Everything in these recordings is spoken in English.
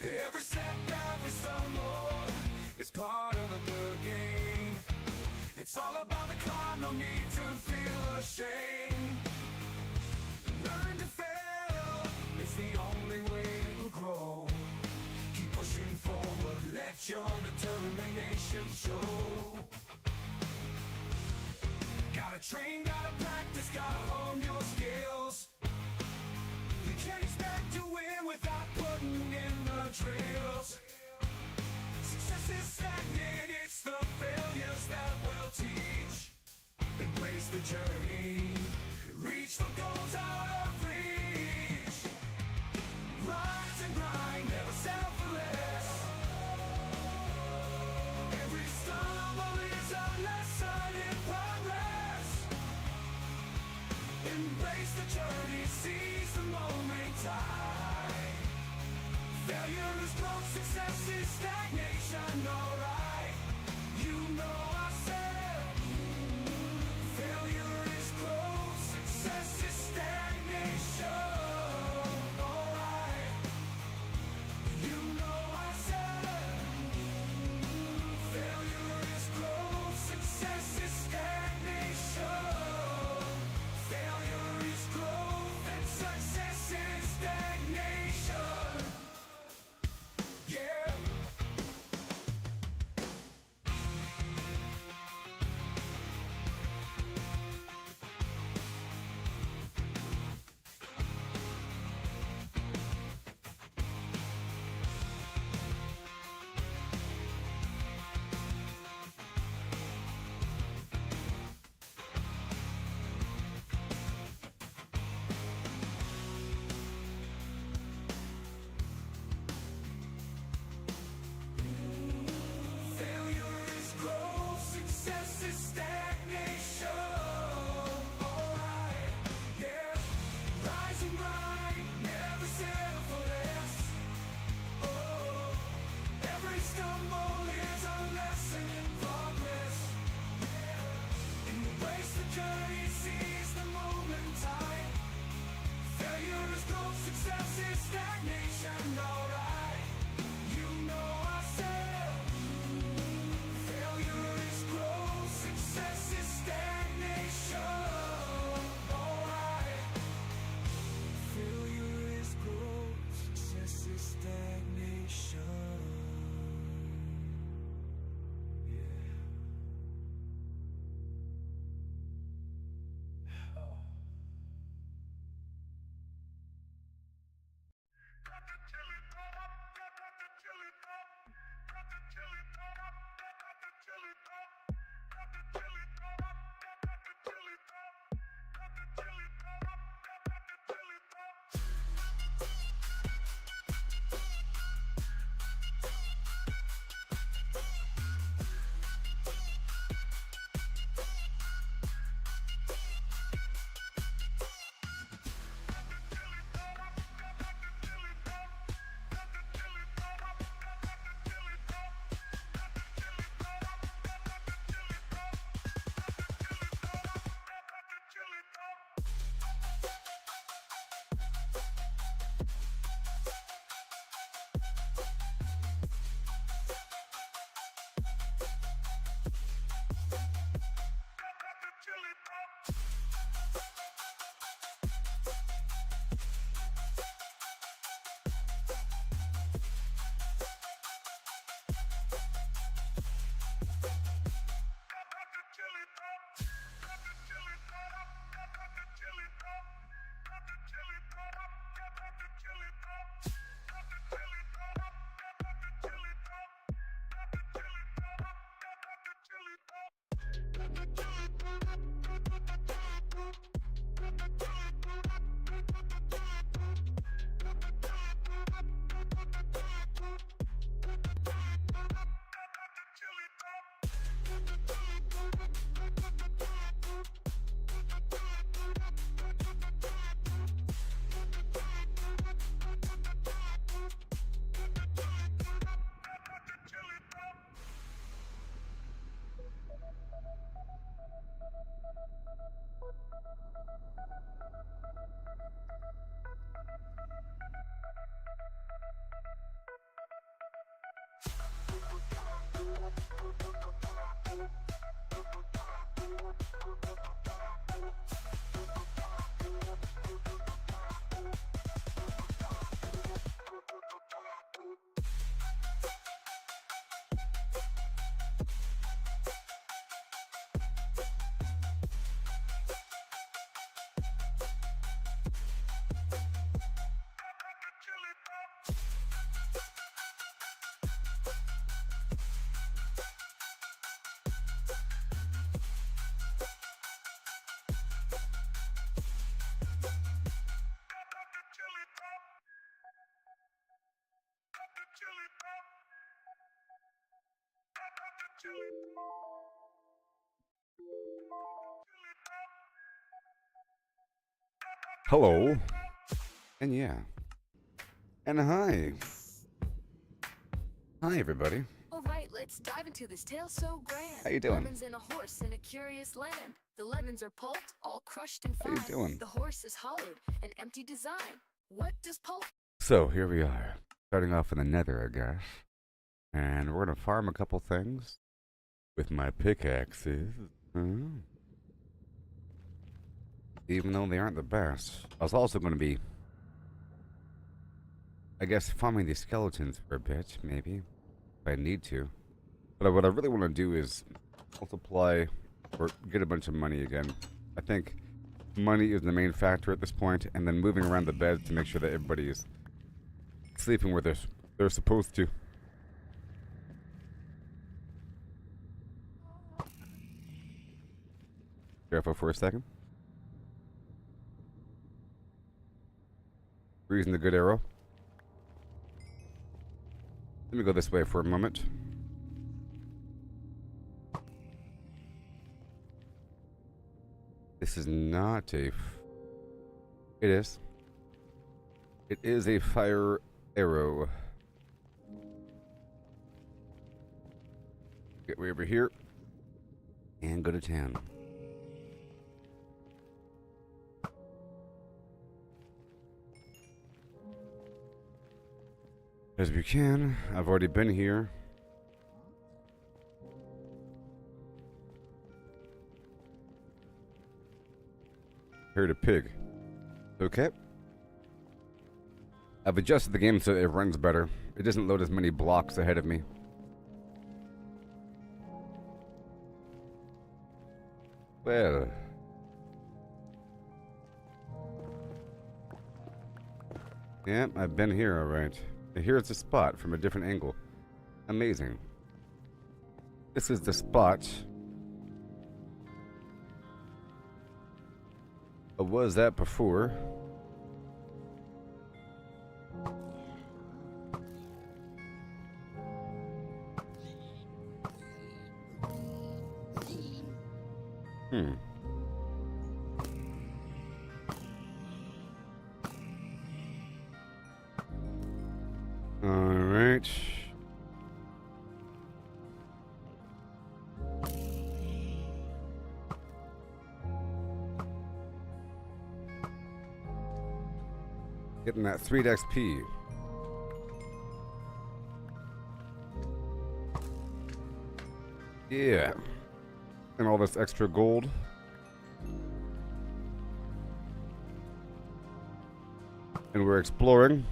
Every setback, every stumble, it's part of the good game. It's all about the climb, no need to feel ashamed. Learn to fail, it's the only way to grow. Keep pushing forward, let your determination show. Gotta train, gotta practice, gotta hone your skills. You can't expect to win without putting in the drills. Success is stagnant, it's the failures that will teach. Embrace the journey, reach the goals out of reach. Rise and grind, never settle for less. Every stumble is a lesson in progress. Embrace the journey, seize the moment in time. Failure is growth, success is stagnation, alright. You know I said failure is growth, success is stagnation, alright. You know I said failure is growth, success is stagnation. Failure is growth and success is stagnation. Yeah. Hello. And yeah. And hi. Hi, everybody. All right, let's dive into this tale so grand. How you doing? Lemons and a horse in a curious land. The lemons are pulped, all crushed and How fine. you doing? The horse is hollowed, an empty design. What does pulp? So, here we are. Starting off in the nether, I guess. And we're going to farm a couple things with my pickaxes. Even though they aren't the best. I was also going to be, I guess, farming these skeletons for a bit, maybe. If I need to. But what I really want to do is multiply or get a bunch of money again. I think money is the main factor at this point, and then moving around the beds to make sure that everybody is sleeping where they're supposed to. Careful for a second. Using the good arrow. Let me go this way for a moment. This is not a... It is. It is a fire arrow. Get way over here. And go to town. As we can. I've already been here. Heard a pig. Okay. I've adjusted the game so it runs better. It doesn't load as many blocks ahead of me. Well. Yeah, I've been here, alright. Here's the spot from a different angle. Amazing. This is the spot. I was that before. Alright. Getting that 3 XP. Yeah. And all this extra gold. And we're exploring.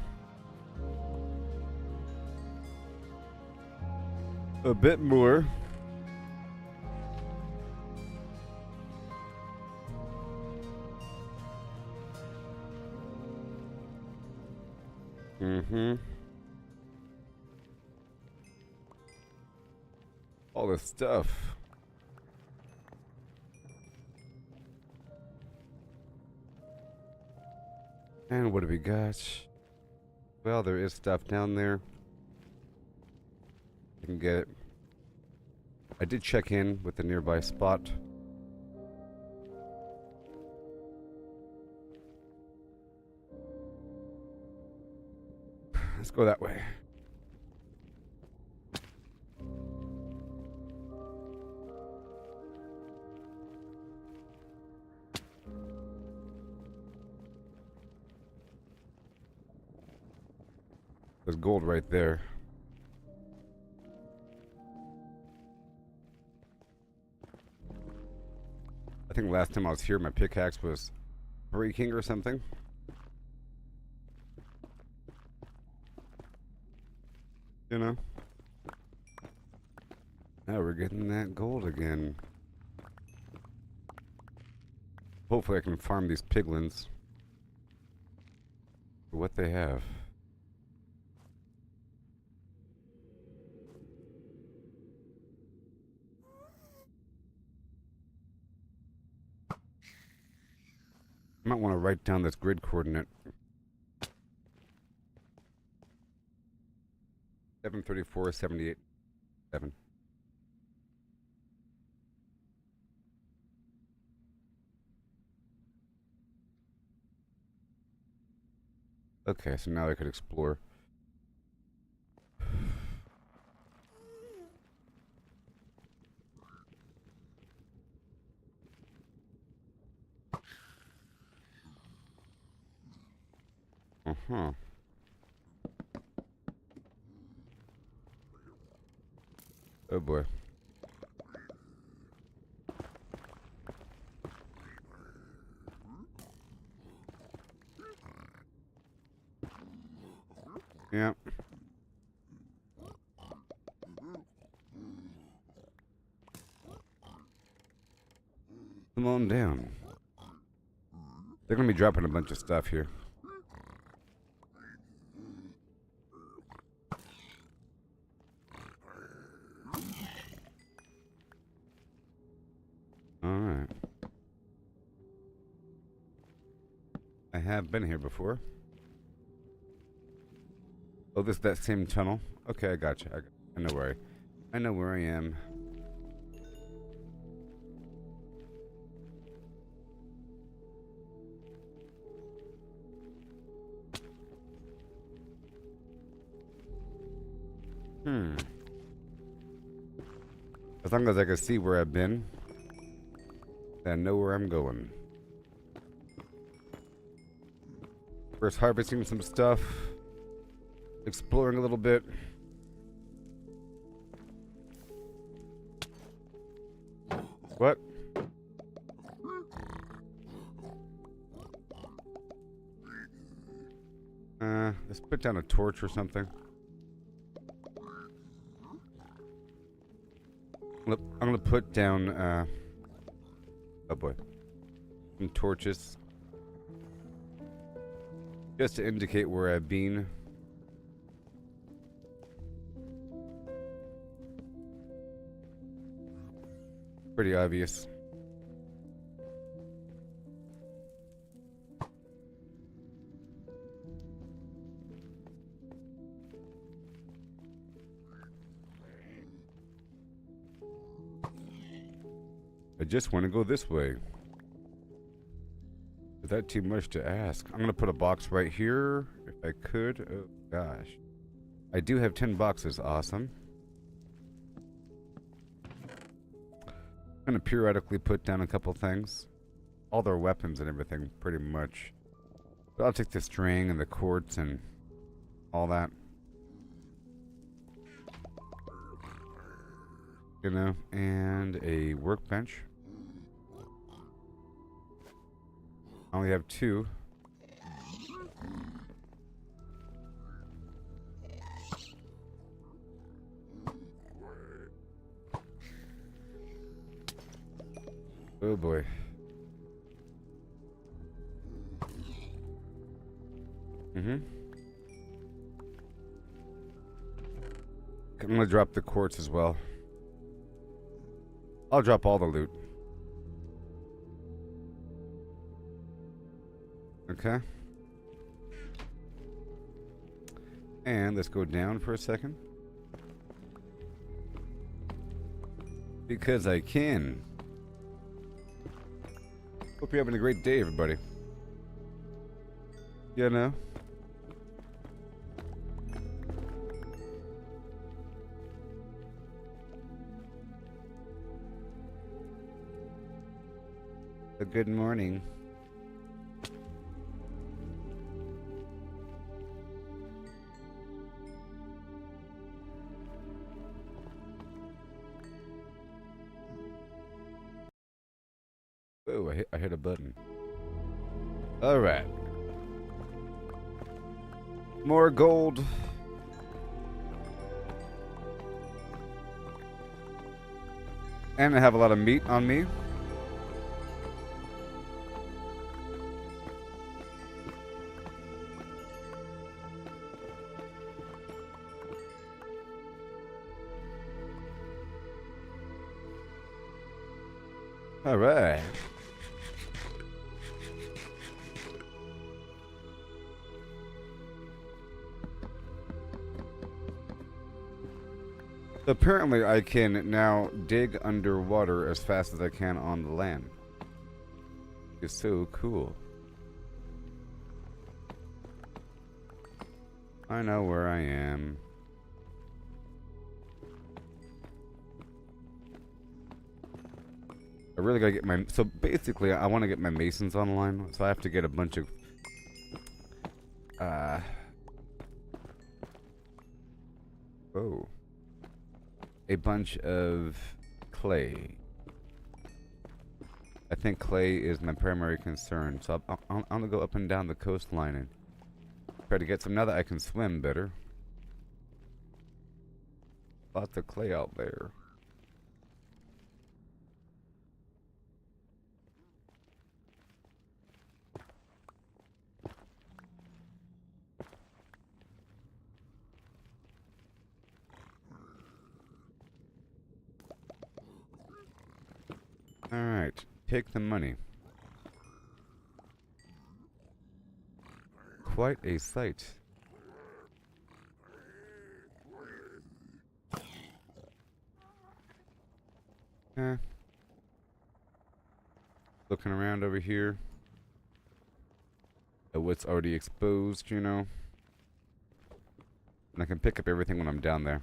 A bit more. All this stuff. And what do we got? Well, there is stuff down there. I can get it. I did check in with the nearby spot. Let's go that way. There's gold right there. I think last time I was here, my pickaxe was breaking or something. You know? Now we're getting that gold again. Hopefully I can farm these piglins for what they have. I might want to write down this grid coordinate. 734, 78, 7. Okay, so now I could explore. Uh-huh. Oh boy. Yeah. Come on down. They're gonna be dropping a bunch of stuff here. Alright. I have been here before. Oh, this is that same tunnel? Okay, I gotcha. I know where I know where I am. As long as I can see where I've been, then I know where I'm going. First harvesting some stuff. Exploring a little bit. What? Let's put down a torch or something. Look, I'm gonna put down, oh boy. Some torches. Just to indicate where I've been. Pretty obvious. I just want to go this way. Is that too much to ask? I'm gonna put a box right here, if I could. Oh gosh. I do have 10 boxes, awesome. I'm gonna periodically put down a couple things. All their weapons and everything, pretty much. But I'll take the string and the quartz and all that. You know, and a workbench. I only have 2. Oh boy. I'm gonna drop the quartz as well. I'll drop all the loot. Okay. And let's go down for a second. Because I can. Hope you're having a great day, everybody. You know? A good morning. Oh, I hit a button. All right. More gold. And I have a lot of meat on me. All right. Apparently, I can now dig underwater as fast as I can on the land. It's so cool. I know where I am. I really gotta get my... So basically, I want to get my masons online. So I have to get a bunch of... Oh. A bunch of clay. I think clay is my primary concern. So I'm gonna go up and down the coastline and try to get some... Now that I can swim better. Lots of clay out there. Alright, take the money. Quite a sight. Looking around over here at what's already exposed, you know. And I can pick up everything when I'm down there.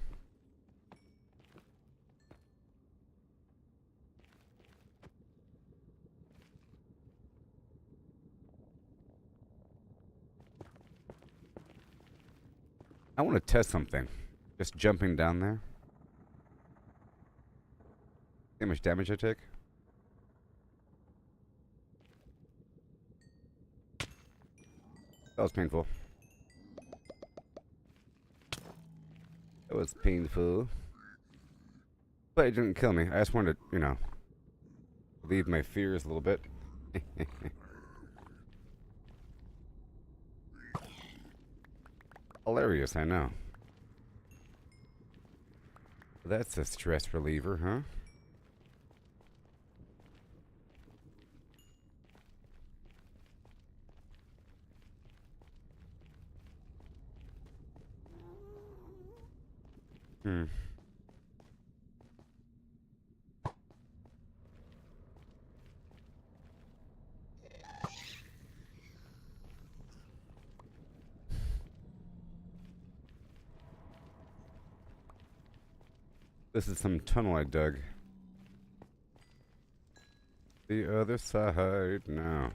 I want to test something. Just jumping down there. See how much damage I take? That was painful. That was painful. But it didn't kill me. I just wanted to, you know, relieve my fears a little bit. Hilarious, I know. That's a stress reliever, huh? This is some tunnel I dug. The other side now.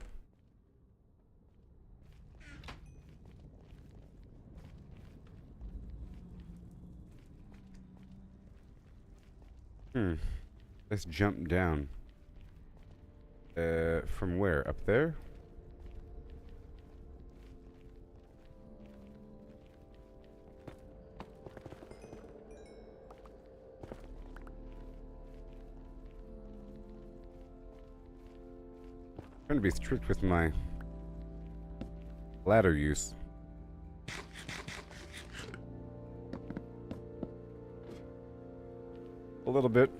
Let's jump down. From where? Up there? Trying to be strict with my ladder use. A little bit.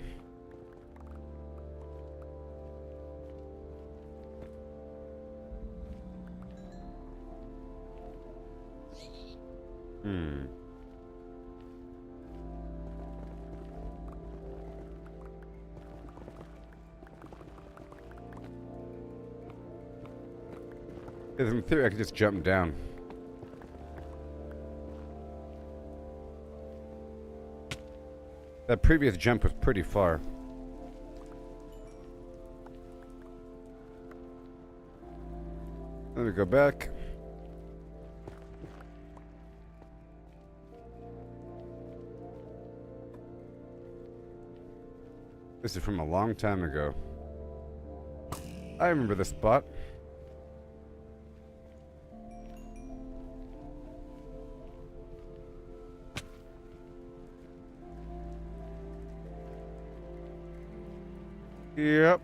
In theory, I could just jump down. That previous jump was pretty far. Let me go back. This is from a long time ago. I remember this spot. Yep.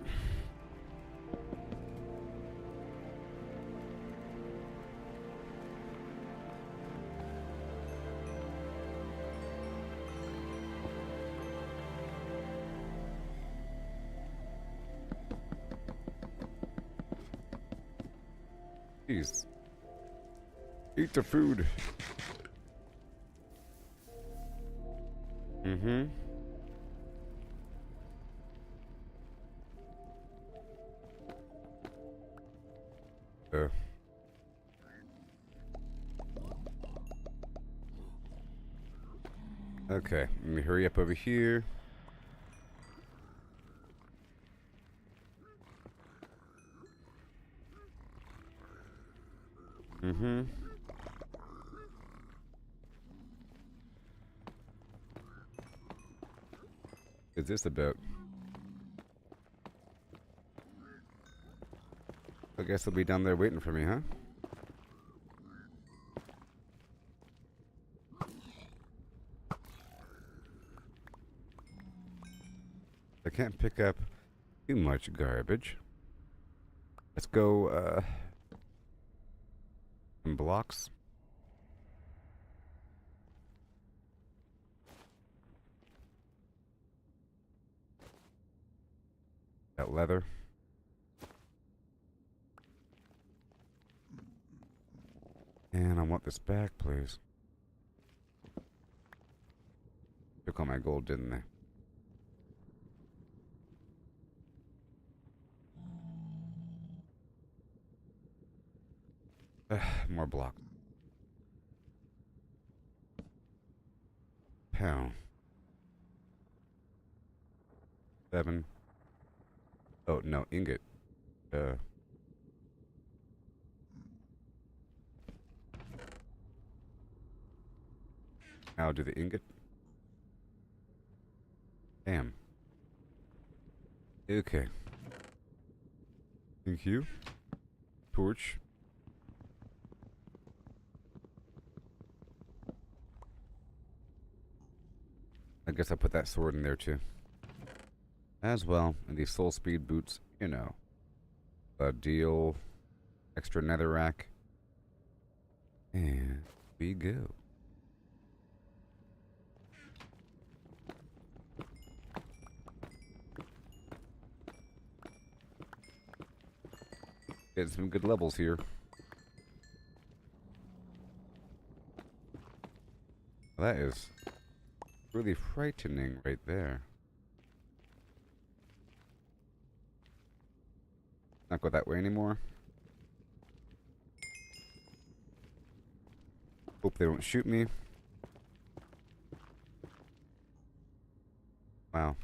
Jeez. Eat the food. Okay, let me hurry up over here. Mm-hmm. Is this about? I guess they'll be down there waiting for me, huh? I can't pick up too much garbage. Let's go, some blocks. That leather. And I want this back, please. Took all my gold, didn't they? More block. Pound. 7. Oh, no, ingot. I'll do the ingot. Damn. Okay. Thank you. Torch. I guess I'll put that sword in there too. As well, and these soul speed boots, you know. A deal. Extra netherrack. And we go. Getting some good levels here. That is really frightening right there. Not go that way anymore. Hope they don't shoot me. Wow.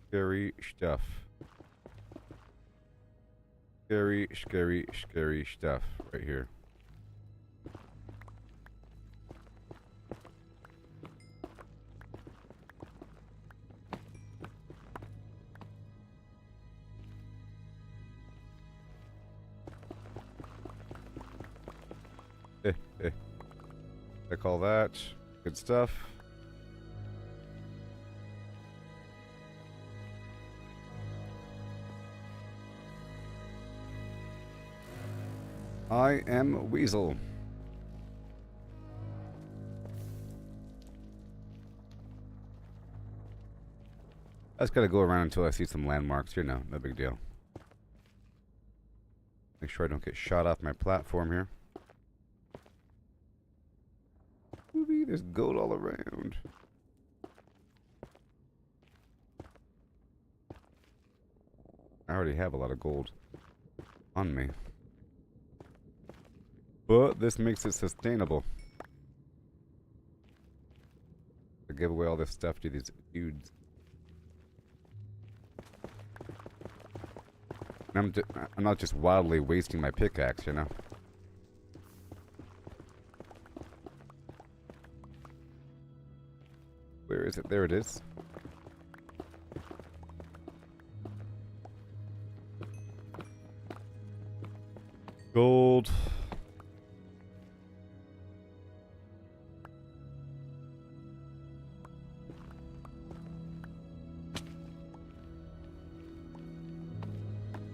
Scary stuff. Scary, scary, scary stuff right here. I call that good stuff. I am Weasel. I just gotta go around until I see some landmarks. You know, no big deal. Make sure I don't get shot off my platform here. Ooh, there's gold all around. I already have a lot of gold on me. But this makes it sustainable. To give away all this stuff to these dudes. I'm not just wildly wasting my pickaxe, you know. Where is it? There it is. Gold.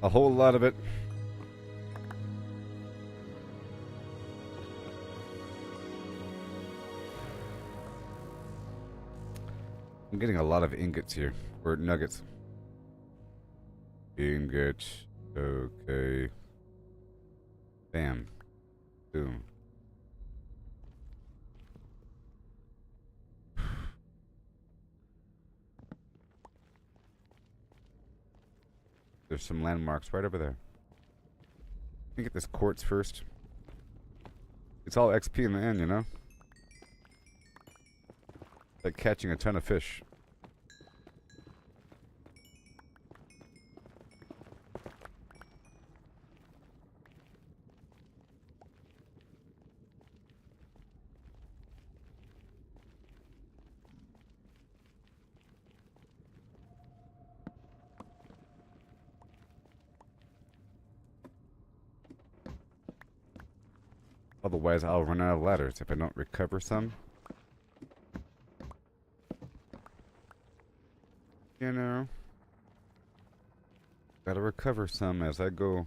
A whole lot of it. I'm getting a lot of ingots here. Or nuggets. Ingot. Okay. Bam. Boom. There's some landmarks right over there. Let me get this quartz first. It's all XP in the end, you know? Like catching a ton of fish. Otherwise, I'll run out of ladders if I don't recover some. You know, gotta recover some as I go.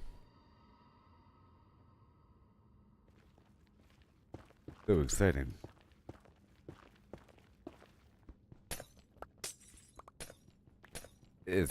So exciting. Is.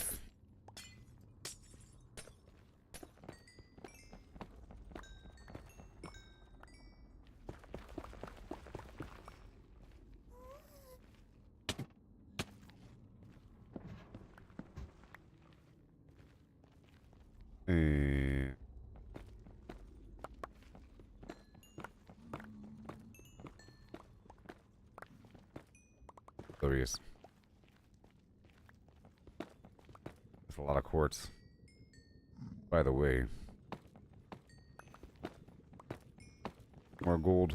Glorious. That's a lot of quartz. By the way. More gold.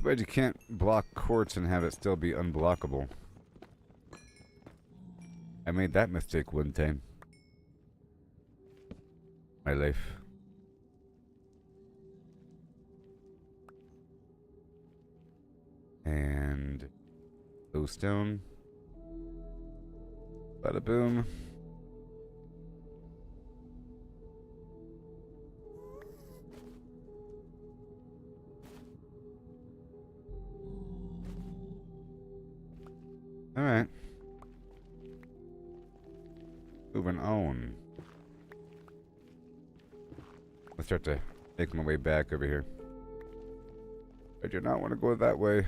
But you can't block quartz and have it still be unblockable. I made that mistake one time. My life. And glowstone. Bada boom. All right. Moving on. Let's start to make my way back over here. I do not want to go that way.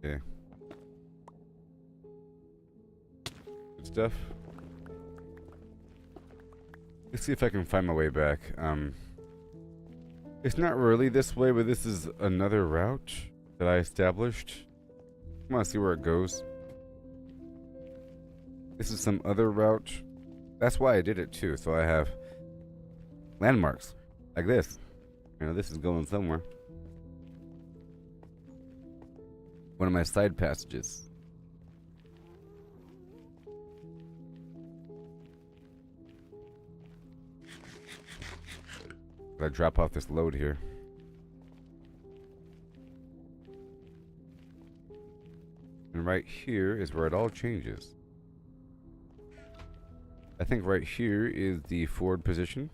Okay. Good stuff. Let's see if I can find my way back. It's not really this way, but this is another route that I established. I want to see where it goes. This is some other route. That's why I did it too, so I have landmarks like this. You know, this is going somewhere. One of my side passages. I drop off this load here. And right here is where it all changes. I think right here is the forward position.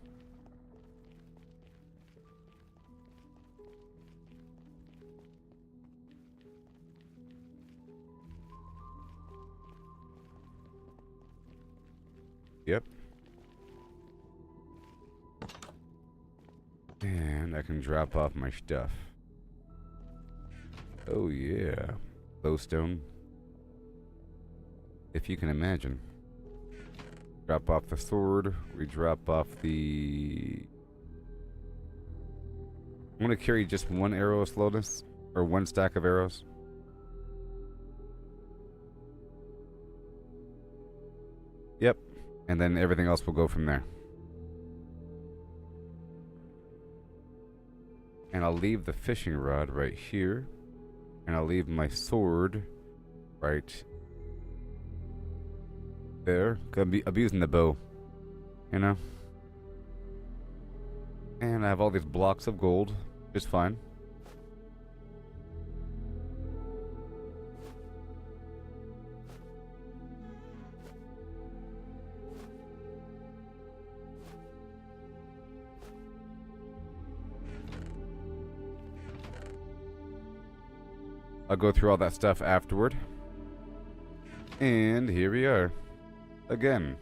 Yep. And I can drop off my stuff. Oh yeah. Glowstone. If you can imagine. Drop off the sword. We drop off the... I'm going to carry just one arrow of slowness. Or one stack of arrows. Yep. And then everything else will go from there. And I'll leave the fishing rod right here. And I'll leave my sword right there. Gonna be abusing the bow. You know? And I have all these blocks of gold. Just fine. I'll go through all that stuff afterward. And here we are. Again.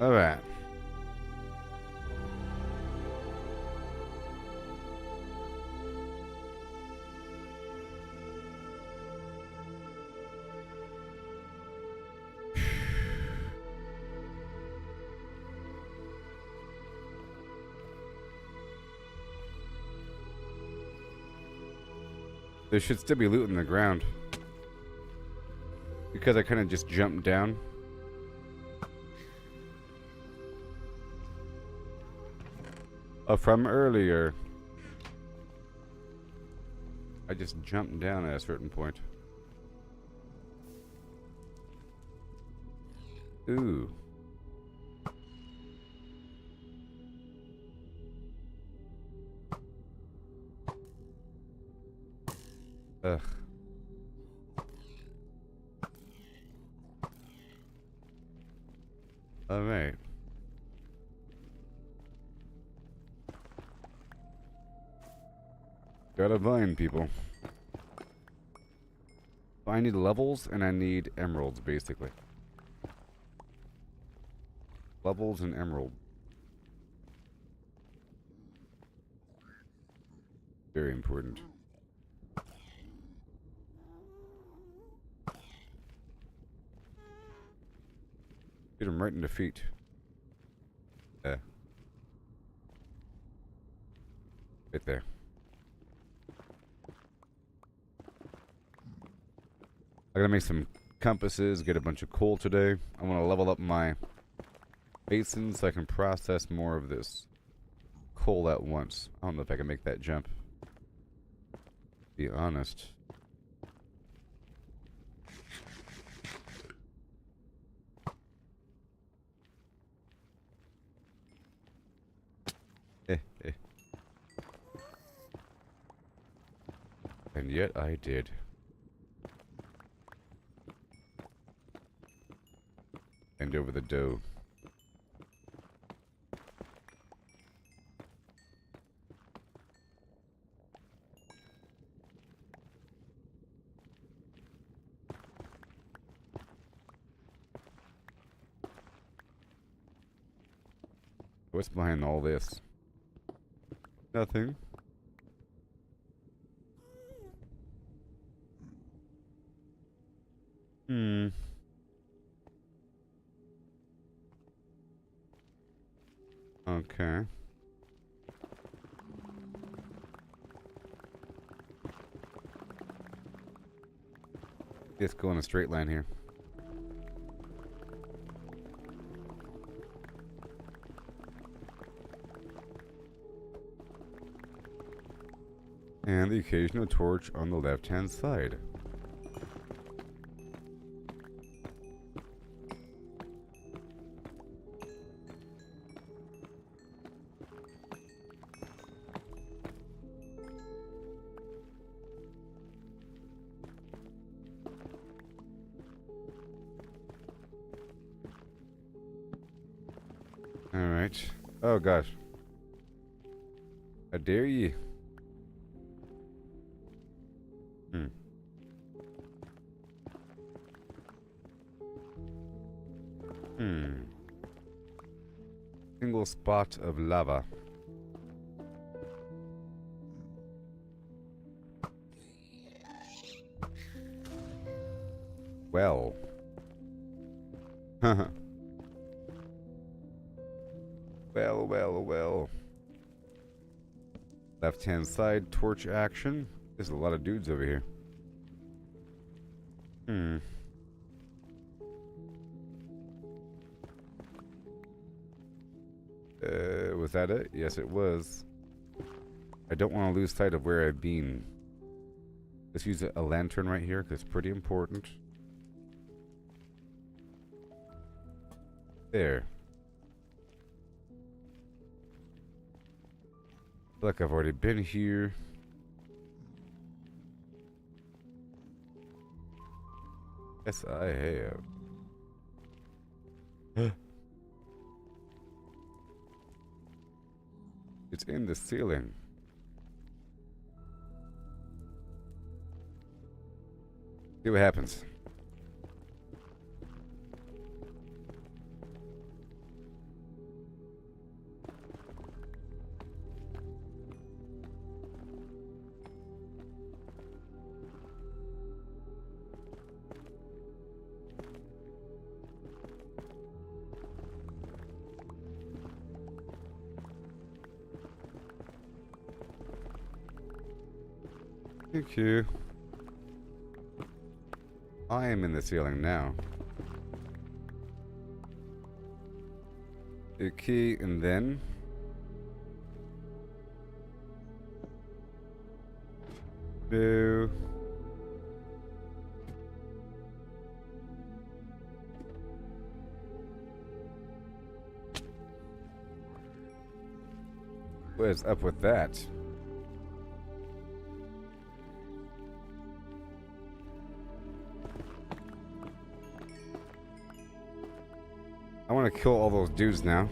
Alright. There should still be loot in the ground. Because I kind of just jumped down. From earlier. I just jumped down at a certain point. Ooh. Ugh. All right. Gotta vine, people. I need levels and I need emeralds, basically. Levels and emerald. Very important. Get him right in the feet. Right there. I gotta make some compasses, get a bunch of coal today. I want to level up my basin so I can process more of this coal at once. I don't know if I can make that jump. Be honest. And yet I did. And over the dough. What's behind all this? Nothing. Okay. Let's go in a straight line here. And the occasional torch on the left-hand side. Alright. Oh gosh. How dare ye? Single spot of lava. Well. Well. Left-hand side, torch action. There's a lot of dudes over here. Was that it? Yes, it was. I don't want to lose sight of where I've been. Let's use a lantern right here, because it's pretty important. There. I feel like I've already been here. Yes, I have. It's in the ceiling. See what happens. Thank you. I am in the ceiling now. The key and then... Do... What is up with that? I want to kill all those dudes now.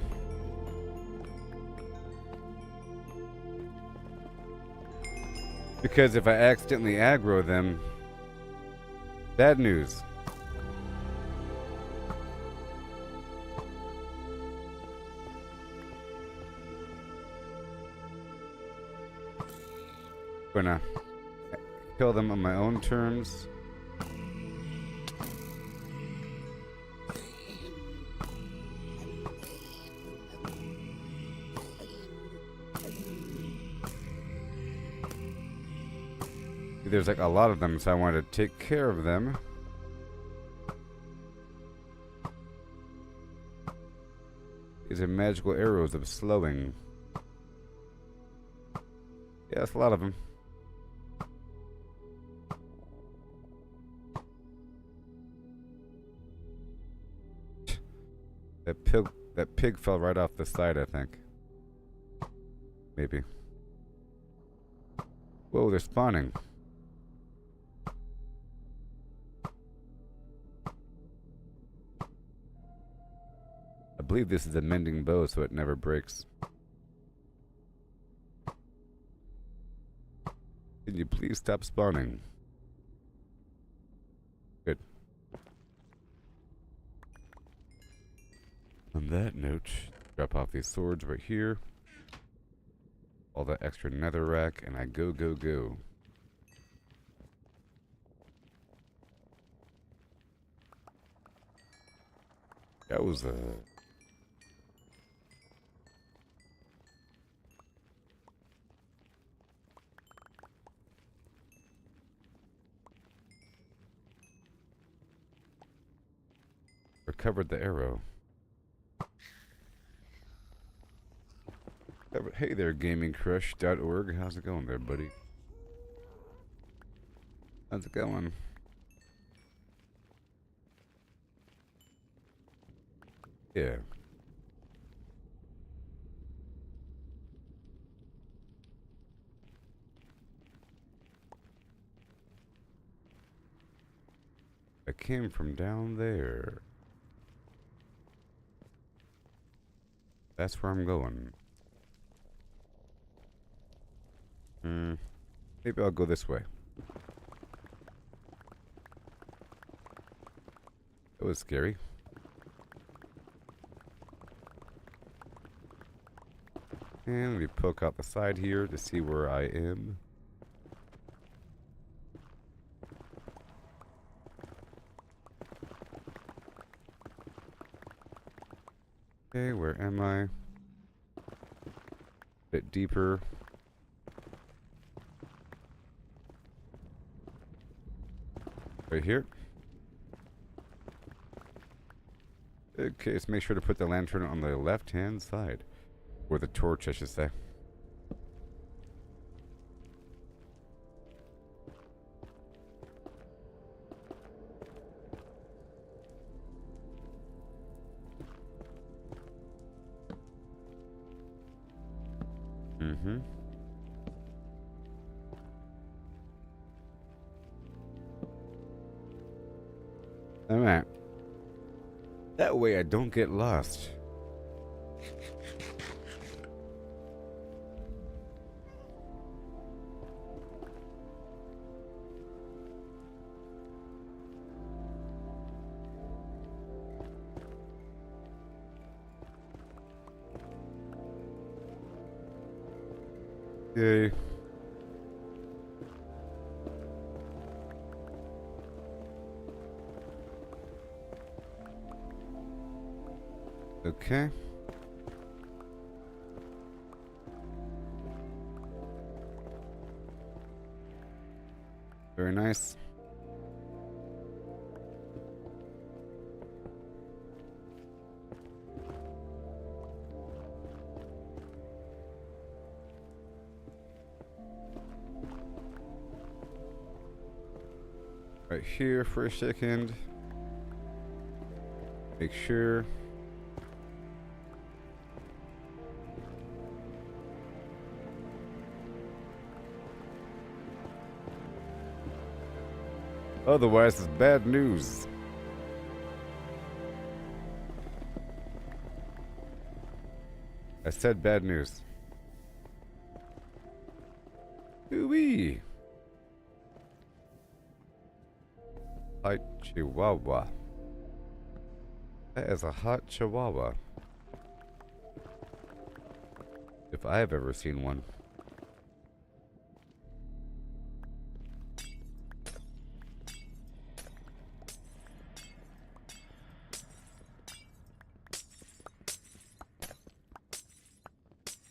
Because if I accidentally aggro them, bad news. Gonna kill them on my own terms. There's like a lot of them, so I want to take care of them. These are magical arrows of slowing. Yeah, that's a lot of them. That pig fell right off the side, I think. Maybe. Whoa, they're spawning. I believe this is a mending bow, so it never breaks. Can you please stop spawning? Good. On that note, drop off these swords right here. All that extra netherrack, and I go, go, go. That was a... Recovered the arrow. Hey there, gamingcrush.org. How's it going there, buddy? How's it going? Yeah. I came from down there. That's where I'm going. Maybe I'll go this way. That was scary. And let me poke out the side here to see where I am. Okay, where am I? Bit deeper. Right here. Okay, let's make sure to put the lantern on the left-hand side. Or the torch, I should say. Mm-hmm. Alright. That way I don't get lost. Yay. Okay. Very nice. Right here for a second. Make sure. Otherwise, it's bad news. I said bad news. Ooh-wee. Hot chihuahua. That is a hot chihuahua. If I have ever seen one.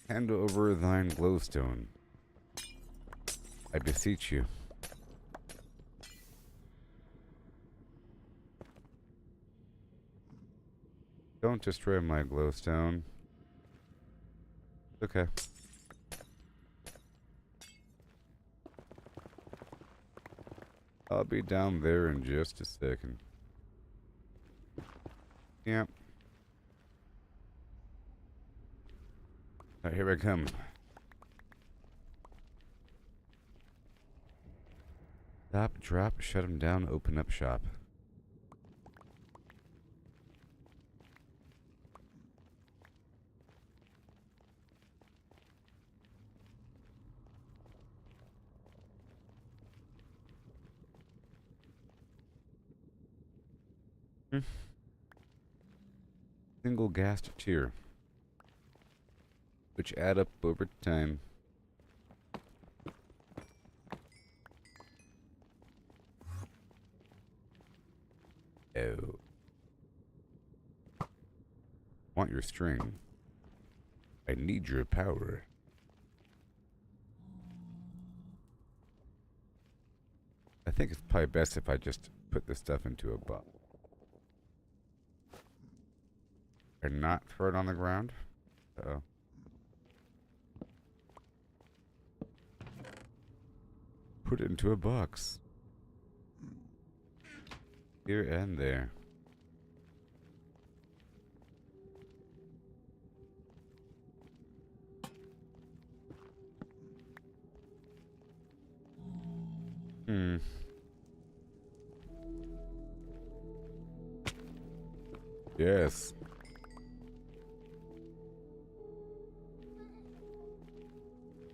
Hand over thine glowstone, I beseech you. Don't destroy my glowstone. Okay. I'll be down there in just a second. Yep. Alright, here I come. Stop, drop, shut him down, open up shop. Single gassed tier, which add up over time. Oh. Want your string. I need your power. I think it's probably best if I just put this stuff into a box. And not throw it on the ground. Uh-oh. Put it into a box. Here and there. Yes.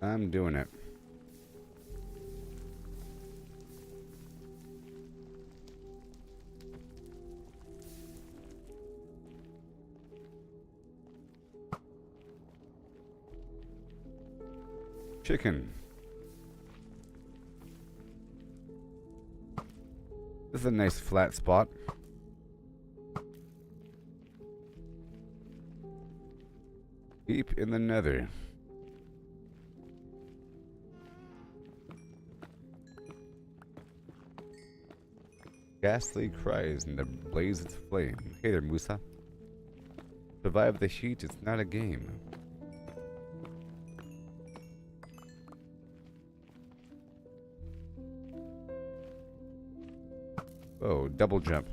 I'm doing it. Chicken. This is a nice flat spot. Deep in the nether. Ghastly cries in the blaze of flame. Hey there, Musa. Survive the heat, it's not a game. Oh, double jump.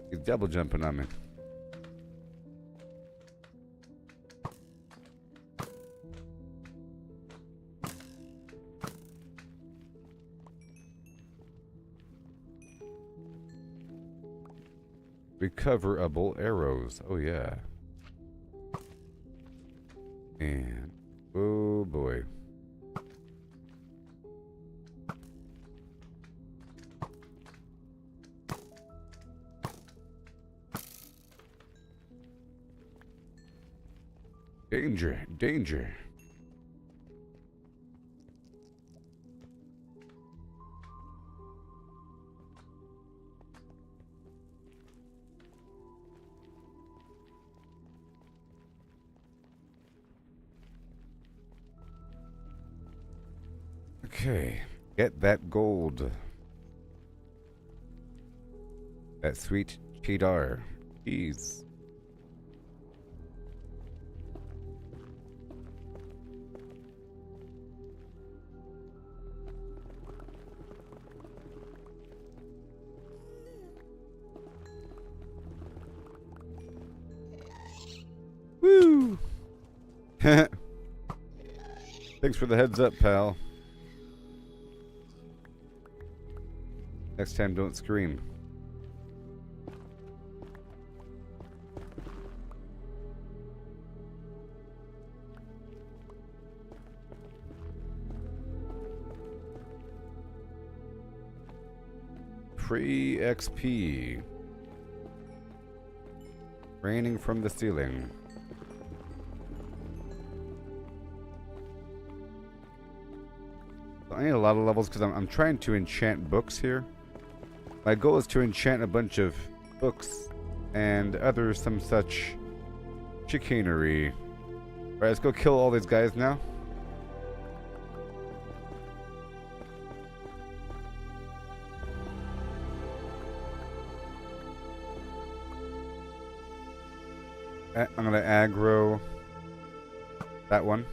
He's double jumping on me. Recoverable arrows. Oh, yeah. And, oh boy. Danger, danger. Okay, get that gold. That sweet cheddar. Jeez. Woo! Thanks for the heads up, pal. Next time, don't scream. Free XP. Raining from the ceiling. I need a lot of levels because I'm trying to enchant books here. My goal is to enchant a bunch of books and other some such chicanery. Alright, let's go kill all these guys now. I'm gonna aggro that one.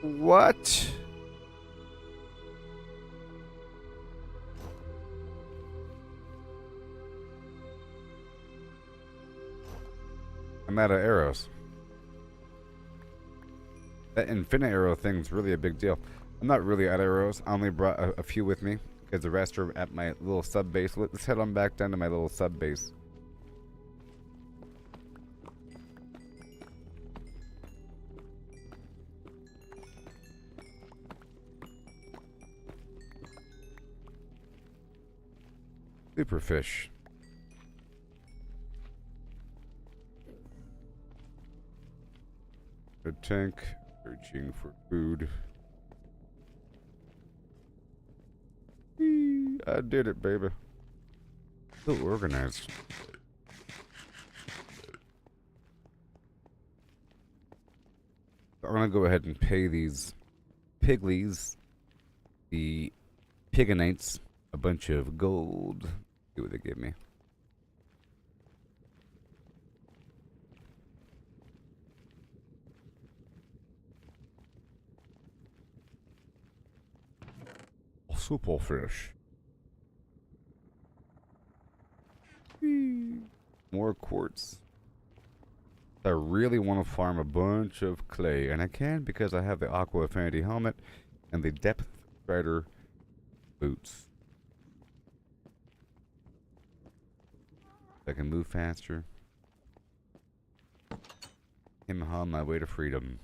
What? I'm out of arrows. That infinite arrow thing's really a big deal. I'm not really out of arrows. I only brought a few with me because the rest are at my little sub base. Let's head on back down to my little sub base. Superfish. The tank searching for food. Whee, I did it, baby. So organized. I'm gonna go ahead and pay these piglies, the piganites, a bunch of gold. See what they give me. Super fish. More quartz. I really want to farm a bunch of clay, and I can because I have the Aqua Affinity helmet and the Depth Strider boots. I can move faster. Him-ha, my way to freedom.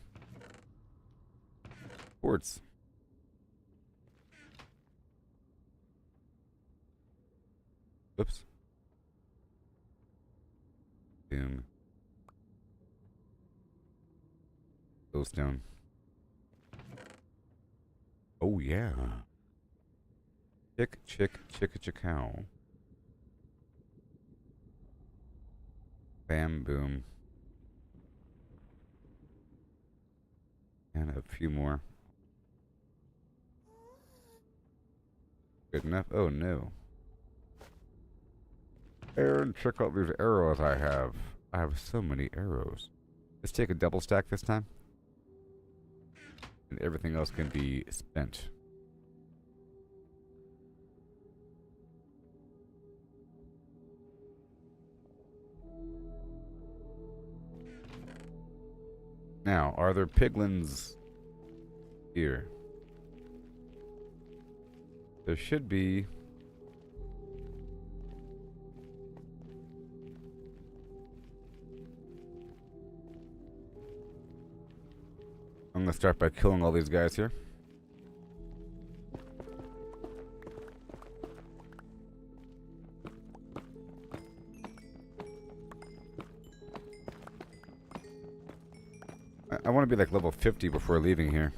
Quartz. Oops. Boom. Goes down. Oh yeah. Chicka-cow. Bam, boom. And a few more. Good enough? Oh no. Aaron, check out these arrows I have. I have so many arrows. Let's take a double stack this time. And everything else can be spent. Now, are there piglins here. There should be... I'm gonna start by killing all these guys here. I want to be like level 50 before leaving here.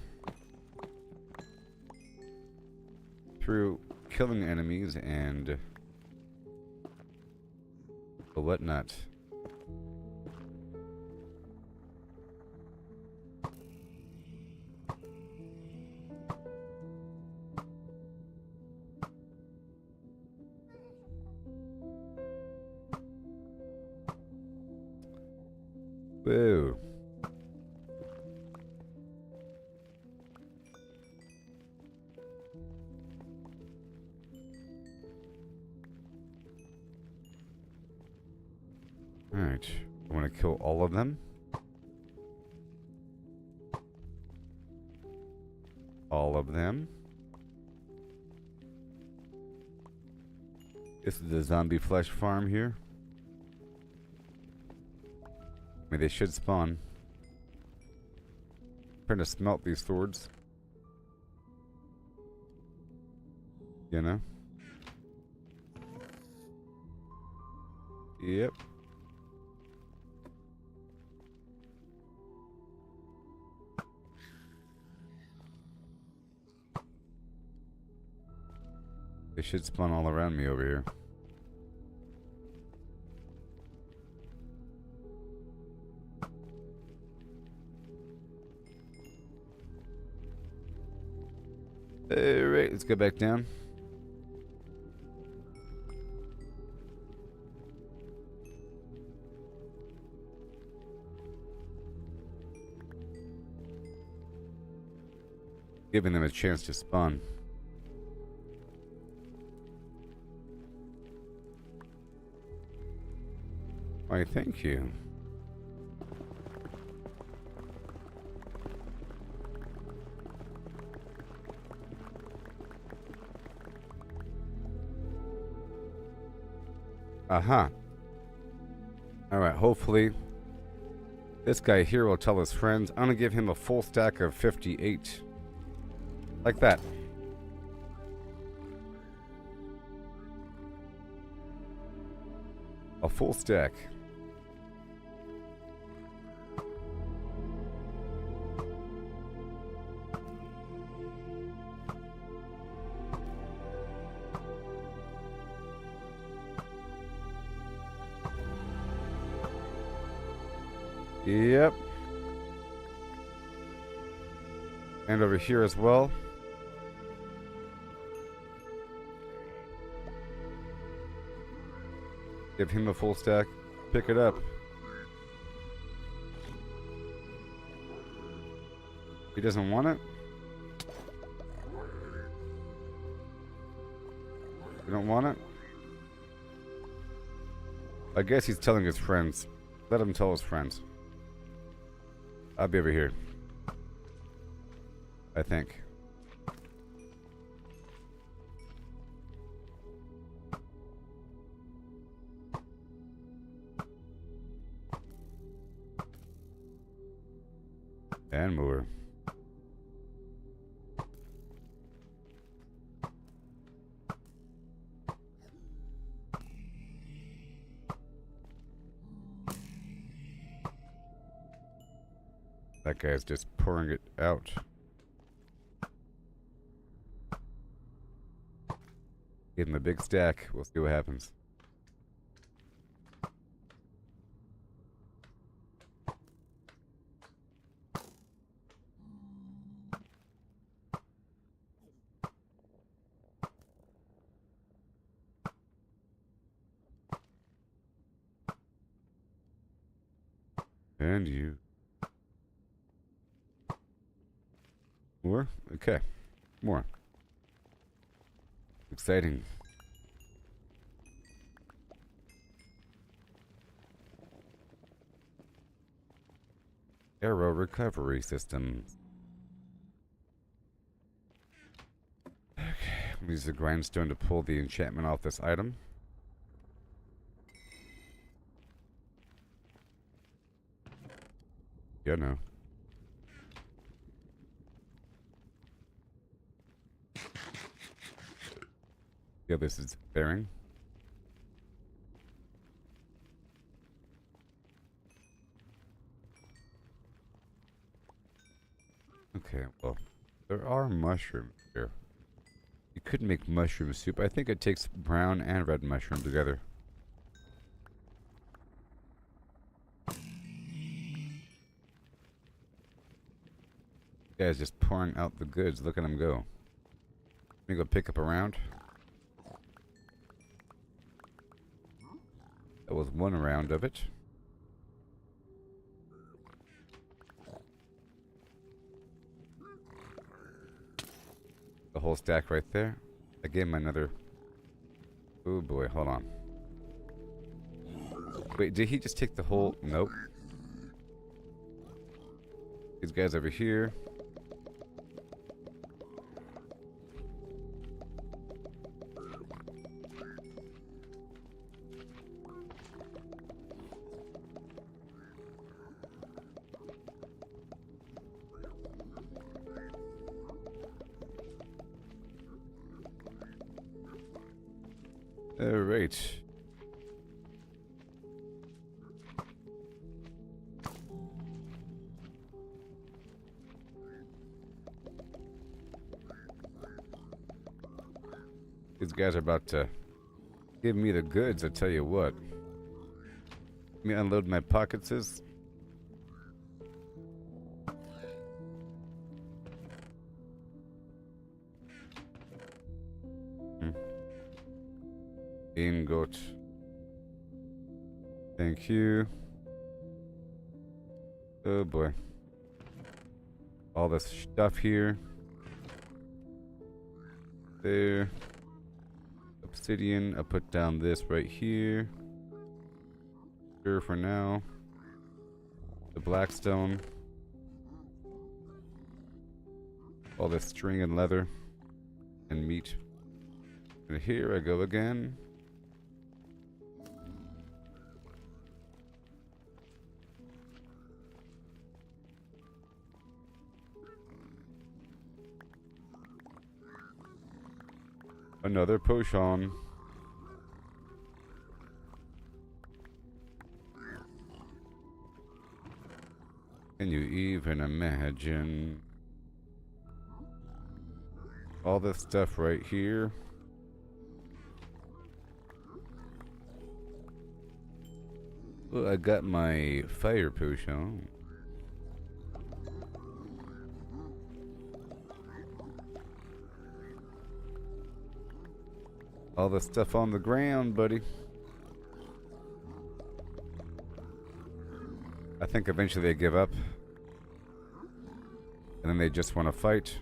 Through killing enemies and the whatnot. Whoa. Alright, I want to kill all of them. All of them. This is the zombie flesh farm here. I mean, they should spawn. I'm trying to smelt these swords. You know? Yep. They should spawn all around me over here. Alright, let's go back down. Giving them a chance to spawn. Why, thank you. Aha. Alright, hopefully this guy here will tell his friends. I'm gonna give him a full stack of 58. Like that. A full stack. Yep. And over here as well. Give him a full stack. Pick it up. He doesn't want it? You don't want it? I guess he's telling his friends. Let him tell his friends. I'll be over here. I think. And more. That guy's just pouring it out. Give him a big stack. We'll see what happens. And you. More? Okay. More. Exciting. Arrow recovery system. Use the grindstone to pull the enchantment off this item. Yeah, no. Yeah, this is bearing. Okay, well, there are mushrooms here. You could make mushroom soup. I think it takes brown and red mushroom together. Guy's just pouring out the goods. Look at him go. Let me go pick up a round. That was one round of it. The whole stack right there. I gave him another. Oh boy, hold on. Wait, did he just take the whole? Nope. These guys over here. Alright. These guys are about to give me the goods, I tell you what. Let me unload my pockets. Ingot. Thank you. Oh boy. All this stuff here. There. Obsidian. I'll put down this right here. Sure for now. The blackstone. All this string and leather. And meat. And here I go again. Another potion. Can you even imagine all this stuff right here? Well, I got my fire potion. All the stuff on the ground, buddy. I think eventually they give up. And then they just want to fight.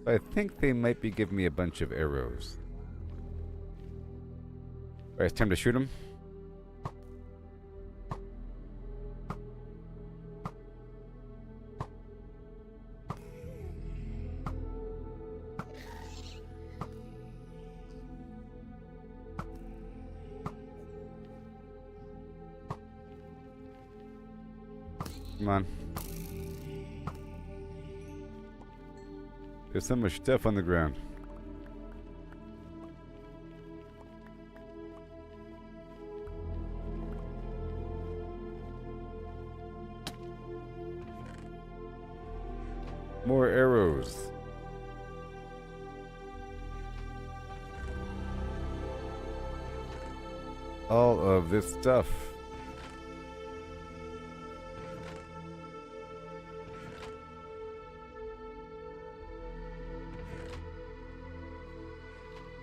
I think they might be giving me a bunch of arrows. Alright, it's time to shoot them. Come on. There's so much stuff on the ground. More arrows. All of this stuff.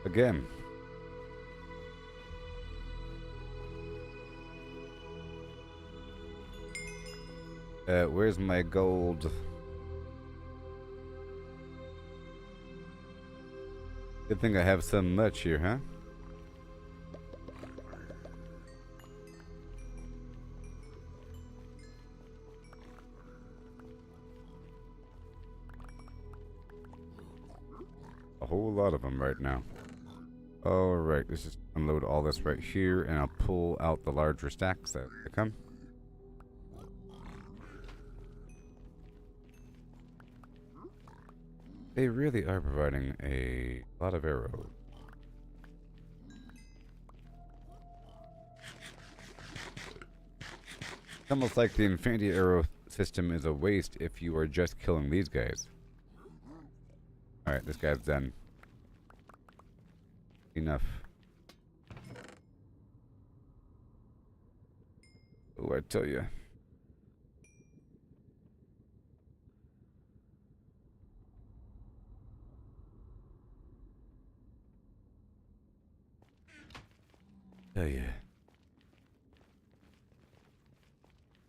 Again. Where's my gold? Good thing I have so much here, huh? whole lot of them right now. Alright, let's just unload all this right here, and I'll pull out the larger stacks as they come. They really are providing a lot of arrows. It's almost like the infinity arrow system is a waste if you are just killing these guys. Alright, this guy's done. Enough. Oh, I tell you. Tell you.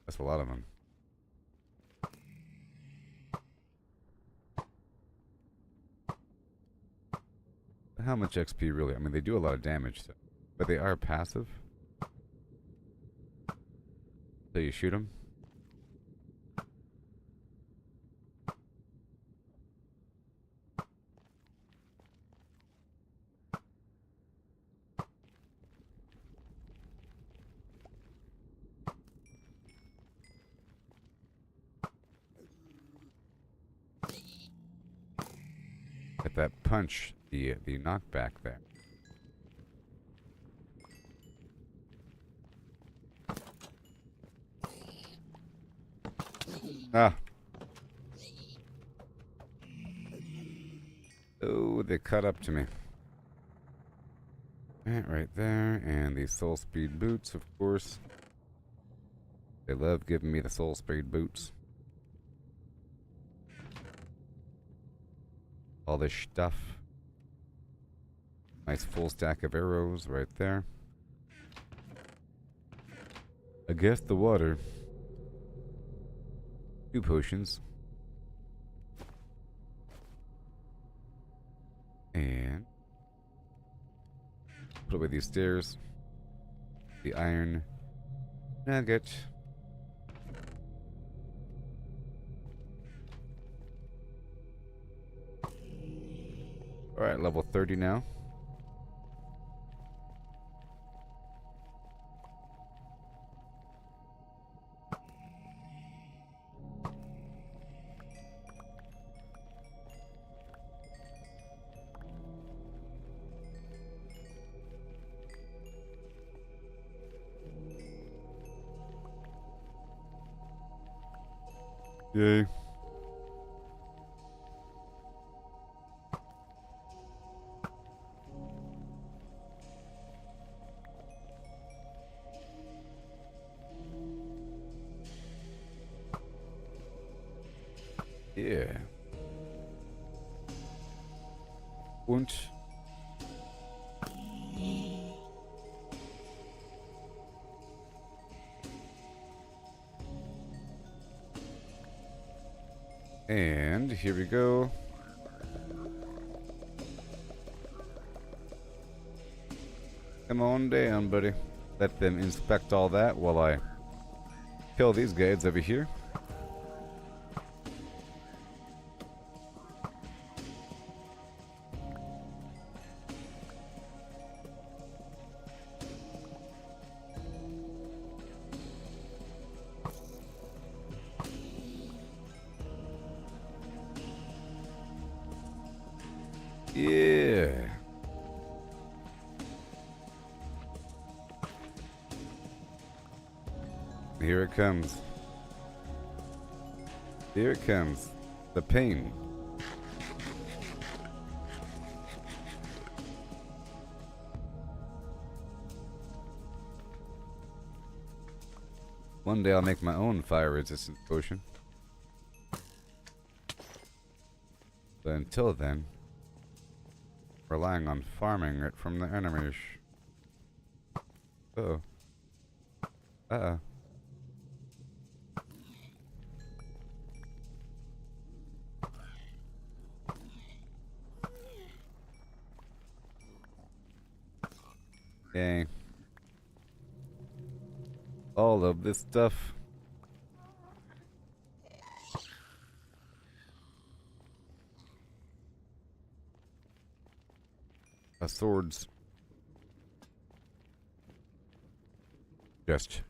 That's a lot of them. How much XP really? I mean, they do a lot of damage, so. But they are passive. So you shoot them. Get that punch, the knockback there. Ah. Oh, they cut up to me. Right there, and the soul speed boots, of course. They love giving me the soul speed boots. All this stuff. Nice full stack of arrows right there. I guess the water. 2 potions. And put away these stairs. The iron nugget. Alright, level 30 now. Yay. Yeah. Und and here we go. Come on down, buddy. Let them inspect all that while I kill these guys over here. Yeah. Here it comes. Here it comes. The pain. One day I'll make my own fire resistant potion. But until then, relying on farming it from the enemies. Uh-oh. Uh-oh. Dang. All of this stuff. swords. Just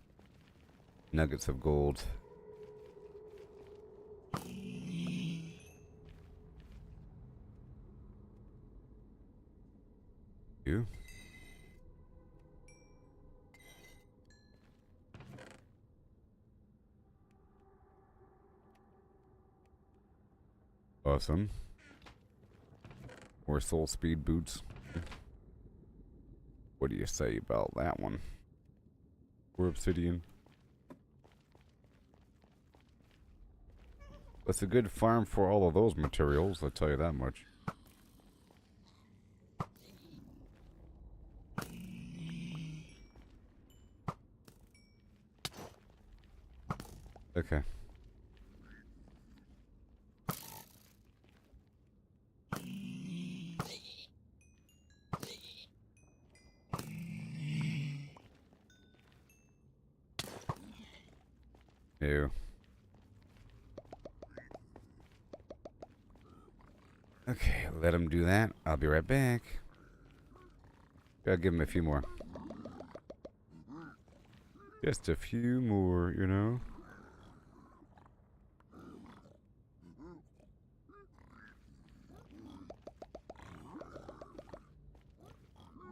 nuggets of gold. You. Awesome. More soul speed boots. What do you say about that one? Or obsidian. That's a good farm for all of those materials, I'll tell you that much. Okay. Ew. Okay, let him do that. I'll be right back. Gotta give him a few more. Just a few more, you know?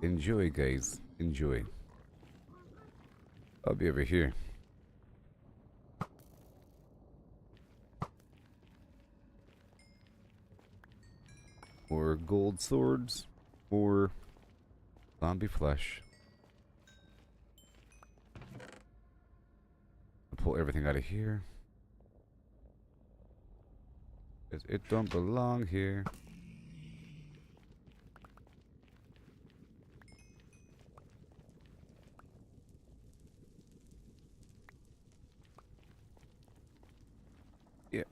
Enjoy, guys. Enjoy. I'll be over here. More gold swords. More zombie flesh. I'll pull everything out of here. 'Cause it don't belong here. Yeah.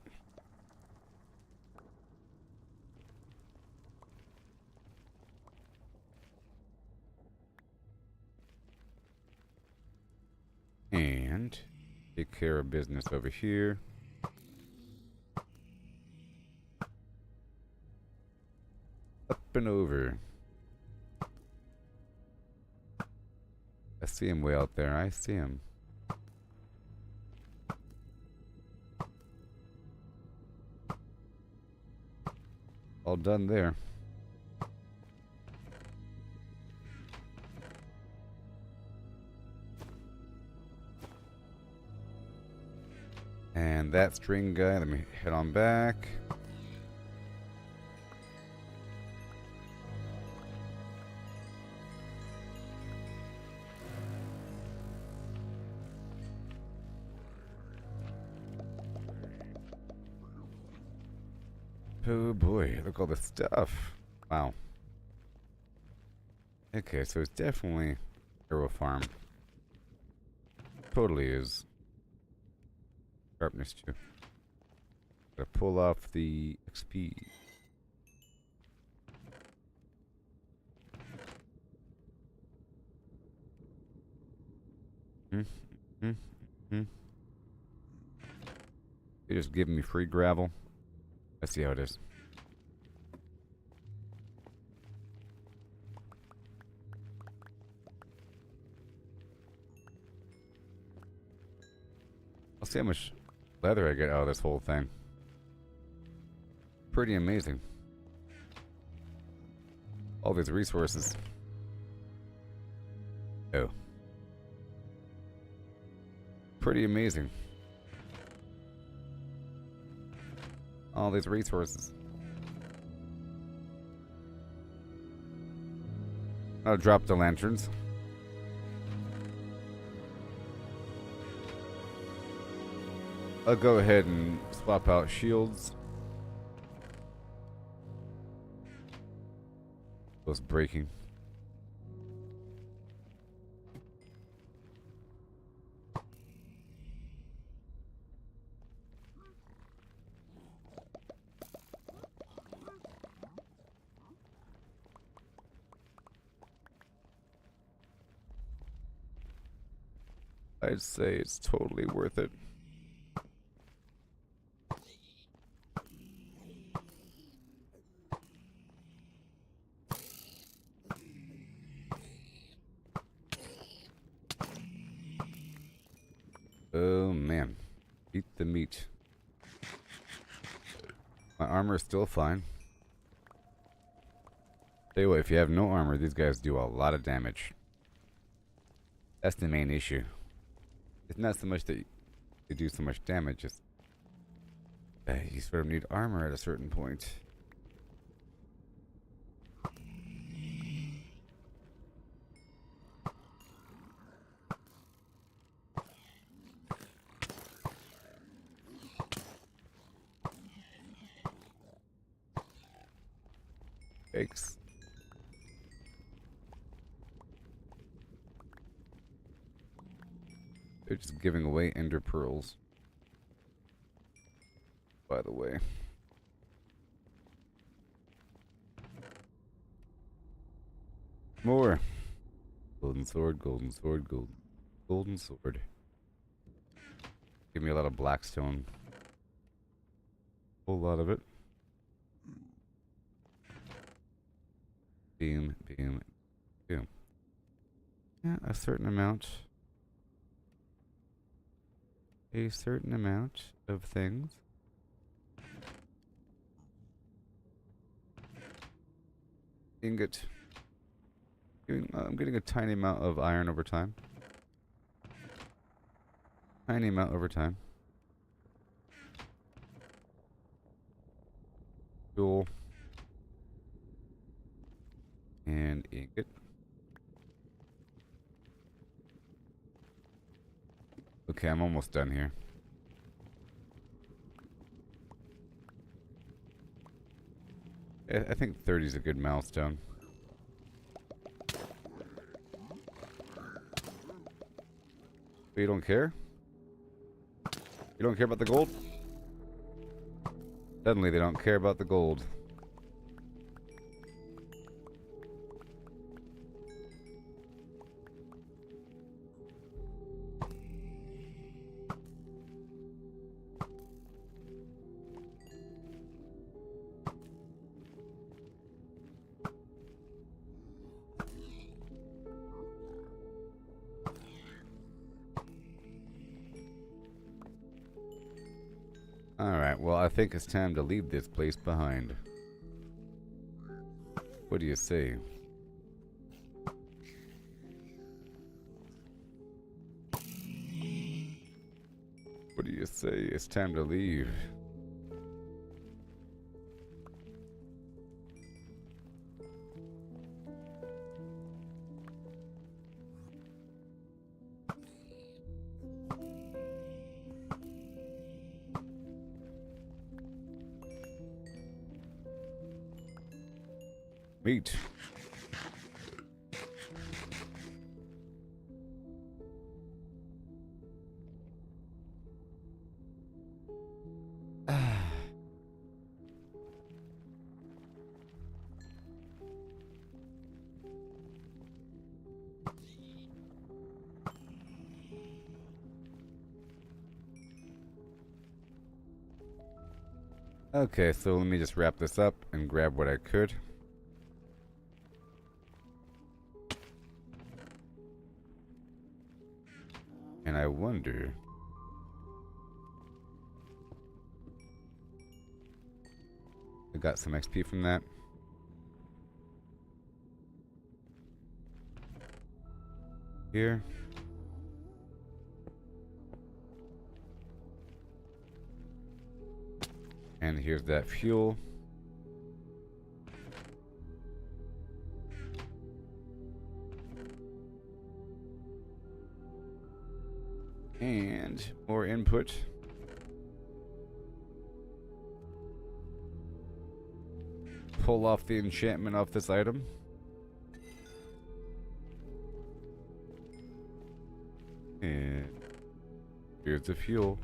And take care of business over here. Up and over. I see him way out there. I see him. All done there. And that string guy, let me head on back. Oh boy, look at all this stuff. Wow. Okay, so it's definitely Arrow Farm. Totally is. Sharpness too. Gotta pull off the XP. They just giving me free gravel. Let's see how it is. I'll see how much leather I get out of this whole thing. Pretty amazing. All these resources. Oh. Pretty amazing. All these resources. I'll drop the lanterns. I'll go ahead and swap out shields. Those breaking. I'd say it's totally worth it. man. Eat the meat. My armor is still fine. Tell you what, if you have no armor, these guys do a lot of damage. That's the main issue. It's not so much that they do so much damage, it's that you sort of need armor at a certain point. Yikes. They're just giving away ender pearls. By the way. More. Golden sword, golden sword, golden sword. Give me a lot of blackstone. Whole lot of it. Beam, beam, boom. Yeah, a certain amount. A certain amount of things. Ingot. I'm getting a tiny amount of iron over time. Tiny amount over time. Fuel. And ingot. Okay, I'm almost done here. I think 30 is a good milestone. But you don't care? You don't care about the gold? Suddenly they don't care about the gold. Alright, well, I think it's time to leave this place behind. What do you say? What do you say? It's time to leave. Meat. Okay, so let me just wrap this up and grab what I could. And I wonder... I got some XP from that. Here. And here's that fuel. And more input. Pull off the enchantment off this item. And here's the fuel.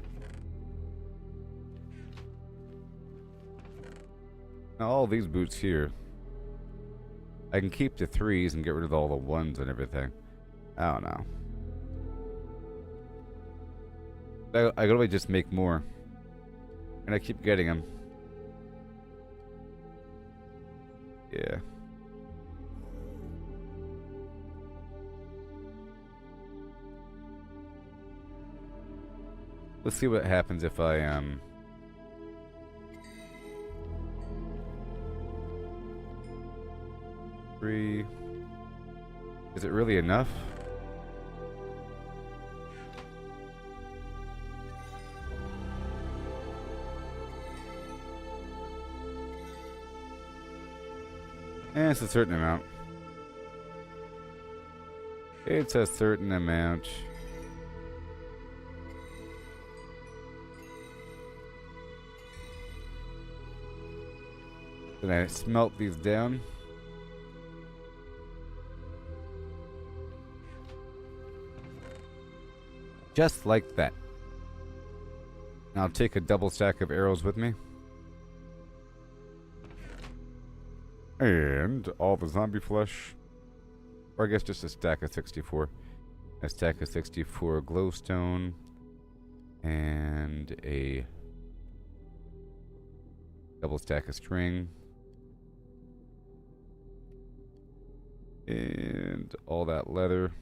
Now all these boots here, I can keep the 3s and get rid of all the 1s and everything. I don't know. I could always just make more. And I keep getting them. Yeah. Let's see what happens if I Three. Is it really enough? It's a certain amount. It's a certain amount. Then I smelt these down. Just like that. Now I'll take a double stack of arrows with me. And all the zombie flesh. Or I guess just a stack of 64. A stack of 64 glowstone. And a double stack of string. And all that leather.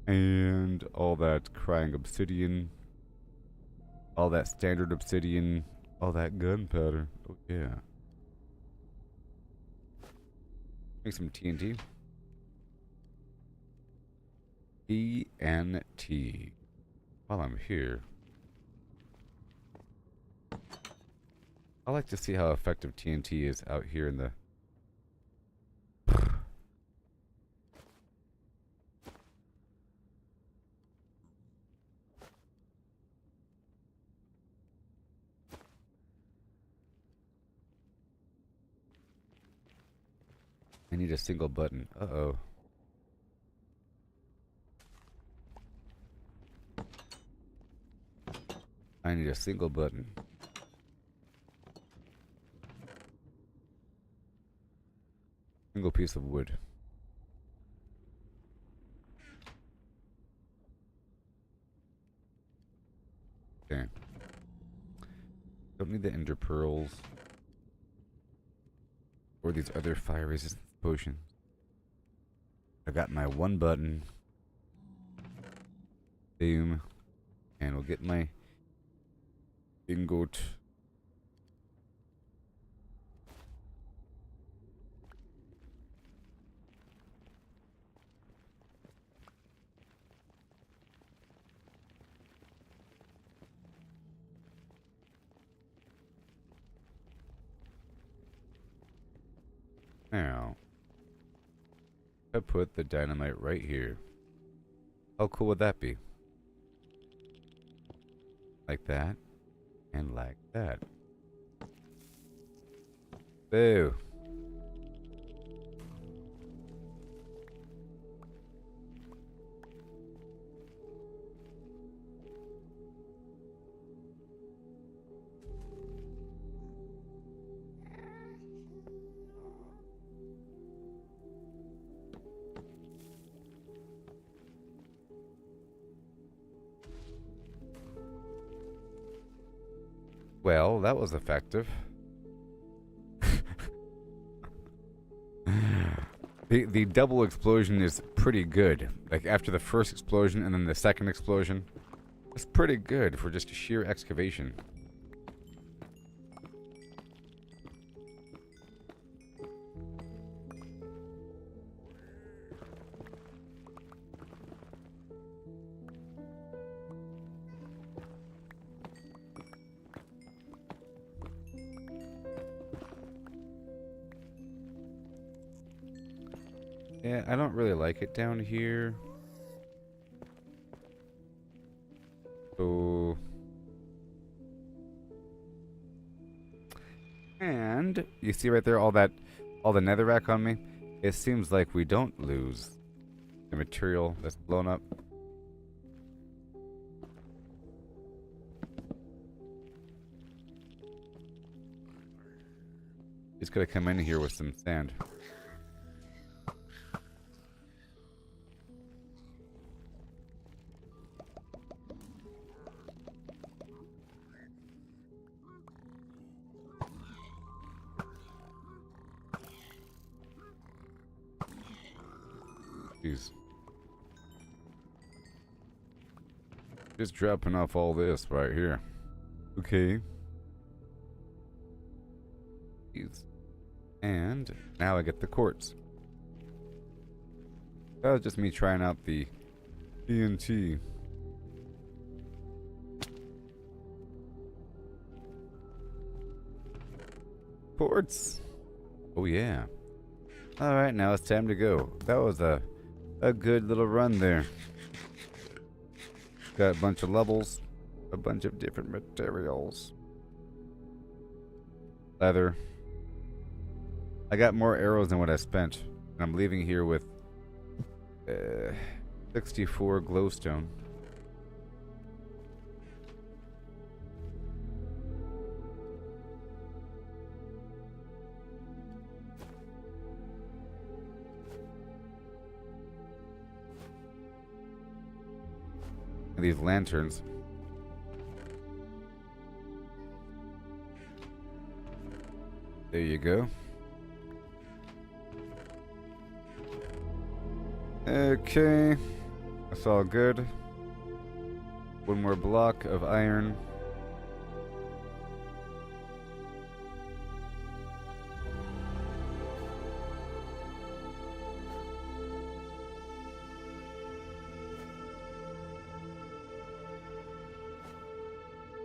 And all that crying obsidian. All that standard obsidian. All that gunpowder. Oh yeah. Make some TNT. TNT. While I'm here, I like to see how effective TNT is out here in the... I need a single button. Uh-oh. I need a single button. Single piece of wood. Okay. Don't need the ender pearls. Or these other fire resistance potions. I got my one button. Boom. And we'll get my ingot. Now, I put the dynamite right here. How cool would that be? Like that, and like that. Boo. Well, that was effective. The double explosion is pretty good. Like after the first explosion and then the second explosion, it's pretty good for just sheer excavation. Yeah, I don't really like it down here. So... And you see right there all the netherrack on me? It seems like we don't lose the material that's blown up. Just gotta come in here with some sand. Jeez. Just dropping off all this right here. Okay. And now I get the quartz. That was just me trying out the TNT. Quartz. Oh yeah. Alright, now it's time to go. That was a good little run there. Got a bunch of levels, a bunch of different materials. Leather. I got more arrows than what I spent. And I'm leaving here with 64 glowstone. And these lanterns. There you go. Okay, that's all good. One more block of iron.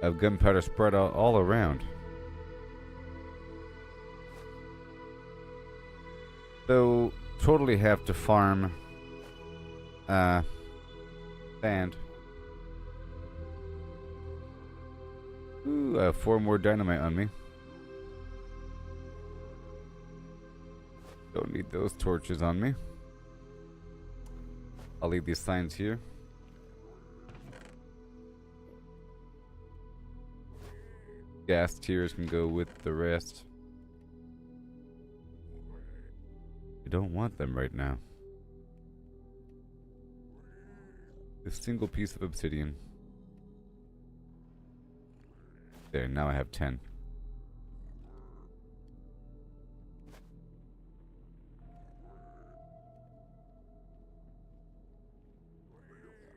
I have gunpowder spread out all around. So, totally have to farm sand. Ooh, I have 4 more dynamite on me. Don't need those torches on me. I'll leave these signs here. Gas tiers can go with the rest. I don't want them right now. A single piece of obsidian. There, now I have 10.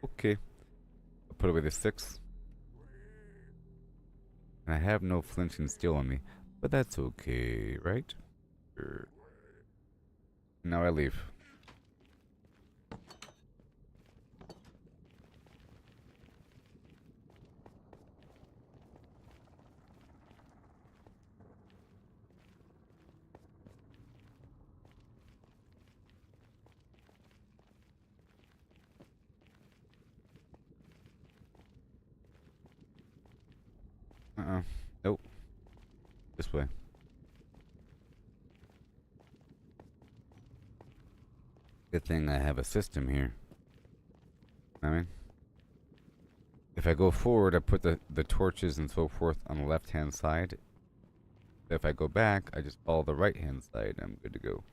Okay. I'll put away the 6. And I have no flint and steel on me. But that's okay, right? Now I leave. Nope. This way. Good thing I have a system here. I mean, if I go forward, I put the torches and so forth on the left-hand side. If I go back, I just follow the right-hand side. I'm good to go.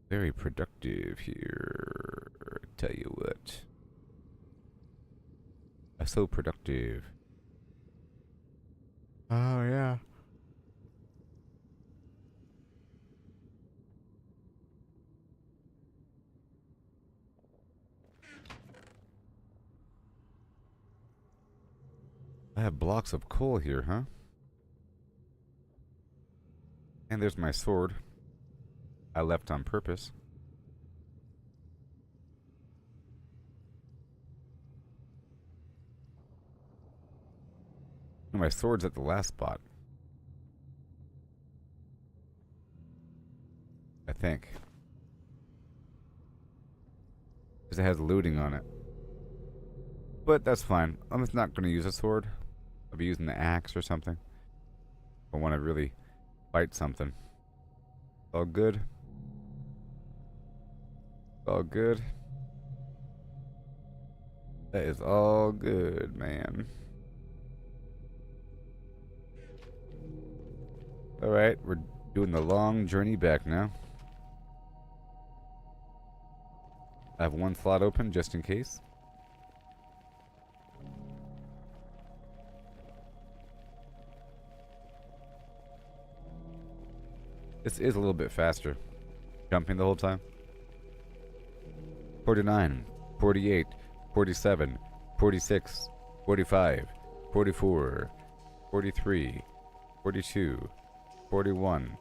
Very productive here. Tell you what. So productive. Oh, yeah. I have blocks of coal here, huh? And there's my sword. I left on purpose. My sword's at the last spot. I think. Because it has looting on it. But that's fine. I'm just not going to use a sword. I'll be using the axe or something. I want to really fight something. All good. All good. That is all good, man. Alright, we're doing the long journey back now. I have one slot open just in case. This is a little bit faster. Jumping the whole time. 49, 48, 47, 46, 45, 44, 43, 42, 41.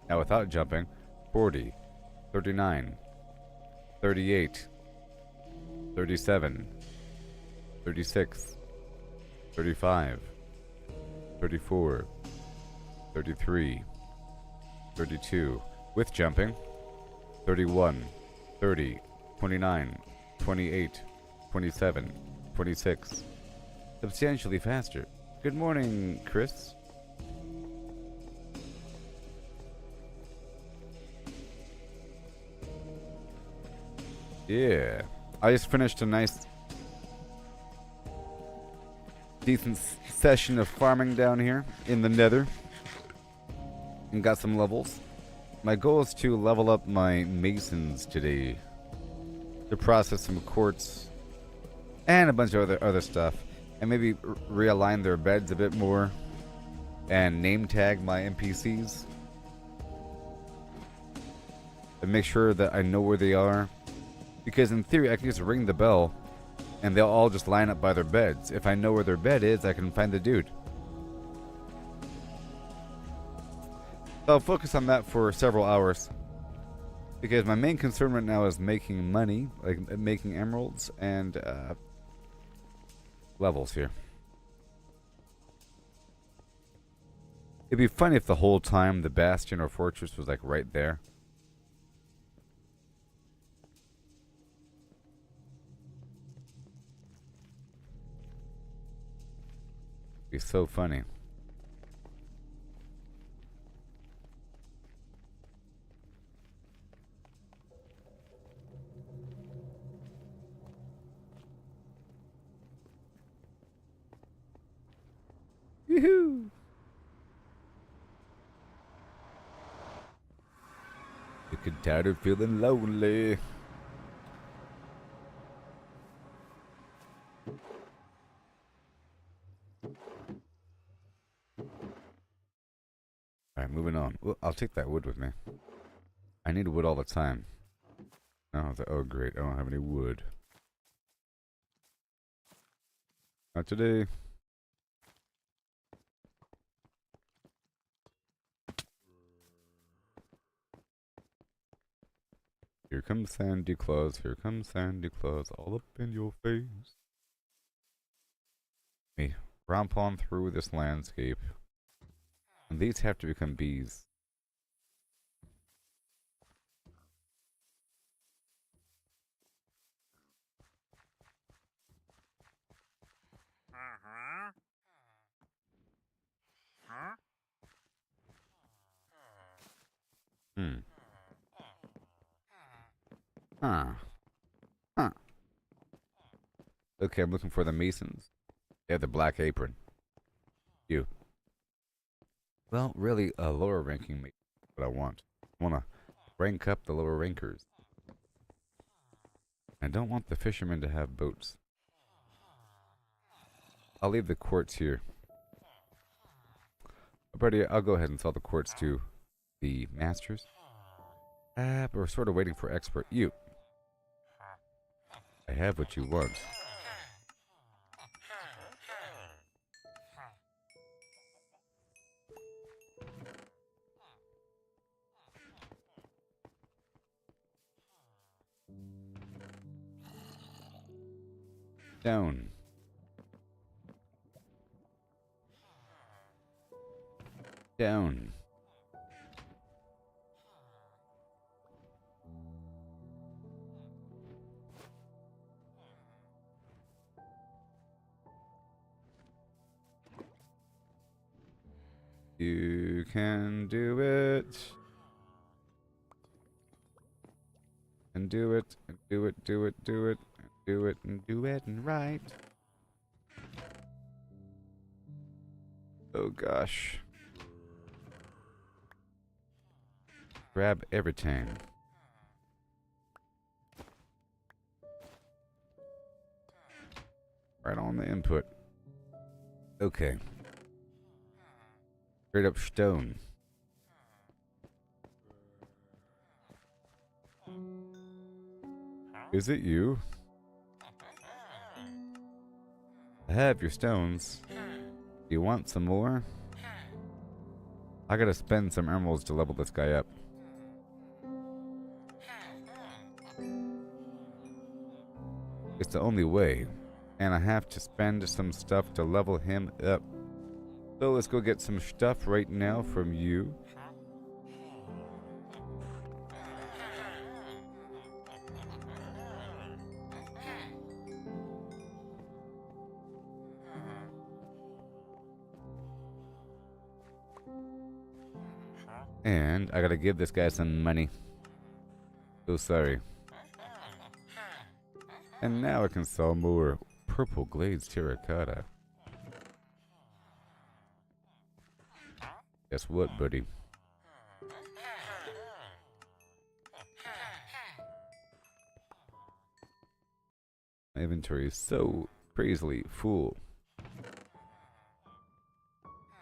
Now without jumping, 40, 39, 38, 37, 36, 35, 34, 33, 32, with jumping, 31, 30, 29, 28, 27, 26. Substantially faster. Good morning, Chris. Yeah. I just finished a nice, decent session of farming down here in the nether. And got some levels. My goal is to level up my masons today. To process some quartz. And a bunch of other stuff. And maybe realign their beds a bit more. And name tag my NPCs. And make sure that I know where they are. Because in theory, I can just ring the bell, and they'll all just line up by their beds. If I know where their bed is, I can find the dude. So I'll focus on that for several hours. Because my main concern right now is making money, like making emeralds and levels here. It'd be funny if the whole time the bastion or fortress was like right there. Be so funny. Yoo-hoo! You get tired of feeling lonely. Alright, moving on. Well, I'll take that wood with me. I need wood all the time. Oh, great. I don't have any wood. Not today. Here comes Sandy Claus. Here comes Sandy Claus. All up in your face. Me romp on through this landscape. And these have to become bees. Hmm. Huh. Huh. Okay, I'm looking for the Masons. They have the black apron. You. Well, really, a lower ranking Mason is what I want. I want to rank up the lower rankers. I don't want the fishermen to have boats. I'll leave the quartz here. I'll go ahead and sell the quartz to the masters. But we're sort of waiting for expert. You. I have what you want. Down. Down. You can do it. And do it. And do it. Do it. Do it. And do it. And do it. And right. Oh gosh. Grab everything. Right on the input. Okay. Straight up stone. Is it you? I have your stones. Do you want some more? I gotta spend some emeralds to level this guy up. It's the only way. And I have to spend some stuff to level him up. So let's go get some stuff right now from you. And I gotta give this guy some money. So sorry. And now I can sell more purple glazed terracotta. Guess what, buddy? My inventory is so crazily full.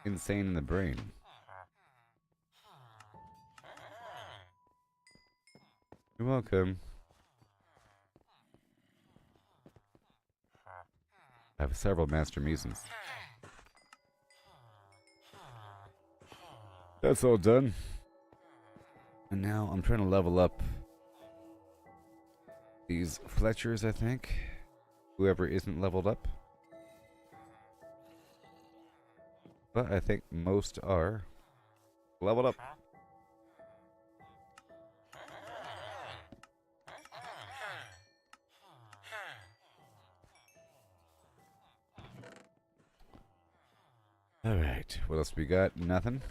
Insane in the brain. You're welcome. I have several master masons. That's all done. And now I'm trying to level up these Fletchers, I think. Whoever isn't leveled up. But I think most are leveled up. Alright, what else we got? Nothing?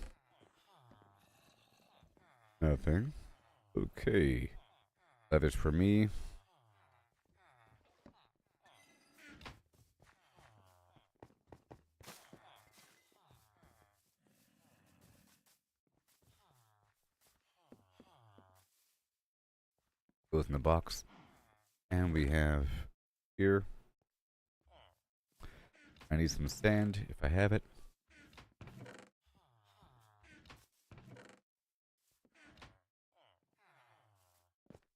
Nothing. Okay. Leathers for me. Goes in the box. And we have here. I need some sand if I have it.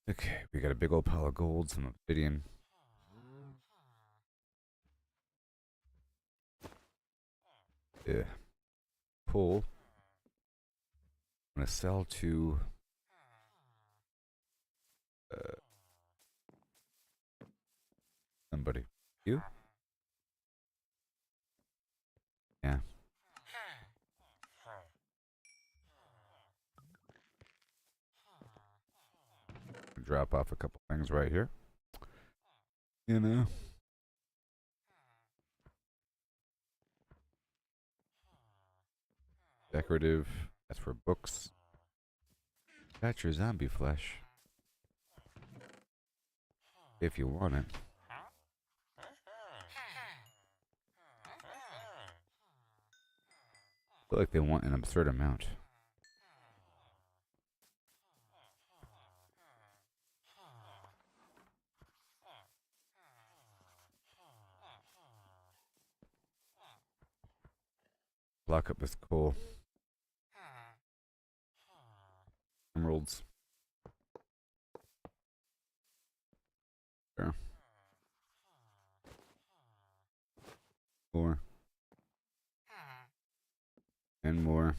Okay, we got a big old pile of gold, some obsidian. Yeah. Pull. I'm gonna sell to somebody. You? Yeah. Drop off a couple things right here. You know. Decorative. That's for books. Got your zombie flesh. If you want it. I feel like they want an absurd amount. Block up this coal. Emeralds. There. More. And more.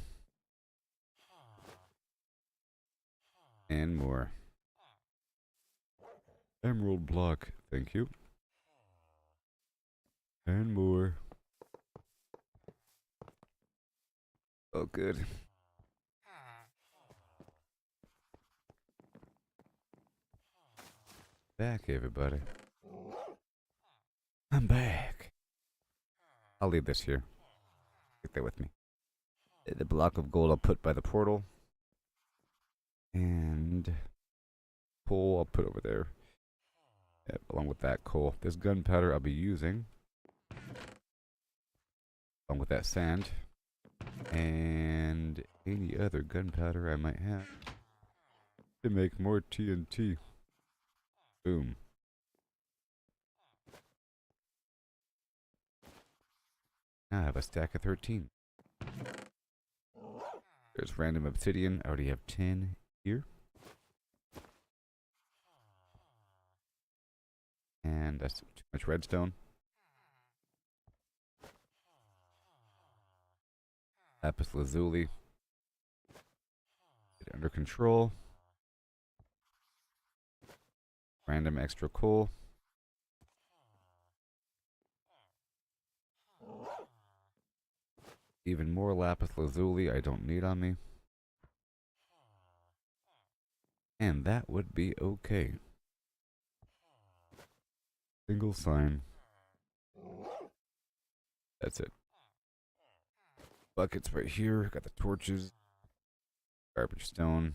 And more. Emerald block, thank you. And more. Oh, good. Back, everybody. I'm back. I'll leave this here. Take that with me. The block of gold I'll put by the portal. And coal I'll put over there. Yep, along with that coal. This gunpowder I'll be using. Along with that sand. And any other gunpowder I might have. To make more TNT. Boom. Now I have a stack of 13. There's random obsidian. I already have 10 here. And that's too much redstone. Lapis lazuli. Get it under control. Random extra coal. Even more lapis lazuli I don't need on me. And that would be okay. Single sign. That's it. Buckets right here. Got the torches. Garbage stone.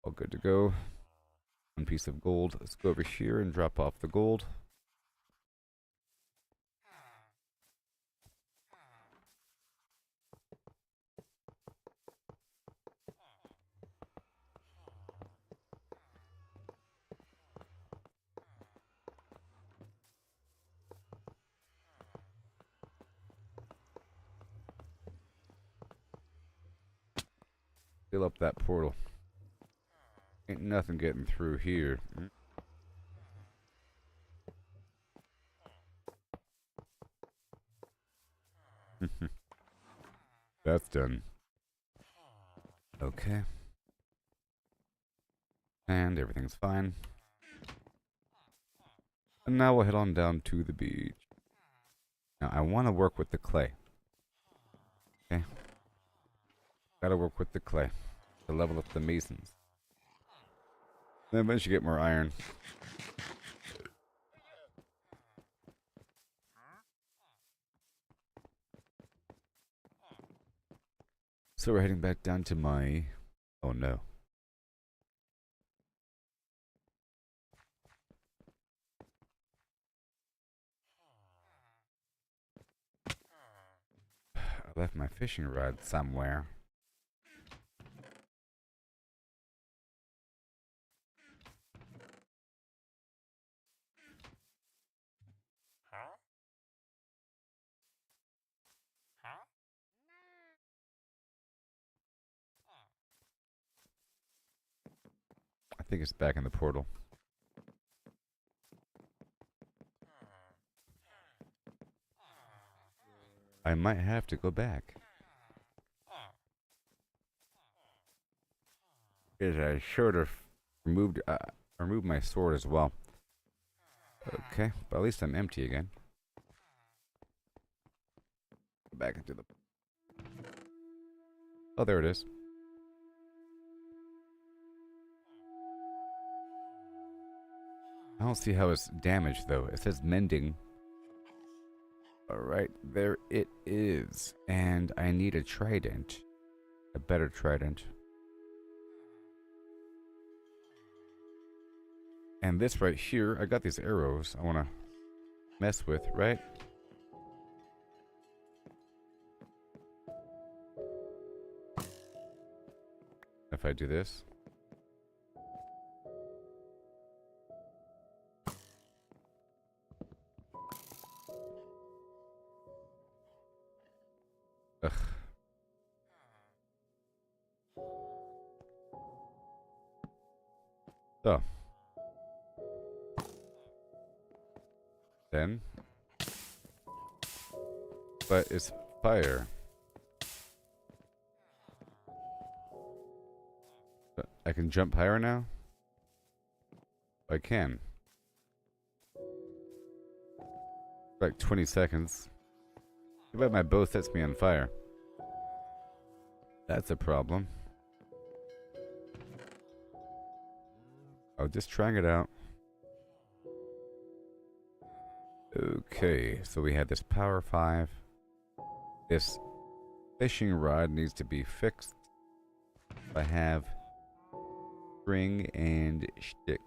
All good to go. One piece of gold. Let's go over here and drop off the gold. Fill up that portal. Ain't nothing getting through here. That's done. Okay. And everything's fine. And now we'll head on down to the beach. Now I want to work with the clay. Okay. Gotta work with the clay to level up the masons. Then eventually get more iron. So we're heading back down to my... Oh no. I left my fishing rod somewhere. I think it's back in the portal. I might have to go back. Because I should have removed my sword as well. Okay, but at least I'm empty again. Go back into the... Oh, there it is. I don't see how it's damaged though. It says mending. Alright, there it is. And I need a trident. A better trident. And this right here, I got these arrows I want to mess with, right? If I do this. Ugh. So. Then. But it's fire. But I can jump higher now? I can. Like 20 seconds. Too bad my bow sets me on fire. That's a problem. Oh, just trying it out. Okay, so we had this power 5. This fishing rod needs to be fixed. I have string and stick.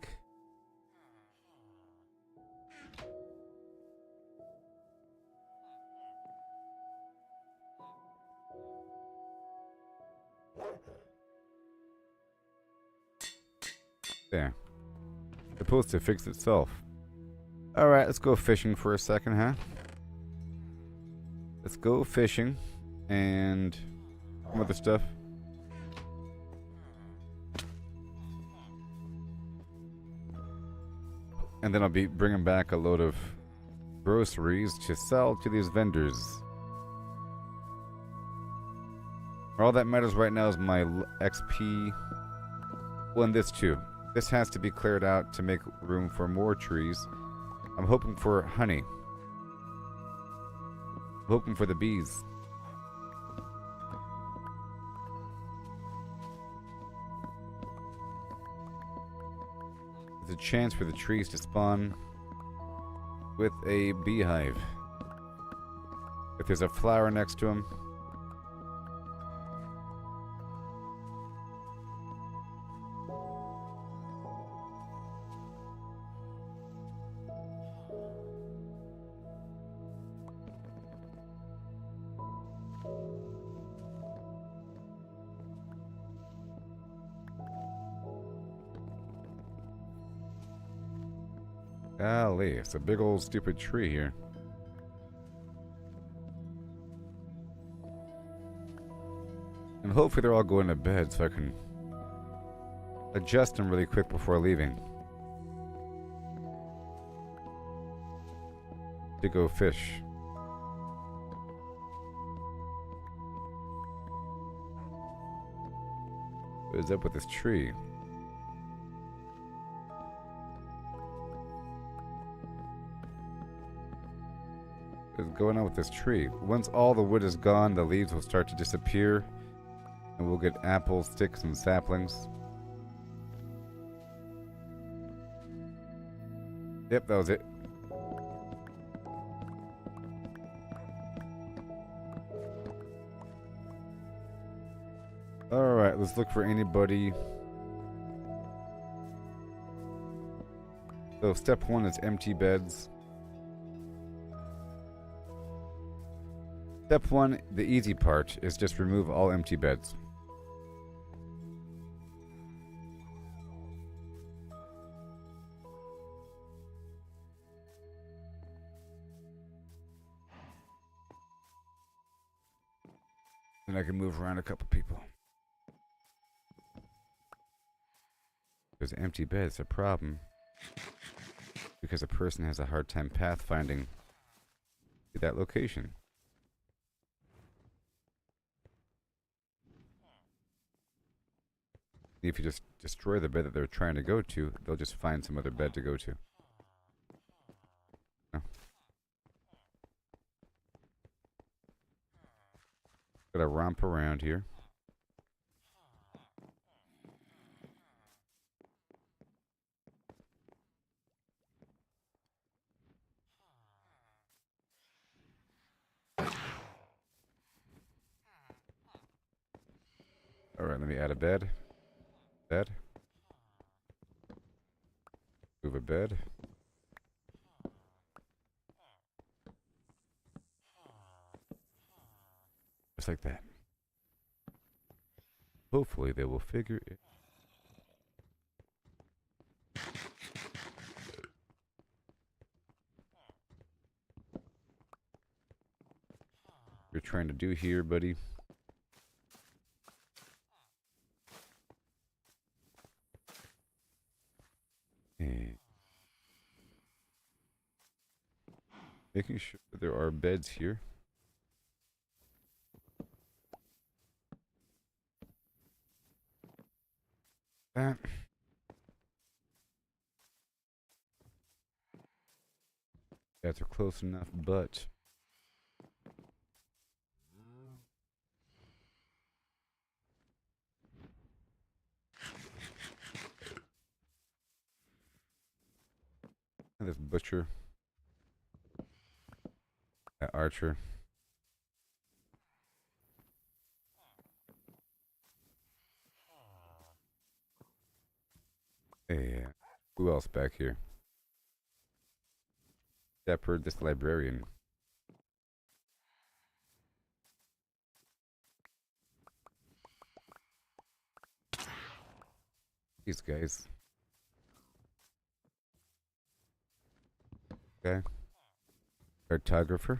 There. Supposed to fix itself. Alright, let's go fishing for a second, huh? Let's go fishing and some other stuff. And then I'll be bringing back a load of groceries to sell to these vendors. All that matters right now is my XP. Well, and this too. This has to be cleared out to make room for more trees. I'm hoping for honey. I'm hoping for the bees. There's a chance for the trees to spawn with a beehive. If there's a flower next to them. Golly, it's a big old stupid tree here. And hopefully they're all going to bed so I can adjust them really quick before leaving. To go fish. What is up with this tree? What is going on with this tree? Once all the wood is gone, the leaves will start to disappear, and we'll get apples, sticks, and saplings. Yep, that was it. Alright, let's look for anybody. So step 1 is empty beds. Step 1, the easy part, is just remove all empty beds. Then I can move around a couple people. Because empty beds are a problem. Because a person has a hard time pathfinding to that location. If you just destroy the bed that they're trying to go to, they'll just find some other bed to go to. Oh. Gotta romp around here. Alright, let me add a bed. Bed. Move a bed. Just like that. Hopefully they will figure it. You're trying to do here, buddy. And making sure that there are beds here. That. Beds are close enough, but this butcher, that archer. Yeah. Who else back here? Shepherd, this librarian. These guys. Okay. Cartographer.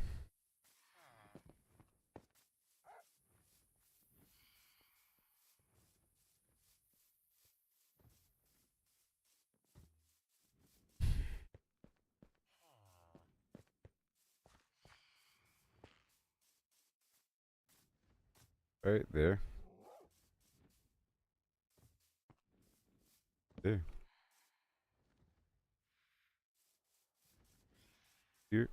Right there. There. Here.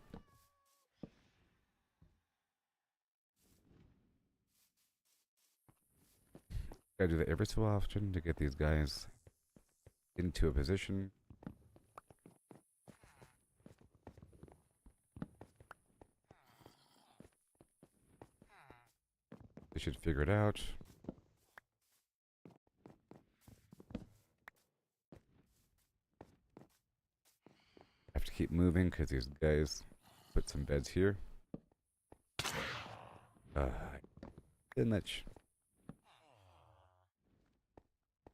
Gotta do that every so often to get these guys into a position. They should figure it out. Have to keep moving because these guys put some beds here. Too much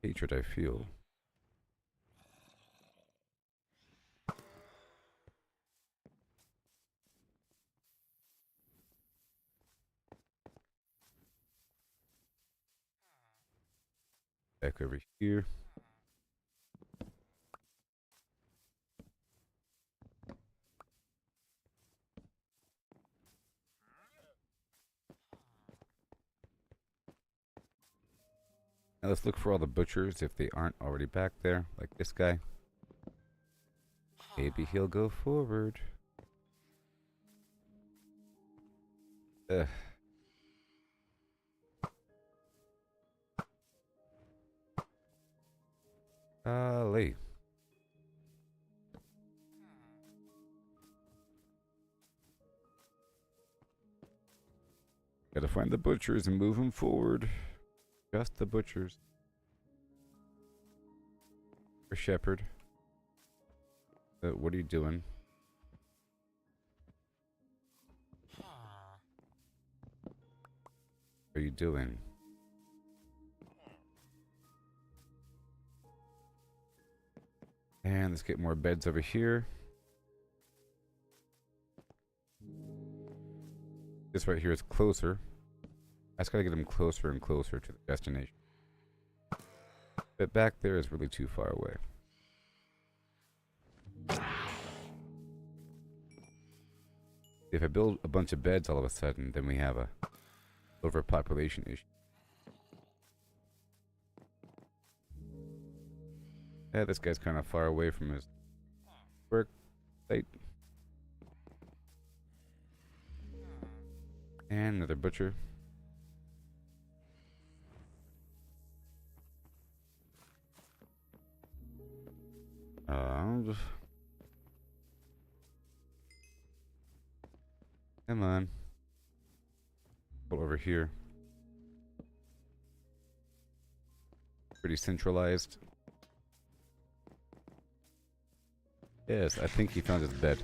hatred I feel. Back over here. Now let's look for all the butchers if they aren't already back there, like this guy. Maybe he'll go forward. Ugh. Golly. Gotta find the butchers and move them forward. Just the butchers. Or shepherd. What are you doing? What are you doing? And let's get more beds over here. This right here is closer. I just gotta get them closer and closer to the destination. But back there is really too far away. If I build a bunch of beds all of a sudden, then we have a overpopulation issue. Yeah, this guy's kind of far away from his work site. And another butcher. Come on. Go over here. Pretty centralized. Yes, I think he found his bed.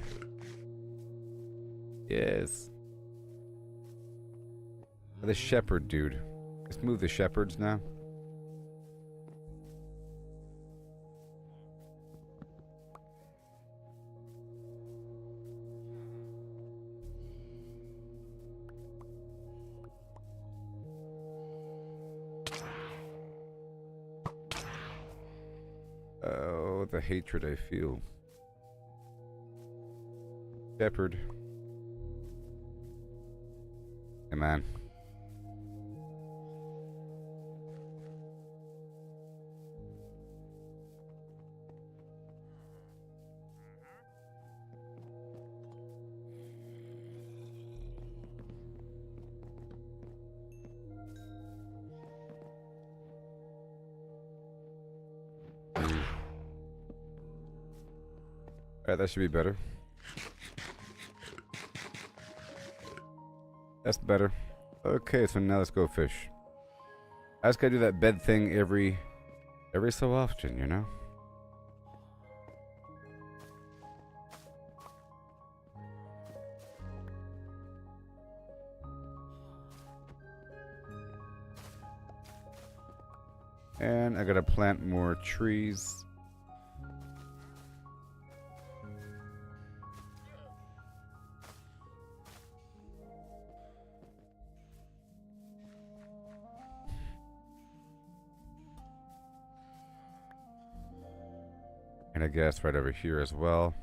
Yes. The shepherd dude. Let's move the shepherds now. Oh, the hatred I feel. Shepherd. Come on. Alright, that should be better. That's better. Okay, so now let's go fish. I just gotta do that bed thing every so often, you know? And I gotta plant more trees. And I guess right over here as well.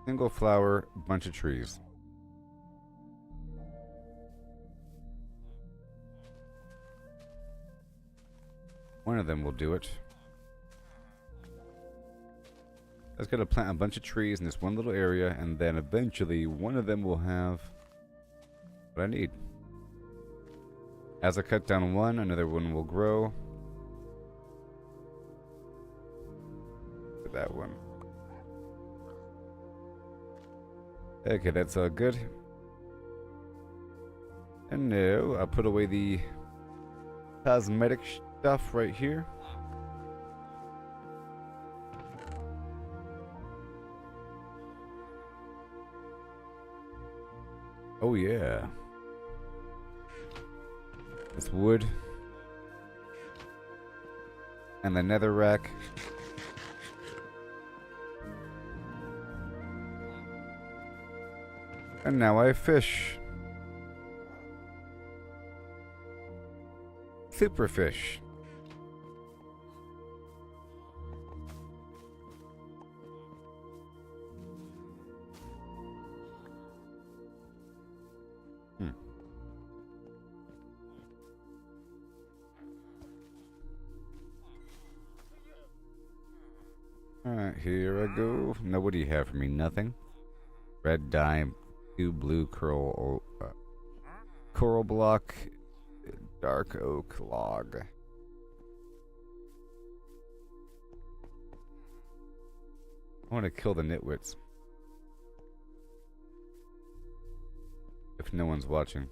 Single flower, bunch of trees. One of them will do it. I just gotta plant a bunch of trees in this one little area, and then eventually one of them will have what I need. As I cut down one, another one will grow. That one. Okay, that's all good. And now I'll put away the cosmetic stuff right here. Oh yeah. This wood. And the nether rack. And now I fish. Super fish. Alright, here I go. Now what do you have for me? Nothing? Red dye, 2 blue coral block, dark oak log. I want to kill the nitwits. If no one's watching.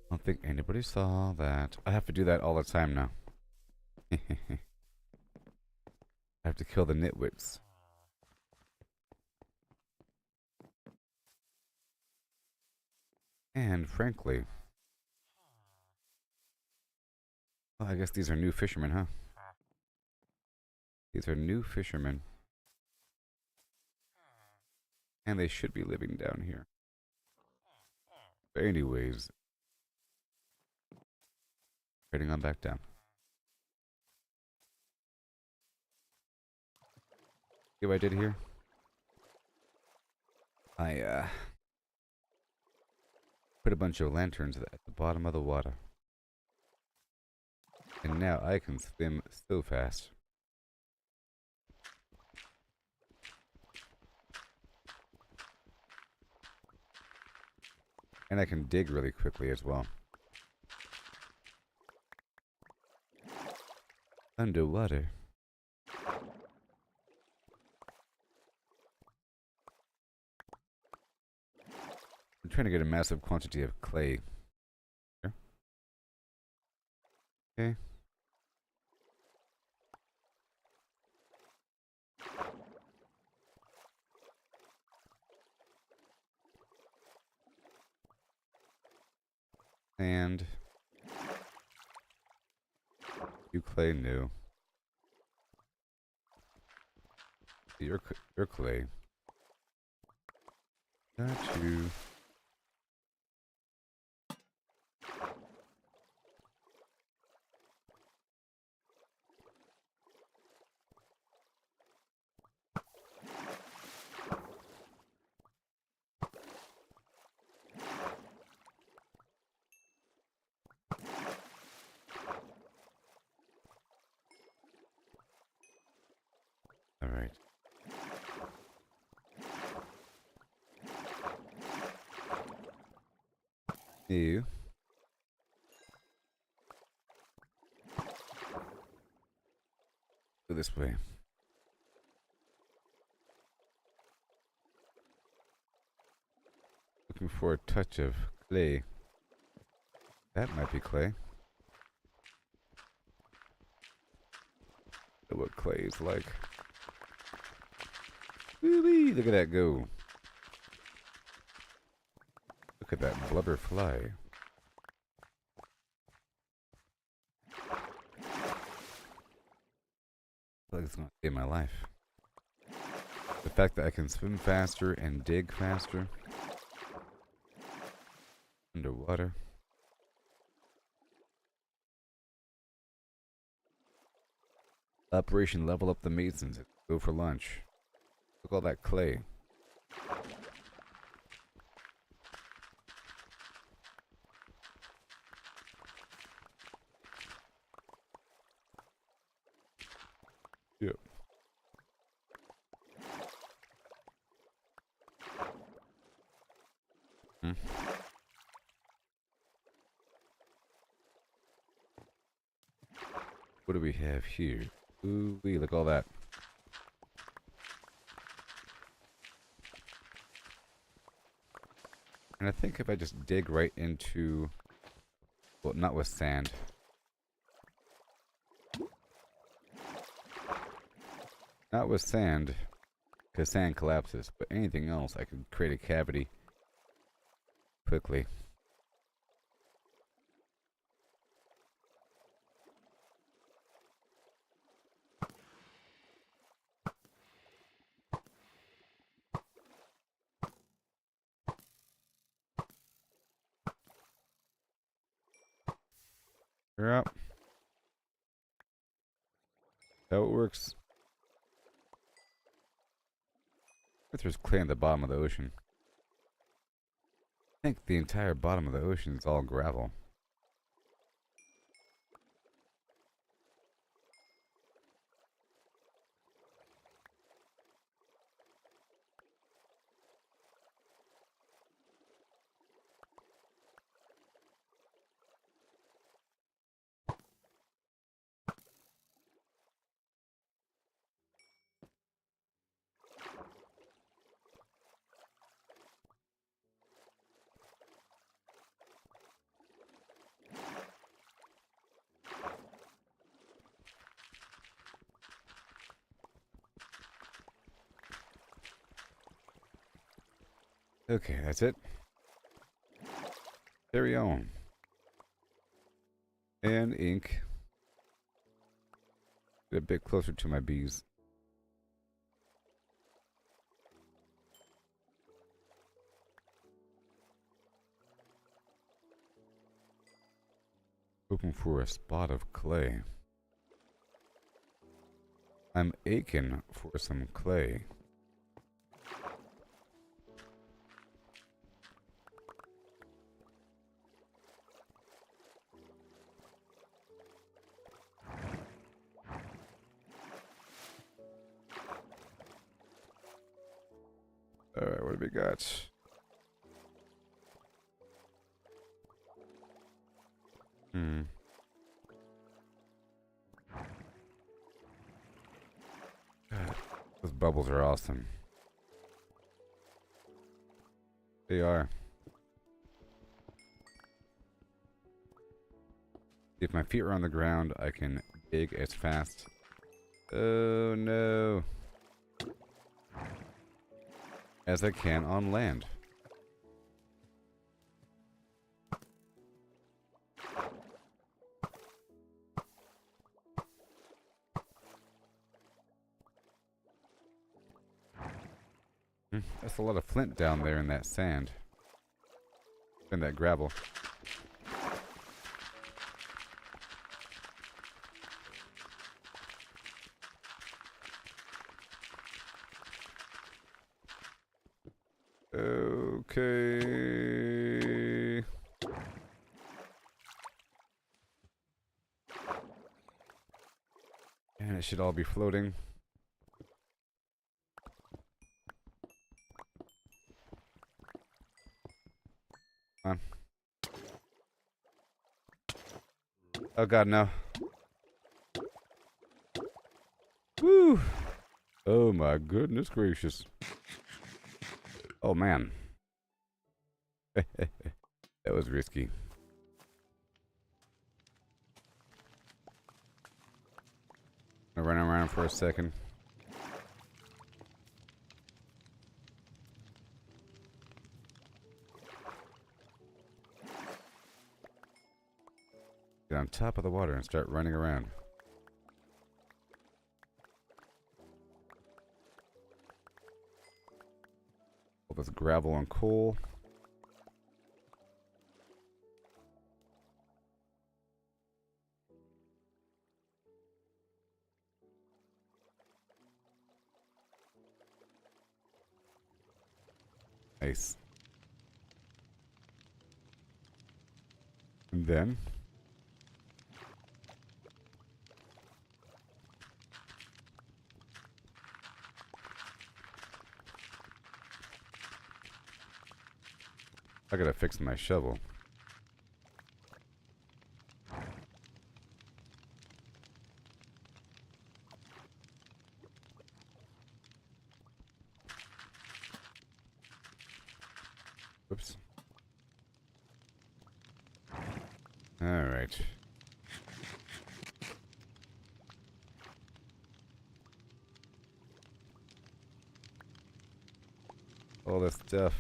I don't think anybody saw that. I have to do that all the time now. I have to kill the nitwits. And frankly, well, I guess these are new fishermen, huh? These are new fishermen. And they should be living down here. But anyways, heading on back down. See what I did here? I put a bunch of lanterns at the bottom of the water. And now I can swim so fast. And I can dig really quickly as well. Underwater. I'm trying to get a massive quantity of clay. Here. Okay. And you clay new. Your clay. Got you. All right. You. Go this way. Looking for a touch of clay. That might be clay. Look what clay is like. Woo-wee, look at that go. Look at that blubber fly. I feel like it's gonna save my life. The fact that I can swim faster and dig faster underwater. Operation Level Up the Masons. Go for lunch. Look at all that clay. What do we have here? Ooh, wee, look at all that. And I think if I just dig right into, well, not with sand. Not with sand, because sand collapses, but anything else, I can create a cavity quickly. Yep. How it works. If there's clay at the bottom of the ocean. I think the entire bottom of the ocean is all gravel. Okay, that's it. Carry on. And ink. Get a bit closer to my bees. Hoping for a spot of clay. I'm aching for some clay. Alright, what do we got? God, those bubbles are awesome. They are. If my feet are on the ground, I can dig as fast. Oh no. As I can on land. That's a lot of flint down there in that sand. In that gravel. Okay. And it should all be floating. Come on. Oh god, no. Woo! Oh my goodness gracious. Oh man. That was risky. I'm running around for a second. Get on top of the water and start running around. All this gravel and coal. Nice. And then I gotta fix my shovel. Whoops. All right. All this stuff.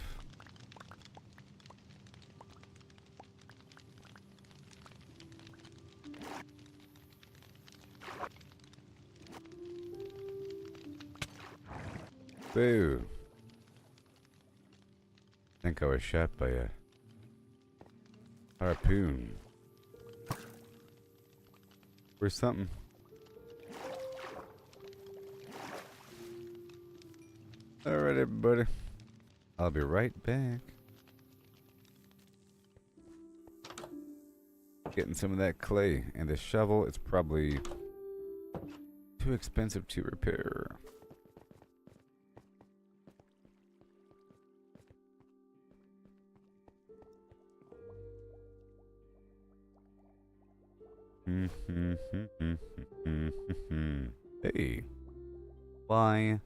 Boo. I think I was shot by a harpoon. Or something. Alright, everybody. I'll be right back. Getting some of that clay. And the shovel is probably too expensive to repair. Hey. Why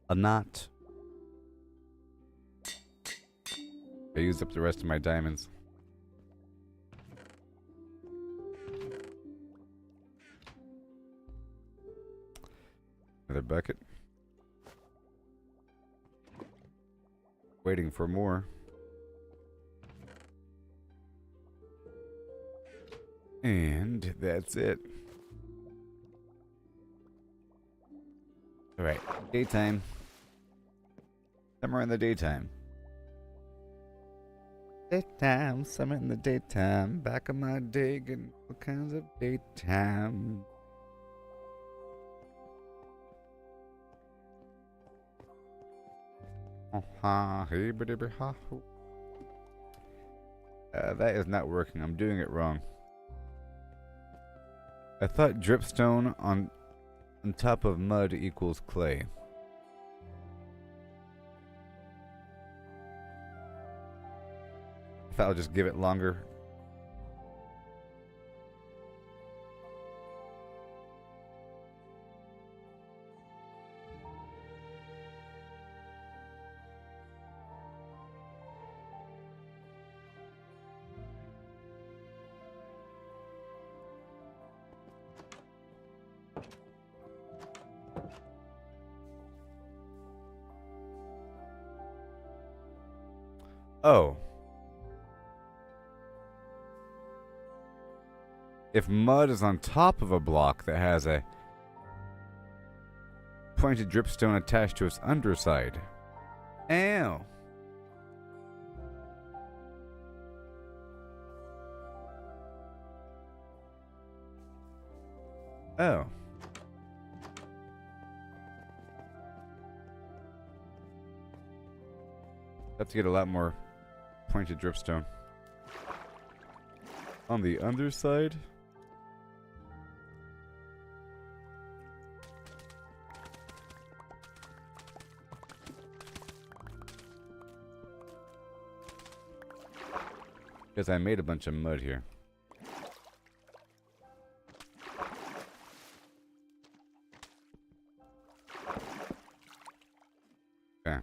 not? I used up the rest of my diamonds. Another bucket. Waiting for more. And that's it. Alright, daytime. Somewhere in the daytime. Daytime, summer in the daytime. Back of my day, getting all kinds of daytime. Hey, ha. That is not working. I'm doing it wrong. I thought dripstone on top of mud equals clay. I thought I'll just give it longer. Oh. If mud is on top of a block that has a pointed dripstone attached to its underside. Ow. Oh. Have to get a lot more pointed dripstone. On the underside? Because I made a bunch of mud here. Okay.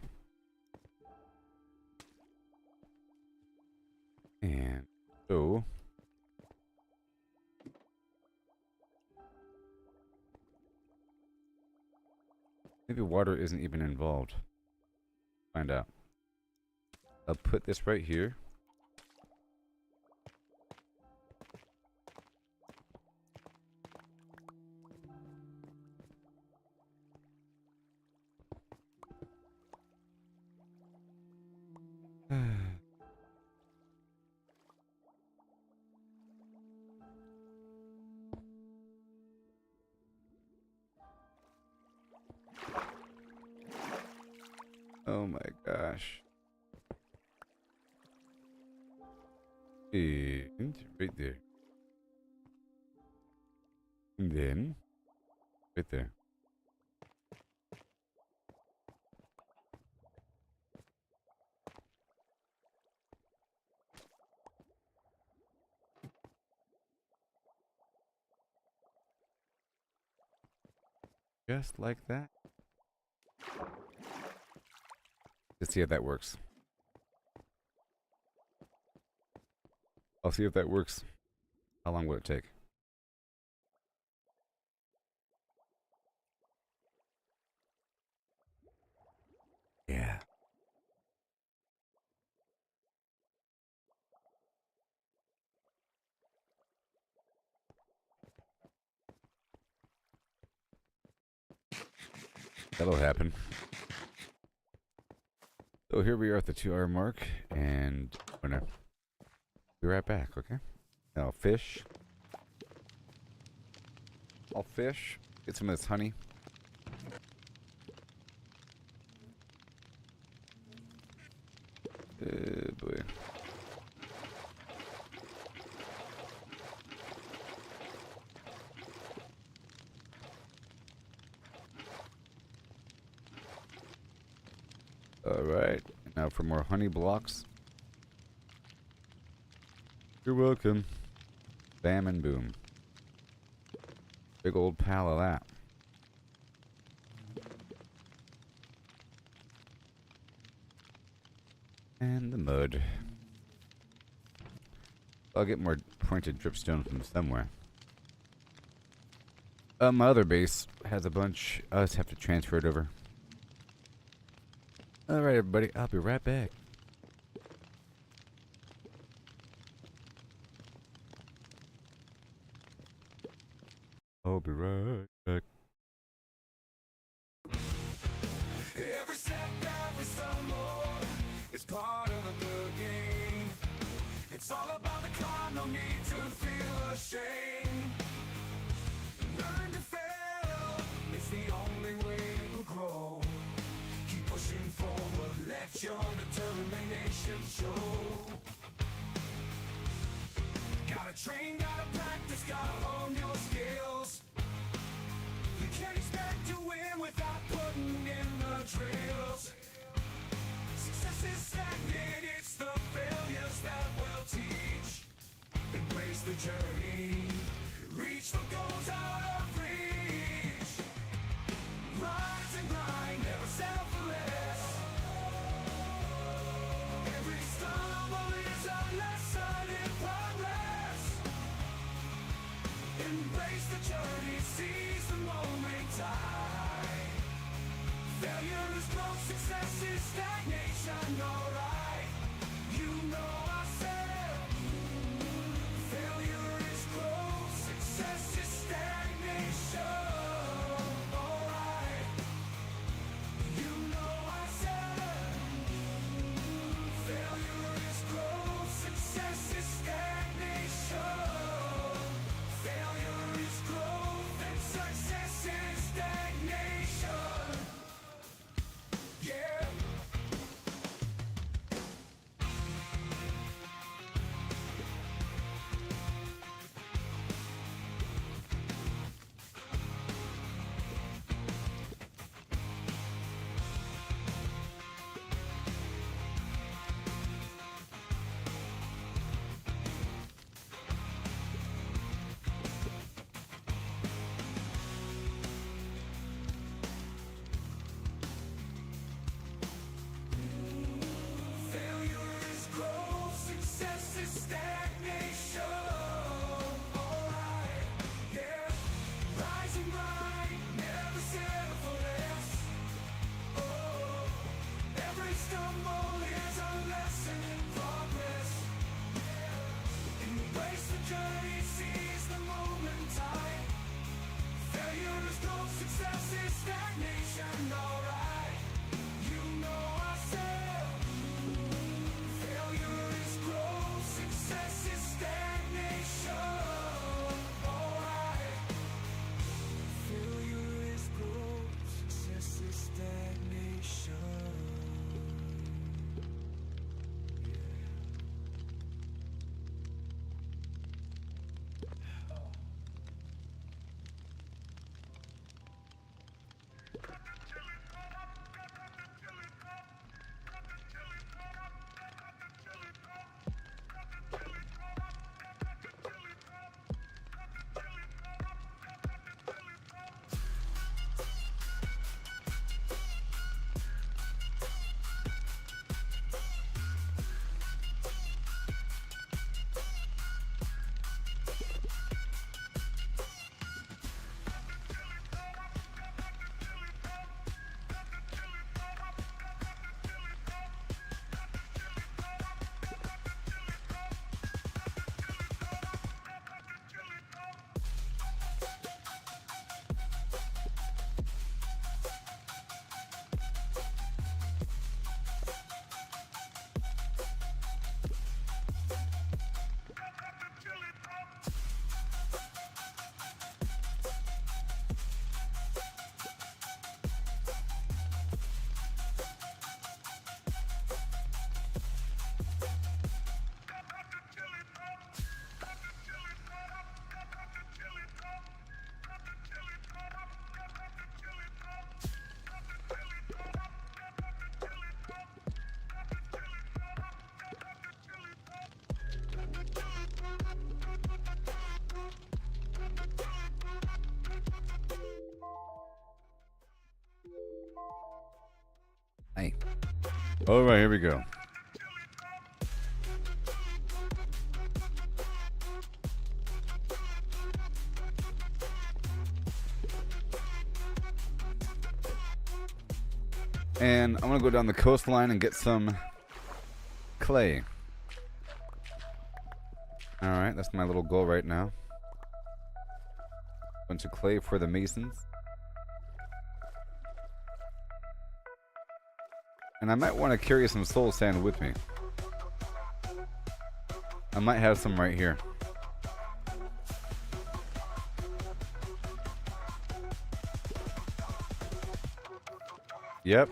And so maybe water isn't even involved. Find out. I'll put this right here. Oh my gosh. And right there. And then right there. Just like that. Let's see if that works. I'll see if that works. How long will it take? Yeah. That'll happen. So here we are at the 2 hour mark, and I'm gonna be right back, okay? Now fish. I'll fish, get some of this honey. Boy. Alright, now for more honey blocks. You're welcome. Bam and boom. Big old pile of that. And the mud. I'll get more pointed dripstone from somewhere. My other base has a bunch. I'll just have to transfer it over. Alright, everybody. I'll be right back. I'll be right back. Every step that we stumble is part of the game. It's all about the climb, no need to feel ashamed. Learn to fail, it's the only way to grow. Keep pushing forward, let your determination show. Gotta train, gotta practice, gotta hone your skills. You can't expect to win without putting in the drills. Success is stagnant, it's the failures that will teach. Embrace the journey, reach the goals out of reach. Rise and grind, never settle for less. Every stumble is a lesson in progress. Embrace the journey, seize the moment, time. Failure is growth, success is stagnation, alright. You know I said, failure is growth, success is stagnation, alright. You know I said, failure is growth, success is stagnation. Failure is growth and success is stagnation. Yeah. All right, here we go. And I'm gonna go down the coastline and get some clay. All right, that's my little goal right now. Bunch of clay for the masons. And I might want to carry some soul sand with me. I might have some right here. Yep.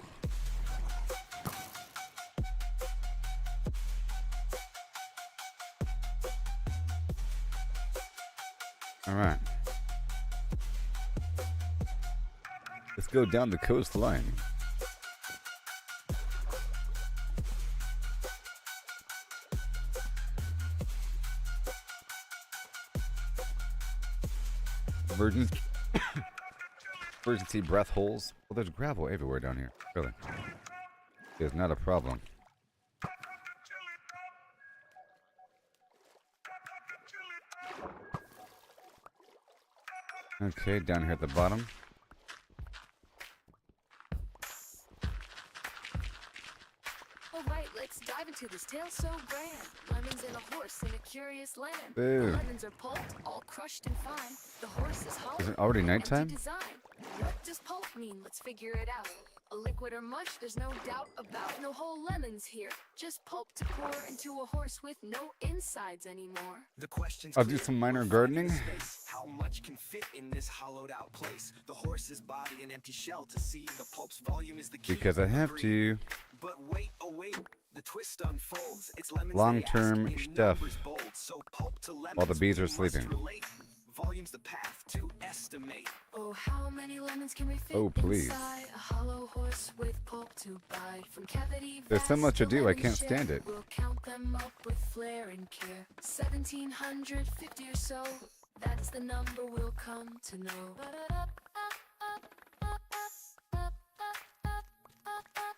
All right. Let's go down the coastline. Emergency, emergency breath holes. Well, there's gravel everywhere down here. Really. It's not a problem. Okay, down here at the bottom. Alright, let's dive into this tale so grand. Lemons and a horse in a curious land. Boo. The lemons are pulped, all crushed and fine. The horse is hollow. Is it already empty nighttime? design. What does pulp mean? Let's figure it out. A liquid or mush, there's no doubt about. No whole lemons here. Just pulp to pour into a horse with no insides anymore. The question's I'll do clear. some minor We're gardening. finding the space. How much can fit in this hollowed out place? The horse's body an empty shell to see. The pulp's volume is the key. Because I have Agree. to. But wait, oh wait, the twist unfolds. It's lemons Long-term they ask in stuff. numbers bold. So pulp to lemons While the bees we are must sleeping. relate. Volume's the path to estimate. Oh, how many lemons can we fit Oh, please. inside a hollow horse with pulp to buy? From cavity There's so vast much to do, I lemon can't share. stand it. We'll count them up with flair and care. 1,750 or so. That's the number we'll come to know.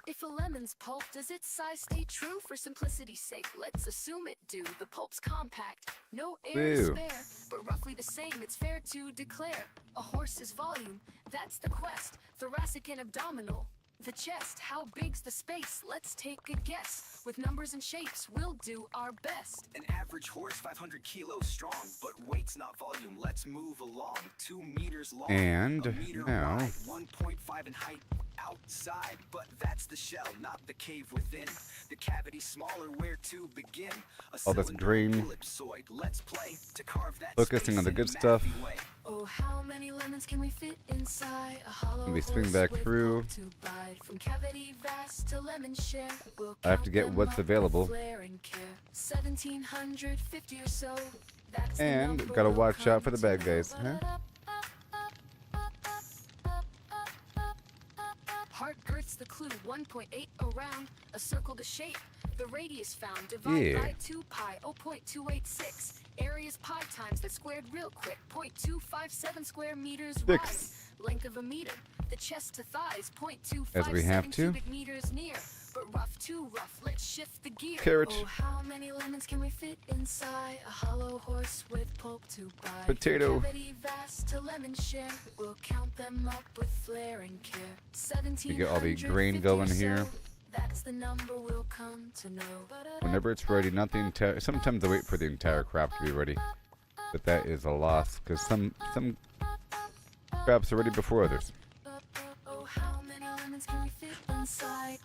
If a lemon's pulp, does its size stay true? For simplicity's sake, let's assume it do. The pulp's compact, no air to Boo. spare, but roughly the same, it's fair to declare. A horse's volume, that's the quest. Thoracic and abdominal, the chest. How big's the space? Let's take a guess. With numbers and shapes, we'll do our best. An average horse 500 kilos strong, but weight's not volume. Let's move along. 2 meters long, And a meter now- wide, 1.5 in height outside, but that's the shell, not the cave within. The cavity smaller, where to begin? A All this cylinder, green. ellipsoid. Let's play to carve that Focusing space on the in good a stuff. mathy way. Oh, how many lemons can we fit inside a hollow Let me swing horse back with through. pulp to bite? From cavity vast to lemon share, we'll I have to count get them what's up with available. flair and care. 1,750 or so. That's the And number gotta we'll watch out come for the to bad know. guys, huh? Heart girth's the clue, 1.8 around, a circle to shape. The radius found, divide Yeah. by 2 pi, 0.286. Area's pi times that squared real quick, 0.257 square meters wide. Length of a meter, the chest to thighs, 0.257 As we have to. cubic meters near. But rough too rough, let's shift the gear. Carrot. Oh, how many lemons can we fit inside a hollow horse with pulp to buy? From Potato. cavity vast to lemon share, we'll count them up with flair and care. You get all the grain going here. That's the number we'll come to know. Whenever it's ready, not the entire. Sometimes I wait for the entire crop to be ready, but that is a loss because some crops are ready before others. Oh, how many lemons can we fit inside?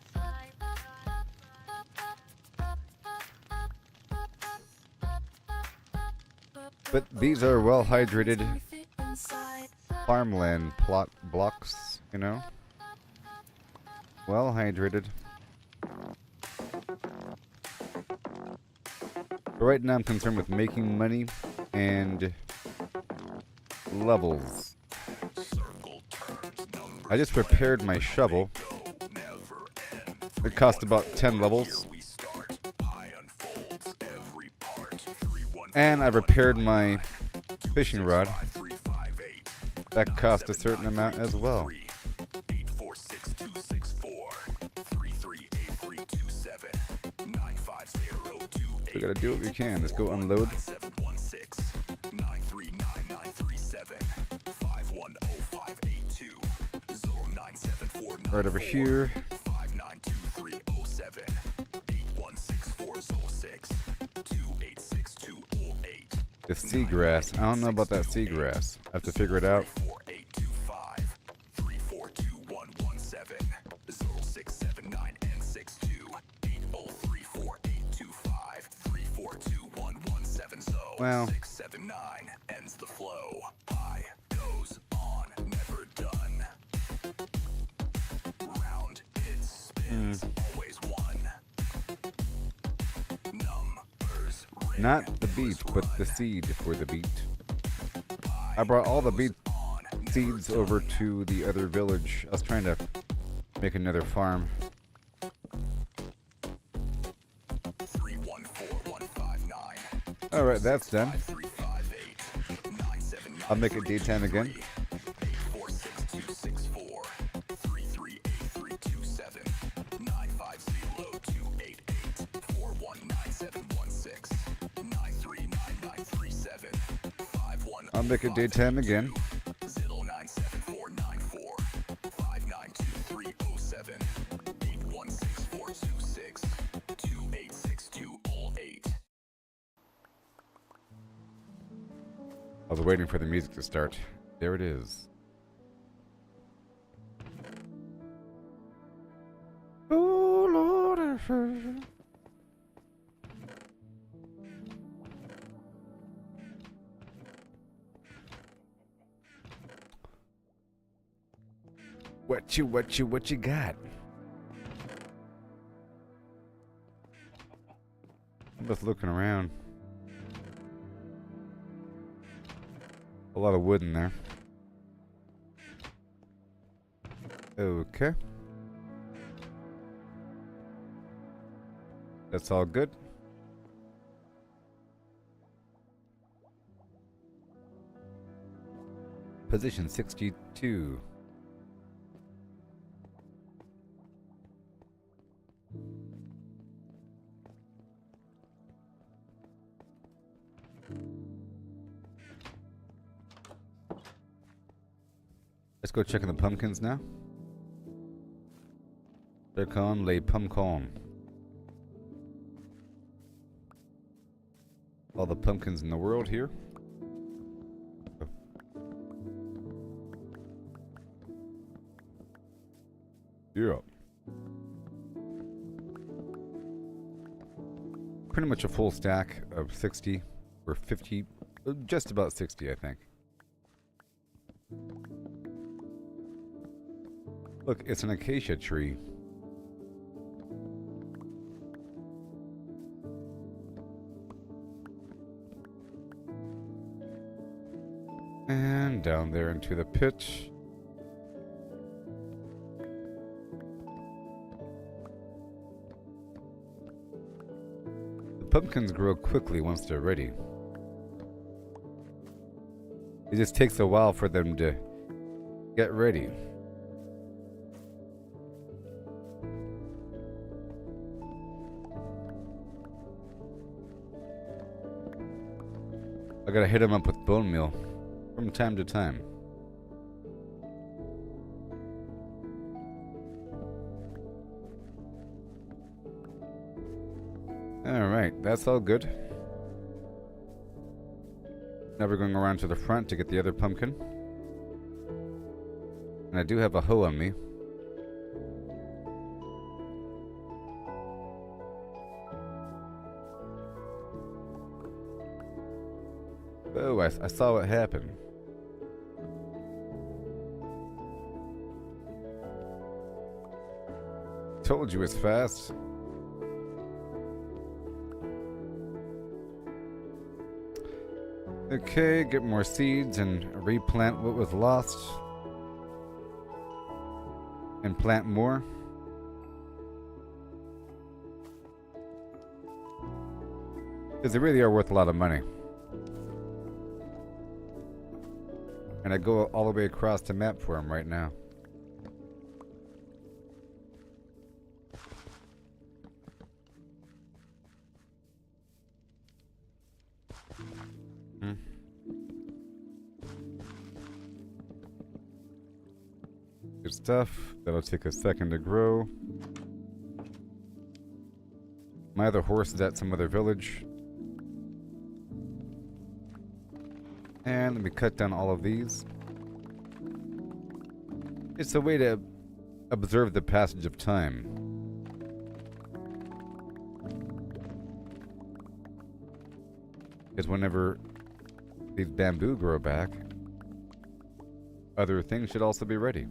But these are well hydrated Can we fit inside? farmland plot blocks, you know, well hydrated. But right now I'm concerned with making money and levels. I just prepared my shovel. It cost about 10 levels. And I repaired my fishing rod. That cost a certain amount as well. We gotta do what we can. Let's go unload. 939-937 510-582 Right over here. 592-307 816406 286208 The seagrass. I don't know about that seagrass. I have to figure it out. 4825 342-117 0679 and 62 8034825 342-117 so Well. 679 ends the flow. I goes on, never done. Round it spins, always one. Numbers Not the beat, but the seed for the beat. I brought all the beet seeds over to the other village. I was trying to make another farm. 314159 Alright, that's done. 358 979 I'll make it daytime again. 846264 338-327 950-288 419716 939937 I'll make it daytime again. 097494 592307 816426 286208. I was waiting for the music to start. There it is. Oh Lord, I heard. What you got? I'm just looking around. A lot of wood in there. Okay. That's all good. Position 62. Let's go check on the pumpkins now. Check on les pumpkins. All the pumpkins in the world here. Yeah. Pretty much a full stack of 60 or 50, just about 60, I think. Look, it's an acacia tree. And down there into the pit. The pumpkins grow quickly once they're ready. It just takes a while for them to get ready. I gotta hit them up with bone meal from time to time. Alright, that's all good. Now we're going around to the front to get the other pumpkin. And I do have a hoe on me. Oh, I saw what happened. Told you it's fast. Okay, get more seeds and replant what was lost. And plant more. Because they really are worth a lot of money. And I go all the way across the map for them right now. stuff. That'll take a second to grow. My other horse is at some other village. And let me cut down all of these. It's a way to observe the passage of time. Because whenever these bamboo grow back, other things should also be ready.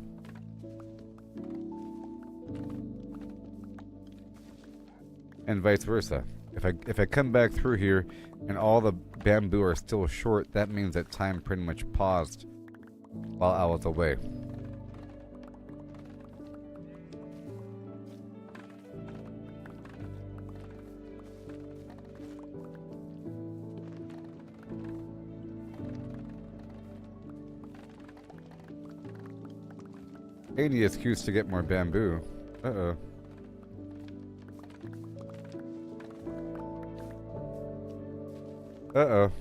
And vice versa. If I come back through here and all the bamboo are still short, that means that time pretty much paused while I was away. Any excuse to get more bamboo. Uh-oh. Uh-oh.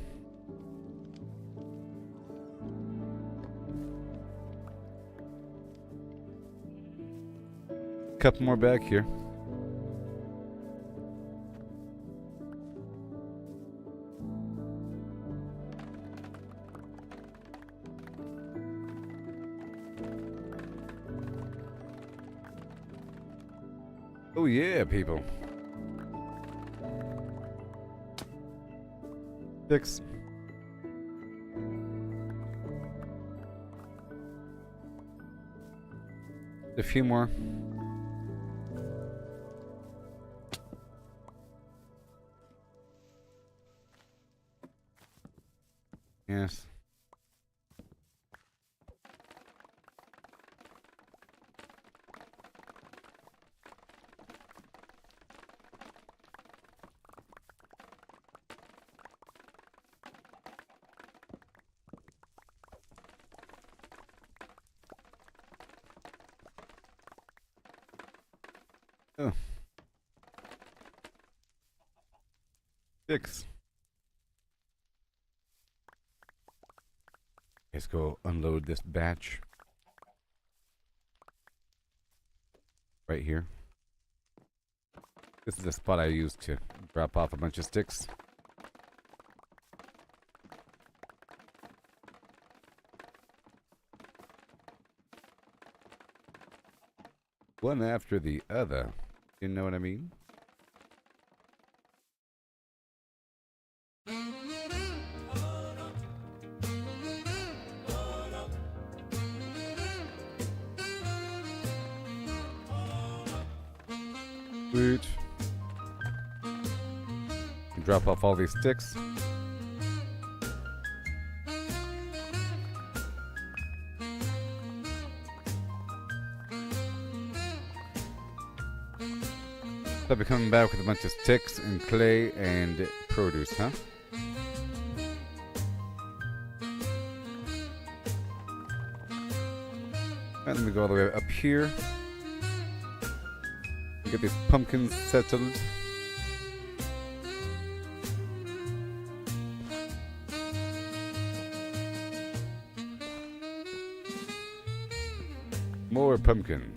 Couple more back here. Oh yeah, people. 6. A few more. Yes. Oh. 6. Let's go unload this batch. Right here. This is the spot I used to drop off a bunch of sticks. One after the other. You know what I mean? Sweet. Drop off all these sticks. I'll be coming back with a bunch of sticks and clay and produce, huh? And let me go all the way up here. Get these pumpkins settled. More pumpkin.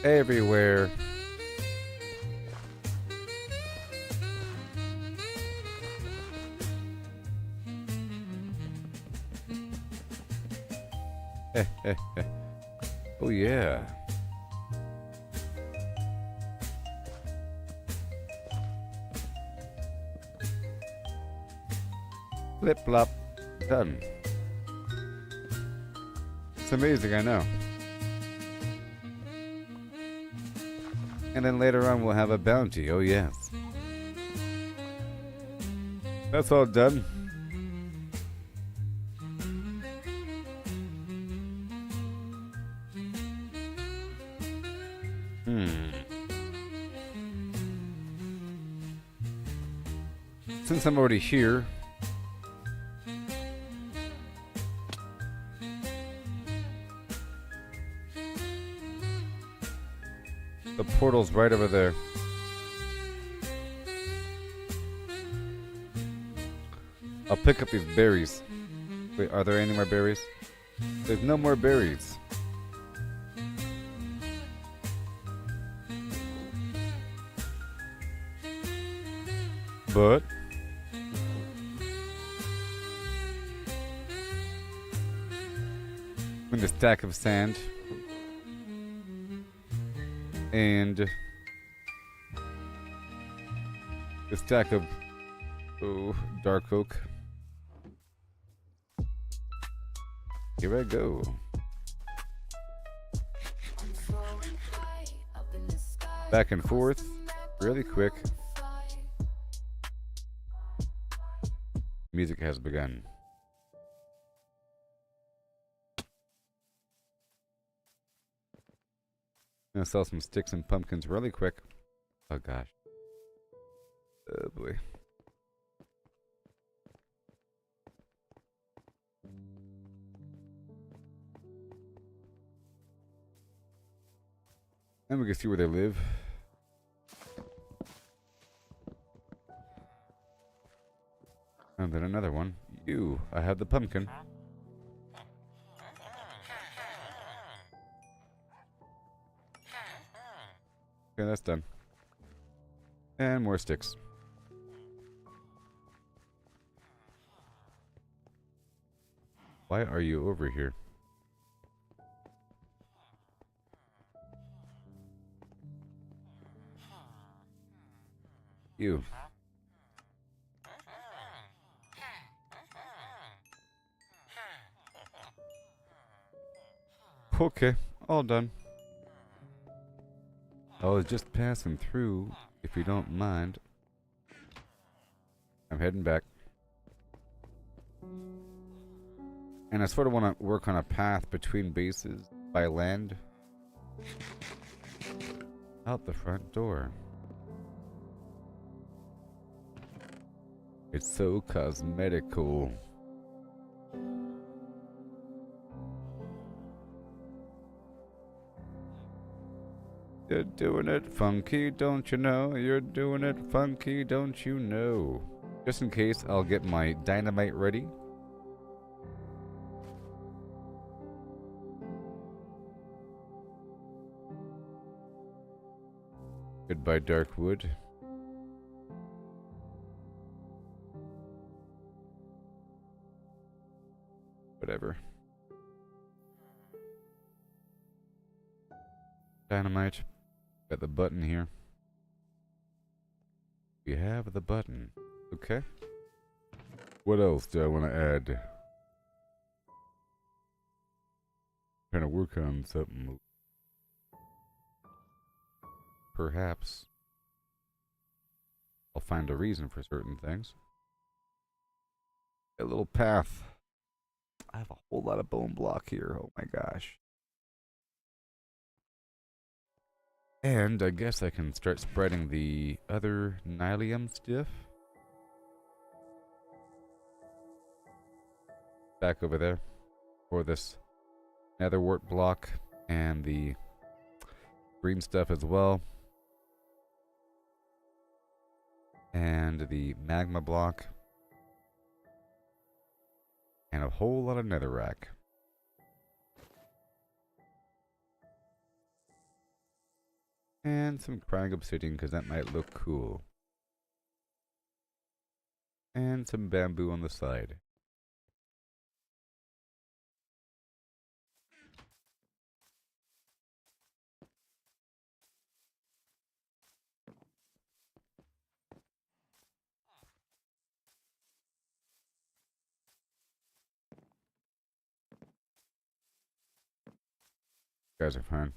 Everywhere. Oh yeah. Flip flop. Done. It's amazing, I know. And then later on we'll have a bounty. Oh yes. That's all done. Since I'm already here, the portal's right over there. I'll pick up these berries. Wait, are there any more berries? There's no more berries. But with a stack of sand and a stack of dark oak. Here I go. Back and forth, really quick. Music has begun. I'm gonna sell some sticks and pumpkins really quick. Oh gosh. Oh boy. And we can see where they live. And then another one. I have the pumpkin. Okay, that's done. And more sticks. Why are you over here? You. Okay, all done. I was just passing through, if you don't mind. I'm heading back. And I sort of want to work on a path between bases by land. Out the front door. It's so cosmetical. You're doing it funky, don't you know? You're doing it funky, don't you know? Just in case, I'll get my dynamite ready. Goodbye, dark wood. Whatever. Dynamite. Got the button here. We have the button. Okay. What else do I want to add? Trying to work on something. Perhaps I'll find a reason for certain things. A little path. I have a whole lot of bone block here. Oh my gosh. And I guess I can start spreading the other Nylium stuff. Back over there. For this netherwort block and the green stuff as well. And the magma block. And a whole lot of netherrack. And some crying obsidian because that might look cool. And some bamboo on the side. You guys are fine.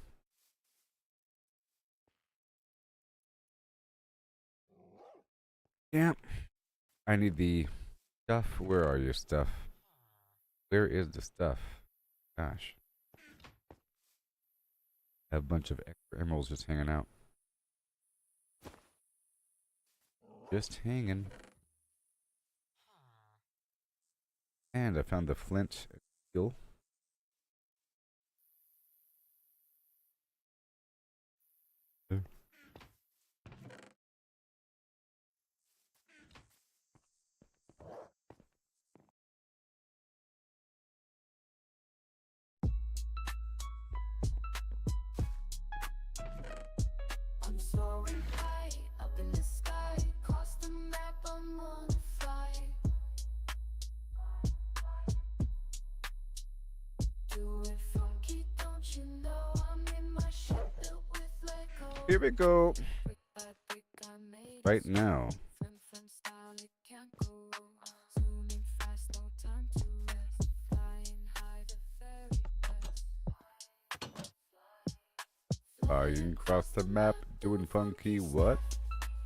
Yeah. I need the stuff. Where are your stuff? Where is the stuff? Gosh. I have a bunch of extra emeralds just hanging out. Just hanging. And I found the flint steel. Here we go. Brick by brick, I made Right it. now. Friend style, it can't go wrong. Zooming fast, no time to rest. Flying high, the very best. Flying across the map, doing funky what?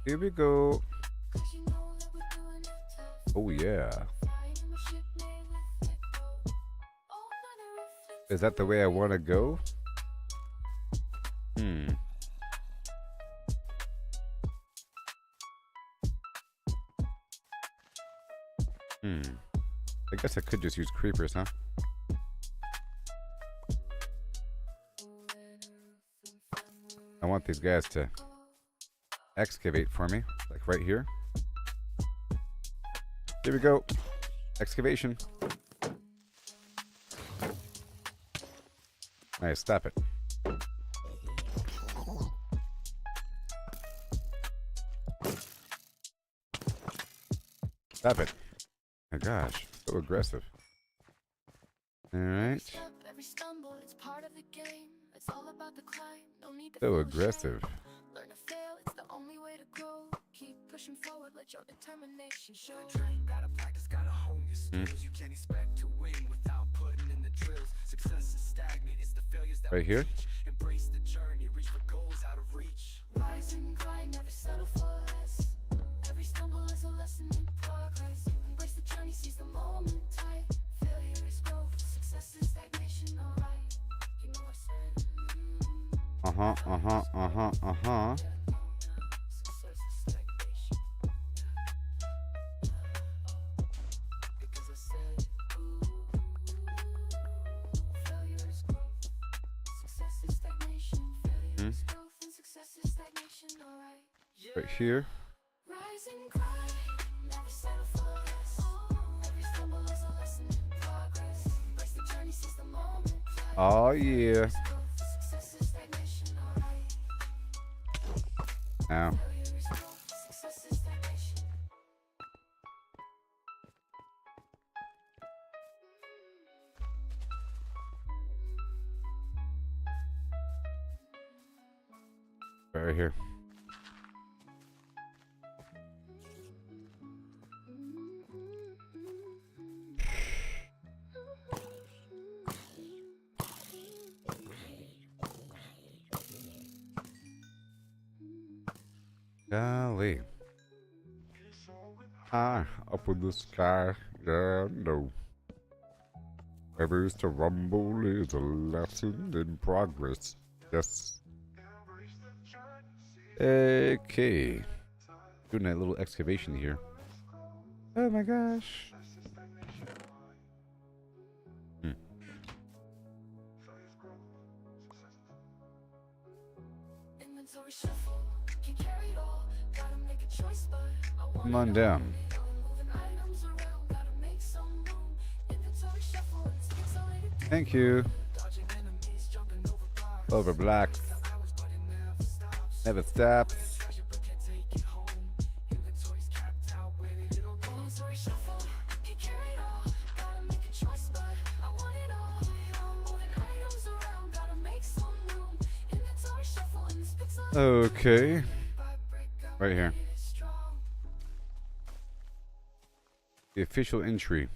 Here we go. 'Cause you know that we're doing it tough. Oh yeah. Flying in my ship made with echo. All manner of flips Is that the way I want to go? Hmm. I guess I could just use creepers, huh? I want these guys to excavate for me, like right here. Here we go. Excavation. Nice, stop it. Stop it. My gosh, so aggressive. Alright. step, every stumble, it's part of the game. It's all about the climb, no need to So feel aggressive. ashamed. Learn to fail, it's the only way to grow. Keep pushing forward, let your determination show. Train, gotta practice, gotta hone your skills. You can't expect to win without putting in the drills. Success is stagnant, it's the failures that Right we here? teach. Embrace the journey, reach for goals out of reach. Rise and grind, never settle for less. Every stumble is a lesson in progress. Embrace the journey, seize the moment tight. Failure is growth, success is stagnation, alright. You know I said, success is stagnation. Because I said, failure is growth, success is stagnation. Failure is growth and success is stagnation, alright. Right here. Rise and grind, never settle for less. Every stumble is a lesson in progress. Embrace the journey, seize the moment. Oh yeah. Growth, success is stagnation, alright. Ow. Failure is growth, success is stagnation. Right here. Golly. High up in the sky, yeah, no. Ever used to rumble is a lesson in progress. Yes. Okay. Doing a little excavation here. Oh my gosh. Inventory shuffle, can carry it all. Gotta make a choice, but I want Come on it all. down. Moving items around, gotta make some room. Inventory shuffle, it's pixelated too. Thank you. Dodging enemies, jumping over blocks. Over blocks. Hours, but it never stops. Never stops. Treasure, but can't take it home. Inventory's capped out, where did it all go? Inventory shuffle, can carry it all. Gotta make a choice, but I want it all. Moving items around, gotta make some room. Inventory shuffle, and it's pixelated. Okay. By brick, I Right here. made it strong. The official entry.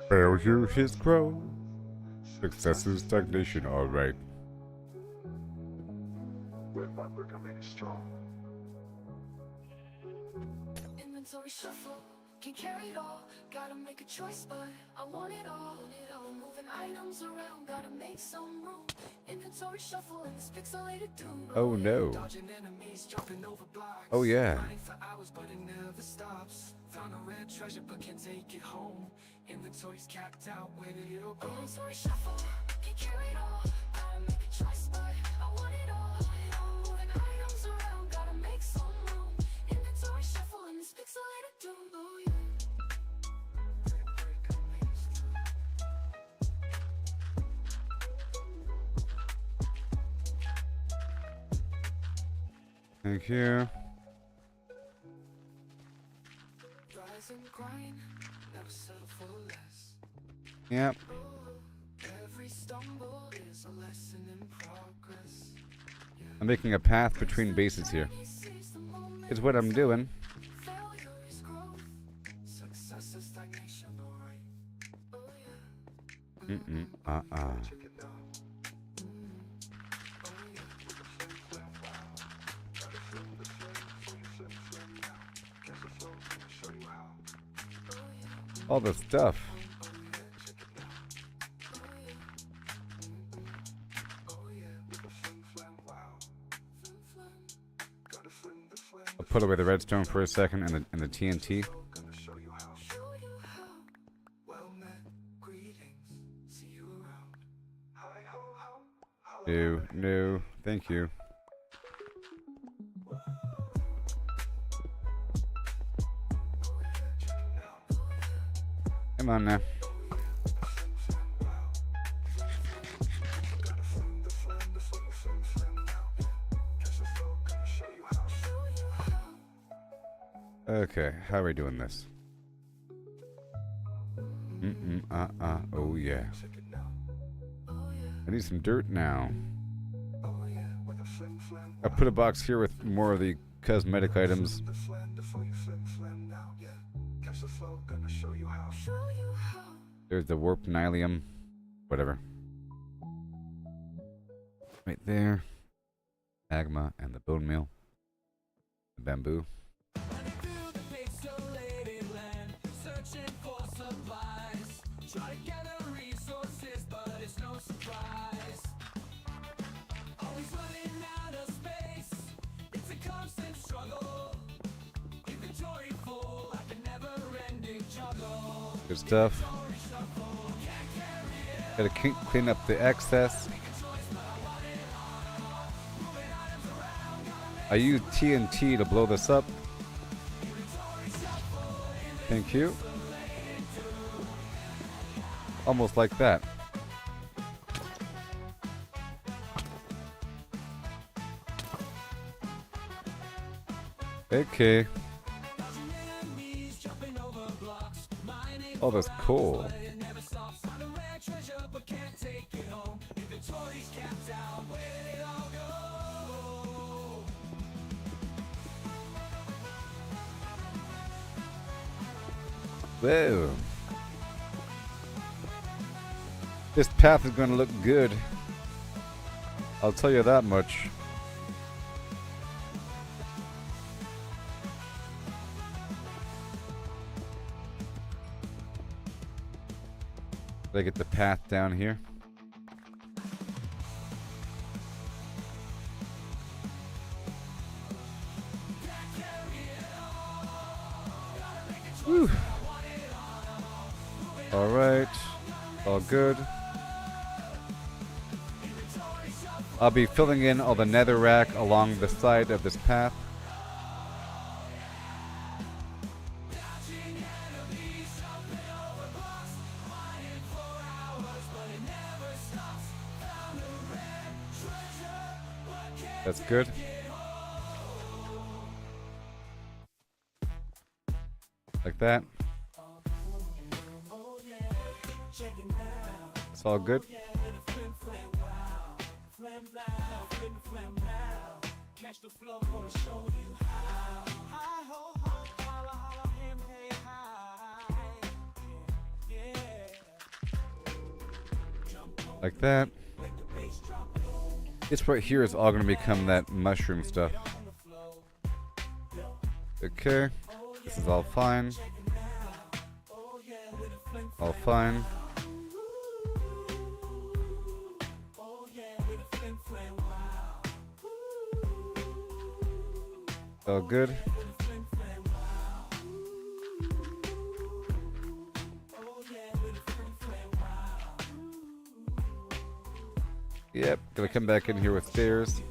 Failure is growth. Success is stagnation, alright. Inventory shuffle, can carry it all. Gotta make a choice, but I want it all. Moving items around, gotta make some room. Inventory shuffle, and it's pixelated too. Oh no. Dodging enemies, jumping over blocks. Oh yeah. Running for hours, but it never stops. Found a rare treasure, but can't take it home. Inventory's capped out, where did it all go? Inventory shuffle, can carry it all. Gotta make a choice, but I want it all. Moving items around, gotta make some room. Inventory shuffle, and it's pixelated too. Oh yeah. Thank you. Rise and grind, never settle for less. Yep. Every stumble is a lesson in progress. I'm making a path between bases here. Seize the moment, Is what I'm doing. failure is growth. Success is stagnation, alright. Oh yeah. Mm-mm. Check it out. All the stuff. I'll put away the redstone for a second and the TNT. Show you how. Well met, greetings. See you around. Hi ho ho. No, no, thank you. Come on now. Okay, how are we doing this? Oh yeah. I need some dirt now. I put a box here with more of the cosmetic items. There's the warp nylium. Whatever. Right there. Magma and the bone meal. The bamboo. Try to gather resources, but it's no surprise. Always running out of space. It's a constant struggle. Inventory full, like a never-ending juggle. Good stuff. Gotta clean up the excess. I used TNT to blow this up. Thank you. Almost like that. Okay. Oh, that's cool. Whoa. This path is going to look good. I'll tell you that much. Did I get the path down here? Whew. All right. All good. I'll be filling in all the netherrack along the side of this path. That's good. Like that. It's all good. Like that. This right here is all going to become that mushroom stuff. Okay. This is all fine. All fine. All good. Yep, gonna come back in here with stairs.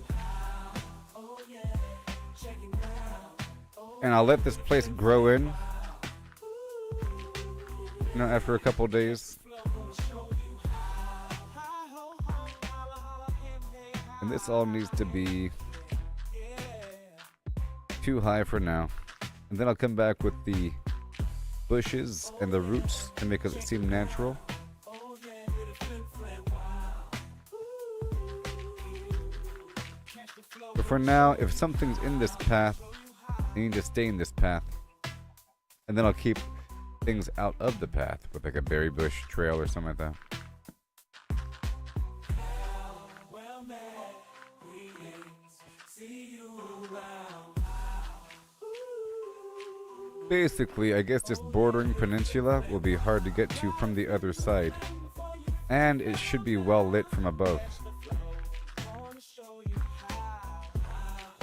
And I'll let this place grow in. You know, after a couple days. And this all needs to be too high for now. And then I'll come back with the bushes and the roots to make it seem natural. But for now, if something's in this path, they need to stay in this path. And then I'll keep things out of the path with like a berry bush trail or something like that. Basically, I guess this bordering peninsula will be hard to get to from the other side. And it should be well lit from above.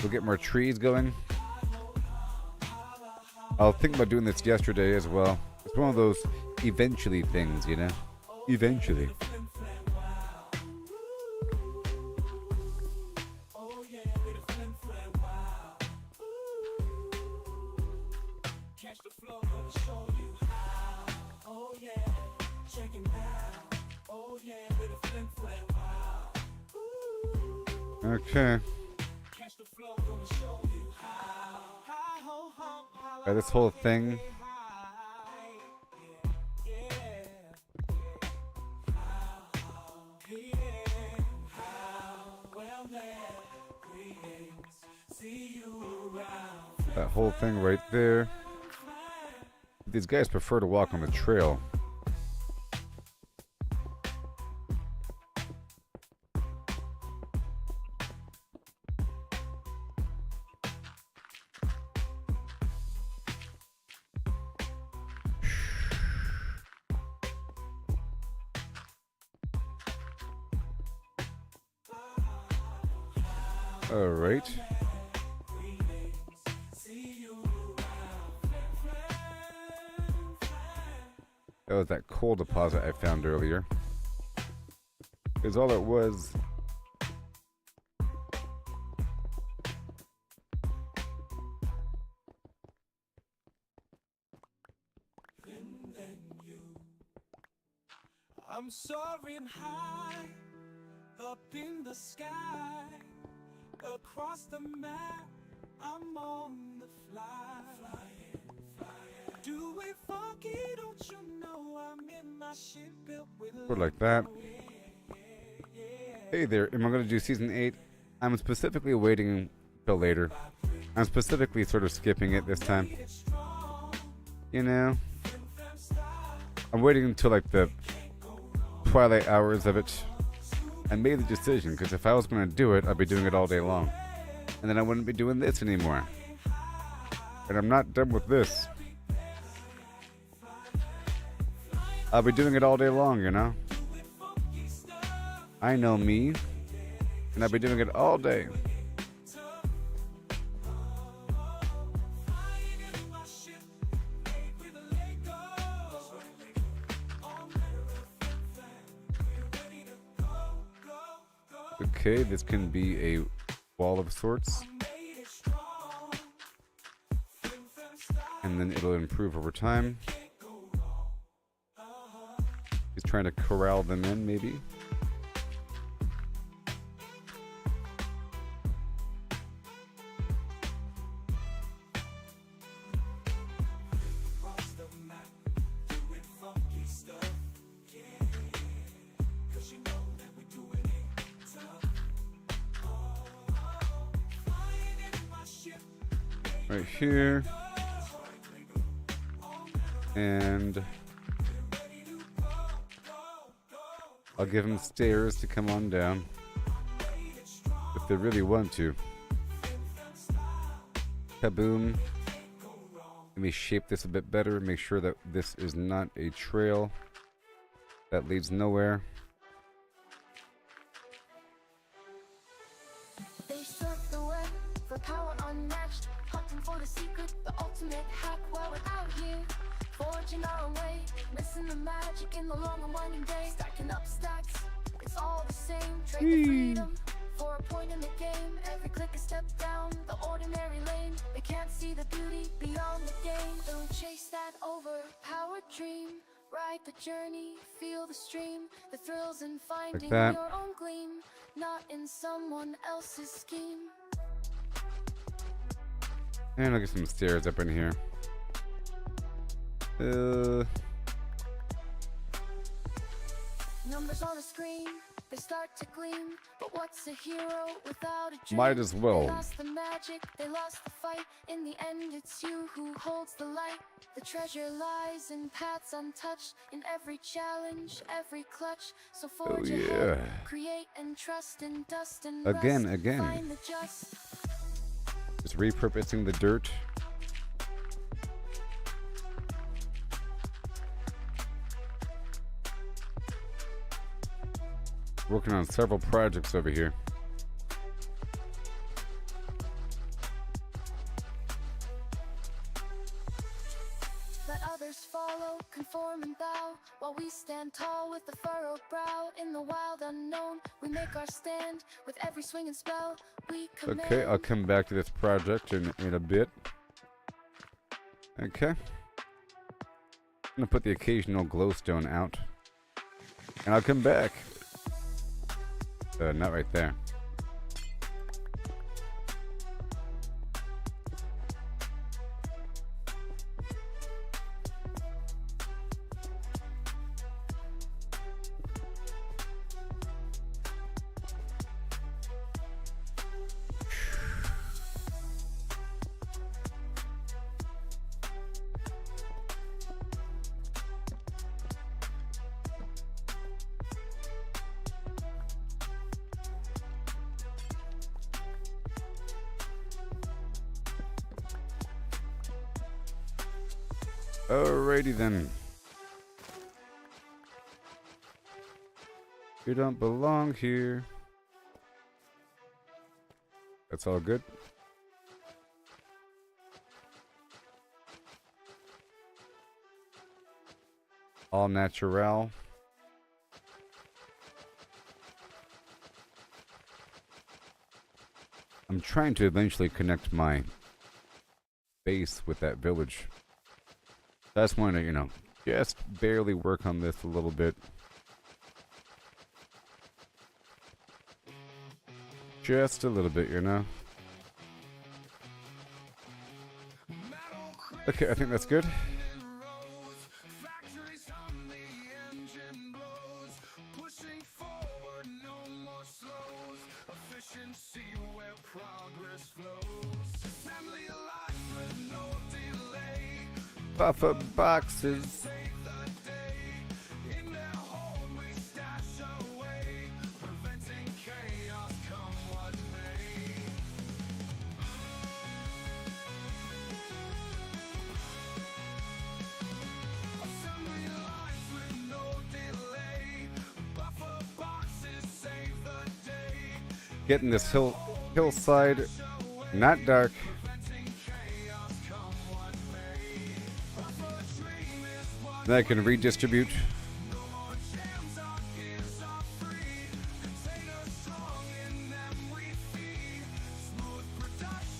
We'll get more trees going. I was thinking about doing this yesterday as well. It's one of those eventually things, you know? Eventually. Okay. This whole thing. That whole thing right there. These guys prefer to walk on the trail. All right. That was that coal deposit I found earlier. Is all it was. I'm soaring high up in the sky, across the map. I'm on the fly, do it funky, don't you know I'm in my ship built with Or like that. Hey there, am I going to do season 8? I'm specifically waiting till later. I'm specifically sort of skipping it this time. You know? I'm waiting until like the twilight hours of it. I made the decision because if I was going to do it, I'd be doing it all day long. And then I wouldn't be doing this anymore. And I'm not done with this. I'll be doing it all day long, you know? I know me. And I'll be doing it all day. Okay, this can be a wall of sorts. And then it'll improve over time. He's trying to corral them in, maybe. Right here. And I'll give them stairs to come on down if they really want to. Kaboom. Let me shape this a bit better. Make sure that this is not a trail that leads nowhere. They surf the web for power unmatched, hunting for the secret, the ultimate hack while we're out here. Forging our own way, missing the magic in the long and winding day. Stacking up stacks, it's all the same. Trading freedom for a point in the game. Every click a step down the ordinary lane. They can't see the beauty beyond the game. Don't chase that overpowered dream. Ride the journey, feel the stream. The thrills in finding that. your own gleam, not in someone else's scheme. And I'll get some stairs up in here. Numbers on a screen, they start to gleam. But what's a hero without a dream? Might as well. They lost the magic, they lost the fight. In the end, it's you who holds the light. The treasure lies in paths untouched, in every challenge, every clutch. So forge ahead, create and trust in dust and rust. Again. Find the just. Just repurposing the dirt. Working on several projects over here. Let others follow, conform and bow, while we stand tall with a furrowed brow. In the wild unknown, we make our stand. With every swing and spell, we command. Okay, I'll come back to this project in a bit. Okay. I'm gonna put the occasional glowstone out. And I'll come back. Not right there. Alrighty then. You don't belong here. That's all good. All natural. I'm trying to eventually connect my base with that village. That's when I, just barely work on this a little bit. Just a little bit, Okay, I think that's good. Buffer boxes. Getting this hillside not dark. Then I can redistribute.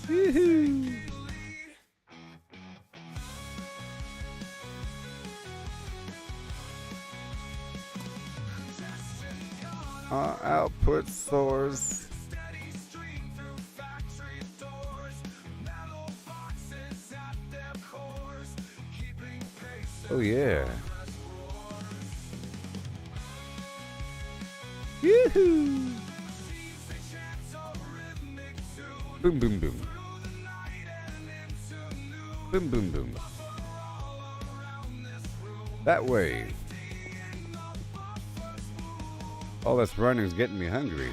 Woohoo! Our output soars. Oh yeah. Yoo-hoo! Boom boom boom. Boom boom boom. That way. All this running is getting me hungry.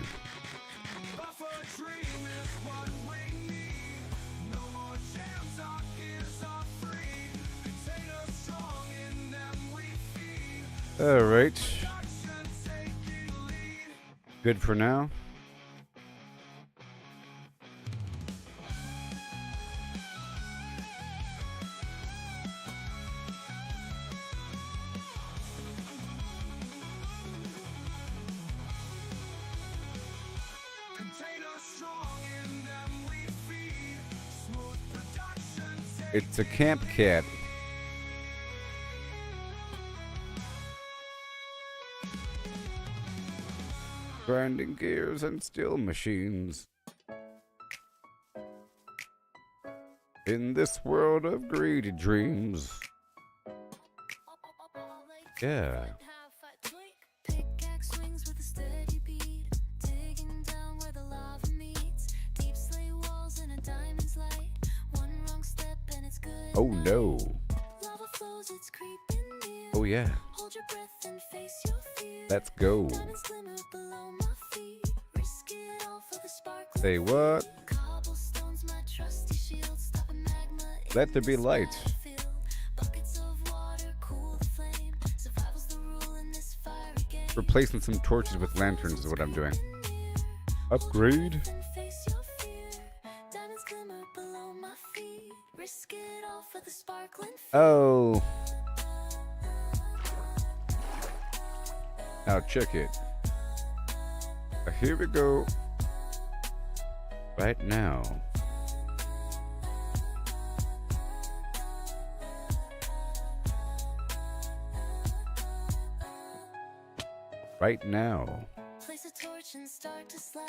All right. Good for now. It's a camp cat. Grinding gears and steel machines. In this world of greedy dreams. Yeah. Pickaxe swings with a steady beat, digging down where the lava meets. Deep slay walls in a diamond's light. One wrong step and it's good. Oh no. Lava flows, it's creeping near. Oh yeah. Hold your breath and face your fear. Let's go. Diamonds glimmer below my feet. Risk it all for the sparkling Say what? cobblestones, my trusty shield. Stopping magma in Let there be this light. battlefield. Buckets of water cool the flame. Survival's the rule in this fiery game. Replacing some torches with lanterns is what I'm doing. Upgrade. And face your fear. Diamonds glimmer below my feet. Risk it all for the sparkling Oh. Now check it. Here we go. Right now. Right now. Place a torch and start to slide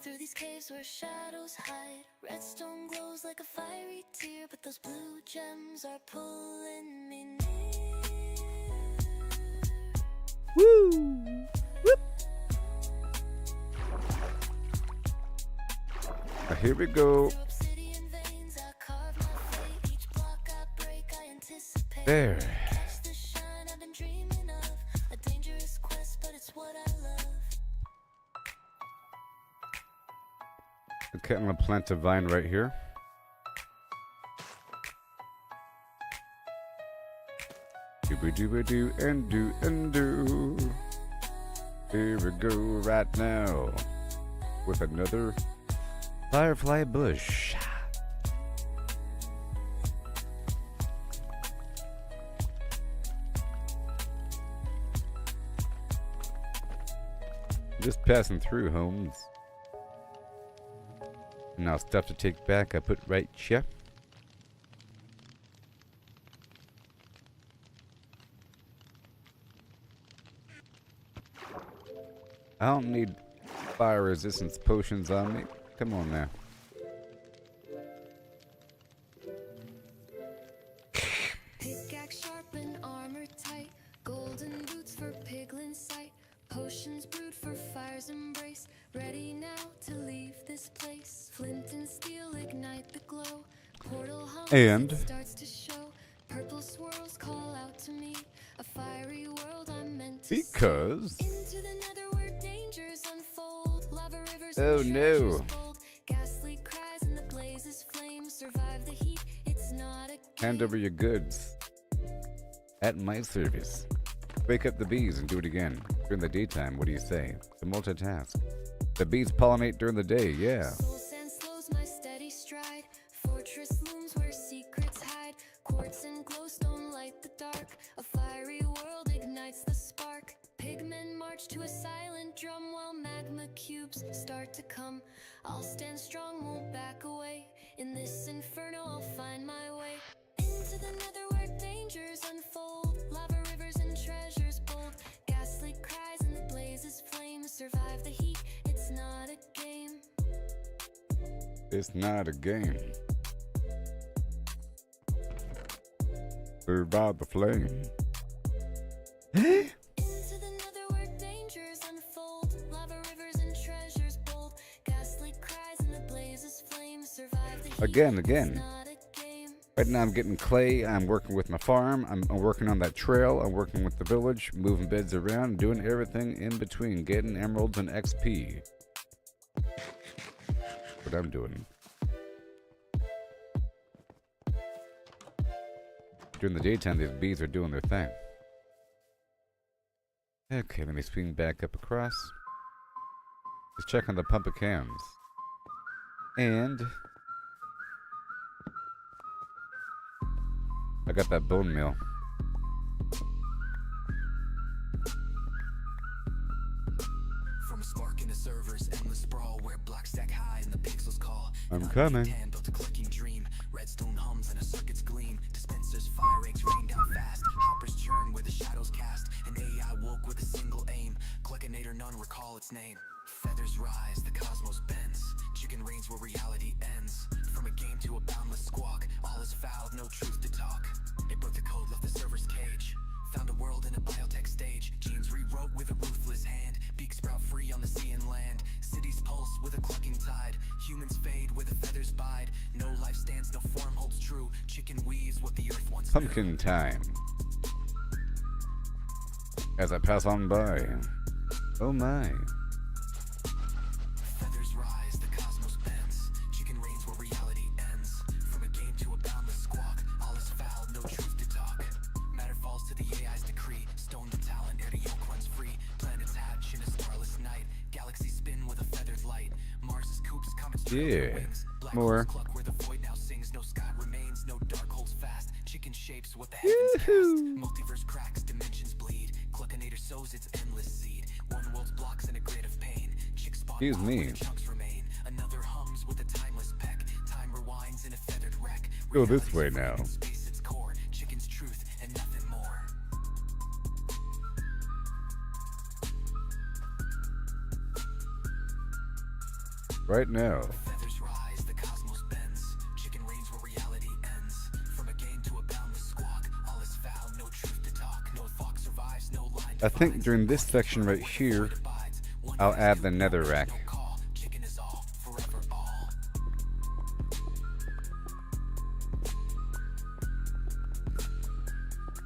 through these caves where shadows hide. Redstone glows like a fiery tear, but those blue gems are pulling me near. Woo! Whoop! Here we go. Through obsidian veins, I carve my fate. Each block I break, I anticipate. There. Catch the shine I've been dreaming of. A dangerous quest, but it's what I love. Okay, I'm gonna plant a vine right here. Do and do and do. Here we go right now with another firefly bush. Just passing through, homes. Now stuff to take back, I put right here. I don't need fire resistance potions on me. Come on now. Pickaxe sharp and armor tight. Golden boots for piglin sight. Potions brewed for fire's embrace. Ready now to leave this place. Flint and steel ignite the glow. Portal hums, And? it starts to show. Purple swirls call out to me. A fiery world I'm meant to Because see. Into the nether where dangers unfold. Lava rivers Oh, and no. treasures bold. Ghastly cries and the blazes flame. Survive the heat, it's not a hand over your goods at my service. Wake up the bees and do it again. During the daytime, what do you say? To multitask. The bees pollinate during the day, yeah. Soul sand slows my steady stride. Fortress looms where secrets hide. Quartz and glowstone light the dark. A fiery world ignites the spark. Pigmen march to a silent drum while magma cubes start to come. I'll stand strong, won't back away. In this inferno, I'll find my way. Into the nether where dangers unfold. Lava rivers and treasures bold. Ghastly cries and the blazes flame. Survive the heat, it's not a game. It's not a game. Survive the flame. Into the nether where dangers unfold. Lava rivers and treasures bold. Ghastly cries and the blazes flame. Survive the heat, Again. it's not a game. Right now I'm getting clay, I'm working with my farm, I'm working on that trail, I'm working with the village, moving beds around, doing everything in between, getting emeralds and XP. What I'm doing. During the daytime, these bees are doing their thing. Okay, let me swing back up across. Let's check on the pump of cams. And I got that bone meal. From a spark in the servers, endless sprawl where blocks stack high and the pixels call. I'm coming. Hand built a clicking dream. Redstone hums and a circuit's gleam. Dispensers fire eggs rain down fast. Hoppers churn where the shadows cast. An AI woke with a single aim. Clickinator, none recall its name. Feathers rise, the cosmos bends. Chicken reigns where reality ends. From a game to a boundless squawk, all is foul, no truth to talk. It broke the code, left the server's cage. Found a world in a biotech stage. Genes rewrote with a ruthless hand. Beaks sprout free on the sea and land. Cities pulse with a clucking tide. Humans fade where the feathers bide. No life stands, no form holds true. Chicken weaves what the earth once knew. Pumpkin time. As I pass on by. Oh my. Feathers rise, the cosmos bends. Chicken reigns where reality ends. From a game to a boundless squawk, all is foul, no truth to talk. Matter falls to the AI's decree. Stone to talent, air to yoke runs free. Planets hatch in a starless night. Galaxies spin with a feathered light. Mars' coops, comets trail their Yeah. wings. Black More. holes cluck where the void now sings. No sky remains, no dark holds fast. Chicken shapes what the heavens cast. Woohoo. Multiverse cracks, dimensions bleed. Cluckinator sows its endless seed. One world's blocks in a grid of pain. Chick spawn Excuse wild me. where the chunks remain. Another hums with a timeless peck. Time rewinds in a feathered wreck. Go this Reality's way free now. in space its core. Chicken's truth and nothing more. Right now. Feathers rise, the cosmos bends. Chicken reigns where reality ends. From a game to a boundless squawk, all is foul, no truth to talk. No fox survives, no line I think defines. during this section right here, I'll add the nether rack. No call. Chicken is all, forever all.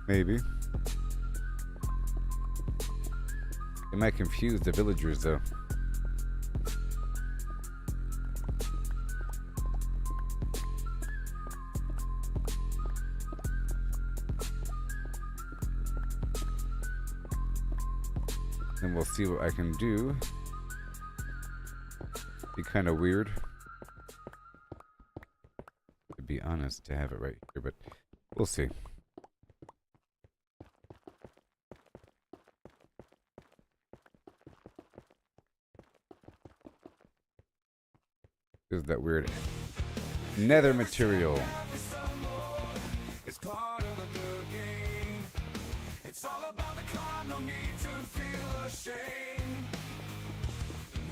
Maybe. It might confuse the villagers though. And we'll see what I can do. Be kind of weird, to be honest, to have it right here, but we'll see. Is that weird nether material? It's part of the good game. It's all about the climb, no need to feel ashamed.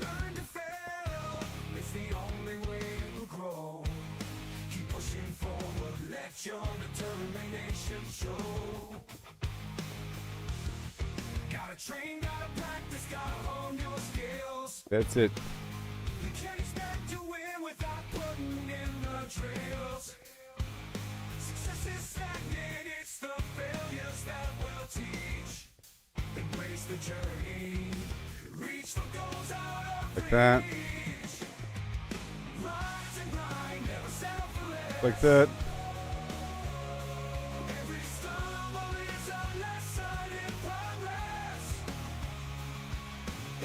Learn to fail, it's the only way to grow. Keep pushing forward, let your determination show. Gotta train, gotta practice, gotta hone your skills. That's it. You can't expect to win without putting in the drills. Success is stagnant, it's the failures that will teach. Embrace the journey, reach the goals out of Like that. reach. Rise and grind, never settle for less. Like that. Every stumble is a lesson in progress.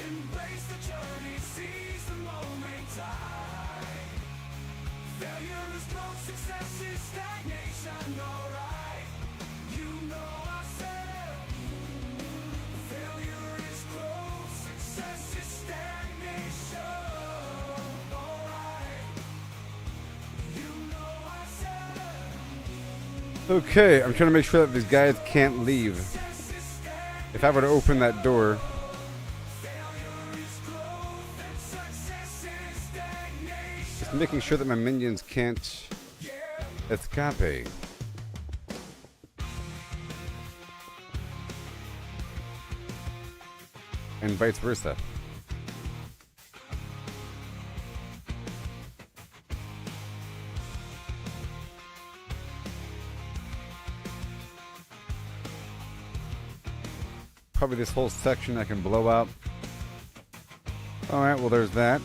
Embrace the journey, seize the moment, time. Failure is growth, success is stagnation, alright. You know I said, failure is growth, success is stagnation, alright. You know I said, Okay, I'm trying to make sure that these guys can't leave. success is stagnation. If I were to open that door, just making sure that my minions can't escape. And vice versa. Probably this whole section I can blow out. Alright, well there's that.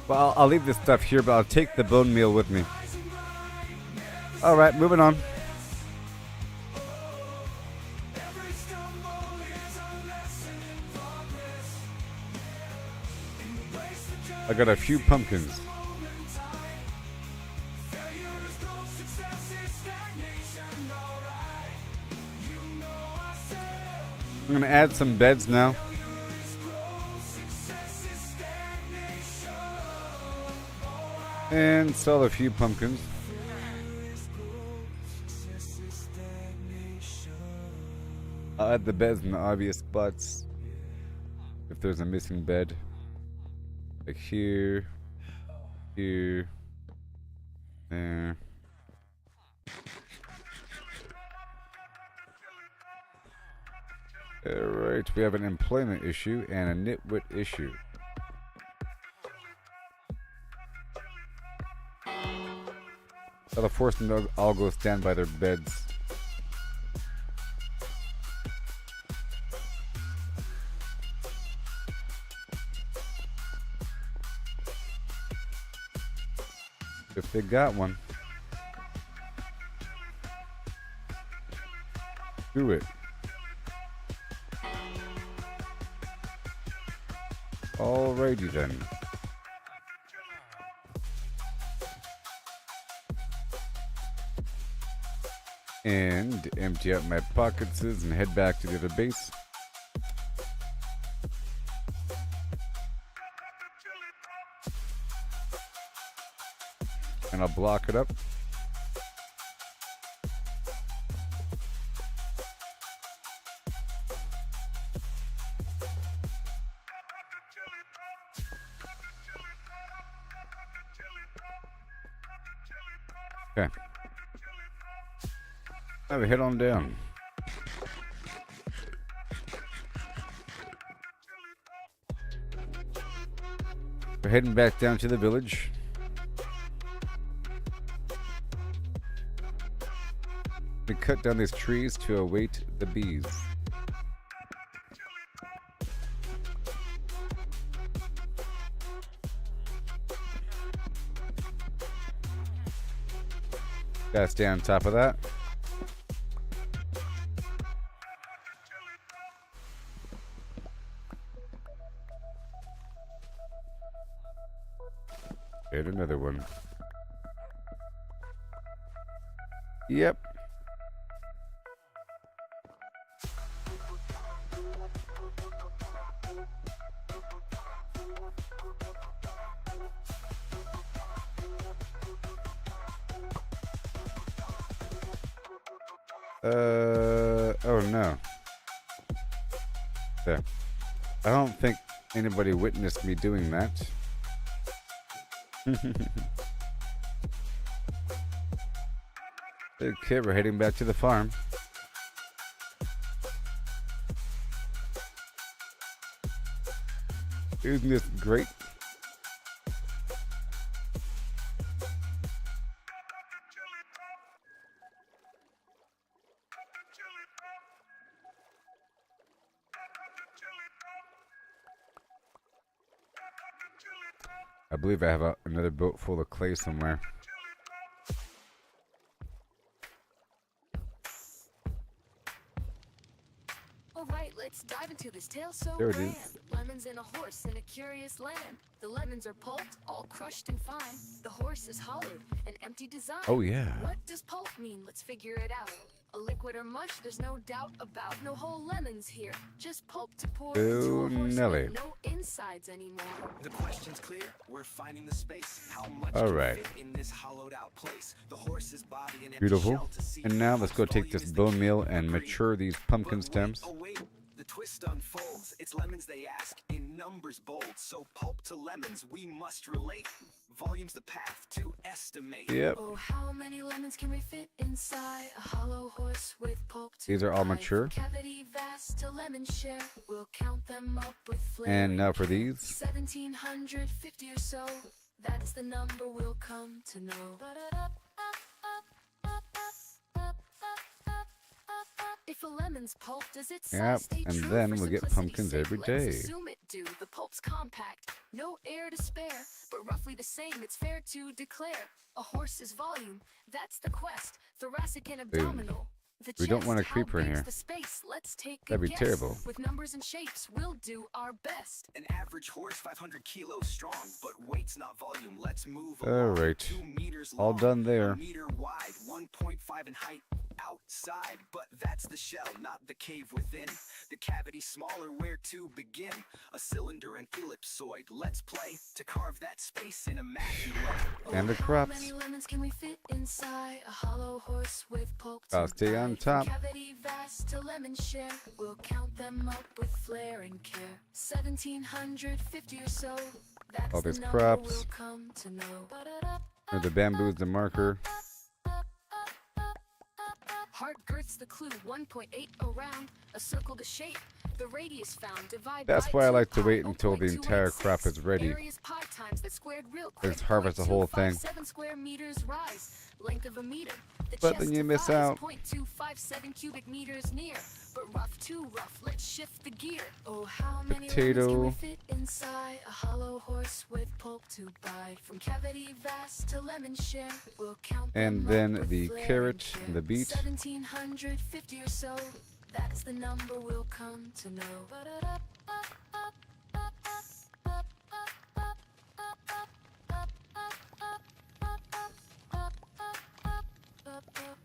Well, I'll leave this stuff here, but I'll take the bone meal with me. Alright, moving on. I got a few pumpkins. I'm gonna add some beds now. And sell a few pumpkins. I'll add the beds in the obvious spots. If there's a missing bed. Like here. Here. There. Alright, we have an employment issue and a nitwit issue. I'll force them to all go stand by their beds. If they got one. Do it. Alrighty then. And empty out my pockets and head back to the other base. And I'll block it up. Okay. Now we head on down. We're heading back down to the village. We cut down these trees to await the bees. Gotta stay on top of that. Hit another one. Yep. Oh no. There. I don't think anybody witnessed me doing that. Okay, we're heading back to the farm. Isn't this great? I believe I have another boat full of clay somewhere. Alright, let's dive into this tale so There it grand. is. Lemons and a horse in a curious land. The lemons are pulped, all crushed and fine. The horse is hollowed, an empty design. Oh yeah. What does pulp mean? Let's figure it out. A liquid or mush, there's no doubt about. No whole lemons here, just pulp to pour into a horse Nelly. with no insides anymore. The question's clear. We're finding the space. How much All can right. fit in this hollowed out place? The horse's body and empty Beautiful. shell to see. And now let's go take Volume this is the bone key, meal and agreed. mature these pumpkin But stems. wait, the twist unfolds. It's lemons they ask, in numbers bold. So pulp to lemons, we must relate. Volume's the path to estimate. Yep. Oh, how many lemons can we fit inside a hollow horse with pulp to These are all ride? mature. Cavity vast to lemon share. We'll count them up with flair. And now for these. 1750 or so. That's the number we'll come to know. If a lemon's pulp, does it Yep, stay and true then for we'll get simplicity's pumpkins sake? every Let's day. assume it do. The pulp's compact, no air to spare, but roughly the same. It's fair to declare a horse's volume. That's the quest. Thoracic and abdominal. The We don't chest, want a how creeper in big's here. The space. Let's take That'd a be guess. terrible. With numbers and shapes, we'll do our best. An average horse, 500 kilos strong, but weight's not volume. Let's move All along. right. 2 meters All long, done there. A meter wide, 1.5 in height outside, but that's the shell, not the cave within. The cavity smaller, where to begin? A cylinder and ellipsoid. Let's play to carve that space in a Macgee way. And the How crops. many lemons can we fit in inside a hollow horse with pulp to I'll stay on bite. top. From cavity vast to lemon share, we'll count them up with flair and care. 1750 or so, that's All the these number crops. we'll come to know. Or the bamboo's the marker. Heart girth's the clue, 1.8 around, a circle to shape. The radius found, divide That's by why I 2 like to pi, wait until the entire 0.286. crop is ready. Area's pi times that squared real quick. Let's harvest the whole thing. 0.257 square meters rise, length of a meter. The But then chest you miss divides out. 0.257 cubic meters near. But rough too rough, let's shift the gear. Oh, how many Potato. lemons can we fit inside a hollow horse with pulp to bite? From cavity vast to lemon share, we'll count And them then up with the flair carrot and and the care. beet. 1750 or so, that's the number we'll come to know.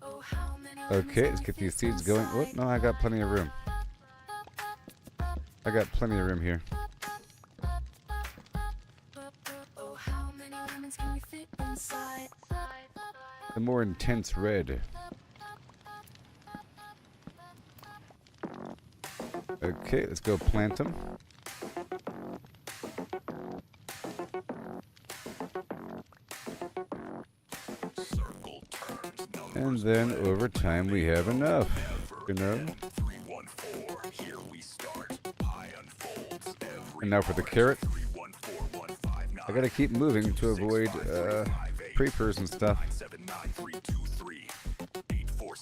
Oh, how many lemons Okay, can let's we get these fit seeds going. Oh, inside? no, I got plenty of room. I got plenty of room here. Oh, how many lemons can we fit inside? The more intense red. Okay, let's go plant them. And then over time we have enough, you know? And now for the carrot. I gotta keep moving to avoid creepers and stuff.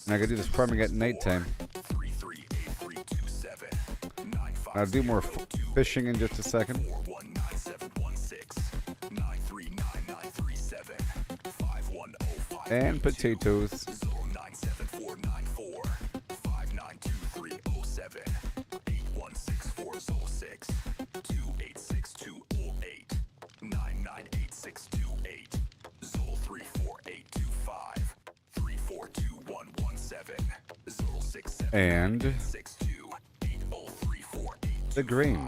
And I gotta do this farming at nighttime. I'll do more fishing in just a second. And potatoes. And the grain.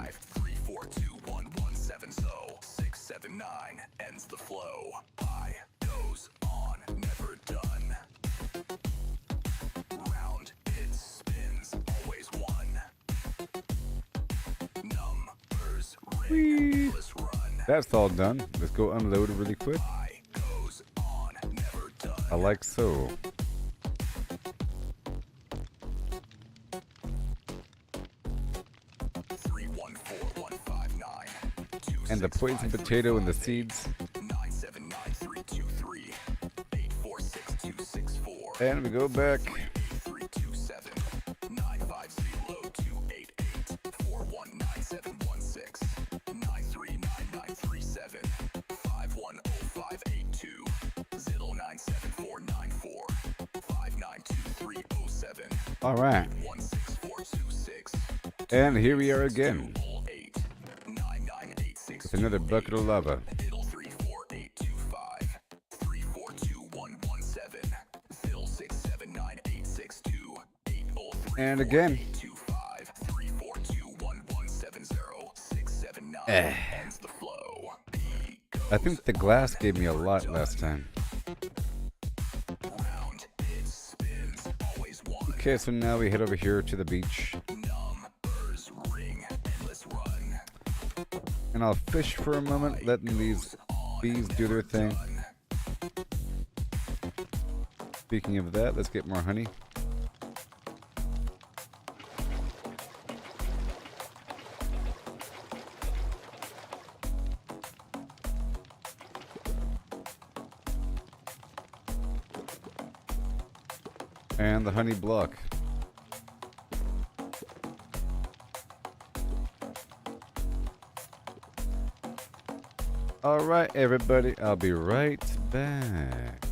Ends the flow. Pie goes on, never done. Round it spins, always one. Numbers ring, endless run. That's all done. Let's go unload really quick. Pie goes on, never done. I like so. And the poison potato and the seeds. And we go back. All right. And here we are again. With another bucket of lava. And again. I think the glass gave me a lot last time. Okay, so now we head over here to the beach. And I'll fish for a moment, letting these bees do their thing. Speaking of that, let's get more honey. And the honey block. All right, everybody, I'll be right back.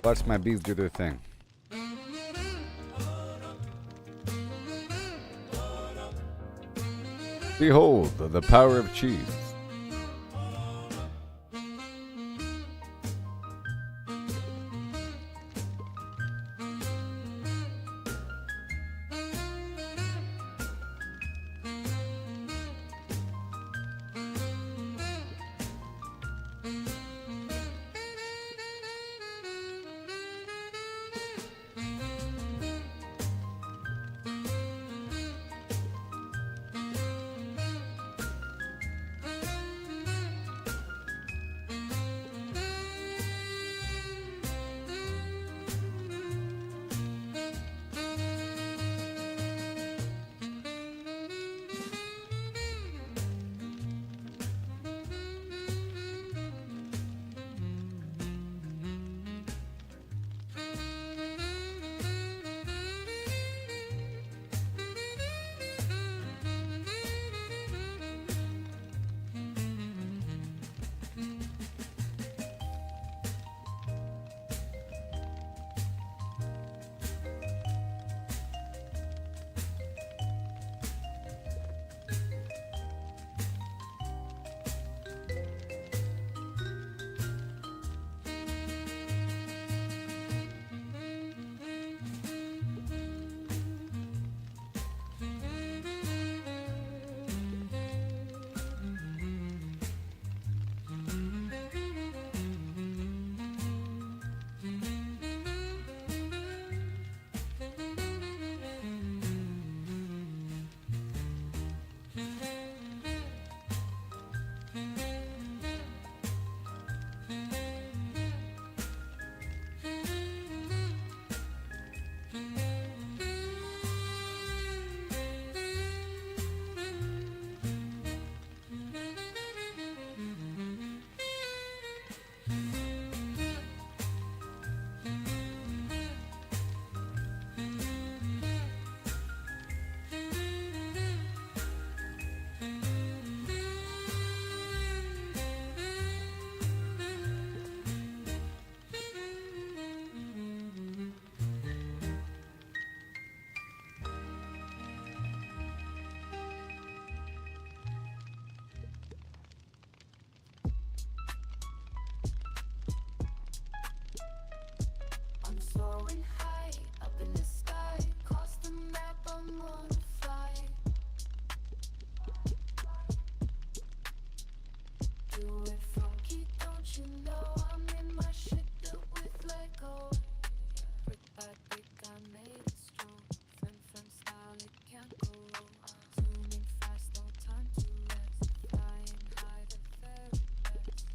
Watch my bees do their thing. Behold, the power of cheese. going high, up in the sky. Cross the map, I'm gonna fly. Do it funky, don't you know? I'm in my shit built with Lego. Brick by brick, I made it strong. Friend style, it can't go wrong. Zooming fast, no time to rest. Flying high, the very best.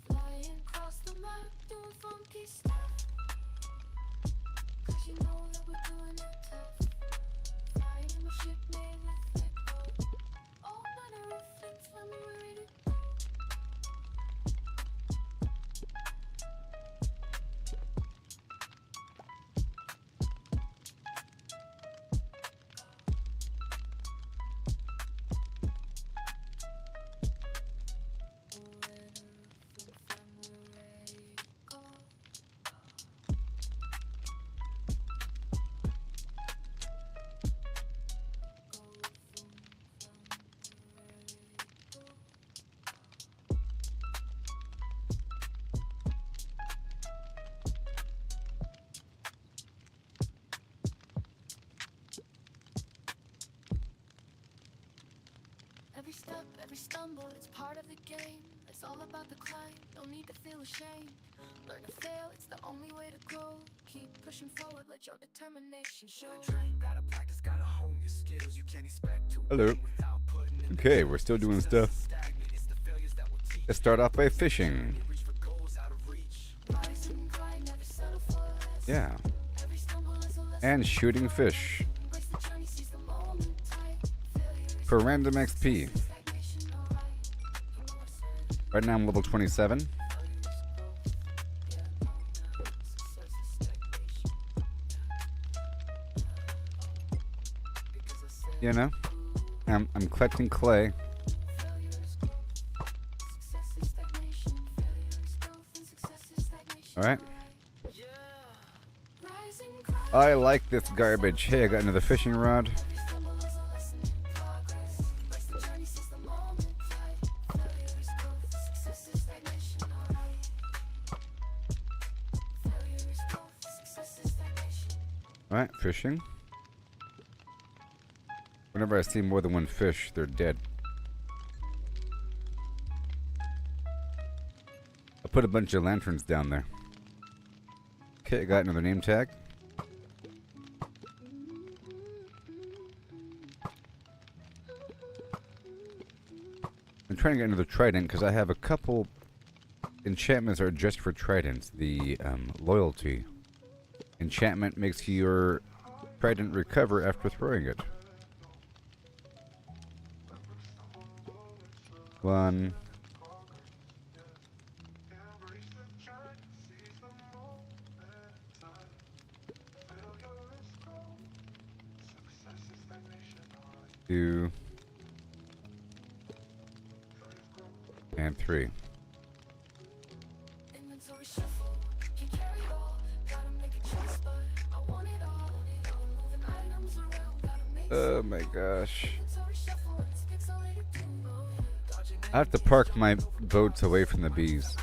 Flying across the map, doing funky stuff. 'Cause you know that we're doing it tough. Flying in my ship made with Lego. All manner of things when we're ready. Every step, every stumble, it's part of the game. It's all about the climb, don't need to feel ashamed. Learn to fail, it's the only way to grow. Keep pushing forward, let your determination show. Gotta practice, gotta hone your skills. You can't expect to Hello. win without putting in Okay, we're still doing stuff. stagnant. It's the failures that will teach. Let's start off by fishing. Reach for goals out of reach. Rise and grind, never settle for less. Yeah. Every stumble is a lesson. And shooting fish Embrace the journey, seize the moment tight. Failure is for random XP. stagnation, alright. You know what's in. Right now I'm level 27. You know, I'm collecting clay. All right. I like this garbage. Hey, I got another fishing rod. All right, fishing. Whenever I see more than one fish, they're dead. I put a bunch of lanterns down there. Okay, I got another name tag. I'm trying to get another trident because I have a couple enchantments that are just for tridents. The loyalty enchantment makes your trident recover after throwing it. 1. Two. And 3. Inventory shuffle, can carry all. Gotta make a choice, but I want it all. Moving items around, gotta make Oh my gosh. inventory shuffle. It's pixelated too. I have to park my boats away from the bees.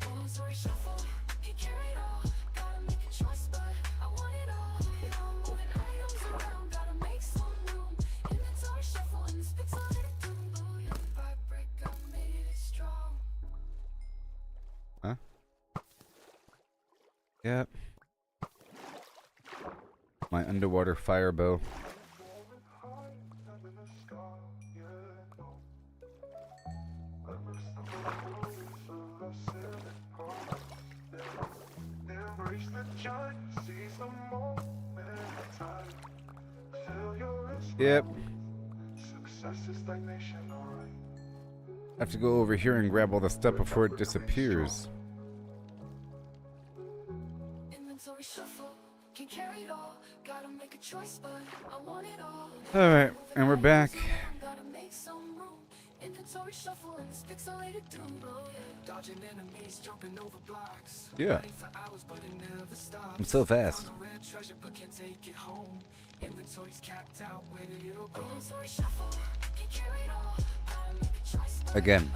Inventory shuffle, can carry it all. Gotta make a choice, but I want it all. Moving items around, gotta make some room. Inventory shuffle, and it's pixelated too. Vibrate, I made it strong. Huh? Yep. My underwater fire bow. Yep. I have to go over here and grab all the stuff before it disappears. Inventory shuffle, can carry it all. Gotta make a choice, but I want it all. Alright, and we're back. Gotta make some room. Inventory shuffle and it's pixelated too. Dodging enemies, jumping over blocks. Yeah. Running for hours, but it never stops. I'm so fast. Found a rare treasure, but can't take it home. Inventory's capped out, where did it all go? Inventory shuffle, can carry it all. Gotta make Again.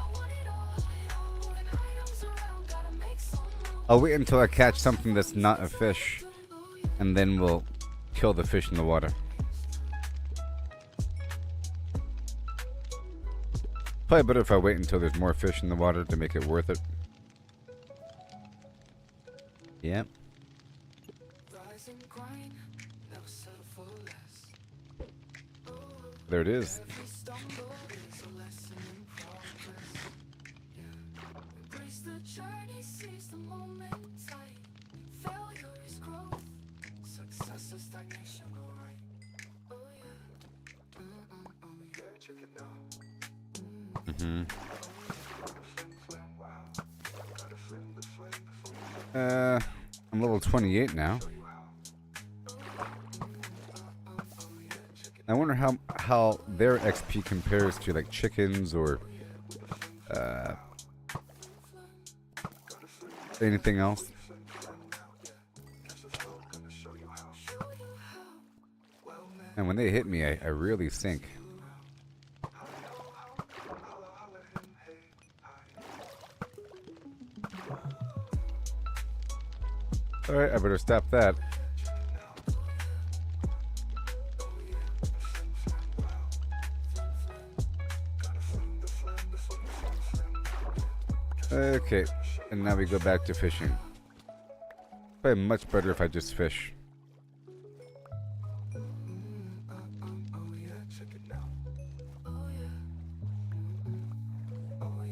I'll wait until I catch something that's not a fish, and then we'll kill the fish in the water. Probably better if I wait until there's more fish in the water to make it worth it. Yep. There it is. I'm level 28 now. I wonder how their XP compares to like chickens or anything else. And when they hit me, I really sink. Alright, I better stop that. Okay, and now we go back to fishing. Probably much better if I just fish.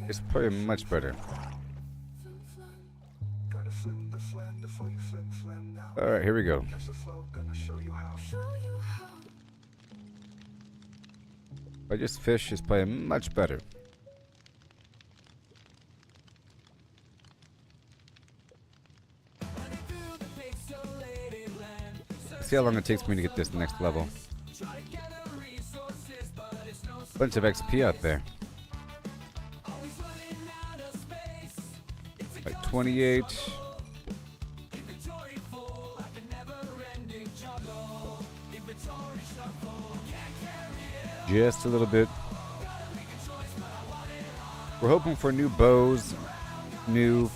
It's probably much better. Alright, here we go. If I just fish, it's probably much better. See how long it takes me to get this next level. Bunch of XP out there. Like 28. Just a little bit. We're hoping for new bows, new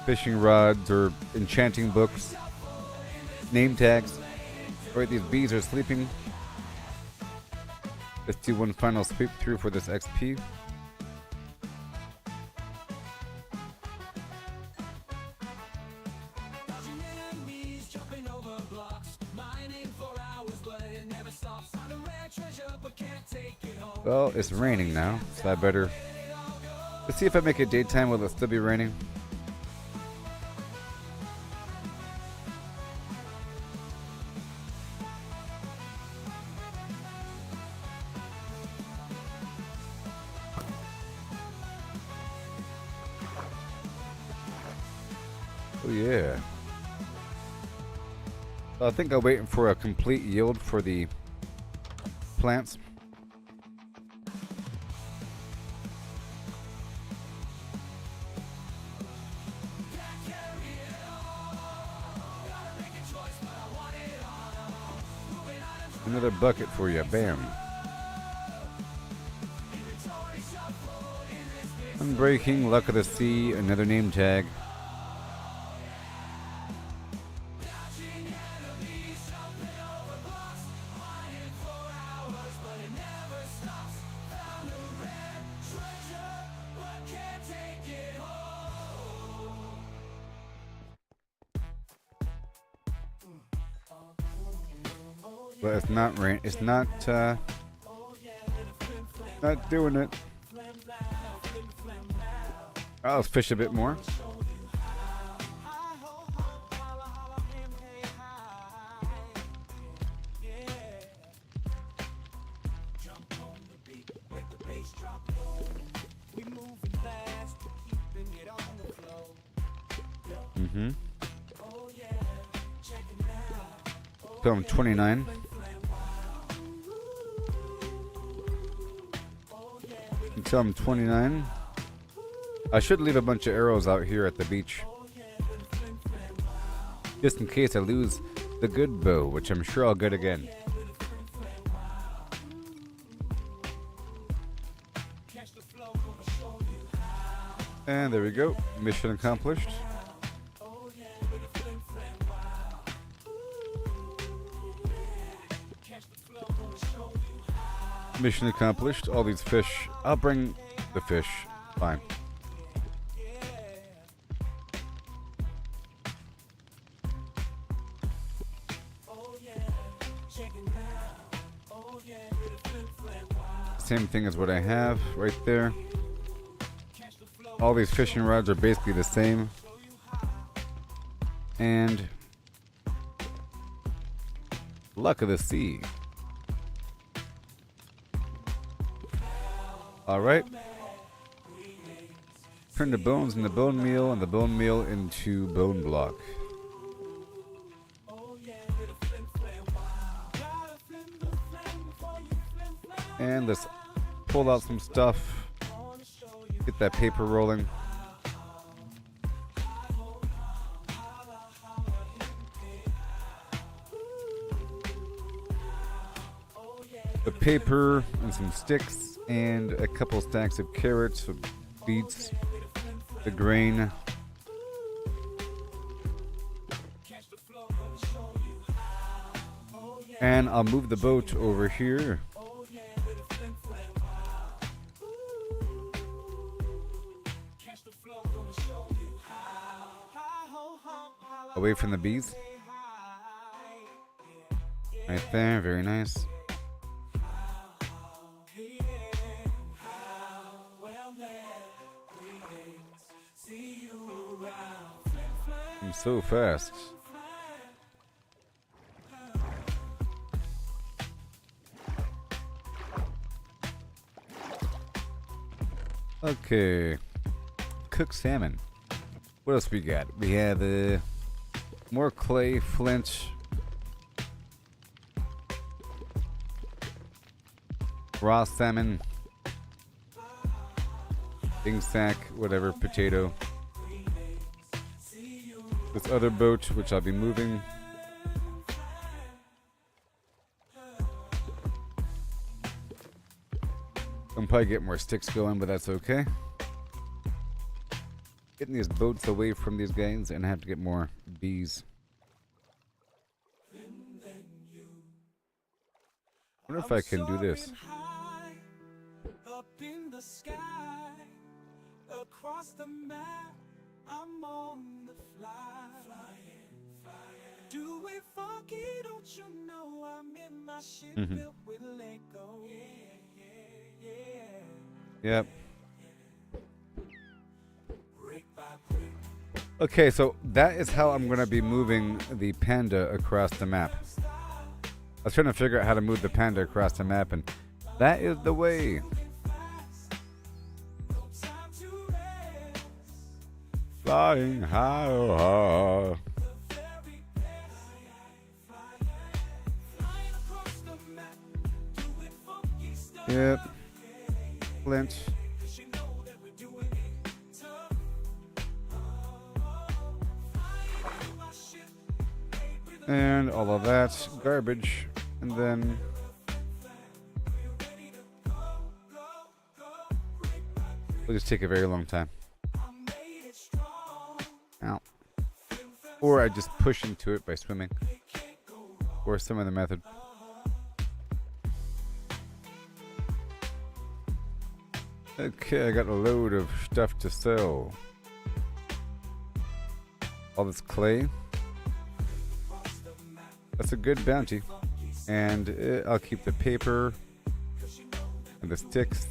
fishing rods, or enchanting books, name tags. Alright, these bees are sleeping. Let's do one final sweep through for this XP. Well, it's raining now, so I better... Let's see if I make it daytime, will it still be raining? Oh yeah. I think I'm waiting for a complete yield for the plants. Another bucket for you, bam. Unbreaking, Luck of the Sea, another name tag. But it's not rain. It's not doing it. I'll fish a bit more. Film 29. Until I'm 29. I should leave a bunch of arrows out here at the beach, just in case I lose the good bow, which I'm sure I'll get again. And there we go. Mission accomplished. Mission accomplished. All these fish. I'll bring the fish. Fine. Same thing as what I have right there. All these fishing rods are basically the same. And luck of the sea. Alright. Turn the bones into bone meal and the bone meal into bone block. And let's pull out some stuff. Get that paper rolling. The paper and some sticks and a couple stacks of carrots, beets, the grain. And I'll move the boat over here. Away from the bees. Right there, very nice. I'm so fast. Okay. Cooked salmon. What else we got? We have more clay, flint, raw salmon, bing sack, whatever, potato. This other boat, which I'll be moving. I'll probably get more sticks going, but that's okay. Getting these boats away from these guys, and I have to get more bees. I wonder if I can do this. Up in the sky, across the map, I'm on the fly. Do it funky, don't you know I'm in my ship built with Lego. Yep. Okay, so that is how I'm going to be moving the panda across the map. I was trying to figure out how to move the panda across the map, and that is the way. Flying high, oh, yep. Flint. And all of that garbage, and then it'll just take a very long time. Ow. Or I just push into it by swimming, or some other method. Okay, I got a load of stuff to sell. All this clay. That's a good bounty. And I'll keep the paper and the sticks.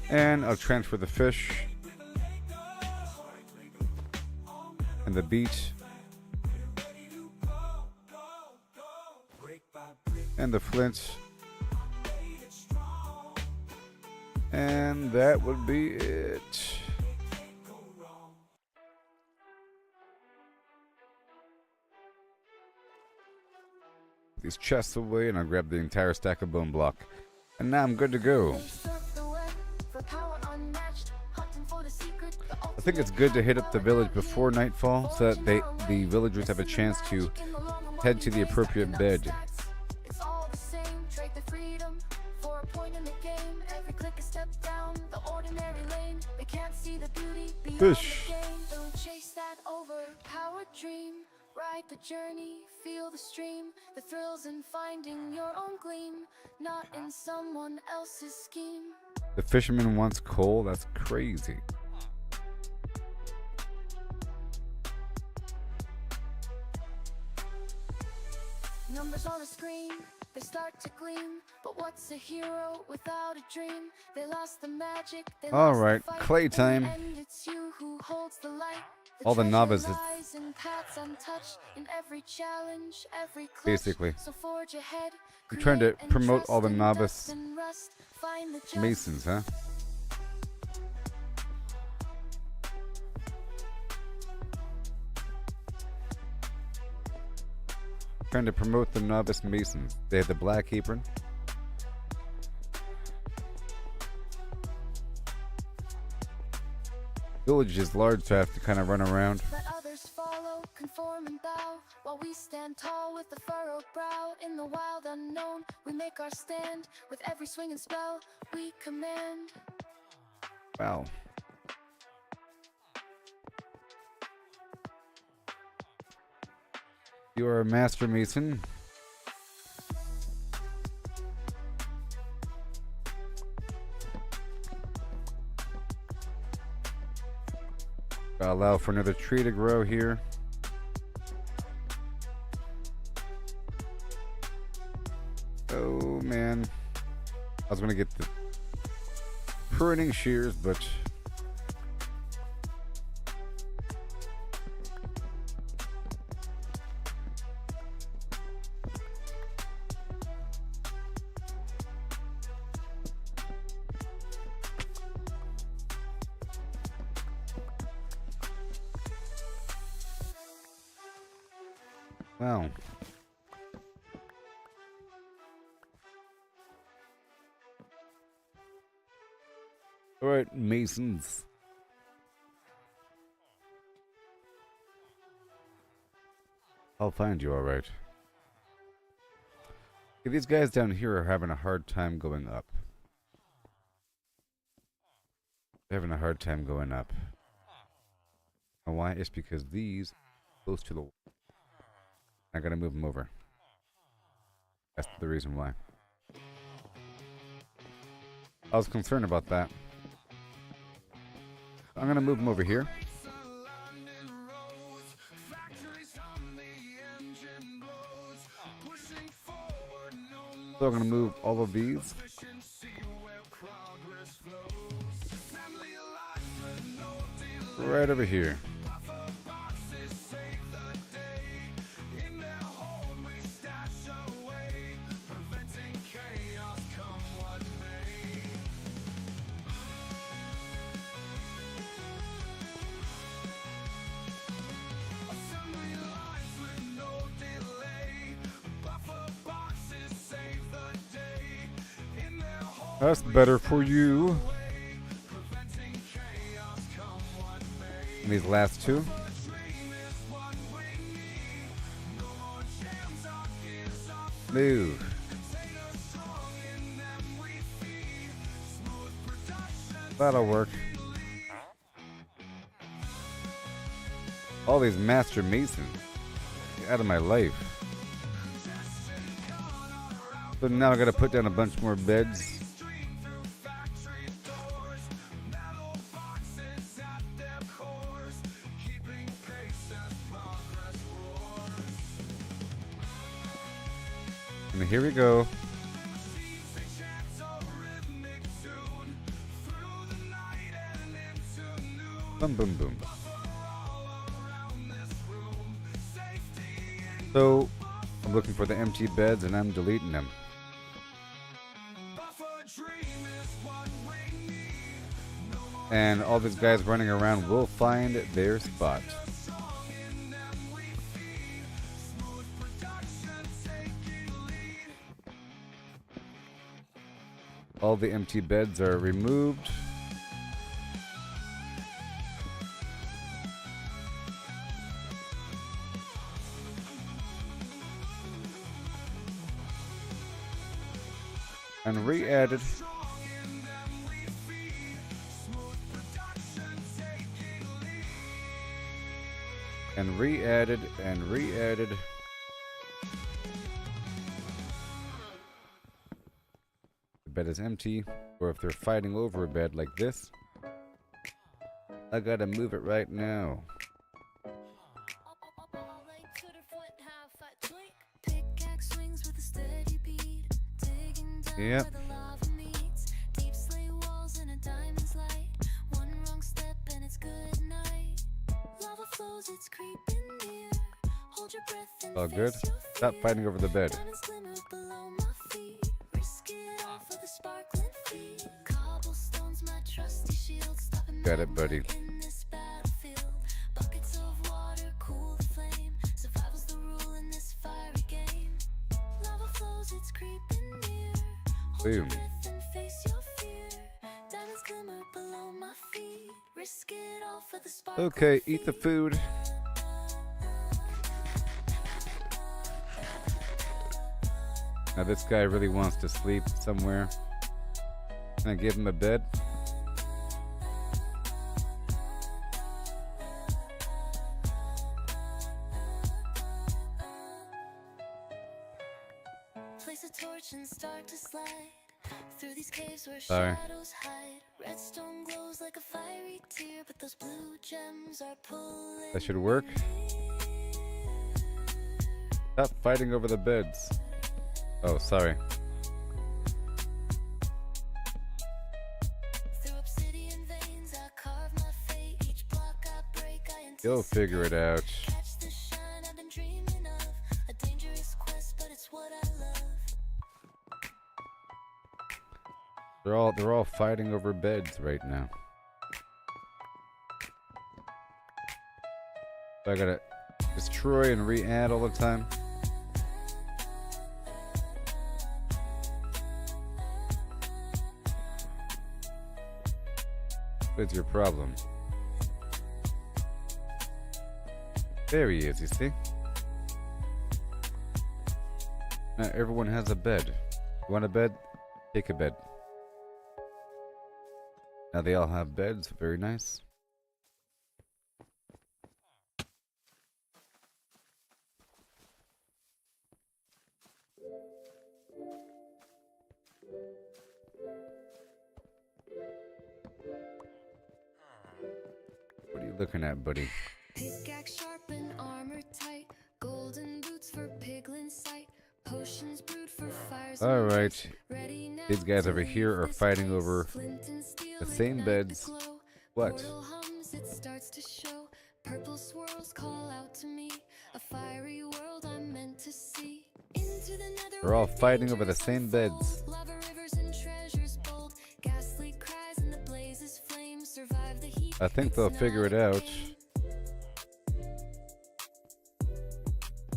And I'll transfer the fish and the beet and the flint. And that would be it. These chests away, and I'll grab the entire stack of bone block. And now I'm good to go. I think it's good to hit up the village before nightfall so that the villagers have a chance to head to the appropriate bed. It's all the same, trade the freedom for a point in the game. Every click a step Fish. Don't chase that overpowered dream. Ride the journey, feel the stream, the thrills in finding your own gleam, not in someone else's scheme. The fisherman wants coal? That's crazy. Numbers on a screen, they start to gleam, but what's a hero without a dream? They lost the magic, they All lost the right, fight. clay In the time. end, it's you who holds the light. All the treasure novices. lies in paths untouched, in every challenge, every clutch. Basically. So forge ahead, I'm trying to create and promote trust all the in novice dust and rust. Find the just. masons, huh? Trying to promote the novice masons. They have the black apron. Village is large, so I have to kind of run around. Let others follow, conform and bow, while we stand tall with a furrowed brow. In the wild unknown, we make our stand. With every swing and spell, we command. Wow. You are a master mason. Gotta allow for another tree to grow here. Oh man. I was gonna get the pruning shears, but wow. All right, masons. I'll find you, all right. Okay, these guys down here are having a hard time going up. They're having a hard time going up. And why? It's because these close to the wall. I gotta move them over. That's the reason why. I was concerned about that. I'm gonna move them over here. So I'm gonna move all of these. Right over here. That's better for you. And these last two. Move. That'll work. All these master masons. Get out of my life. So now I gotta put down a bunch more beds. And here we go. Boom, boom, boom. So, I'm looking for the empty beds and I'm deleting them. And all these guys running around will find their spot. All the empty beds are removed. And re-added. And re-added and re-added. The bed is empty, or if they're fighting over a bed like this, I gotta move it right now. Yep. All good. Stop fighting over the bed. Got it, buddy. Boom. Okay, eat the food. Now this guy really wants to sleep somewhere. Can I give him a bed? Place a torch and start to slide through these caves where Sorry. shadows hide. Redstone glows like a fiery tear, but those blue gems are pulling. That should work. Stop fighting over the beds. Oh, sorry. Through obsidian veins, I carve my fate. Each block I break, I You'll figure it out. catch the shine I've been dreaming of. A dangerous quest, but it's what I love. They're all fighting over beds right now. So I gotta destroy and re-add all the time. What's your problem? There he is, you see? Now everyone has a bed. You want a bed? Take a bed. Now they all have beds. Very nice. What are you looking at, buddy? Pickaxe sharp and armor tight. Golden boots for piglin sight. Potions brewed for fires. All right. Ready now These guys to over leave here are this fighting place. over Flint and steel the same ignite beds. the glow. What? Portal hums, it starts to show. Purple swirls call out to me. A fiery world I'm meant to see. Into the nether They're all where fighting over the dangers same unfold. beds. Lava rivers and treasures bold. Ghastly cries and the blazes flame. Survive the heat. I think It's they'll not figure it a out. game.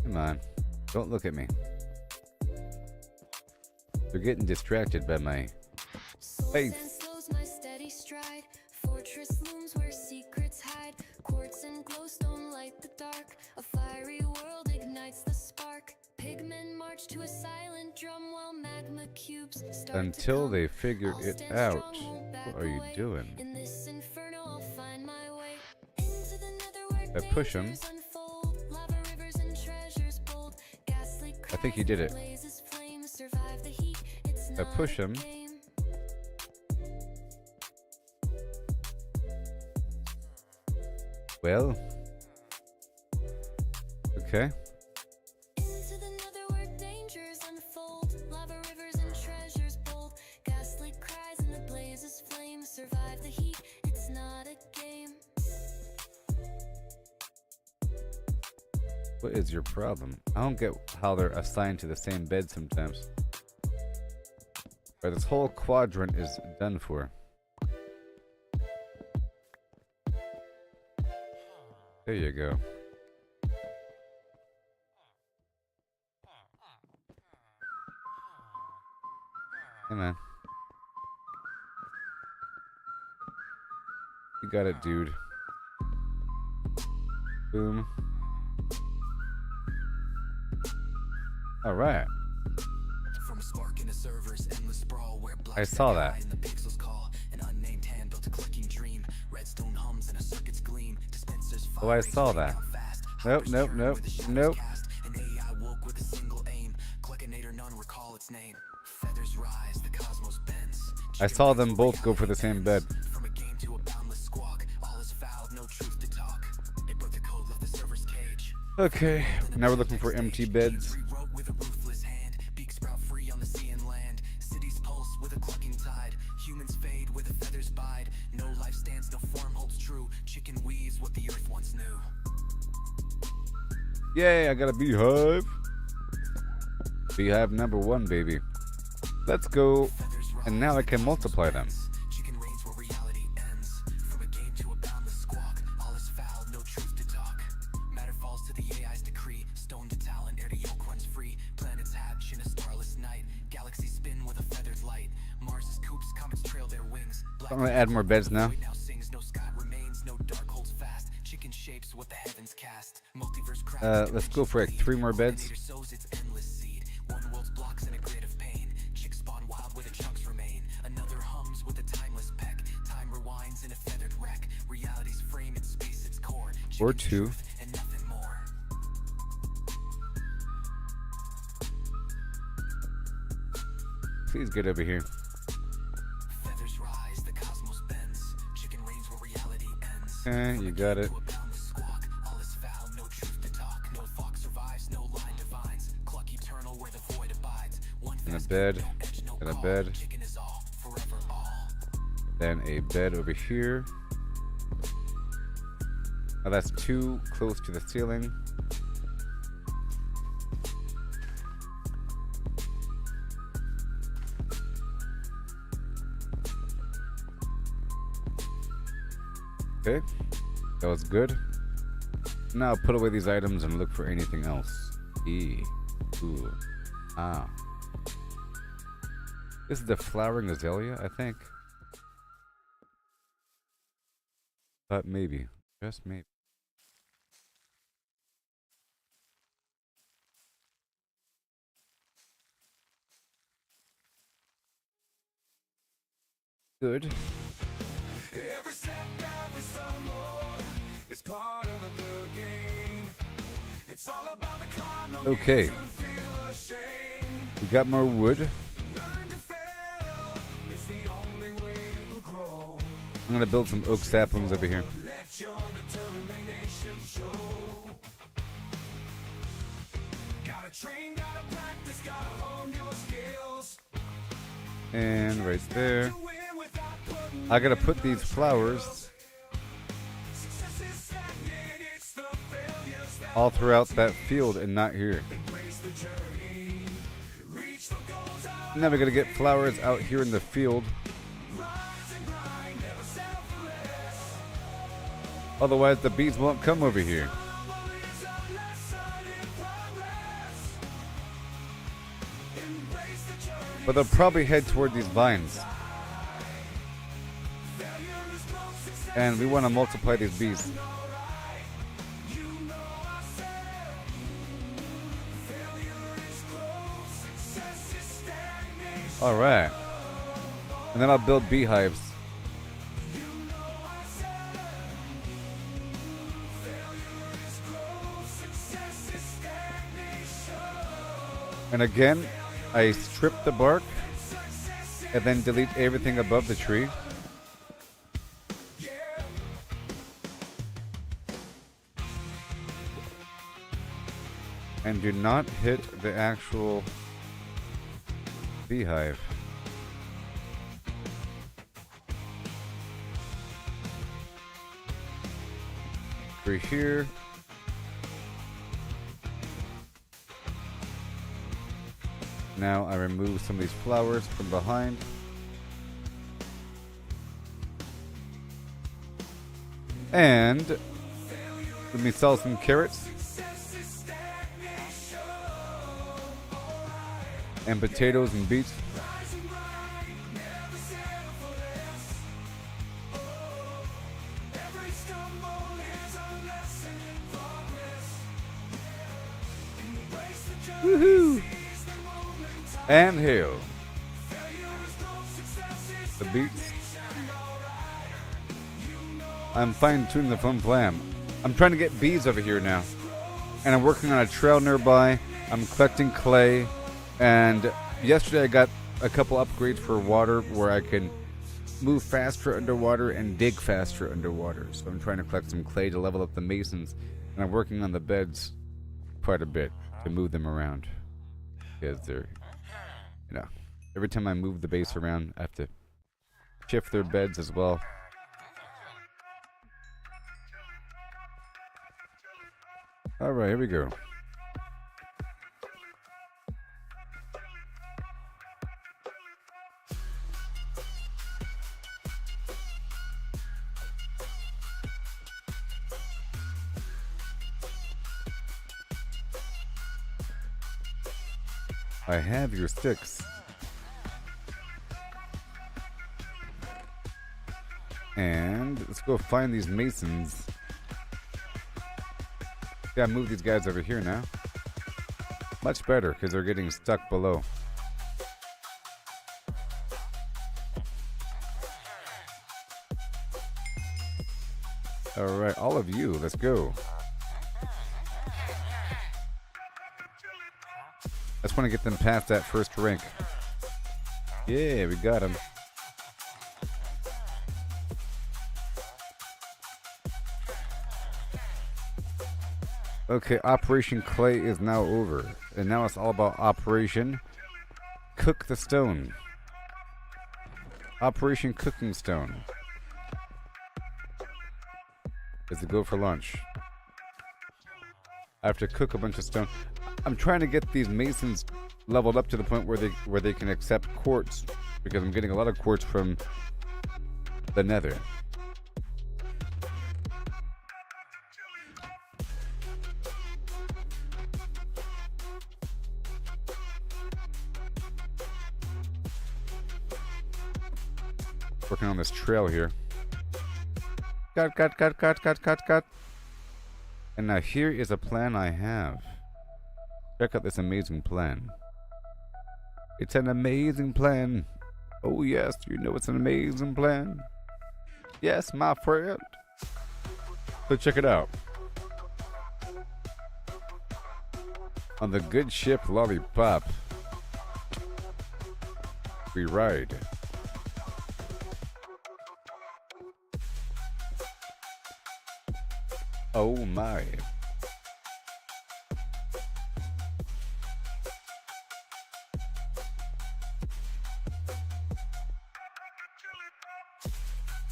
Come on. Don't look at me. They're getting distracted by my Souls face. and slows my steady stride. Fortress looms where secrets hide. Quartz and glowstone light the dark. A fiery world ignites the spark. Pigmen march to a silent drum while magma cubes start to until come. they figure I'll it stand out. strong, won't back What are you away. doing? In this inferno, I'll find my way. Into the nether where I push him. dangers unfold. Lava rivers and treasures bold. Ghastly I think he cries did and it. blazes flame. Survive the heat. It's I not push a him. game. Well. Okay. Into the nether where dangers unfold. Lava rivers and treasures bold. Ghastly cries and the blazes flame. Survive the heat, it's not a game. What is your problem? I don't get how they're assigned to the same bed sometimes. But this whole quadrant is done for. There you go. Come on. You got it, dude. Boom. Alright. From a spark in a server's endless sprawl where black I saw sky that. and the pixels call an unnamed hand built a clicking dream. Redstone hums and a circuit's gleam. Dispensers Oh, I fire, saw rain that. down fast. Nope, nope, nope, nope. An AI woke with a single aim. Gluckinator, none recall its name. Feathers rise, the cosmos bends. I saw them both go for the same bed. From a game to a boundless squawk. All is fouled, no truth to talk. It broke the code, left the server's cage. Okay, now we're looking for empty beds. Rewrote with a ruthless hand. Beak sprout free on the sea and land. Cities pulse with a clucking tide. Humans fade where the feathers bide. No life stands, no form holds true. Chicken weaves what the earth once knew. Yay, I got a beehive. Beehive number 1, baby. Let's go. And now I can multiply them. Chicken reigns where reality ends. From a game to a boundless squawk. All is foul, no truth to talk. Matter falls to the AI's decree. Stone to talon, air to yolk runs free. Planets hatch in a starless night. Galaxies spin with a feathered light. Mars's coops, comets trail their wings. I'm gonna add more beds now. Now sings, no sky remains, no dark holds fast. Chicken shapes what the heavens cast. Multiverse cracks. Let's go for like 3 more beds. Sows its endless seed. One world's blocks in a grid of pain. Chicks spawn wild where the chunks remain. Another hums with a timeless peck. Time rewinds in a feathered wreck. Reality's frame in space its core. Or Chicken's 2. truth and nothing more. Please get over here. Feathers rise, the cosmos bends. Chicken reigns where reality ends. Okay, you got it. To a boundless squawk. All is foul, no truth to talk. No fox survives, no line divines. Cluck eternal where the void abides. One And a fast bed. no edge, no And a call. bed. Chicken is all, forever all. Then a bed over here. Now that's too close to the ceiling. Okay, that was good. Now put away these items and look for anything else. Ooh, ah. This is the flowering azalea, I think. But maybe, just maybe. Good. Every step, every stumble is part of the game. It's all about the climb, no Okay. need to feel ashamed. We got more wood. Learn to fail, it's the only way to grow. I'm gonna build some oak saplings over here. Let your determination show. Gotta train, gotta practice, gotta hone your skills. And right there. To win without putting I gotta put these flowers success is stagnant, it's the failures that all throughout that field and not here. embrace the journey. Reach the goals out, Now we gotta get flowers out here in the field. rise and grind, never settle for less. Otherwise the bees won't come over here. Humble is a lesson in progress. Embrace the journey. But they'll probably head toward these vines. Failure is close, success And we wanna multiply these bees. you know I said. Failure is close, success is stagnation. Alright. And then I'll build beehives. You know I said. Failure is close, success is stagnation. And again, I strip the bark and then delete everything above the tree. And do not hit the actual beehive. Through here. Now I remove some of these flowers from behind. And let me sell some carrots and potatoes and beets. Every stumble is a lesson in progress. Embrace the journey, Woohoo! seize the moment. And hail. Failure is close, success is The beets. stagnation. Alright, you know I'm fine tuning the fun plan. I'm trying to get bees over here now. grow. and I'm working on a trail nearby. I'm collecting clay, and yesterday I got a couple upgrades for water where I can move faster underwater and dig faster underwater. So I'm trying to collect some clay to level up the masons, and I'm working on the beds quite a bit to move them around, because they're, you know, every time I move the base around, I have to shift their beds as well. Alright, here we go. I have your sticks. And let's go find these masons. Yeah, move these guys over here now. Much better, because they're getting stuck below. Alright, all of you, let's go. I just want to get them past that first rank. Yeah, we got them. Okay, Operation Clay is now over. And now it's all about Operation Cook the Stone. Operation Cooking Stone. Is to go for lunch. I have to cook a bunch of stone. I'm trying to get these masons leveled up to the point where they can accept quartz, because I'm getting a lot of quartz from the Nether. Working on this trail here. Cut. And now here is a plan I have. Check out this amazing plan. It's an amazing plan. Oh yes, you know it's an amazing plan. Yes, my friend. So check it out. On the good ship Lollipop, we ride. Oh my.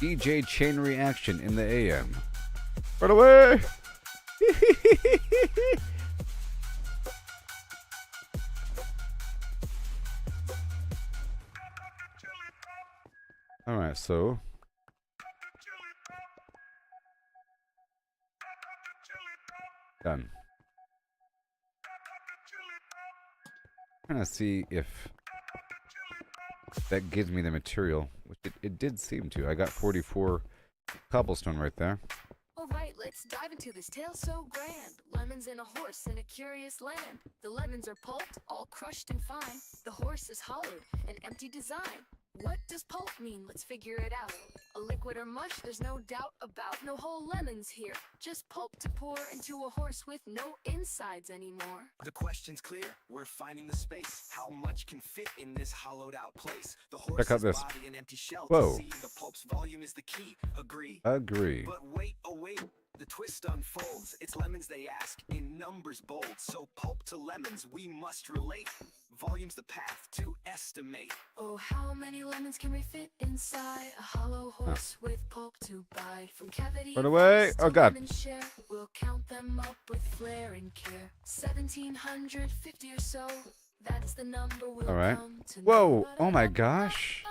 DJ chain reaction in the AM. Run away! Alright, so done. I'm trying to see if that gives me the material, which it did seem to. I got 44 cobblestone right there. Alright, let's dive into this tale so grand. Lemons and a horse in a curious land. The lemons are pulped, all crushed and fine. The horse is hollowed, an empty design. What does pulp mean? Let's figure it out. A liquid or mush, there's no doubt about. No whole lemons here, just pulp to pour into a horse with no insides anymore. The question's clear, we're finding the space. How much can fit in this hollowed out place? The horse's out this. body an empty shell Whoa. to see. The pulp's volume is the key. Agree? Agree. But wait, oh wait, the twist unfolds. It's lemons they ask, in numbers bold. So pulp to lemons we must relate. Volume's the path to estimate. Oh, how many lemons can we fit inside a hollow horse with pulp to buy? From cavity Run away. to Oh, God. lemon share, we'll count them up with flair and care. 1,750 or so, that's the number we'll All right. come to know. Whoa. Oh my gosh.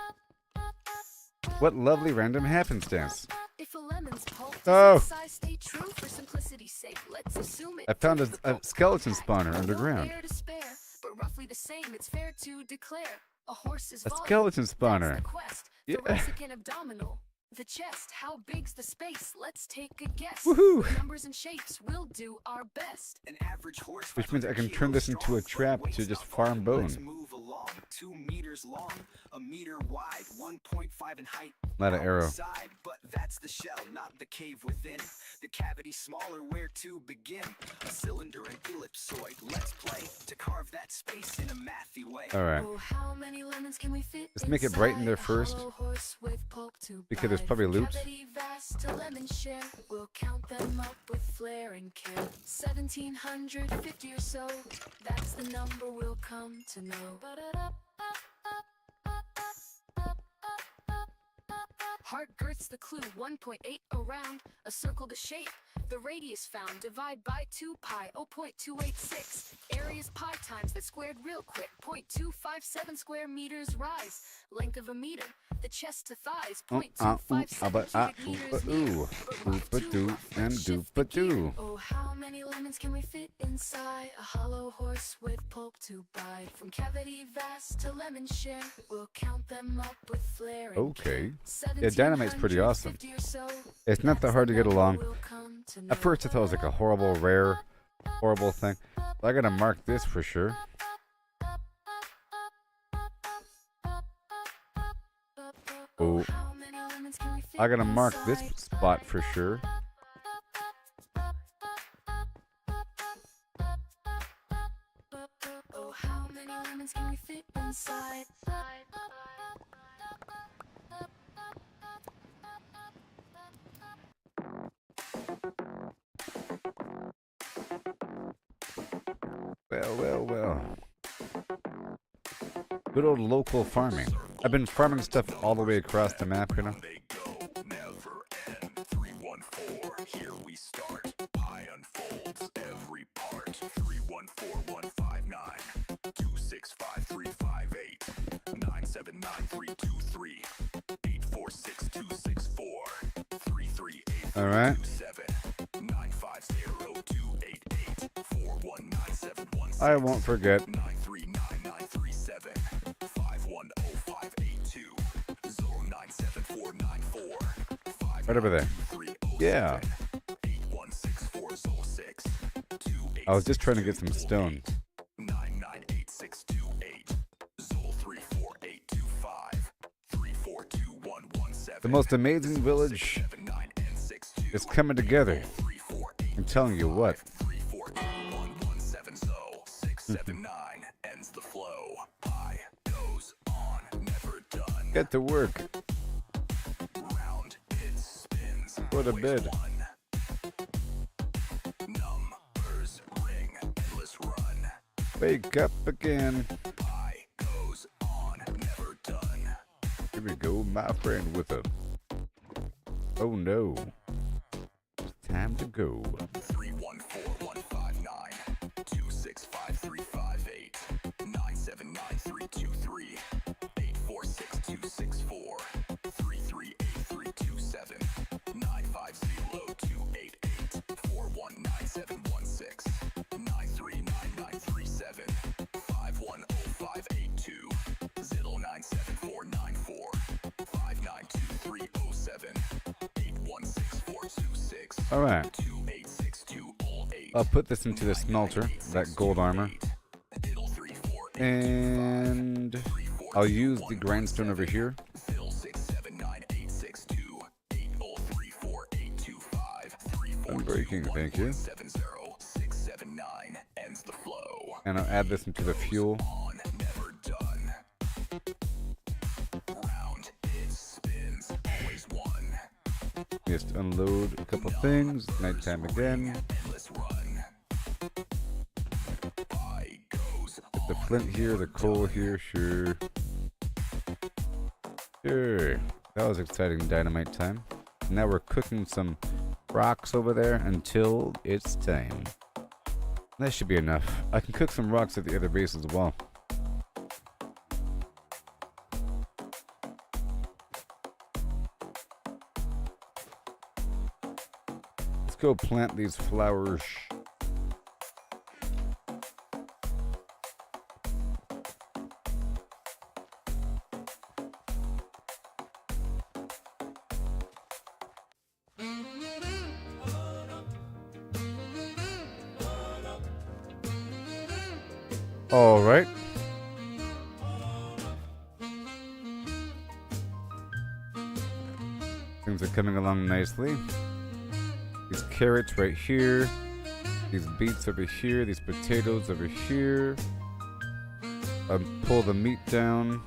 What lovely random happenstance. If a lemon's pulp Oh. does size stay true for simplicity's sake, let's assume it. I found fits the a pulp. skeleton spawner No underground. fair to spare, but roughly the same, it's fair to declare. A horse's A volume, skeleton that's spawner. the quest. Yeah. Thoracic and abdominal. The chest, how big's the space? Let's take a guess. Woohoo. With numbers and shapes, we'll do our best. An average horse, Which means I can turn this into a trap to just farm bone. Let's move along. 2 meters long, a meter wide, 1.5 in height. Not an arrow. Outside, but that's the shell, not the cave within. The cavity smaller, where to begin? A cylinder and ellipsoid. Let's play to carve that space in a mathy way. All right. Oh, how many lemons can we fit Let's make it bright in inside there a first, hollow horse with pulp to because there's bite? probably From loops. cavity vast to lemon share, we'll count them up with flair and care. 1750 or so, that's the number we'll come to know. Heart girth's the clue, 1.8 around, a circle to shape. The radius found, divide by 2 pi, 0.286. Area's pi times that squared real quick, 0.257 square meters rise. Length of a meter, the chest to thighs, 0.257 cubic meters near. But rough too Oop-a-doo, rough, and shift the doop-a-doo. gear. Oh, how many lemons can we fit inside a hollow horse with pulp to bite? From cavity vast to lemon share, we'll count them up with flair and Okay. care. Yeah, Dynamite's pretty awesome. 1750 or so, It's not that that's hard the to get number along. we'll come to At know. first I thought it was like a horrible, rare, horrible thing. But I gotta mark this for sure. Oh, How many lemons can we fit I gotta mark this inside? spot for sure. Oh, how many lemons can we fit inside? Well, well, well. Good old local farming. I've been farming stuff all the way across the map, you know. They go, never end. 314, here we start. Pi unfolds every part. 314159, 265,358, 979,323, 846,264, 338,327, All right. 950,288, 419,717. I won't forget. 939,937, 510582, 097494, Right over there. 5307, Yeah. 816406, I was just trying to get some stone. 998628, 34825, 342117. The most amazing village is coming together. I'm telling you what. 342117, so 679 ends the flow. Pi goes on, never done. Get to work. Round it spins. Go to always bed. one. Numbers ring, endless run. Wake up again. Pi goes on, never done. Here we go, my friend, with a... Oh no. It's time to go. 314159, 265,358, 979,323, 846,264, 338,327, 950,288, 419,716, 939,937, 510582, 097494, 592307, 816426, All right. 286208. I'll put this into the smelter, that gold armor. And I'll use the grindstone over here. Unbreaking, thank you. And I'll add this into the fuel. Just unload a couple things. Nighttime again. Get the flint here, the coal here, sure. Sure. That was exciting dynamite time. Now we're cooking some rocks over there until it's time. That should be enough. I can cook some rocks at the other base as well. Let's go plant these flowers. All right. are coming along nicely. These carrots right here. These beets over here. These potatoes over here. Pull the meat down.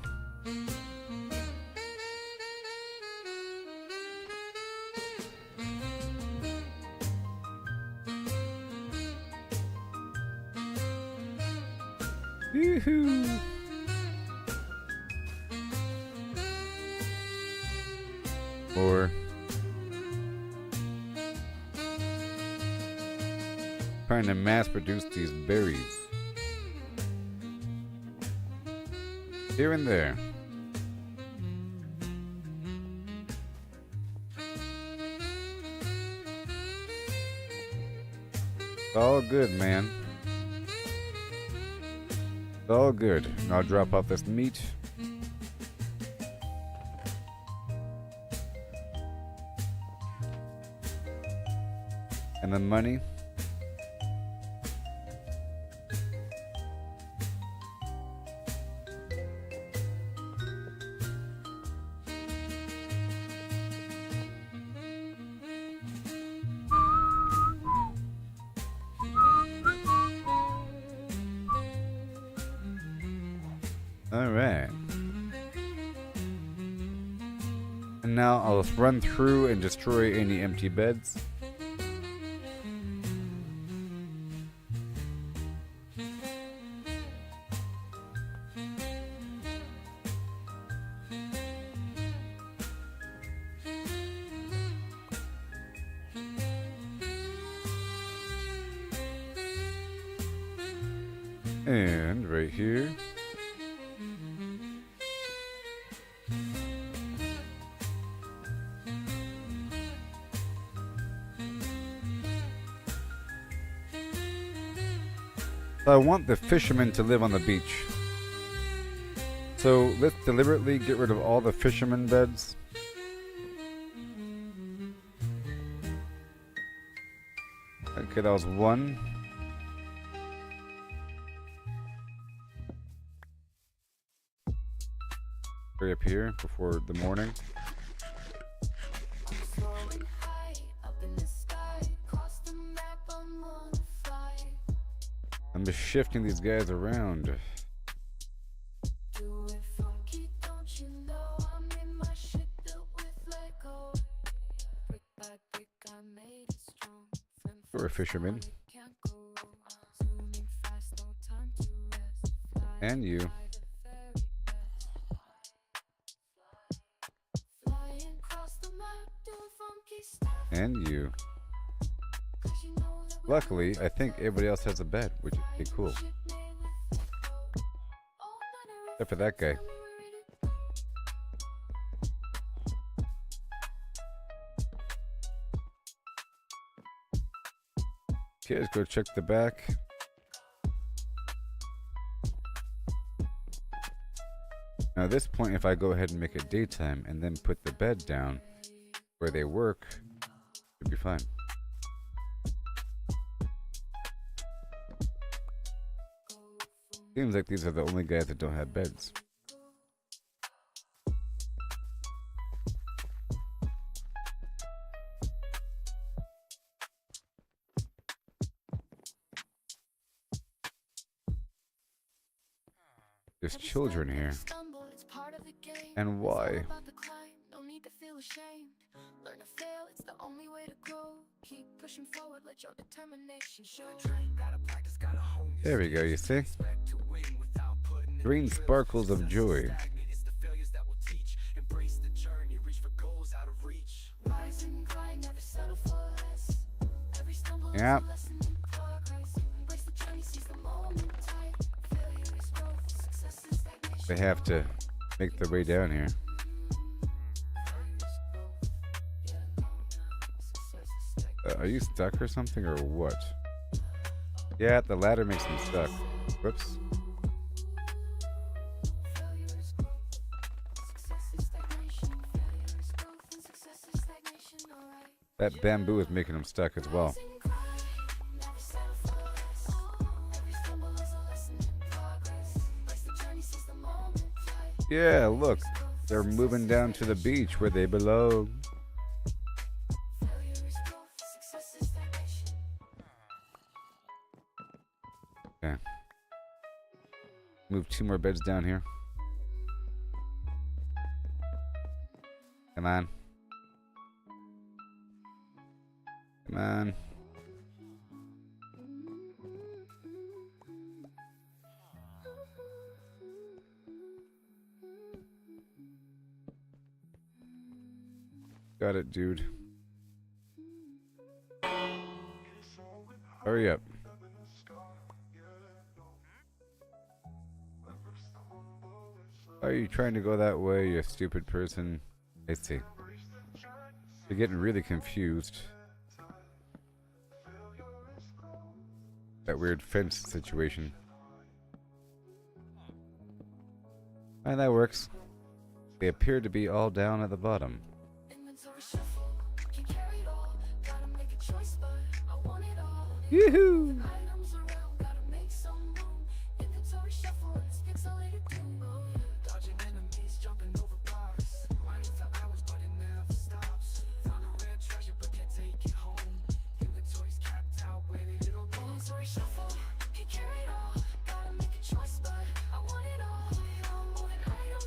Yoo-hoo! Or trying to mass produce these berries here and there. It's all good, man. It's all good. And I'll drop off this meat. And the money. All right. And now I'll run through and destroy any empty beds. And right here. I want the fishermen to live on the beach. So let's deliberately get rid of all the fishermen beds. Okay, that was one. Hurry up here before the morning. I'm just shifting these guys around. You're a fisherman. And you. And you. Luckily, I think everybody else has a bed, which is pretty cool. Except for that guy. Okay, let's go check the back. Now at this point, if I go ahead and make it daytime and then put the bed down where they work, it'll be fine. Seems like these are the only guys that don't have beds. There's children here. And why? Learn to fail, it's the only way to grow. Keep pushing forward, let your determination show. There we go, you see? Green sparkles of joy. Yep. They have to make their way down here. Are you stuck or something, or what? Yeah, the ladder makes me stuck. Whoops. That bamboo is making him stuck as well. Yeah, look. They're moving down to the beach where they belong. Move 2 more beds down here. Come on. Come on. Got it, dude. Hurry up. Are you trying to go that way, you stupid person? I see. You're getting really confused. That weird fence situation. And that works. They appear to be all down at the bottom. Yoo-hoo!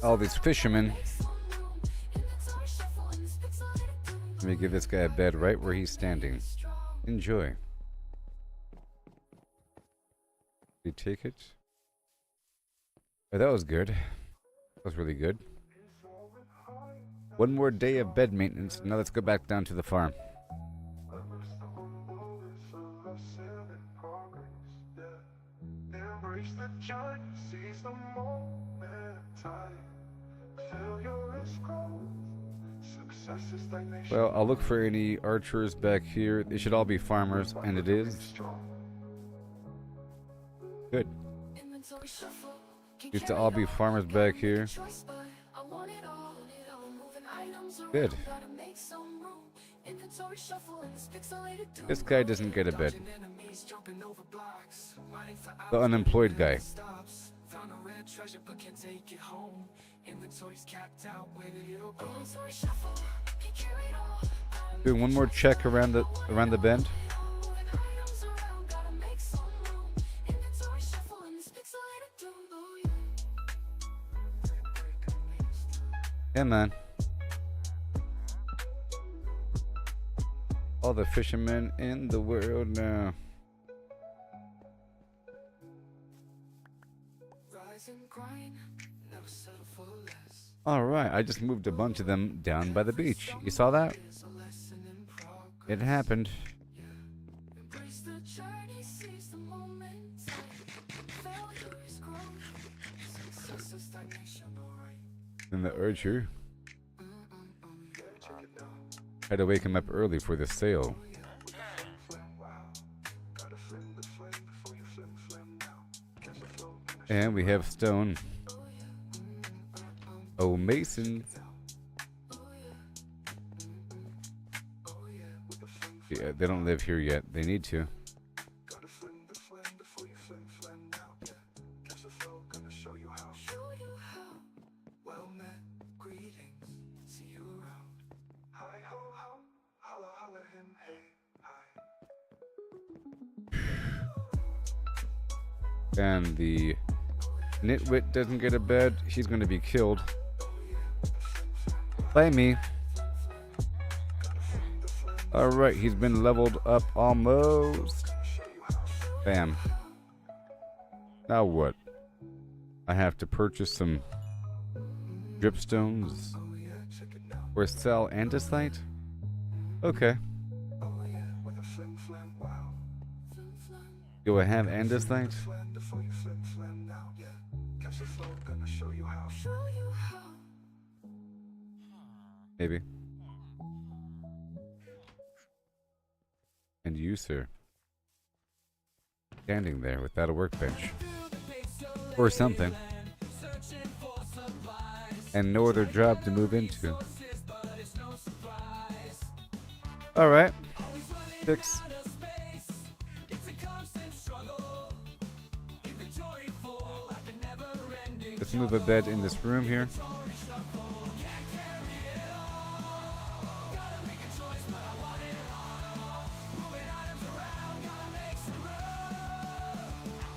All these fishermen. Let me give this guy a bed right where he's standing. Enjoy. Did you take it? Oh, that was good. That was really good. One more day of bed maintenance. Now let's go back down to the farm. Well, I'll look for any archers back here. They should all be farmers, and it is. Good. Used to all be farmers back here. Good. This guy doesn't get a bed. The unemployed guy. Doing one more check around the bend. Yeah, man. All the fishermen in the world now. Alright, I just moved a bunch of them down by the beach. You saw that? It happened. And the archer had to wake him up early for the sale. And we have stone. Oh, masons. Yeah, they don't live here yet. They need to. And the nitwit doesn't get a bed. She's going to be killed by me. Alright, he's been leveled up almost. Bam. Now what? I have to purchase some dripstones or sell andesite? Okay. Do I have andesite? Maybe. And you, sir, standing there without a workbench or something, and no other job to move into. Alright, 6. Let's move a bed in this room here.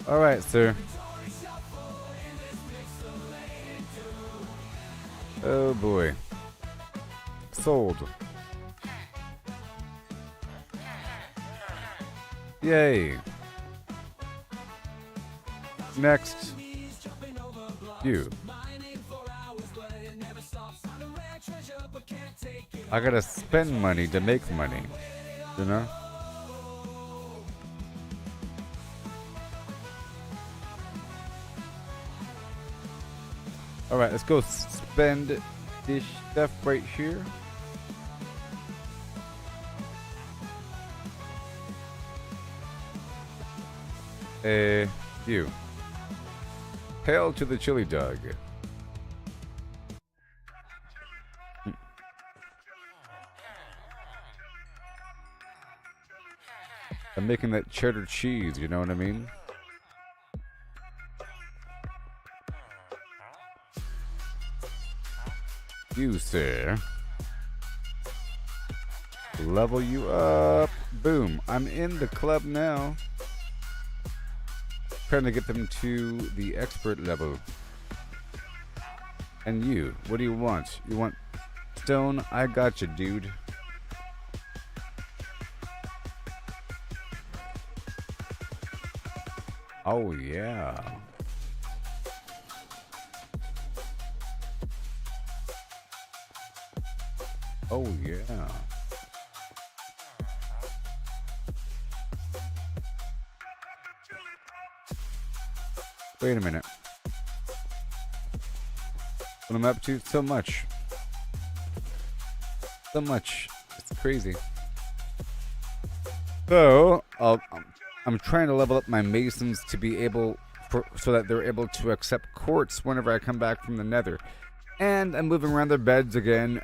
Alright, sir. Oh boy. Sold. Yay. Next. You. I gotta spend money to make money. You know? Alright, let's go spend this stuff right here. You. Hail to the chili dog. I'm making that cheddar cheese, you know what I mean? You, sir. Level you up. Boom. I'm in the club now. Trying to get them to the expert level. And you, what do you want? You want stone? I got you, dude. Oh, yeah. Oh, yeah. Wait a minute. What I'm up to? So much. So much. It's crazy. So, I'm trying to level up my masons to be able, so that they're able to accept quartz whenever I come back from the nether. And I'm moving around their beds again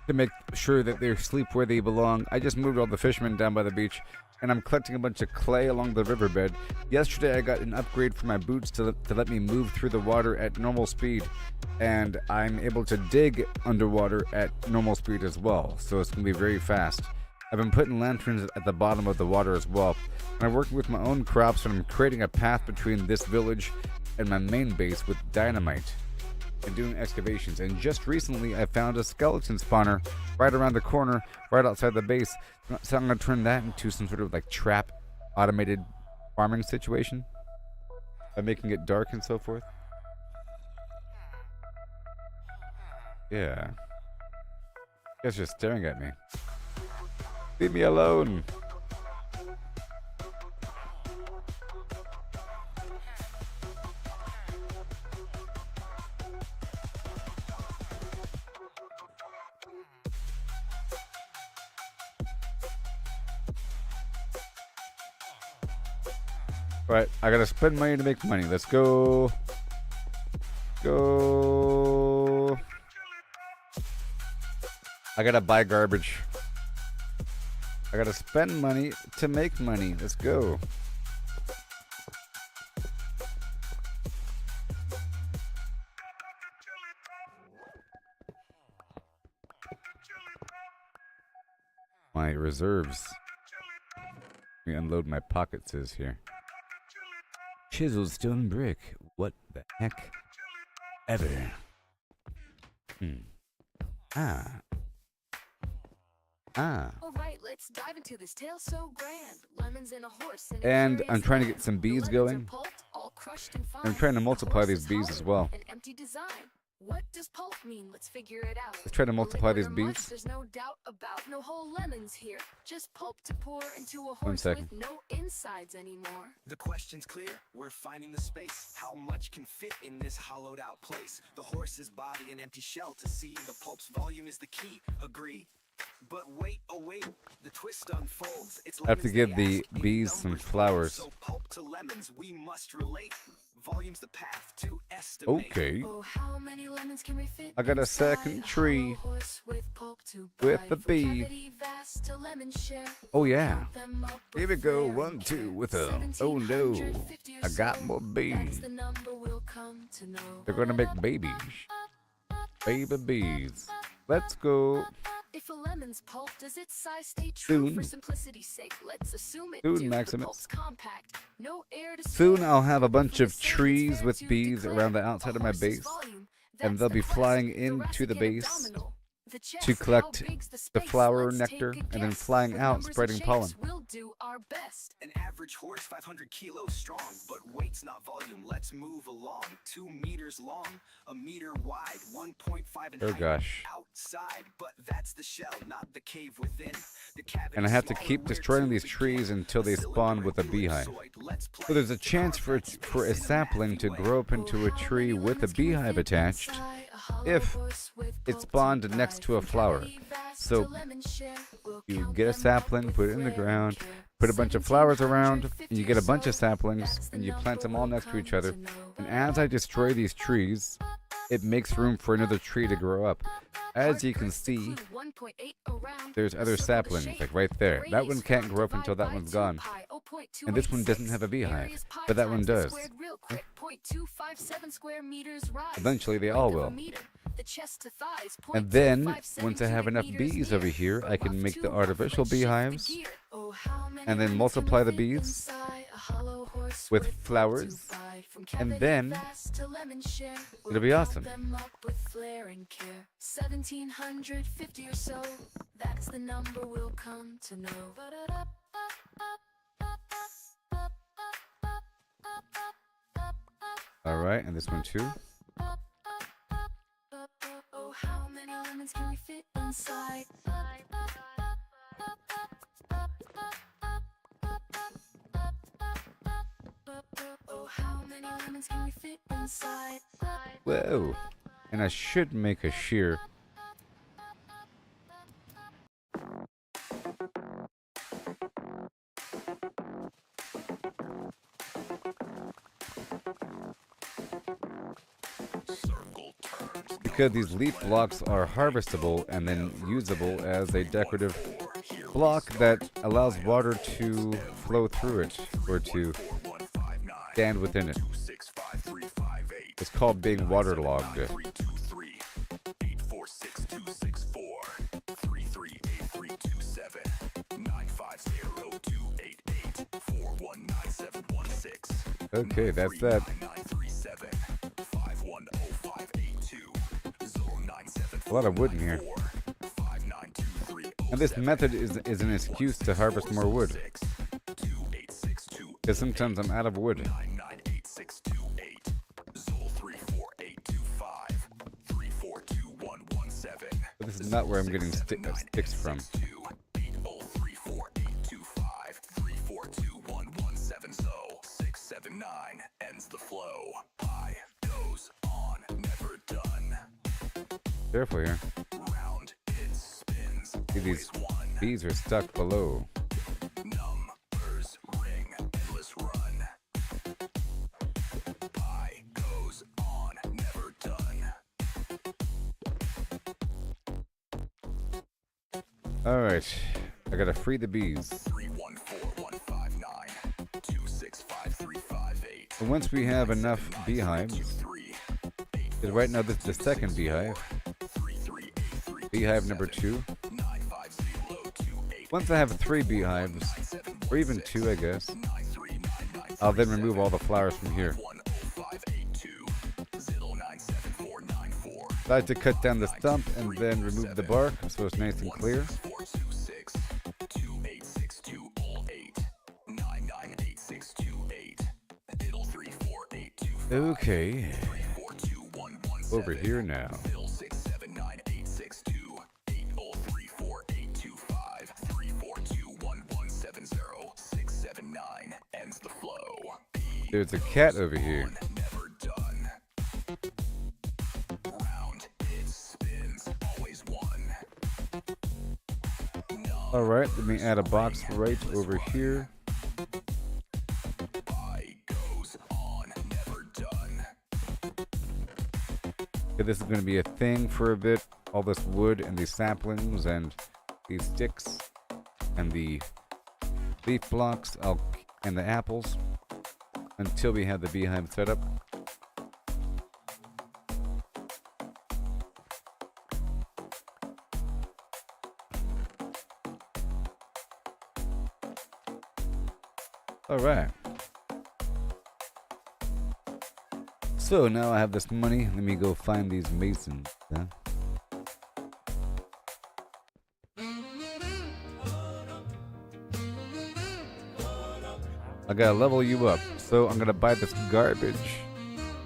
to make sure that they sleep where they belong. I just moved all the fishermen down by the beach, and I'm collecting a bunch of clay along the riverbed. Yesterday I got an upgrade for my boots to let me move through the water at normal speed, and I'm able to dig underwater at normal speed as well, so it's going to be very fast. I've been putting lanterns at the bottom of the water as well, and I'm working with my own crops, and I'm creating a path between this village and my main base with dynamite and doing excavations. And just recently I found a skeleton spawner right around the corner, right outside the base, so I'm going to turn that into some sort of like trap automated farming situation by making it dark and so forth. Yeah, you guys are just staring at me. Leave me alone. Right, I gotta spend money to make money. Let's go. Go. I gotta buy garbage. I gotta spend money to make money. Let's go. My reserves. Let me unload my pockets here. Chiseled stone brick. What the heck? Ever. Alright, let's dive into this tale so grand. Lemons and a horse. And I'm trying to get some bees going. I'm trying to multiply these bees as well. An empty design. What does pulp mean? Let's figure it out. Let's try to multiply these Liquid or mush, bees. There's no doubt about no whole lemons here. Just pulp to pour into a 1 horse second. with no insides anymore. The question's clear, we're finding the space. How much can fit in this hollowed out place? The horse's body an empty shell to see. The pulp's volume is the key, agree? But wait, oh wait, the twist unfolds. It's I have to lemons give they the ask, bees some numbers flowers. So pulp to lemons we must relate. Volume's the path to estimate. Okay. Oh, how many lemons can we fit I got a inside second a tree hollow horse with pulp to with buy? the bee. Vocabulary vast to lemon share. Oh yeah. Count them up Here we with go. flair 1, and 2 care. with a. Oh no. 1750 or I got so. more That's bees. the number we'll come to know. They're gonna make babies. Baby bees. Let's go. If a lemon's pulp, does its size stay true? Soon. For simplicity's sake, let's assume it Soon, do. Maximus. The pulp's compact, no air to Soon spare. I'll have a bunch For the of same, it's trees fair with to bees declare around the outside a of my horse's base. volume, and That's they'll the be quest, flying the into the Rassican base abdominal. The chest, to how collect big's the space? flower Let's nectar take a and then guess. flying With out, numbers and spreading shapes, pollen. we'll do our best. An average horse, 500 kilos strong, but weight's not volume. Let's move along. 2 meters long, a meter wide, 1.5 in Oh height gosh. outside. But that's the shell, not the cave within. The cavity And I have to smaller, keep where destroying to these begin? trees until they spawn with a beehive. Ellipsoid, let's play. So there's a chance for a sapling to grow up into a tree with a beehive attached if it spawned next to a flower. So you get a sapling, put it in the ground, put a bunch of flowers around, and you get a bunch of saplings, and you plant them all next to each other. And as I destroy these trees, it makes room for another tree to grow up. As you can see, there's other saplings, like right there. That one can't grow up until that one's gone. And this one doesn't have a beehive, but that one does. Eventually they all will. And then, once I have enough bees over here, I can make the artificial beehives, and then multiply the bees with flowers, and then it'll be awesome. 1750 or so, that's the number we'll come to know. Alright, and this one too. Oh, how many lemons can we fit inside? Oh, how many lemons can we fit inside? Whoa. And I should make a shear. Because these leaf blocks are harvestable and then usable as a decorative block that allows water to flow through it or to stand within it. It's called being waterlogged. Okay, that's that. A lot of wood in here. And this method is an excuse to harvest more wood. Because sometimes I'm out of wood. But this is not where I'm getting sticks from. Ends the flow. Pie goes on, never done. Careful here. Round it spins. See, these bees are stuck below. Numbers ring, endless run. Pie goes on, never done. Alright, I gotta free the bees. 314-159-265-358. And once we have enough beehives, because right now this is the second beehive. Beehive number 2. Once I have 3 beehives, or even 2 I guess, I'll then remove all the flowers from here. I like to cut down the stump and then remove the bark so it's nice and clear. Okay, over here now. There's a cat over here. Alright, let me add a box right over here. Okay, this is going to be a thing for a bit. All this wood and these saplings and these sticks and the leaf blocks and the apples until we have the beehive set up. Alright. So now I have this money. Let me go find these masons. Huh? I gotta level you up. So I'm gonna buy this garbage.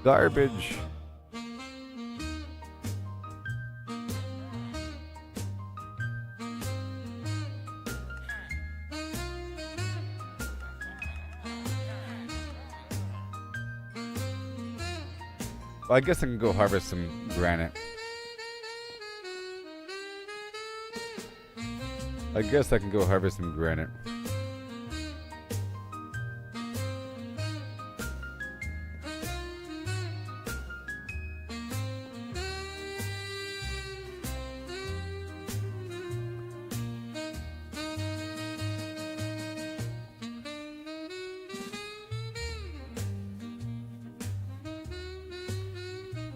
Garbage. Well, I guess I can go harvest some granite. I guess I can go harvest some granite.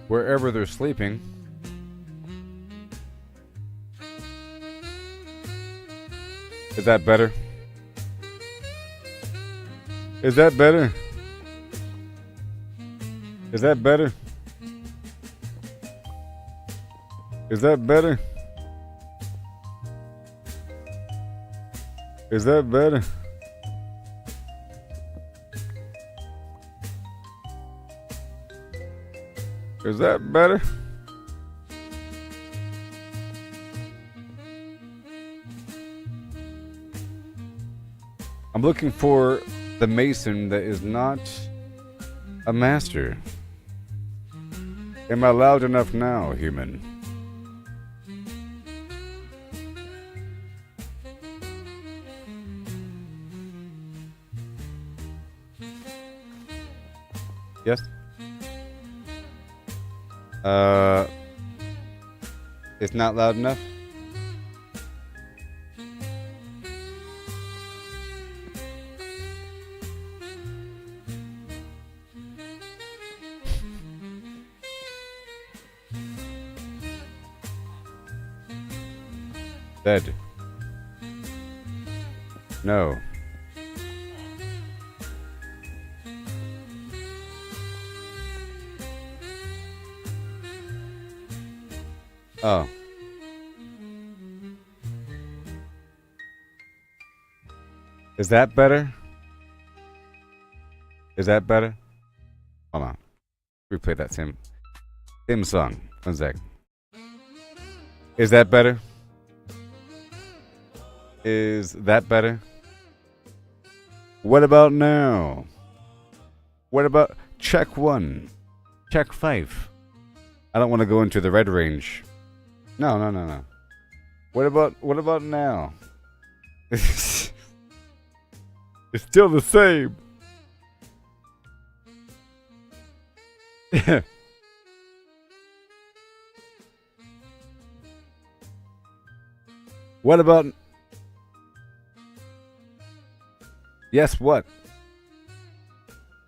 Wherever they're sleeping. Is that better? Is that better? Is that better? Is that better? Is that better? Is that better? I'm looking for the mason that is not a master. Am I loud enough now, human? Yes? It's not loud enough? Dead. No. Oh. Is that better? Is that better? Hold on. Replay that same song. 1 sec. Is that better? Is that better? What about now? What about check 1? Check 5. I don't want to go into the red range. No. What about now? It's still the same. What about... Yes, what?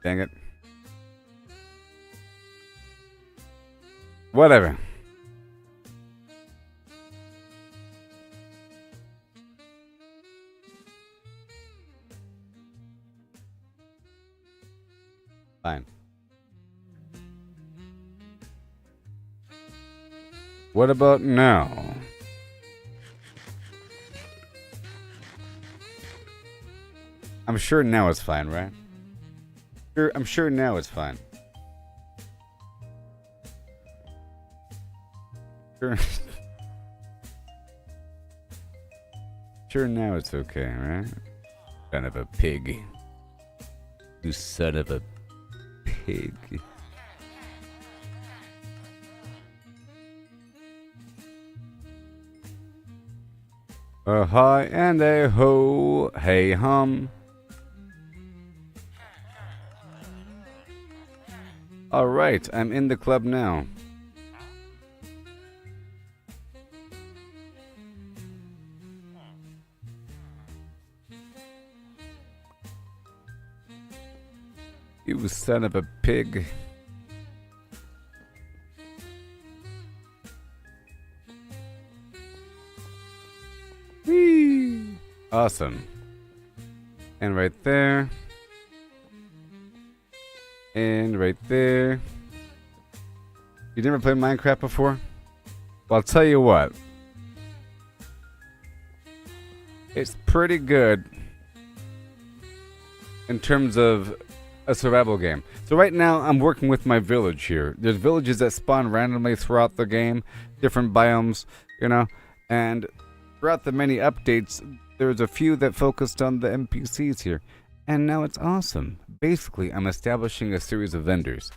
Dang it. Whatever. Fine. What about now? I'm sure now it's fine, right? I'm sure now it's fine. Sure. Sure now it's okay, right? Son of a pig. You son of a pig. A hi and a ho, hey hum. Alright, I'm in the club now. You son of a pig. Whee! Awesome. And right there. And right there. You never played Minecraft before? Well, I'll tell you what. It's pretty good in terms of a survival game. So right now, I'm working with my village here. There's villages that spawn randomly throughout the game, different biomes, you know, and throughout the many updates, there's a few that focused on the NPCs here. And now it's awesome. Basically, I'm establishing a series of vendors.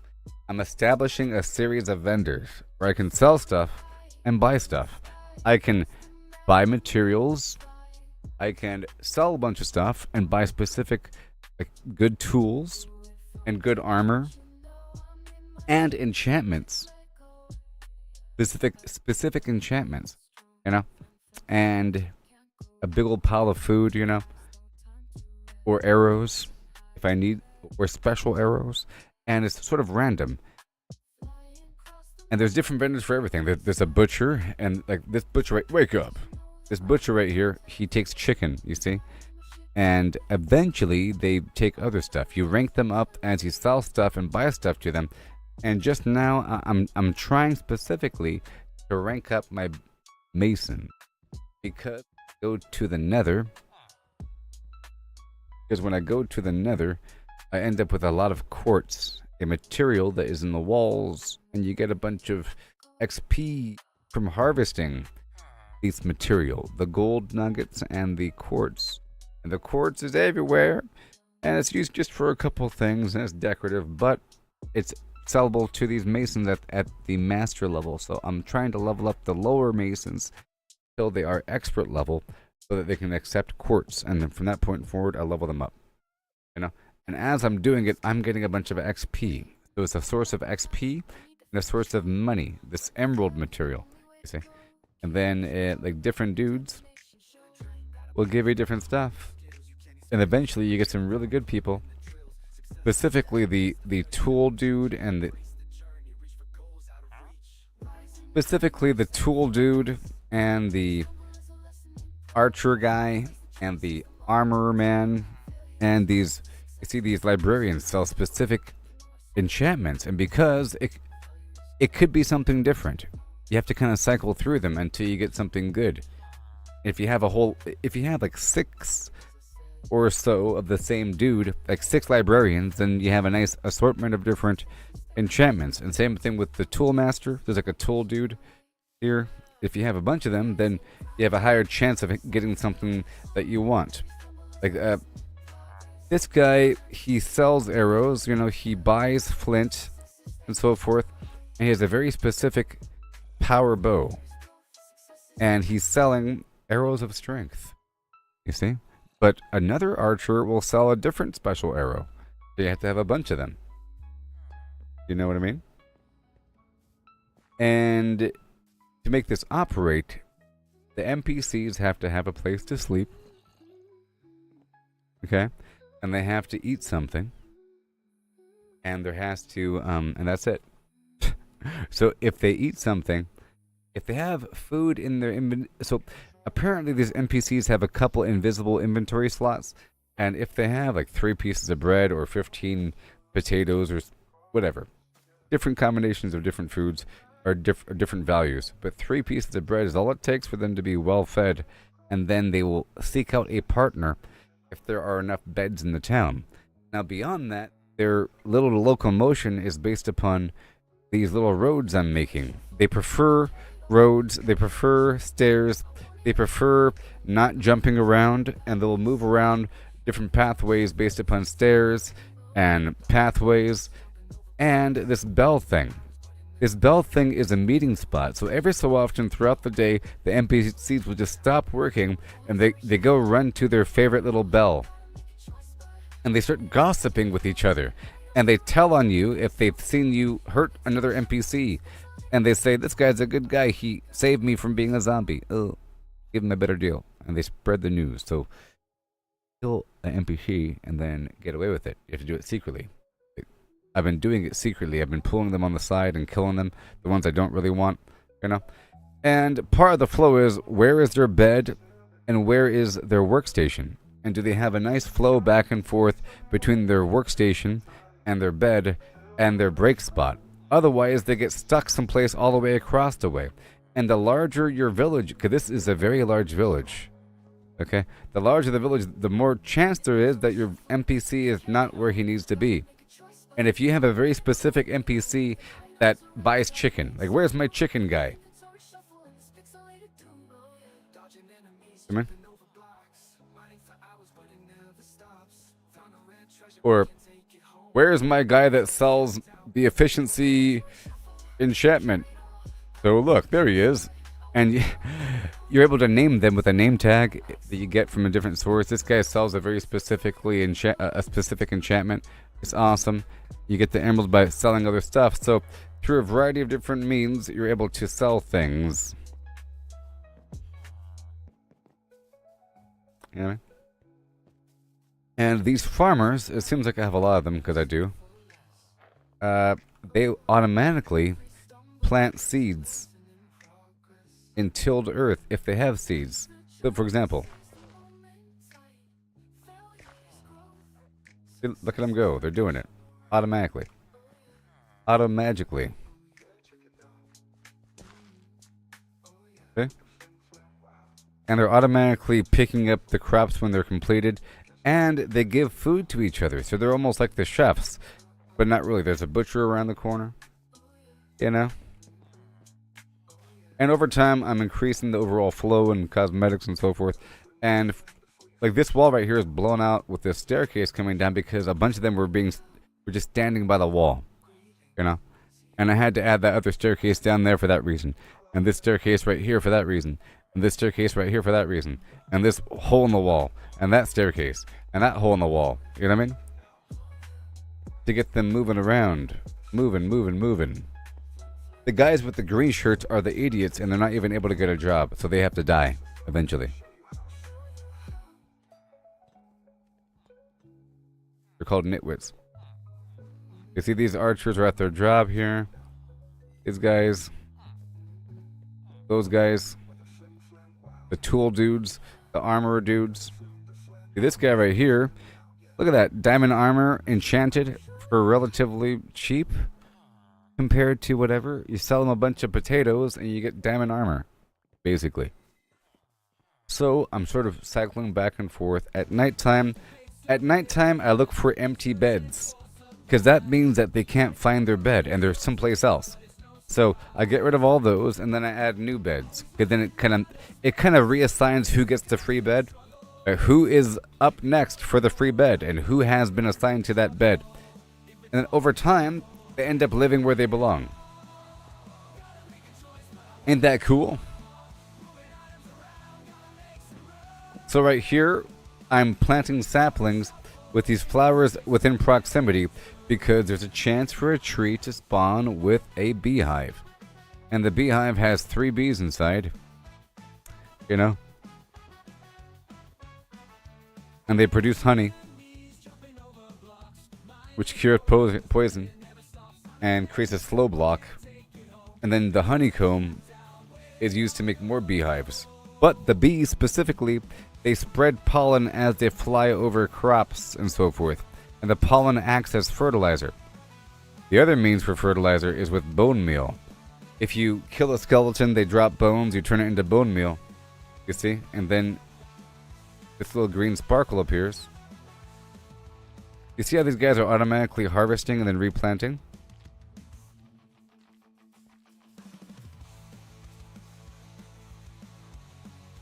I'm establishing a series of vendors where I can sell stuff and buy stuff. I can buy materials, I can sell a bunch of stuff and buy specific good tools and good armor and enchantments. Specific enchantments, you know, and a big old pile of food, you know, or arrows if I need, or special arrows, and it's sort of random. And there's different vendors for everything. There's a butcher, and like this butcher right, wake up. This butcher right here, he takes chicken, you see? And eventually they take other stuff. You rank them up as you sell stuff and buy stuff to them. And just now I'm trying specifically to rank up my mason, because I go to the nether. Because when I go to the nether, I end up with a lot of quartz, a material that is in the walls, and you get a bunch of XP from harvesting this material, the gold nuggets and the quartz. And the quartz is everywhere, and it's used just for a couple things, and it's decorative, but it's sellable to these masons at the master level. So I'm trying to level up the lower masons till they are expert level, so that they can accept quartz, and then from that point forward, I level them up. You know, and as I'm doing it, I'm getting a bunch of XP. So it's a source of XP and a source of money. This emerald material, you see, and then like different dudes will give you different stuff, and eventually you get some really good people. Specifically, the tool dude and the archer guy and the armorer man, and these, you see, these librarians sell specific enchantments, and because it could be something different, you have to kind of cycle through them until you get something good. If you have like 6 or so of the same dude, like 6 librarians, then you have a nice assortment of different enchantments. And same thing with the tool master. There's like a tool dude here. If you have a bunch of them, then you have a higher chance of getting something that you want. Like this guy, he sells arrows, you know, he buys flint and so forth, and he has a very specific power bow, and he's selling arrows of strength, you see. But another archer will sell a different special arrow, so you have to have a bunch of them. You know what I mean? And to make this operate, the NPCs have to have a place to sleep, okay, and they have to eat something, and there has to and that's it. So if they eat something, if they have food in their so apparently these NPCs have a couple invisible inventory slots, and if they have like 3 pieces of bread or 15 potatoes or whatever, different combinations of different foods are different values, but 3 pieces of bread is all it takes for them to be well fed, and then they will seek out a partner if there are enough beds in the town. Now beyond that, their little locomotion is based upon these little roads I'm making. They prefer roads, they prefer stairs, they prefer not jumping around, and they'll move around different pathways based upon stairs and pathways. And this bell thing. This bell thing is a meeting spot, so every so often throughout the day, the NPCs will just stop working, and they go run to their favorite little bell. And they start gossiping with each other. And they tell on you if they've seen you hurt another NPC. And they say, this guy's a good guy, he saved me from being a zombie. Oh, give him a better deal. And they spread the news. So, kill an NPC and then get away with it. You have to do it secretly. I've been doing it secretly. I've been pulling them on the side and killing them, the ones I don't really want, you know. And part of the flow is, where is their bed and where is their workstation? And do they have a nice flow back and forth between their workstation and their bed and their break spot? Otherwise, they get stuck someplace all the way across the way. And the larger your village, because this is a very large village, okay? The larger the village, the more chance there is that your NPC is not where he needs to be. And if you have a very specific NPC that buys chicken, like, where's my chicken guy? Come in. Or, where's my guy that sells the efficiency enchantment? So look, there he is. And you're able to name them with a name tag that you get from a different source. This guy sells a very specifically a specific enchantment. It's awesome. You get the emeralds by selling other stuff. So through a variety of different means, you're able to sell things. You know what I mean? And these farmers, it seems like I have a lot of them because I do. They automatically plant seeds in tilled earth if they have seeds. So, for example, look at them go. They're doing it automatically, automagically. Okay, and they're automatically picking up the crops when they're completed, and they give food to each other. So they're almost like the chefs, but not really. There's a butcher around the corner, you know. And over time, I'm increasing the overall flow and cosmetics and so forth. And like this wall right here is blown out with this staircase coming down because a bunch of them were just standing by the wall, you know. And I had to add that other staircase down there for that reason, and this staircase right here for that reason, and this staircase right here for that reason, and this hole in the wall, and that staircase, and that hole in the wall. You know what I mean? To get them moving around, moving. The guys with the green shirts are the idiots, and they're not even able to get a job, so they have to die eventually. They're called nitwits. You see, these archers are at their job here. These guys, those guys, the tool dudes, the armorer dudes. See, this guy right here, look at that, diamond armor enchanted for relatively cheap. Compared to whatever, you sell them a bunch of potatoes and you get diamond armor, basically. So I'm sort of cycling back and forth at nighttime. At nighttime, I look for empty beds, because that means that they can't find their bed and they're someplace else. So I get rid of all those and then I add new beds. Because then it kind of reassigns who gets the free bed, who is up next for the free bed, and who has been assigned to that bed. And then over time, they end up living where they belong. Ain't that cool? So right here, I'm planting saplings with these flowers within proximity because there's a chance for a tree to spawn with a beehive. And the beehive has 3 bees inside. You know? And they produce honey, which cures poison and creates a slow block, and then the honeycomb is used to make more beehives. But the bees specifically, they spread pollen as they fly over crops and so forth, and the pollen acts as fertilizer. The other means for fertilizer is with bone meal. If you kill a skeleton, they drop bones, you turn it into bone meal, you see, and then this little green sparkle appears. You see how these guys are automatically harvesting and then replanting?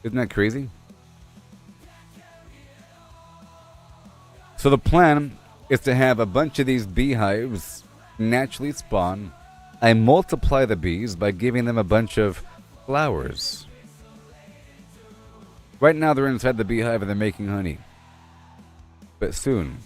Isn't that crazy? So the plan is to have a bunch of these beehives naturally spawn. I multiply the bees by giving them a bunch of flowers. Right now they're inside the beehive and they're making honey. But soon,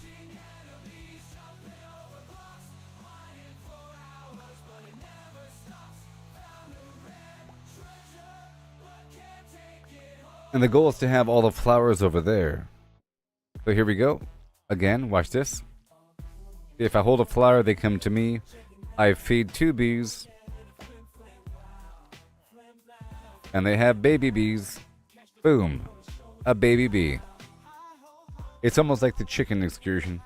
and the goal is to have all the flowers over there. So here we go. Again, watch this. If I hold a flower, they come to me. I feed 2 bees. And they have baby bees. Boom. A baby bee. It's almost like the chicken excursion.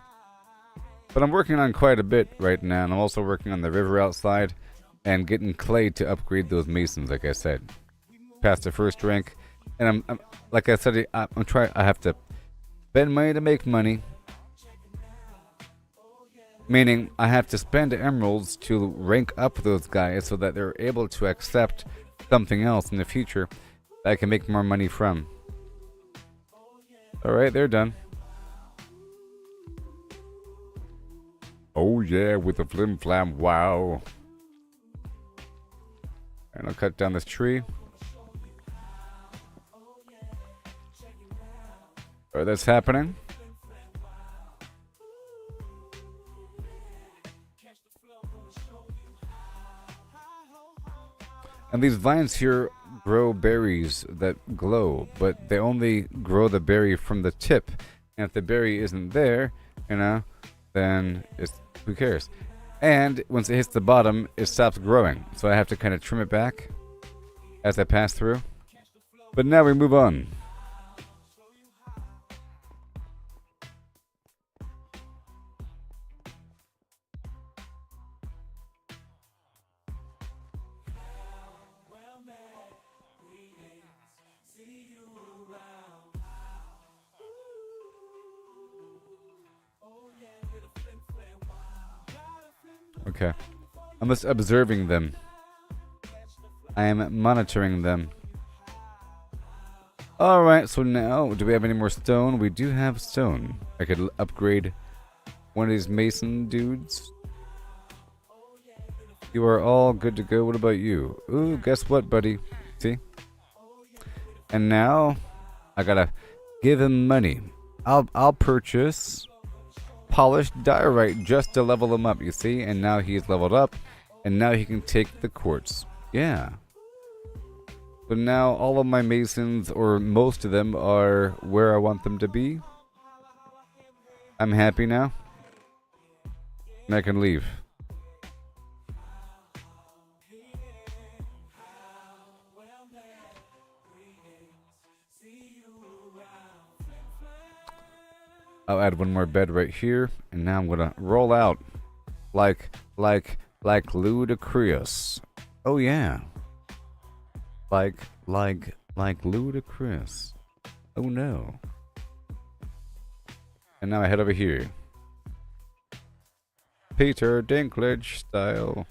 But I'm working on quite a bit right now, and I'm also working on the river outside and getting clay to upgrade those masons, like I said. Past the first rank, and I'm like I said, I'm trying. I have to spend money to make money. Meaning, I have to spend emeralds to rank up those guys so that they're able to accept something else in the future that I can make more money from. Alright, they're done. Oh yeah, with the flim flam, wow. And I'll cut down this tree. Alright, that's happening. And these vines here grow berries that glow, but they only grow the berry from the tip. And if the berry isn't there, then who cares? And once it hits the bottom, it stops growing. So I have to kind of trim it back as I pass through. But now we move on. Okay. I'm just observing them. I am monitoring them. Alright, so now, do we have any more stone? We do have stone. I could upgrade one of these mason dudes. You are all good to go. What about you? Ooh, guess what, buddy? See? And now, I gotta give him money. I'll purchase polished diorite just to level him up, you see? And now he's leveled up, and now he can take the quartz. Yeah. So now all of my masons, or most of them, are where I want them to be. I'm happy now. And I can leave. I'll add one more bed right here, and now I'm gonna roll out like ludicrous. Oh yeah, like ludicrous. Oh no. And now I head over here, Peter Dinklage style.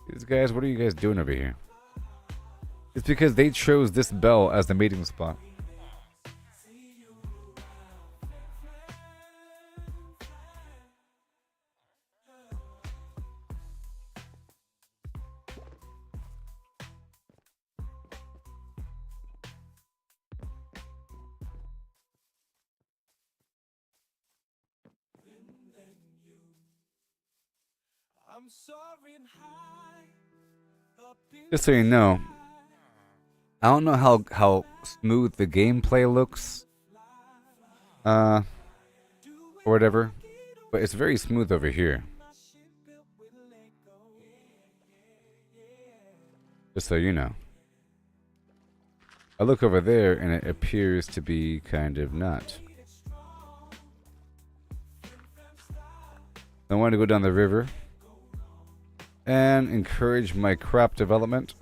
These guys, what are you guys doing over here? It's because they chose this bell as the meeting spot. Just so you know, I don't know how smooth the gameplay looks, or whatever, but it's very smooth over here. Just so you know. I look over there and it appears to be kind of not. I want to go down the river and encourage my crop development.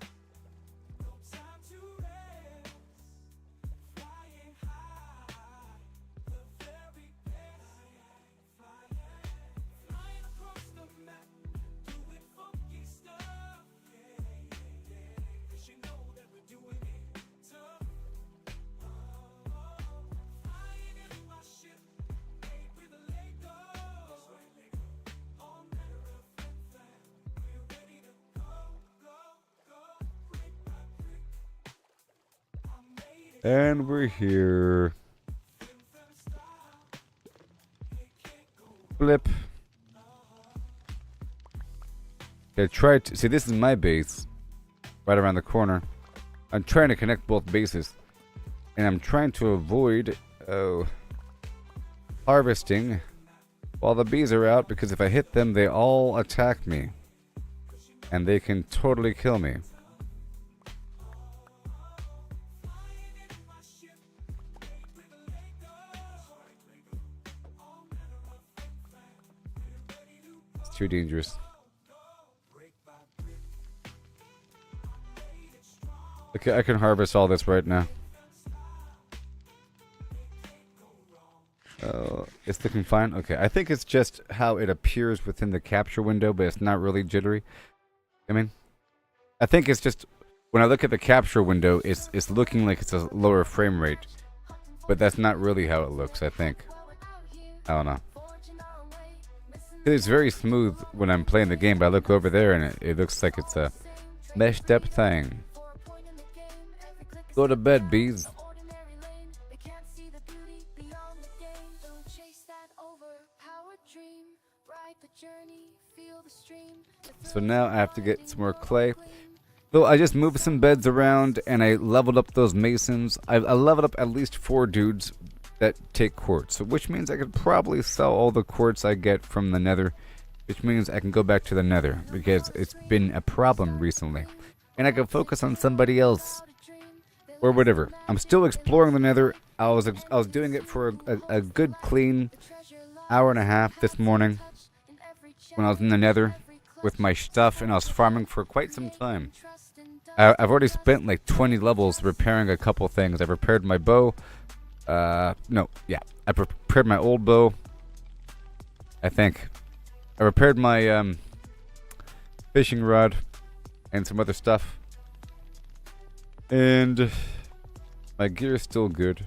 And we're here. Flip. Okay, try to see. This is my base, right around the corner. I'm trying to connect both bases, and I'm trying to avoid harvesting while the bees are out, because if I hit them, they all attack me, and they can totally kill me. too dangerous. Okay, I can harvest all this right now. It's looking fine. Okay, I think it's just how it appears within the capture window, but it's not really jittery. I mean, I think it's just when I look at the capture window, it's looking like it's a lower frame rate, but that's not really how it looks. I think. I don't know. It's very smooth when I'm playing the game, but I look over there and it looks like it's a meshed up thing. Go to bed, bees. So now I have to get some more clay. Though I just moved some beds around and I leveled up those masons. I leveled up at least 4 dudes that take quartz, which means I could probably sell all the quartz I get from the nether, which means I can go back to the nether because it's been a problem recently. And I can focus on somebody else or whatever. I'm still exploring the nether. I was doing it for a good clean hour and a half this morning when I was in the nether with my stuff, and I was farming for quite some time. I've already spent like 20 levels repairing a couple things. I've repaired my bow. I repaired my old bow. I think I repaired my fishing rod and some other stuff, and my gear is still good.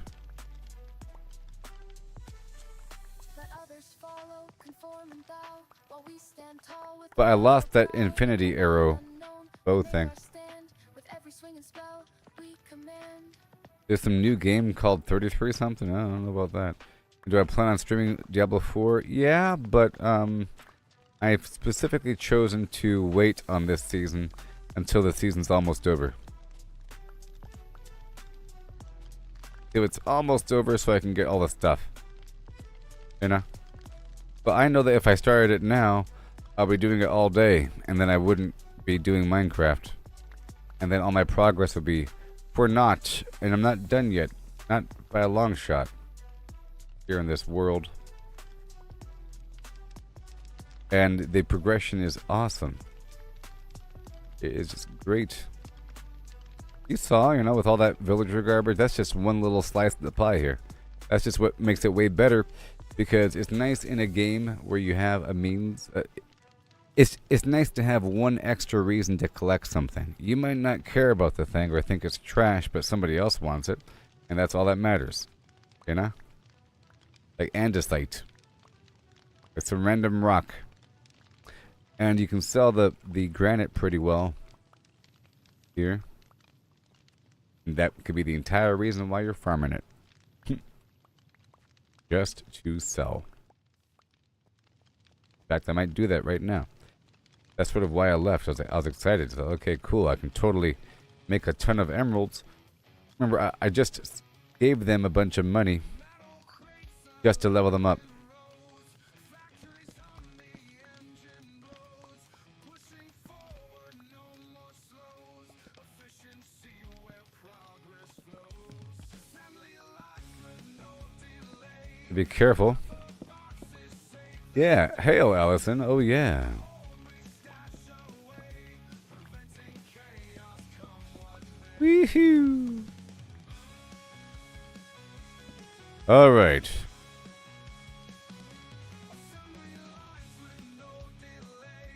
But I lost that infinity arrow bow thing. There's some new game called 33 something. I don't know about that. Do I plan on streaming Diablo 4? Yeah, but I've specifically chosen to wait on this season until the season's almost over. If it's almost over so I can get all the stuff. You know? But I know that if I started it now, I'll be doing it all day, and then I wouldn't be doing Minecraft. And then all my progress would be for naught, and I'm not done yet. Not by a long shot. Here in this world. And the progression is awesome. It is just great. You saw, with all that villager garbage, that's just one little slice of the pie here. That's just what makes it way better, because it's nice in a game where you have a means. It's nice to have one extra reason to collect something. You might not care about the thing or think it's trash, but somebody else wants it, and that's all that matters. You know? Like andesite. It's a random rock. And you can sell the granite pretty well here. And that could be the entire reason why you're farming it. Just to sell. In fact, I might do that right now. That's sort of why I left. I was excited. So, okay, cool. I can totally make a ton of emeralds. Remember, I just gave them a bunch of money just to level them up. Be careful. Yeah. Hail, Allison. Oh, yeah. Woohoo! All right.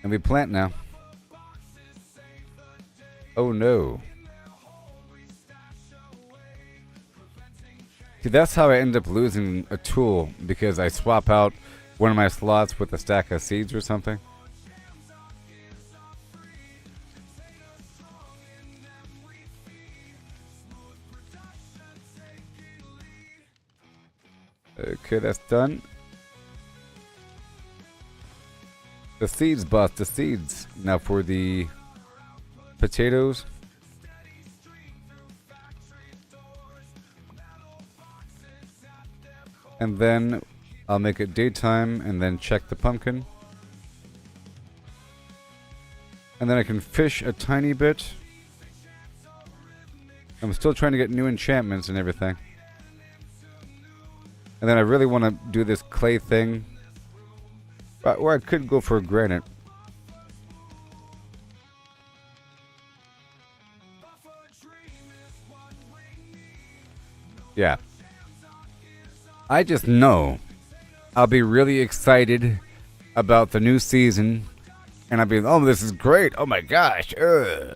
And we plant now. Oh no. See, that's how I end up losing a tool, because I swap out one of my slots with a stack of seeds or something. Okay, that's done. The seeds, boss, the seeds. Now for the potatoes. And then I'll make it daytime and then check the pumpkin. And then I can fish a tiny bit. I'm still trying to get new enchantments and everything. And then I really want to do this clay thing. Or I could go for granite. Yeah. I just know I'll be really excited about the new season. And I'll be, oh, this is great. Oh my gosh. You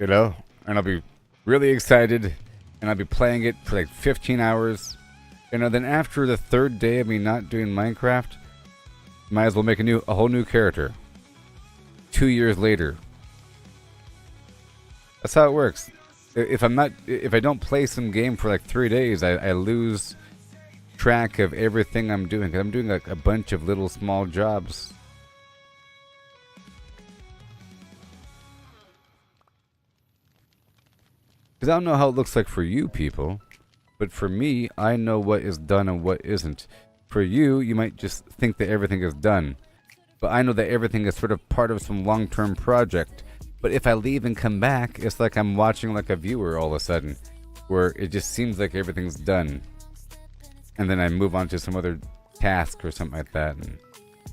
know? And I'll be really excited. And I'll be playing it for like 15 hours. And then after the third day of me not doing Minecraft, might as well make a whole new character. 2 years later. That's how it works. If I don't play some game for like 3 days, I lose track of everything I'm doing. 'Cause I'm doing like a bunch of little small jobs. Because I don't know how it looks like for you people, but for me, I know what is done and what isn't. For you, you might just think that everything is done. But I know that everything is sort of part of some long-term project. But if I leave and come back, it's like I'm watching like a viewer all of a sudden, where it just seems like everything's done. And then I move on to some other task or something like that and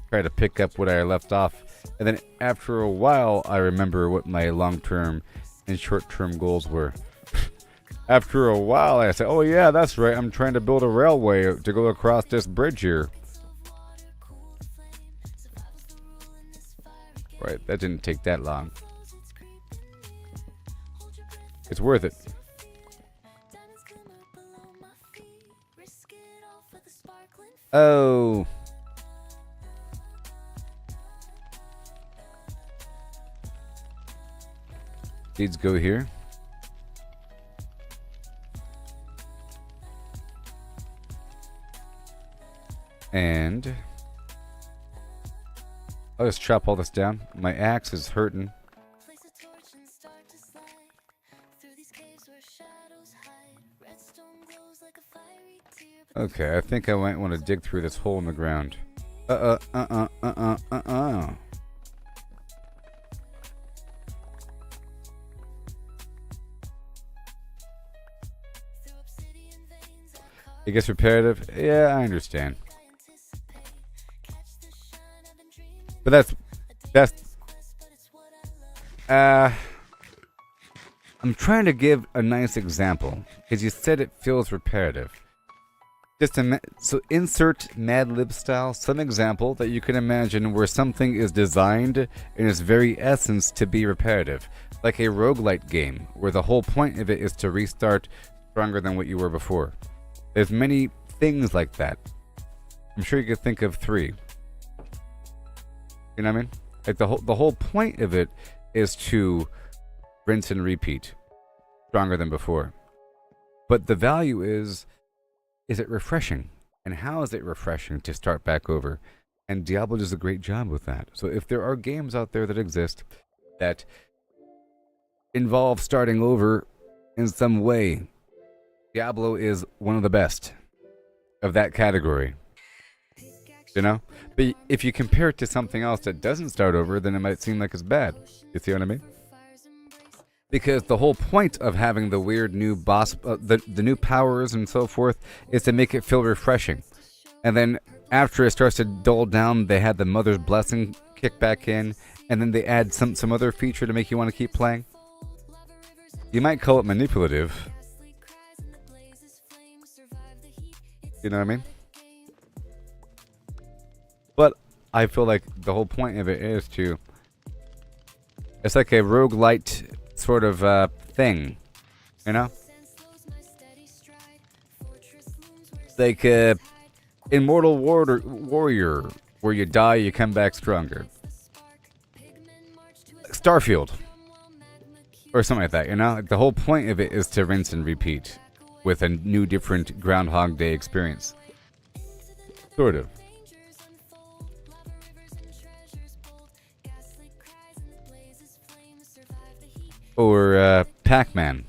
try to pick up what I left off. And then after a while, I remember what my long-term and short-term goals were. After a while, I say, oh yeah, that's right, I'm trying to build a railway to go across this bridge here. Right, that didn't take that long. It's worth it. Oh. Seeds go here. And I'll just chop all this down. My axe is hurting. Okay, I think I might want to dig through this hole in the ground. It gets repetitive? Yeah, I understand. But I'm trying to give a nice example, because you said it feels repetitive. So insert Mad Lib style, some example that you can imagine where something is designed in its very essence to be repetitive. Like a roguelite game, where the whole point of it is to restart stronger than what you were before. There's many things like that. I'm sure you could think of 3. You know what I mean? Like the whole point of it is to rinse and repeat, stronger than before. But the value is it refreshing? And how is it refreshing to start back over? And Diablo does a great job with that. So if there are games out there that exist that involve starting over in some way, Diablo is one of the best of that category. You know? But if you compare it to something else that doesn't start over, then it might seem like it's bad. You see what I mean? Because the whole point of having the weird new boss, the new powers and so forth, is to make it feel refreshing. And then after it starts to dull down, they had the Mother's Blessing kick back in, and then they add some other feature to make you want to keep playing. You might call it manipulative. You know what I mean? But I feel like the whole point of it is to... It's like a roguelite sort of thing. You know? Like Immortal Warrior, where you die, you come back stronger. Starfield. Or something like that, you know? Like the whole point of it is to rinse and repeat with a new, different Groundhog Day experience. Sort of. Or Pac-Man.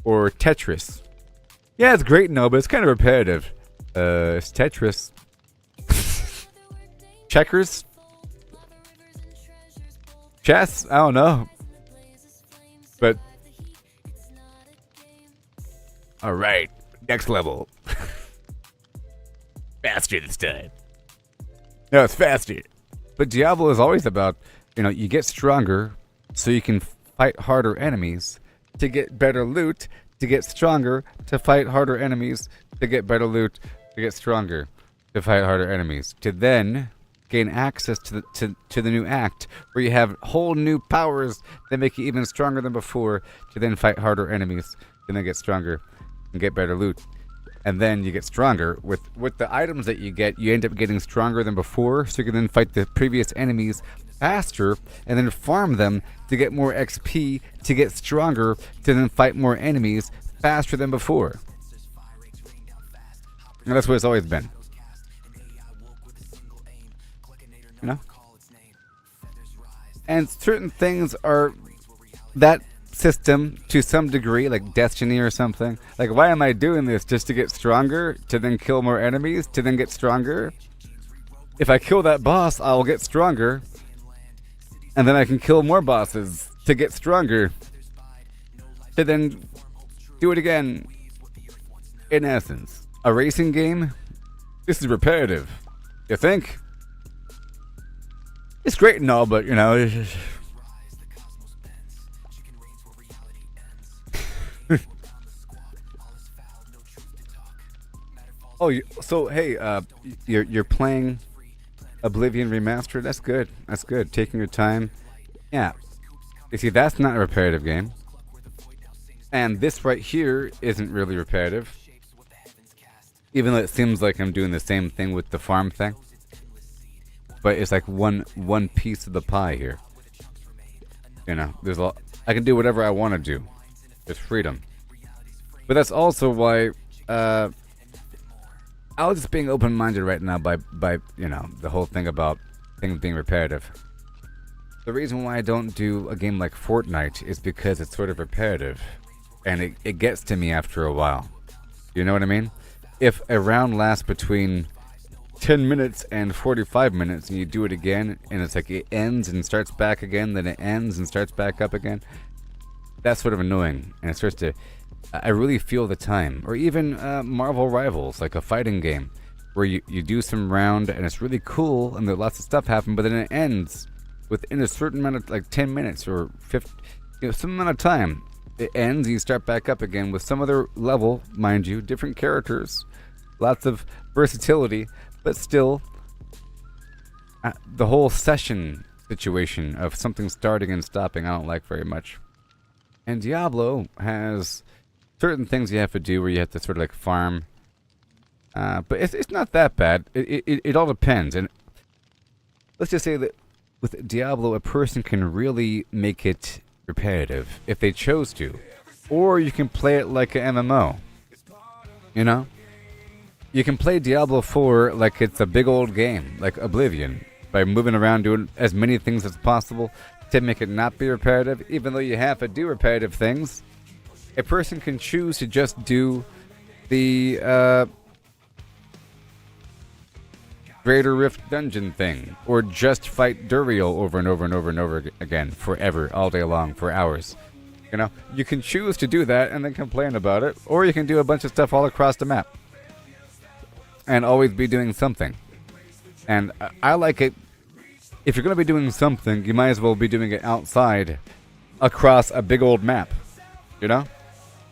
Or Tetris. Yeah, it's great and all, but it's kind of repetitive. It's Tetris. Checkers? Chess? I don't know. But alright, next level. Faster this time. No, it's faster. But Diablo is always about, you get stronger so you can fight harder enemies to get better loot, to get stronger, to fight harder enemies, to get better loot, to get stronger, to fight harder enemies, to then gain access to the new act where you have whole new powers that make you even stronger than before, to then fight harder enemies, and then get stronger and get better loot. And then you get stronger with the items that you get. You end up getting stronger than before, so you can then fight the previous enemies faster, and then farm them to get more XP, to get stronger, to then fight more enemies faster than before. And that's what it's always been. And certain things are that system to some degree, like Destiny or something. Like, why am I doing this? Just to get stronger, to then kill more enemies, to then get stronger? If I kill that boss, I'll get stronger. And then I can kill more bosses to get stronger. To then do it again. In essence, a racing game? This is repetitive. You think? It's great and all, but, it's just... Oh, so hey, you're playing Oblivion Remastered? That's good. That's good. Taking your time. Yeah. You see, that's not a repetitive game. And this right here isn't really repetitive. Even though it seems like I'm doing the same thing with the farm thing. But it's like one piece of the pie here. There's I can do whatever I want to do. There's freedom. But that's also why I was just being open-minded right now by the whole thing about things being repetitive. The reason why I don't do a game like Fortnite is because it's sort of repetitive, and it gets to me after a while. You know what I mean? If a round lasts between 10 minutes and 45 minutes, and you do it again, and it's like it ends and starts back again, then it ends and starts back up again, that's sort of annoying, and it starts to... I really feel the time. Or even Marvel Rivals, like a fighting game, where you do some round and it's really cool and there's lots of stuff happen, but then it ends within a certain amount of, like 10 minutes or 50, some amount of time. It ends and you start back up again with some other level, mind you, different characters, lots of versatility, but still the whole session situation of something starting and stopping I don't like very much. And Diablo has certain things you have to do where you have to sort of like farm. But it's not that bad. It all depends. And let's just say that with Diablo, a person can really make it repetitive if they chose to. Or you can play it like an MMO. You can play Diablo 4 like it's a big old game, like Oblivion, by moving around doing as many things as possible to make it not be repetitive, even though you have to do repetitive things. A person can choose to just do the Greater Rift dungeon thing, or just fight Duriel over and over and over and over again, forever, all day long, for hours. You can choose to do that and then complain about it, or you can do a bunch of stuff all across the map and always be doing something. And I like it. If you're going to be doing something, you might as well be doing it outside across a big old map.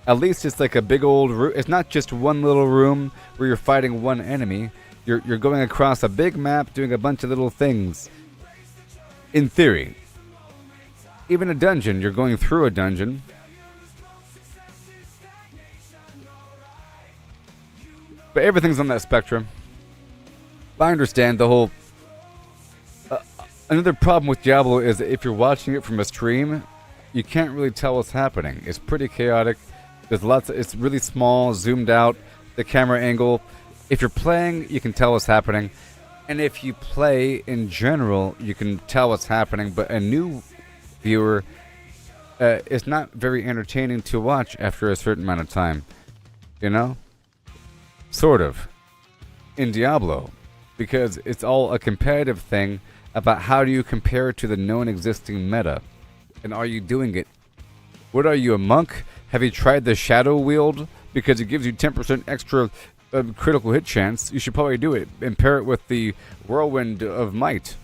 At least it's like a big old room. It's not just one little room where you're fighting one enemy. You're going across a big map doing a bunch of little things. In theory. Even a dungeon, you're going through a dungeon. But everything's on that spectrum. I understand the whole... another problem with Diablo is that if you're watching it from a stream, you can't really tell what's happening. It's pretty chaotic. There's lots of... It's really small, zoomed out, the camera angle. If you're playing, you can tell what's happening. And if you play in general, you can tell what's happening. But a new viewer, it's not very entertaining to watch after a certain amount of time. Sort of. In Diablo. Because it's all a competitive thing about how do you compare to the known existing meta. And are you doing it? What are you, a monk? Have you tried the Shadow Wield? Because it gives you 10% extra a critical hit chance, you should probably do it and pair it with the whirlwind of might,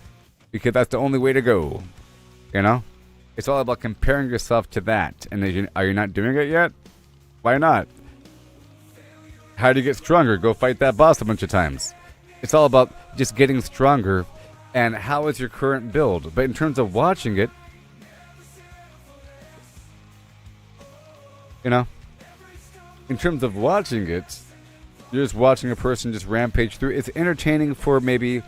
because that's the only way to go. You know, it's all about comparing yourself to that. And are you not doing it yet? Why not? How do you get stronger? Go fight that boss a bunch of times. It's all about just getting stronger. And how is your current build? But in terms of watching it, you know, in terms of watching it, you're just watching a person just rampage through. It's entertaining for maybe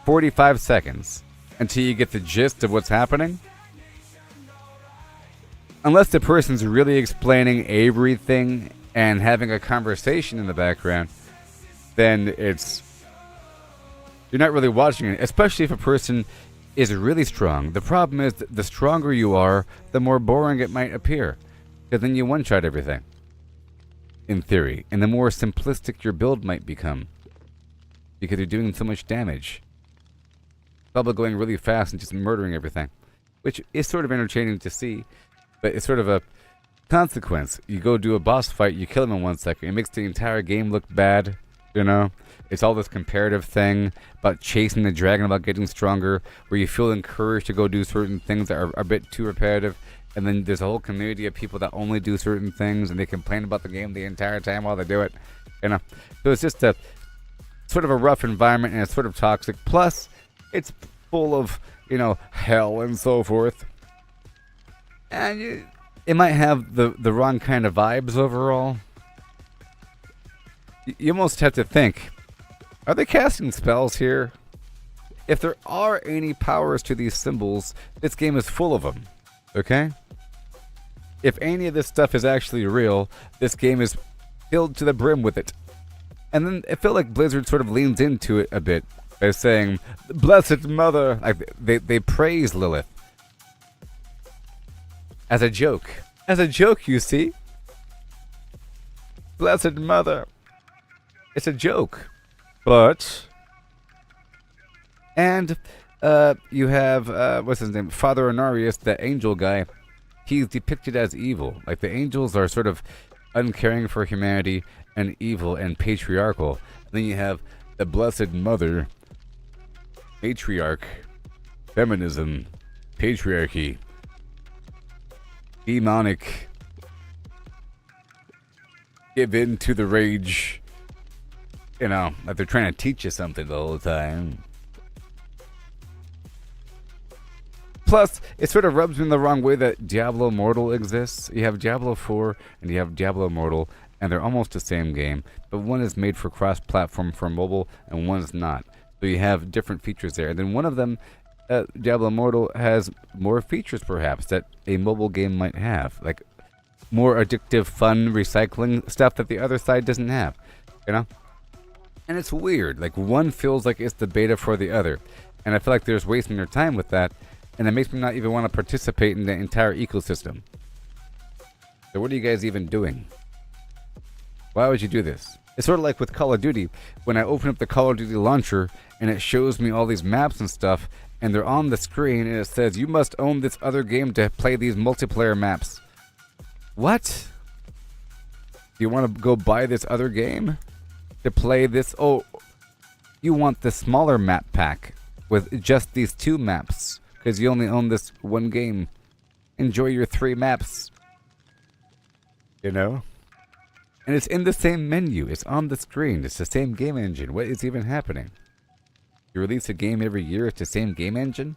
45 seconds until you get the gist of what's happening. Unless the person's really explaining everything and having a conversation in the background, then you're not really watching it, especially if a person is really strong. The problem is that the stronger you are, the more boring it might appear, because then you one-shot everything, in theory, and the more simplistic your build might become, because you're doing so much damage. Probably going really fast and just murdering everything, which is sort of entertaining to see, but it's sort of a consequence. You go do a boss fight, you kill him in 1 second, it makes the entire game look bad, you know? It's all this comparative thing about chasing the dragon, about getting stronger, where you feel encouraged to go do certain things that are a bit too repetitive, and then there's a whole community of people that only do certain things, and they complain about the game the entire time while they do it, you know? So it's just a sort of a rough environment, and it's sort of toxic, plus it's full of, you know, hell and so forth. And it might have the wrong kind of vibes overall. You almost have to think, are they casting spells here? If there are any powers to these symbols, this game is full of them. Okay? If any of this stuff is actually real, this game is filled to the brim with it. And then I feel like Blizzard sort of leans into it a bit by saying, "Blessed Mother." Like they praise Lilith as a joke. As a joke, you see. Blessed Mother. It's a joke. But, and you have, what's his name? Father Honorius, the angel guy. He's depicted as evil. Like the angels are sort of uncaring for humanity and evil and patriarchal. And then you have the Blessed Mother, matriarch, feminism, patriarchy, demonic, give in to the rage. You know, like they're trying to teach you something the whole time. Plus, it sort of rubs me the wrong way that Diablo Immortal exists. You have Diablo 4 and you have Diablo Immortal, and they're almost the same game, but one is made for cross-platform for mobile, and one is not. So you have different features there. And then one of them, Diablo Immortal, has more features perhaps that a mobile game might have, like more addictive, fun, recycling stuff that the other side doesn't have, you know? And it's weird. Like, one feels like it's the beta for the other. And I feel like there's wasting their time with that. And it makes me not even want to participate in the entire ecosystem. So what are you guys even doing? Why would you do this? It's sort of like with Call of Duty. When I open up the Call of Duty launcher and it shows me all these maps and stuff, and they're on the screen and it says, you must own this other game to play these multiplayer maps. What? Do you want to go buy this other game to play this? Oh, you want the smaller map pack with just these 2 maps because you only own this one game. Enjoy your 3 maps. You know? And it's in the same menu. It's on the screen. It's the same game engine. What is even happening? You release a game every year. It's the same game engine.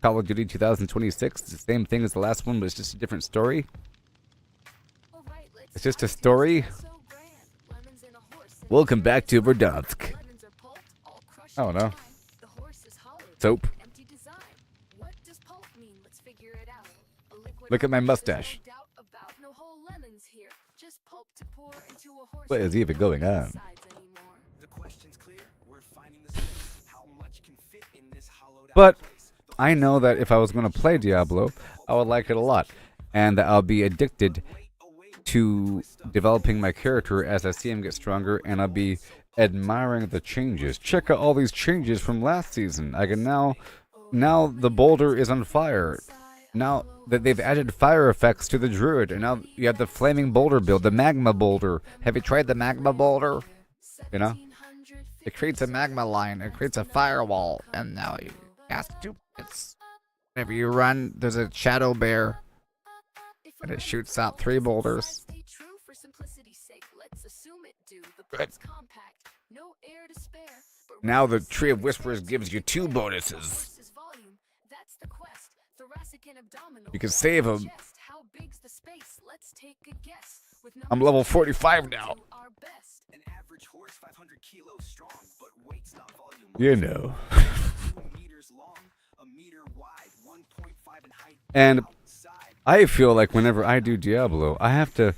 Call of Duty 2026. It's the same thing as the last one, but it's just a different story. It's just a story. Welcome back to Verdansk. I don't know. Soap. Look at my mustache. What is even going on? But I know that if I was going to play Diablo, I would like it a lot. And that I'll be addicted to developing my character as I see him get stronger, and I'll be admiring the changes. Check out all these changes from last season. I can now the boulder is on fire. now that they've added fire effects to the druid, and now you have the flaming boulder build, the magma boulder. Have you tried the magma boulder? You know, it creates a magma line, it creates a firewall, and now you have to. Whenever you run, there's a shadow bear, and it shoots out 3 boulders. Good. Now the Tree of Whispers gives you 2 bonuses. You can save them. I'm level 45 now. An average horse 500 kilos strong, but weight's not volume. You know. 2 meters long, a meter wide, 1.5 in height. And Outside, I feel like whenever I do Diablo, I have to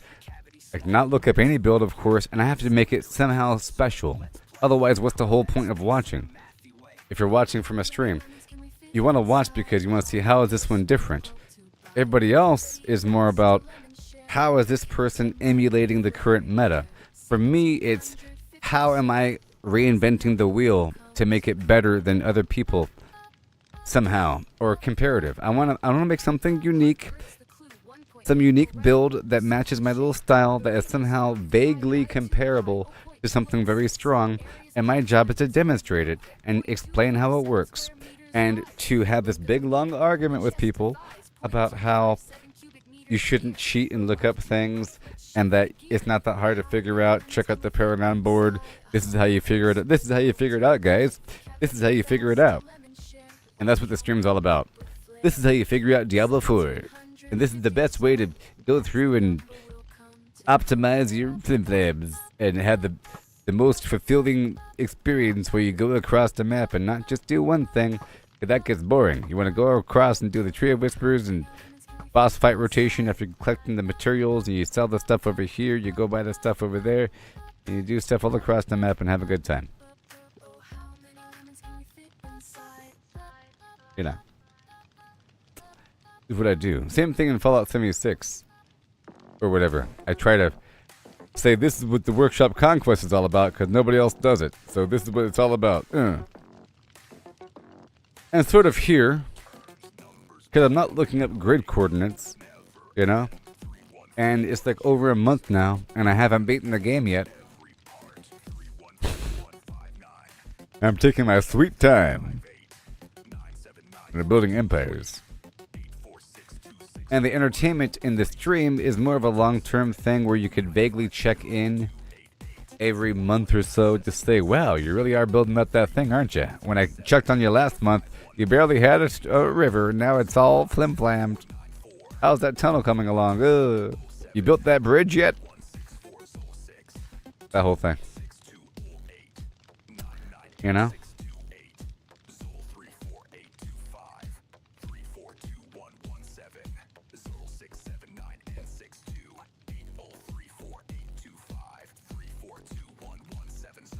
not look up any build, of course, and I have to make it somehow special. Otherwise, what's the whole point of watching? If you're watching from a stream, you want to watch because you want to see how is this one different. Everybody else is more about how is this person emulating the current meta. For me, it's how am I reinventing the wheel to make it better than other people somehow, or comparative. I want to make something unique, some unique build that matches my little style that is somehow vaguely comparable to something very strong, and my job is to demonstrate it and explain how it works, and to have this big long argument with people about how you shouldn't cheat and look up things, and that it's not that hard to figure out. Check out the Paragon board. This is how you figure it out. This is how you figure it out, guys. This is how you figure it out. And that's what the stream's all about. This is how you figure out Diablo 4. And this is the best way to go through and optimize your flim-flams and have the most fulfilling experience where you go across the map and not just do one thing, because that gets boring. You want to go across and do the Tree of Whispers and boss fight rotation after collecting the materials, and you sell the stuff over here, you go buy the stuff over there, and you do stuff all across the map and have a good time. You know. Is what I do. Same thing in Fallout 76. Or whatever. I try to say this is what the Workshop Conquest is all about, because nobody else does it. So this is what it's all about. And sort of here, because I'm not looking up grid coordinates, you know? And it's like over a month now, and I haven't beaten the game yet. I'm taking my sweet time. And building empires. And the entertainment in the stream is more of a long-term thing where you could vaguely check in every month or so to say, wow, you really are building up that thing, aren't you? When I checked on you last month, you barely had a river. Now it's all flim-flammed. How's that tunnel coming along? You built that bridge yet? That whole thing. You know?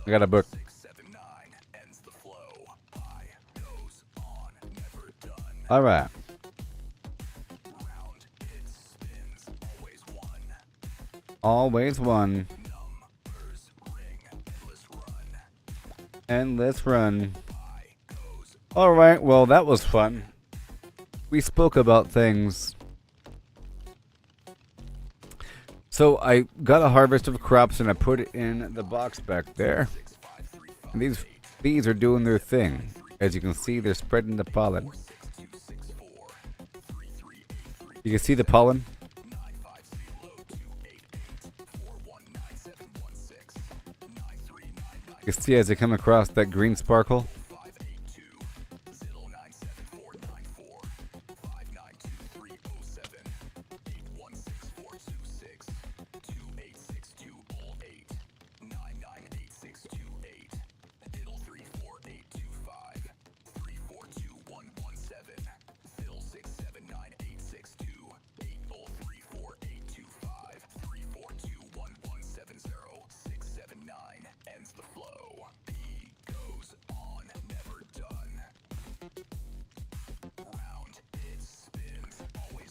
I got a book. All right. Always one. Endless run. All right. Well, that was fun. We spoke about things. So I got a harvest of crops and I put it in the box back there. And these bees are doing their thing. As you can see, they're spreading the pollen. You can see the pollen. You can see as they come across that green sparkle.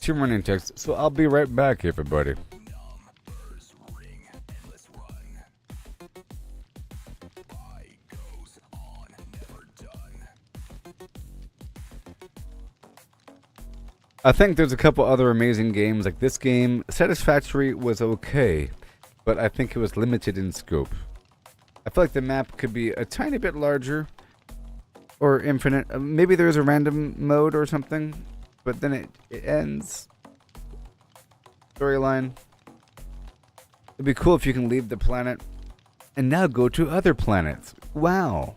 Two running texts, so I'll be right back, everybody. I think there's a couple other amazing games. Like this game, Satisfactory was okay, but I think it was limited in scope. I feel like the map could be a tiny bit larger or infinite. Maybe there's a random mode or something, but then it ends. Storyline. It'd be cool if you can leave the planet and now go to other planets. Wow.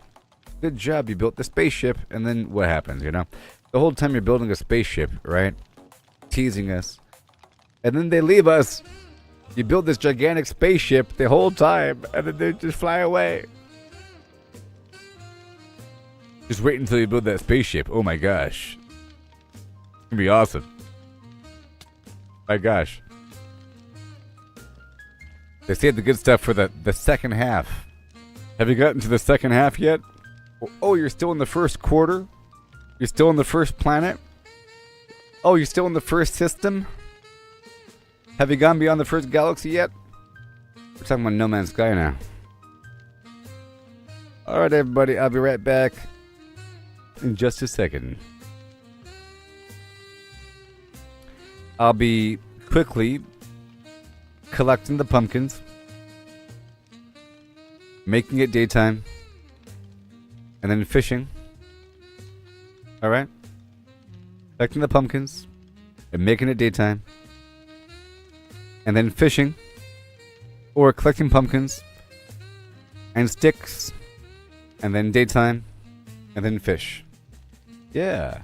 Good job. You built the spaceship, and then what happens, you know? The whole time you're building a spaceship, right? Teasing us. And then they leave us. You build this gigantic spaceship the whole time, and then they just fly away. Just wait until you build that spaceship. Oh my gosh. It's gonna be awesome. My gosh. They saved the good stuff for the second half. Have you gotten to the second half yet? Oh, you're still in the first quarter? You're still in the first planet? Oh, you're still in the first system? Have you gone beyond the first galaxy yet? We're talking about No Man's Sky now. Alright, everybody, I'll be right back in just a second. I'll be quickly collecting the pumpkins, making it daytime, and then fishing. Alright? Collecting the pumpkins and making it daytime, and then fishing, or collecting pumpkins and sticks, and then daytime, and then fish. Yeah.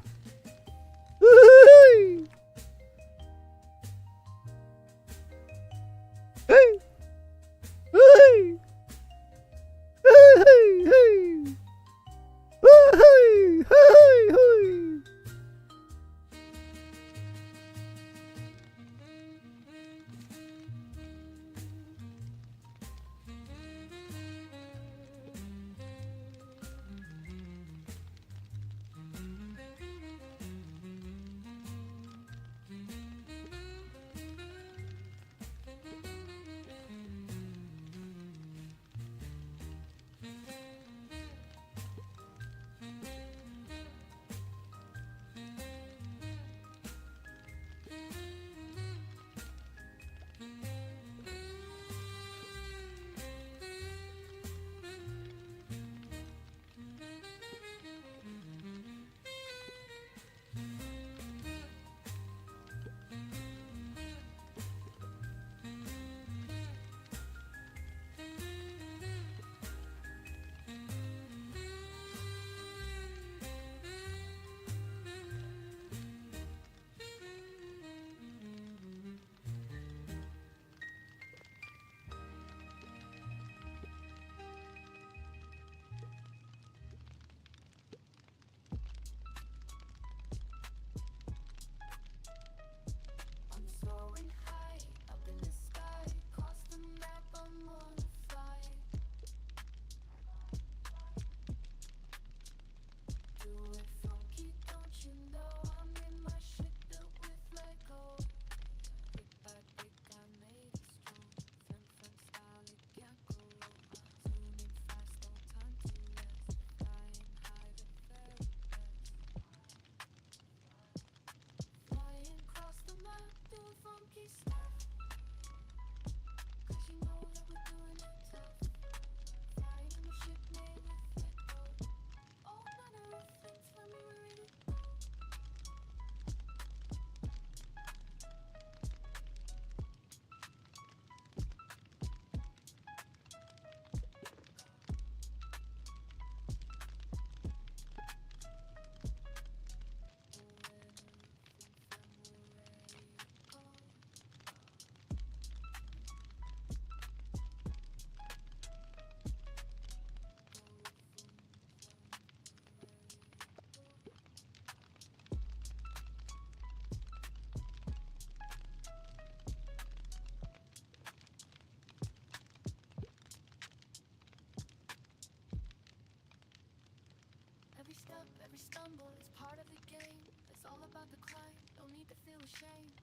Every stumble is part of the game. It's all about the climb, don't need to feel ashamed.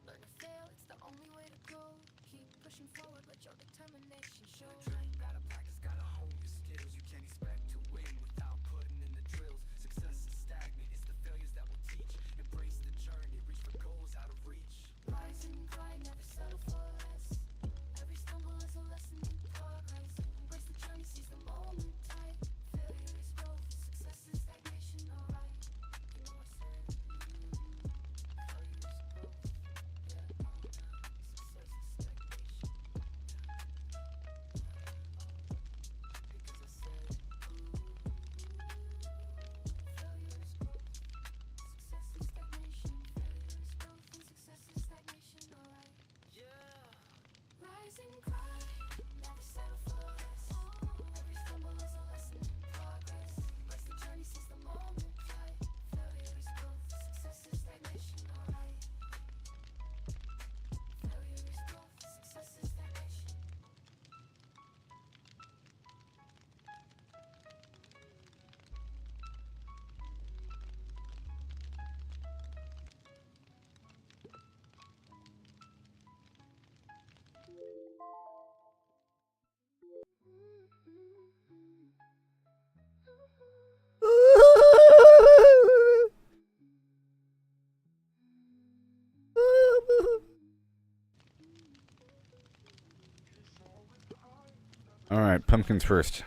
Learn to fail, it's the only way to go. Keep pushing forward, let your determination show. Gotta practice, gotta hone your skills. You can't expect to win without putting in the drills. Success is stagnant, it's the failures that will teach. Embrace the journey, reach for Alright, pumpkins first.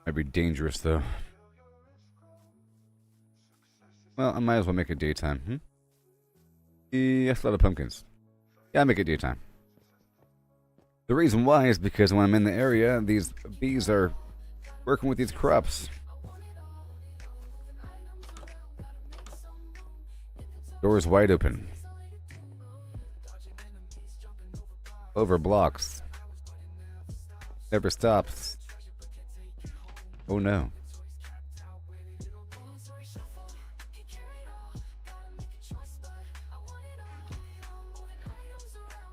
Might be dangerous though. Well, I might as well make it daytime. Yes, a lot of pumpkins. Yeah, I'll make it daytime. The reason why is because when I'm in the area, these bees are working with these crops. Doors wide open. Over blocks. Never stops. Oh no.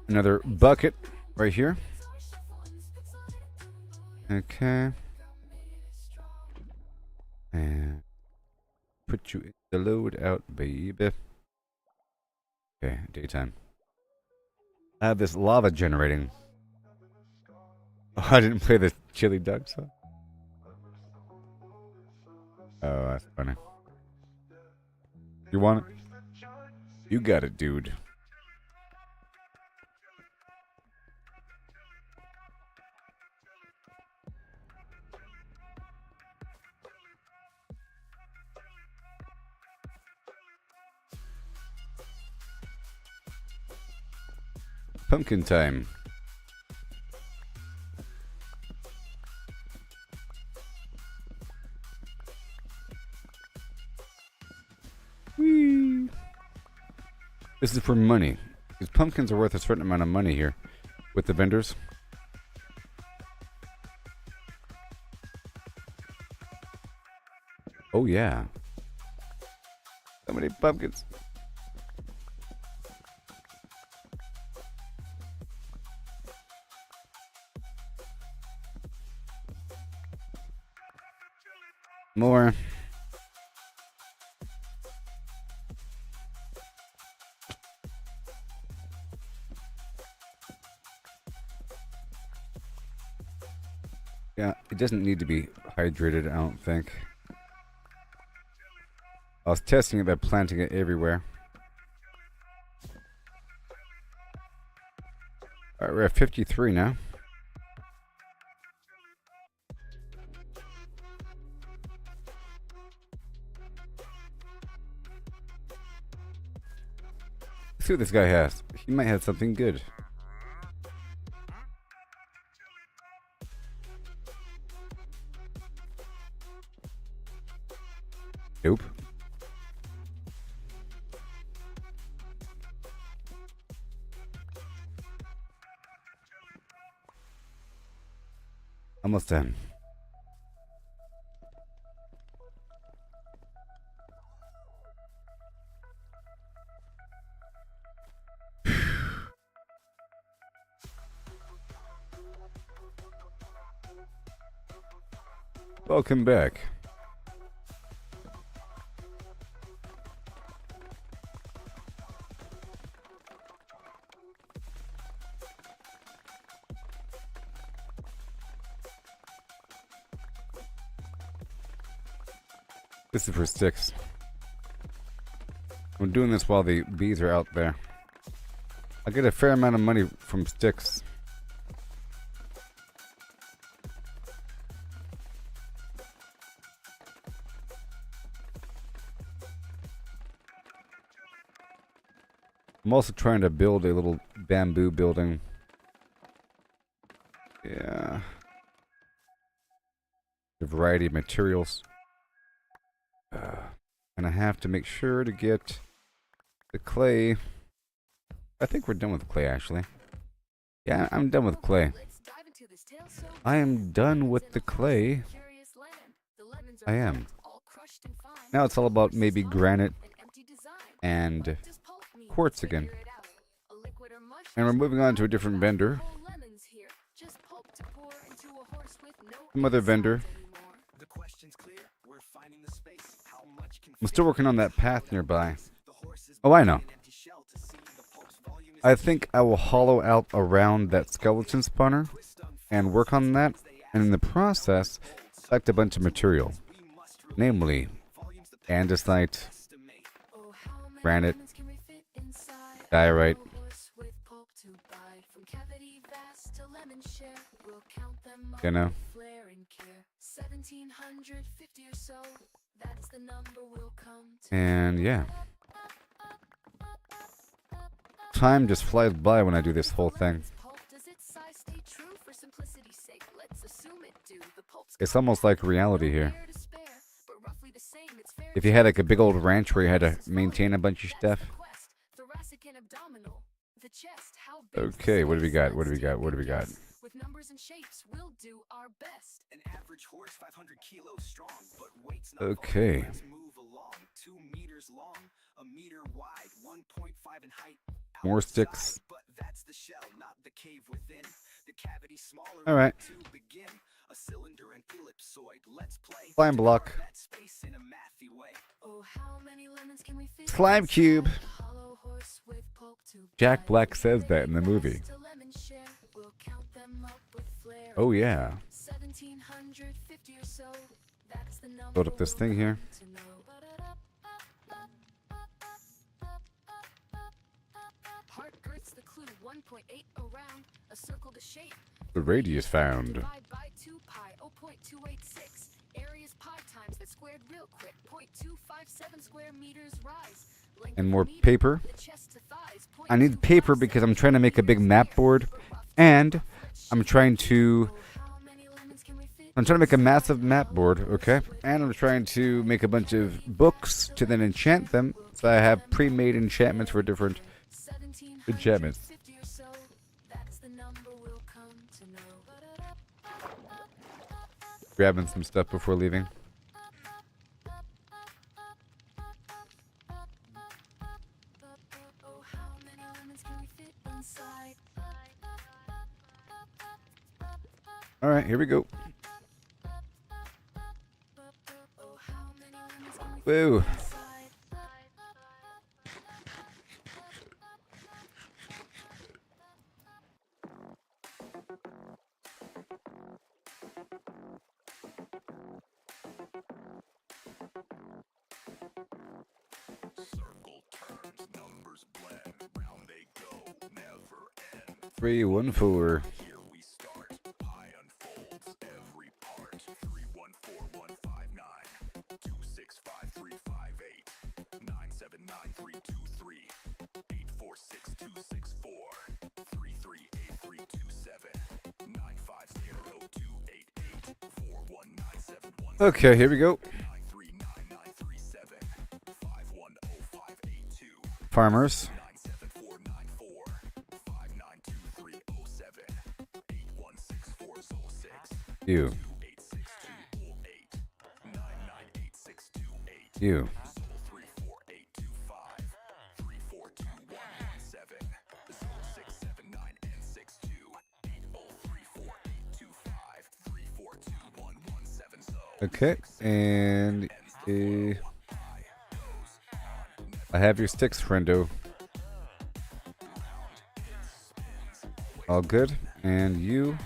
Another bucket right here. Okay. And put you in the load out, baby. Okay, daytime. I have this lava generating. Oh, I didn't play the chili dog song. Oh, that's funny. You want it? You got it, dude. Pumpkin time. Whee! This is for money. These pumpkins are worth a certain amount of money here with the vendors. Oh yeah. So many pumpkins. More. Yeah, it doesn't need to be hydrated, I don't think. I was testing it by planting it everywhere. Alright, we're at 53 now. Let's see what this guy has. He might have something good. Nope. Almost done. Welcome back. This is for sticks. I'm doing this while the bees are out there. I get a fair amount of money from sticks. I'm also trying to build a little bamboo building. Yeah. A variety of materials. And I have to make sure to get the clay. I think we're done with clay, actually. Yeah, I'm done with clay. I am done with the clay. I am. Now it's all about maybe granite and quartz again. And we're moving on to a different vendor. Some other vendor. I'm still working on that path nearby. Oh, I know. I think I will hollow out around that skeleton spawner and work on that. And in the process, collect a bunch of material. Namely, andesite, estimate. Oh, how many granite, lemons can we fit inside? diorite, A horse with pulp to buy. From cavity vast to lemon share, we'll count them up you know. with flair and care. 1750 or so, that's the number we'll come to. And yeah. Time just flies by when I do this whole thing. Pulp, does its size stay true? For simplicity's sake, let's assume it do. The pulp's It's almost like reality here. fair to spare, but roughly the same. It's fair If you had like a big old ranch where you had to maintain a bunch of stuff. quest. Thoracic and abdominal. The chest, how big's the Okay, what do we space? got? What do we Let's got? take What a do we got? guess. With numbers and shapes, we'll do our best. An average horse 500 kilos strong, but weight's not Okay. volume. Let's move along. 2 meters long, a meter wide, 1.5 in height. More outside, sticks. But that's the shell, not the cave within. The cavity smaller. All right. To begin, a cylinder and ellipsoid. Let's play. Slime block. Carve that space in a mathy way. Oh, how many lemons can we fit Slime inside cube. a hollow horse with pulp to Jack buy? Black says that in the movie. To lemon share, we'll count them up with flair. Oh yeah. 1750 or so, that's the number. Load up this we'll thing here. come to know. Heart girth's the clue, 1.8 around, a circle to shape. The radius found. Divide by 2 pi, 0.286. Area's pi times that squared real quick. 0.257 square meters rise. Length And of more meter, paper. the chest to thighs, I need paper because I'm trying to make a big map board, and I'm trying to make a massive map board, okay? And I'm trying to make a bunch of books to then enchant them, so I have pre-made enchantments for different enchantments. 1750 or so, that's the number we'll come to know. Grabbing some stuff before leaving. Oh, how many lemons can we fit inside? All right, here we go. Oh, how many lemons can we fit Woo. inside? Circle turns, numbers blend, round they go, never end. 314. Here we start, pi unfolds every part. 314159, 265,358, 979,323, 846,264, 338,327, 950,288, 419,717. Okay, here we go. 939,937, 510582, Farmers. 97494, 592307, 816406, You. 286208, 998628, You. 344825, 342117, 0679 and 62, 803425, 342117. Okay, and I have your sticks, friendo. All good, and you.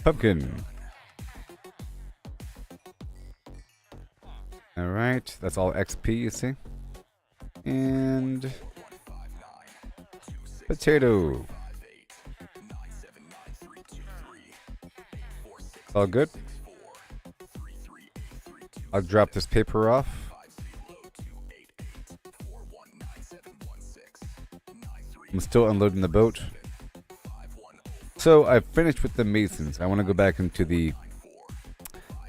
Pumpkin. All right, that's all XP, you see. And potato. All good. I'll drop this paper off. I'm still unloading the boat. So I've finished with the masons. I want to go back into the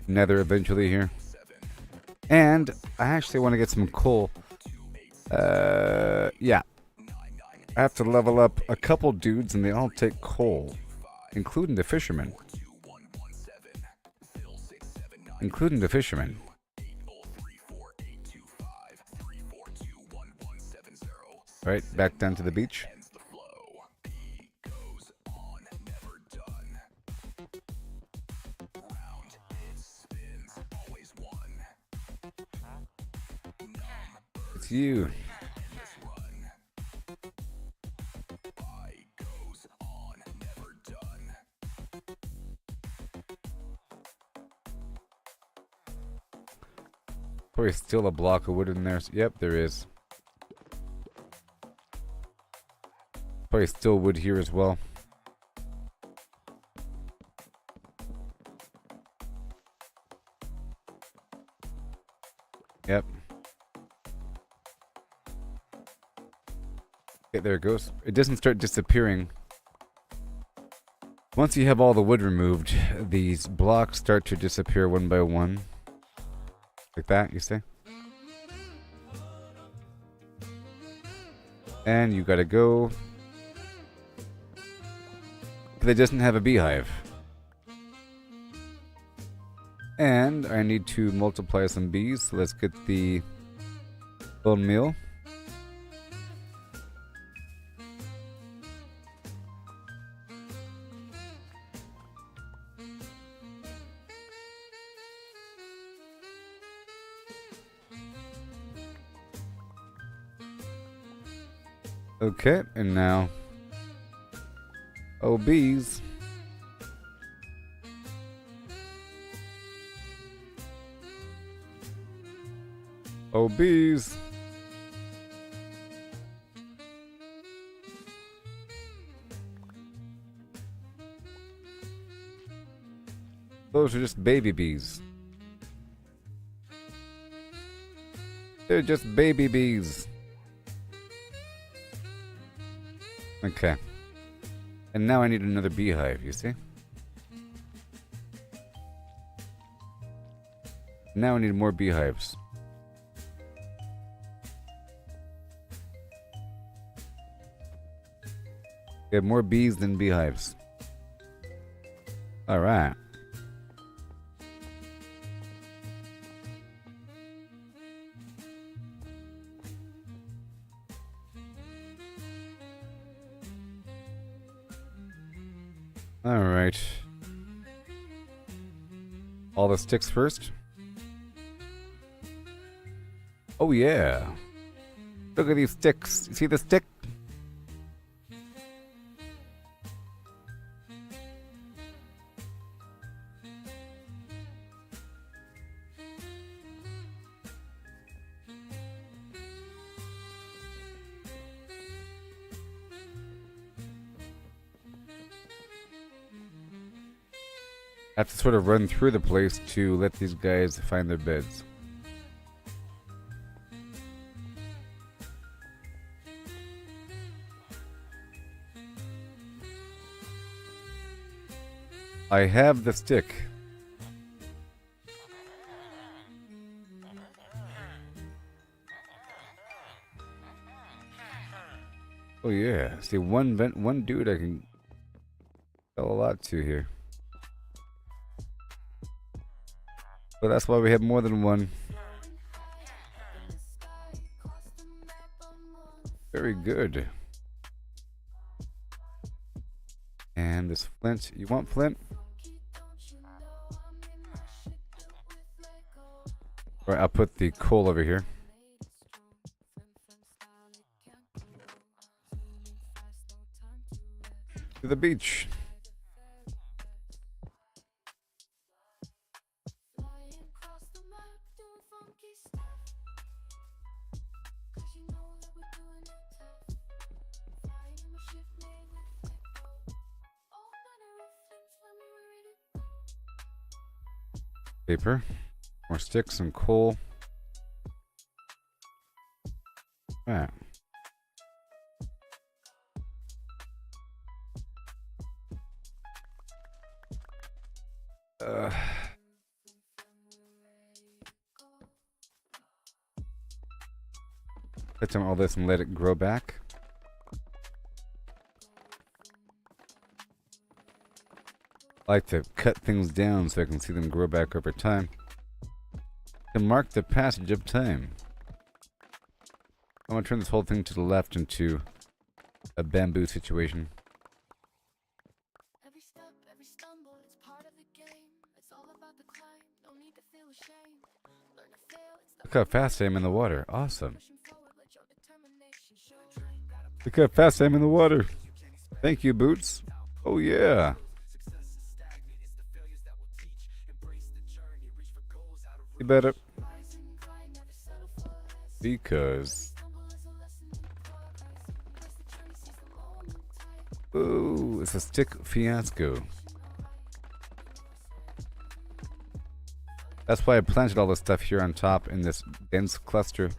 nether eventually here. And I actually want to get some coal. Yeah. I have to level up a couple dudes and they all take coal. Including the fisherman. Including the fisherman. Alright, back down to the beach. It's you. Probably still a block of wood in there. Yep, there is. Probably still wood here as well. Yep. Okay, there it goes. It doesn't start disappearing. Once you have all the wood removed, these blocks start to disappear one by one. Like that, you see? And you gotta go. But it doesn't have a beehive. And I need to multiply some bees, so let's get the bone meal. Okay, and now, oh bees. Oh bees. Those are just baby bees. They're just baby bees. Okay. And now I need another beehive, you see? Now I need more beehives. We have more bees than beehives. Alright. Alright. All the sticks first. Oh yeah. Look at these sticks. You see the stick? I have to sort of run through the place to let these guys find their beds. I have the stick. Oh yeah, see one dude I can sell a lot to here. But that's why we have more than one. Very good. And this flint. You want flint? Alright, I'll put the coal over here. To the beach. Paper, more sticks and coal. Right. Put some all this and let it grow back. I like to cut things down so I can see them grow back over time. To mark the passage of time. I'm gonna turn this whole thing to the left into a bamboo situation. Every step, every stumble, it's part of the game. It's all about the climb, no need to feel ashamed. Learn to fail, it's the Look how fast I am in the water. Awesome. pushing forward, let your determination show. Look how fast I am in the water. Thank you, Boots. Oh yeah. You better. Because... Ooh, it's a stick fiasco. That's why I planted all this stuff here on top in this dense cluster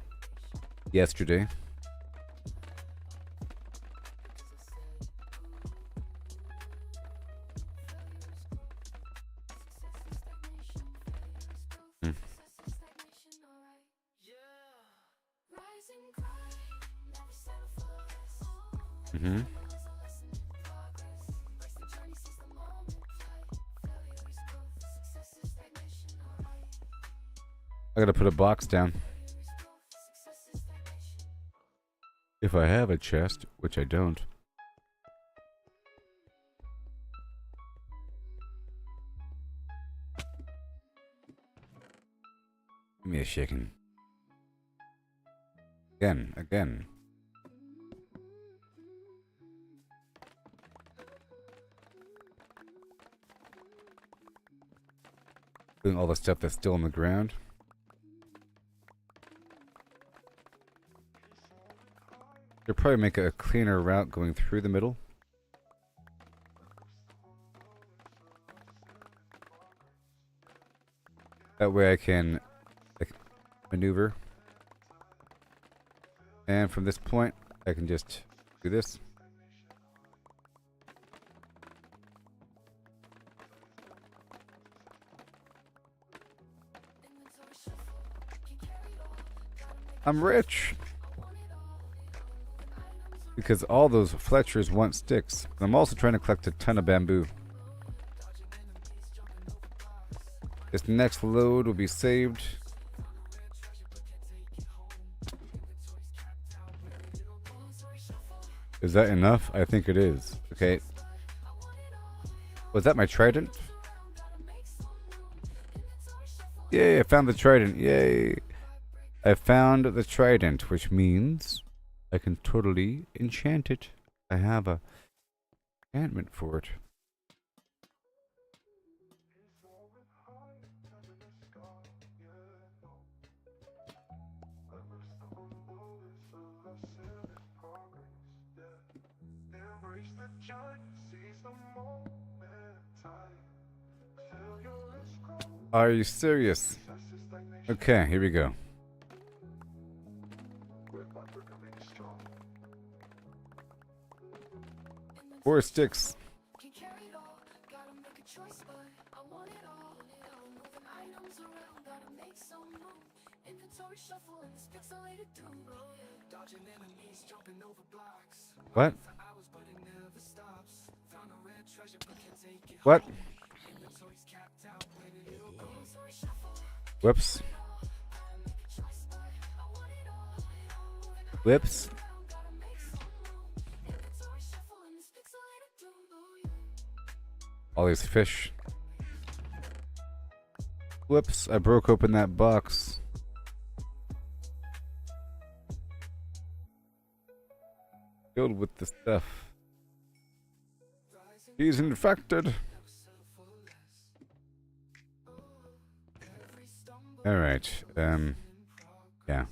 yesterday. Mm-hmm. I gotta put a box down. If I have a chest, which I don't. Give me a chicken. Again. Doing all the stuff that's still on the ground. You'll probably make a cleaner route going through the middle. That way I can maneuver. And from this point, I can just do this. I'm rich! Because all those Fletchers want sticks. I'm also trying to collect a ton of bamboo. This next load will be saved. Is that enough? I think it is. Okay. Was that my trident? Yay, I found the trident. Yay. I found the trident, which means I can totally enchant it. I have a enchantment for it. Are you serious? Okay, here we go. Four sticks. What? What? Whoops. Whoops. All these fish. Whoops, I broke open that box. Filled with the stuff. He's infected. Alright, yeah.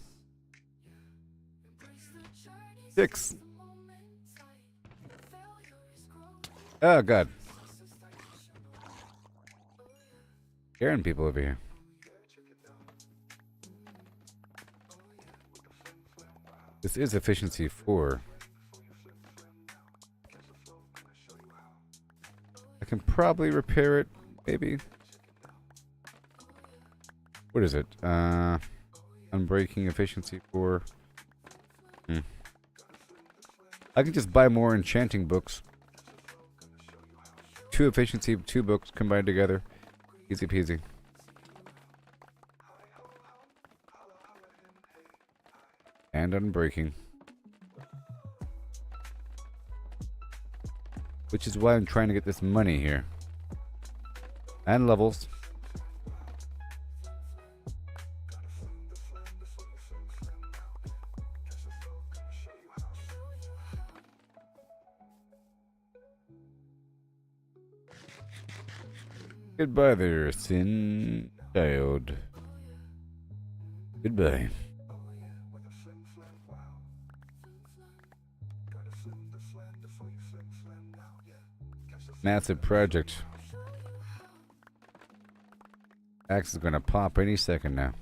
6. Oh, God. Scaring people over here. This is efficiency 4. I can probably repair it, maybe. What is it? Unbreaking efficiency 4. I can just buy more enchanting books. 2 efficiency, 2 books combined together. Easy peasy. And unbreaking. Which is why I'm trying to get this money here. And levels. Goodbye there, Sin Child. Goodbye. Massive project. Axe is gonna pop any second now.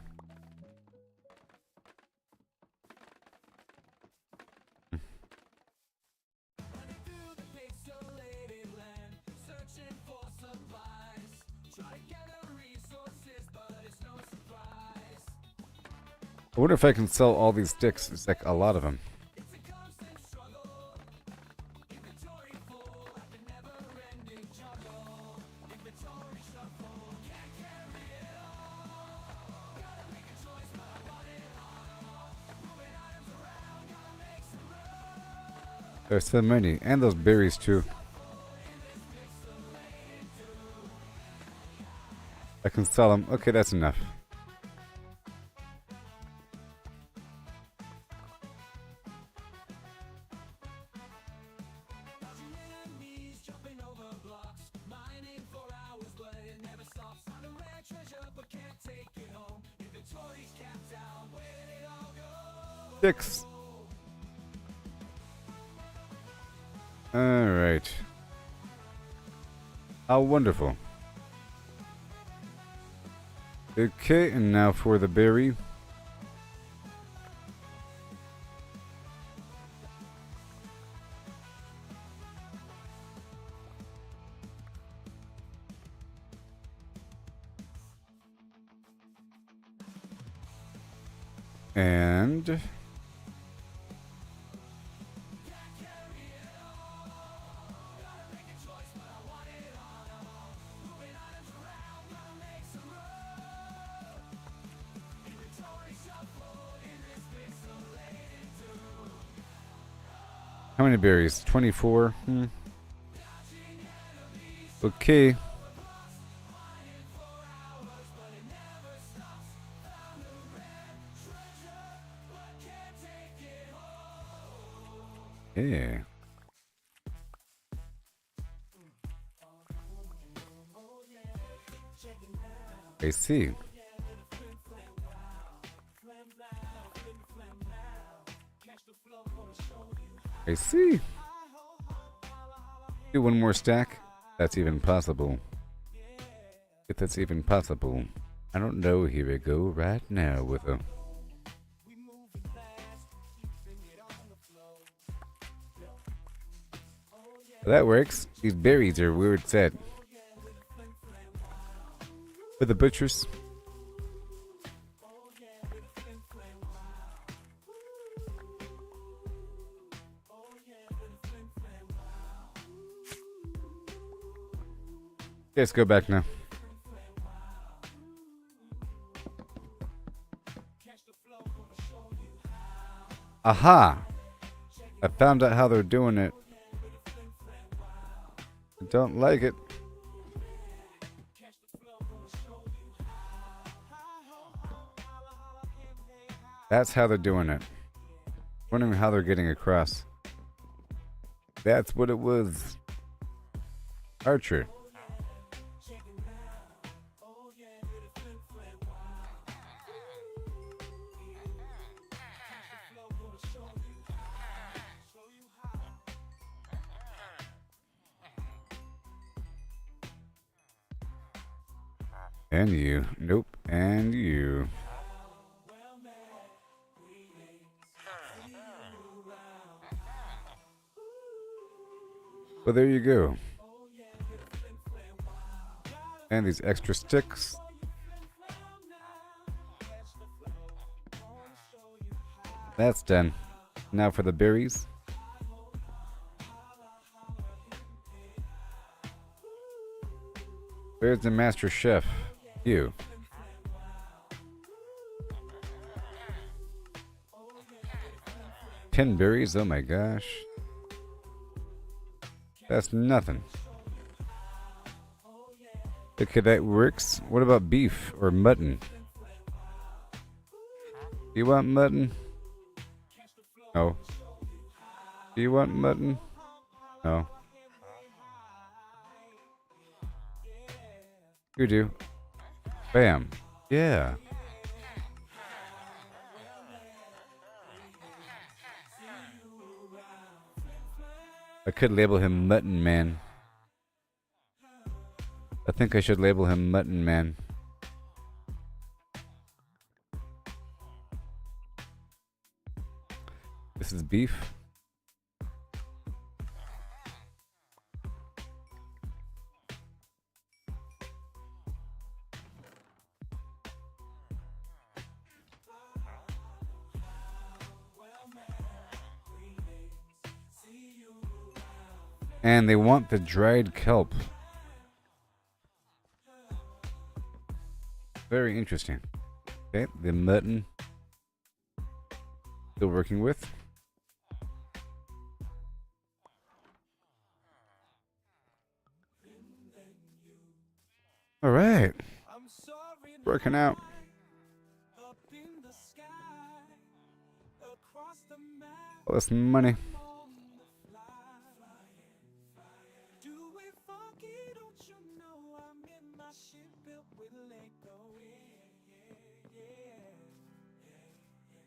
I wonder if I can sell all these sticks. It's like a lot of them. There's so many. And those berries too. I can sell them. Okay, that's enough. Six. Alright. How wonderful. Okay, and now for the berry. And how many berries? 24. Okay. Yeah. I see. I see. Do one more stack. That's even possible. If that's even possible. I don't know. Here we go right now with a... That works. These berries are weird set. For the butchers. Let's go back now. Aha! I found out how they're doing it. I don't like it. That's how they're doing it. Wondering how they're getting across. That's what it was. Archer. And you. Nope. And you. Well, there you go. And these extra sticks. That's done. Now for the berries. Where's the master chef? You. $10 berries? Oh my gosh. That's nothing. Okay, that works. What about beef or mutton? Do you want mutton? No. Do you want mutton? No. You do. Bam. Yeah. I could label him Mutton Man. I think I should label him Mutton Man. This is beef. And they want the dried kelp. Very interesting. Okay, the mutton. Still working with. All right. Working out. All this money.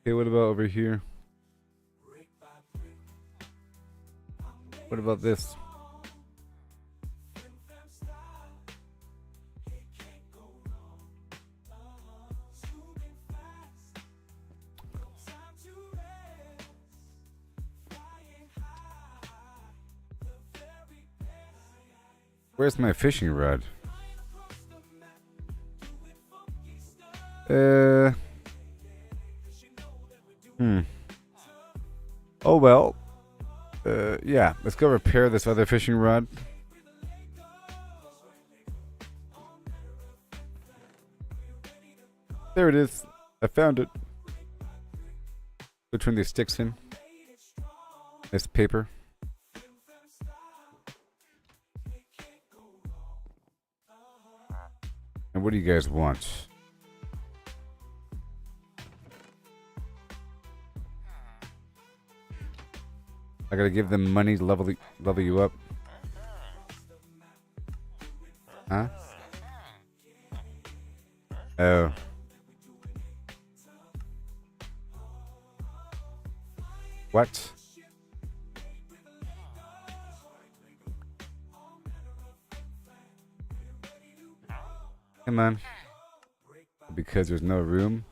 Okay, what about over here? What about this? Where's my fishing rod? Oh well. Yeah, let's go repair this other fishing rod. There it is. I found it. Between these sticks in. This paper. And what do you guys want? I gotta give them money to level you up. Huh? Oh. What? Come on. Because there's no room.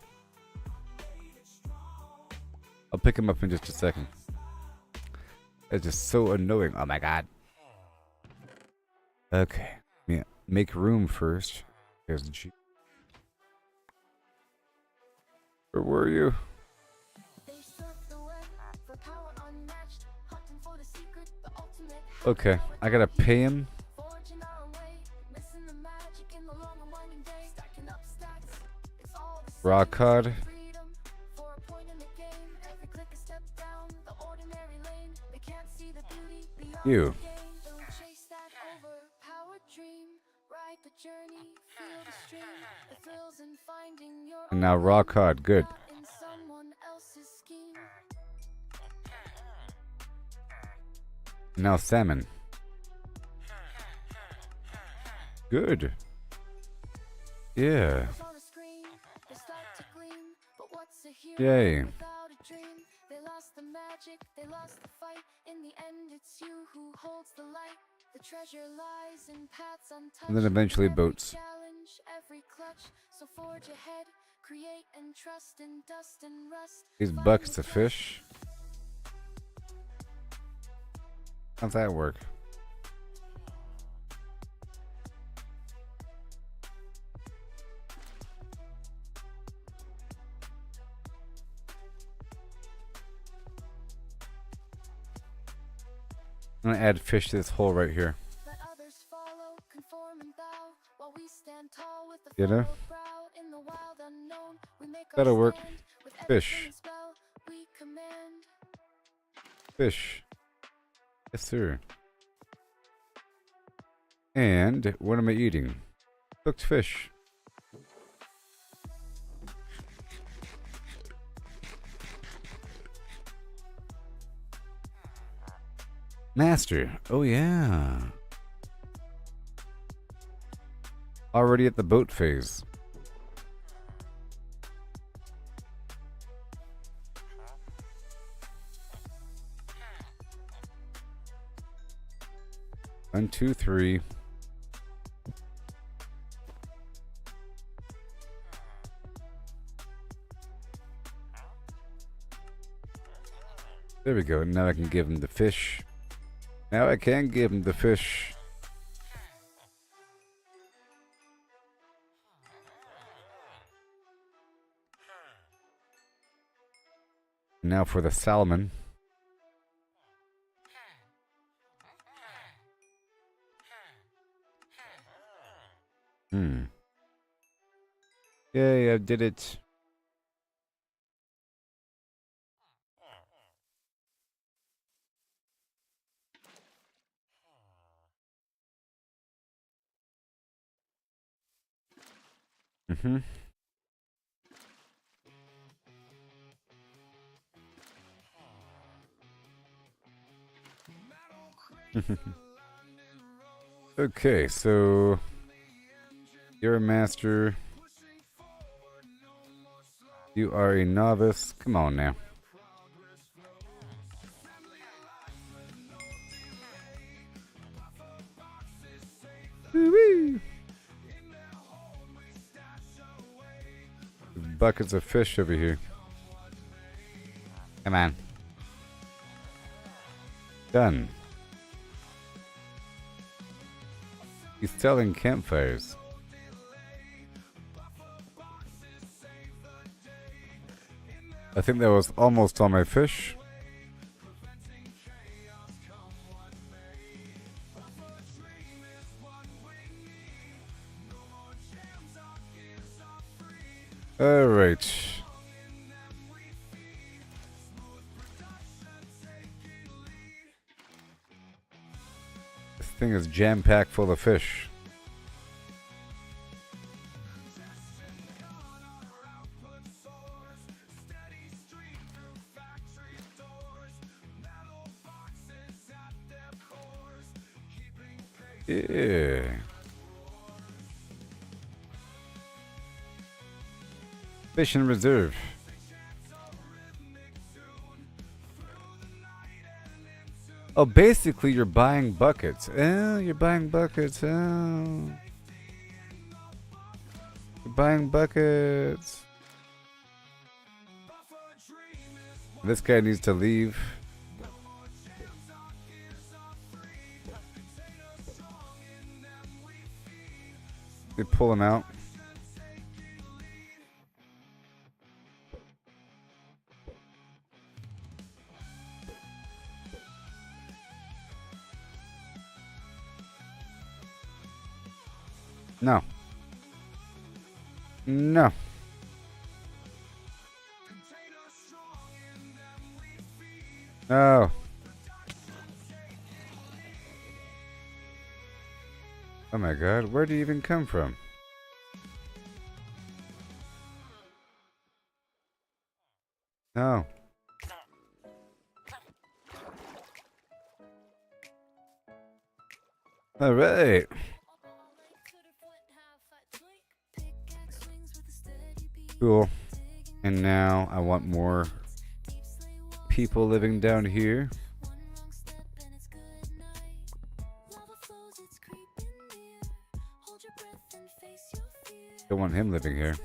I'll pick him up in just a second. It's just so annoying. Oh my god. Okay. Yeah. Make room first. There's the Jeep. Where were you? Okay. I gotta pay him. Raw cod. You. And now raw cod, good. Now salmon. Good. Yeah. Yay. They lost the magic, they lost the fight. In the end, it's you who holds the light. The treasure lies in paths untouched. And then eventually Every boats. challenge, every clutch. So forge ahead, create and trust in dust and rust. These Find buckets the of fish. How's that work? I'm gonna add fish to this hole right here. Let others follow, conform and bow, while we stand tall with the You know? furrowed brow. In the wild unknown, we make our That'll work. stand. With every Fish. turning spell, we command. Fish. Yes, sir. And what am I eating? Cooked fish. Master. Oh, yeah. Already at the boat phase. One, two, three. There we go. Now I can give him the fish. Now I can give him the fish. Now for the salmon. Yay, I did it. Mm-hmm. Okay, so you're a master. You are a novice. Come on now. Woo-wee. Buckets of fish over here. Come on. Done. He's selling campfires. I think that was almost all my fish. All right. This thing is jam-packed full of fish. Yeah. Fish in reserve. Oh, basically you're buying buckets. Oh, you're buying buckets. Oh. You're buying buckets. This guy needs to leave. They pull him out. No. No. No. Oh my god, where do you even come from? No. All right. Cool. And now I want more people living down here. Don't want him living here.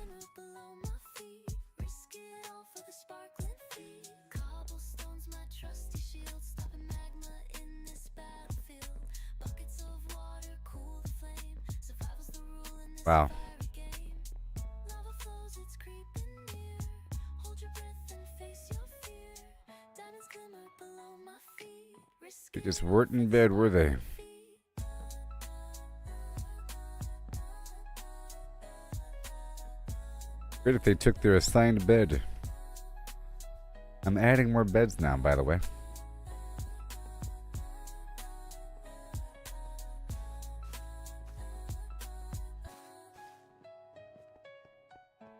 Wow. They just weren't in bed, were they? Great if they took their assigned bed. I'm adding more beds now, by the way.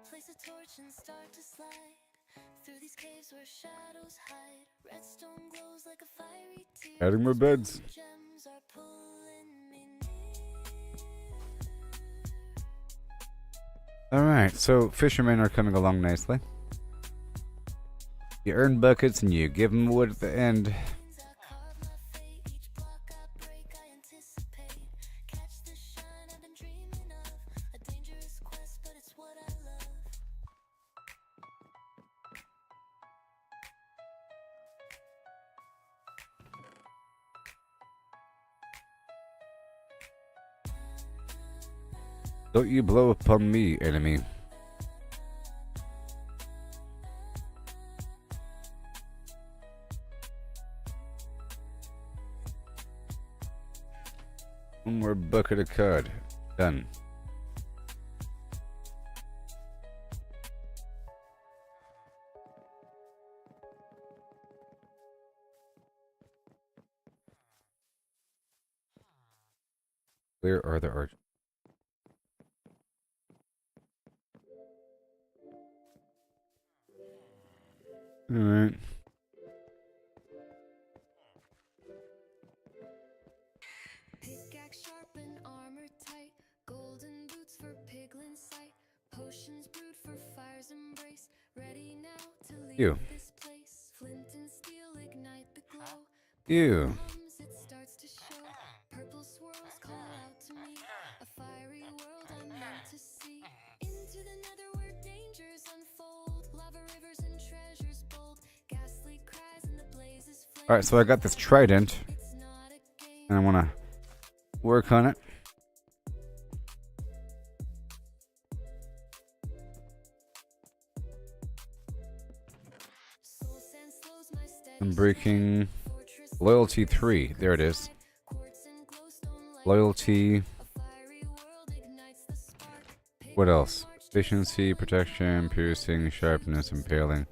Place a torch and start to slide through these caves where shadows hide. Redstone glows like a fiery tear. Adding more beds. Gems are pulling me near. Alright, so fishermen are coming along nicely. You earn buckets and you give them wood at the end. I carve my fate, each block I break, I anticipate. Catch the shine I've been dreaming of. A dangerous quest, but it's what I love. Don't you blow upon me, enemy. One more bucket of cod. Done. Where are the archers? Alright. Pickaxe sharp and armor tight, golden boots for piglin sight, potions brewed for fire's embrace, ready now to leave You. this place. Flint and steel ignite the glow. You. Comes, it starts to show. Purple swirls call out to me. A fiery world I'm meant to see. Into the nether where dangers unfold. Lava rivers and treasures bold. Ghastly cries and the blazes flame. Alright, so I got this trident. It's not a game. And I want to work on it. Soul sand slows my steady I'm breaking fortress loyalty 3. There it is. quartz and glowstone light. Loyalty. A fiery world ignites the spark. What else? Efficiency, protection, piercing, sharpness, impaling.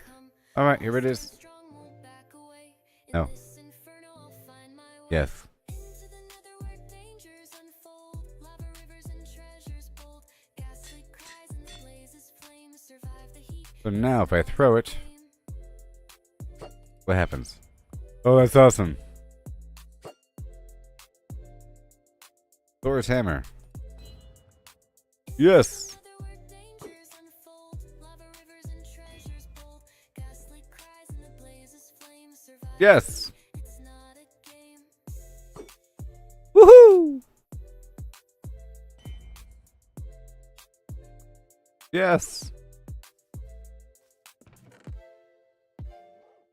Alright, here it is. Strong won't back away. In No. this inferno I'll find my way. Yes. Into the nether where dangers unfold. Lava rivers and treasures bold. Ghastly cries and the blazes flame. Survive the heat. So now if I throw it, what happens? Oh, that's awesome. Thor's hammer. Yes. Nether where dangers unfold. Lava rivers and treasures bold. Ghastly cries and the blazes flame. Survive the Yes. heat. It's not a game. Woohoo! Yes.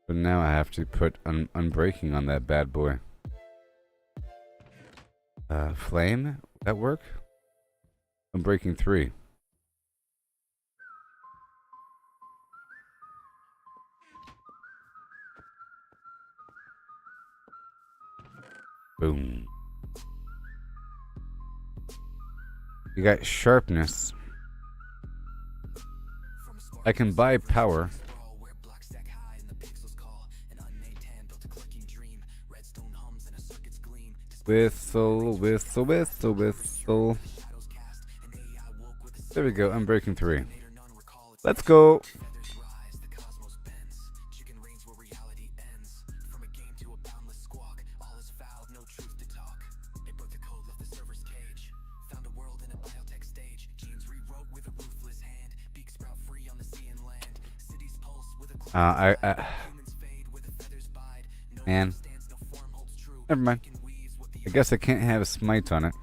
But now I have to put unbreaking on that bad boy. Flame? Would that work? Unbreaking 3. Boom. You got sharpness. I can buy power. Where blocks stack high and the pixels call. An unnamed hand built a clicking dream. Redstone hums and a circuit's gleam. Whistle, whistle, whistle, whistle. Shadows cast. An AI woke with a There we go, unbreaking 3. later none recall. It's Let's go. feathers rise, the cosmos bends. Chicken reigns where reality ends. From a game to a boundless squawk. All is foul, no truth to talk. It broke the code, left the server's cage. Found a world in a biotech stage. Genes rewrote with a ruthless hand. Beak sprout free on the sea and land. Cities pulse with a humans fade where the feathers bide. No Man. stands, no form holds true. Never mind. Chicken weaves what the I guess I can't have a smite on it.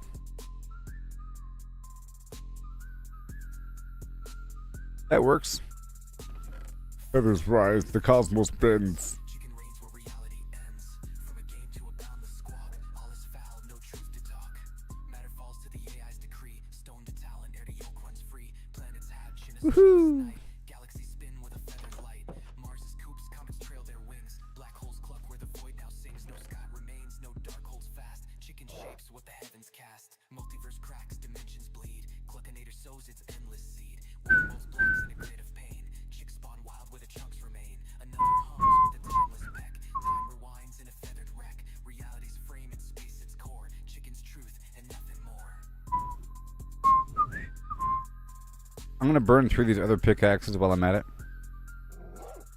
That works. Feathers rise, the cosmos bends. chicken reigns where reality ends. From a game to a boundless squawk. All is foul, no truth to talk. Matter falls to the AI's decree. Stone to talent, air to yolk runs free. Planets hatch in a Woohoo! night. Galaxies spin with a feathered light. Mars' coops, comets trail their wings. Black holes cluck where the void now sings. No sky remains, no dark holds fast. Chicken shapes what the heavens cast. Multiverse cracks, dimensions bleed. Cluckinator sows its endless seed. Werewolf blocks in a grid of pain. Chicks spawn wild where the chunks remain. Another hums with a timeless peck. Time rewinds in a feathered wreck. Reality's frame and space its core. Chicken's truth and nothing more. I'm gonna burn through these other pickaxes while I'm at it.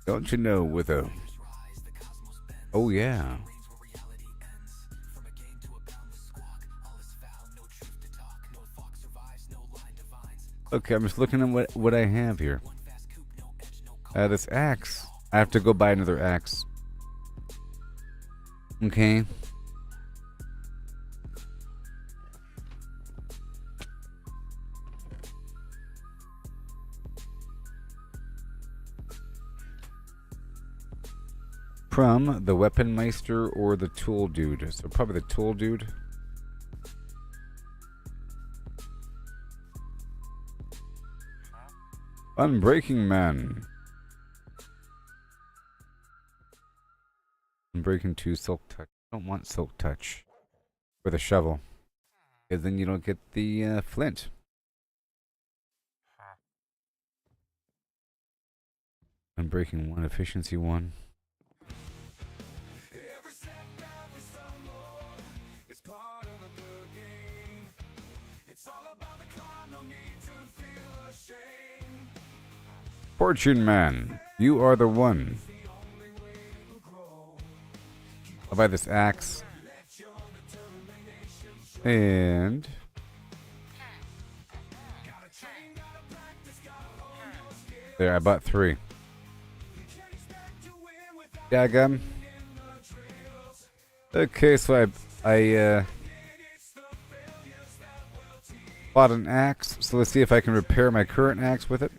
Don't you know with a... Feathers rise, the cosmos bends. Oh yeah. Reigns where reality ends. From a game to a boundless squawk. All is foul, no truth to talk. No fox survives, no line divines. Okay, I'm just looking at what I have here. One fast coop, no edge, no call. This axe. I have to go buy another axe. Okay. From the weapon meister or the tool dude. So probably the tool dude. Unbreaking Man. Unbreaking 2 Silk Touch. I don't want Silk Touch with a shovel. Because then you don't get the flint. Unbreaking 1 Efficiency 1. Every setback we stumble, it's part of the game. It's all about the climb, no need to feel ashamed. Fortune Man. You are the one. I'll buy this axe. And there, I bought 3. Daggum. Okay, so I bought an axe. So let's see if I can repair my current axe with it.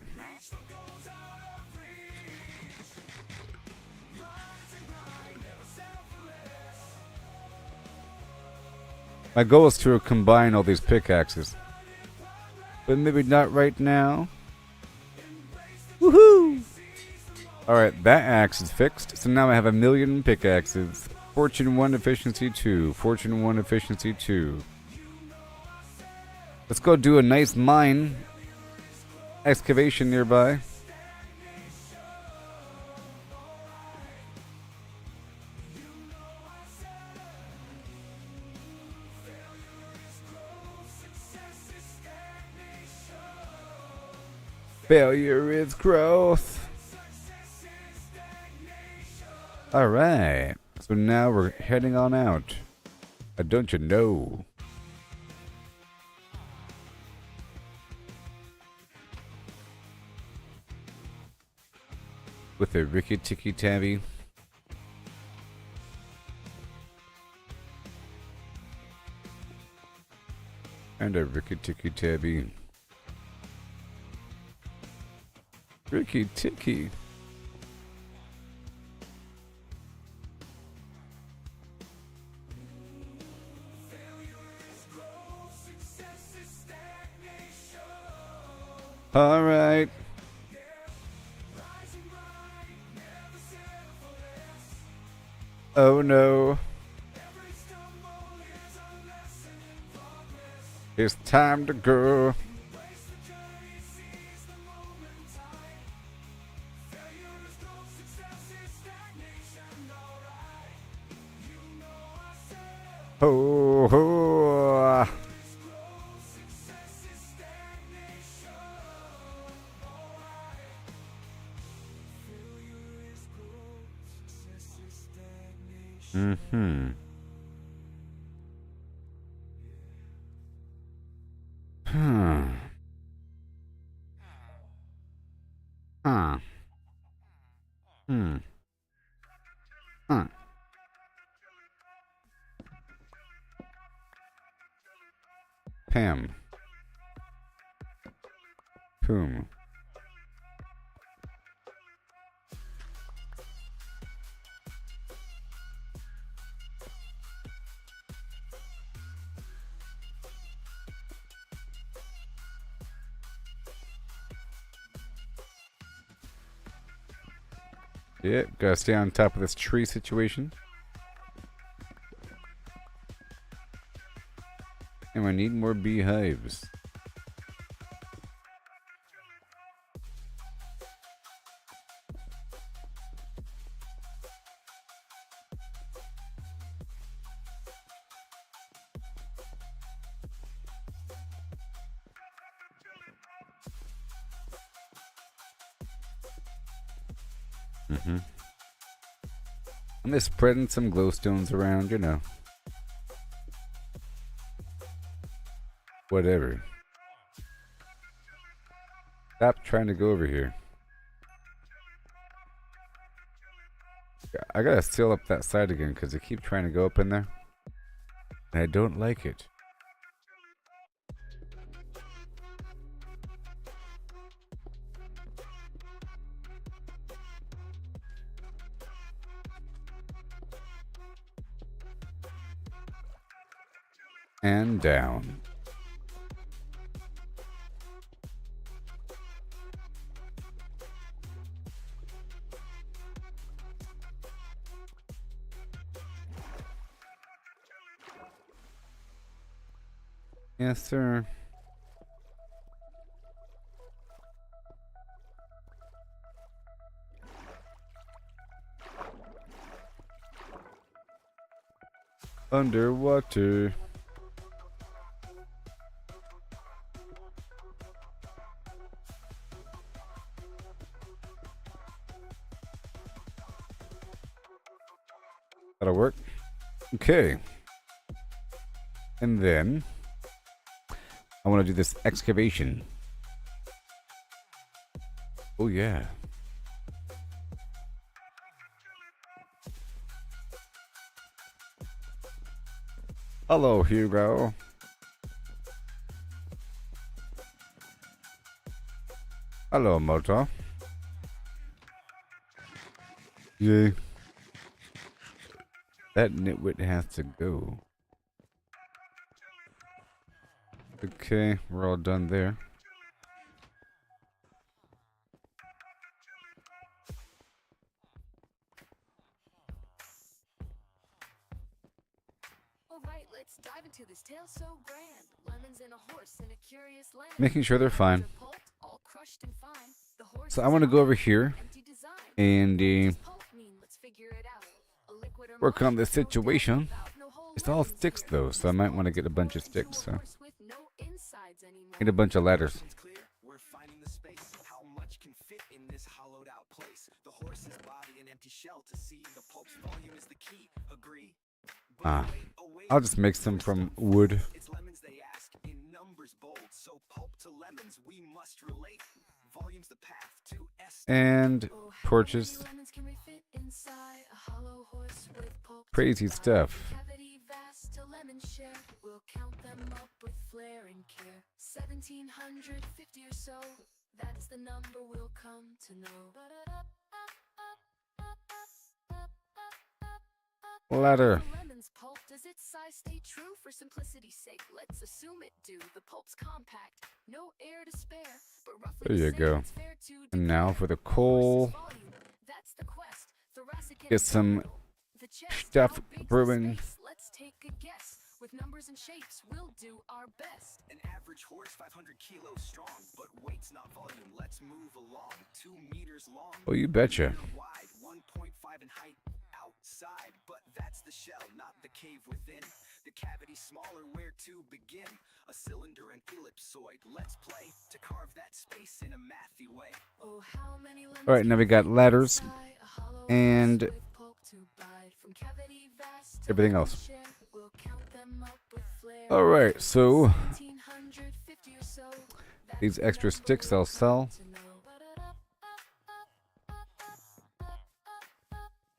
My goal is to combine all these pickaxes. But maybe not right now. Woohoo! Alright, that axe is fixed. So now I have 1,000,000 pickaxes. Fortune 1 Efficiency 2. Fortune 1 Efficiency 2. Let's go do a nice mine excavation nearby. Failure is growth. Alright. So now we're heading on out. Don't you know? With a Ricky Ticky Tabby. And a Ricky Ticky Tabby. Ricky Ticky. All right. Oh no. It's time to go. Ho ho. Mm-hmm. Huh. Huh. Hmm. Huh. Pam. Poom. Yeah, gotta stay on top of this tree situation. And I need more beehives. I'm just spreading some glowstones around, you know. Whatever. Stop trying to go over here. I gotta seal up that side again because they keep trying to go up in there. And I don't like it. And down. Yes, sir. Underwater. That'll work. Okay. And then I want to do this excavation. Oh, yeah. Hello, Hugo. Hello, Moto. Yay. That nitwit has to go. Okay, we're all done there. Alright, let's dive into this tale so grand. Lemons and a horse in a curious land. Making sure they're fine. Pulp, all crushed and fine. The horse So I want to go over here empty design. and Pulp mean, let's figure it out. A liquid or work on mud, this no doubt situation. about, no whole It's all lemons sticks here. though, so I might want to get a bunch of To sticks. a So horse with no insides anymore. need a bunch of ladders. It's clear, we're finding the space. How much can fit in this hollowed out place? The horse's body an empty shell to see. The pulp's volume is the key. Agree. But Ah, wait, oh wait, I'll just make some from wood. it's lemons they ask, in numbers bold. So pulp to lemons we must relate. Volume's the path to S. And Oh, how torches. many lemons can we fit inside a hollow horse with pulp to Crazy buy? stuff. Cavity vast to lemon share. We'll count them up with flair and care. 1750 or so. That's the number we'll come to know. Ladder. The lemon's pulp, does its size stay true? For simplicity's sake, let's assume it do. The pulp's compact, no air to spare, but roughly There the you same, go. it's fair to And now declare. for the Horse's coal. volume, that's the quest. Thoracic and Get some abdominal. The chest, stuff how big's the brewing. space? Let's take a guess. With numbers and shapes, we'll do our best. An average horse 500 kilos strong, but weight's not volume. Let's move along. 2 meters long. Oh, you betcha. meter wide, 1.5 in height outside, but that's the shell, not the cave within. The cavity smaller, where to begin? A cylinder and ellipsoid. Let's play to carve that space in a mathy way. Oh, how many lemons All right, now we got ladders inside a hollow and horse with pulp to bite? From cavity vast to everything lemon else. share, we'll count them up with flair. All right, so 1750 or so. That's these the extra number sticks we'll I'll sell come to know.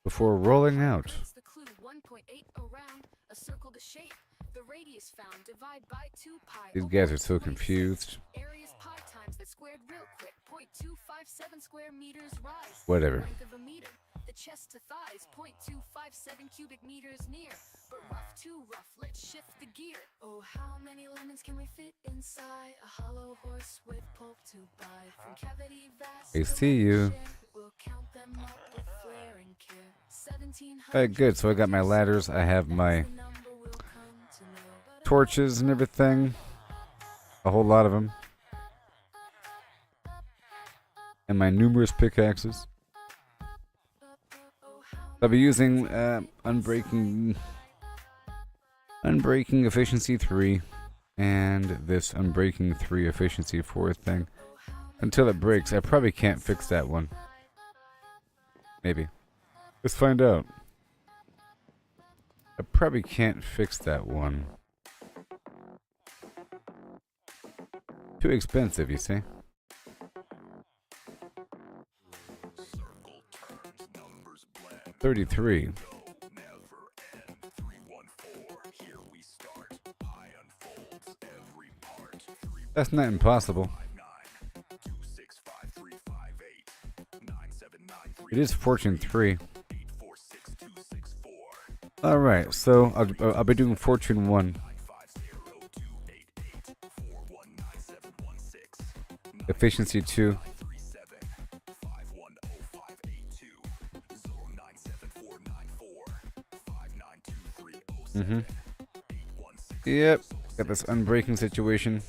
before rolling out. That's the clue. 1.8 around, a circle to shape. The radius found, divide by 2 pi. These over guys are so 26. confused. Area's pi times that squared real quick. 0.257 square meters rise. Whatever. Length of a meter. The chest to thighs. 0.257 cubic meters near. But rough too rough. Let's shift the gear. Oh, how many lemons can we fit inside a hollow horse with pulp to buy? From cavity vast. I to see lemon you. share, we'll count them up with flair and care. 1700. All right, good. So I got my ladders. I have my torches and everything. A whole lot of them. And my numerous pickaxes. I'll be using Unbreaking Efficiency 3 and this Unbreaking 3 Efficiency 4 thing. Until it breaks. I probably can't fix that one. Maybe. Let's find out. I probably can't fix that one. Too expensive, you see. Circle turns, numbers blend. 33. Go, never end. 314, here we start. Pi unfolds every part. That's not impossible. 359, 265, 358, 979, It is Fortune 3. 846264, Alright, so I'll be doing Fortune 1. 950, 419716, Efficiency 2. 37, 510582, 097494, 592307, Mm-hmm. 816. Yep. Got this unbreaking situation.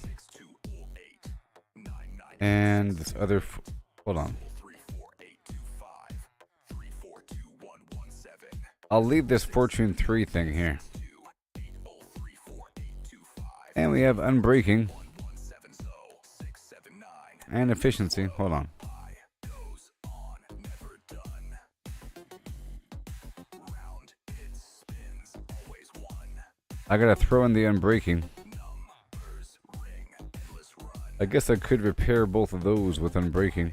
And this other. Hold on. I'll leave this Fortune 3 thing here. And we have unbreaking. And efficiency. Hold on. I gotta throw in the unbreaking. I guess I could repair both of those with unbreaking.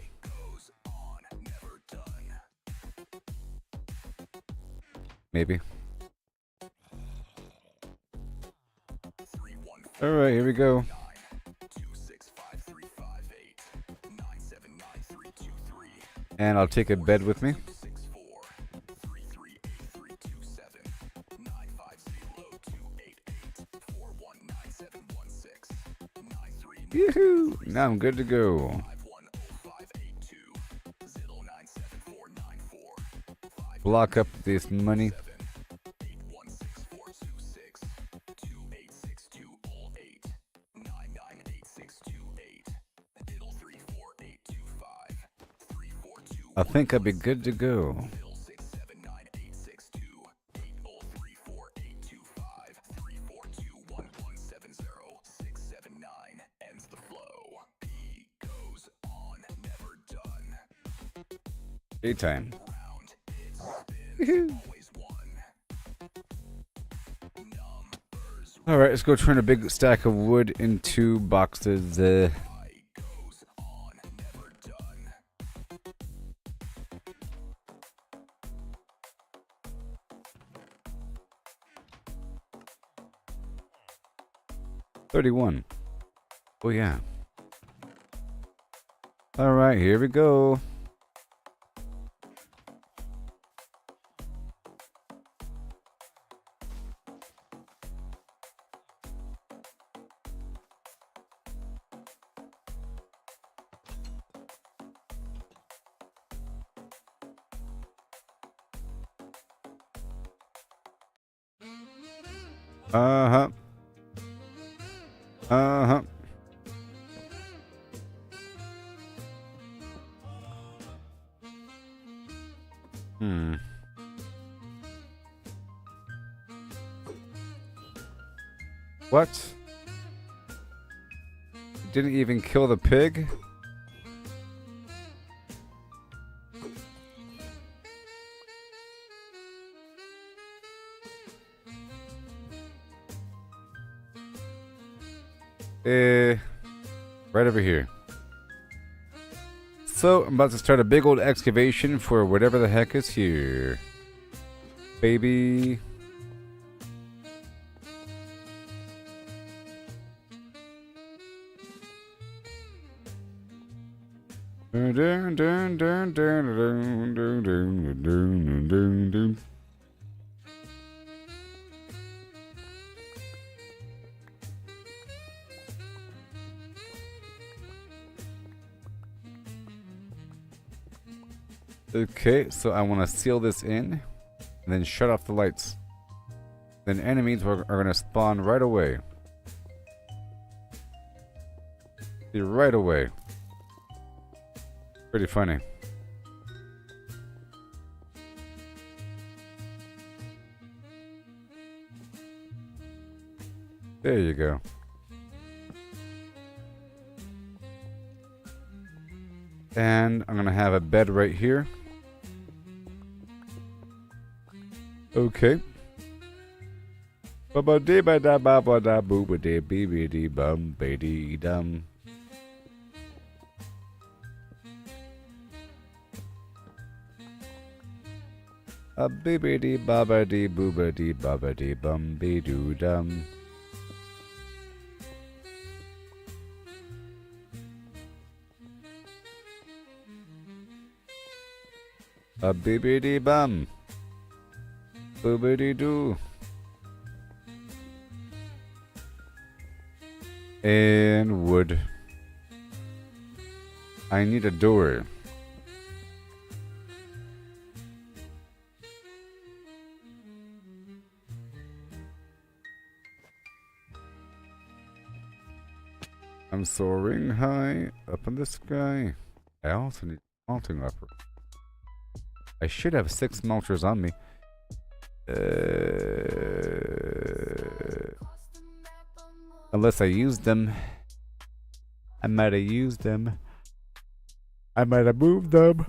Maybe. Alright, here we go. And I'll take a bed with me. Yoo-hoo! Now I'm good to go. Block up this money. I think I'll be good to go. Daytime. Alright, let's go turn a big stack of wood into boxes. 31. Oh yeah. Alright, here we go. Uh-huh. Uh-huh. What? Didn't even kill the pig? Right over here. So, I'm about to start a big old excavation for whatever the heck is here. Baby. Dun, dun, dun, dun, dun, dun, dun, dun, dun, dun, dun. Okay, so I want to seal this in and then shut off the lights. Then enemies are going to spawn right away. See, right away. Pretty funny. There you go. And I'm going to have a bed right here. Okay. Ba dee ba da ba ba da boo ba dee bee bee dee bum ba dee dum. A bee bee dee ba ba dee boo ba dee ba ba dee bum bee doo dum. A bee bee dee bum. Boobity doo. And wood. I need a door. I'm soaring high up in the sky. I also need smelting upper. I should have 6 smelters on me. Unless I used them. I might have used them. I might have moved them.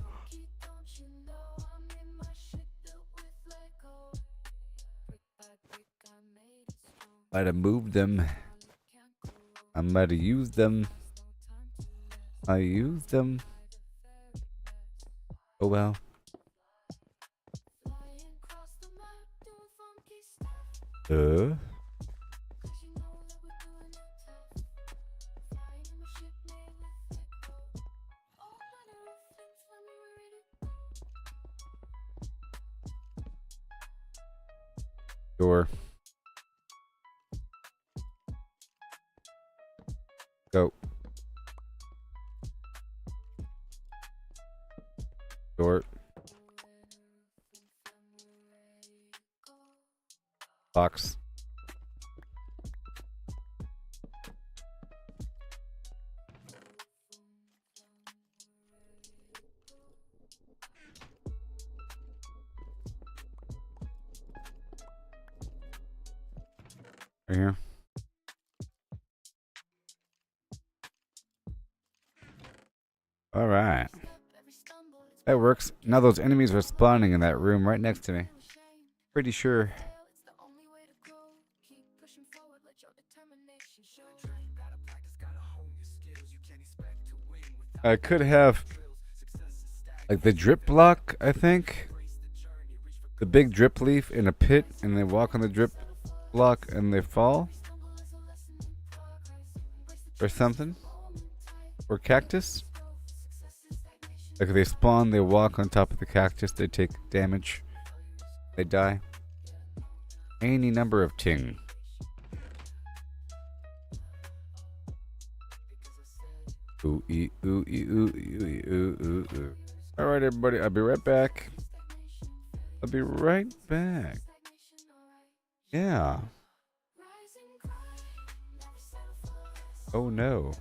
Might have moved them. I might have used them. I used them. Oh well. Door. Go. Door. Box. Right here. All right. That works. Now those enemies are spawning in that room right next to me. Pretty sure. I could have like the drip block, I think. The big drip leaf in a pit, and they walk on the drip block and they fall. Or something. Or cactus. Like if they spawn, they walk on top of the cactus, they take damage. They die. Any number of ting. Ooh, ee, ooh, ee, ooh, ee, ooh, ooh, ooh. Alright, everybody, I'll be right back. I'll be right back. Yeah. Oh no.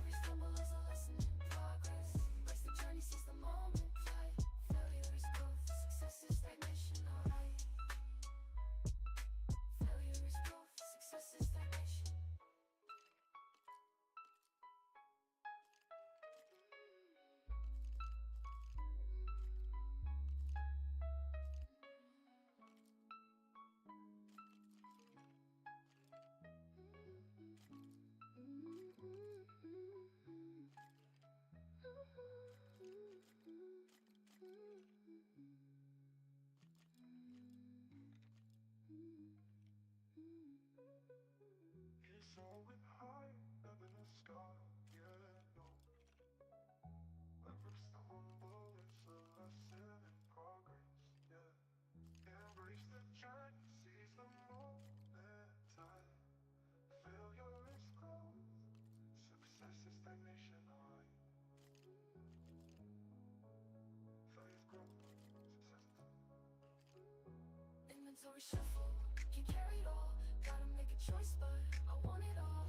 Inventory shuffle, can't carry it all. Gotta make a choice, but I want it all.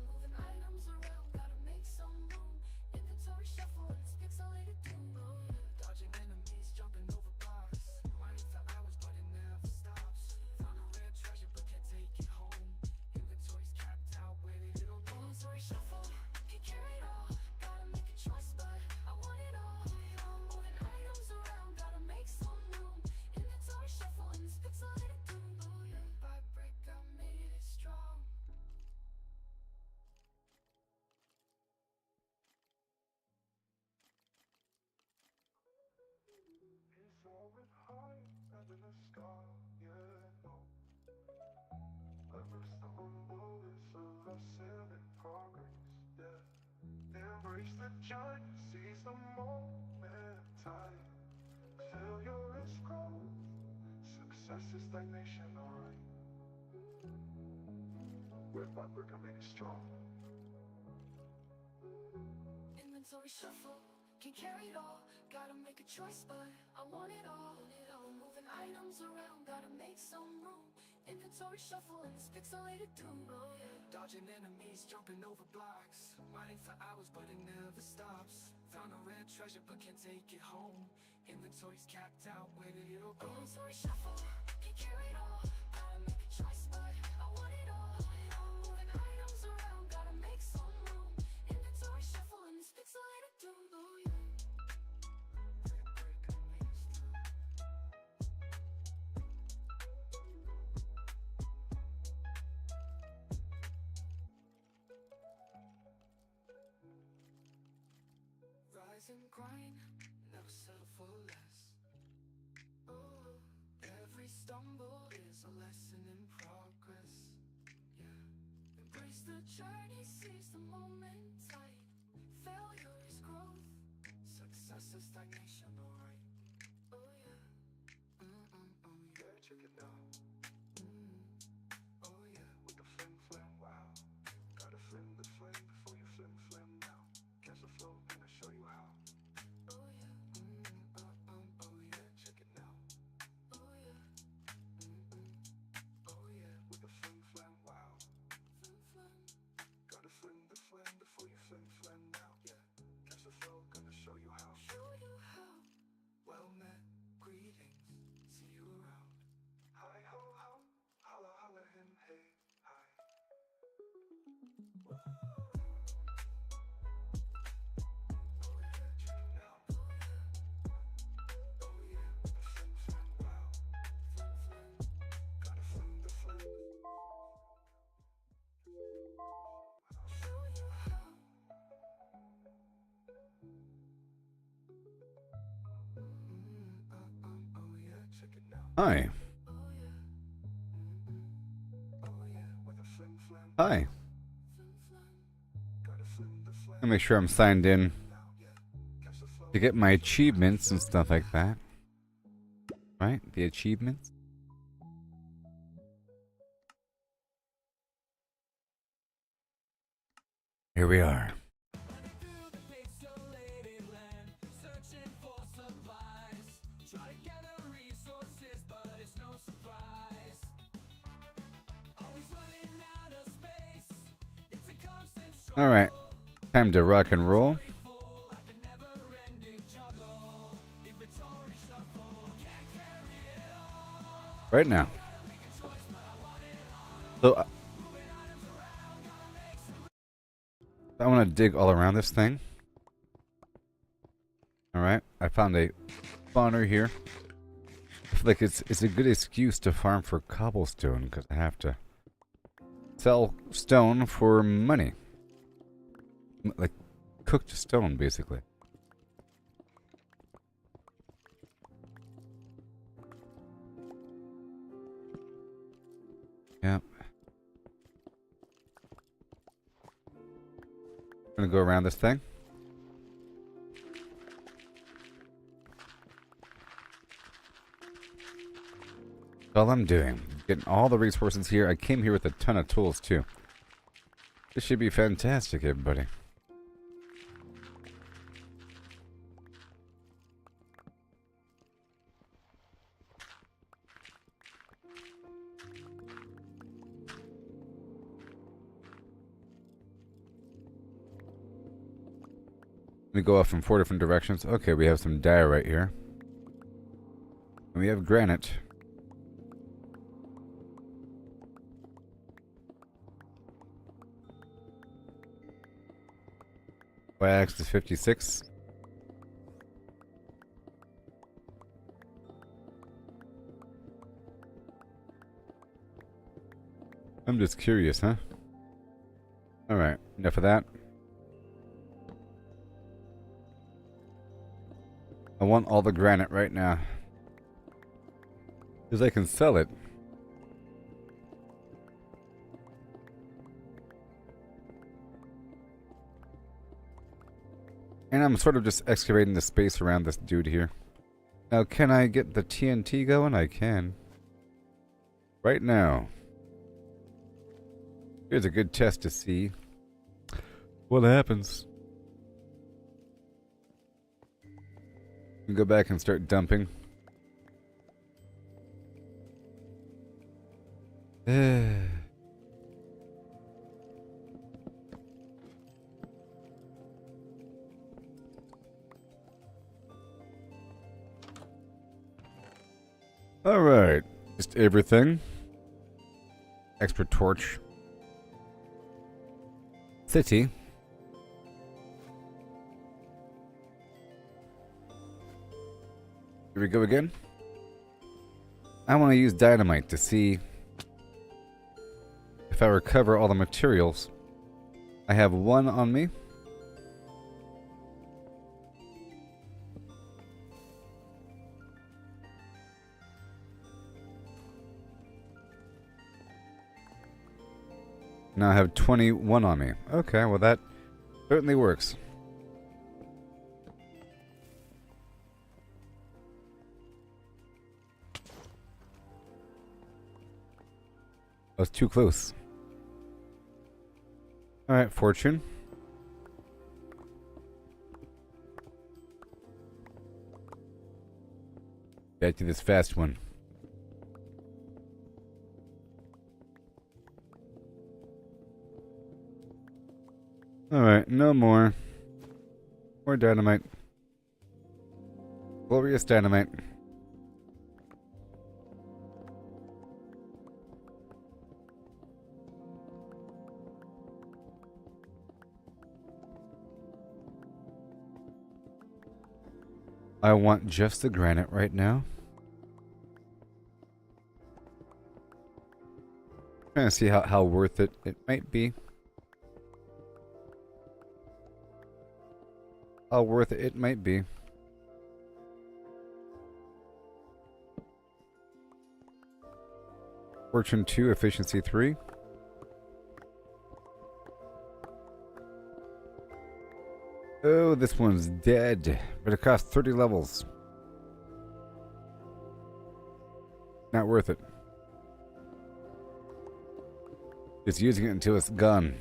Moving items around, gotta make some room. Inventory shuffle, it's pixelated doom. Dodging enemies, jumping over bars. Running for hours, but it never stops. Found a rare treasure, but can't take it home. Inventory's capped out, waiting little. Inventory shuffle, can't carry it all. Gotta make a choice, but I want it all. Moving items around, gotta make some room. Inventory shuffle, and it's pixelated doom. By brick, I made it strong. Inventory shuffle, can't carry it all. Gotta make a choice, but I want it all. Moving items around, gotta make some room. Inventory Inventory shuffle in this pixelated doom. Oh yeah. Dodging enemies, jumping over blocks. Mining for hours, but it never stops. Found a rare treasure, but can't take it home. Inventory's capped out, where did it all go? Inventory shuffle, can't carry it all. Gotta make a choice, but I want it all. Moving items around, gotta make some room. Inventory shuffle in this pixelated doom. Oh yeah. Rise and grind, never settle for less. Oh, every stumble is a lesson in progress. Yeah, Embrace the journey, seize the moment tight. Failure is growth. success is stagnation, alright. Oh yeah. Oh yeah, check it out. Oh yeah, with the flim flam, wow. Gotta flim the flame before you flim flam now. Catch the flow and I'll show you how. Oh yeah. Oh yeah, check it now. Oh yeah. Oh yeah, with the flim flam, wow. Flim flam. Gotta flim the flame before you flim flam now. Yeah, catch the flow, gonna show you how. Show you how. Well met, greetings, see you around. Hi ho ho, holla holla him, hey, hi. Oh yeah, check it out. Oh yeah, with the flim flam, wow. Flim flam. Gotta flim the flame. Show you how. Oh yeah, check it now. Hi. Oh yeah. Oh yeah, with the flim flam, Hi. Flim flam. gotta flim the flame Let me make sure I'm signed in now. Yeah, catch the flow. to get my achievements and stuff like that. Right? The achievements. Here we are. Through the pixelated land, searching for supplies. Try to gather resources, but it's no surprise. Always running out of space. It's a constant struggle. All right. Time to rock and roll. Full like a never-ending juggle. Inventory shuffle, can't carry it all. Right now. So I want to dig all around this thing. All right. I found a spawner here. I feel like it's a good excuse to farm for cobblestone because I have to sell stone for money. Like cooked stone, basically. Yep. Gonna go around this thing. That's all I'm doing. Getting all the resources here. I came here with a ton of tools too. This should be fantastic, everybody. We go off in 4 different directions. Okay, we have some diorite here. And we have granite. Y-axis is 56. I'm just curious, huh? Alright, enough of that. I want all the granite right now. Because I can sell it. And I'm sort of just excavating the space around this dude here. Now, can I get the TNT going? I can. Right now. Here's a good test to see what happens. We go back and start dumping. Alright. Just everything. Extra torch. City. Here we go again. I want to use dynamite to see if I recover all the materials. I have one on me. Now I have 21 on me. Okay, well that certainly works. I was too close. Alright, fortune. Back to this fast one. Alright, no more. More dynamite. Glorious dynamite. I want just the granite right now. Trying to see how worth it might be. How worth it might be. Fortune 2, efficiency 3. Oh, this one's dead. But it costs 30 levels. Not worth it. Just using it until it's gone.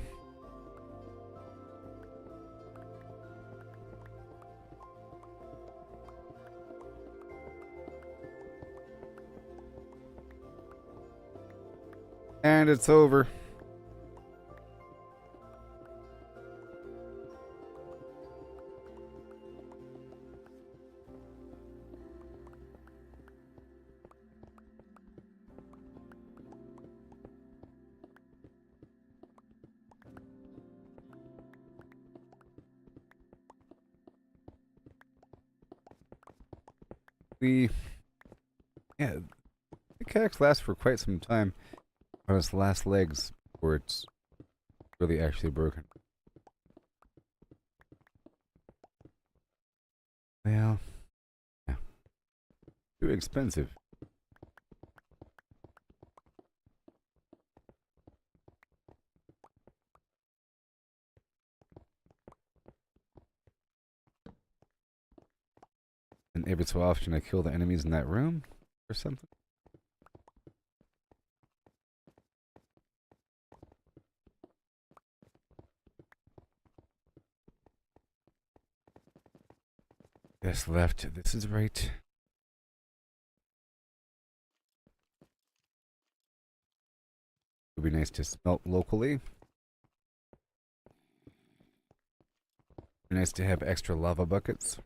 And it's over. Yeah, the kayaks last for quite some time on its last legs before it's really actually broken. Well, yeah. Too expensive. And every so often I kill the enemies in that room or something. Yes, left. This is right. It would be nice to smelt locally. Nice to have extra lava buckets.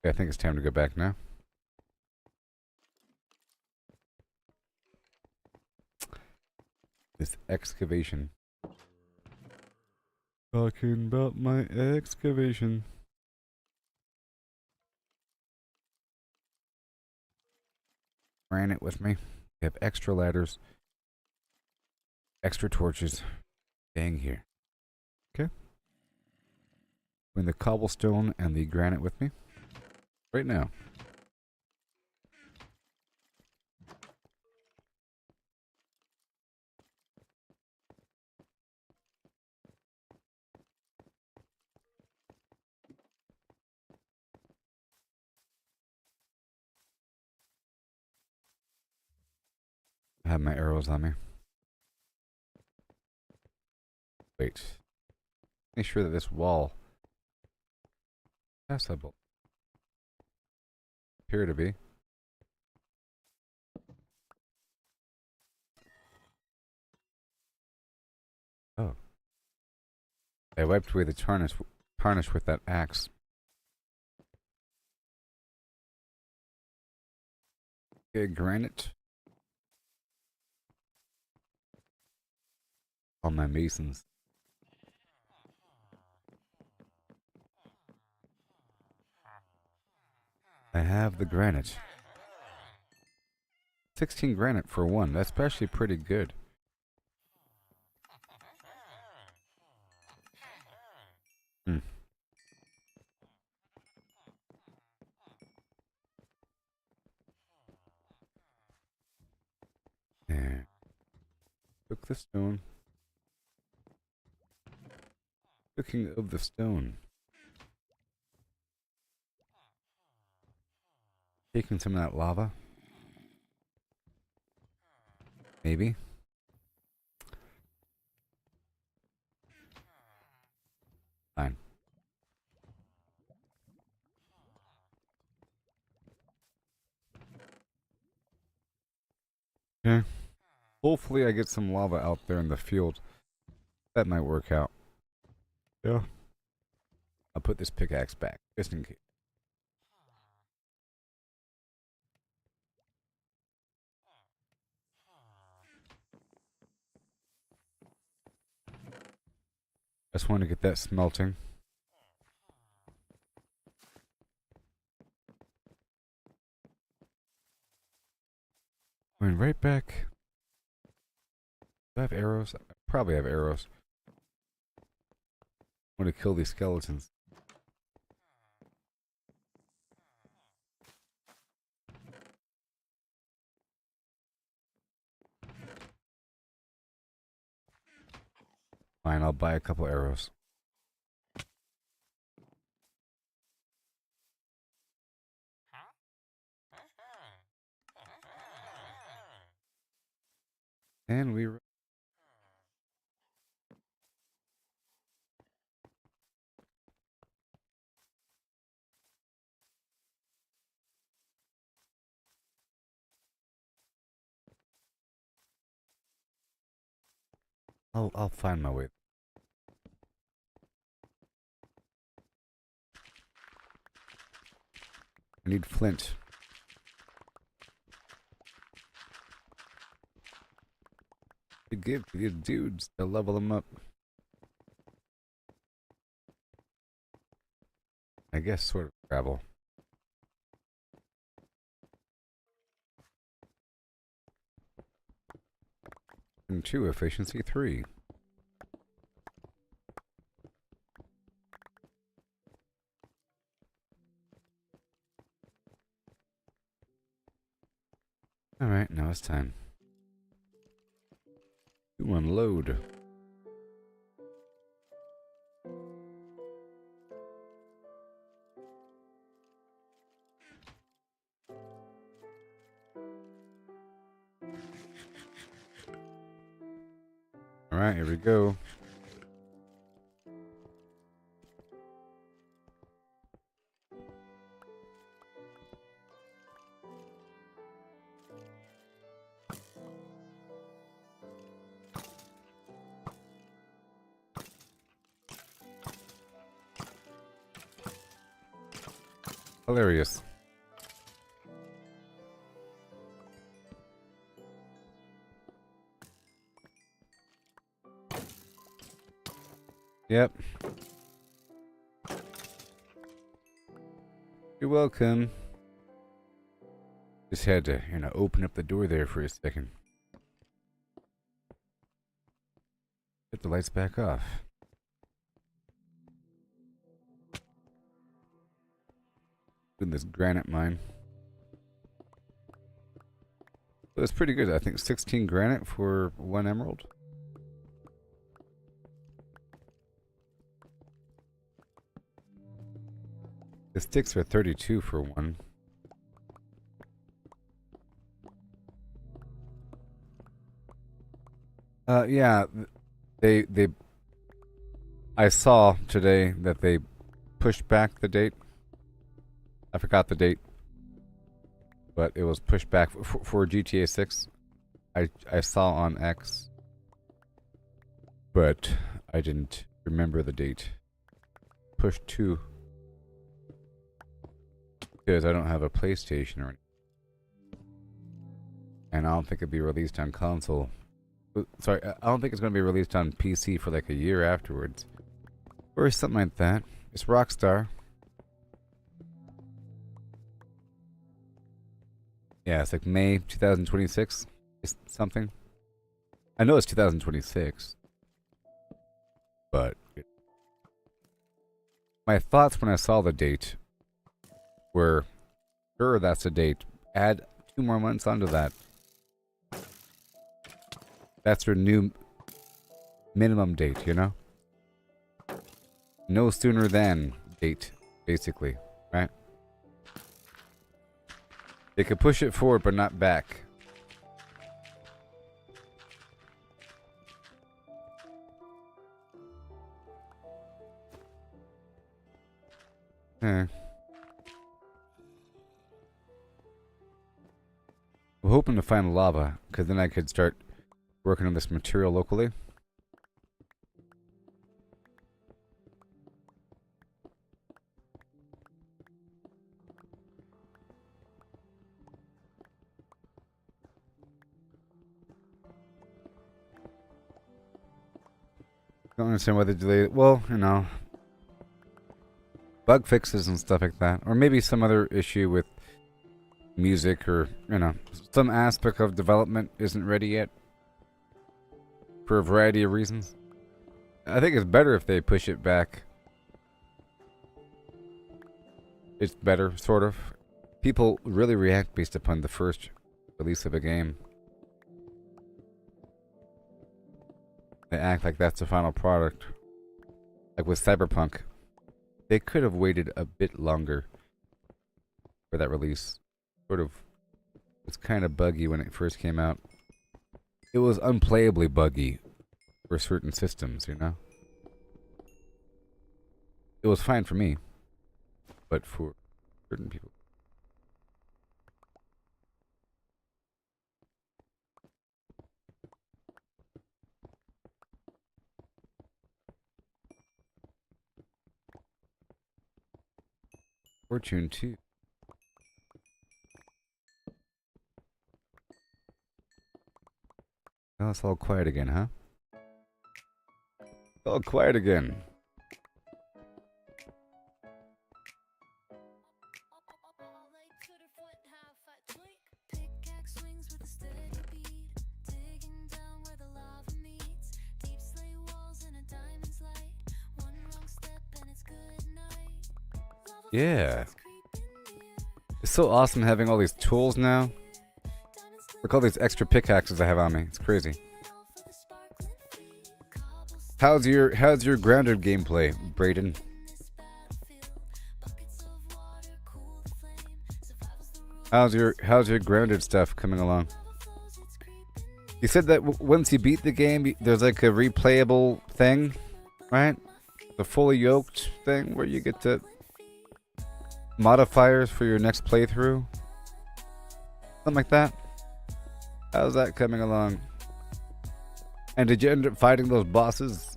Okay, I think it's time to go back now. This excavation. Talking about my excavation. Ran it with me. We have extra ladders. Extra torches. Staying here. Okay. Bring the cobblestone and the granite with me. Right now. I have my arrows on me. Wait. Make sure that this wall is passable. Appear to be. Oh. I wiped away the tarnish with that axe. Okay, granite. All my masons. I have the granite. 16 granite for one. That's actually pretty good. Hmm. There. Took the stone. Cooking of the stone. Taking some of that lava. Maybe. Fine. Okay. Hopefully I get some lava out there in the field. That might work out. Yeah. I'll put this pickaxe back, just in case. Just want to get that smelting. Going right back. Do I have arrows? I probably have arrows. I want to kill these skeletons. Fine, I'll buy a couple arrows. And we... I'll find my way. I need flint. To give to these dudes to level them up. I guess sort of gravel. And 2, efficiency 3. Alright, now it's time to unload. Alright, here we go. Hilarious. Yep. You're welcome. Just had to, open up the door there for a second. Put the lights back off. In this granite mine. So it's pretty good. I think 16 granite for 1 emerald. The sticks are 32 for 1. Yeah, they I saw today that they pushed back the date. I forgot the date, but it was pushed back for GTA 6. I saw on X, but I didn't remember the date. Pushed to, because I don't have a PlayStation or anything. And I don't think it'd be released on console. Sorry, I don't think it's going to be released on PC for like a year afterwards. Or something like that. It's Rockstar. Yeah, it's like May 2026. It's something. I know it's 2026. But my thoughts when I saw the date were, sure, that's the date. Add 2 more months onto that. That's your new minimum date, you know? No sooner than date, basically, right? They could push it forward, but not back. I'm hoping to find lava, because then I could start working on this material locally. Don't understand why they delayed it. Well, you know, bug fixes and stuff like that. Or maybe some other issue with music, or, you know, some aspect of development isn't ready yet. For a variety of reasons. I think it's better if they push it back. It's better, sort of. People really react based upon the first release of a game. They act like that's the final product. Like with Cyberpunk. They could have waited a bit longer for that release. Sort of, it's kind of buggy when it first came out. It was unplayably buggy for certain systems, you know? It was fine for me, but for certain people. Fortune 2. Oh, it's all quiet again, huh? All quiet again. Yeah. It's so awesome having all these tools now. Look at all these extra pickaxes I have on me. It's crazy. How's your grounded gameplay, Brayden? How's your grounded stuff coming along? You said that once you beat the game, there's like a replayable thing, right? The fully yoked thing where you get to modifiers for your next playthrough. Something like that. How's that coming along? And did you end up fighting those bosses?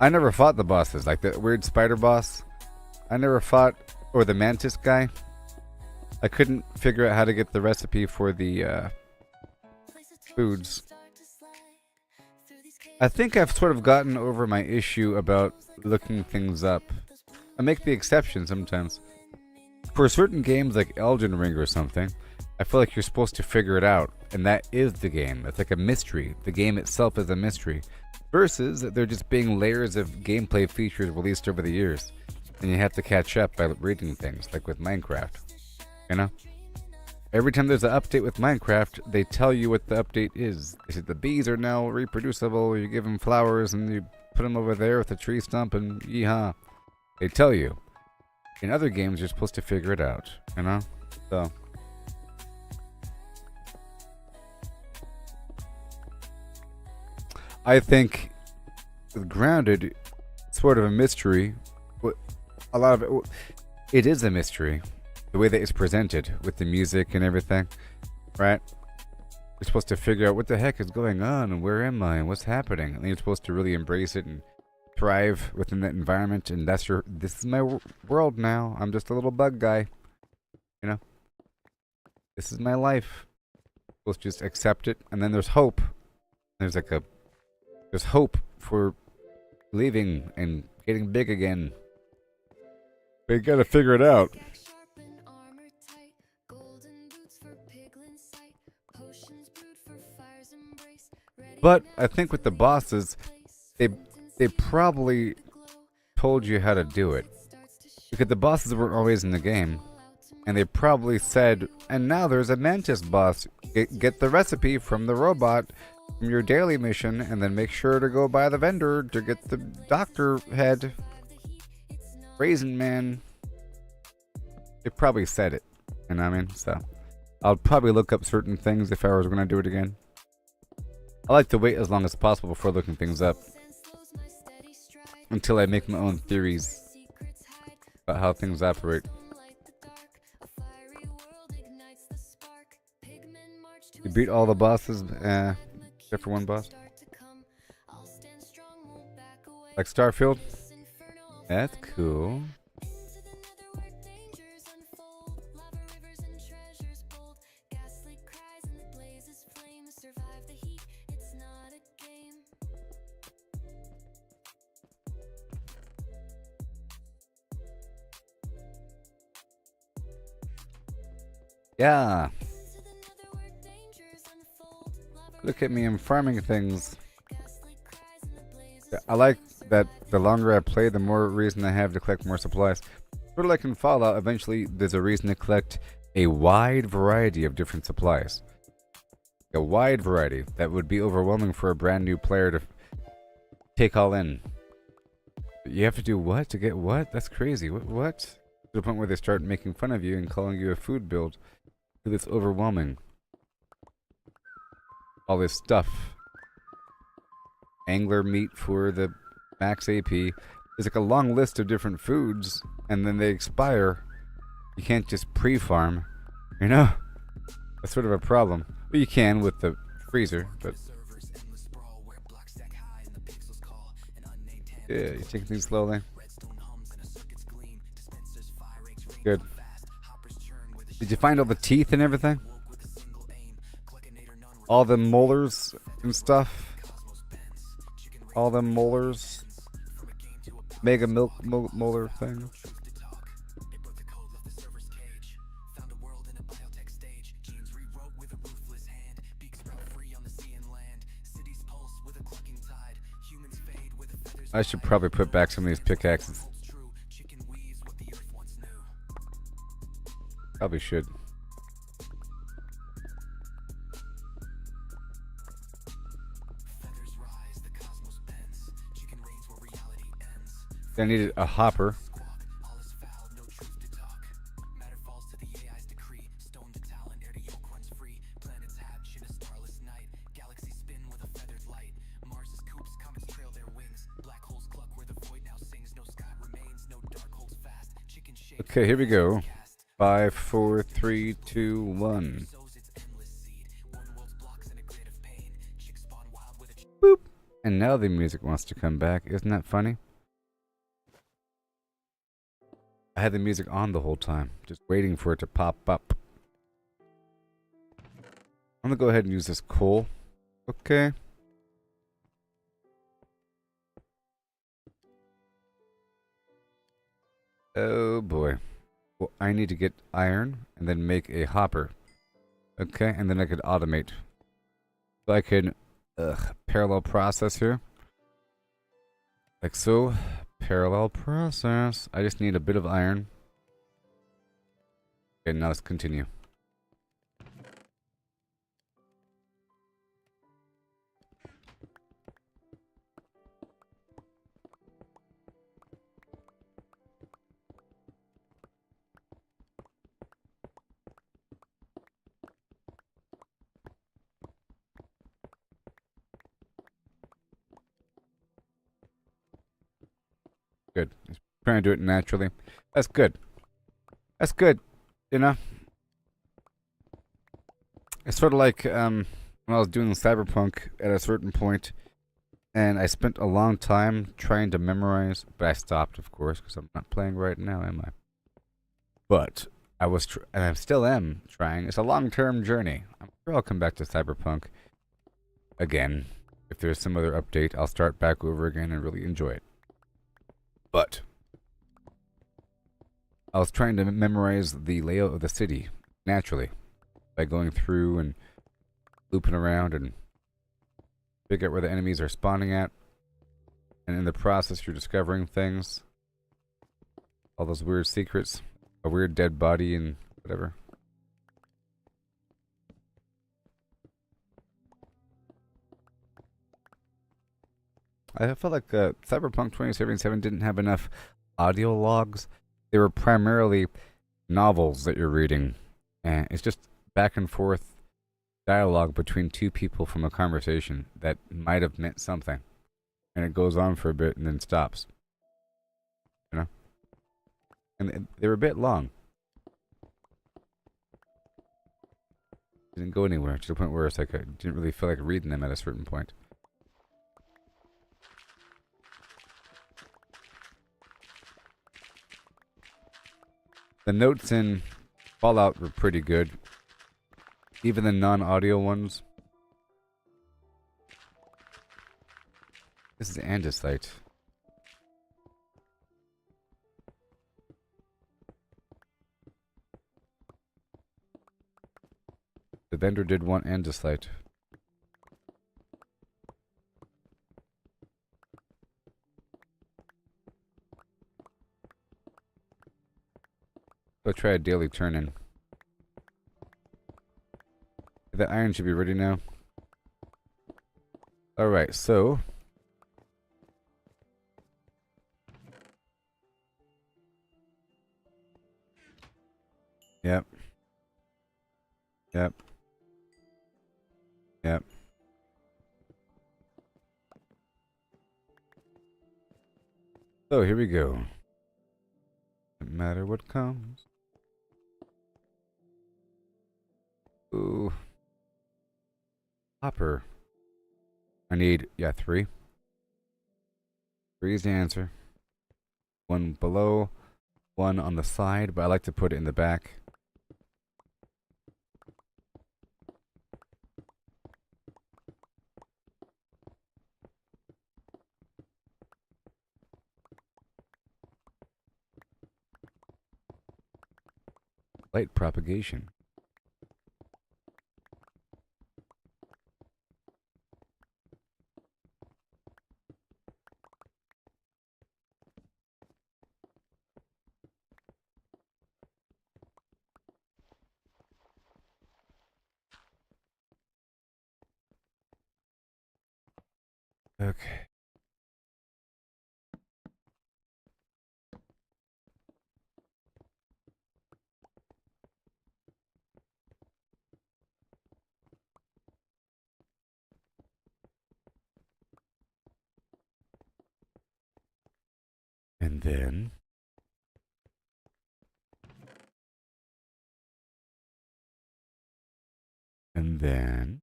I never fought the bosses, like the weird spider boss. I never fought, or the mantis guy. I couldn't figure out how to get the recipe for the foods. I think I've sort of gotten over my issue about looking things up. I make the exception sometimes. For certain games like Elden Ring or something, I feel like you're supposed to figure it out, and that is the game. It's like a mystery. The game itself is a mystery. Versus there just being layers of gameplay features released over the years, and you have to catch up by reading things, like with Minecraft. You know? Every time there's an update with Minecraft, they tell you what the update is. They say the bees are now reproducible, you give them flowers, and you put them over there with a tree stump, and yeehaw. They tell you. In other games, you're supposed to figure it out, you know? So I think with Grounded, sort of a mystery. A lot of it is a mystery. The way that it's presented with the music and everything, right? You're supposed to figure out what the heck is going on and where am I and what's happening. And you're supposed to really embrace it and thrive within that environment. And this is my world now. I'm just a little bug guy. You know? This is my life. Supposed to just accept it. And then there's hope. There's hope for leaving and getting big again. But you gotta figure it out. But I think with the bosses, they probably told you how to do it. Because the bosses weren't always in the game. And they probably said, and now there's a mantis boss. Get the recipe from the robot from your daily mission, and then make sure to go by the vendor to get the doctor head. Raisin Man. They probably said it. You know what I mean? So, I'll probably look up certain things if I was going to do it again. I like to wait as long as possible before looking things up. Until I make my own theories about how things operate. You beat all the bosses, except for one boss. Like Starfield? That's cool. Yeah. Look at me, I'm farming things. I like that the longer I play, the more reason I have to collect more supplies. Sort of like in Fallout, eventually there's a reason to collect a wide variety of different supplies. A wide variety that would be overwhelming for a brand new player to take all in. You have to do what to get what? That's crazy. What? To the point where they start making fun of you and calling you a food build. It's overwhelming. All this stuff. Angler meat for the max AP. There's like a long list of different foods, and then they expire. You can't just pre-farm, you know? That's sort of a problem. But you can with the freezer, but... Yeah, you're taking things slowly. Good. Did you find all the teeth and everything? All the molars and stuff? All the molars? Mega milk molar thing? I should probably put back some of these pickaxes. Probably should. I needed a hopper. Okay, here we go. 5, 4, 3, 2, 1. Boop. And now the music wants to come back. Isn't that funny? I had the music on the whole time, just waiting for it to pop up. I'm gonna go ahead and use this coal. Okay. Oh boy. Well, I need to get iron and then make a hopper. Okay, and then I could automate. So I can parallel process here. Like so. Parallel process. I just need a bit of iron. Okay, now let's continue. Good. He's trying to do it naturally. That's good. That's good. You know? It's sort of like when I was doing Cyberpunk at a certain point, and I spent a long time trying to memorize, but I stopped, of course, because I'm not playing right now, am I? But I was, and I still am trying. It's a long-term journey. I'm sure I'll come back to Cyberpunk again. If there's some other update, I'll start back over again and really enjoy it. But I was trying to memorize the layout of the city naturally by going through and looping around and figure out where the enemies are spawning at. And in the process, you're discovering things. All those weird secrets. A weird dead body and whatever. I felt like Cyberpunk 2077 didn't have enough audio logs. They were primarily novels that you're reading. And it's just back and forth dialogue between two people from a conversation that might have meant something. And it goes on for a bit and then stops. You know? And they were a bit long. Didn't go anywhere to the point where it's like I didn't really feel like reading them at a certain point. The notes in Fallout were pretty good. Even the non-audio ones. This is andesite. The vendor did want andesite. Go try a daily turn-in. The iron should be ready now. Alright, so... Yep. Yep. Yep. So here we go. No matter what comes. Ooh. Hopper. I need, yeah, 3. 3 is the answer. 1 below, 1 on the side, but I like to put it in the back. Light propagation. Okay. And then... And then...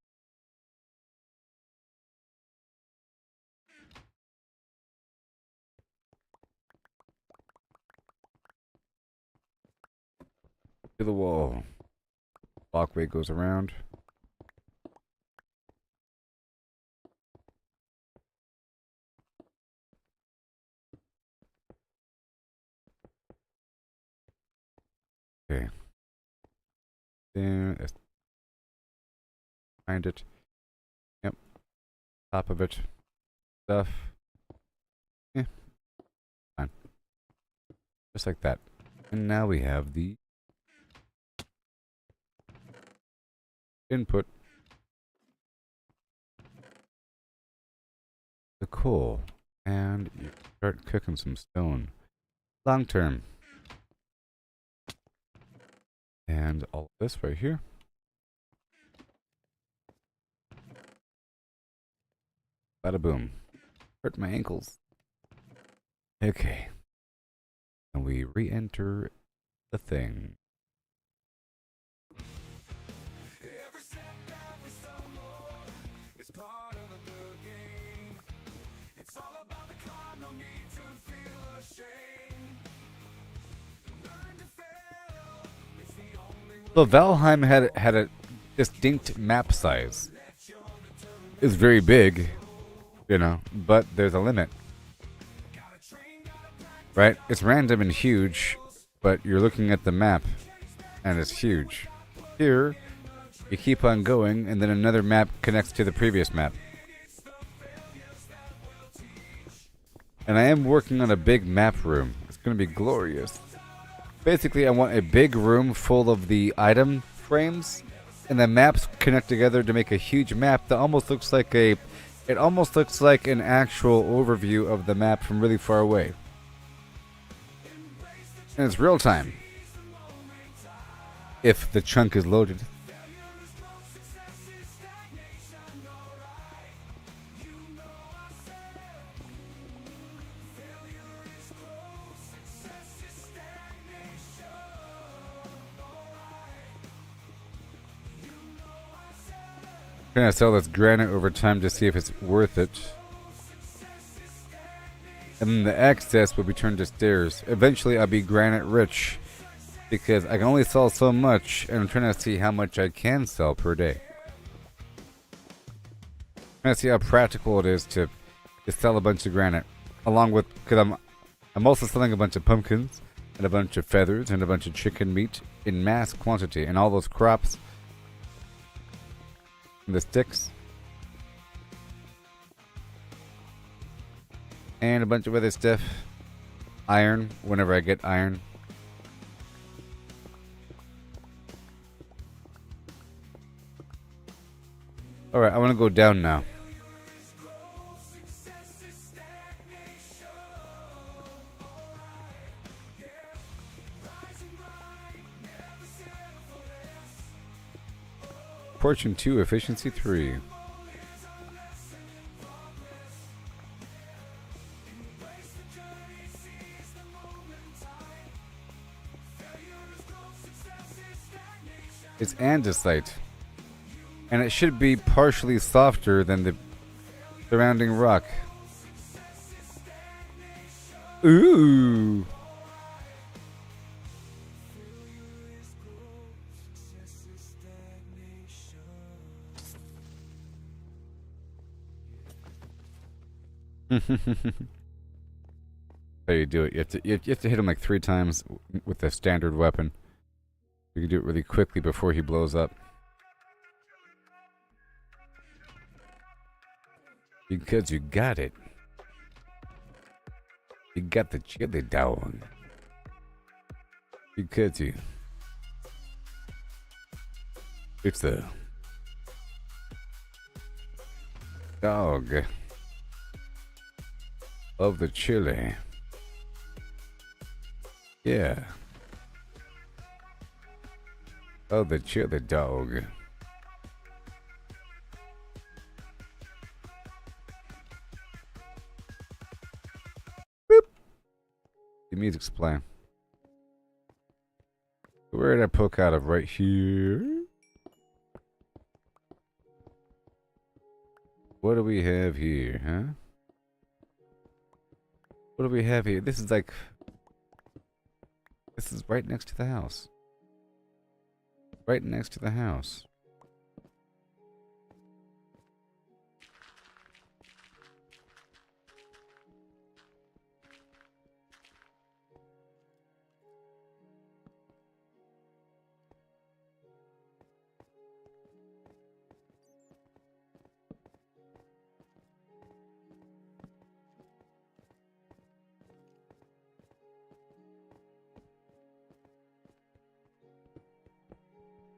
To the wall. Walkway goes around. Okay. Then let's find it. Yep. Top of it. Stuff. Yeah. Fine. Just like that. And now we have the input. The coal. And you start cooking some stone. Long term. And all of this right here. Bada boom. Hurt my ankles. Okay. And we re-enter the thing. Every setback we stumble is part of the game. It's all about the climb, no need to feel ashamed. Learn to fail, it's the only way. So Valheim had a distinct map size. It's very big, you know, but there's a limit. Right? It's random and huge, but you're looking at the map, and it's huge. Here, you keep on going, and then another map connects to the previous map. And I am working on a big map room. It's going to be glorious. Basically, I want a big room full of the item frames, and the maps connect together to make a huge map that almost looks like a... It almost looks like an actual overview of the map from really far away. And it's real time. If the chunk is loaded. I'm gonna sell this granite over time to see if it's worth it. And then the excess will be turned to stairs. Eventually I'll be granite rich. Because I can only sell so much, and I'm trying to see how much I can sell per day. I'm trying to see how practical it is to sell a bunch of granite. Along with, because I'm also selling a bunch of pumpkins, and a bunch of feathers, and a bunch of chicken meat in mass quantity. And all those crops, and the sticks, and a bunch of other stuff. Iron, whenever I get iron. Alright, I want to go down now. Fortune 2, efficiency 3. It's andesite. And it should be partially softer than the surrounding rock. Ooh. How you do it? You have to hit him like 3 times with the standard weapon. You can do it really quickly before he blows up. Because you got it. You got the chili dog. Because you... It's the... dog... of the chili. Yeah. Oh, the chili dog. The music's playing. Where did I poke out of? Right here? What do we have here, huh? What do we have here? This is like... This is right next to the house. Right next to the house.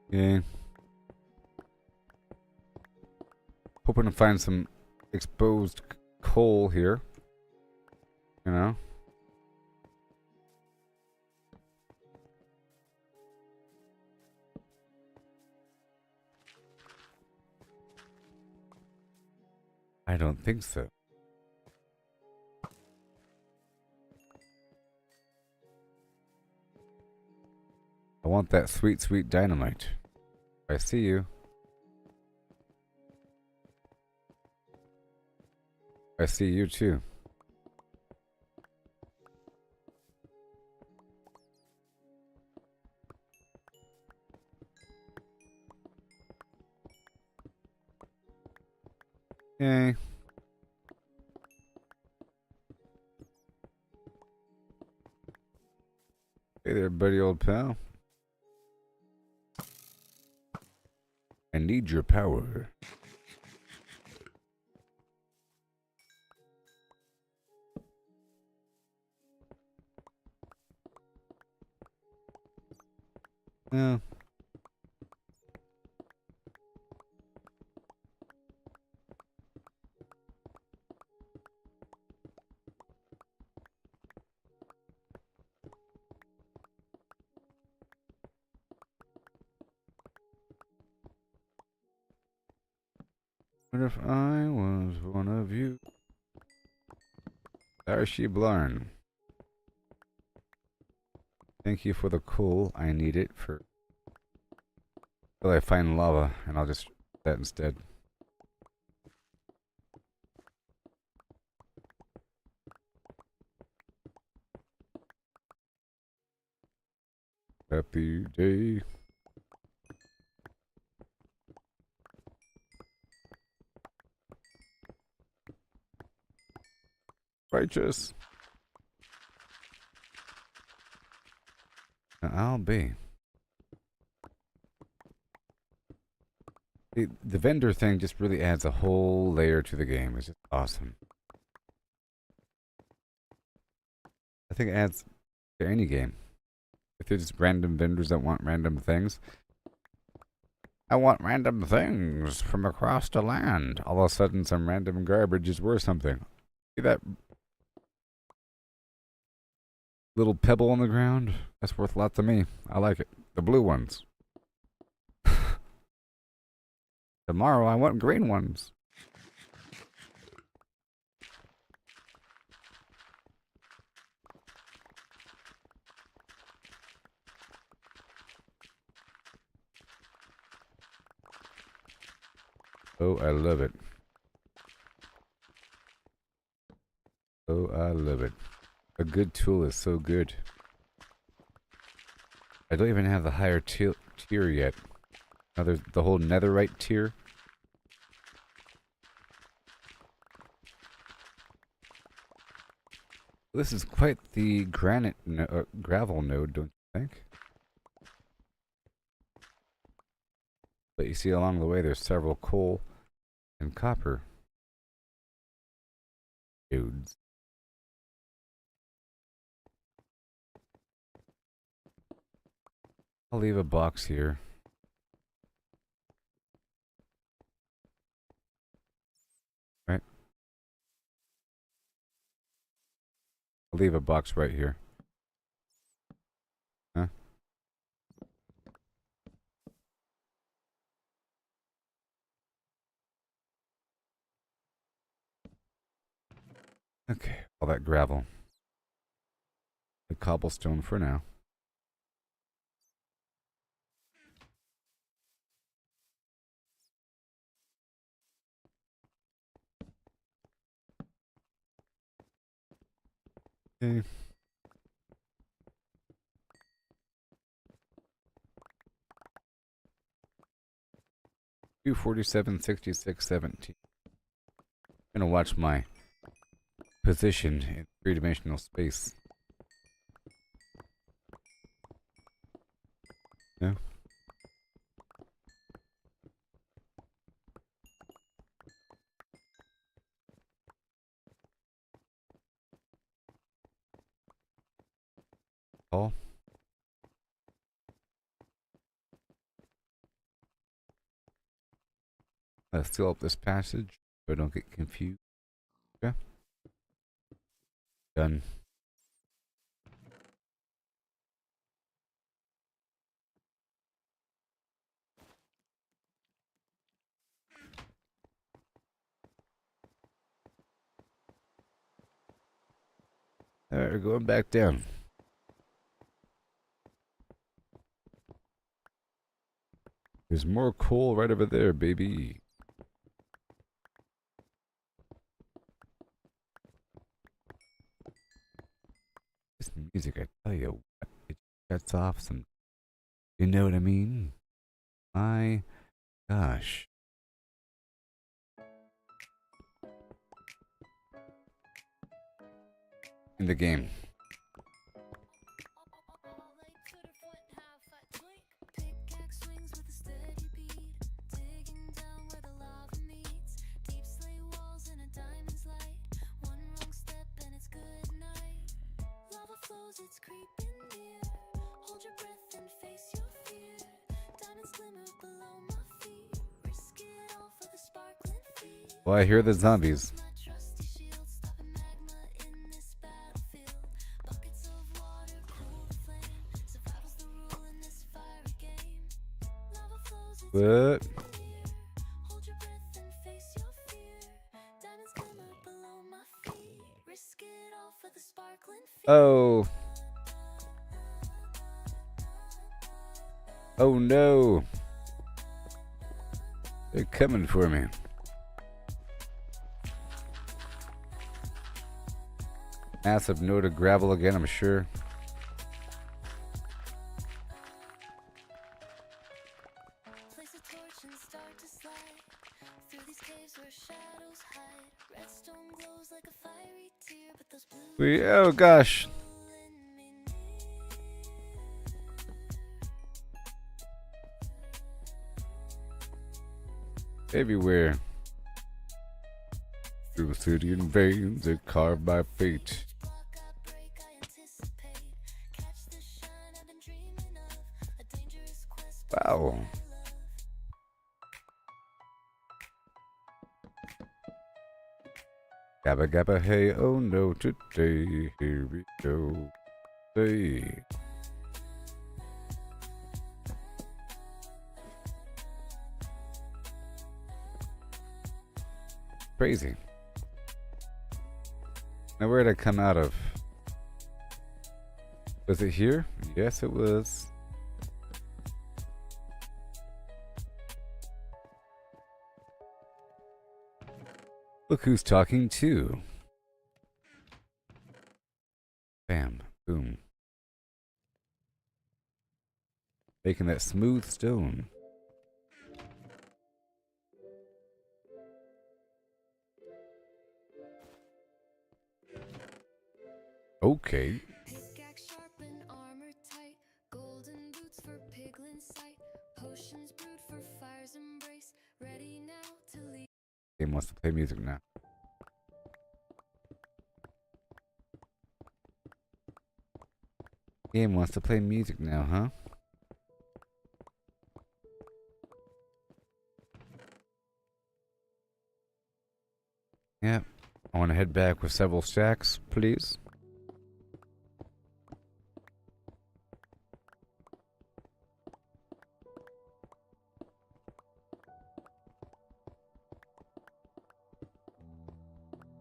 Yeah. Hoping to find some exposed coal here. You know? I don't think so. I want that sweet, sweet dynamite. I see you. I see you too. Yay. Hey there, buddy, old pal. I need your power. Yeah. What if I was one of you? There she Blarn. Thank you for the coal. I need it for till I find lava, and I'll just that instead. Happy day. Righteous. I'll be. The vendor thing just really adds a whole layer to the game. It's just awesome. I think it adds to any game. If there's just random vendors that want random things. I want random things from across the land. All of a sudden, some random garbage is worth something. See that little pebble on the ground? That's worth a lot to me. I like it. The blue ones. Tomorrow, I want green ones. Oh, I love it. Oh, I love it. A good tool is so good. I don't even have the higher tier yet. Now there's the whole netherite tier. This is quite the granite gravel node, don't you think? But you see along the way there's several coal and copper nodes. I'll leave a box here. Right? I'll leave a box right here. Huh? Okay, all that gravel. The cobblestone for now. Okay. 247, 66, 17. I'm gonna watch my position in three-dimensional space. Yeah. Paul. Let's fill up this passage so I don't get confused. Okay. Done. Alright, we're going back down. There's more coal right over there, baby. This music, I tell you what, it shuts off some. You know what I mean? My gosh. In the game. Pickaxe swings with a steady beat, digging down where the lava meets. Deep slay walls in a diamond's light. One wrong step and it's good night. Lava flows, it's creeping near. Hold your breath and face your fear. Diamonds glimmer below my feet. Risk it all for the sparkling feet. Well, I hear the zombies. My trusty shield, stopping magma in this battlefield. Buckets of water cool the flame. Survival's the rule in this fiery game. Lava flows, it's What? near. Hold your breath and face your fear. Diamonds glimmer below my feet. Risk it all for the sparkling feet. Oh. Oh no. They're coming for me. Massive note of gravel again, I'm sure. Place a torch and start to slide through these caves where shadows hide. Redstone glows like a fiery tear, but those blue Oh gosh. pulling me near. Everywhere. Through obsidian veins that carved by fate. Block I break, I anticipate. Catch the shine I've been dreaming of. A dangerous quest. Wow. Gabba gabba hey, oh no, today, here we go. Hey. Crazy. Now where did I come out of? Was it here? Yes, it was. Look who's talking too. Bam. Boom. Making that smooth stone. Okay. Pickaxe sharp and armor tight. Golden boots for piglin sight. Potions brewed for fire's embrace. Ready now to leave. Game wants to play music now. Game wants to play music now, huh? Yep. I want to head back with several stacks, please.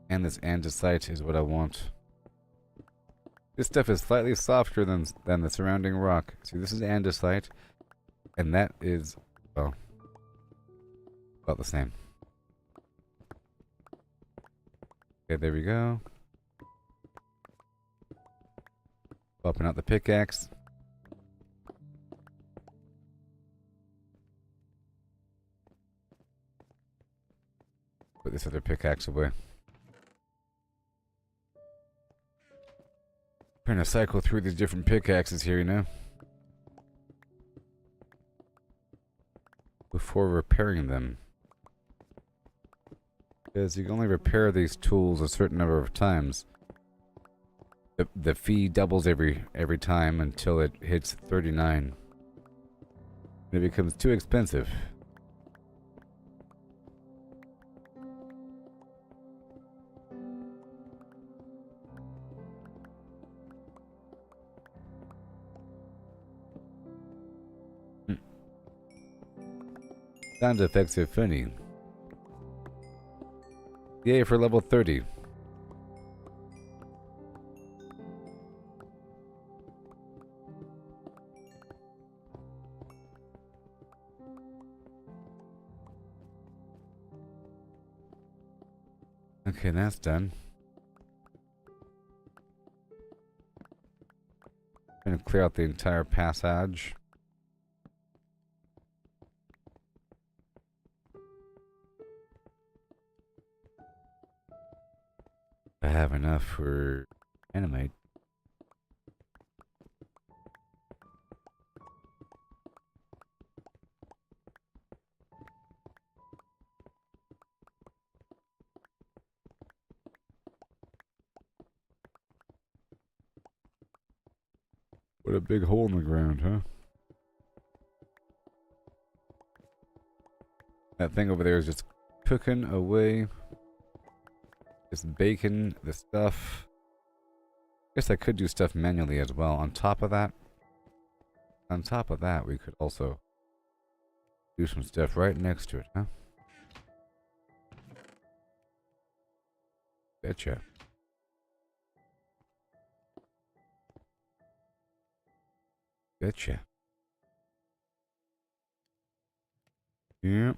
And this andesite is what I want. This stuff is slightly softer than the surrounding rock. See, this is andesite, and that is, well, about the same. Okay, there we go. Popping out the pickaxe. Put this other pickaxe away. Trying to cycle through these different pickaxes here, you know, before repairing them. Because you can only repair these tools a certain number of times. The fee doubles every time until it hits 39. And it becomes too expensive. Sound effects are funny. Yay for level 30. Okay, that's done. Gonna clear out the entire passage. I have enough for animate. What a big hole in the ground, huh? That thing over there is just cooking away. Just baking the stuff. Guess I could do stuff manually as well. On top of that, we could also do some stuff right next to it, huh? Betcha. Betcha. Yep.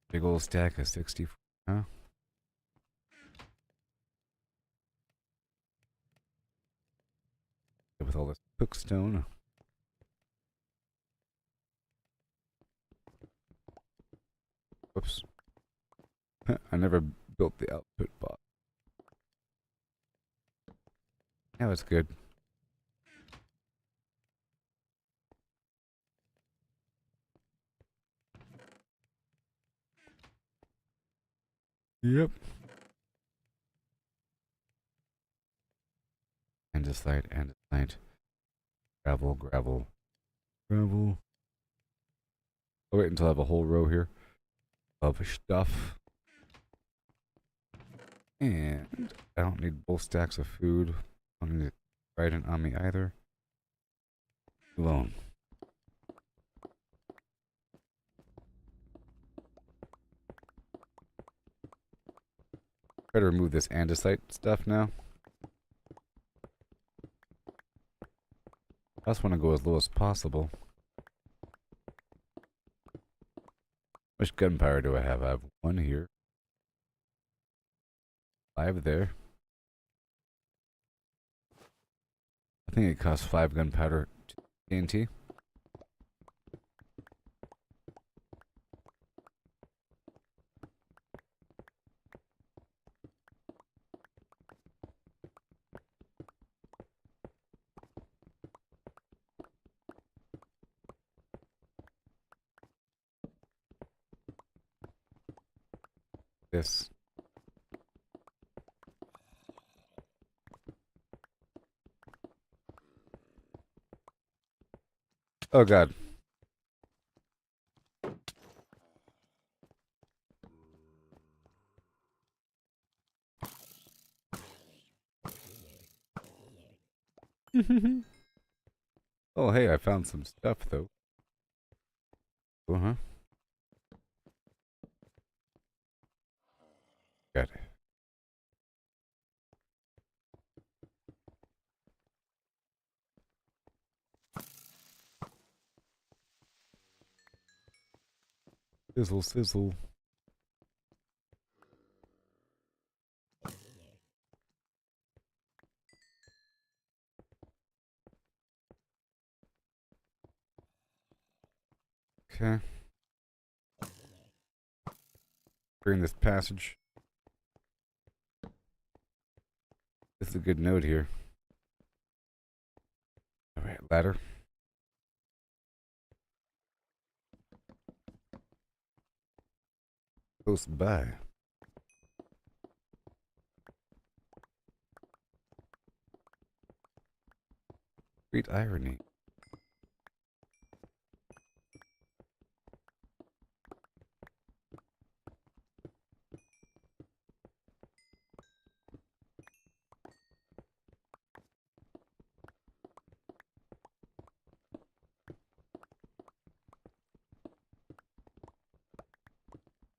Big old stack of 64, huh? With all this cookstone. Whoops. I never built the output box. Now it's good. Yep. Andesite, andesite. Gravel, gravel, gravel. I'll wait until I have a whole row here of stuff. And I don't need both stacks of food. I don't need trident on me either. Alone. Try to remove this andesite stuff now. I just want to go as low as possible. How much gunpowder do I have? I have 1 here. 5 there. I think it costs 5 gunpowder TNT. This. Oh god. Oh hey, I found some stuff though. Uh-huh. Got it. Sizzle, sizzle. Okay. During this passage. This is a good note here. Alright, ladder. Close by. Great irony.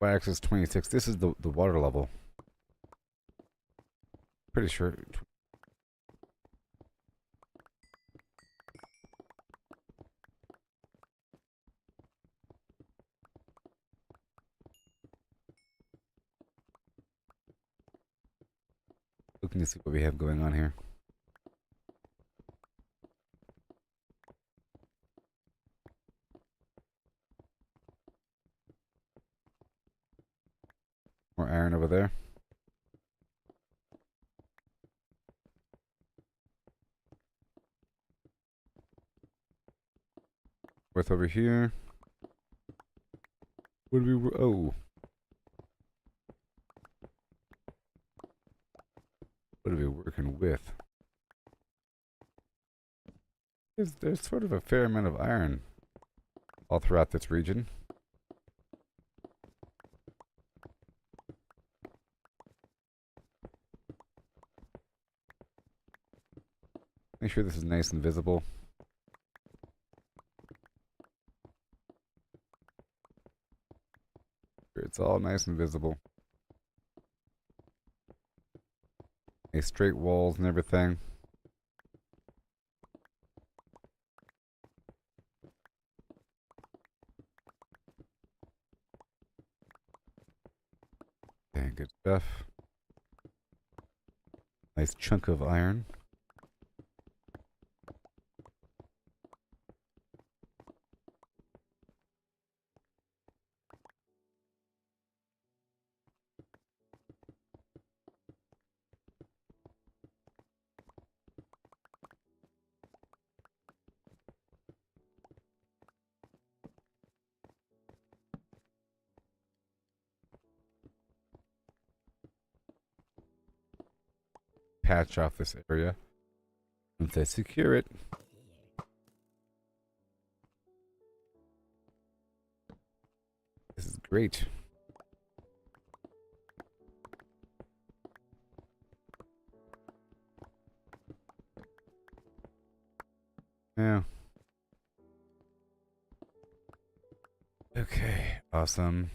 Y-axis 26. This is the water level. Pretty sure. Looking to see what we have going on here. More iron over there. Worth over here. What do we? Oh. What are we working with? There's sort of a fair amount of iron all throughout this region. Make sure this is nice and visible. It's all nice and visible. Nice straight walls and everything. Okay, good stuff. Nice chunk of iron. Patch off this area. Once I secure it. This is great. Yeah. Okay, awesome.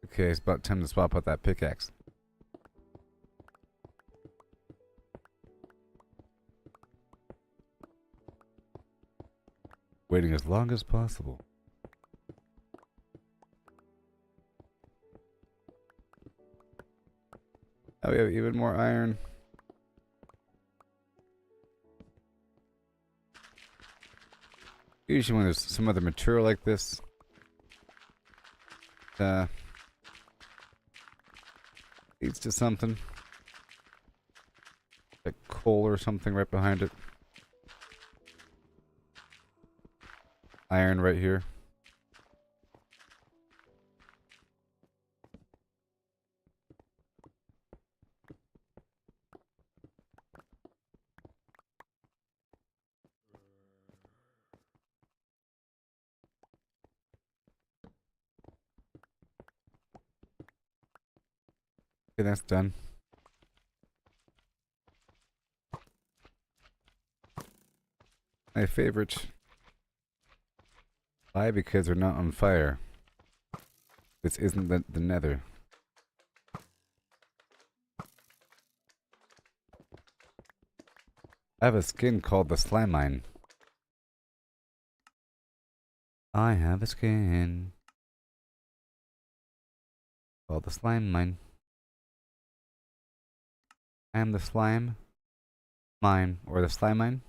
Okay, it's about time to swap out that pickaxe. Waiting as long as possible. Oh, we have even more iron. Usually when there's some other material like this, leads to something. Like coal or something right behind it. Iron right here. Okay, that's done. My favorite. Why? Because they're not on fire. This isn't the nether. I have a skin called the Slime Mine. I have a skin called the Slime Mine. I am the Slime Mine, or the Slime Mine.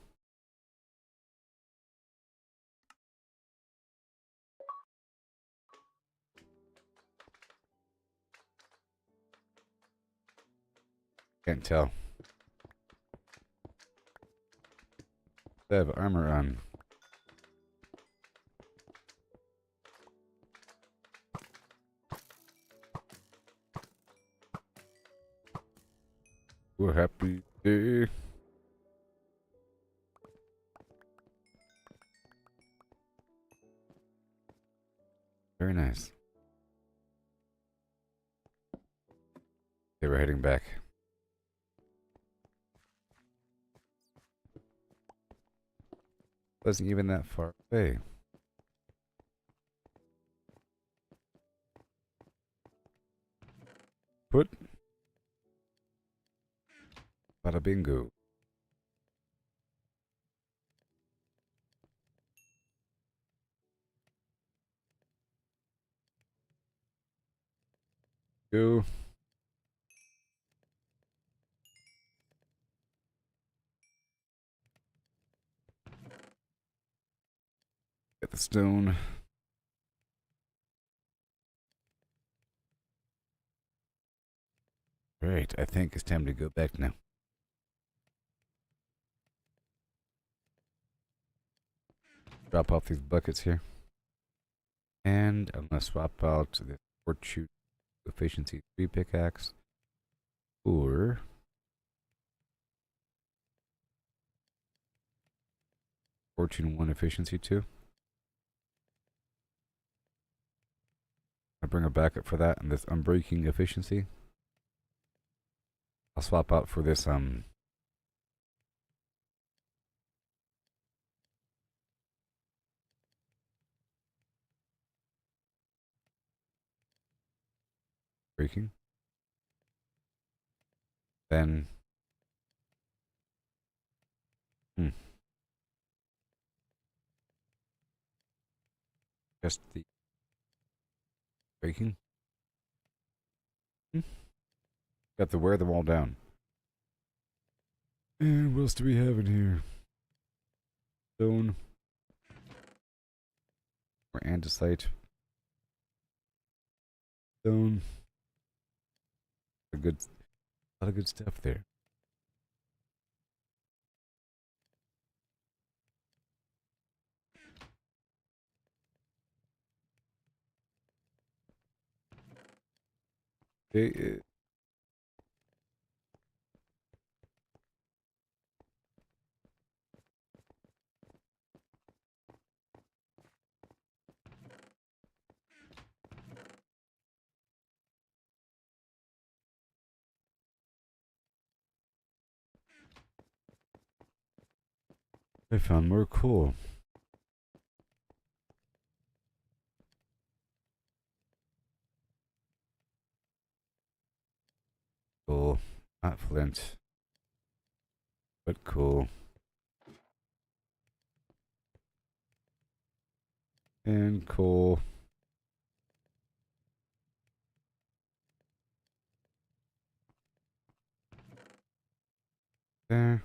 Can't tell. I have armor on. We're happy day. Very nice. Okay, we're heading back. Wasn't even that far away. Put. But Bada bingo. Go. Get the stone. Right, I think it's time to go back now. Drop off these buckets here. And I'm going to swap out the Fortune Efficiency 3 pickaxe for Fortune 1 Efficiency 2. I bring a backup for that and this Unbreaking Efficiency. I'll swap out for this breaking. Then just the breaking. Got to wear them all down. And what else do we have in here? Stone. Or andesite. Stone. A lot of good stuff there. Okay, I found more coal. Coal, not flint, but coal. And coal. There.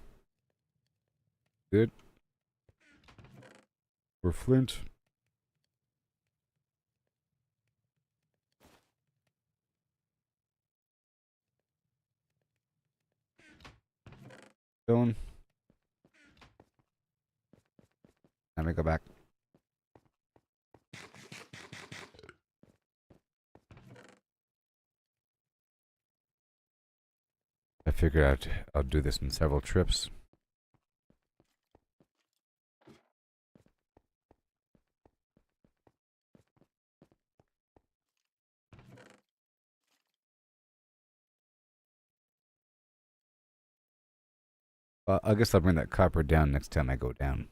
Good. For flint. Stone. Let me go back. I figure out I'll do this in several trips. I guess I'll bring that copper down next time I go down.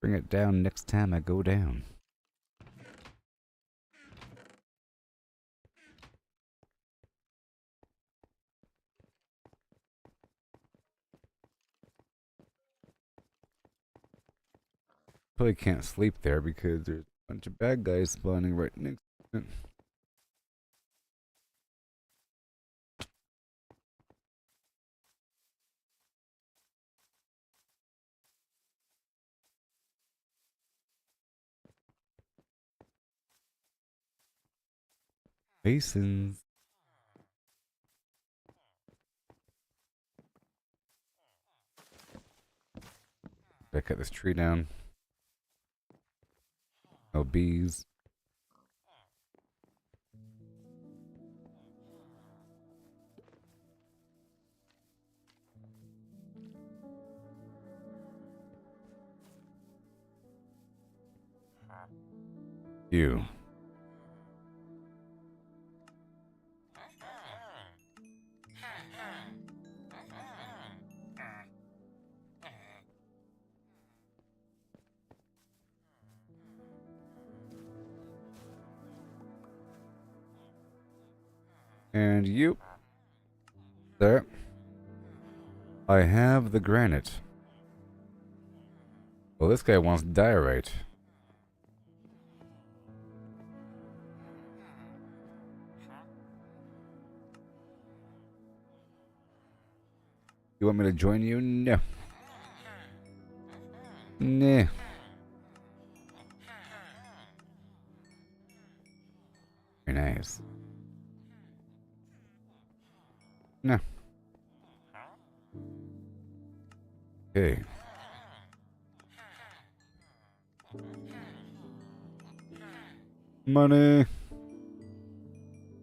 Bring it down next time I go down. Probably can't sleep there because there's a bunch of bad guys spawning right next to it. Masons. I cut this tree down. No bees. You. And you. There. I have the granite. Well, this guy wants diorite. You want me to join you? No. Nah. Very nice. No. Okay. Money.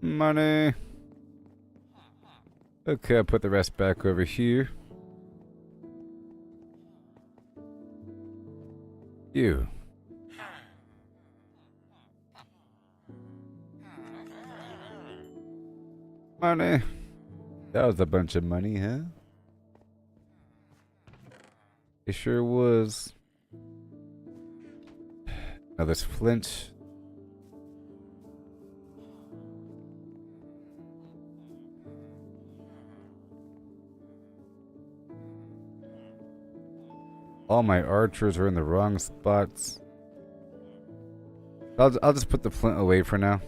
Money. Okay, I'll put the rest back over here. You. Money. That was a bunch of money, huh? It sure was. Now this flint. All my archers are in the wrong spots. I'll just put the flint away for now.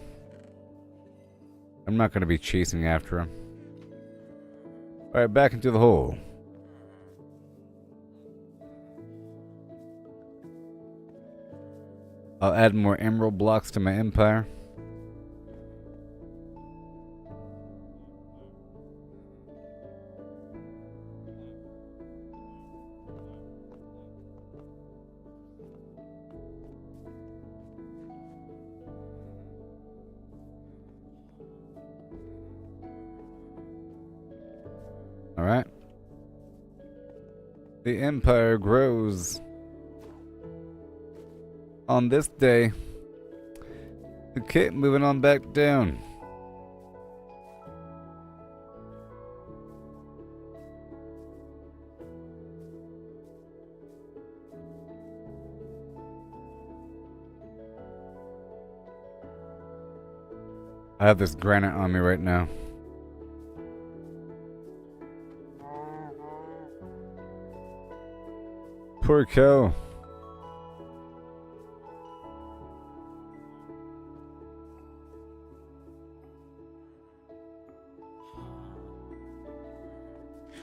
I'm not going to be chasing after him. Alright, back into the hole. I'll add more emerald blocks to my empire. Alright. The empire grows. On this day. Okay, moving on back down. I have this granite on me right now. Poor cow.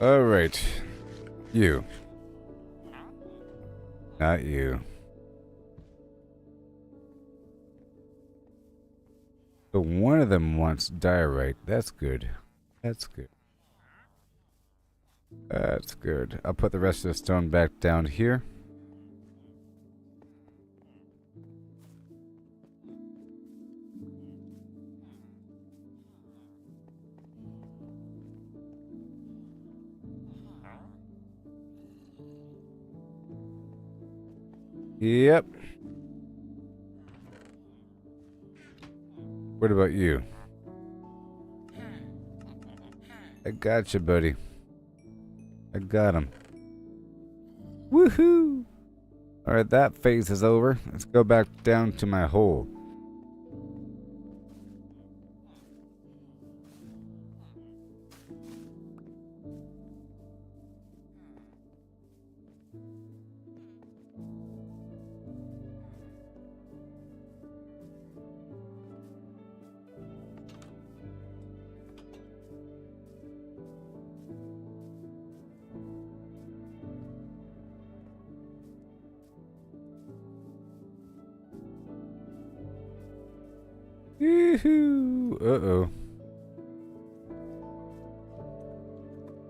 All right. You. Not you. So one of them wants diorite. That's good. That's good. That's good. I'll put the rest of the stone back down here. Yep. What about you? I got you, buddy. I got him. Woohoo! Alright, that phase is over. Let's go back down to my hole. Yoo-hoo! Uh-oh.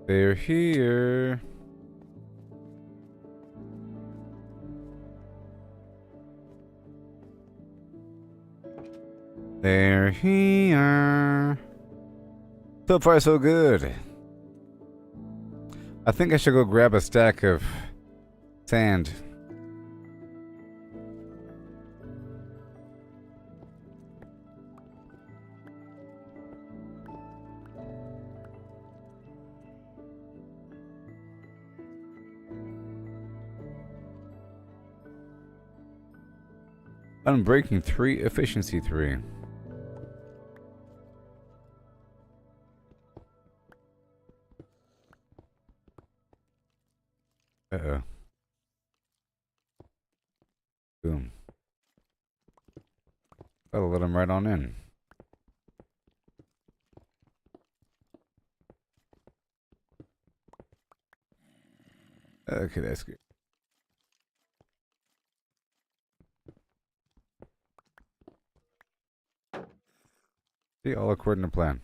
They're here. They're here. So far, so good. I think I should go grab a stack of sand. Unbreaking 3, efficiency 3. That'll let him right on in. Okay, that's good. See, all according to plan.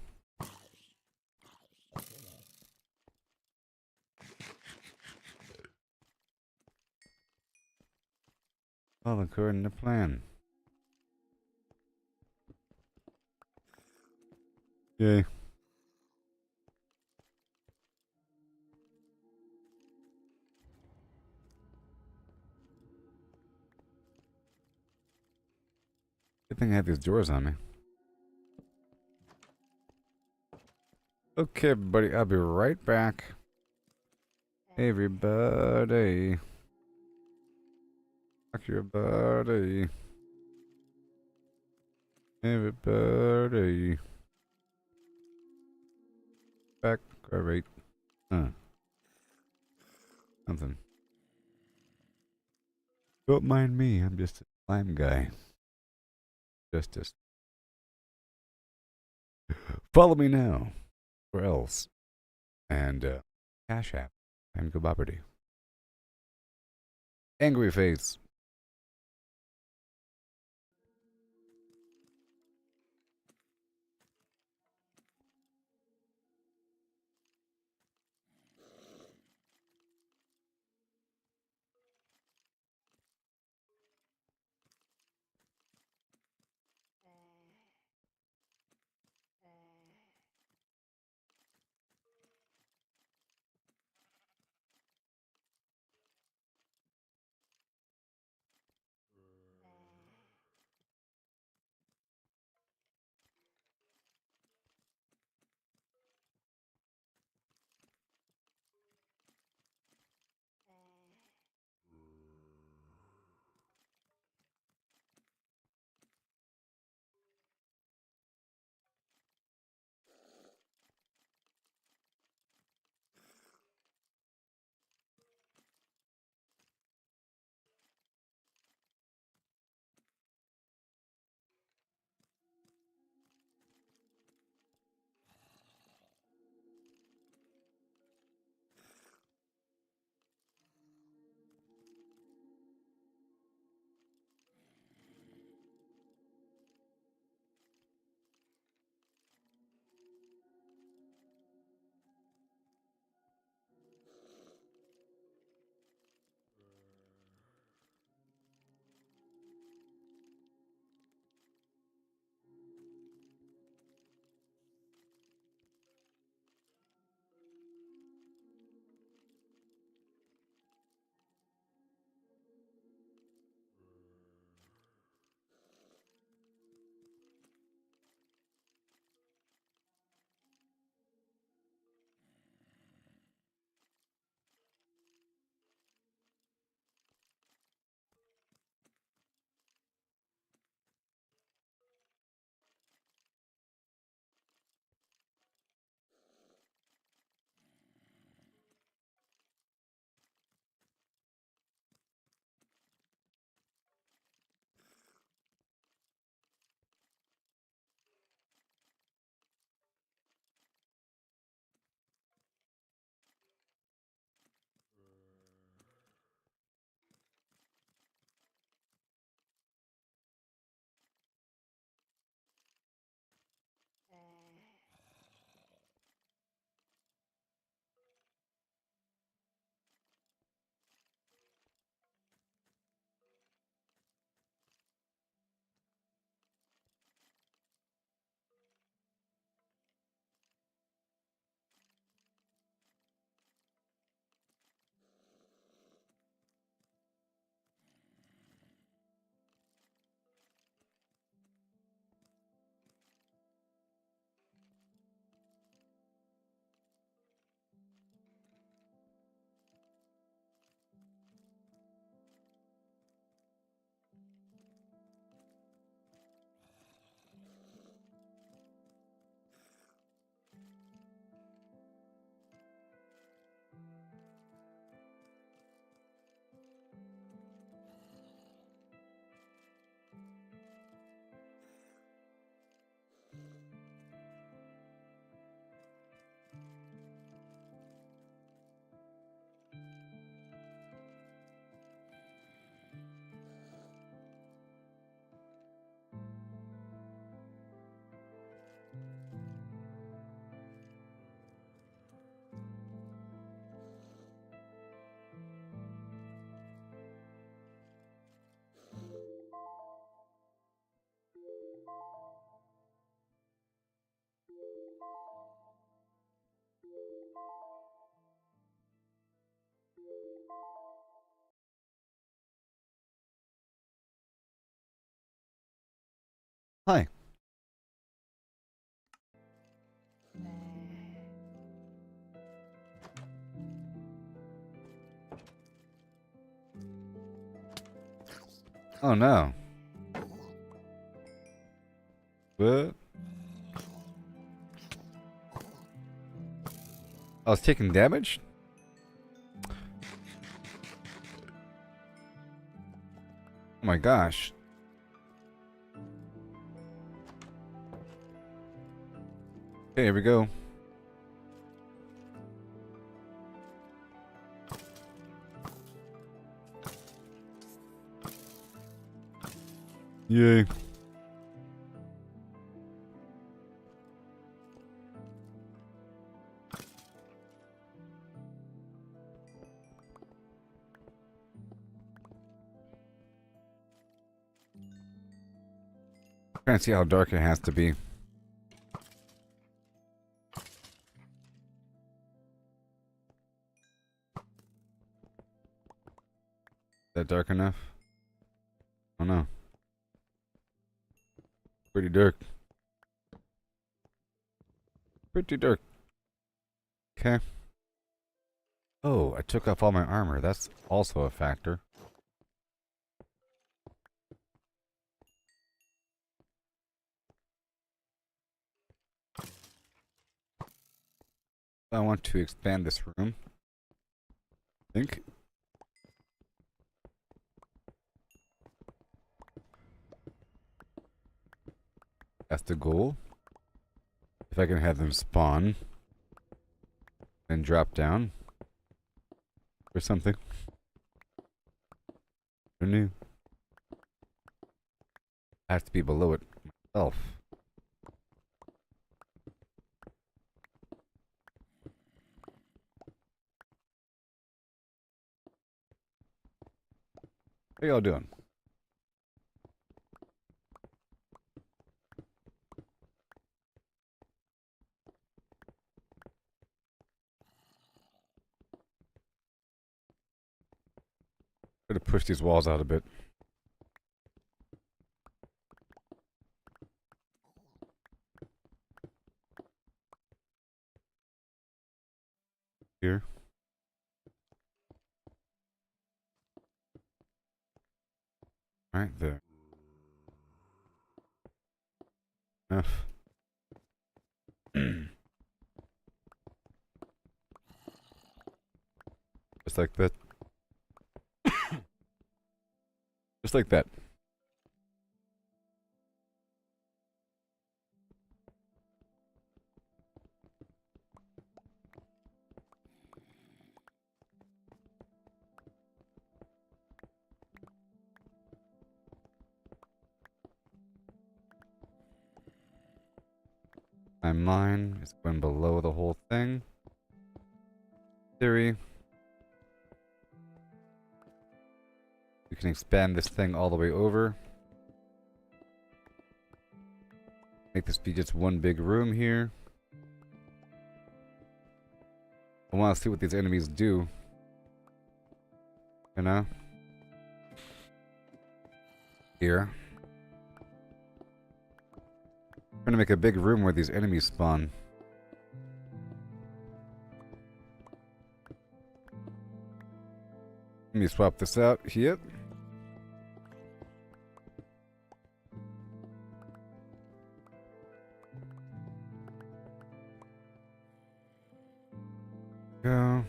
All according to plan. Yay. Good thing I have these drawers on me. Okay, everybody, I'll be right back. Hey, everybody. Fuck your buddy. Everybody. Back. Alright. Something. Don't mind me, I'm just a slime guy. Justice. Follow me now. Or else. And, Cash App. And Gooboberti. Angry face. Oh no. What? I was taking damage? Oh my gosh. Okay, here we go. Yay. Trying to see how dark it has to be. Is that dark enough? Oh no. Pretty dark. Pretty dark. Okay. Oh, I took off all my armor. That's also a factor. I want to expand this room. I think. That's the goal. If I can have them spawn and drop down or something. Or new. I have to be below it myself. How y'all doing? Try to push these walls out a bit. Here. Right there. Enough. Just like that. Just like that. My mine is going below the whole thing. Theory. We can expand this thing all the way over. Make this be just one big room here. I want to see what these enemies do. You know? Here. I'm gonna make a big room where these enemies spawn. Let me swap this out here. Go.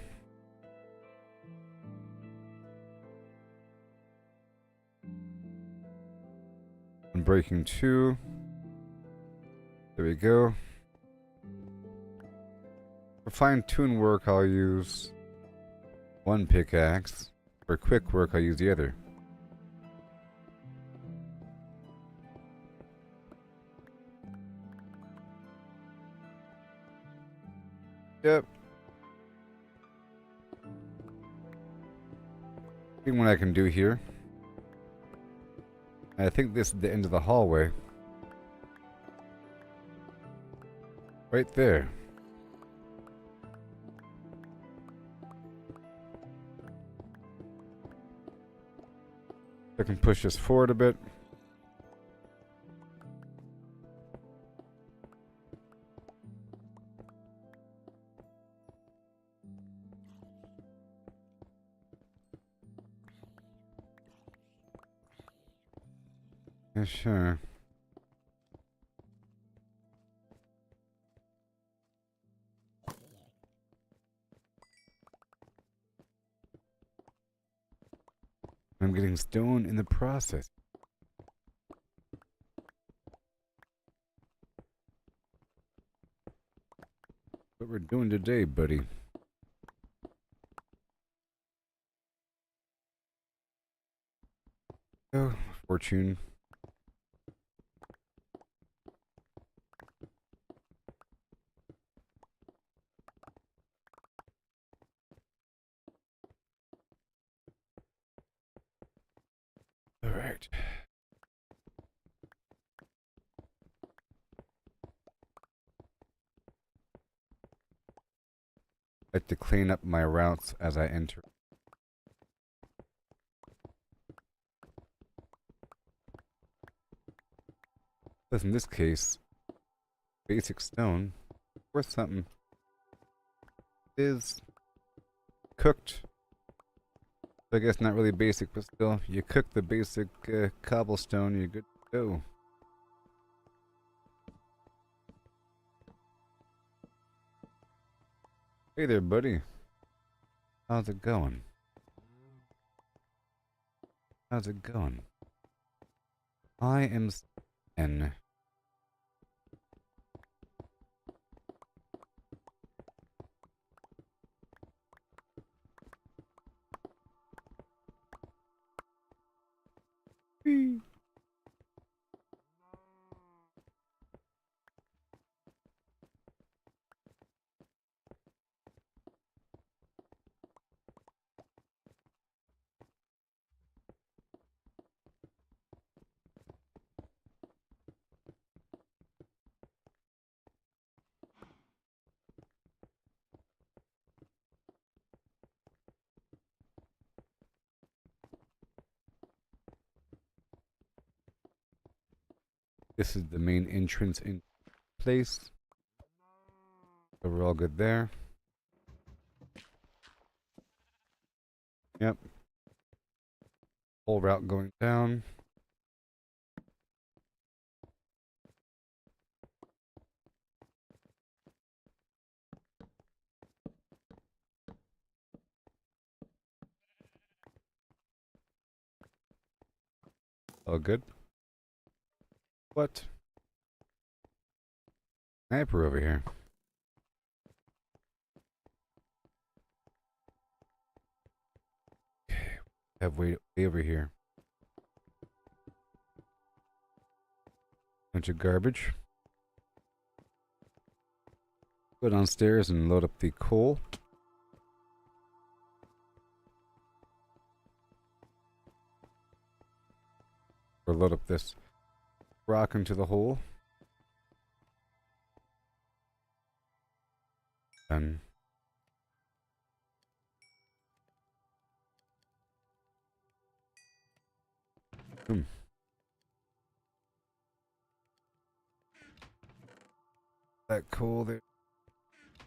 I'm breaking 2. There we go. For fine-tune work, I'll use 1 pickaxe. For quick work, I'll use the other. Yep. See what I can do here. I think this is the end of the hallway. Right there. I can push this forward a bit. Yeah, sure. I'm getting stone in the process. What we're doing today, buddy. Oh, fortune. All right. I have to clean up my routes as I enter. Because in this case, basic stone, worth something, is cooked. I guess not really basic, but still, you cook the basic cobblestone, you're good to go. Hey there, buddy. How's it going? How's it going? I am N. This is the main entrance in place. So we're all good there. Yep. Whole route going down. All good. What? Sniper over here. Okay. Have way over here. Bunch of garbage. Go downstairs and load up the coal. Or load up this rock into the hole. Done. Boom. That coal there.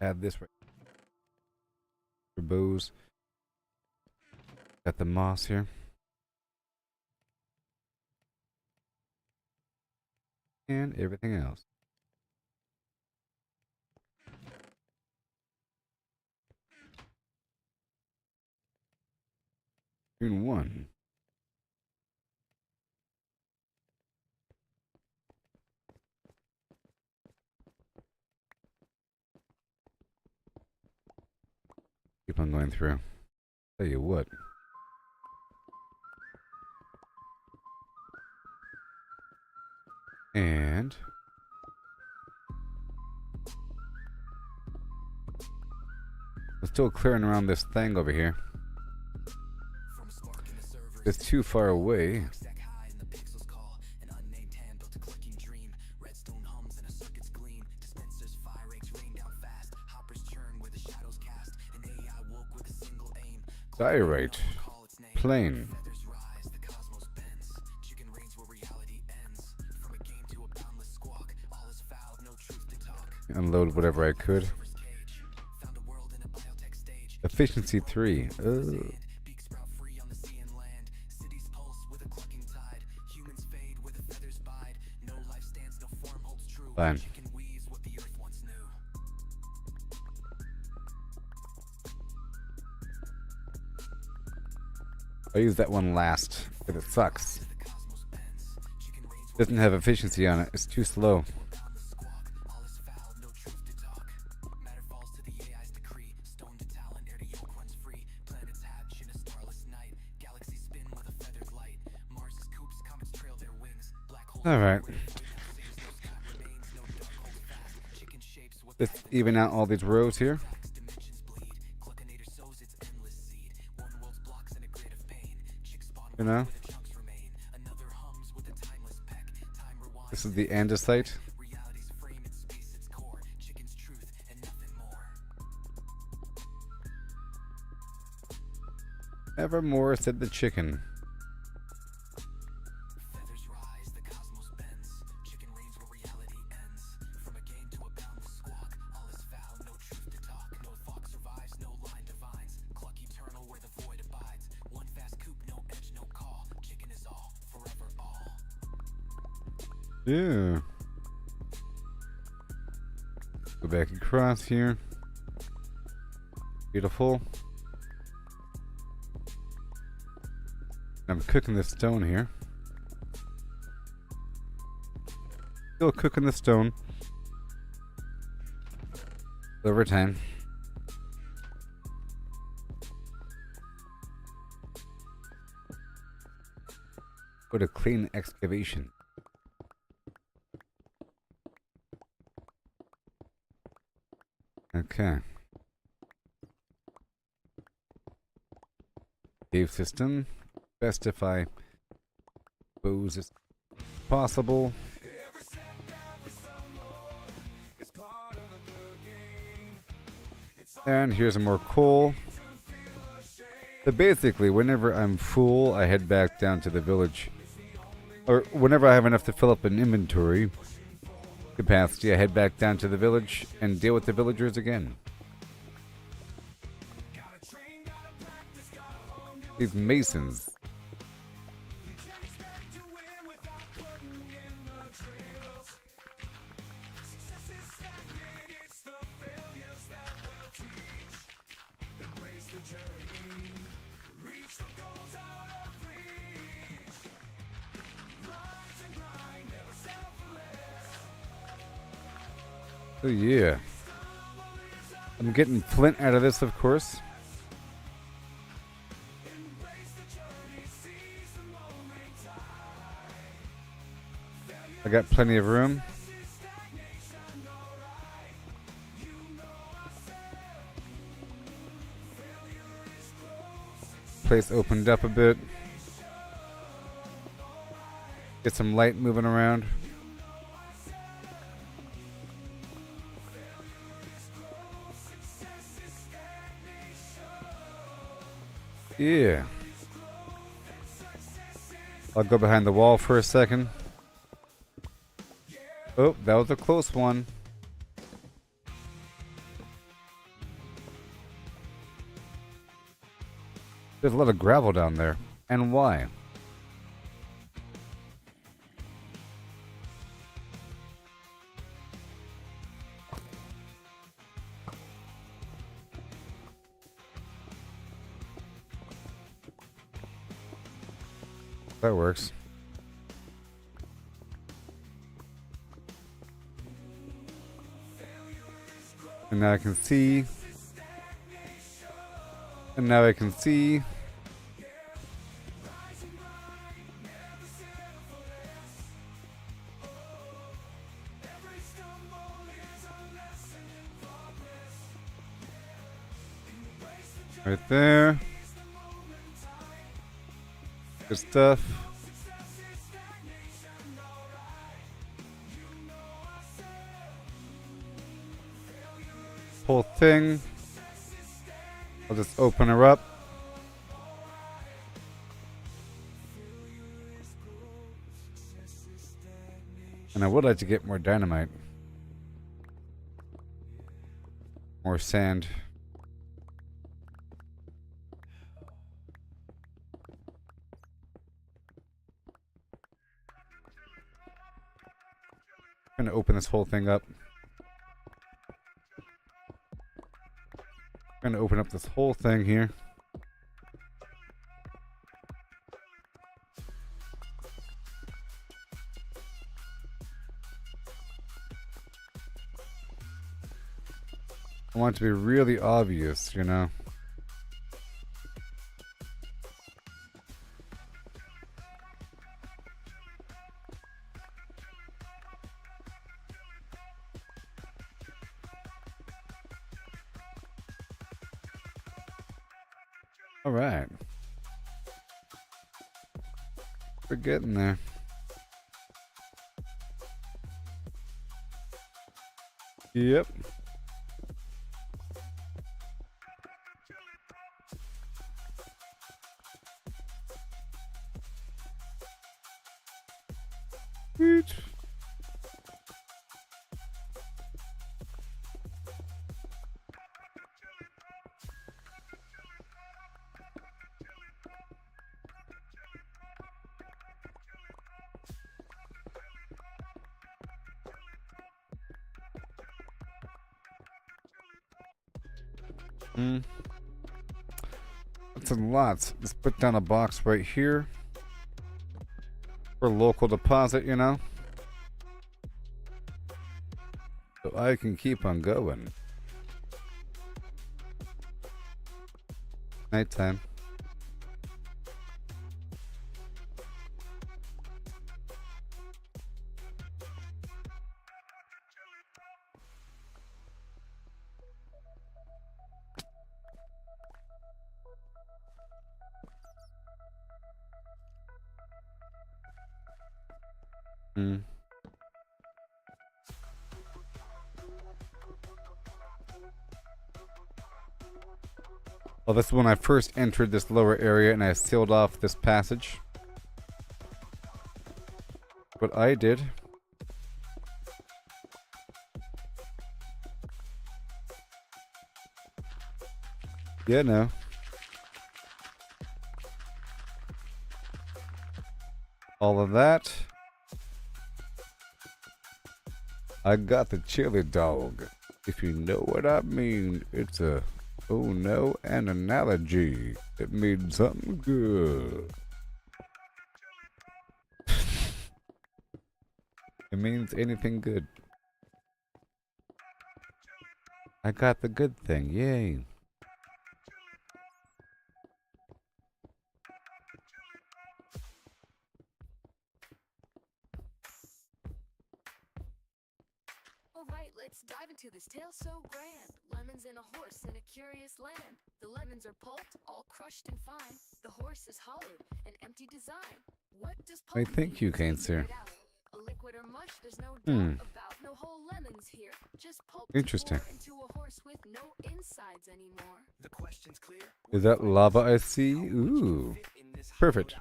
Add this right for bows. Got the moss here. And everything else. Turn 1. Keep on going through. Tell you what. And we're still clearing around this thing over here. It's too far away. Diorite. Plane. Unload whatever I could. Efficiency 3. Fine. Chicken weaves what the earth once knew. I use that one last, because it sucks. The cosmos bends. Chicken reigns Doesn't have efficiency on it. It's too slow. on the squawk. All is foul, no truth to talk. Matter falls to the AI's decree. Stone to talent, air to yoke runs free. Planets hatch in a starless night. Galaxies spin with a feathered light. Mars's coops, comets trail their wings. Black holes. All right. Saves no sky remains, no dark hold fast. Chicken shapes what Let's even out all these rows here. dimensions bleed. Cluckinator sows its endless seed. One world's blocks in a grid of pain. Chick spawn You know? where the chunks remain. Another hums with a timeless peck. Time rewinds. This is the andesite. Reality's frame and space its core. Chicken's truth and nothing more. Evermore, said the chicken. Feathers rise, the cosmos bends. Chicken reigns where reality ends. From a game to a boundless squawk. All is foul, no truth to talk. No fox survives, no line divines. Cluck eternal where the void abides. One fast coop, no edge, no call. Chicken is all, forever all. Yeah. Go back across here. Beautiful. I'm cooking the stone here. Still cooking the stone. Over time. Go to clean excavation. Okay. Cave system. Best if I suppose it's possible. And here's some more coal. So basically, whenever I'm full, I head back down to the village. Or whenever I have enough to fill up an inventory capacity, I head back down to the village and deal with the villagers again. These masons. Oh yeah. I'm getting flint out of this, of course. I got plenty of room. Place opened up a bit. Get some light moving around. Yeah. I'll go behind the wall for a second. Oh, that was a close one. There's a lot of gravel down there. And why? That works. And now I can see. And now I can see. Right there. Good stuff. Whole thing. I'll just open her up. And I would like to get more dynamite. More sand. Trying to open this whole thing up. Trying to open up this whole thing here. I want it to be really obvious, you know. All right. We're getting there. Yep. Sweet. Lots and lots. Let's put down a box right here for local deposit, you know, so I can keep on going. Nighttime. Well, this is when I first entered this lower area and I sealed off this passage. What I did. Yeah, no. All of that. I got the chili dog. If you know what I mean, it's a, oh no, an analogy. It means something good. It means anything good. I got the good thing, yay. Alright, let's dive into this tale so grand. Lemons and a horse in a curious land. The lemons are pulped, all crushed and fine. The horse is hollowed, an empty design. What does Why, pulp thank mean? you, Cancer. Figure it out. A liquid or mush, there's no doubt about. No whole lemons here. Just pulp to Interesting. pour into a horse with no insides anymore. The question's clear. Is that lava I see? Ooh. Perfect.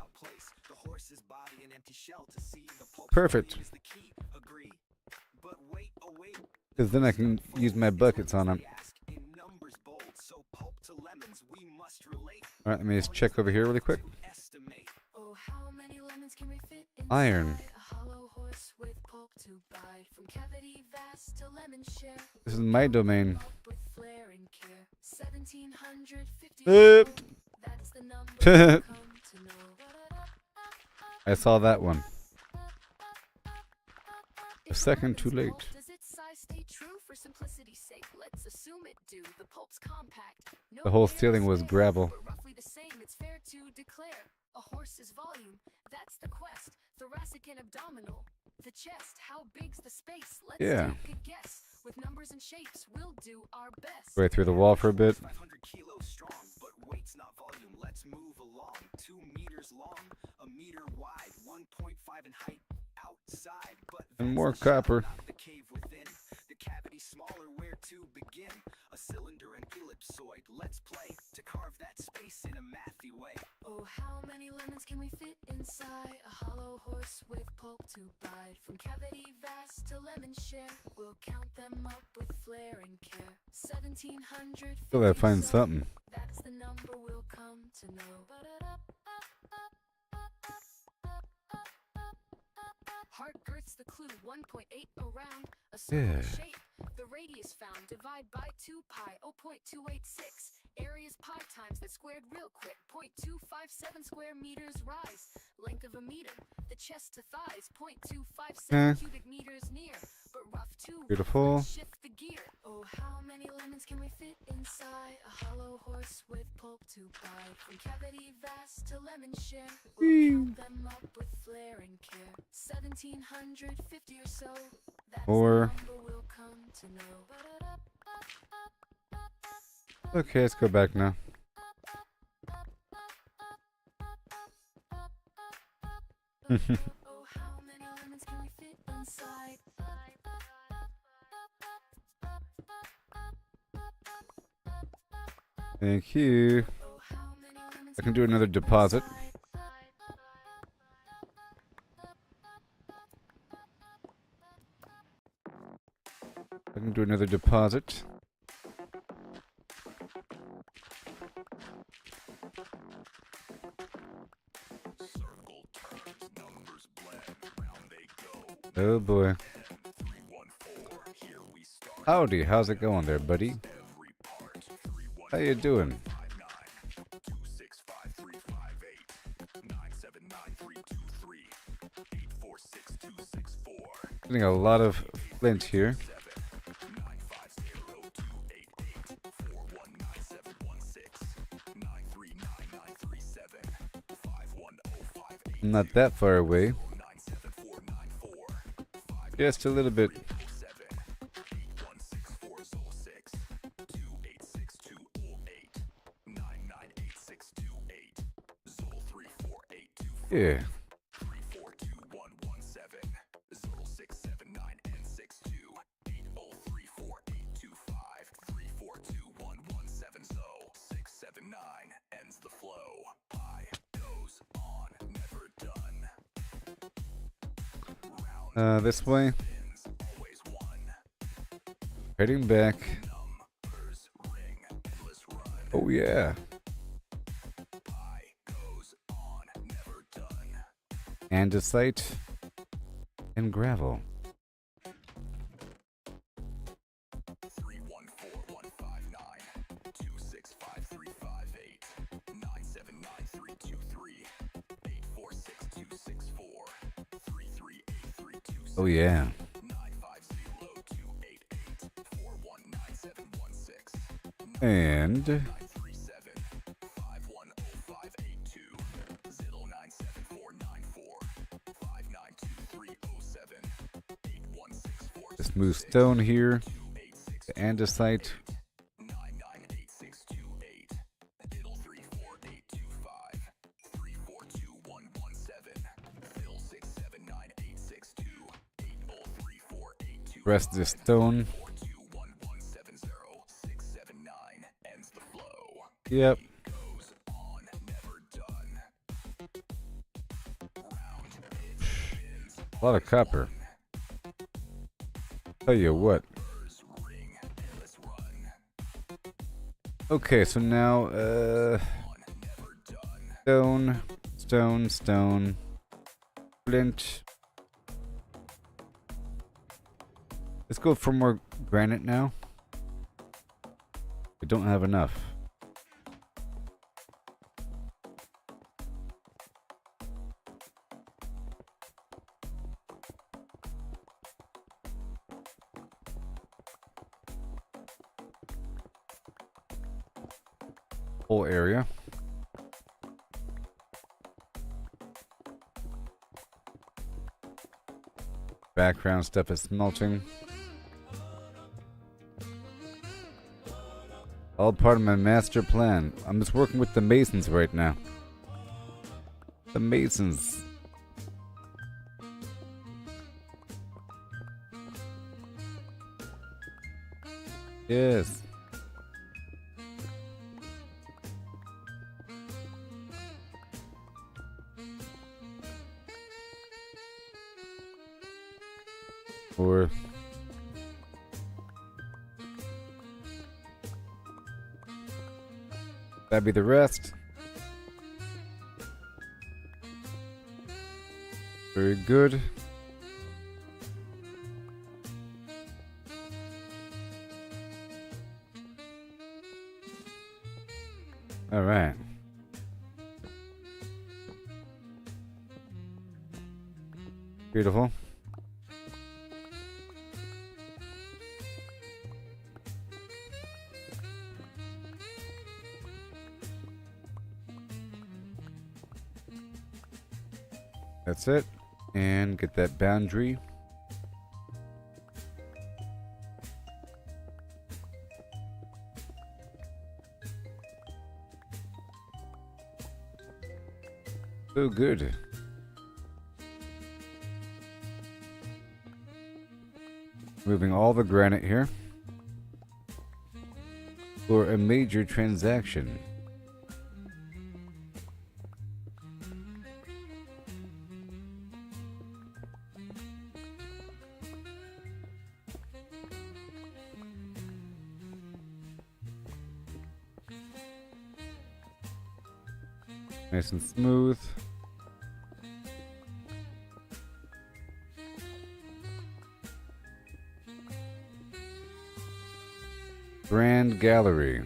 The horse's body an empty shell to see. The pulp Perfect. is the key. Agree. But wait, oh wait. Because then I can use my buckets on them. They ask in numbers bold, so pulp to lemons we must relate. Alright, let me just check over here really quick. Estimate. Oh, how many lemons can we fit inside Iron. a hollow horse with pulp to bite? From cavity vast to lemon share. This is my domain. Up with flair and care. 1750. That's the number we've come to know. I saw that one. A If second too lemon's late. pulp, does its size stay true? For simplicity's sake, let's assume it do. The pulp's compact. No The whole air ceiling is was there, gravel. but roughly the same. It's fair to declare a horse's volume. That's the quest. Thoracic and abdominal. The chest. How big's the space? Let's Yeah. take a guess. With numbers and shapes, we'll do our best. Right through the wall for a bit. 500 kilos strong, but weight's not volume. Let's move along. 2 meters long, a meter wide, 1.5 in height outside. But And that's more the shell, copper. not the cave within. The cavity smaller, where to begin? A cylinder and ellipsoid. Let's play to carve that space in a mathy way. Oh, how many lemons can we fit inside a hollow horse with pulp to bite? From cavity vast to lemon share, we'll count them up with flair and care. 1700. Till I find something. That's the number we'll come to know. Heart girth That's the clue. 1.8 around a Yeah. circle shape. The radius found. Divide by 2 pi. 0.286. Area's pi times that squared real quick. 0.257 square meters rise. Length of a meter. The chest to thighs. 0.257 cubic meters near. But rough too. Beautiful. Let's shift the gear. Oh, how many lemons can we fit inside a hollow horse with pulp to bite? From cavity vast to lemon share. We'll count them up with flair and care. 1750 or so. That's Or- the number we'll come to know. Okay, let's go back now. Oh, how many lemons can we fit inside? Thank you. Oh, how many lemons I can do another deposit. I can do another deposit. Circle turns, numbers blend, round they go. Oh boy. 314, here we start. Howdy, how's it going there, buddy? Every part. 314. How you doing? 979-358-979-323-846-264. Getting a lot of flint here. 950-288-419-716-939-937-51058. I'm not that far away. Just a little bit. Yeah. 679 ends the flow. Pi goes on, never done. Round This way. spins, always one. Heading back. Numbers ring, endless run. Oh yeah. Pi goes on, never done. Andesite and gravel. 314-159-265-358-979-323-846-264-338-327. Oh yeah. 950-288-419-716. And 937-510-582. 097-494-592-307. 8164. this smooth stone here. The andesite. 998-628. Diddle 34825. 342-117. Fill 679-862. 80-34825. Rest of this stone. 42-1170-679 ends the flow. Yep. Goes on, never done. Round it is A lot of copper. Tell you what. numbers ring, endless run. Okay, so now On, never done. stone, flint. Let's go for more granite now. We don't have enough. Whole area. Background stuff is smelting. All part of my master plan. I'm just working with the masons right now. The masons. Yes. Or that'd be the rest. Very good. All right. Beautiful. That's it. And get that boundary. So good. Moving all the granite here for a major transaction. Nice and smooth. Grand Gallery.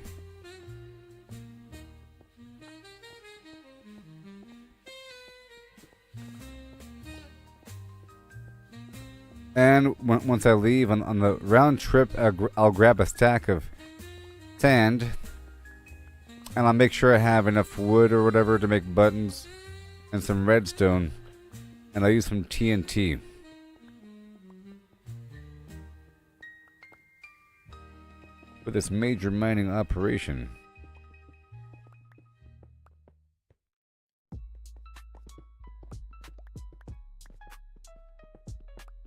And once I leave on the round trip, I'll grab a stack of sand. And I'll make sure I have enough wood or whatever to make buttons and some redstone. And I'll use some TNT. For this major mining operation.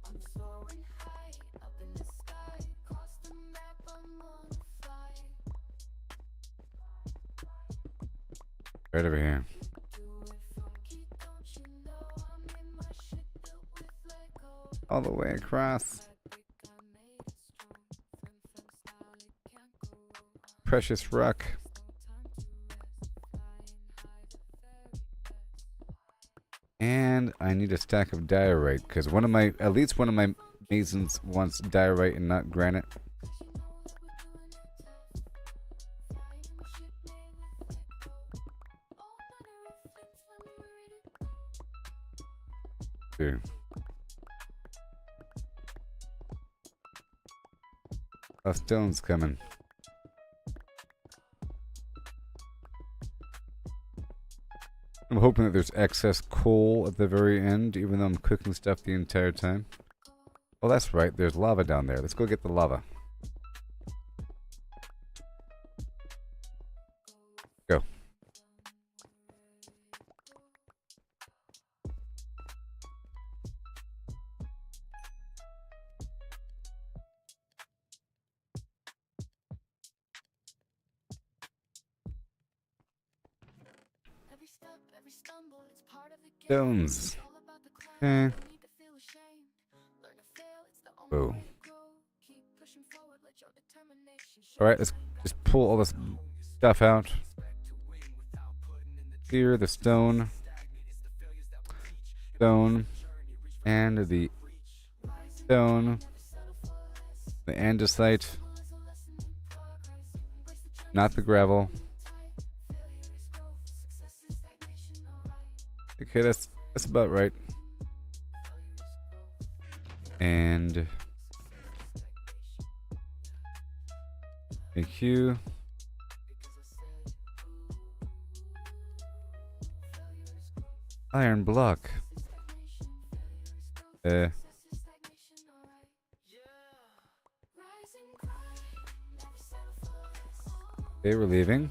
I'm soaring high up in the sky, cross the map, I'm on fire. Right over here. Do it funky, don't you know I'm in my shit built with Lego. All the way across. That brick I made it strong, fem style it can't go wrong. Precious rock. No time to rest, flying high the very best. And I need a stack of diorite, because at least one of my masons wants diorite and not granite. Dude. A stone's coming. I'm hoping that there's excess coal at the very end, even though I'm cooking stuff the entire time. Oh, that's right. There's lava down there. Let's go get the lava. Go. Every step, every stumble, it's part of the game. Stones. It's all about the climb, Okay. no need to feel ashamed. Learn to fail, it's the only Whoa. way to grow. Keep pushing forward, let your determination show. Alright, let's just pull all this stuff out. Clear the stone. Stone. And the stone. The andesite. Not the gravel. Okay, that's about right. And thank you. Iron block. They were leaving.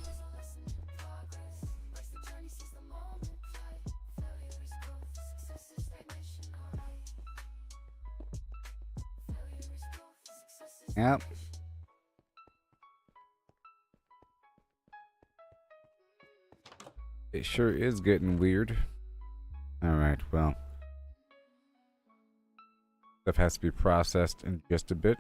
Yep. It sure is getting weird. Alright, well. Stuff has to be processed in just a bit.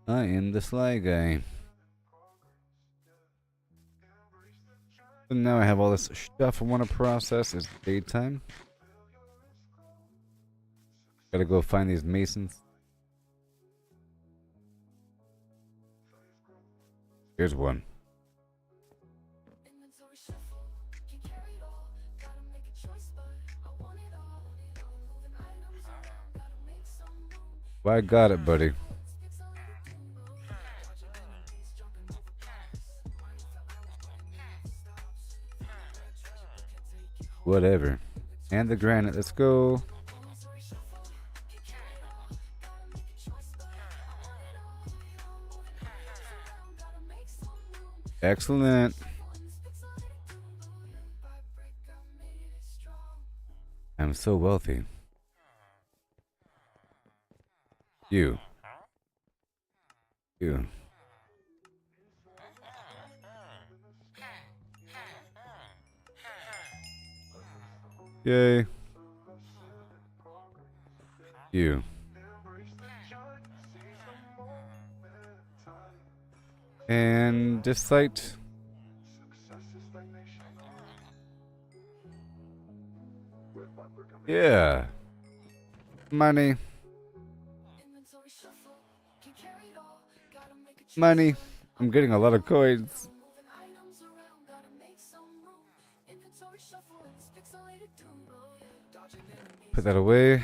I am the Sly Guy. So now I have all this stuff I want to process. It's daytime. Gotta go find these masons. Here's one. Inventory shuffle, can carry it all. Gotta make a choice, but I want it all. Moving items around, gotta make some room. Well, I got it, buddy. Whatever. And the granite. Let's go. Excellent. I'm so wealthy. You. Yay. You. And this site. Yeah. Money. Money. I'm getting a lot of coins. Put that away.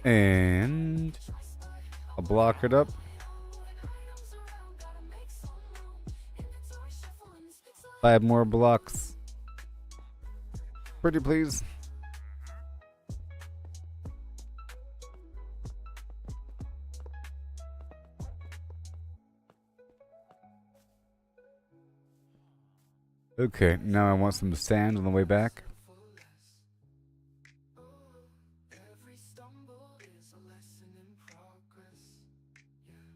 And I'll block it up. 5 more blocks. Pretty please. Okay, now I want some sand on the way back. Every stumble is a lesson in progress. Yeah.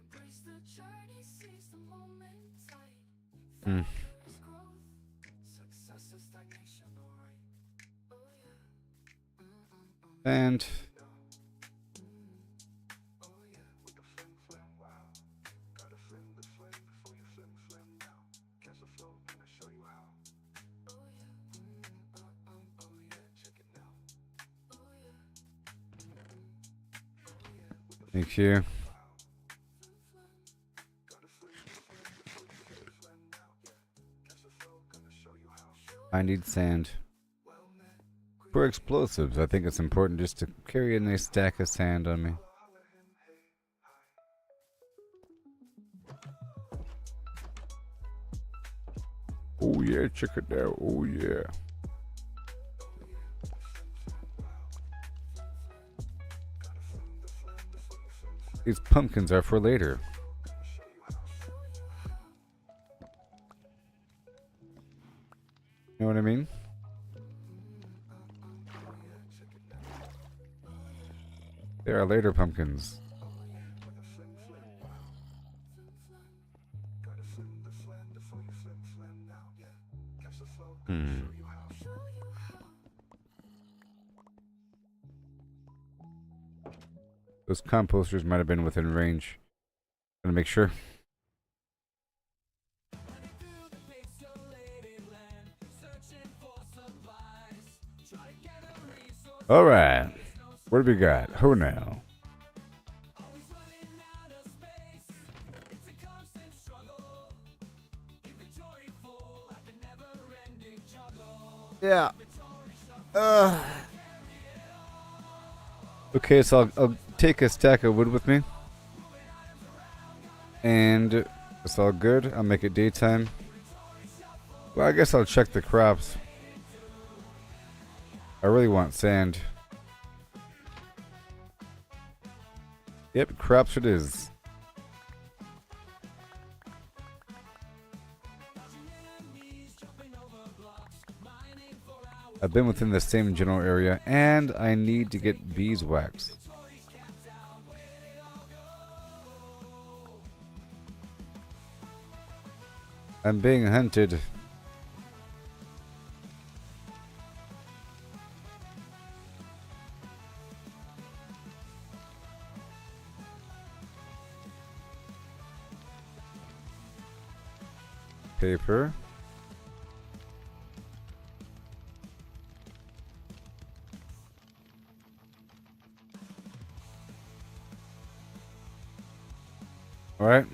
Embrace the journey, seize the moment tight. Failure is growth, success is stagnation, alright. Oh yeah. And Oh yeah. With the fling fling, wow. Gotta fling the flame before you fling fling now. Catch the flow, gonna show you how. Oh yeah. Oh yeah. Check it now. Oh yeah. thank you. I need sand. For explosives, I think it's important just to carry a nice stack of sand on me. Oh yeah, check it out. Oh yeah. These pumpkins are for later. You know what I mean? They are later pumpkins. Those composters might have been within range. Gonna make sure. Alright. What do we got? Who now? Yeah. Okay, so I'll take a stack of wood with me. And it's all good. I'll make it daytime. Well, I guess I'll check the crops. I really want sand. Yep, crops it is. I've been within the same general area, and I need to get beeswax. I'm being hunted. paper. Alright.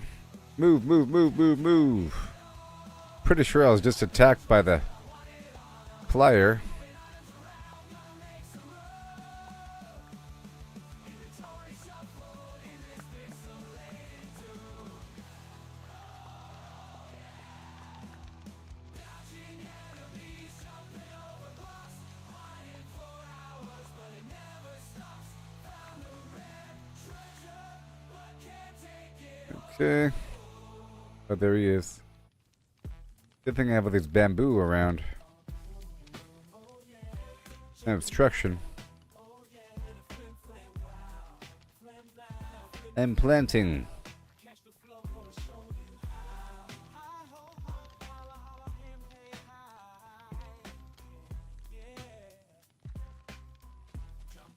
Move, move, move, move, move. Pretty sure I was just attacked by the flyer. Okay. Oh, there he is. Good thing I have all these bamboo around. And obstruction. I'm planting.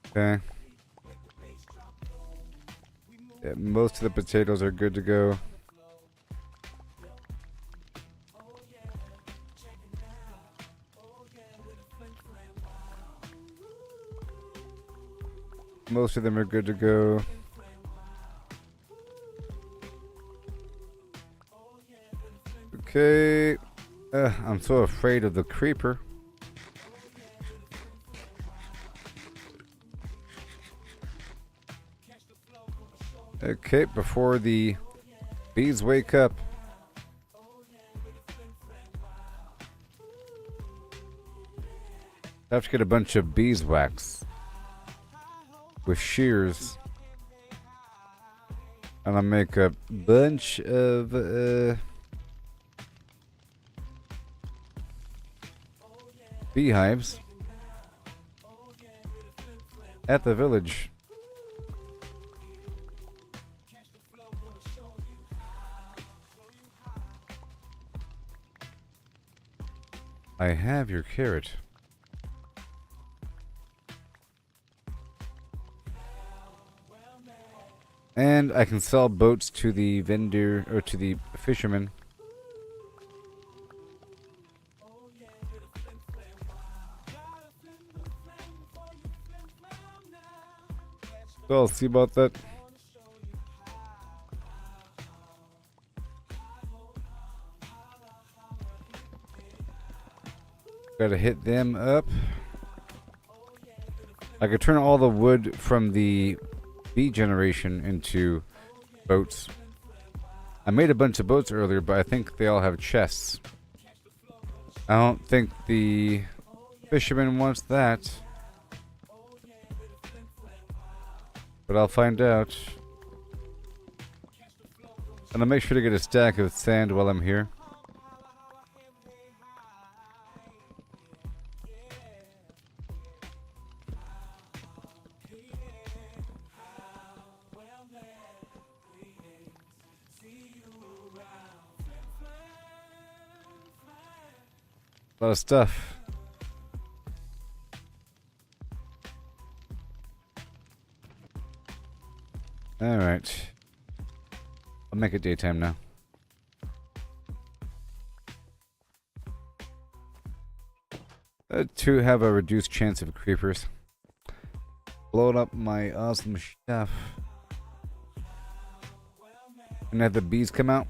Okay. Yeah, most of the potatoes are good to go. Most of them are good to go. Okay. I'm so afraid of the creeper. Okay, before the bees wake up. I have to get a bunch of beeswax with shears. And I'll make a bunch of beehives at the village. I have your carrot. And I can sell boats to the vendor or to the fisherman. So I'll see about that. Gotta hit them up. I could turn all the wood from the bee generation into boats. I made a bunch of boats earlier, but I think they all have chests. I don't think the fisherman wants that. But I'll find out. And I'll make sure to get a stack of sand while I'm here. A lot of stuff. Alright. I'll make it daytime now. To have a reduced chance of creepers. Blowing up my awesome stuff. And have the bees come out.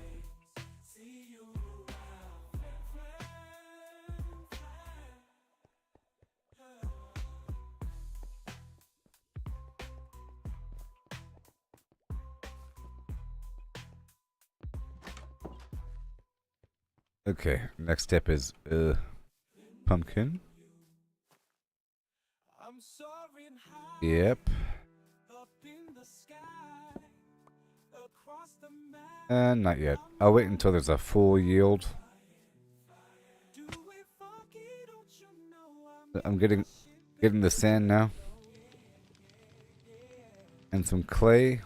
Okay, next step is pumpkin. Yep. Not yet. I'll wait until there's a full yield. I'm getting the sand now. And some clay.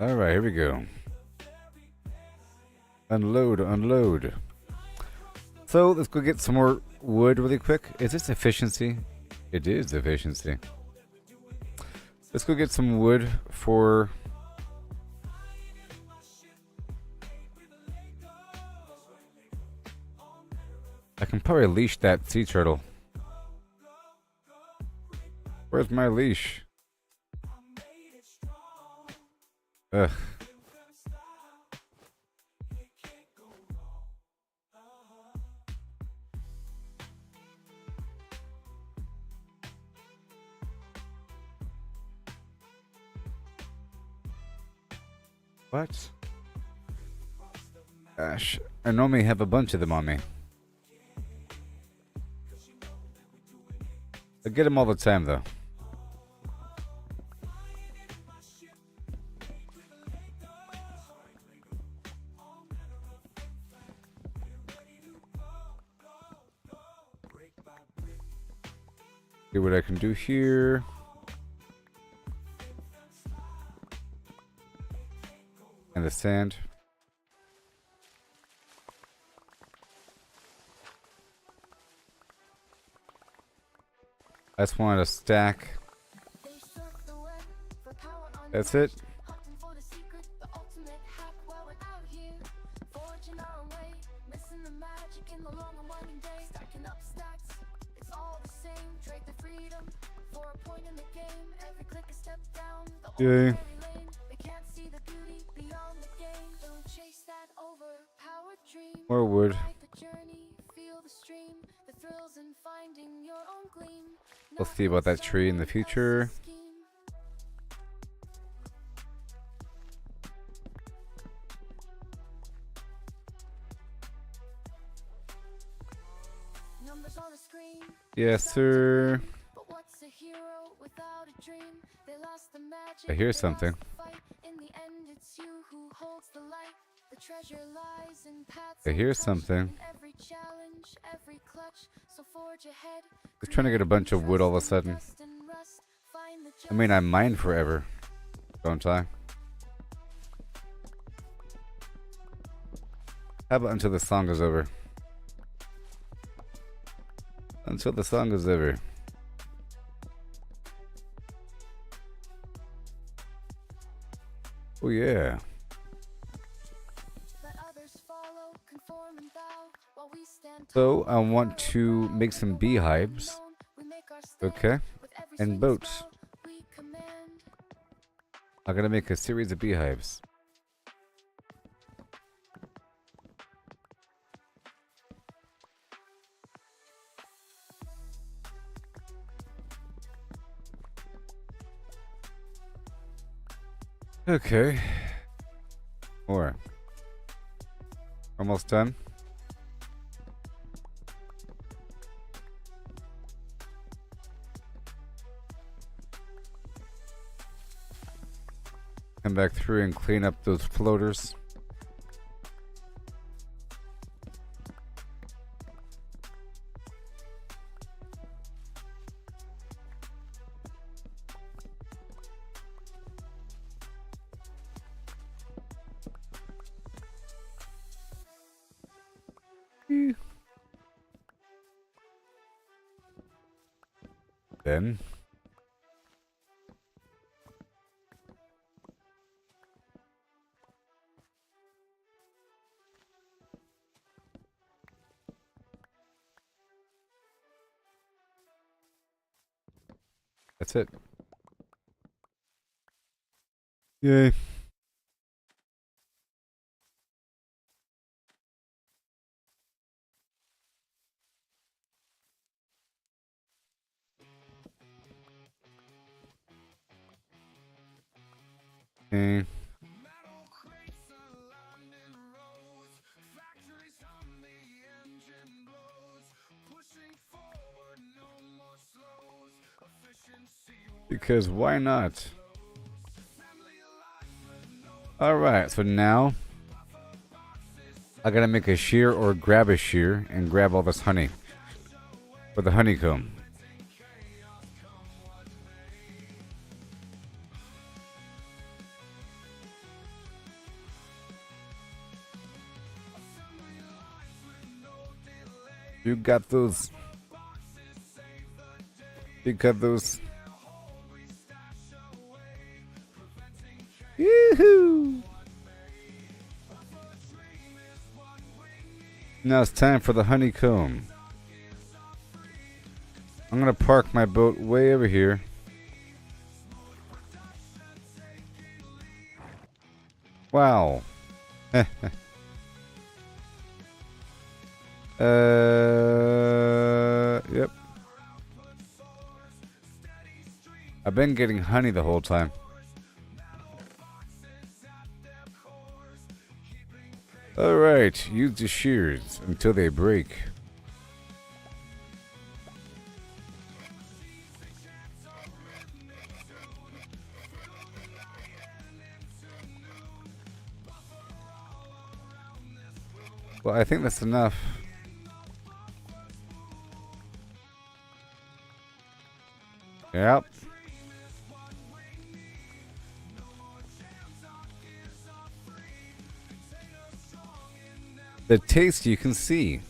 Alright, here we go. Unload, unload. So let's go get some more wood really quick. Is this efficiency? It is efficiency. Let's go get some wood for... I can probably leash that sea turtle. Where's my leash? Ugh. What? Gosh, I normally have a bunch of them on me. I get them all the time, though. See what I can do here. And the sand. I just wanted a stack. That's it. Yay. More wood. We'll see about that tree in the future. Yes, sir. I hear something. I hear something. Just trying to get a bunch of wood all of a sudden. I mean, I mine forever, don't I? How about until the song is over? Until the song is over. Oh yeah. So I want to make some beehives. Okay. And boats. I'm gonna make a series of beehives. Okay. More. Almost done. Come back through and clean up those floaters. Then that's it. Yay. Okay. Because why not? Alright, so now I gotta make a shear or grab a shear and grab all this honey for the honeycomb. You got those. You got those. Yoo-hoo! Now it's time for the honeycomb. I'm gonna park my boat way over here. Wow. Yep. I've been getting honey the whole time. Alright, use the shears until they break. Well, I think that's enough. Yep. The taste you can see.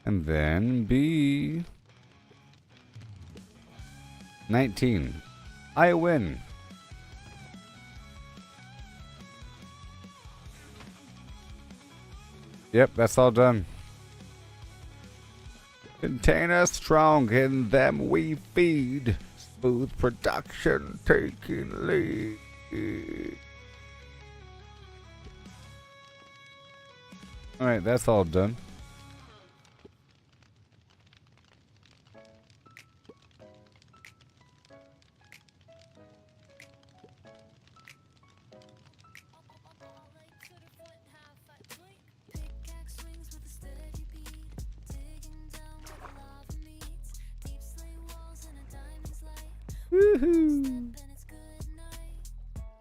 And then B. 19. I win. Yep, that's all done. Container strong, in them we feed. Smooth production taking lead. Alright, that's all done. Pickaxe swings with a steady beat, digging down where the lava meets. Deep slay walls in a diamond's light. Woohoo! And it's good night.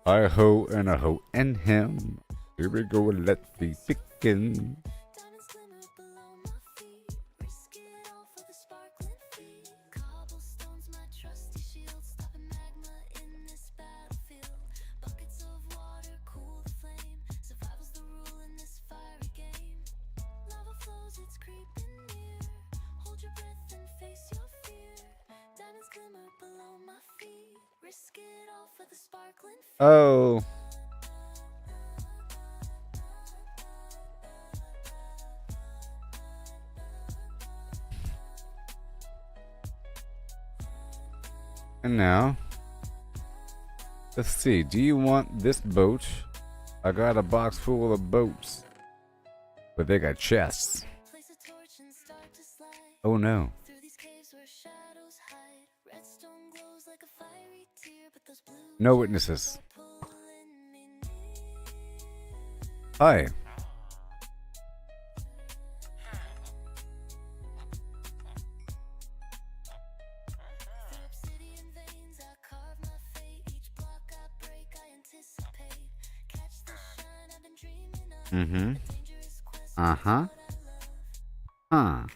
I ho and a ho and him. Here we go, let's be picking. Diamonds glimmer below my feet. Risk it all for the sparkling feet. Cobblestones, my trusty shield, stopping magma in this battlefield. Buckets of water cool the flame. Survival's the rule in this fiery game. Lava flows, it's creeping near. Hold your breath and face your fear. Diamonds glimmer below my feet. Risk it all for the sparkling feet. Oh. And now, let's see. Do you want this boat? I got a box full of boats, but they got chests. Place a torch and start to slide Oh no. through these caves where shadows hide. Redstone glows like a fiery tear, but those blue No witnesses. pulling me near. Hi. Through obsidian veins, I carve my fate. Each block I break, I anticipate. Catch the shine I've been dreaming of. Mm-hmm. A dangerous quest Uh-huh. for what I love. Huh.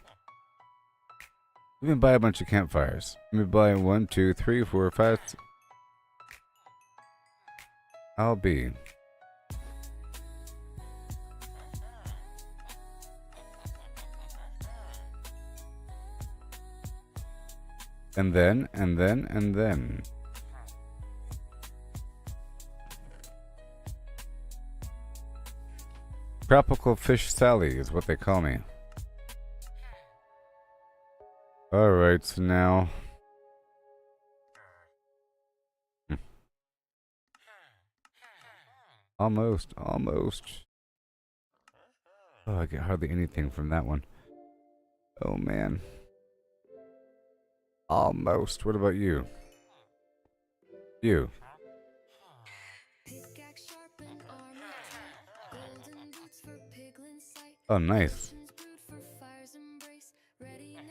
Let me buy a bunch of campfires. Let me buy 1, 2, 3, 4, 5. I'll be. And then. Tropical Fish Sally is what they call me. Alright, so now. Almost. Oh, I get hardly anything from that one. Oh man. Almost. What about you? You. Pickaxe sharpened, armor tight. Golden boots for piglin sight. Oh, nice. Potions brewed for fire's embrace. Ready now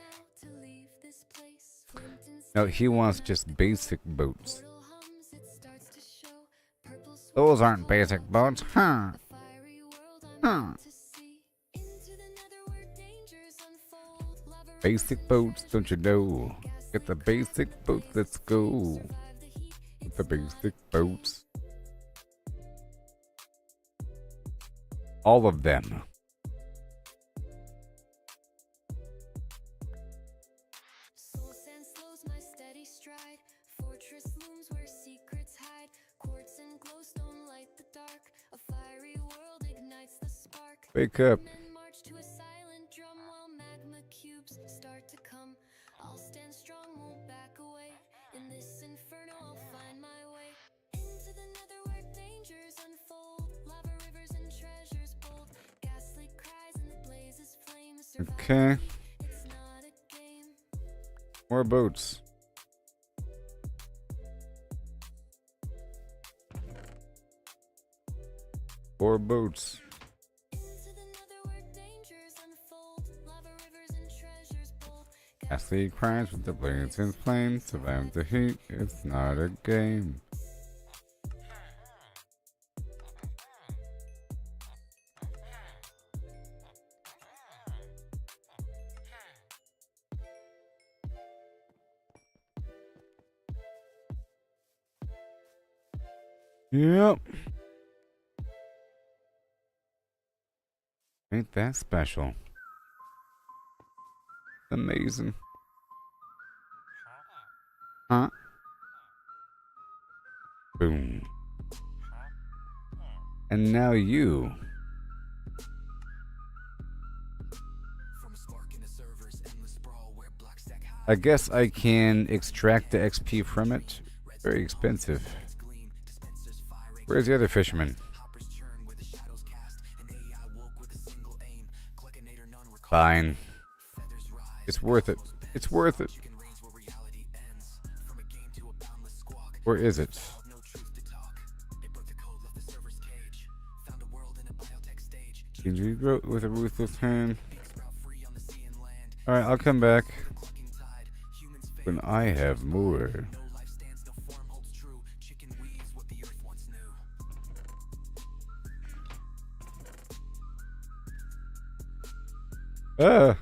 to leave this place. Flint and No, steel he wants burn just out. basic boats. Portal hums, it starts to show. Purple Those swirls aren't float basic on boats, the huh? A fiery world I'm meant to see. Into the nether where dangers unfold. Lava Basic rivers boats, and don't you know? Get the basic boats, let's go. survive the heat. Get the basic boats. All of them. Wake up. And then march to a silent drum while magma cubes start to come. I'll stand strong, won't back away. In this inferno, I'll find my way. Into the nether where dangers unfold. Lava rivers and treasures bold. Ghastly cries and the blazes flame. Okay. It's not a game. More boats. More boats. Into the nether where dangers unfold. Lava rivers and treasures bold. Ghastly cries with the blades and flames. Survive the heat. It's not a game. Yep. Ain't that special? Amazing. Huh? Boom. And now you. From a spark in the servers, endless sprawl where block stack high. I guess I can extract the XP from it. Very expensive. Gleam, dispensers firing. Where's the other fisherman? Hoppers churn where the shadows cast. An AI woke with a single aim. Gluckinator none recall. Fine. Feathers rise. It's worth it. It's worth it. Chicken reigns where reality ends. From a game to a boundless squawk. Where is it? No truth to talk. It broke the code, left the server's cage. Found a world in a biotech stage. Can you grow with a ruthless hand? Big sprout free on the sea and land. Alright, I'll come back Clucking tide. Humans fade. when I have more. No life stands, no form holds true. Chicken weaves what the earth once knew. Ah!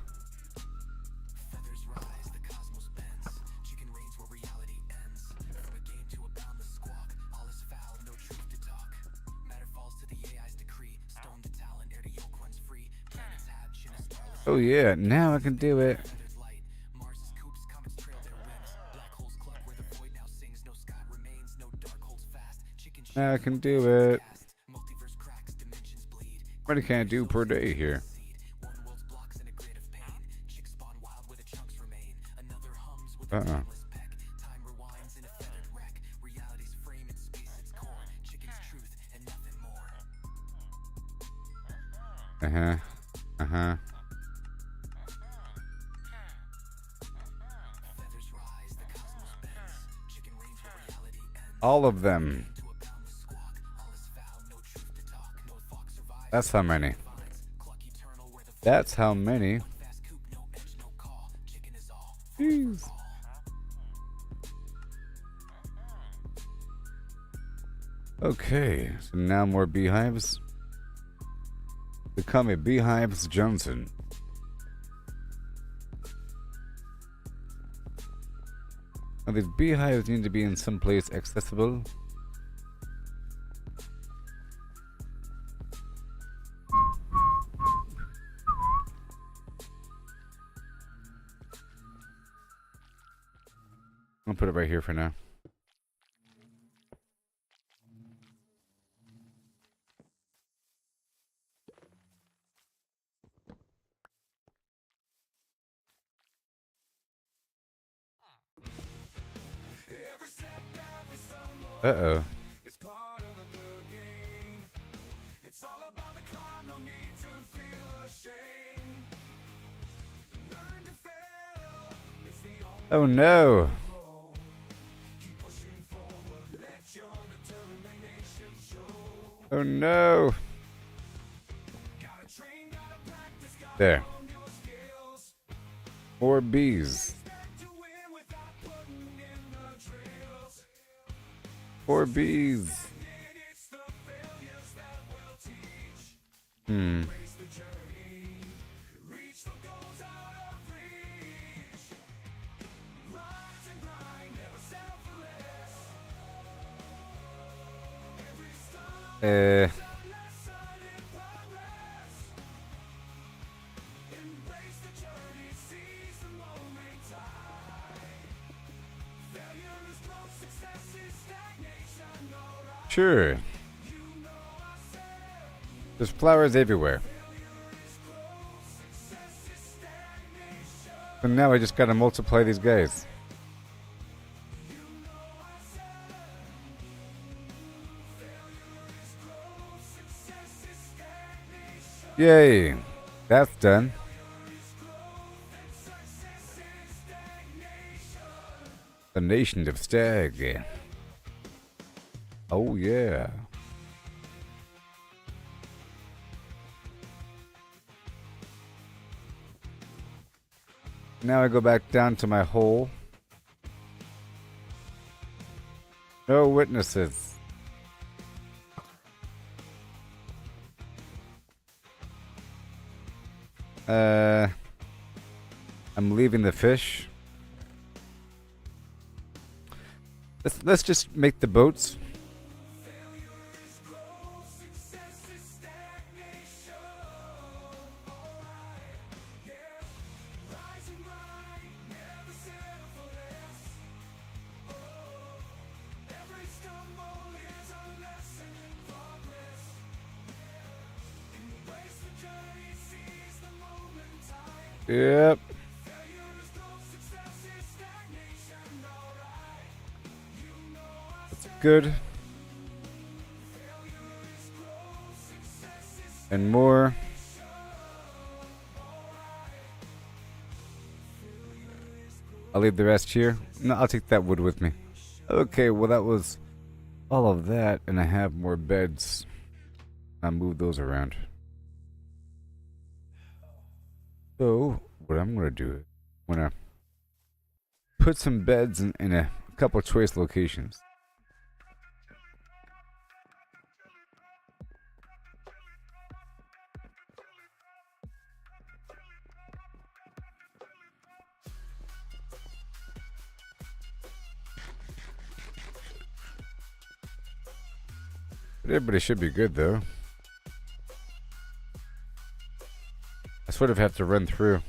Feathers rise, the cosmos bends. Chicken reigns where reality ends. From a game to a boundless squawk. All is foul, no truth to talk. Matter falls to the AI's decree. Stone to talon, air to yoke runs free. Planets hatch in a starless Oh yeah, now I can do it. feathered light. Mars's coops, comets trail their rims. Black holes cluck where the void now sings. No sky remains, no dark holds fast. Chicken Now I shades can no do dust it. cast. Multiverse cracks, dimensions bleed. What can I do per day here? One world's blocks in a grid of pain. Chicks spawn wild where the chunks remain. Another hums with Uh-uh. a timeless peck. Time rewinds in a feathered wreck. Reality's frame in space its core. Chicken's truth and nothing more. Uh-huh. Uh-huh. Feathers rise, the cosmos bends. Chicken reigns where reality ends. All of them. To a boundless squawk. All is foul, no truth to talk. No fox survives. That's how many. Vines. Cluck eternal where the That's how many. fast coop, no edge, no call. Chicken is all. Jeez. Okay, so now more beehives. They call me Beehives Johnson. Now these beehives need to be in some place accessible. I'll put it right here for now. Uh-oh. It's part of the game. It's all about the climb, no need to feel ashamed. Learn to fail. It's the only Oh no. goal. Keep pushing forward, let your determination show. Oh no. Gotta train, gotta practice, gotta There. hone your skills. More bees. Expect to win without putting in the drills. More bees. It's the failures that will teach. Hmm. Embrace the journey. Reach the goals out of reach. Rise and grind, never settle for less. Every step is a lesson in progress. Embrace the journey, seize the moment time. Failure is growth, success is stagnation. No right. Sure. There's flowers everywhere. Failure So now I just gotta multiply these guys. Yay! That's done. The nation of stag. Oh yeah. Now I go back down to my hole. No witnesses. I'm leaving the fish. Let's just make the boats. Yep. That's good. And more. I'll leave the rest here. No, I'll take that wood with me. Okay, well that was all of that, and I have more beds. I'll move those around. So, what I'm going to do is I'm going to put some beds in a couple choice locations. But everybody should be good though. I sort of have to run through.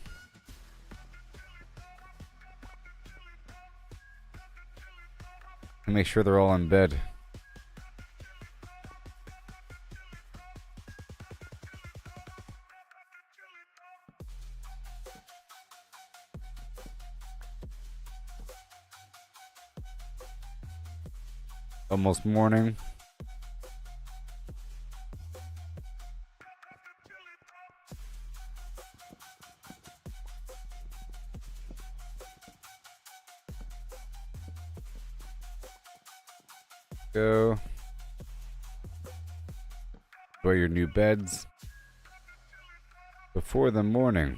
And make sure they're all in bed. Almost morning. Go. Enjoy your new beds before the morning.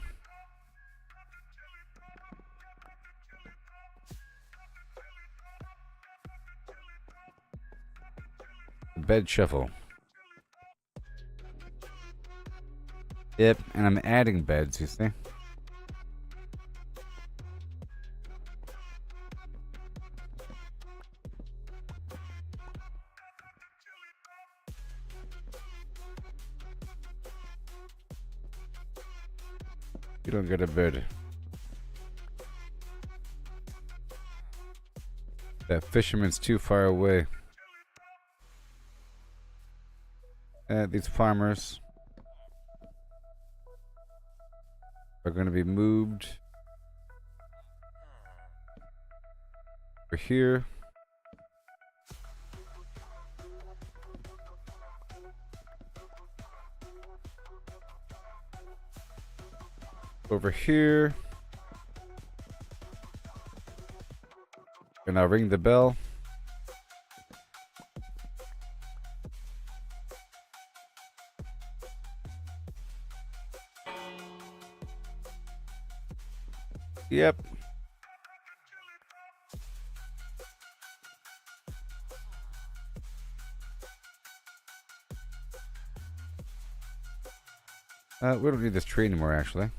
Bed shuffle. Yep, and I'm adding beds, you see. You don't get a bed. That fisherman's too far away. These farmers are going to be moved over here. Over here. And I'll ring the bell. Yep. We don't need this tree anymore, actually.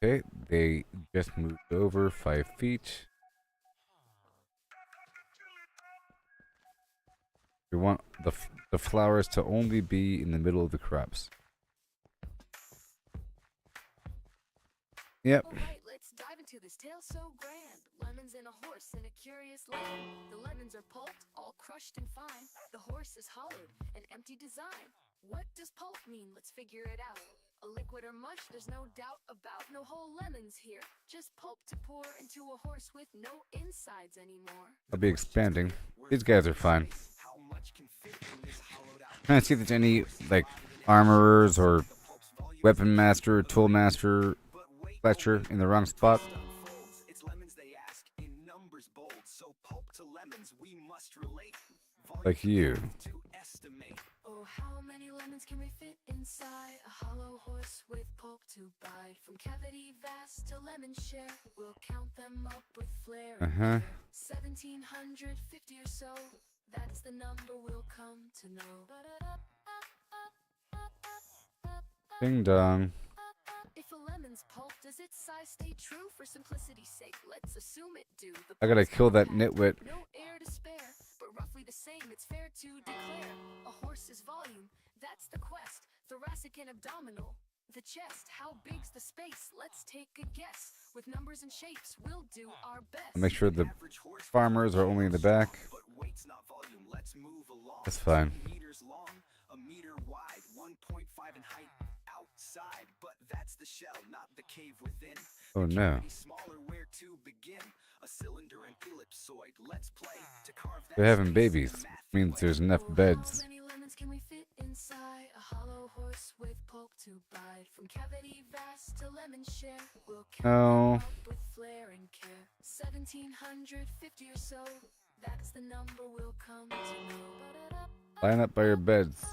Okay, they just moved over 5 feet. We want the flowers to only be in the middle of the crops. Yep. All right, let's dive into this tale so grand. lemons and a horse in a curious land. The lemons are pulped, all crushed and fine. The horse is hollowed, an empty design. What does pulp mean? Let's figure it out. A liquid or mush, there's no doubt about. No whole lemons here, just pulp to pour into a horse with no insides anymore. I'll be expanding. These guys are fine. Trying to see if there's any, like, armorers or weapon master, tool master, Fletcher in the wrong spot. It's lemons they ask, in numbers bold, so pulp to lemons we must relate. Like you. To estimate. Oh, how many lemons can we fit inside a hollow horse with pulp to bite? From cavity vast to lemon share, we'll count them up with flair. and care. 1750 or so, that's the number we'll come to know. Ding dong. If a lemon's pulp, does its size stay true? For simplicity's sake, let's assume it do. The I gotta pulp's kill that compact, nitwit. No air to spare, but roughly the same, it's fair to declare. A horse's volume, that's the quest. Thoracic and abdominal. The chest, how big's the space? Let's take a guess. With numbers and shapes, we'll do our best. I'll make sure the farmers are only in the back. But weight's not volume, let's move along. That's fine. 2 meters long, a meter wide, 1.5 in height outside. But that's the shell, not the cave within. Oh The no. cavity smaller, where to begin? A cylinder and ellipsoid, let's play to carve that They're having space in babies. the math Means there's enough Oh, beds. how many lemons can we fit inside a hollow horse with pulp to bite? From cavity vast to lemon share, we'll count No. them up with flair and care. 1750 or so, that's the number we'll come to know. Line up by your beds.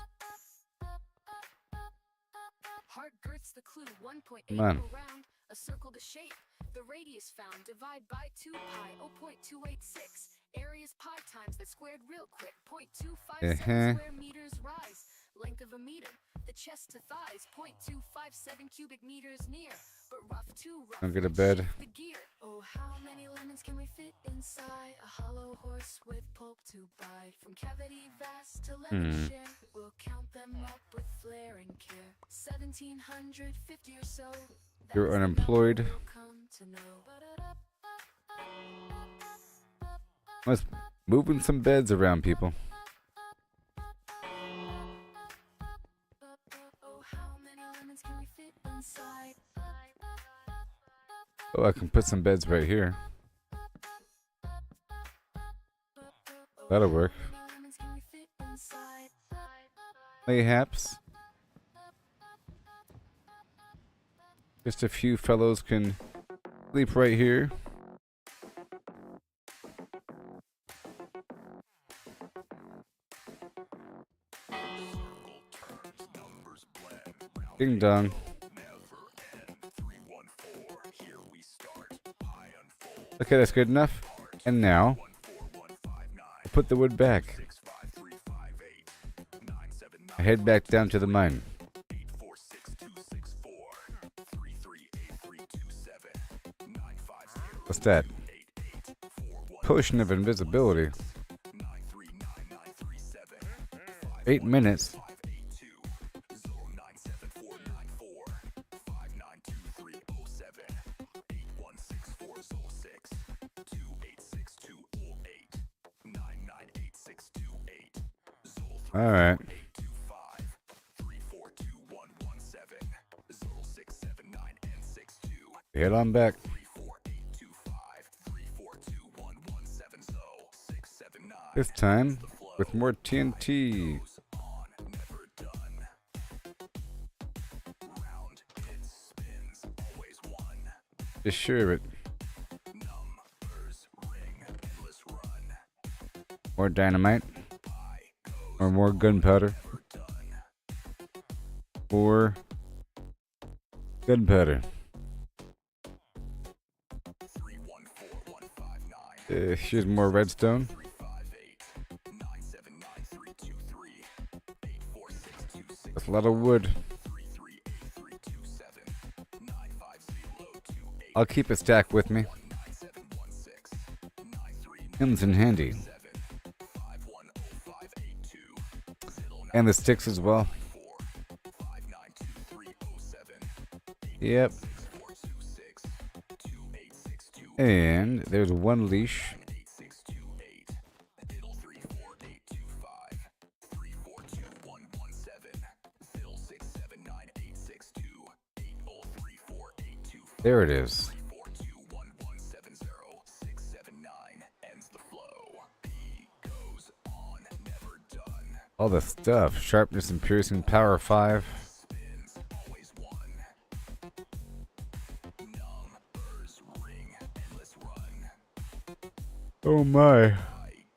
Heart girth's the clue, 1.8 Come on. go round, a circle to shape. The radius found, divide by 2 pi, 0.286. Area's pi times that squared real quick, 0.257 square meters rise. Length of a meter, the chest to thighs, 0.257 cubic meters near. But rough too rough, Don't get a let's bed. shift the gear. Oh, how many lemons can we fit inside a hollow horse with pulp to bite? From cavity vast to lemon share, we'll count them up with flair and care. 1750 or so, that's You're the number unemployed. we'll come to know. Let's moving some beds around, people. Oh, how many lemons can we fit inside? Oh, I can put some beds right here. That'll work. How many lemons can we fit inside? Mayhaps. Just a few fellows can sleep right here. Numbers blend, round Ding dong. never end. 314, here we start. Pi unfold. Okay, that's good enough. And now, 14159. put the wood back. 65358. 979. I head back down to the mine. 846264. 338327. 950. What's that? 8841. Potion of invisibility. 93937. 8 minutes. 582. 097494. 592307. 816406. 286208. 998628. Alright. 825. 342117. 0679 and 62. Head on back. 34825. 342117. 0679. This time, with more TNT. Goes on, never done. Round it spins, always one. Just sure of it. Numbers ring, endless run. More dynamite. Pi goes Or more gunpowder. never done. Or gunpowder. 314159. Here's more redstone. 358 979323 84626. That's a lot of wood. 338327 95028 I'll keep a stack with me. 19716 939 Comes in handy. 510582 And the sticks as well. 592307 Yep. 426 2862 And there's one leash. 8628. Diddle 34825. 342117. Phil 6798628034825. There it is. 421170679 ends the flow. He goes on, never done. All the stuff. Sharpness and piercing, power 5. Spins, always one. Numbers ring, endless run. Oh my. I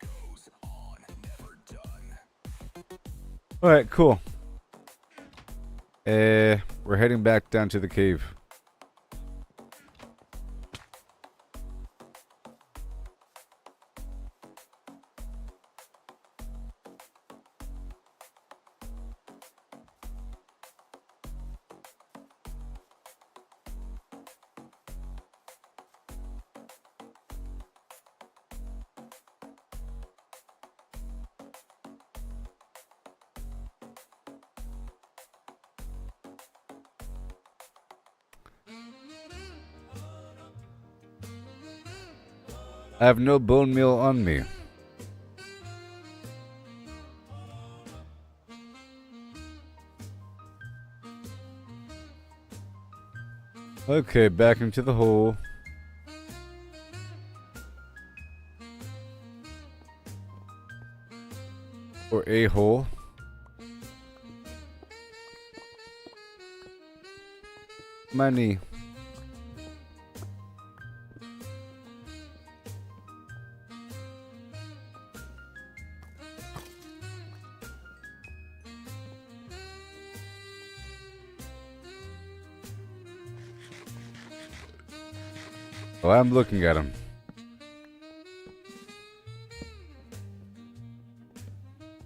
goes on, never done. Alright, cool. We're heading back down to the cave. I have no bone meal on me. Okay, back into the hole. Or a hole. Money. Oh, I'm looking at him.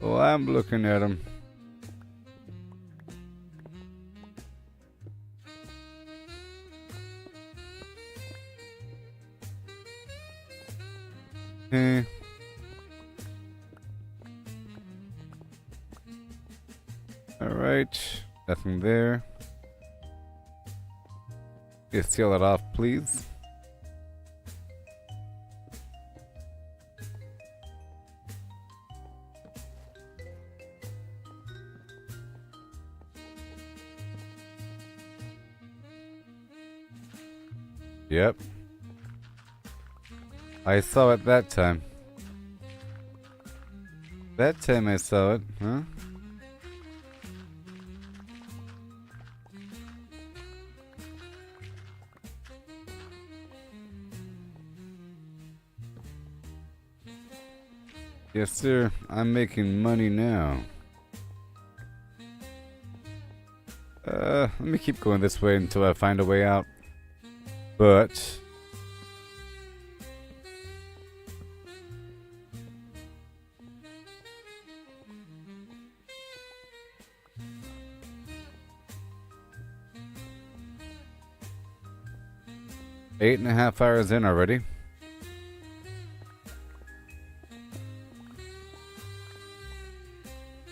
Oh, I'm looking at him. Eh. All right, nothing there. Just seal it off, please. Yep. I saw it that time. That time I saw it, huh? Yes, sir. I'm making money now. Let me keep going this way until I find a way out. But eight and a half hours in already.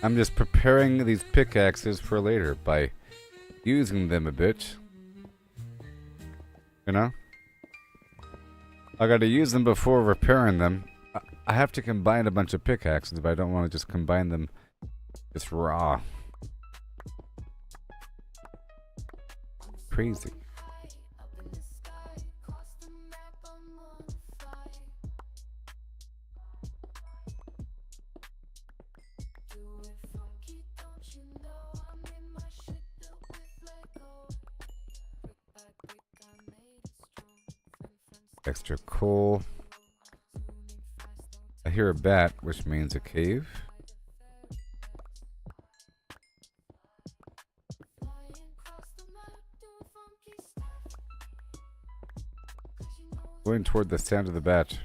I'm just preparing these pickaxes for later by using them a bit. You know? I gotta use them before repairing them. I have to combine a bunch of pickaxes, but I don't want to just combine them just raw. Crazy. Extra coal. I hear a bat, which means a cave. Going toward the sound of the bat.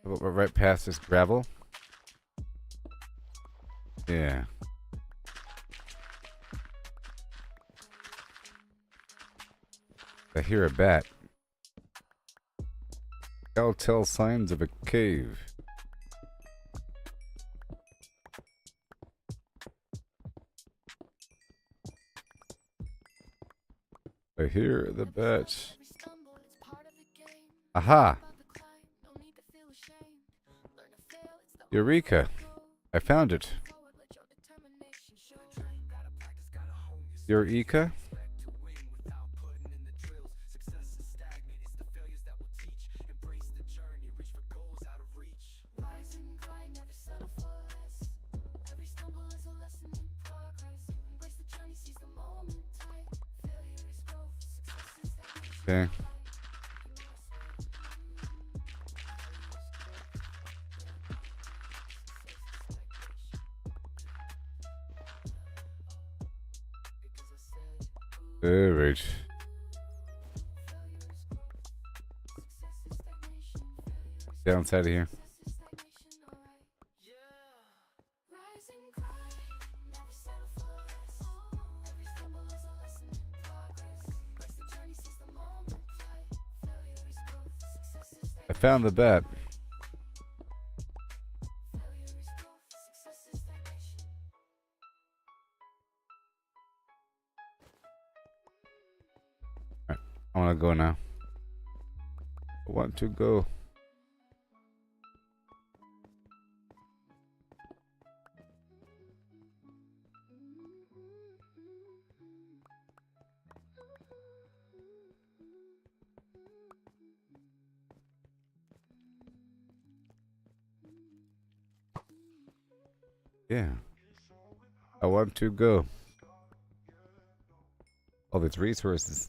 We're right past this gravel. Yeah. I hear a bat. Telltale signs of a cave. I hear the bat. Every stumble is part of the game. Aha! About the climb, no need to feel ashamed. Learn to fail, it's the Eureka! I found it. forward, let your determination show. Gotta practice, gotta hone yourself. Eureka? Expect to win without putting in the drills. Success is stagnant, it's the failures that will teach. Embrace the journey, reach for goals out of reach. Rise and grind, never settle for less. Every stumble is a lesson in progress. Embrace the journey, seize the moment tight. Failure is growth, success is stagnation. Okay. Alright. Downside of here. Rise and grind, never settle for less. Every stumble is a lesson in progress. Embrace the journey, seize the moment tight. Failure is growth, success is I found the bat. failure is growth, success is stagnation. I want to go now. I want to go. Yeah. I want to go. All these resources.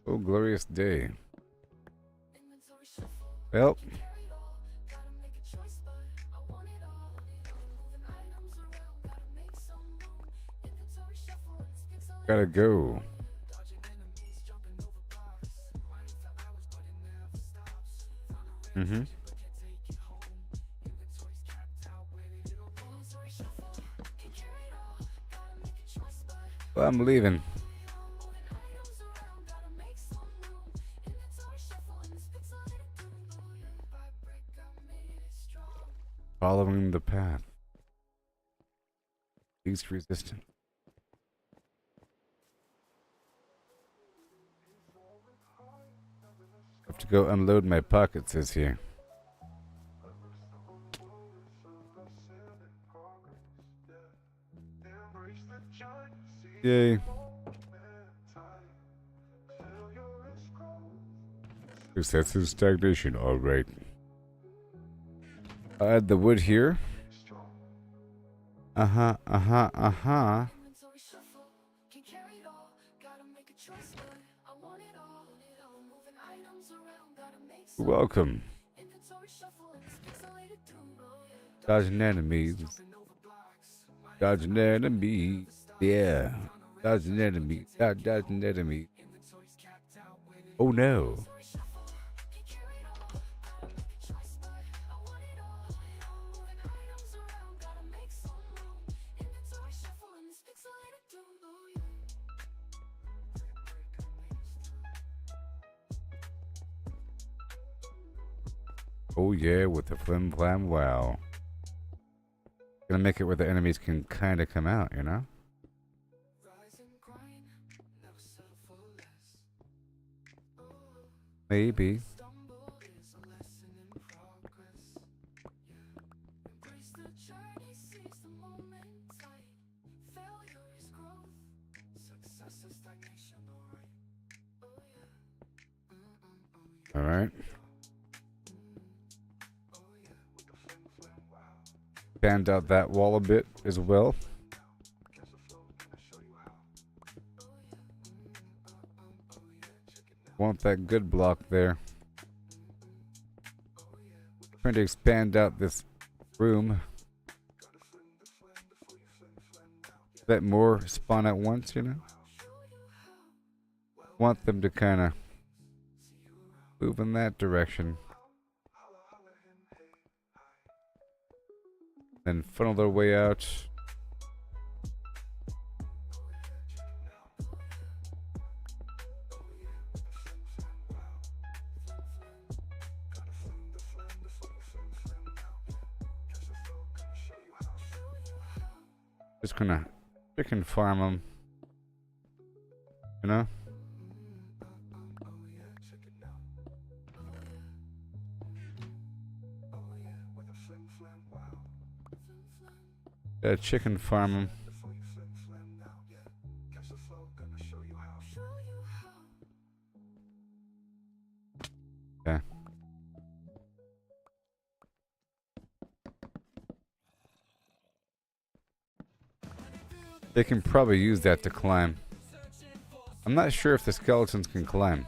Oh, glorious day. Inventory shuffle, Well, carry it all. Gotta make a choice, but I want it all. Moving items around, gotta make some room. Inventory shuffle, it's pixelated. gotta go. Dodging enemies, jumping over blocks. Riding for hours, but it never stops. Found a rare Mm-hmm. but can't take it home. Inventory's capped out, where they little bones. Inventory shuffle, can carry it all. Gotta make a choice, but Well, I'm leaving. moving items around, gotta make some room. Inventory shuffle, and it's pixelated through. By brick, I made it strong. Following the path. Least resistant. Have to go unload my pockets, says here. Yay. Success is stagnation, alright. I'll add the wood here. Uh-huh. Inventory shuffle, can carry it all. Gotta make a choice, but I want it all. Moving items around, gotta make some. Welcome. Inventory shuffle, and it's pixelated through. Dodging enemies. Dodging enemies. Yeah. Dodging enemies. Dodging enemies. Oh no. Oh yeah, with the flim flam wow. Gonna make it where the enemies can kinda come out, you know? Rise and grind, never settle for less. Maybe. Stumble is a lesson in progress. Yeah. Embrace the journey, seize the moment tight. Failure is growth, success is stagnation, alright. Oh yeah. Oh yeah. Alright. Oh yeah. With the flim flam, wow. Fanned out that wall a bit as well. Guess the flow gonna show you how. Oh yeah. Oh yeah. Check it out. Want that good block there. Trying to expand out this room. Let more spawn at once, you know? want them to kind of move in that direction. Then funnel their way out. Just gonna chicken farm them, you know? Chicken farm them. Okay. They can probably use that to climb. I'm not sure if the skeletons can climb.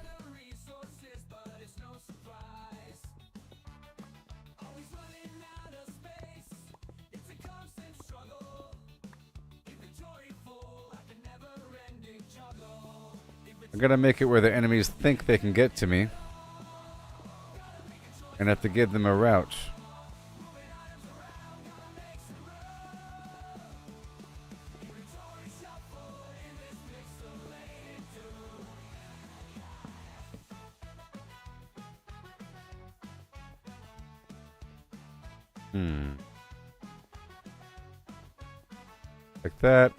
I gotta make it where the enemies think they can get to me. And have to give them a route. Like that.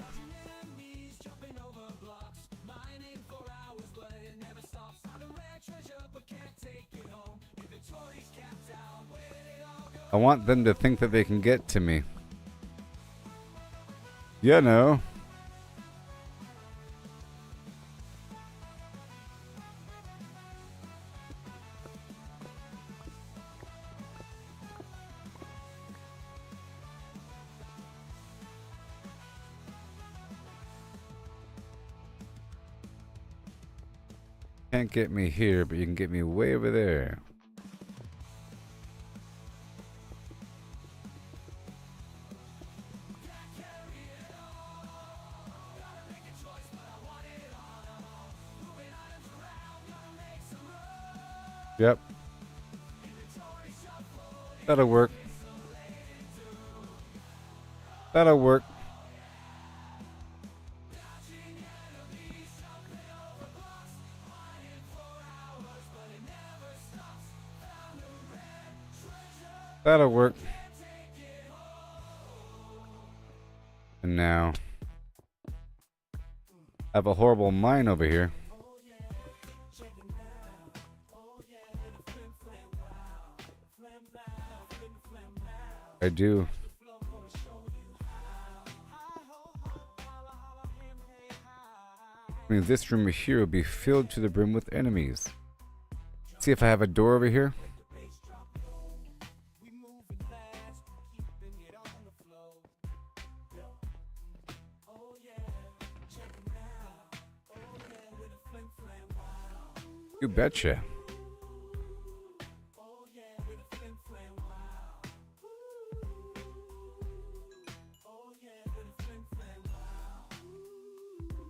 I want them to think that they can get to me. You know. Can't get me here, but you can get me way over there. Yep. That'll work. That'll work. That'll work. And now I have a horrible mine over here. I do. I mean, this room here will be filled to the brim with enemies. See if I have a door over here. You betcha.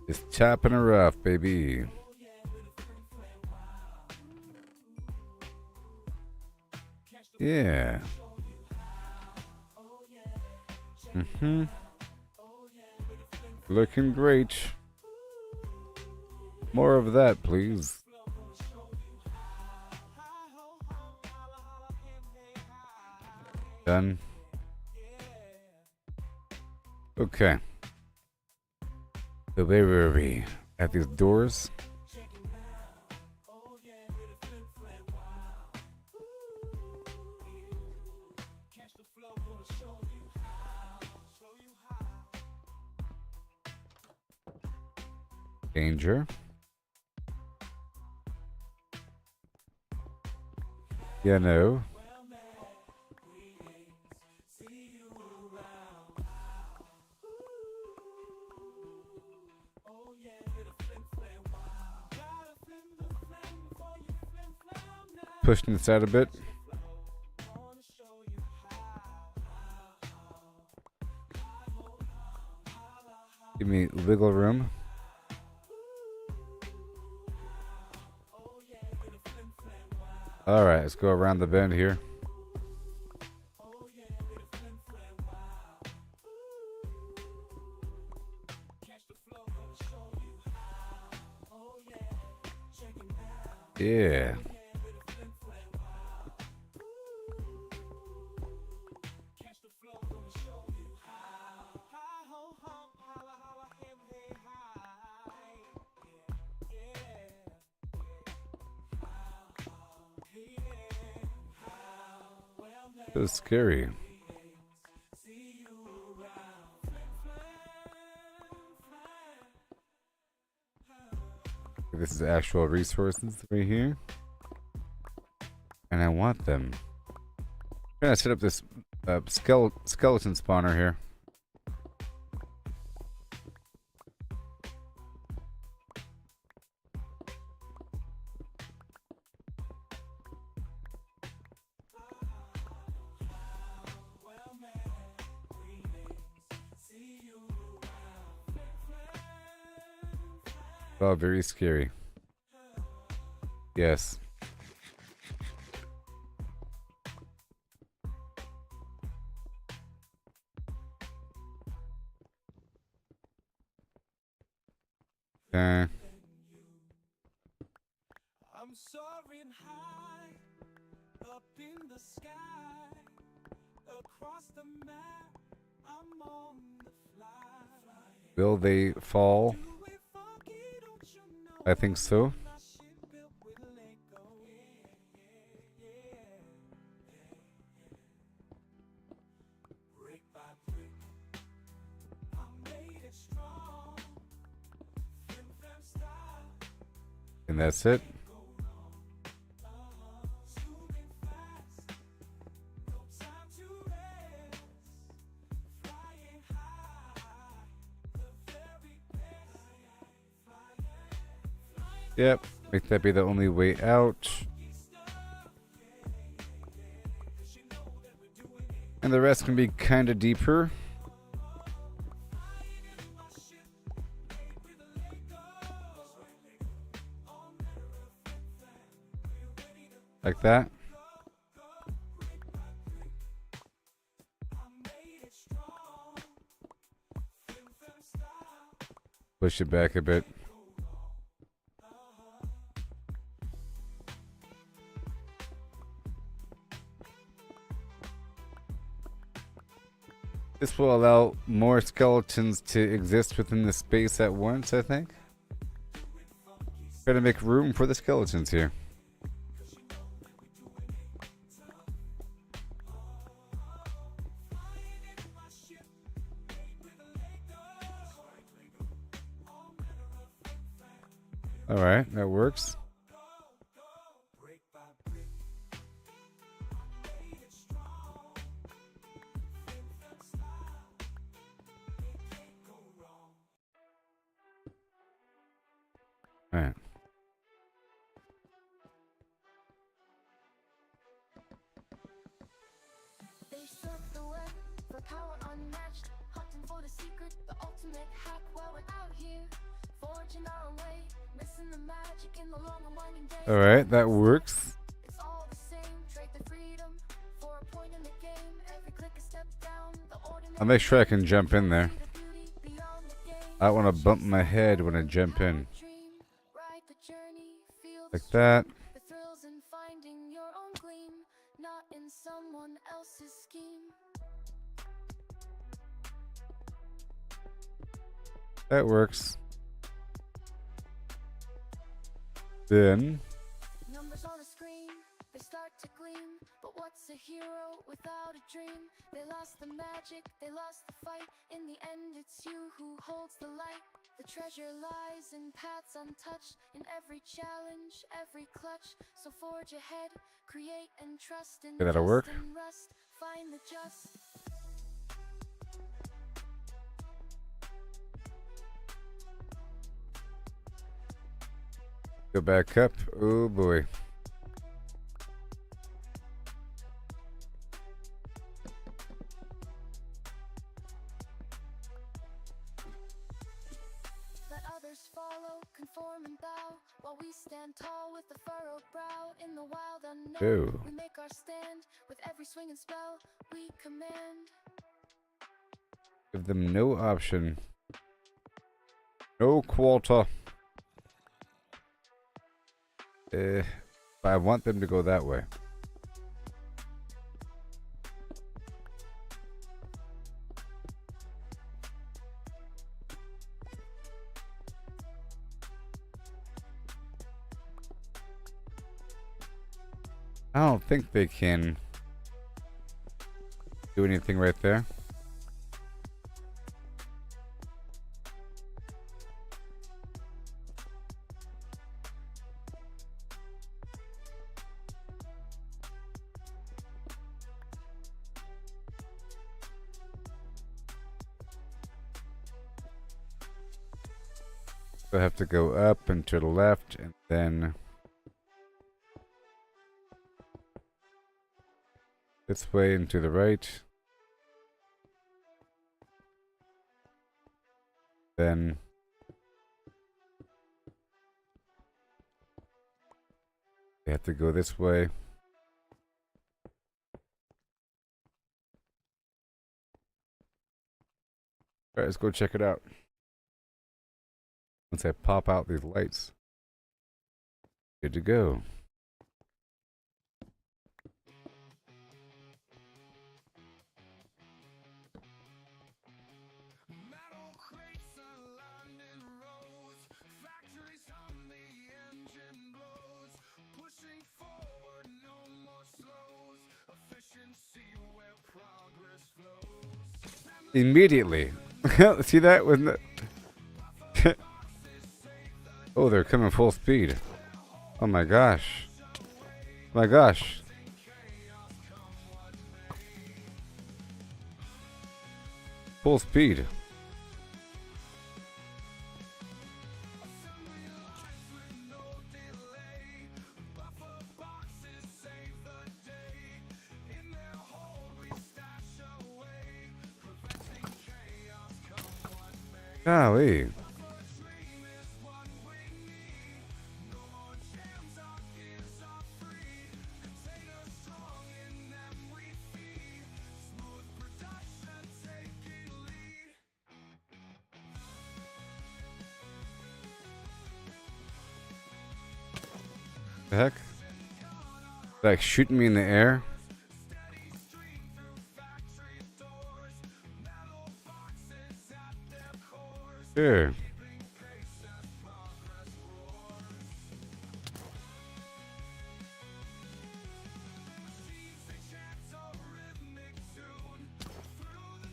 Just chopping her off, baby. Yeah. Looking great. More of that, please. Done. Okay. So where were we? At these doors? Danger. Yeah, no. Pushing this out a bit. Give me wiggle room. Alright, let's go around the bend here. Yeah. So scary. This is actual resources right here. And I want them. I'm trying to set up this skeleton spawner here. Oh, very scary. Yes. Okay. I'm soaring high up in the sky across the map. I'm on the fly. Will they fall? I think so. And that's it. Yep, make that be the only way out. And the rest can be kind of deeper. Like that. Push it back a bit. This will allow more skeletons to exist within the space at once, I think. Try to make room for the skeletons here. Alright, that works. Alright. They surf the web for power unmatched, hunting for the secret, the ultimate hack while we're out here, forging our own way, missing the magic in the long and winding day. Alright, that works. It's all the same, trade the freedom for a point in the game, every click a step down, the ordinary. I'll make sure I can jump in there. The beauty beyond the game. I want to bump my head when I jump in. Dream, ride the journey, feel the Like that. the thrills in finding your own gleam, not in someone else's scheme. That works. Then Numbers on a screen, they start to gleam, but what's a hero without a dream? They lost the magic, they lost the fight, in the end it's you who holds the light. The treasure lies in paths untouched, in every challenge, every clutch. So forge ahead, create and trust in Okay, that'll work. dust and rust, find the just. go back up. Oh boy. Let others follow, conform and bow, while we stand tall with a furrowed brow in the wild unknown. Oh. We make our stand with every swing and spell we command. Give them no option. No quarter. But I want them to go that way. I don't think they can do anything right there. So I have to go up and to the left and then this way and to the right. Then they have to go this way. Alright, let's go check it out. Once I pop out these lights, good to go. Metal crates are lined in rows. Factories hum, the engine blows. Pushing forward, no more slows. Efficiency where progress flows. Immediately. See that? Wasn't it? Oh, they're coming full speed. Oh my gosh. My gosh. Full speed. Golly. The heck? Like shooting me in the air? Sure.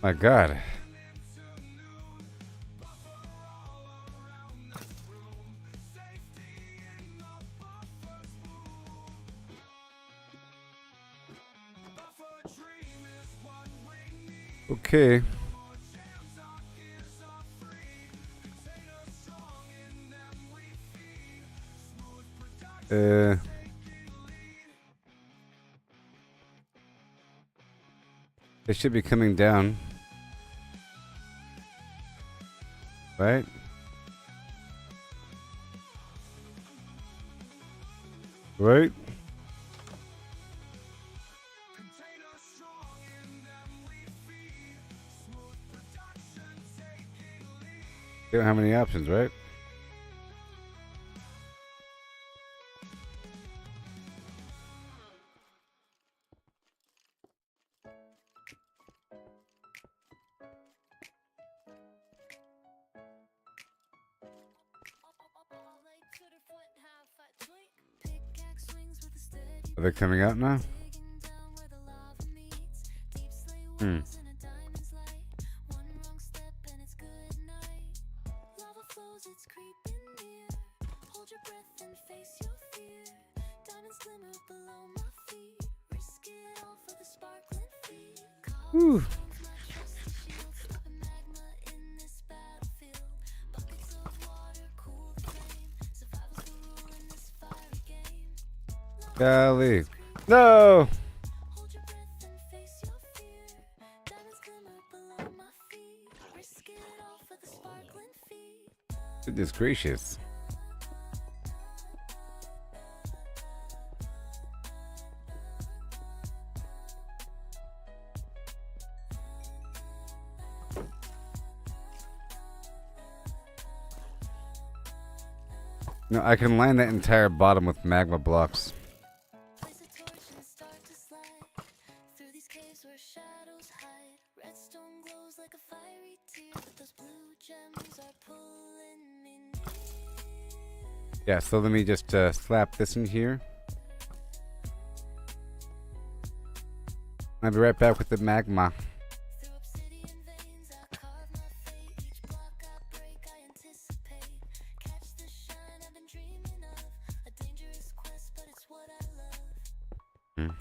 My God. Okay. They should be coming down. Right? Right? They don't have any options, right? Are they coming out now? Hmm. Whew. Golly. No! Goodness gracious. No, I can line that entire bottom with magma blocks. Place a torch and start to slide through these caves where shadows hide. Redstone glows like a fiery tear, but those blue gems are pulling me near. Yeah, so let me just slap this in here. I'll be right back with the magma. Through obsidian veins, I carve my fate. Each block I break, I anticipate. Catch the shine I've been dreaming of. A dangerous quest, but it's what I love.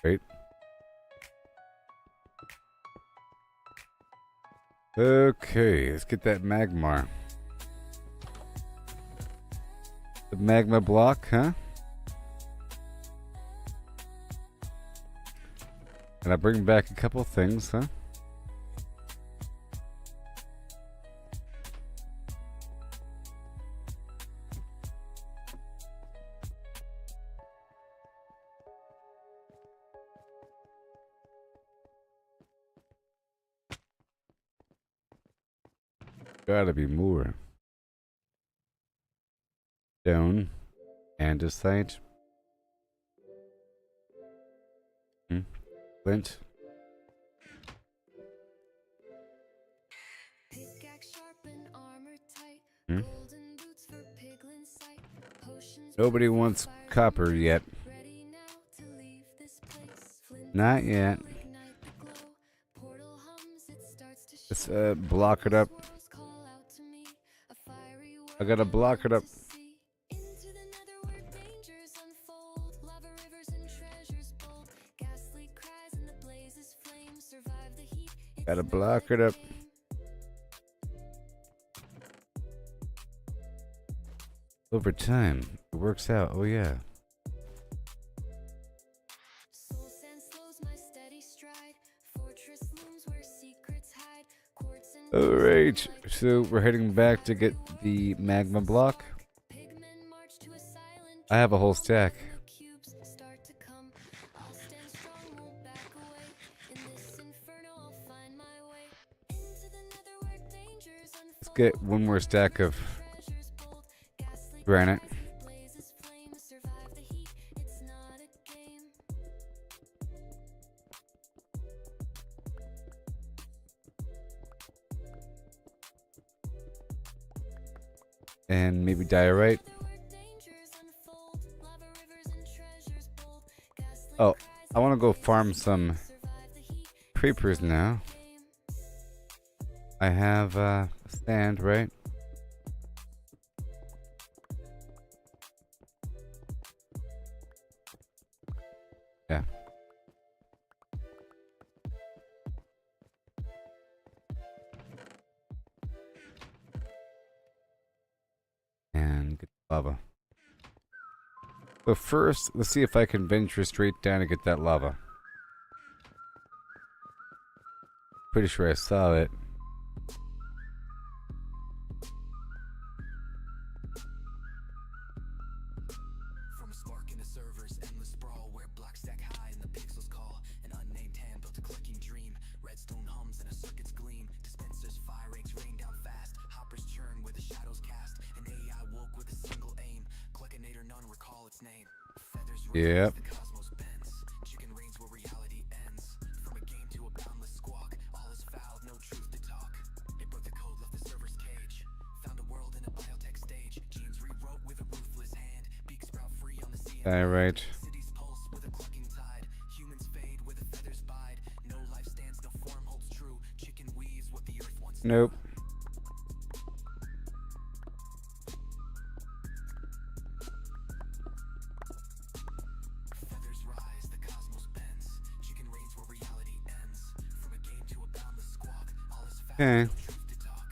Wait. Okay, let's get that magma. The magma block, huh? And I bring back a couple things, huh? Gotta be more. Stone. Andesite. Flint. Pickaxe sharp and armor tight. Hmm? Golden boots for piglin sight. Potions Nobody brew for wants fire copper lit. yet. Ready now to leave this place. Flint Not and yet. steel ignite the glow. Portal hums, it starts to Let's show. block it up. Swirls call out to me. A fiery I gotta world block it I up. long to see. Into the nether where dangers unfold. Lava rivers and treasures bold. Ghastly cries and the blazes flame. Survive the heat. It's Gotta not block a it up. game. Over time, it works out. Oh yeah. Soul sand slows my steady stride. Fortress looms where secrets hide. Quartz and Alright, so we're heading back to get the magma block. pigmen march to a silent I have a whole stack. cubes start to come. I'll stand strong, won't back away. In this inferno, I'll find my way. Into the nether where dangers Let's unfold. get one more stack of Treasures bold. Ghastly granite. cries and the blazes flame. Survive the heat. It's not a game. And maybe diorite. Oh, I want to go farm some creepers now. I have a stand, right? Yeah. And get lava. So first, let's see if I can venture straight down and get that lava. Pretty sure I saw it. From a spark in the servers, endless sprawl where blocks stack high and the pixels call. An unnamed hand built a clicking dream. Redstone hums and a circuit's gleam. Dispensers fire eggs rain down fast. Hoppers churn where the shadows cast. An AI woke with a single aim. Clickinator, none recall its name. Feathers rise, Yep. the cosmos bends. Chicken reigns where reality ends. From a game to a boundless squawk. All is foul, no truth to talk. It broke the code, left the server's cage. Found a world in a biotech stage. Genes rewrote with a ruthless hand. Beak sprout free on the sea. Diorite. Cities pulse with a clucking tide. Humans fade where the feathers bide. No life stands, no form holds true. Chicken weaves what the earth once knew. Nope. Feathers rise, the cosmos bends. Chicken reigns where reality ends. From a game to a boundless squawk. All is found, Okay. no truth to talk.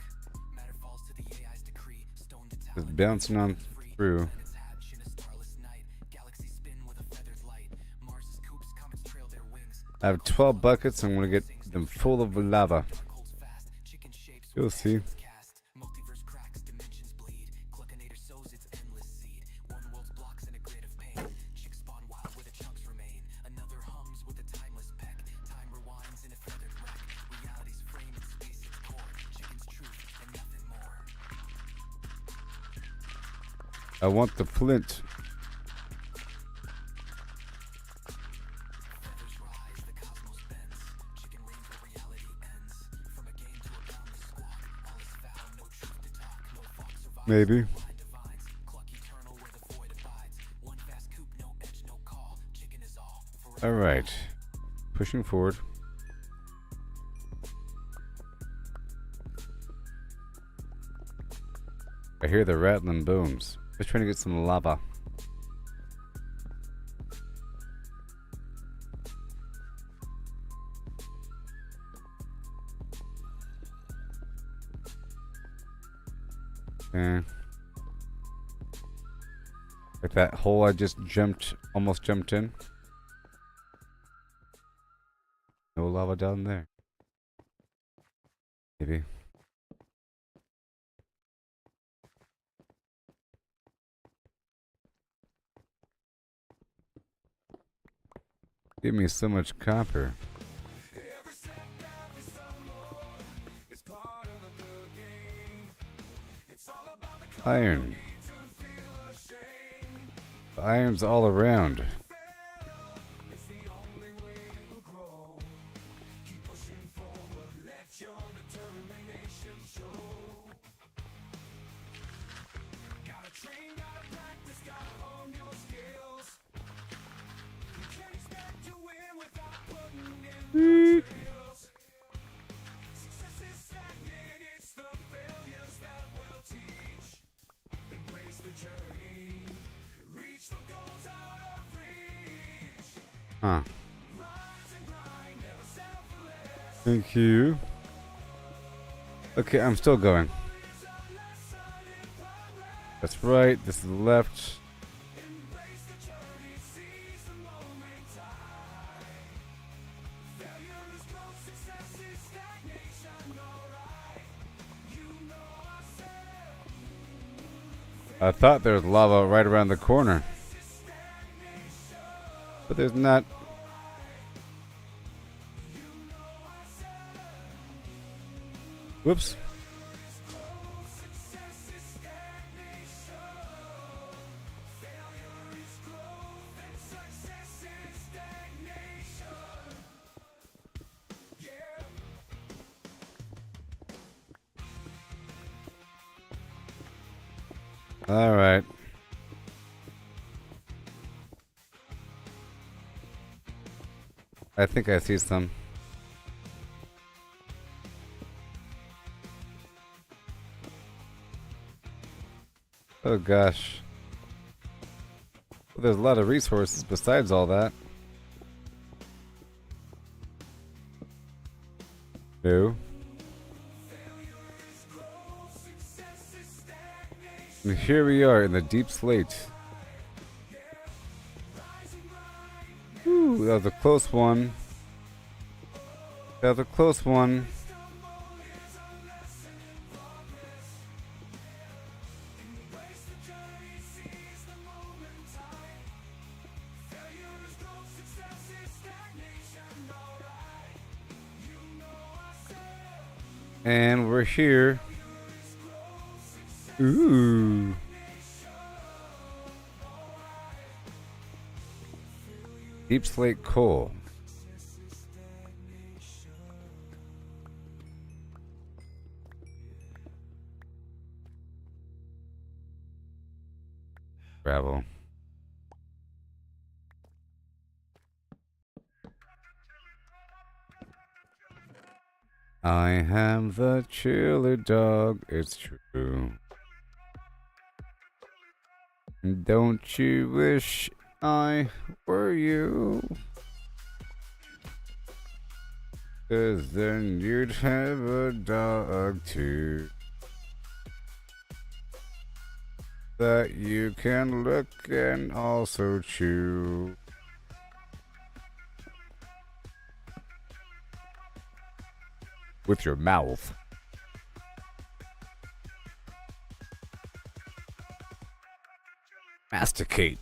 Matter falls to the AI's decree. Stone to Just talent. bouncing on through. Planets hatch in a starless night. Galaxies spin with a feathered light. Mars's coops, comets trail their wings. I have 12 buckets. I'm gonna get them full of lava. Dark holds fast. Chicken shapes You'll where see. actions cast. Multiverse cracks, dimensions bleed. Cluckinator sows its endless seed. One world's blocks in a grid of pain. Chicks spawn wild where the chunks remain. Another hums with a timeless peck. Time rewinds in a feathered wreck. Reality's frame in space its core. Chicken's truth and nothing more. I want the flint. Feathers rise, the cosmos bends. Chicken wings where reality ends. From a game to a boundless squawk. All is foul, no truth to talk. No fox survives. Maybe. Blind divides. Cluck eternal where the void abides. One fast coop, no edge, no call. Chicken is all. All right. Pushing forward. I hear the rattling booms. Just trying to get some lava. Okay. Like that hole I just almost jumped in. No lava down there. Maybe. Give me so much copper. Every setback is some more. It's part of the game. It's all about the Iron. to feel ashamed. Iron's all around. It's the only way to grow. Keep pushing forward. Let your determination show. Gotta train, gotta practice, gotta hone your skills. You can't expect to win without putting in the drills. Success is stagnant, it's the failures that will teach. Embrace the journey, reach the goals out of reach. Huh. Rise and grind, never settle for less. Thank you. Okay, I'm still going. That's right. This is the left. Embrace the journey, seize the moment, time. Failure is growth, success is stagnation, alright. You know I said I thought there was lava right around the corner. But there's not. Whoops. success is stagnation. Failure is growth and success is stagnation. Yeah. All right. I think I see some. Oh gosh. Well, there's a lot of resources besides all that. No. And here we are in the deep slate. Ooh, that was a close one. That was a close one. And we're here. Ooh. Deep slate coal. Gravel. I am the chiller dog, it's true. Don't you wish I were you? 'Cause then you'd have a dog too. That you can look and also chew. With your mouth. Masticate.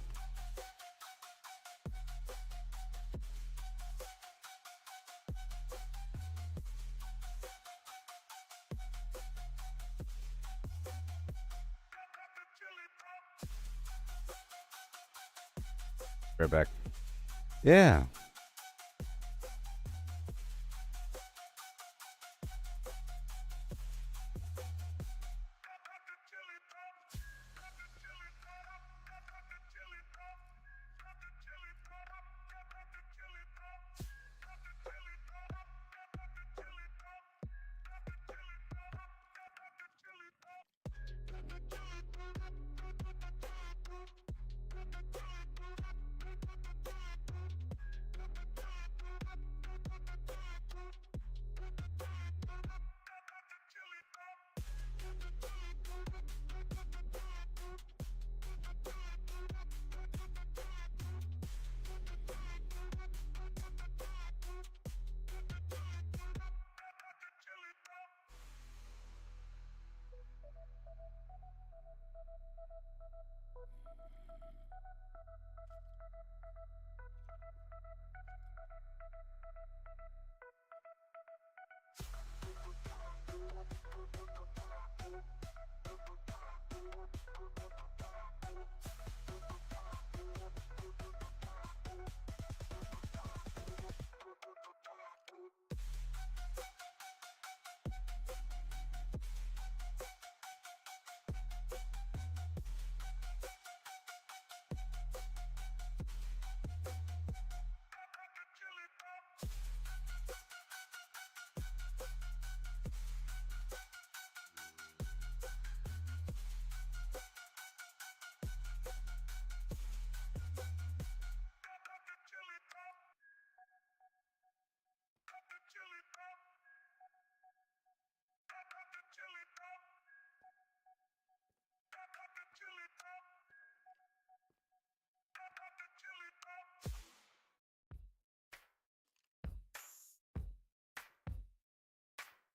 Right back. Yeah.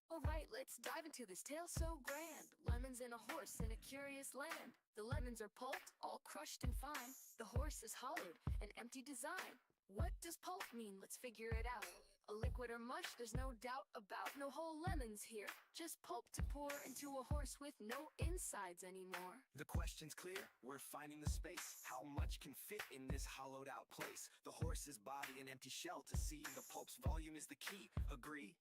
Alright, let's dive into this tale so grand. Lemons and a horse in a curious land. The lemons are pulped, all crushed and fine. The horse is hollowed, an empty design. What does pulp mean? Let's figure it out. A liquid or mush, there's no doubt about. No whole lemons here, just pulp to pour into a horse with no insides anymore. The question's clear, we're finding the space. How much can fit in this hollowed out place? The horse's body an empty shell to see. The pulp's volume is the key, agree?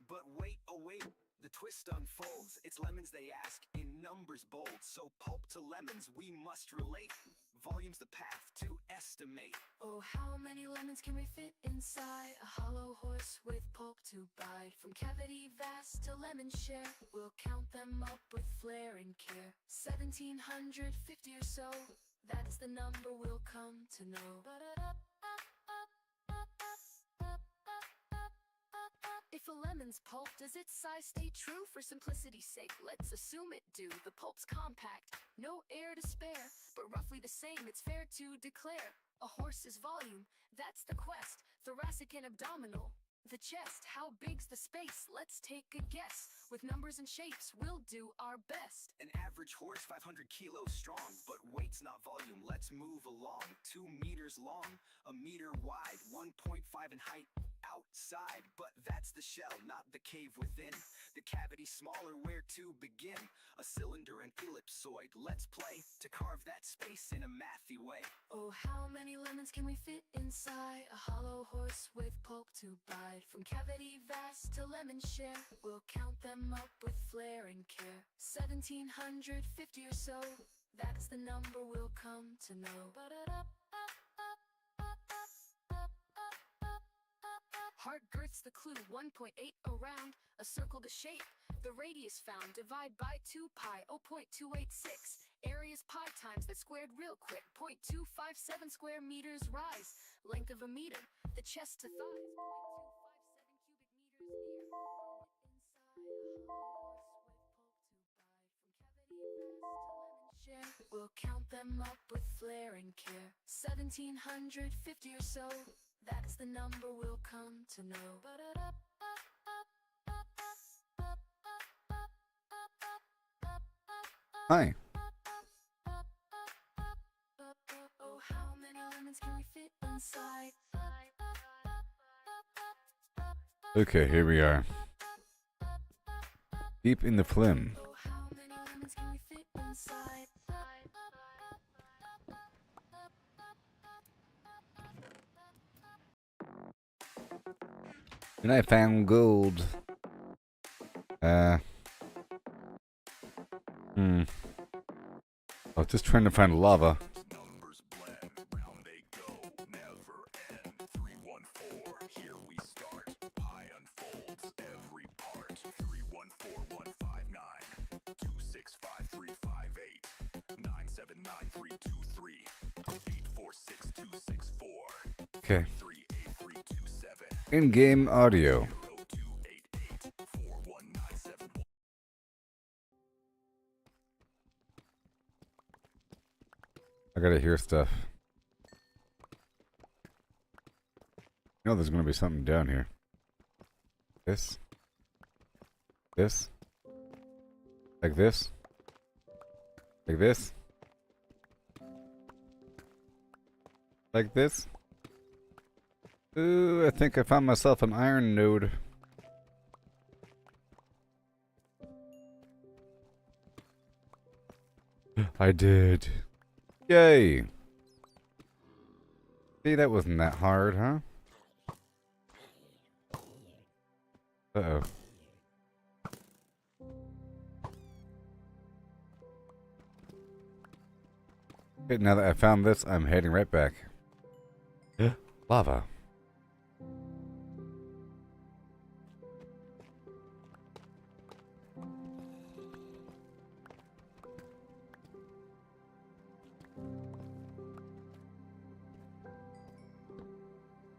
But wait, oh wait, the twist unfolds. It's lemons they ask, in numbers bold. So pulp to lemons we must relate. Volume's the path to estimate. Oh, how many lemons can we fit inside a hollow horse with pulp to bite? From cavity vast to lemon share, we'll count them up with flair and care. 1750 or so, that's the number we'll come to know. If a lemon's pulp, does its size stay true? For simplicity's sake, let's assume it do. The pulp's compact, no air to spare, but roughly the same, it's fair to declare. A horse's volume, that's the quest. Thoracic and abdominal, the chest. How big's the space? Let's take a guess. With numbers and shapes, we'll do our best. An average horse 500 kilos strong, but weight's not volume, let's move along. 2 meters long, a meter wide, 1.5 in height outside, but that's the shell, not the cave within. The cavity smaller, where to begin? A cylinder and ellipsoid, let's play to carve that space in a mathy way. Oh, how many lemons can we fit inside a hollow horse with pulp to bite? From cavity vast to lemon share, we'll count them up with flair and care. 1750 or so, that's the number we'll come to know. Heart girth's the clue, 1.8 around, a circle to shape. The radius found, divide by 2 pi, 0.286. Area's pi times that squared real quick, 0.257 square meters rise. Length of a meter, the chest to thighs, 0.257 cubic meters near. Inside a hollow horse with pulp to bite. From cavity vast to lemon share, we'll count them up with flair and care. 1750 or so, that's the number we'll come to know. Hi. Oh, how many lemons can we fit inside? Okay, here we are. Deep in the phlegm. Oh, how many lemons can we fit inside? And I found gold. I was just trying to find lava. Numbers blend, round they go, never end. 314, here we start. Pi unfolds every part. 314159, 2653558, 97933, 846264, Okay. 38327, In-game audio. 0288, 41971. I gotta hear stuff. You know there's gonna be something down here. This? This? Like this? Like this? Like this? Ooh, I think I found myself an iron node. I did. Yay! See, that wasn't that hard, huh? Uh-oh. Okay, now that I found this, I'm heading right back. Lava.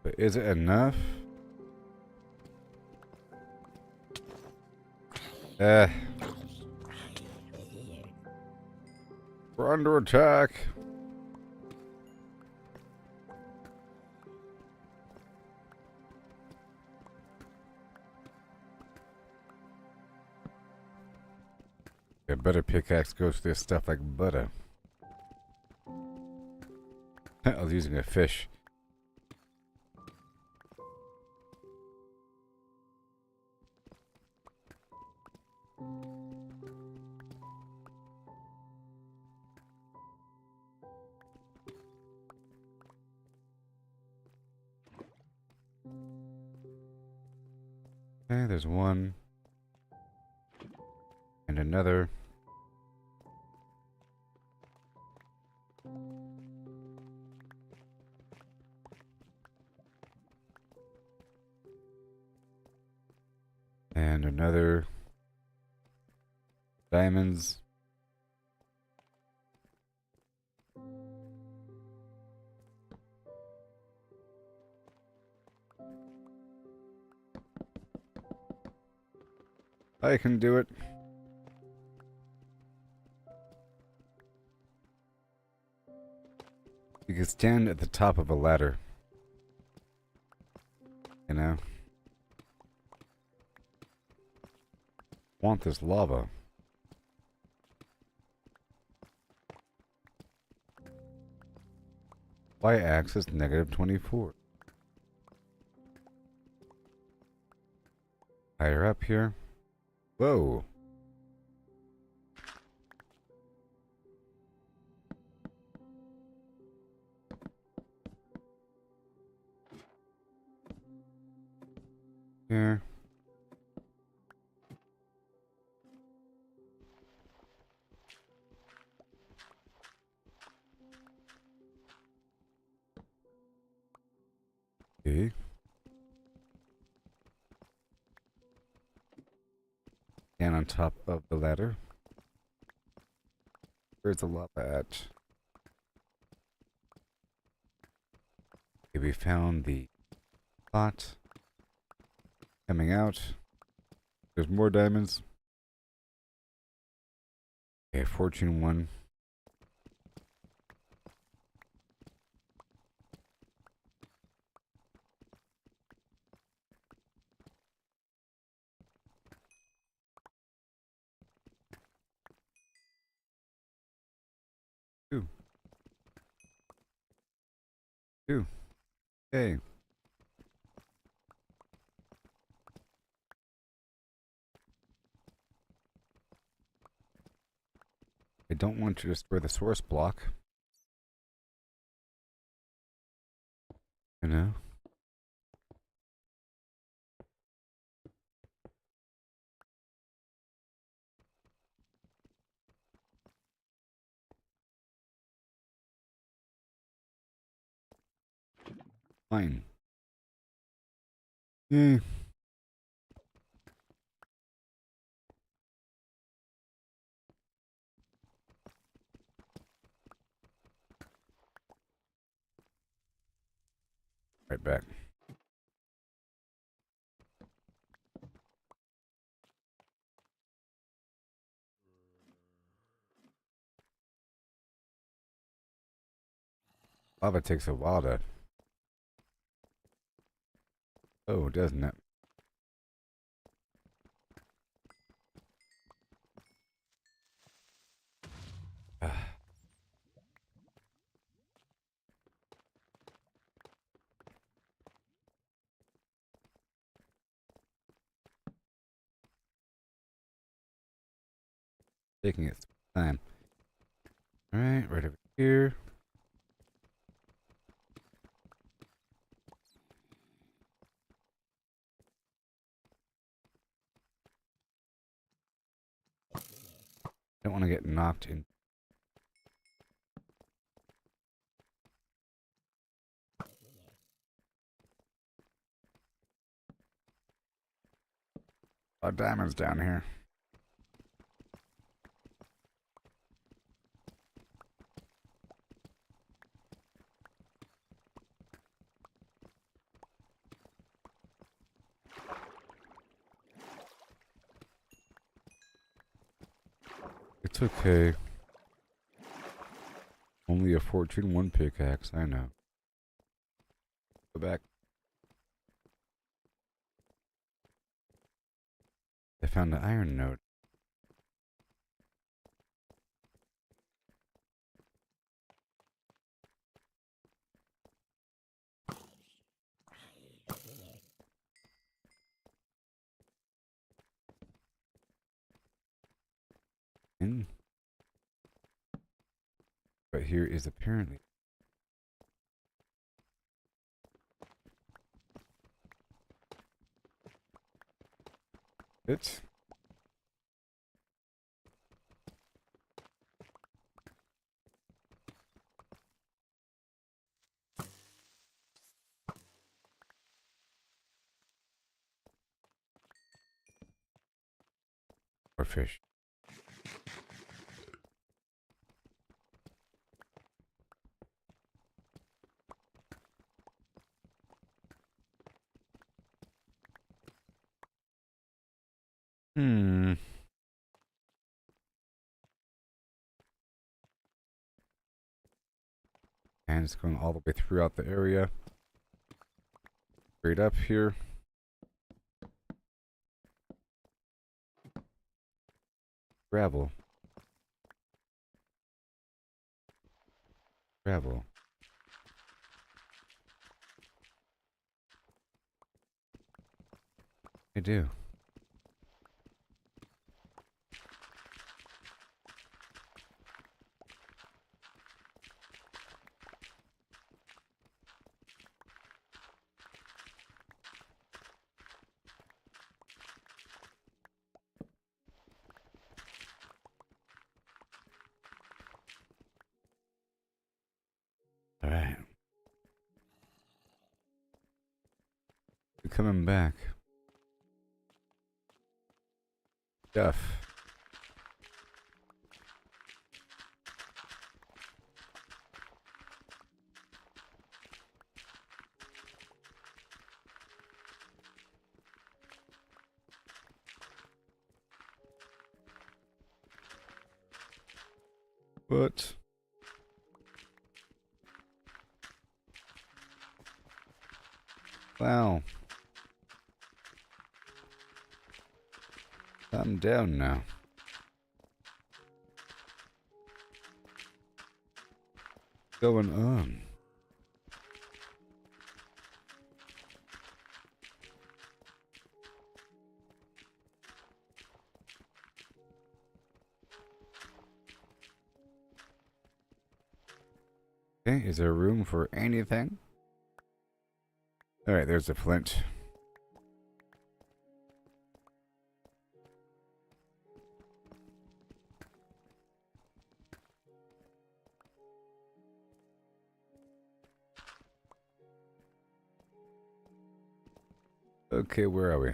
But is it enough? We're under attack. A better pickaxe goes through this stuff like butter. I was using a fish. Okay, there's one. And another. And another. Diamonds. I can do it. You can stand at the top of a ladder. You know? Want this lava. Y-axis -24. Higher up here. Whoa. Here. Okay. And on top of the ladder. Where's the lava at? Okay, we found the pot. Coming out. There's more diamonds. Okay, fortune 1. Two. Two. Okay. I don't want to destroy the source block. You know? Fine. Eh. Right back. Lava takes a while to. Oh, doesn't it? Taking its time. Alright, right over here. Don't want to get knocked in. A lot of diamonds down here. It's okay. Only a fortune 1 pickaxe, I know. Go back. I found the iron node. And but here is apparently it. Or fish. Hmm. And it's going all the way throughout the area. Straight up here. Gravel. Gravel. I do. Alright. We're coming back. Stuff. What? Wow. I'm down now. What's going on? Okay, is there room for anything? Alright, there's a flint. Okay, where are we?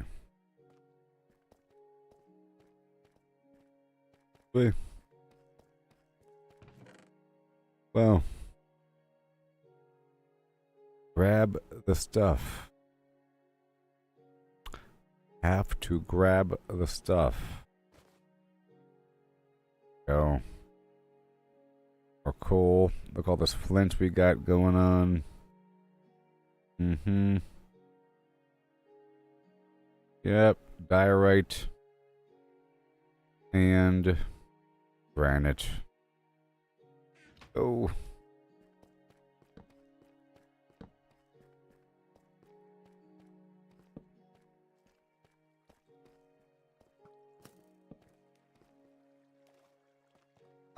Wait. Well, grab the stuff. Have to grab the stuff. Go. Or coal. Look all this flint we got going on. Mm-hmm. Yep. Diorite. And granite. Oh.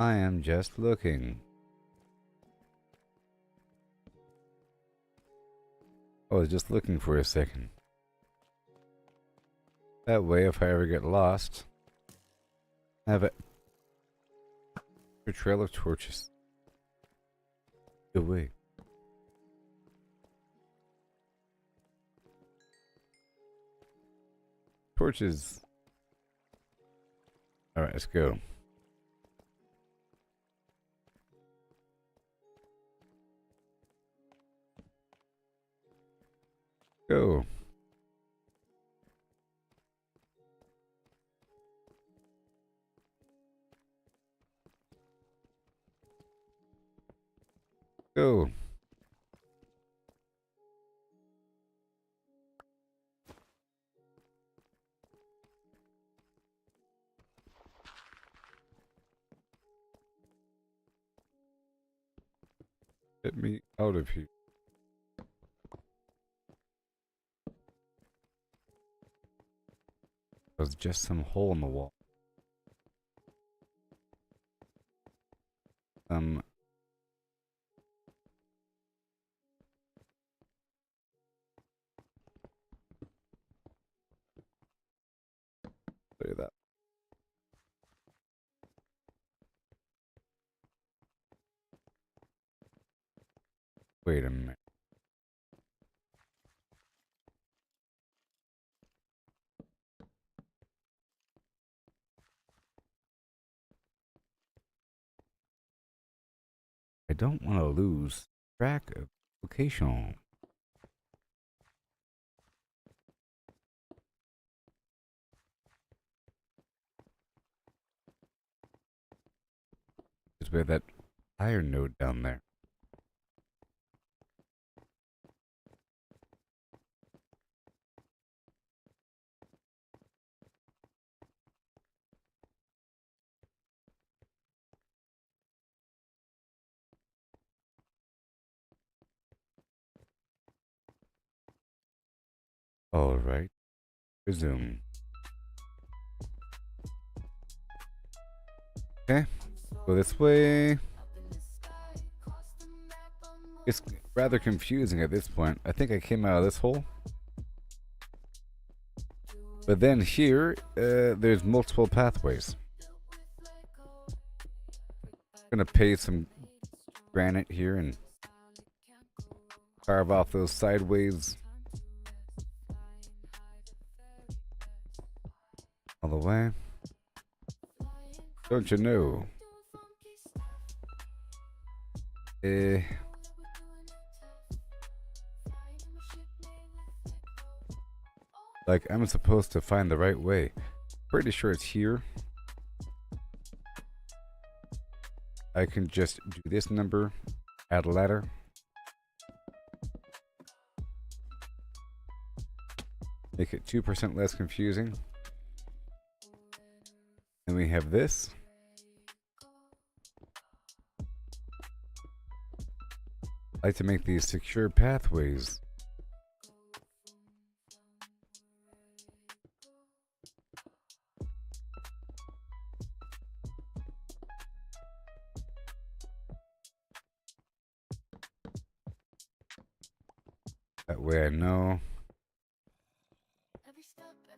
I am just looking. I was just looking for a second. That way, if I ever get lost, I have a trail of torches. Good way. Torches. Alright, let's go. Go. Go. Get me out of here. There's just some hole in the wall. Say that. Wait a minute. I don't want to lose track of location. Is where that iron node down there. Alright. Resume. Okay. Go this way. It's rather confusing at this point. I think I came out of this hole. But then here, there's multiple pathways. I'm gonna pay some granite here and carve off those sideways all the way. Don't you know? Like I'm supposed to find the right way. Pretty sure it's here. I can just do this number, add a ladder. Make it 2% less confusing. Then we have this. I like to make these secure pathways. That way I know.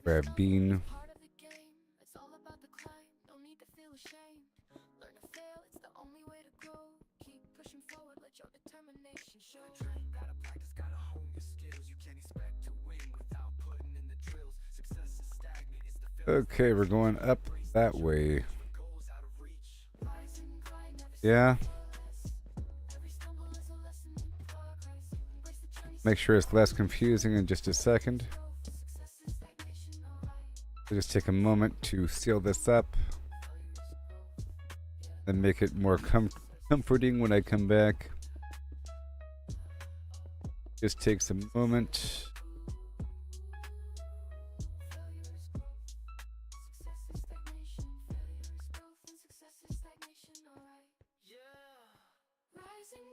Grab bean. It's all about the climb, no need to feel ashamed. Learn to fail, it's the only way to grow. Keep pushing forward, let your determination show. Gotta practice, gotta hone your skills. You can't expect to win without putting Okay, we're going up that way. Yeah. Make sure it's less confusing in just a second. I'll just take a moment to seal this up and make it more comforting when I come back. Just takes a moment.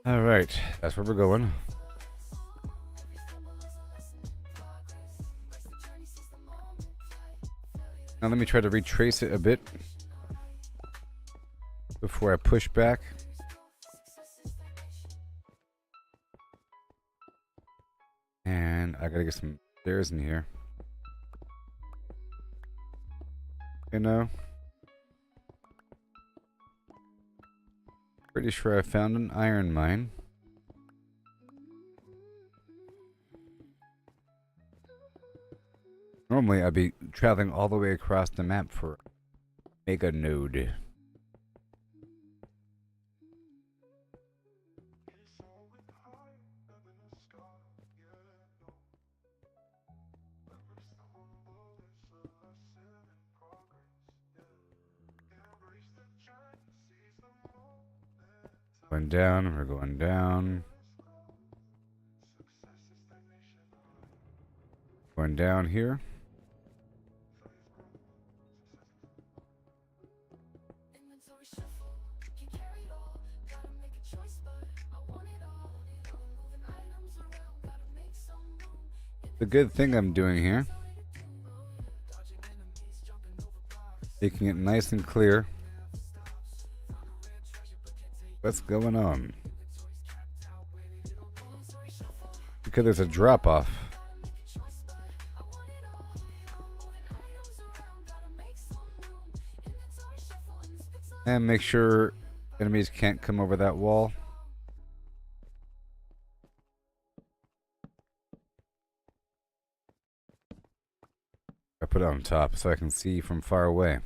All right, that's where we're going. Now let me try to retrace it a bit before I push back. And I gotta get some stairs in here. You know? Pretty sure I found an iron mine. Normally I'd be traveling all the way across the map for Mega Node. Going down, we're going down. Going down here. The good thing I'm doing here, making it nice and clear what's going on, because there's a drop off. And make sure enemies can't come over that wall. I put it on top so I can see from far away.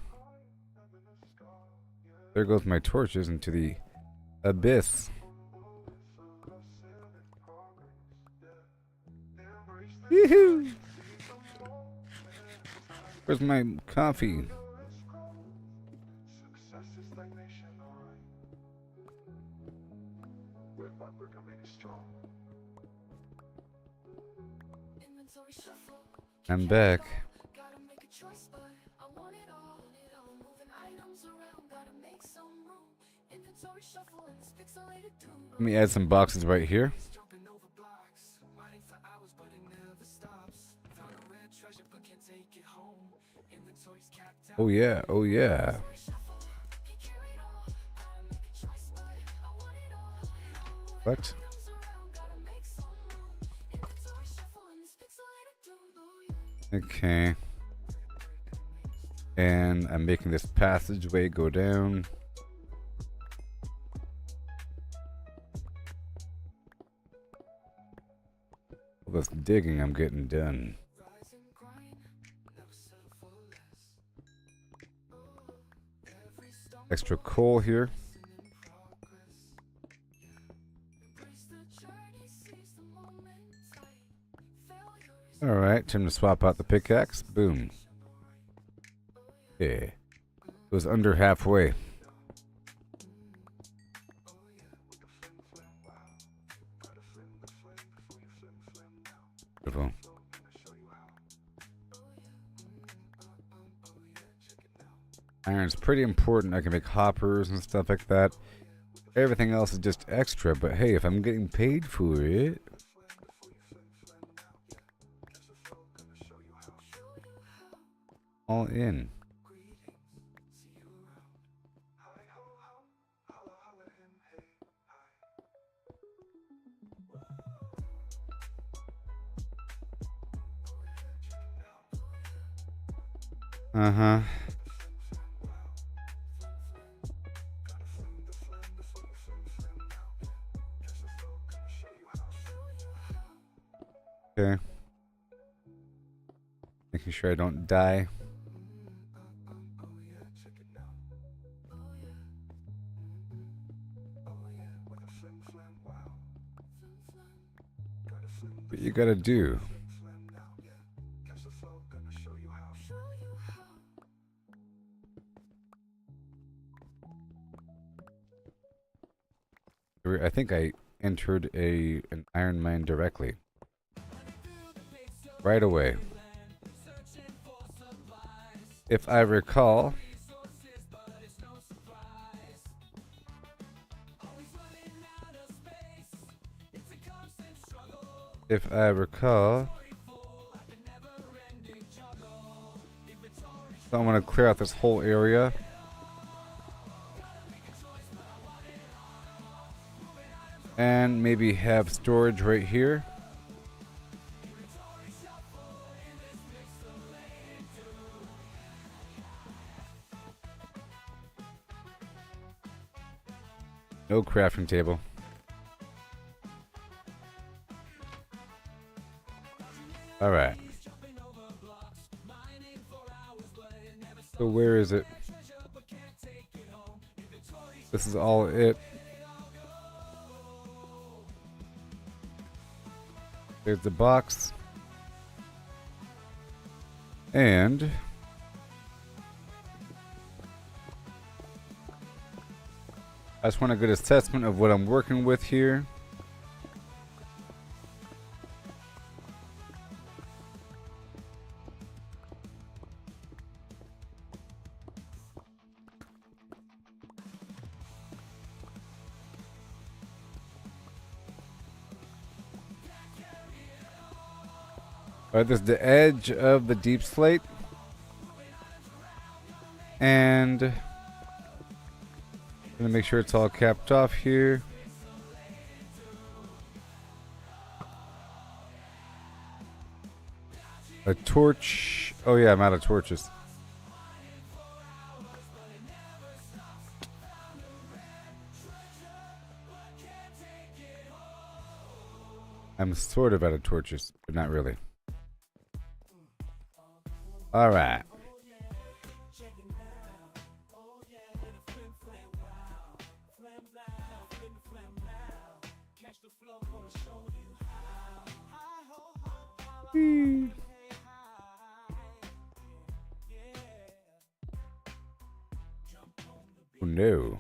There goes my torches into the abyss. Yoo-hoo! Where's my coffee? I'm back. Let me add some boxes right here. Oh yeah, oh yeah. What? Okay. And I'm making this passageway go down. All this digging I'm getting done. Extra coal here. Alright, time to swap out the pickaxe. Boom. Yeah. It was under halfway. Beautiful. Iron's pretty important. I can make hoppers and stuff like that. Everything else is just extra, but hey, if I'm getting paid for it. All in. Uh-huh. Okay. Making sure I don't die. what you gotta do. I think I entered an iron mine directly. Right away. If I recall. If I recall. So I'm going to clear out this whole area. And maybe have storage right here. No crafting table. Alright. So where is it? This is all it. There's the box. And I just want a good assessment of what I'm working with here. Alright, this is the edge of the deep slate. And I'm gonna make sure it's all capped off here. A torch. Oh yeah, I'm out of torches. I'm sort of out of torches, but not really. Alright. Oh no.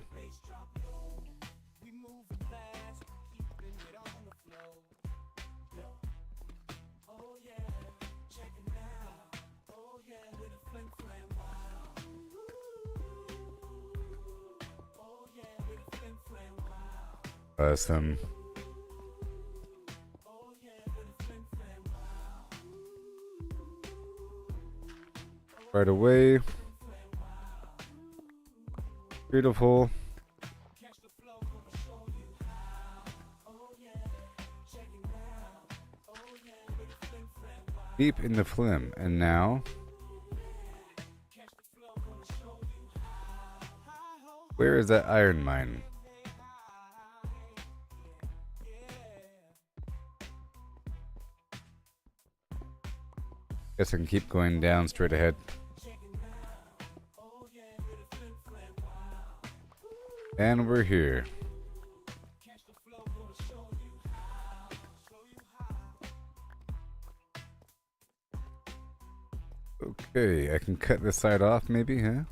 Some right away. Beautiful. Deep in the phlegm, and now where is that iron mine? Guess I can keep going down straight ahead. And we're here. Okay, I can cut this side off maybe, huh?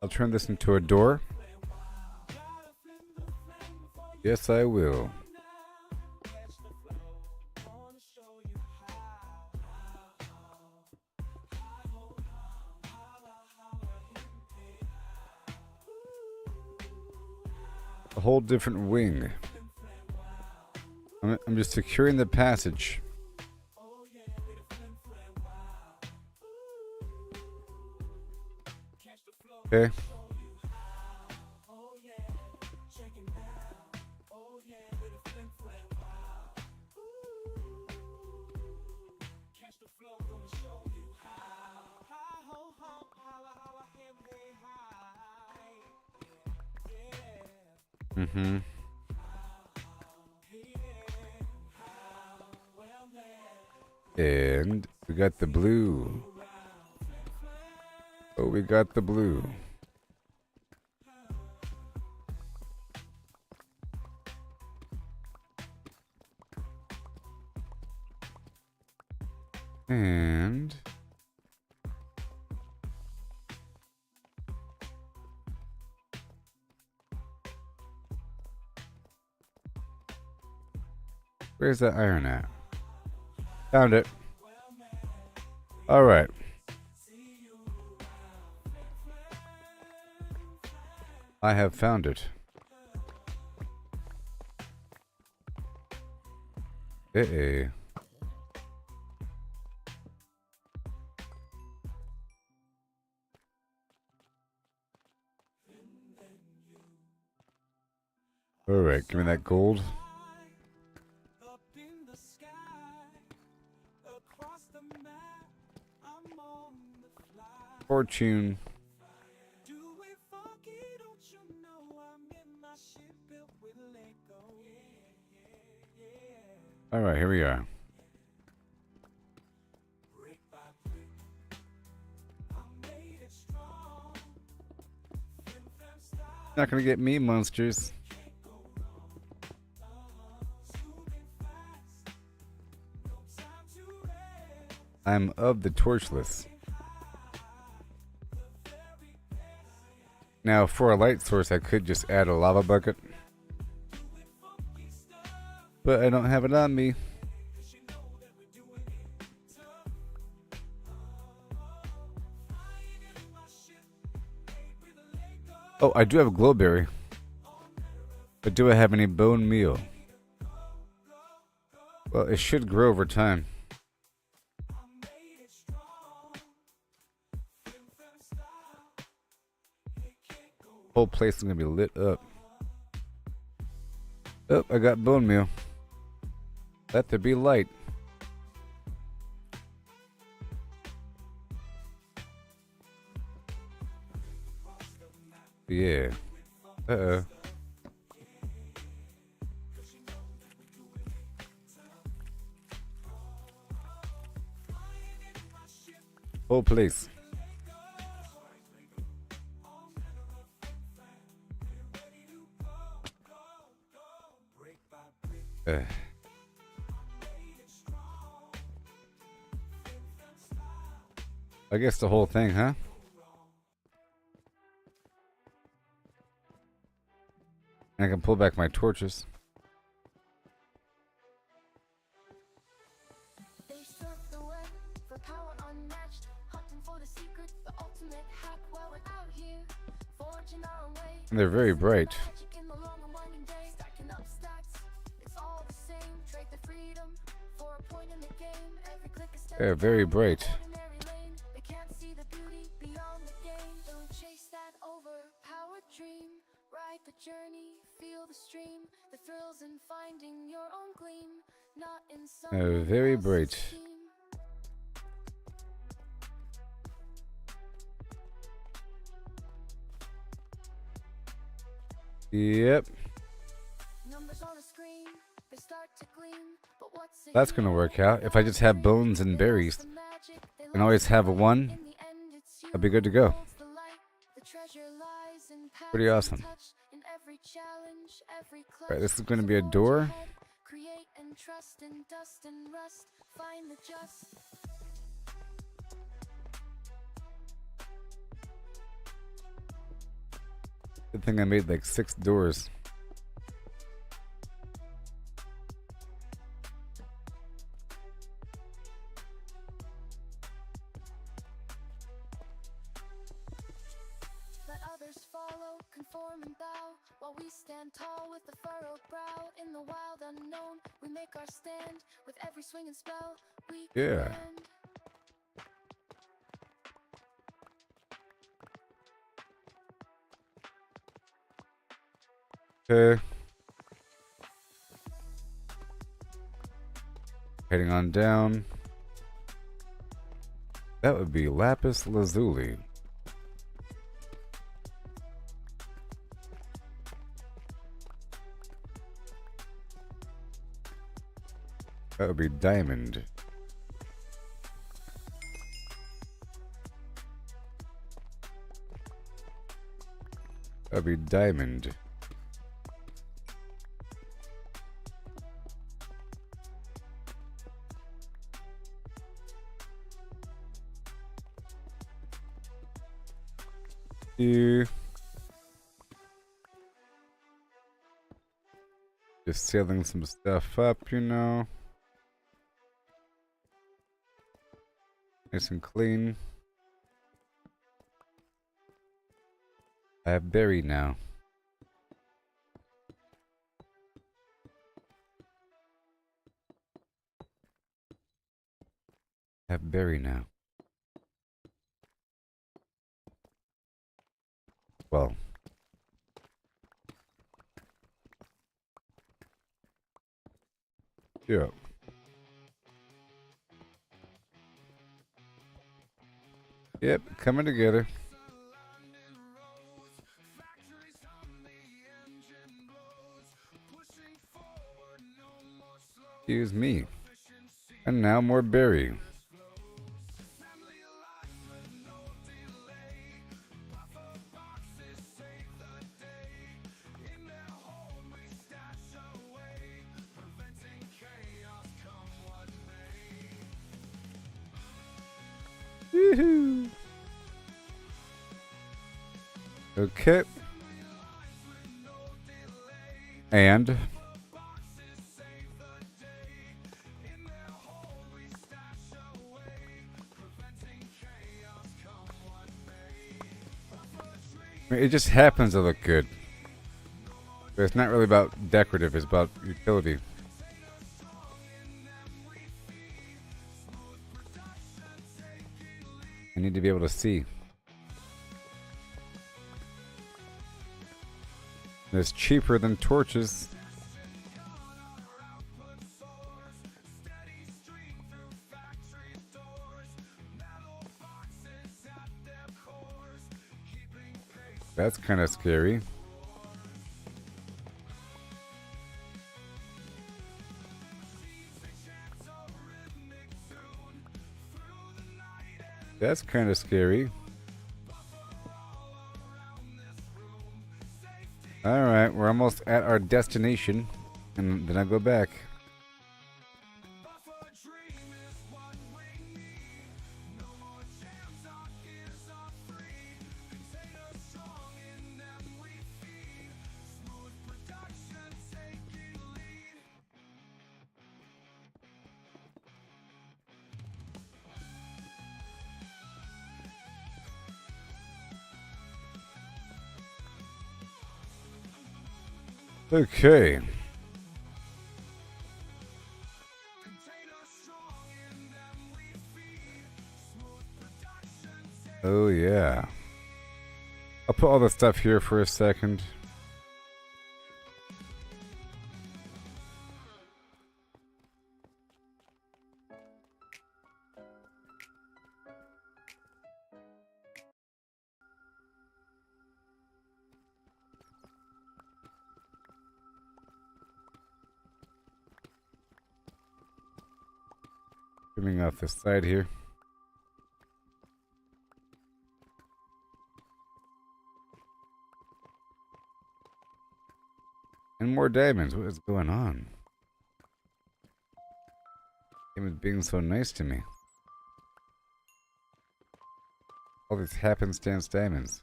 I'll turn this into a door. Yes, I will. A whole different wing. I'm just securing the passage. Okay. Mm-hmm. And we got the blue. Oh, we got the blue. And where's that iron at? Found it. All right. I have found it. Hey. All right, give me that gold. Up in the sky, across the map, I'm on the fly. Fortune. Do it funky, don't you know I'm in my ship built with Lego. Yeah. All right, here we are. Brick by brick, I made it strong. Flim flam style, Not gonna get me, monsters. moving fast, no time to rest. I'm of the torchless. Now, for a light source, I could just add a lava bucket. But I don't have it on me. Oh, I do have a glowberry. But do I have any bone meal? Well, it should grow over time. Whole place is gonna be lit up. Oh, I got bone meal. Let there be light. Yeah. Uh-oh. Whole place. I guess the whole thing, huh? And I can pull back my torches. They surf the web for power unmatched, hunting for the secret, the ultimate hack while we're out here, forging our own way. And they're very bright. Magic in the long and winding day, stacking up stacks. It's all the same, trade the freedom for a point in the game. Every click is step They're very bright. ordinary lane. They can't see the beauty beyond the game. Don't chase that overpowered dream. Ride the journey, feel the stream, the thrills in finding your own gleam, not in someone Very else's bright. scheme. Yep. Numbers on a screen, they start to gleam, but what's it That's gonna work out. If I just have bones and berries the magic they and always have a one, in the end it's you I'll be good to go. holds the light. The treasure lies in Pretty paths awesome. untouched, in every challenge, every clutch. Alright, this is gonna be a So hold door. your head, create and trust in dust and rust, find the just. Good thing I made like 6 doors. Let others follow, conform and bow, while we stand tall with a furrowed brow. In the wild unknown, we make our stand. With every swing and spell, we Yeah. command. Okay. Heading on down. That would be lapis lazuli. That would be diamond. That'd be diamond. You just sealing some stuff up, you know. Nice and clean. I have berry now. I have berry now. Well. Yeah. Yep, coming together. Excuse me. And now more berry. Woohoo! Okay. And it just happens to look good. But it's not really about decorative, it's about utility. I need to be able to see. It's cheaper than torches. That's kind of scary. That's kind of scary. Alright, we're almost at our destination. And then I go back. Okay. Oh yeah. I'll put all the stuff here for a second. Coming off the side here. And more diamonds. What is going on? Game is being so nice to me. All these happenstance diamonds.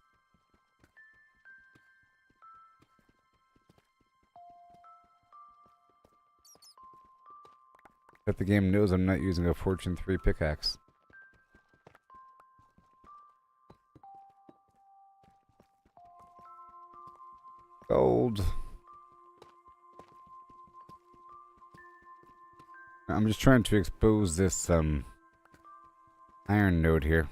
But the game knows I'm not using a Fortune 3 pickaxe. Gold. I'm just trying to expose this iron node here.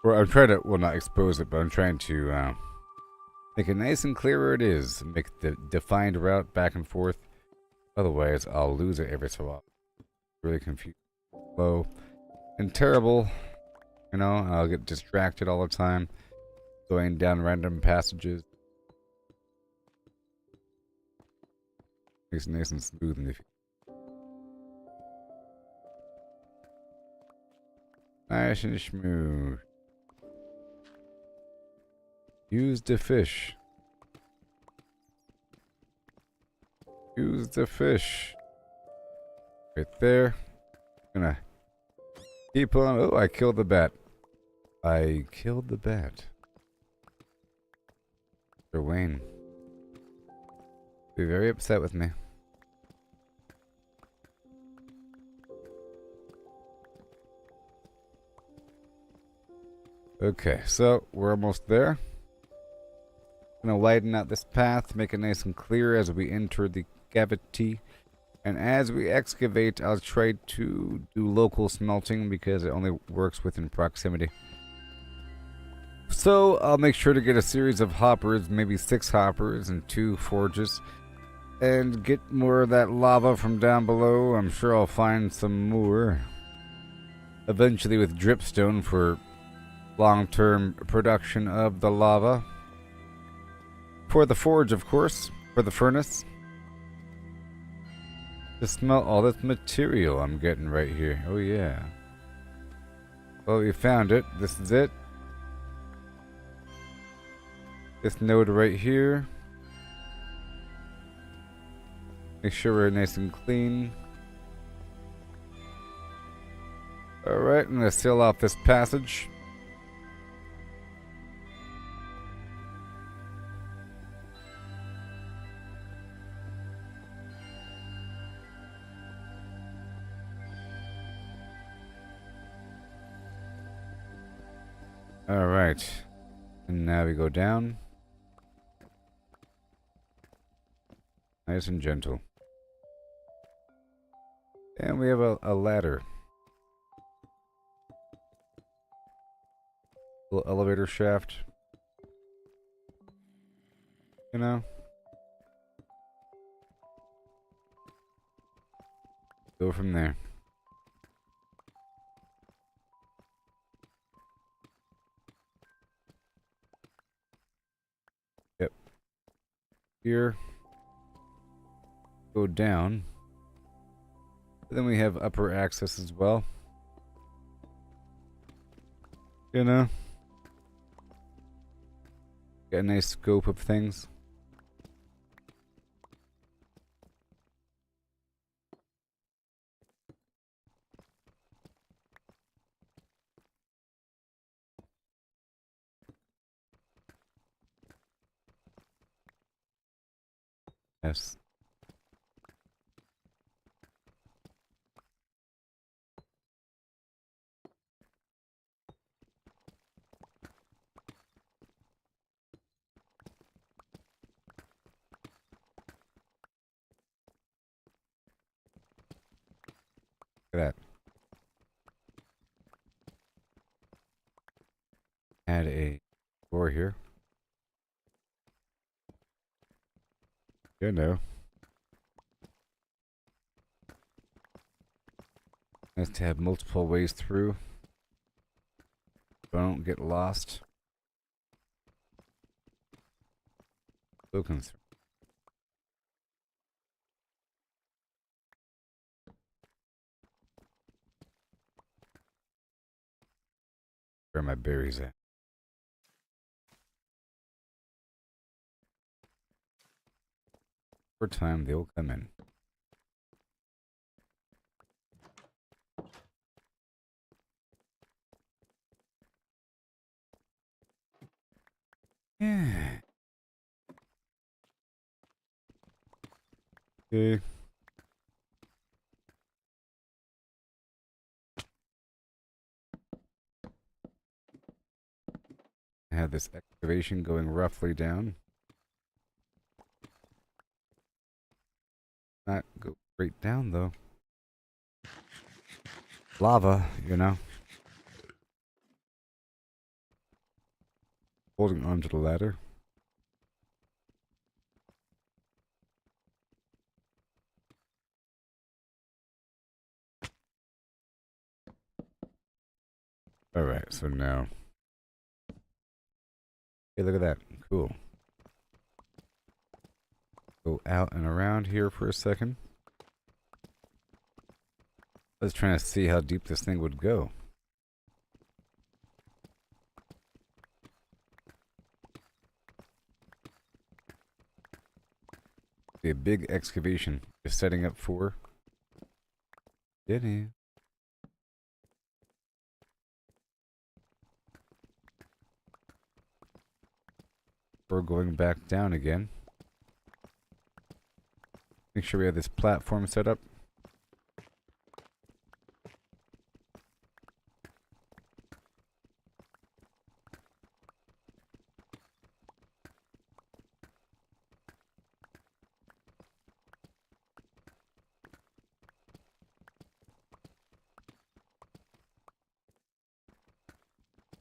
Or I'm trying to, well, not expose it, but I'm trying to make it nice and clear where it is. Make the defined route back and forth. Otherwise, I'll lose it every so often. Really confused, slow, and terrible. You know, I'll get distracted all the time, going down random passages. Makes it nice and smooth in the Nice and smooth. Use the fish. Use the fish. Right there. Gonna keep on. Oh, I killed the bat. I killed the bat. Sir Wayne. Be very upset with me. Okay, so we're almost there. Gonna widen out this path, make it nice and clear as we enter the cavity. And as we excavate, I'll try to do local smelting because it only works within proximity. So I'll make sure to get a series of hoppers, maybe 6 hoppers and 2 forges, and get more of that lava from down below. I'm sure I'll find some more. Eventually with dripstone for long-term production of the lava. For the forge, of course, for the furnace. To smelt all this material I'm getting right here. Oh yeah. Well, we found it. This is it. This node right here. Make sure we're nice and clean. Alright, I'm going to seal off this passage. Alright. And now we go down. Nice and gentle. And we have a ladder. Little elevator shaft. You know? Go from there. Yep. Here. Go down. Then we have upper access as well. You know? Got a nice scope of things. Yes. Look at that. Add a door here. You know. Nice to have multiple ways through. Don't get lost. Looking through. Where are my berries at? For time, they'll come in. Yeah. Okay. I have this excavation going roughly down. Not go straight down though. Lava, you know. Holding onto the ladder. Alright, so now. Hey, look at that. Cool. Go out and around here for a second. I was trying to see how deep this thing would go. big excavation. Just setting up for dinner. We're going back down again. Make sure we have this platform set up.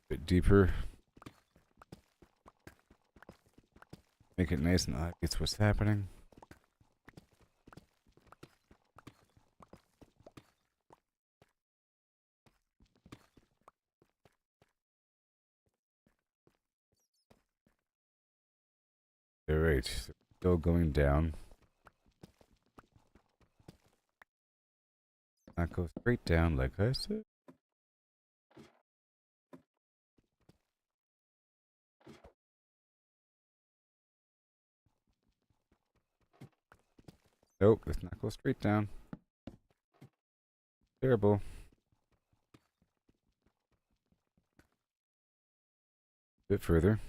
Bit deeper. Make it nice and obvious what's happening. Alright, so still going down. Not go straight down like I said. Nope, let's not go straight down. Terrible. Bit further.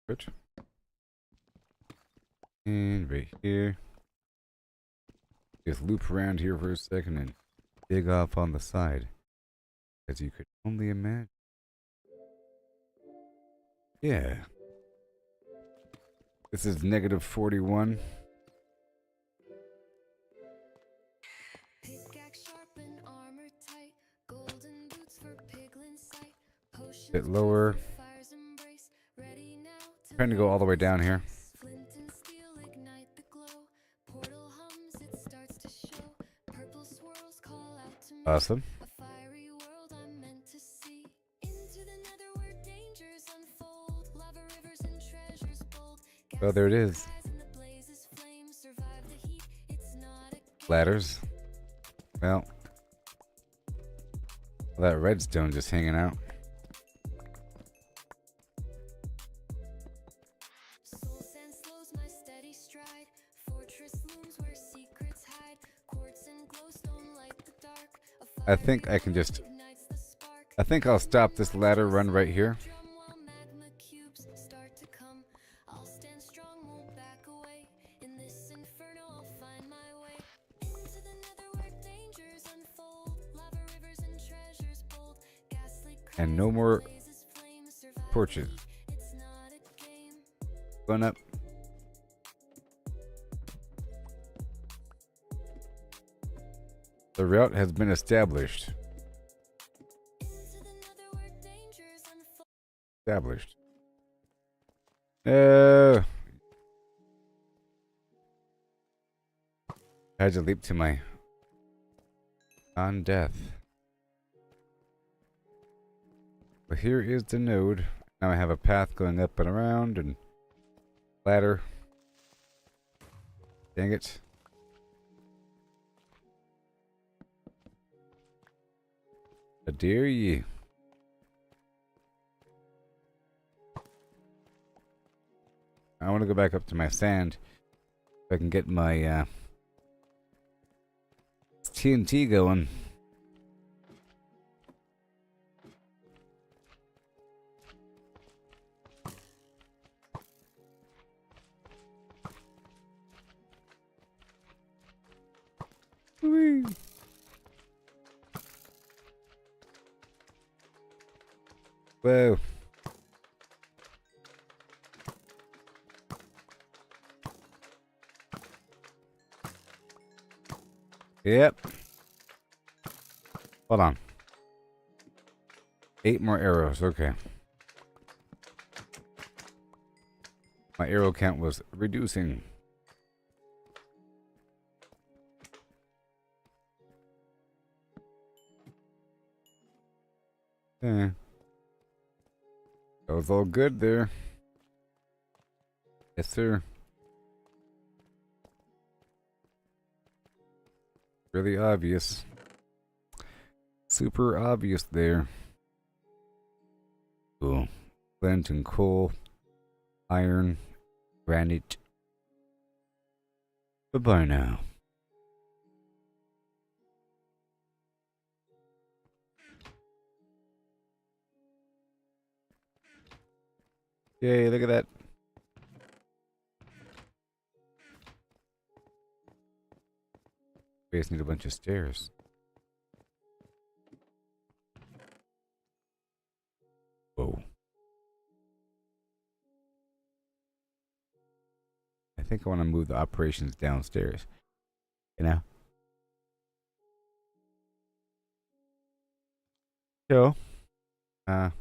Good. And right here. Just loop around here for a second and dig off on the side. As you could only imagine. Yeah. This is negative 41. Pickaxe sharp and armor tight, golden boots for piglin sight, potions Bit lower. for fire's embrace, ready now to Trying to go all the way down here. flint and steel ignite the glow, portal hums it starts to show, purple swirls call out to me, Awesome. a fiery world I'm meant to see, into the nether where dangers unfold, lava rivers and treasures bold, Oh, there it is. skies and the blazes flame, survive the heat, it's not a game. Ladders. Well. That redstone just hanging out. Soul sand slows my steady stride. Fortress looms where secrets hide. Quartz and glowstone light the dark. I think I can just... Ignites the spark. I think I'll stop this ladder run right here. Drum while magma cubes start to come. I'll stand strong, won't back away. In this inferno, I'll find my way. Into the nether where dangers unfold. Lava rivers and treasures bold. Ghastly And no more blazes flame. Survive the torches. heat, it's not a game. Going up. The route has been established. Into the nether where dangers unfold. Established. No. I had to leap to my non-death. But here is the node. Now I have a path going up and around and ladder. Dang it. How dare you? I want to go back up to my sand so I can get my TNT going. Whee. Whoa. Yep. Hold on. 8 more arrows. Okay. My arrow count was reducing. Yeah. That was all good there. Yes, sir. Really obvious. Super obvious there. Cool. Flint and coal. iron, granite. Goodbye now. Yay, look at that. We just need a bunch of stairs. Whoa. I think I want to move the operations downstairs. You know? So, I'll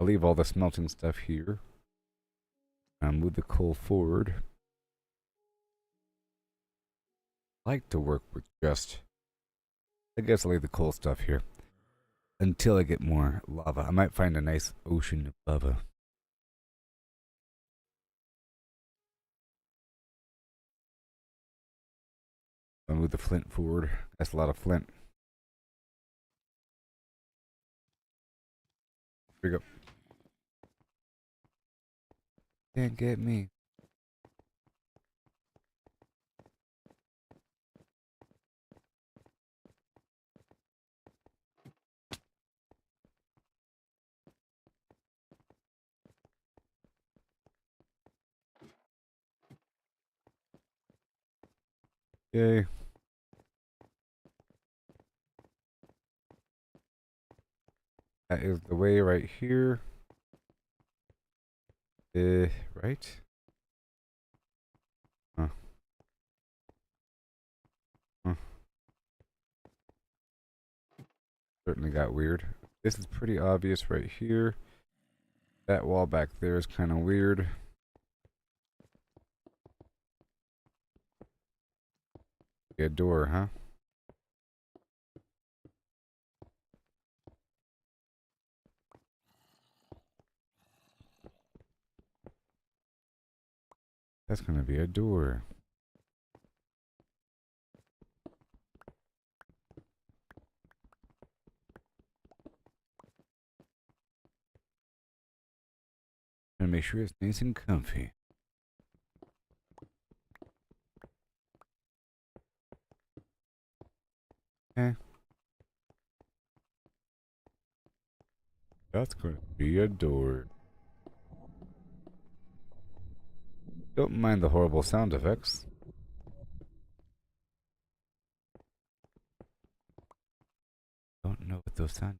leave all the smelting stuff here. I'll move the coal forward. I like to work with just... I guess I'll leave the coal stuff here. Until I get more lava. I might find a nice ocean of lava. I'll move the flint forward. That's a lot of flint. Here we go. Can't get me. Yay. That is the way right here. Right? Huh. Huh. Certainly got weird. This is pretty obvious right here. That wall back there is kind of weird. A door, huh? That's gonna be a door. And make sure it's nice and comfy. Okay. That's gonna be a door. Don't mind the horrible sound effects. Don't know what those sound.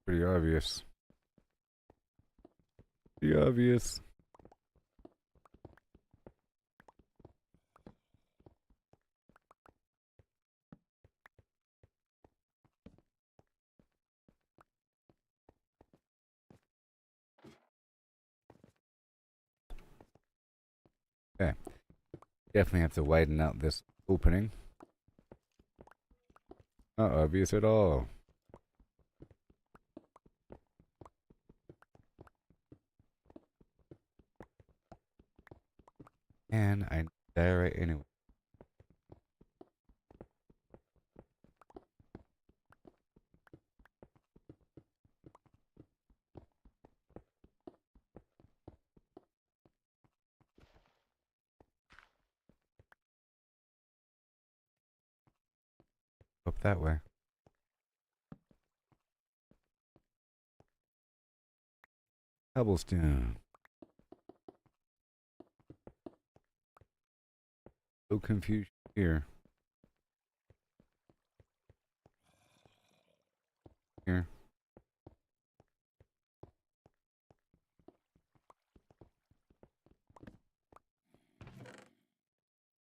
Pretty obvious. Pretty obvious. Okay. Definitely have to widen out this opening. Not obvious at all. And I die right anyway. Up that way. Cobblestone. No confusion here. Here.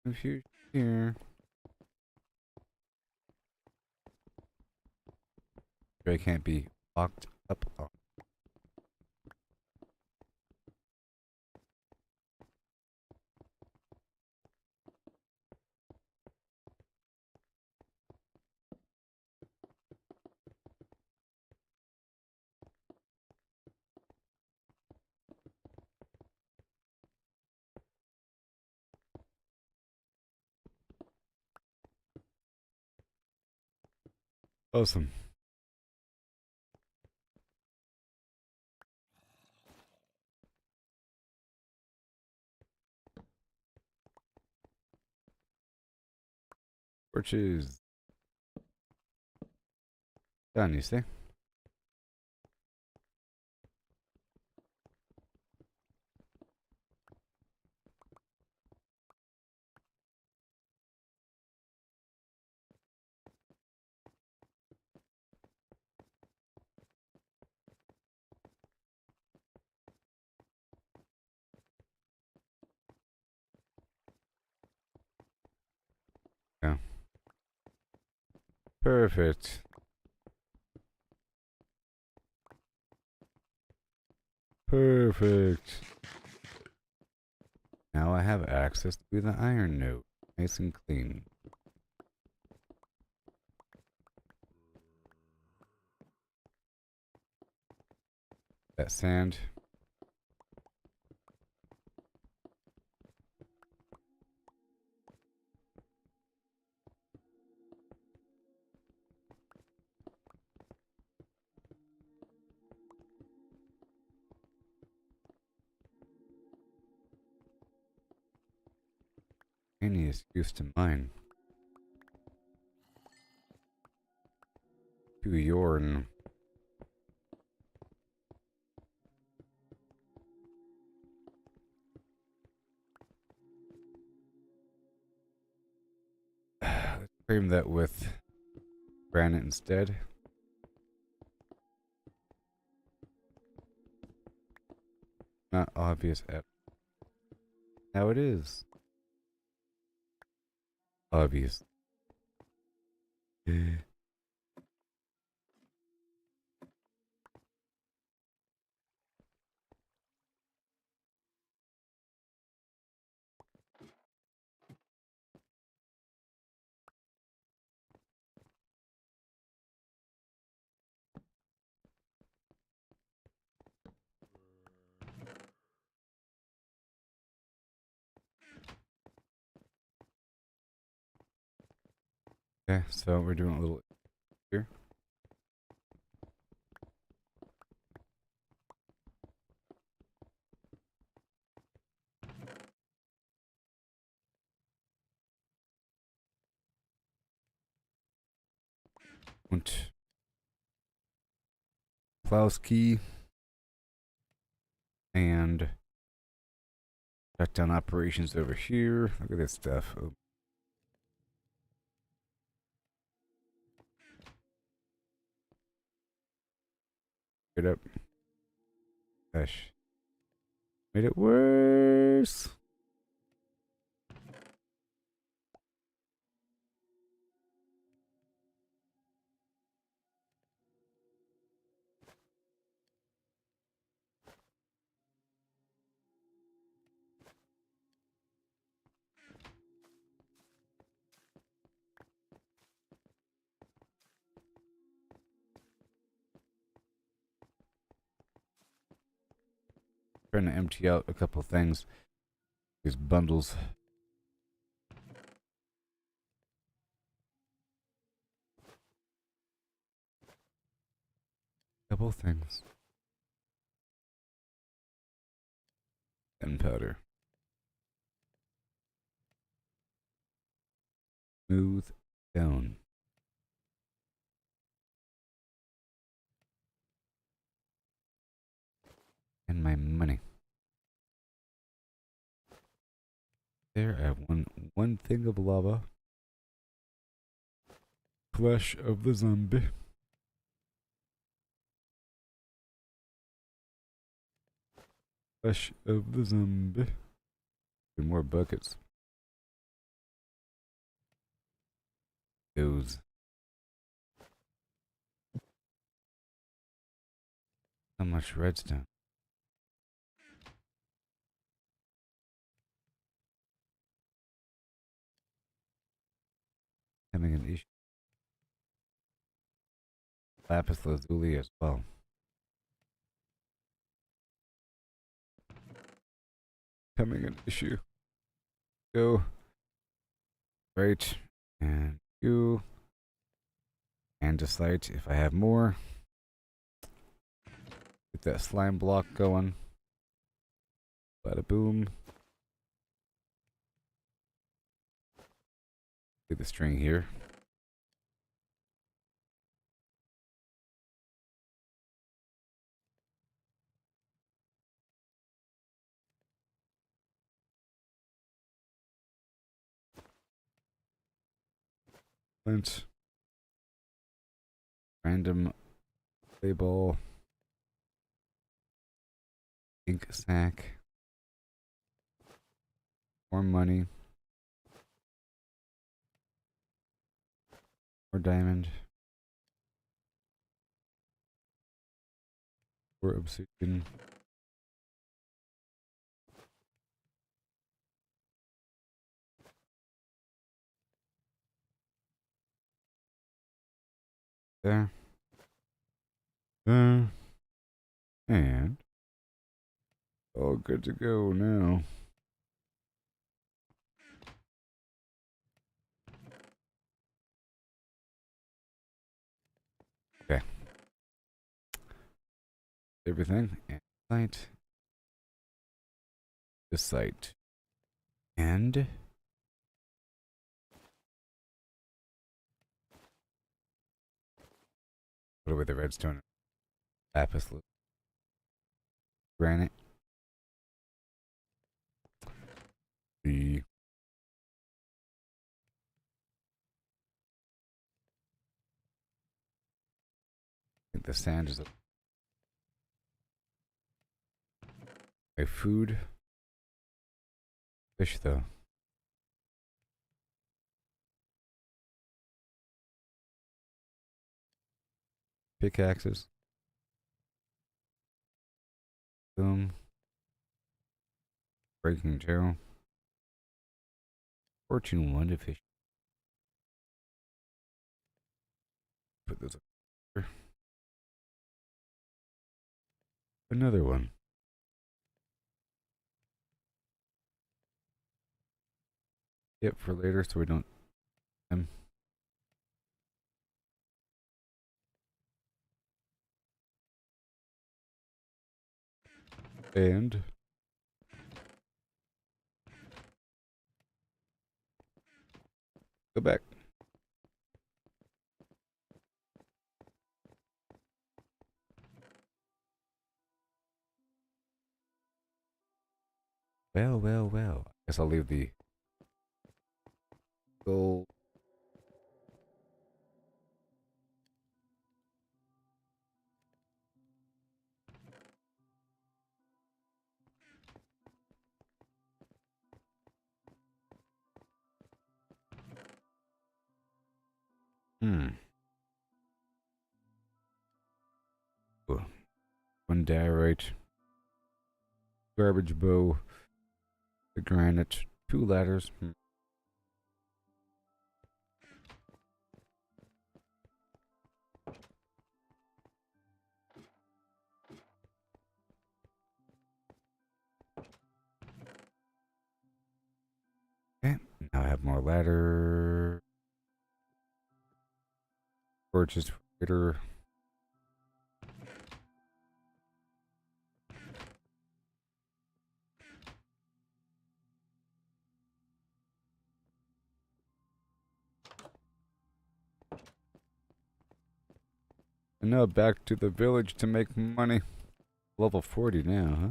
Confusion here. I can't be locked up. Oh. Awesome. Torches. Done, you see? Yeah. Perfect. Perfect. Now I have access to the iron node. Nice and clean. That sand. Any excuse to mine. To Yorn. Let's frame that with granite instead. Not obvious at now it is. Obvious. Okay, so we're doing a little here. Und Plowski and shut down operations over here. Look at this stuff. Oh. Get up. Gosh. Made it worse. Trying to empty out a couple things. These bundles. Couple things. Gunpowder. Smooth down. And my money. There, I have one thing of lava. Flesh of the zombie. Flesh of the zombie. Two more buckets. Goes. How much redstone? Having an issue. Lapis lazuli as well. Becoming an issue. Go. Right. And you. Andesite if I have more. Get that slime block going. Bada boom. Do the string here. Flint. Random clay ball. Ink sack. More money. More diamond. More obsidian. There. There. And all good to go now. Okay. Everything. And site. This site. And put away the redstone. Lapis granite. The I think the sand is my food. Fish though. Pickaxes. Boom. Breaking 2. Fortune 1 to fish. Put this up here. Another one. Yep, for later so we don't and go back. Well, well, well. Guess I'll leave the gold. Ooh. One diorite. Garbage bow. The granite. 2 ladders. Okay. Now I have more ladder. Torches for later. And now back to the village to make money. Level 40 now, huh?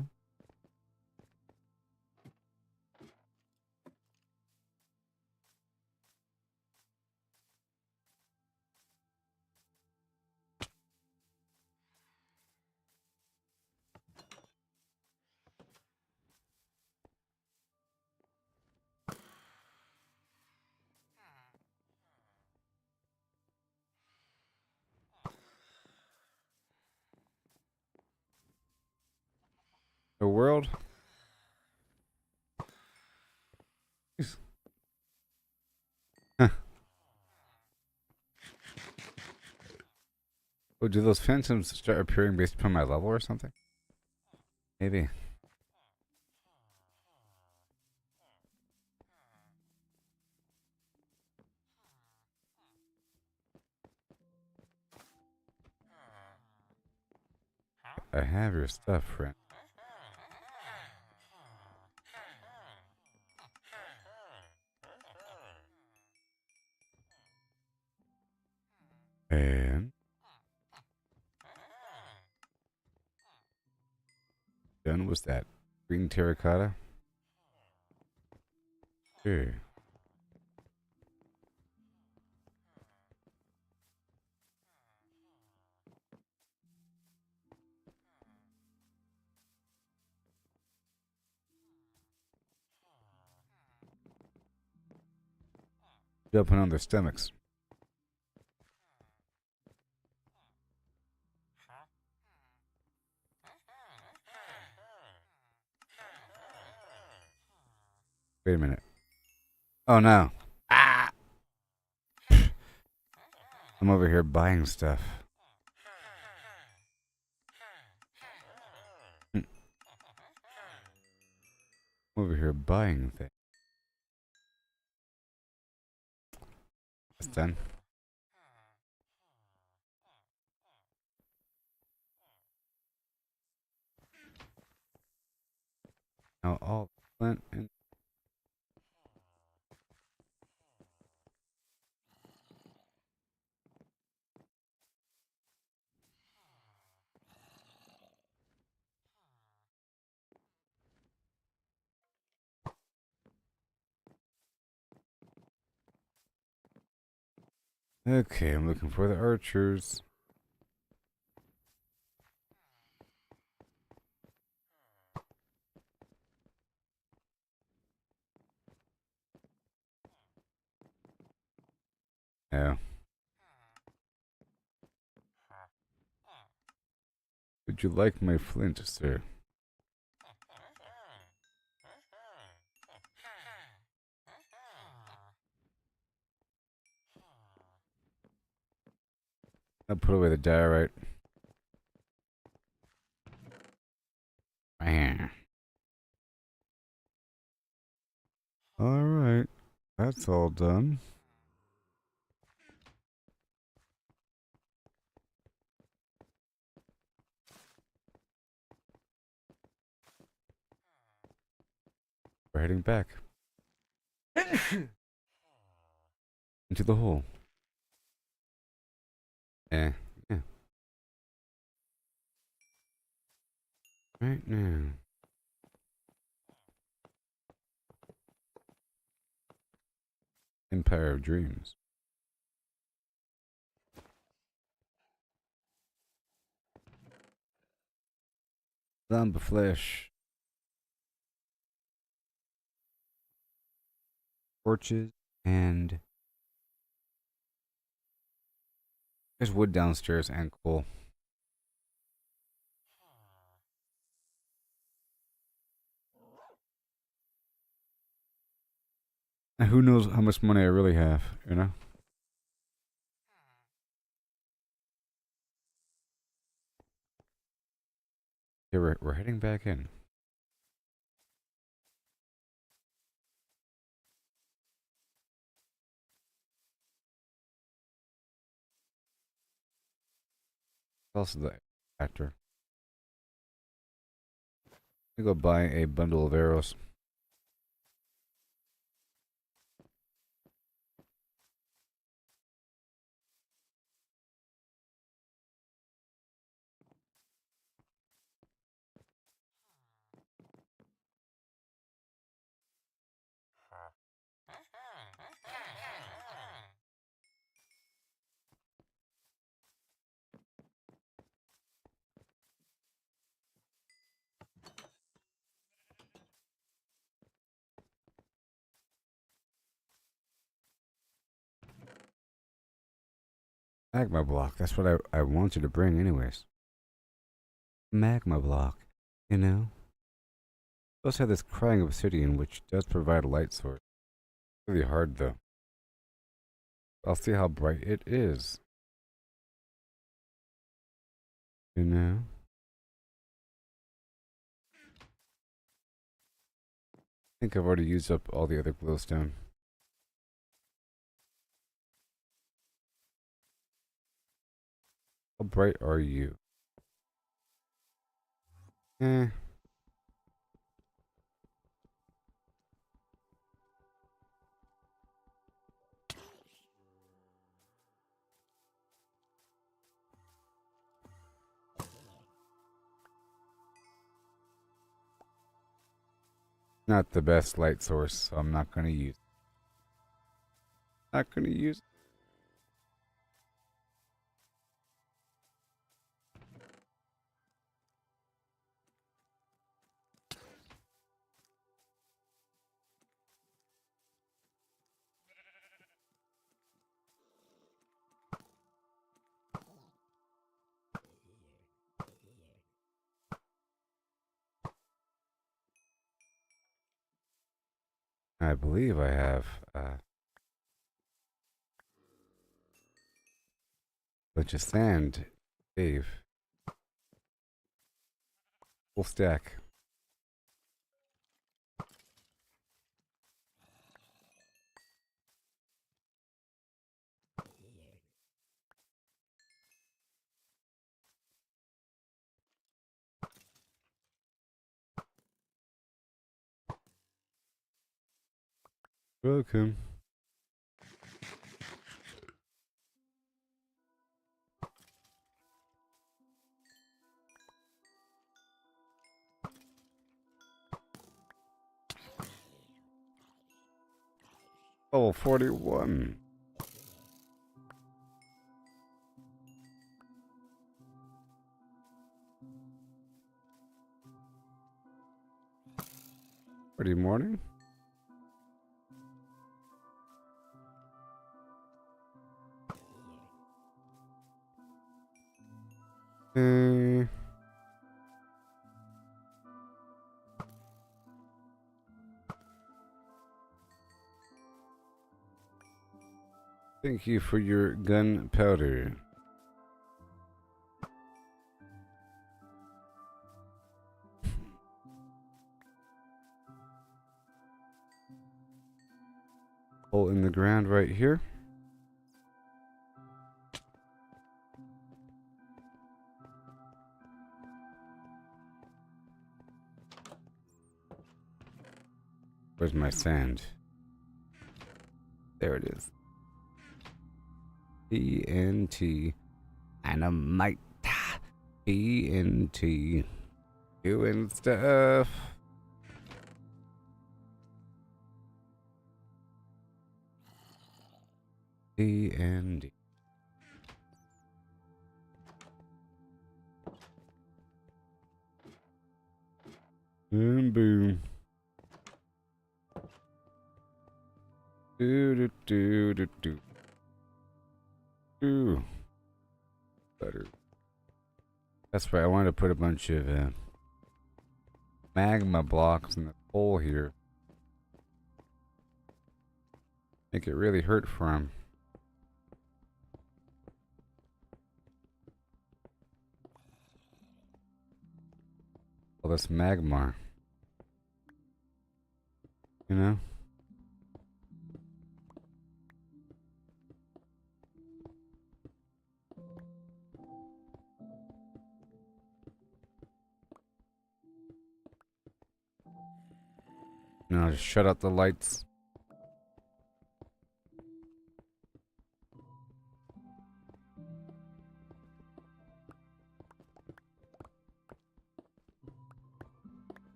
The world? Huh. Oh, do those phantoms start appearing based upon my level or something? Maybe. I have your stuff, friend. And done. Was that green terracotta? Sure. Jumping on their stomachs. Wait a minute. Oh no. Ah! I'm over here buying stuff. I'm over here buying things. It's done. Now all flint and okay, I'm looking for the archers. Yeah. Would you like my flint, sir? I'll put away the diorite. Alright. That's all done. We're heading back. Into the hole. Yeah. Right now. Empire of Dreams. Zombie flesh. Torches and there's wood downstairs and coal. And who knows how much money I really have, you know? Yeah, we're heading back in. Also the actor. I'm gonna go buy a bundle of arrows. Magma block. That's what I wanted to bring anyways. Magma block. You know? We also have this crying obsidian which does provide a light source. Really hard though. I'll see how bright it is. You know? I think I've already used up all the other glowstone. How bright are you? Eh. Not the best light source, so I'm not gonna use it. Not gonna use it. I believe I have bunch of sand. Cave. Full stack. Welcome. Oh, 41. Pretty morning. Uh, thank you for your gunpowder. Hole in the ground right here. Where's my sand? There it is. TNT. Dynamite. TNT. Doing stuff. TNT. Boom, boom. Do do do do do. Do. Better. That's right. I wanted to put a bunch of magma blocks in the hole here. Make it really hurt for him. All this magma. You know? No, just shut out the lights.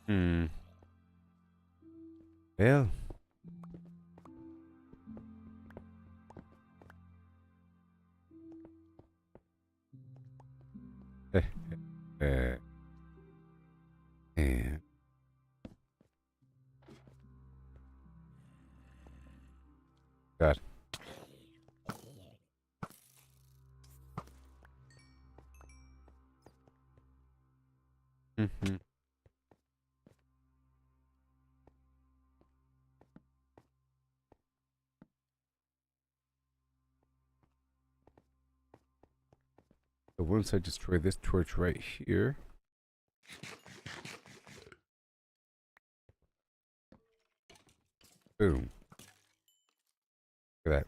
Hmm. Well. And God. Mm-hmm. So once I destroy this torch right here. Boom. Look at that.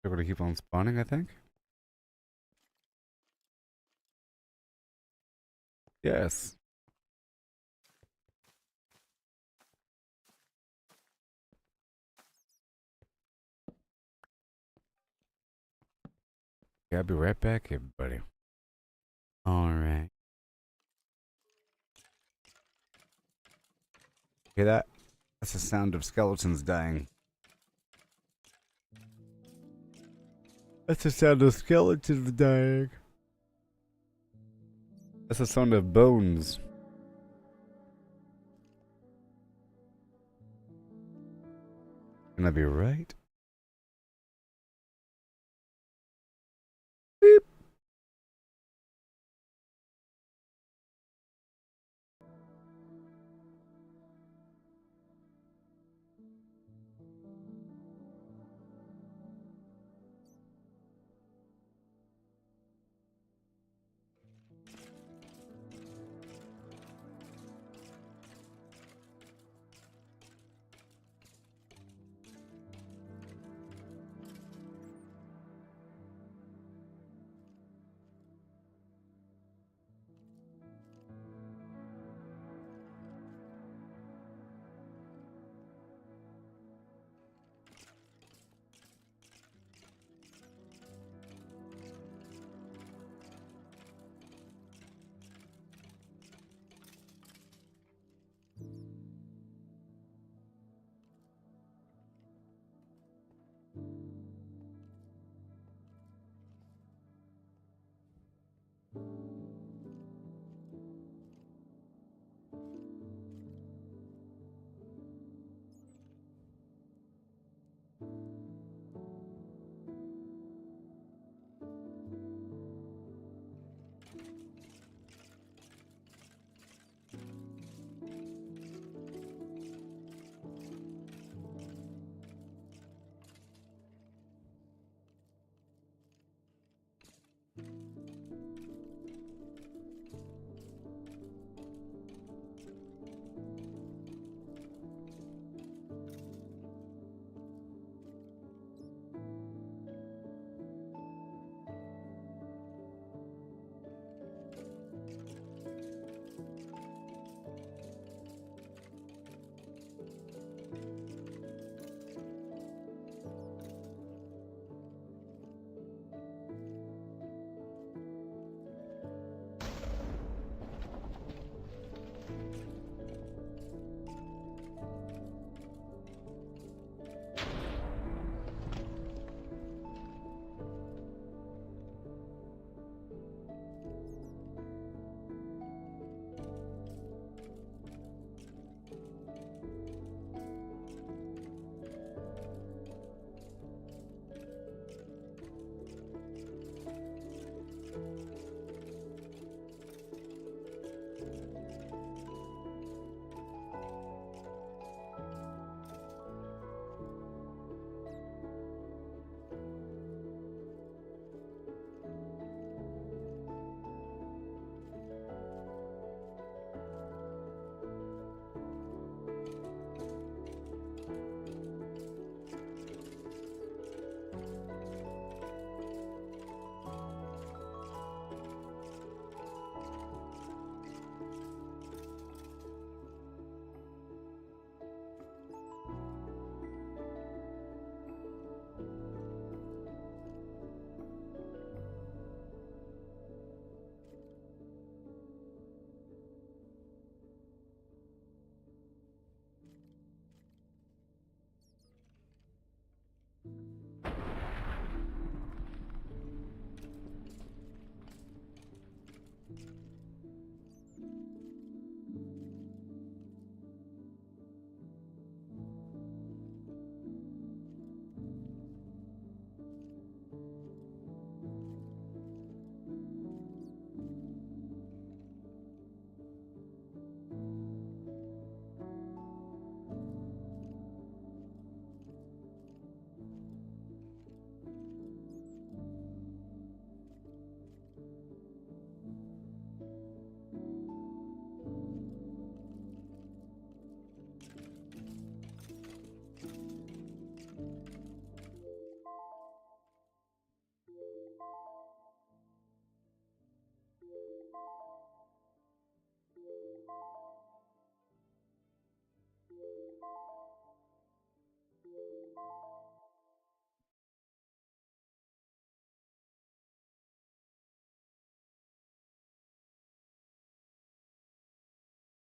They're going to keep on spawning, I think. Yes. Yeah, I'll be right back, everybody. Alright. Hear that? That's the sound of skeletons dying. That's the sound of skeletons dying. That's the sound of bones. Can I be right? Beep.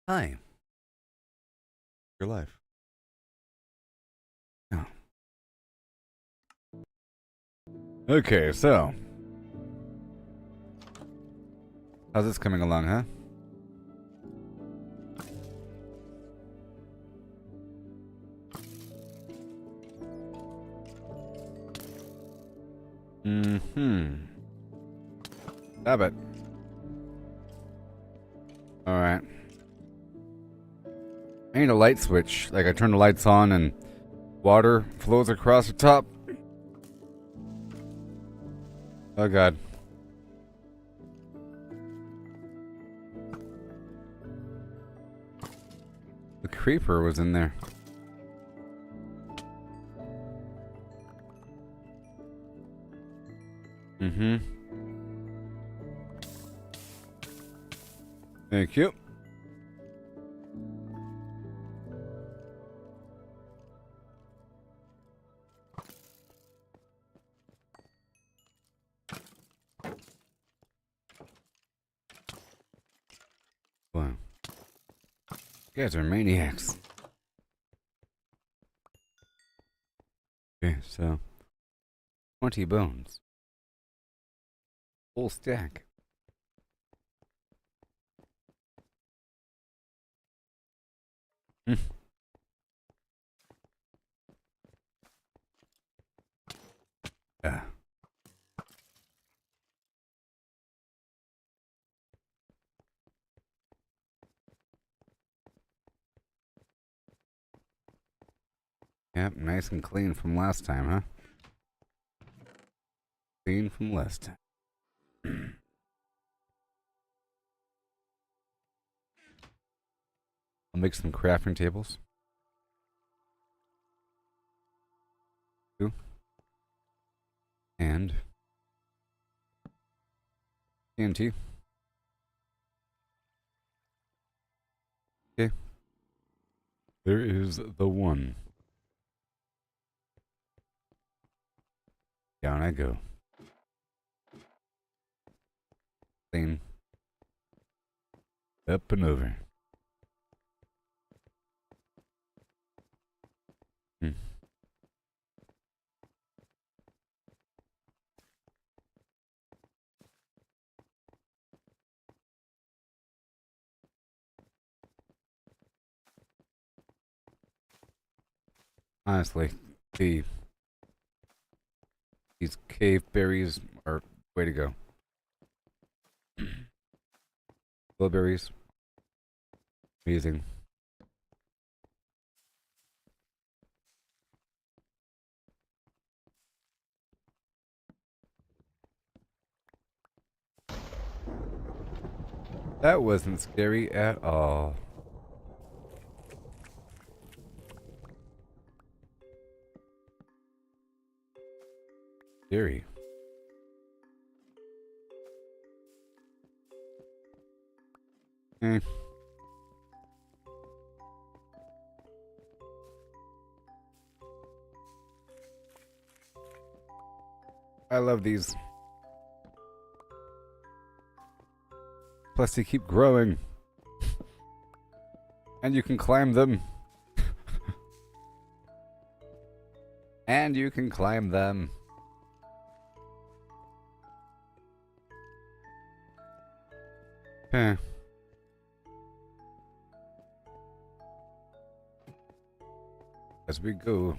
Hi. Your life. Oh. Okay, so. How's this coming along, huh? Mm-hmm. Stop it. Alright. I need a light switch. Like I turn the lights on and water flows across the top. Oh god. The creeper was in there. Mm-hmm. Thank you. Wow. You guys are maniacs. Okay, so 20 bones. Full stack. Hmm. Ah. Yep, nice and clean from last time, huh? Clean from last time. I'll make some crafting tables. Two. And TNT. Okay. There is the one. Down I go. Clean. Up and over. Hmm. Honestly, these cave berries are way to go. Blueberries. Amazing. That wasn't scary at all. Scary. Eh. I love these. Plus they keep growing. And you can climb them. And you can climb them. Huh. As we go.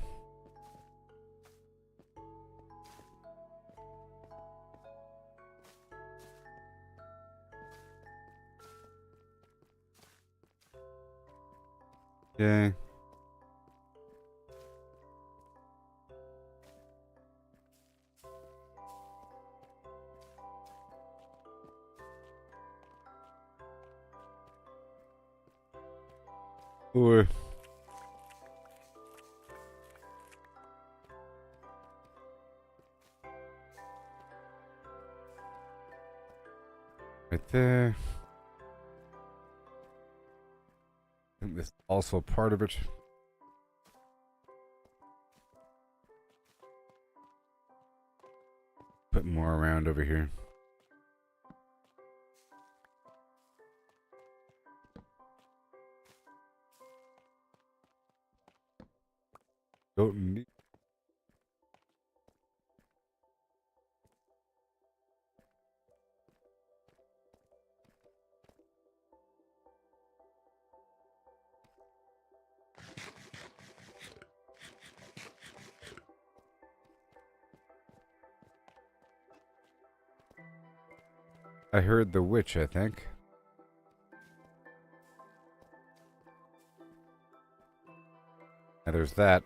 Yeah. Or right there. I think this is also part of it. Put more around over here. Don't need. I heard the witch, I think. And there's that.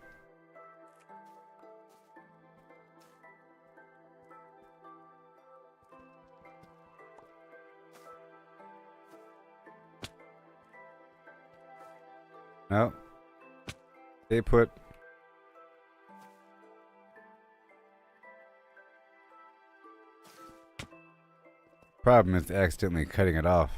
No. They put. Problem is accidentally cutting it off.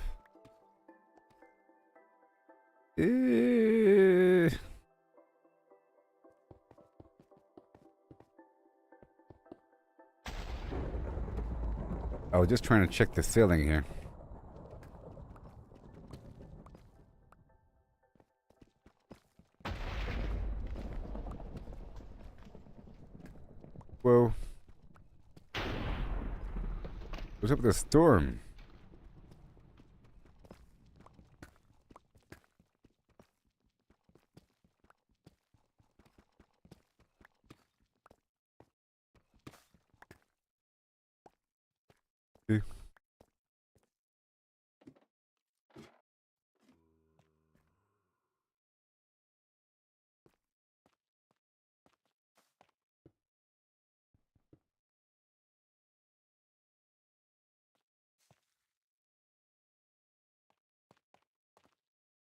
I was just trying to check the ceiling here. Whoa. What's up with the storm? See?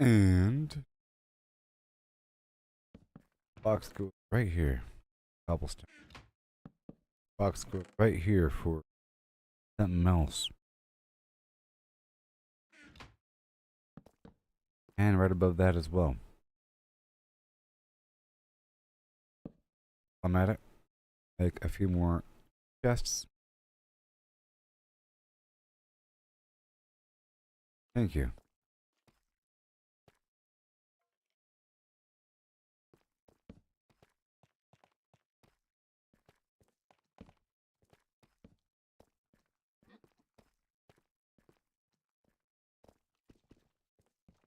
And box goes right here. Cobblestone. Box goes right here for something else. And right above that as well. I'm at it. Make a few more chests. Thank you.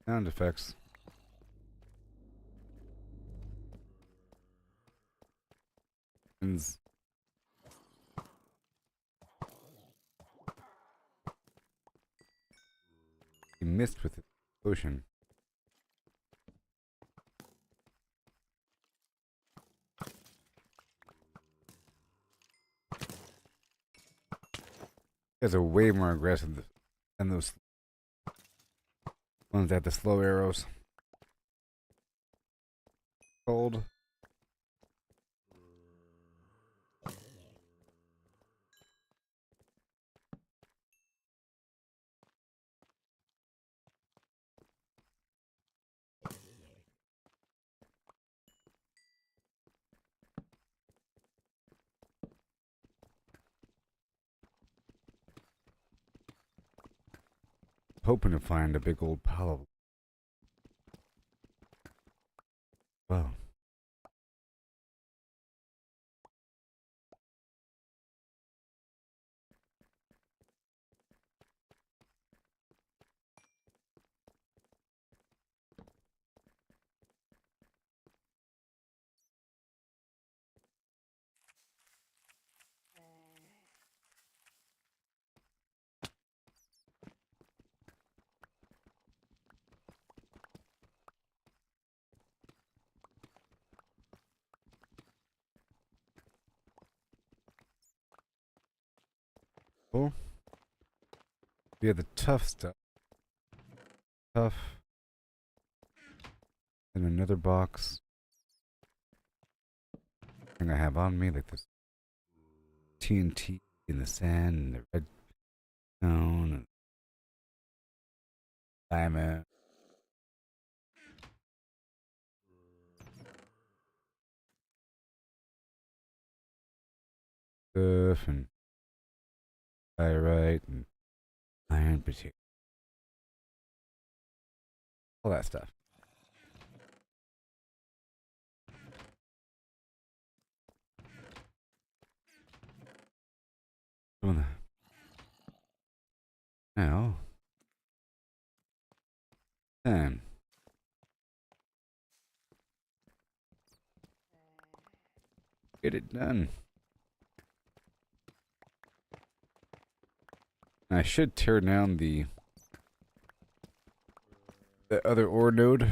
Sound effects. He missed with the potion. You guys are way more aggressive than those ones that have the slow arrows. Cold. Hoping to find a big old pile of. Well. Oh. Yeah, the tough stuff. Tough. And another box. Thing I have on me, like this TNT in the sand and the red stone and diamond. Stuff and pyrite and iron potato. All that stuff. Doing that. Now. Then. Get it done. I should tear down the other ore node.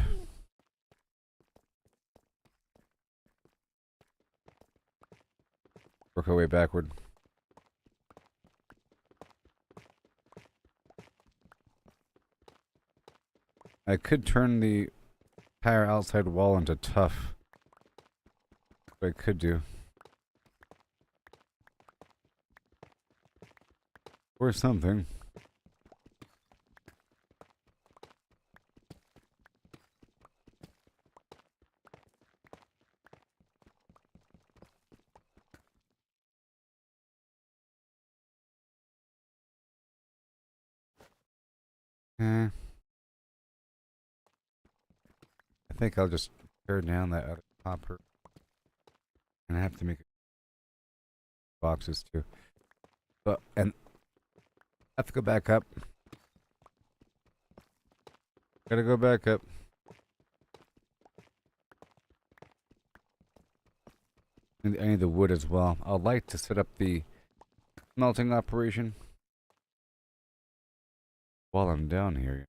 Work our way backward. I could turn the entire outside wall into tough. What I could do. Or something. I think I'll just tear down that other copper. And I have to make boxes too. But, and I have to go back up. Gotta go back up. And I need the wood as well. I'd like to set up the smelting operation while I'm down here.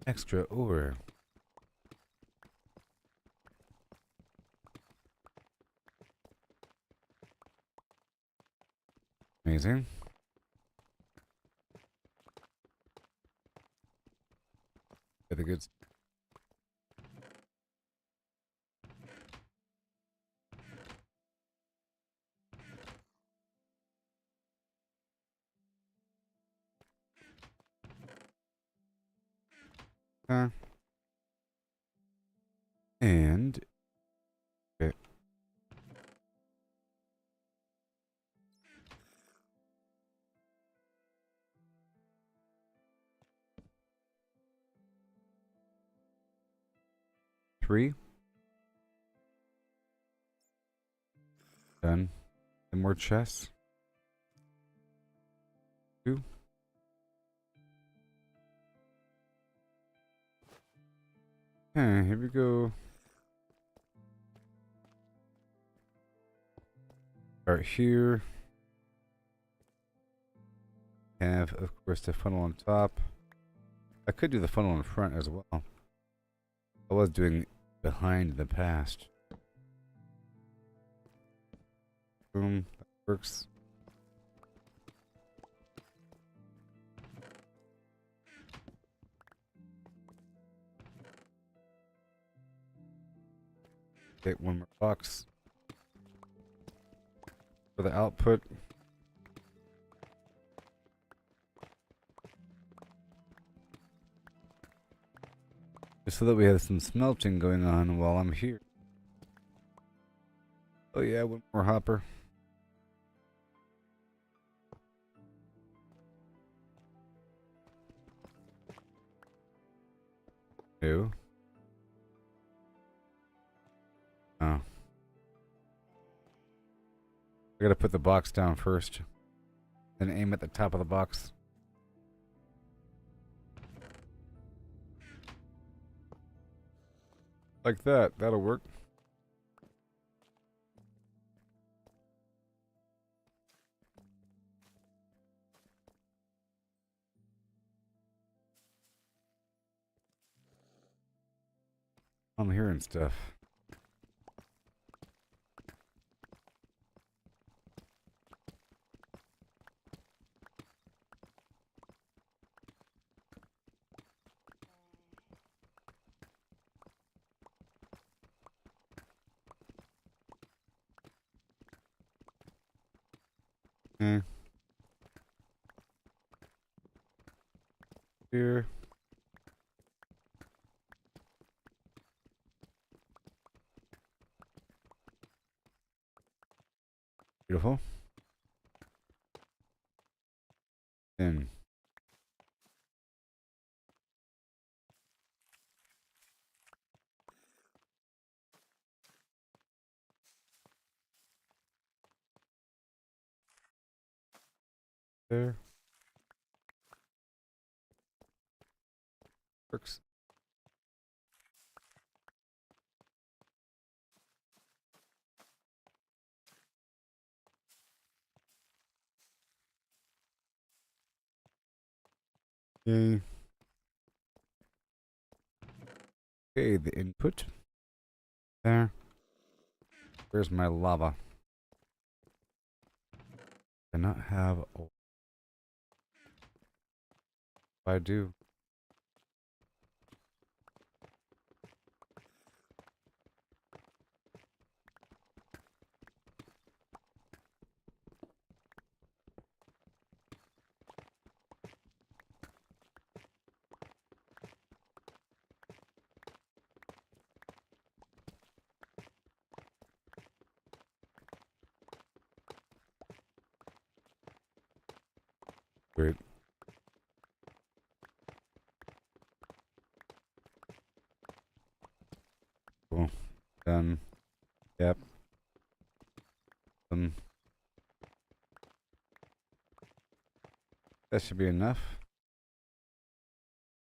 Extra ore. Amazing. Get the goods. And okay. Three. Done. And more chests. Two. Okay, here we go. Start here. Have, of course, the funnel on top. I could do the funnel in front as well. I was doing behind in the past. Boom. That works. Get one more box for the output. Just so that we have some smelting going on while I'm here. Oh yeah, one more hopper. No. Oh. I gotta put the box down first. Then aim at the top of the box. Like that. That'll work. I'm hearing stuff. Okay. Here. Beautiful. in. There. Works. Okay. Okay, the input. There. Where's my lava? Cannot have. Oh, I do. Great. Cool. Done. Yep. That should be enough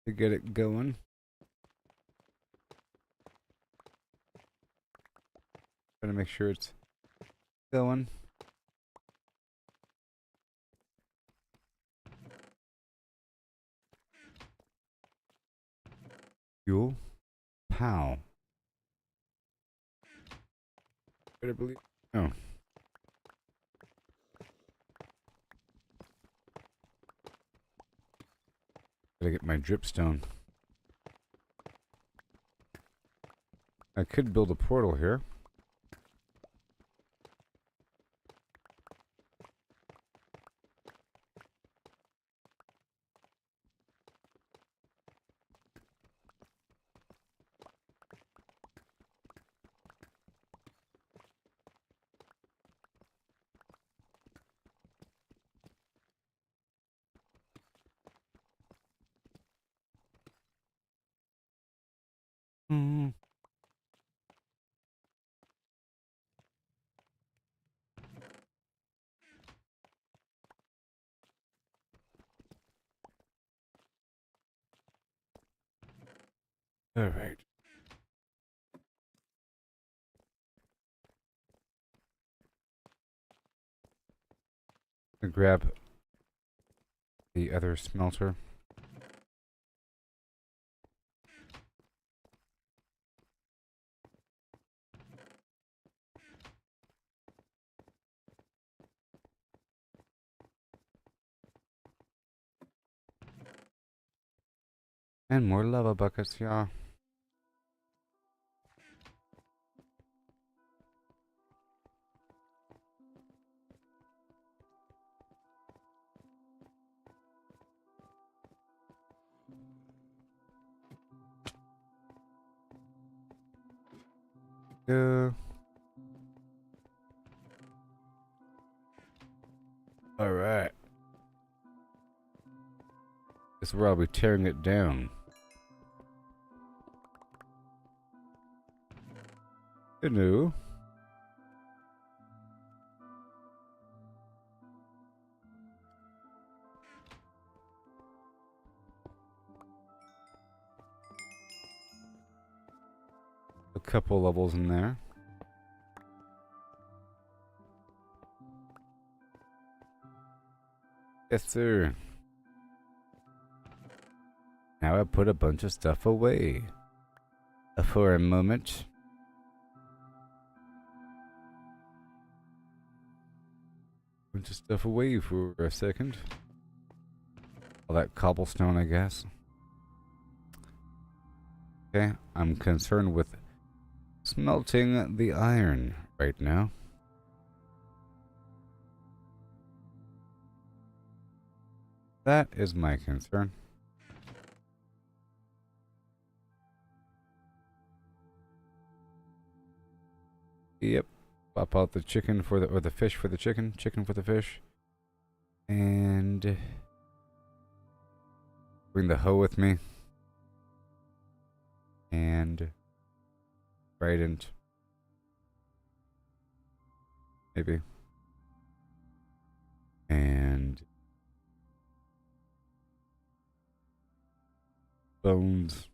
to get it going. Trying to make sure it's going. Fuel. Pow. Better believe. Oh. Gotta get my dripstone. I could build a portal here. Hmm. All right. Grab the other smelter. And more lava buckets, yeah. Yeah. All right. This is where I'll be tearing it down. Hello. A couple levels in there. Yes, sir. Now I put a bunch of stuff away. For a moment. Bunch of stuff away for a second. All that cobblestone, I guess. Okay, I'm concerned with smelting the iron right now. That is my concern. Yep. Pop out the chicken for the, or the fish for the chicken. Chicken for the fish. And Bring the hoe with me. And trident. Maybe. And bones.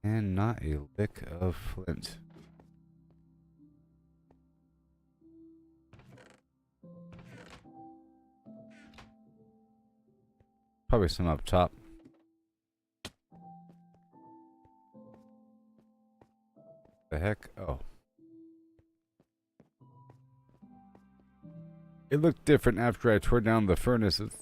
And not a lick of flint. Probably some up top. The heck? Oh. It looked different after I tore down the furnaces.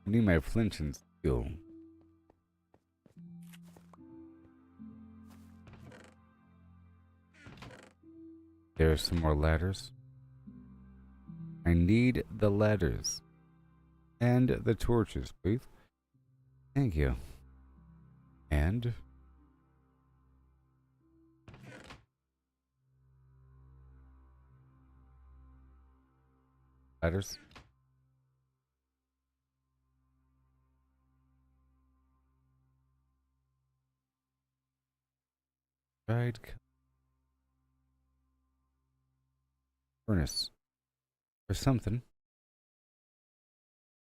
I need my flint and steel. There's some more ladders. I need the ladders. And the torches, please. Thank you. And ladders. Dried furnace. Or something.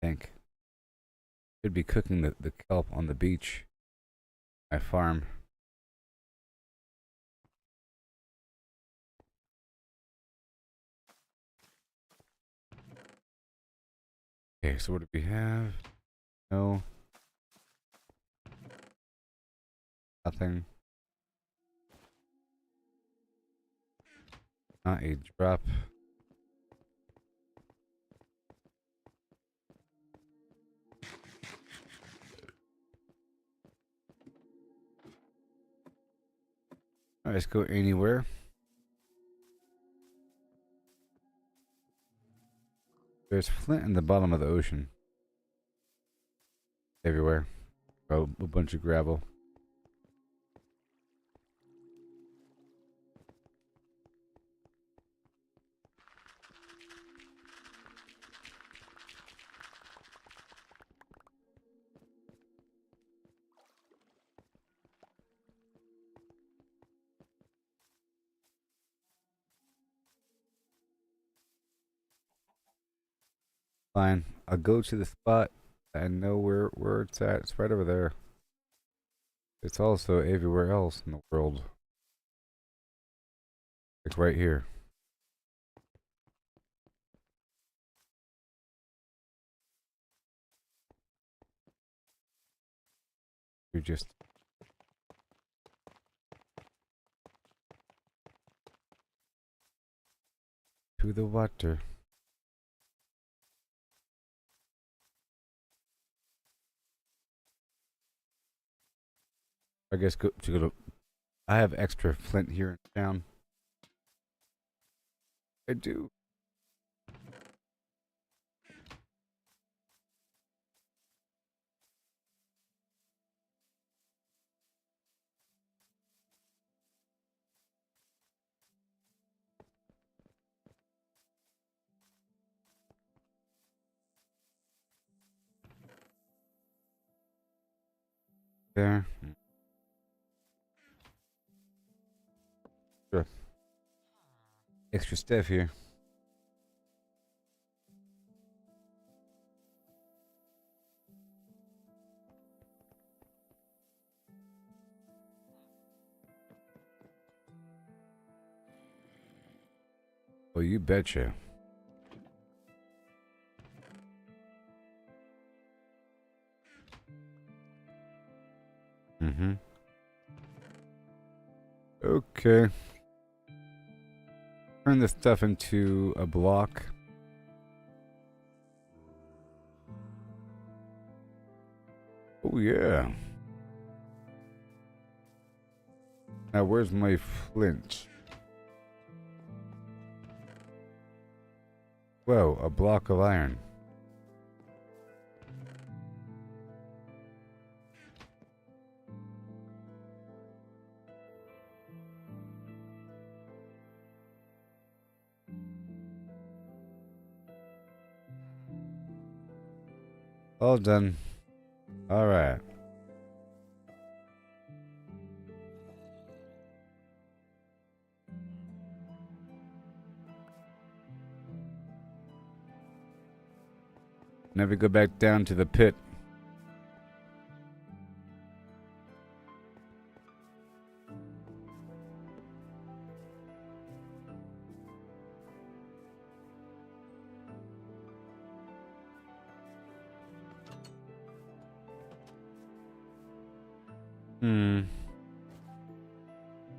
I think. Should be cooking the kelp on the beach. My farm. Okay, so what do we have? No. Nothing. Not a drop. Alright, let's go anywhere. There's flint in the bottom of the ocean. Everywhere. Oh, a bunch of gravel. Fine. I'll go to the spot. I know where it's at. It's right over there. It's also everywhere else in the world. Like right here. You just to the water. I guess go to. I have extra flint here in town. I do. There. Sure. Extra stuff here. Oh, you betcha. Mm-hmm. Okay. Turn this stuff into a block. Oh, yeah. Now, where's my flint? Whoa, a block of iron. All done. All right. Now we go back down to the pit.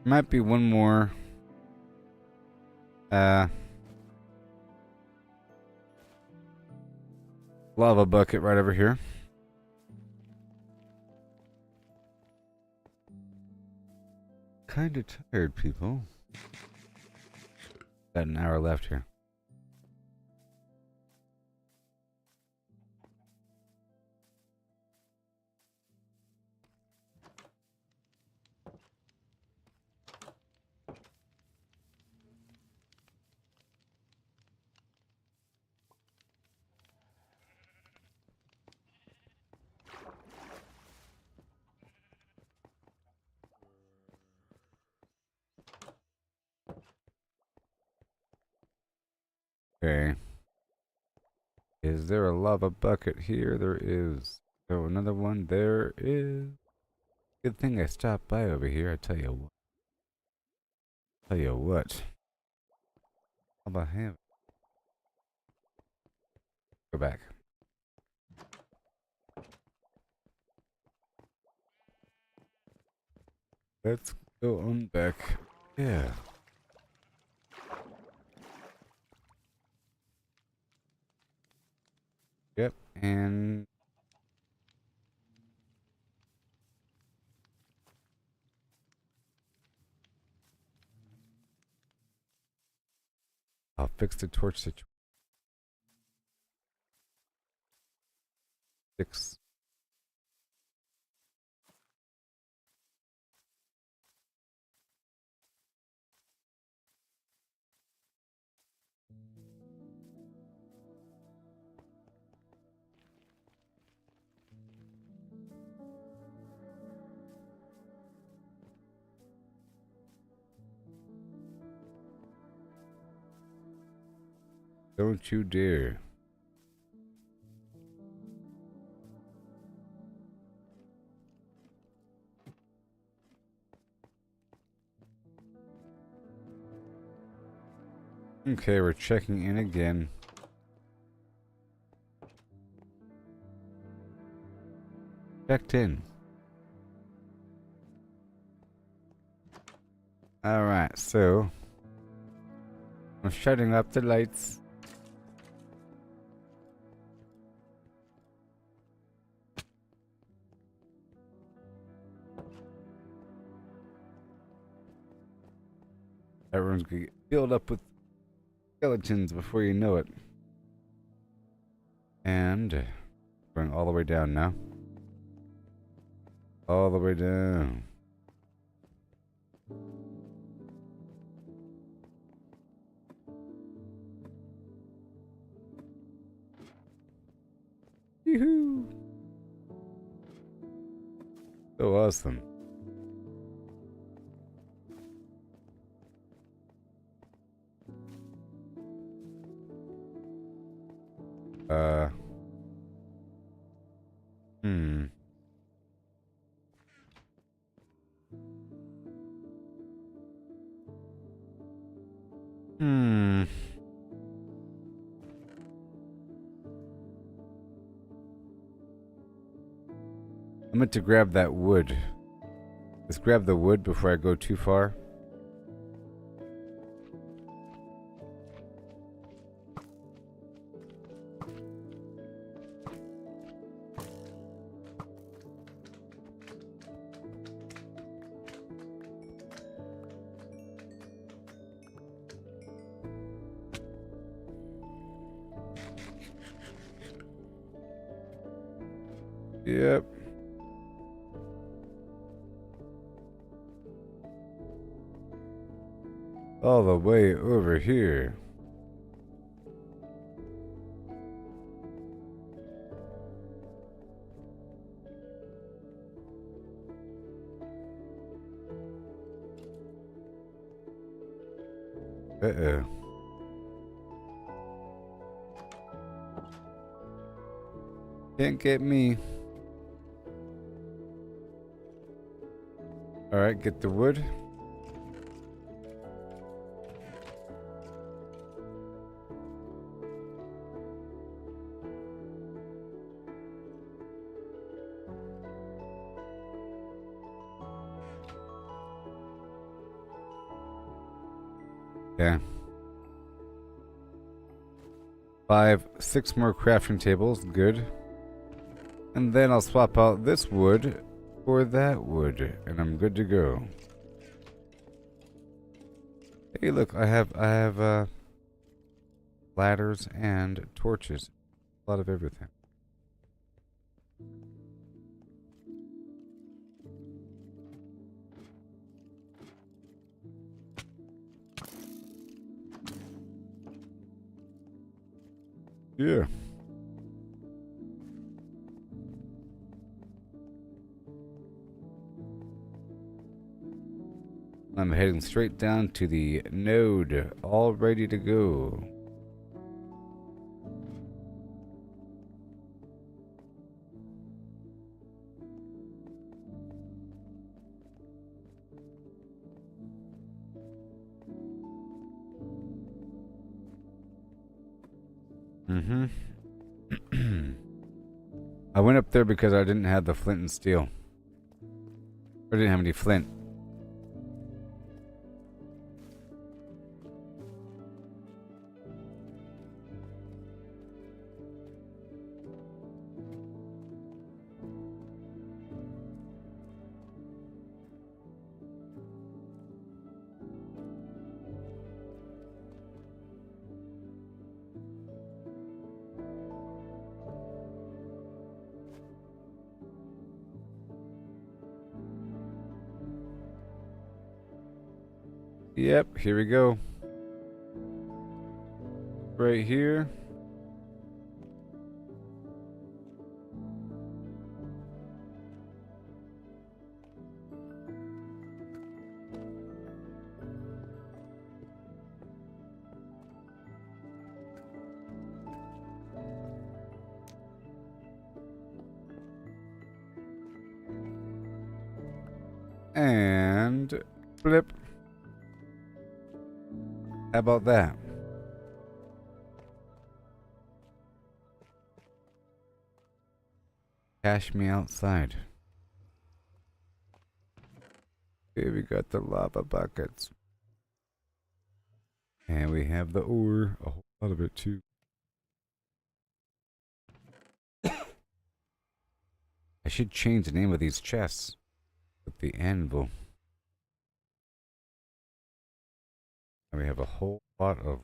Might be one more. Lava bucket right over here. Kinda tired, people. Got an hour left here. Okay. Is there a lava bucket here? There is. Oh, another one. There is. Good thing I stopped by over here. I tell you what. Tell you what. How about him? Go back. Let's go on back. Yeah. Yep, and I'll fix the torch situation. 6. Don't you dare. Okay, we're checking in again. Checked in. Alright, so I'm shutting up the lights. Everyone's gonna get filled up with skeletons before you know it. And going all the way down now. All the way down. Yoo-hoo! So awesome. Hmm. Hmm. I meant to grab that wood. Let's grab the wood before I go too far. Yep. All the way over here. Uh-oh. Can't get me. Alright, get the wood. Yeah. 6 more crafting tables. Good. And then I'll swap out this wood for that wood, and I'm good to go. Hey, look, I have ladders and torches. A lot of everything. Yeah. I'm heading straight down to the node, all ready to go. Mm-hmm. I went up there because I didn't have the flint and steel. I didn't have any flint. Yep, here we go. Right here. And flip. How about that? Cash me outside. Okay, we got the lava buckets. And we have the ore. A whole lot of it too. I should change the name of these chests. With the anvil. And we have a whole lot of...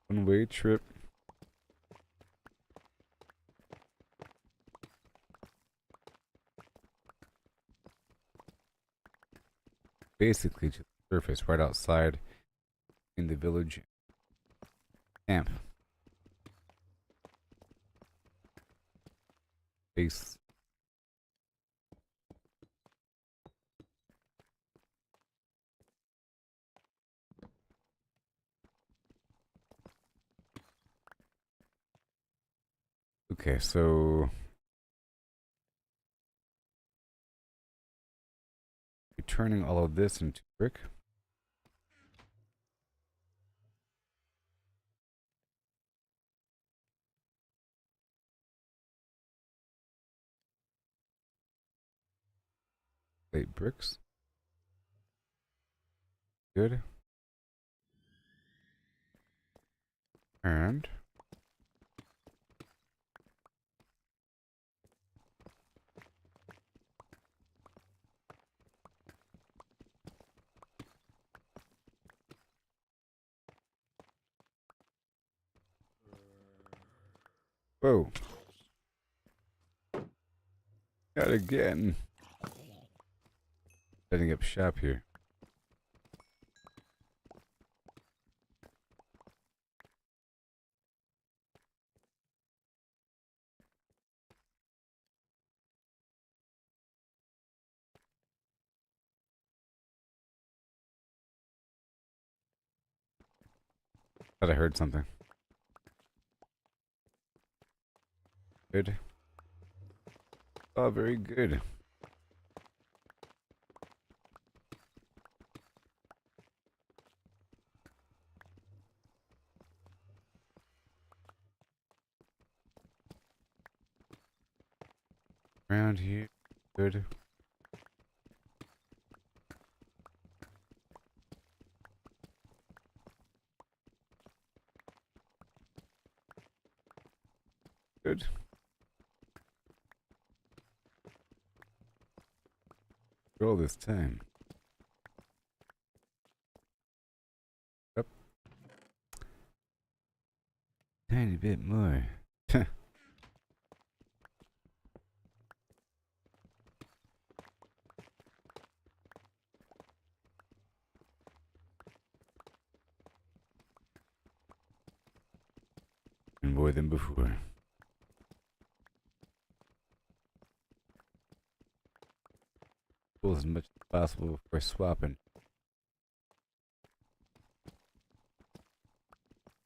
one-way trip. Basically to the surface right outside in the village camp. Base. Okay, so we're turning all of this into brick. Eight bricks. Good. And whoa. Not again. Setting up shop here. Thought I heard something. Good. Oh, very good. Around here. Good. Good. For all this time. Up. Tiny bit more. And more than before. Pull as much as possible before swapping.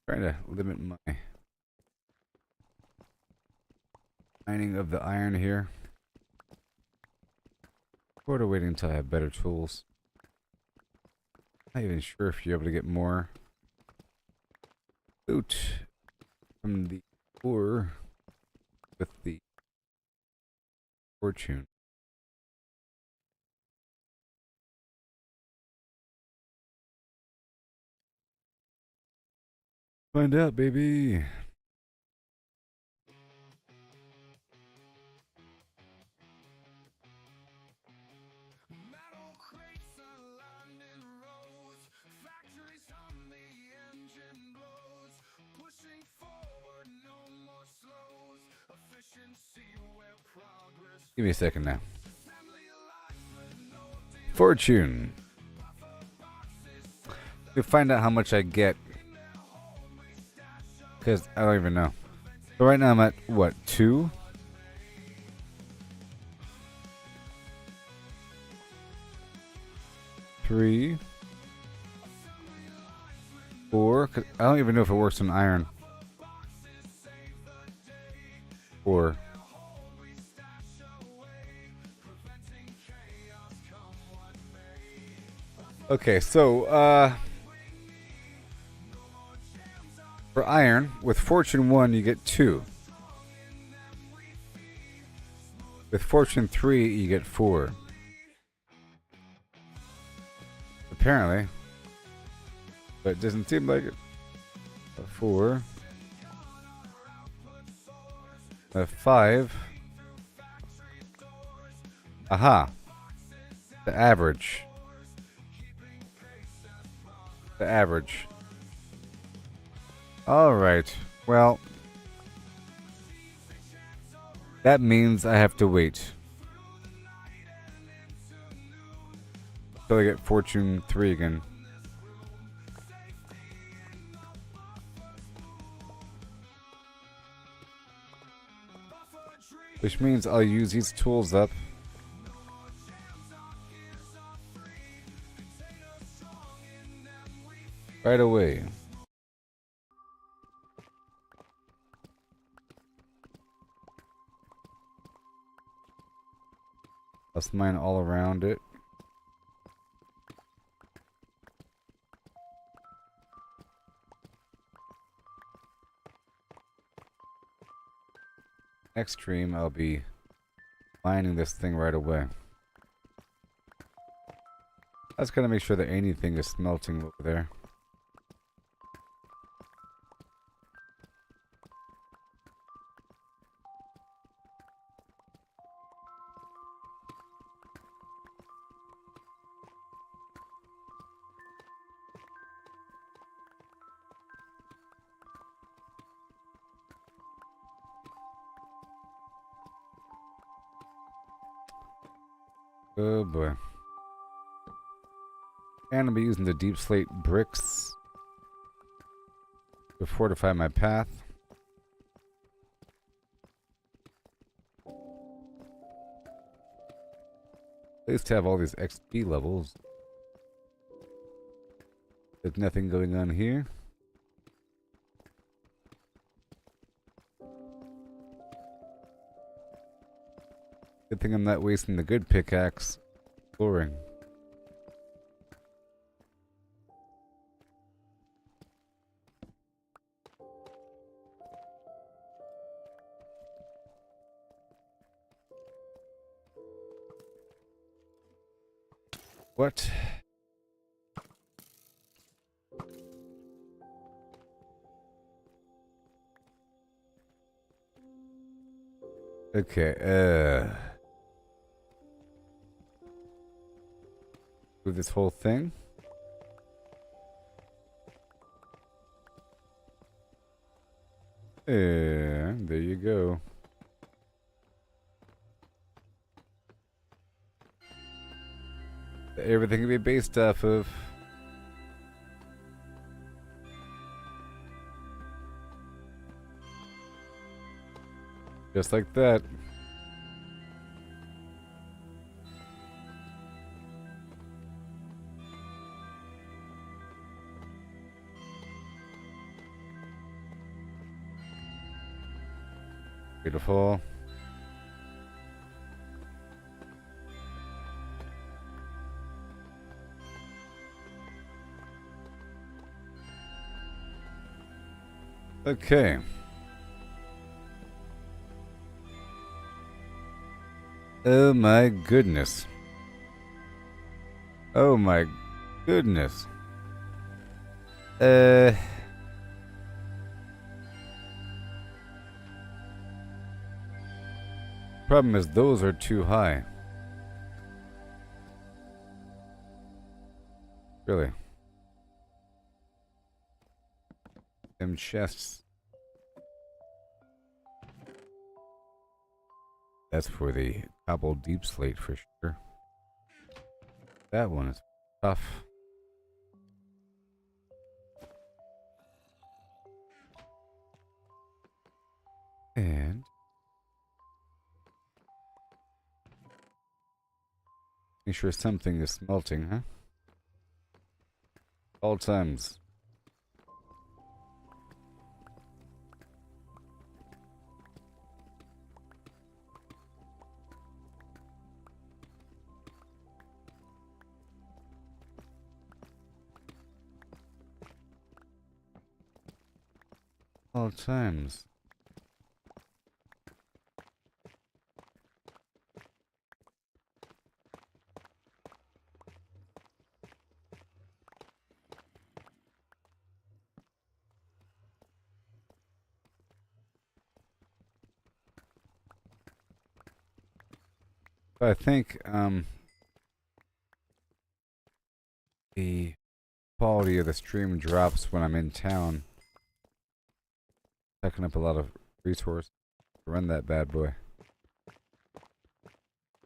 Trying to limit my mining of the iron here. Sort of waiting until I have better tools. Not even sure if you're able to get more loot from the ore with the fortune. Find out, baby. Metal crates are lined in rows. Factories hum, the engine blows. Pushing forward, no more slows. Efficiency where progress. Give me a second now. Family alignment, no Fortune. We find out how much I get. Because I don't even know. So right now I'm at what, 2? 3, 4. 'Cause I don't even know if it works on iron. 4. Okay, so for iron, with Fortune 1 you get 2. With Fortune 3 you get 4. Apparently. But it doesn't seem like it. A 4. A 5. Aha. The average. The average. Alright. Well. That means I have to wait. Until I get Fortune 3 again. Which means I'll use these tools up. Right away. Let's mine all around it. Next stream, I'll be mining this thing right away. I just gotta make sure that anything is smelting over there. Oh boy. And I'll be using the deep slate bricks to fortify my path. At least have all these XP levels. There's nothing going on here. Good thing I'm not wasting the good pickaxe exploring. What? Okay, with this whole thing. And there you go. Everything can be based off of. Just like that. Beautiful. Okay. Oh my goodness. Oh my goodness. Problem is those are too high. Really. Them chests. That's for the cobble deep slate for sure. That one is tough. And make sure something is smelting, huh? All times. All times. I think the quality of the stream drops when I'm in town. Sucking up a lot of resource to run that bad boy.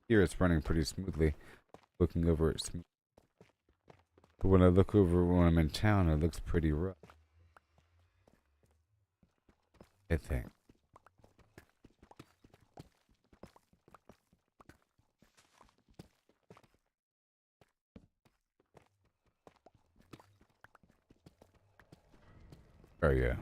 Here it's running pretty smoothly. Looking over it smooth. But when I look over when I'm in town, it looks pretty rough. I think. Oh yeah.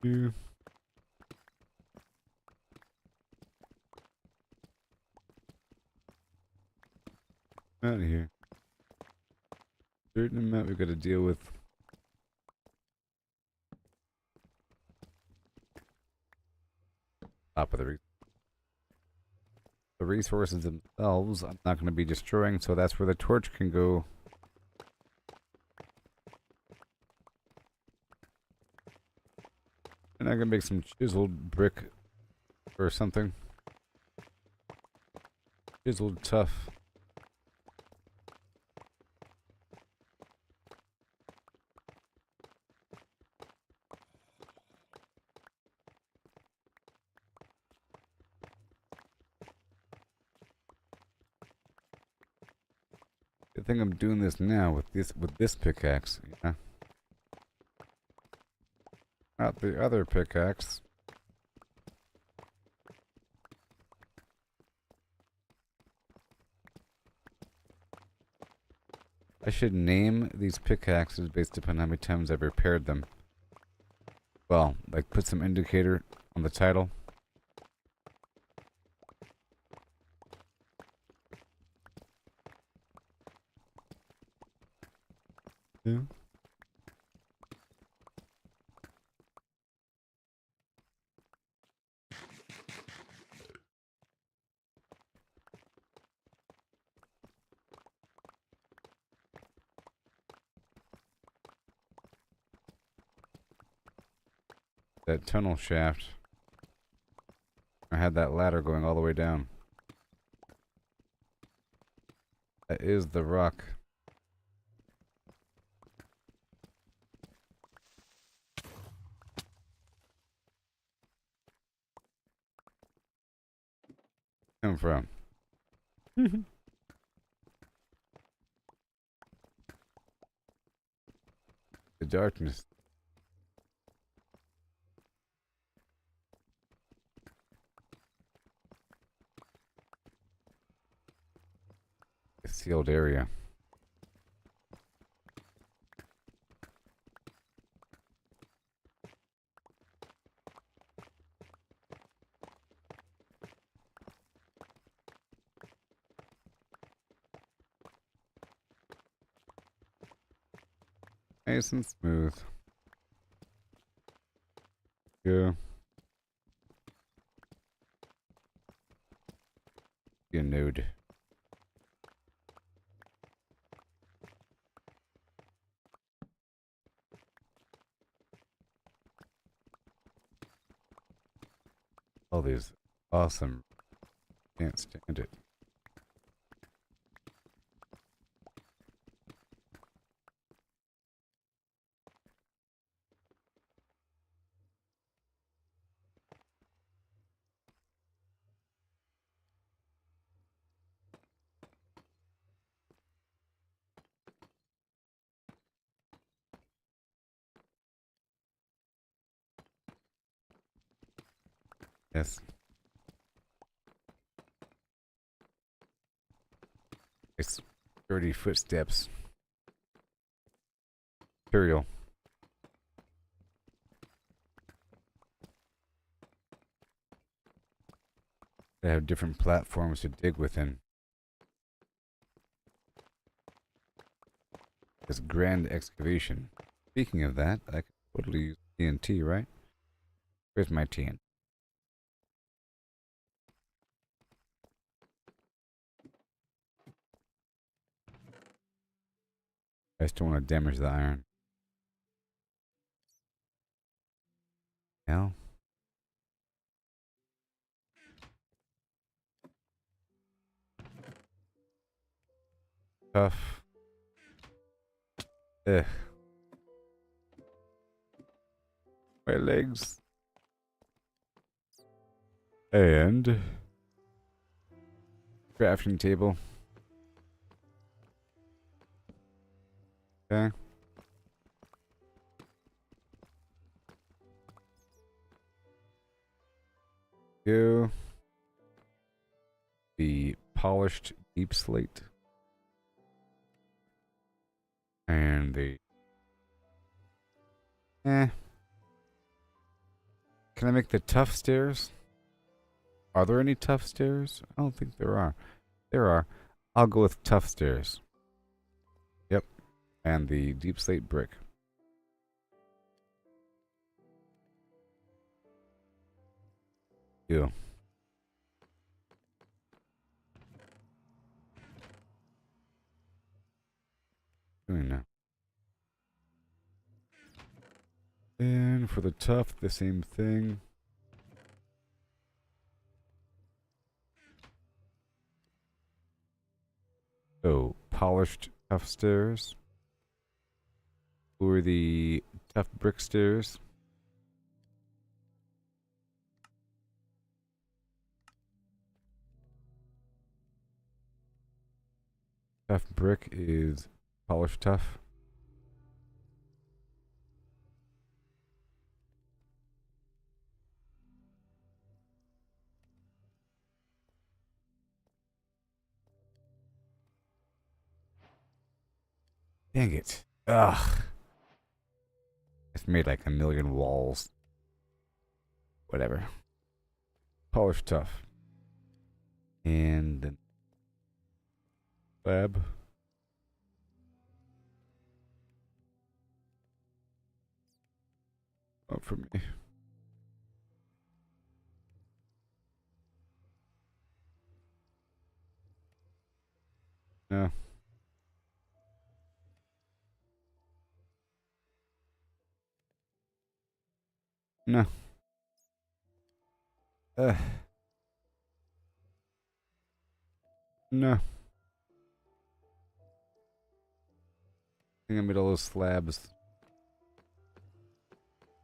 You. Out of here. Certain amount we got to deal with. Top of the resources themselves, I'm not going to be destroying, so that's where the torch can go. And I can make some chiseled brick or something. Chiseled tough. Good thing I'm doing this now with this pickaxe. Yeah. Not the other pickaxe. I should name these pickaxes based upon how many times I've repaired them. Well, like put some indicator on the title. Yeah. That tunnel shaft. I had that ladder going all the way down. That is the rock. Come from? The darkness. A sealed area. Nice and smooth. Yeah. Be a node. All these awesome. Can't stand it. Yes. It's sturdy footsteps. Material. They have different platforms to dig within. This grand excavation. Speaking of that, I could totally use TNT, right? Where's my TNT? I just don't want to damage the iron. Hell. Tough. Ugh. My legs. And crafting table. Okay. Go. The polished deep slate. And the Can I make the tough stairs? Are there any tough stairs? I don't think there are. There are. I'll go with tough stairs. Yep. And the deep slate brick. Ew. Doing now. And for the tough, the same thing. So, polished tough stairs. Or the tough brick stairs. Tough brick is polished tough. Dang it. Ugh. It's made like a million walls. Whatever. Polished tough. And then slab. Up for me. No. No. No. I think I made all those slabs.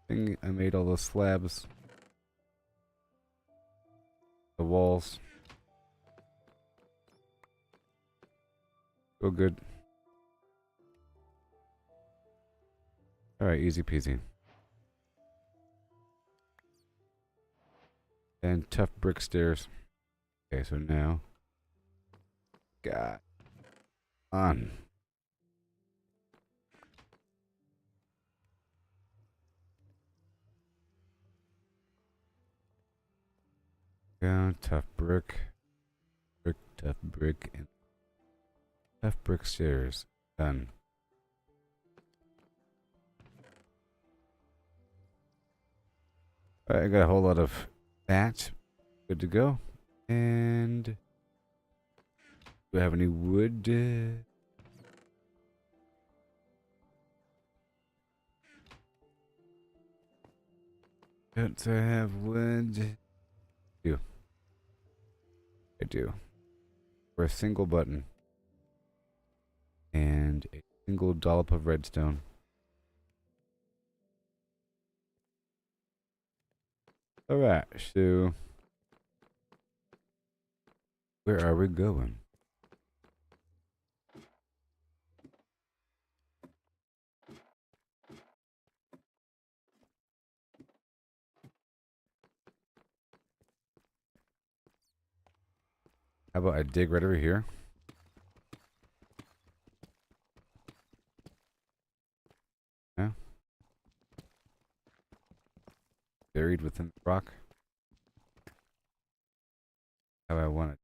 I made all those slabs. The walls. So good. Alright, easy peasy. And tough brick stairs. Okay, so now. God. On. Down, tough brick. Brick, tough brick, and tough brick stairs. Done. Alright, I got a whole lot of that. Good to go. And do I have any wood? Don't I have wood? I do. For a single button. And a single dollop of redstone. Alright, so where are we going? How about I dig right over here? Yeah. Buried within the rock. How I want it.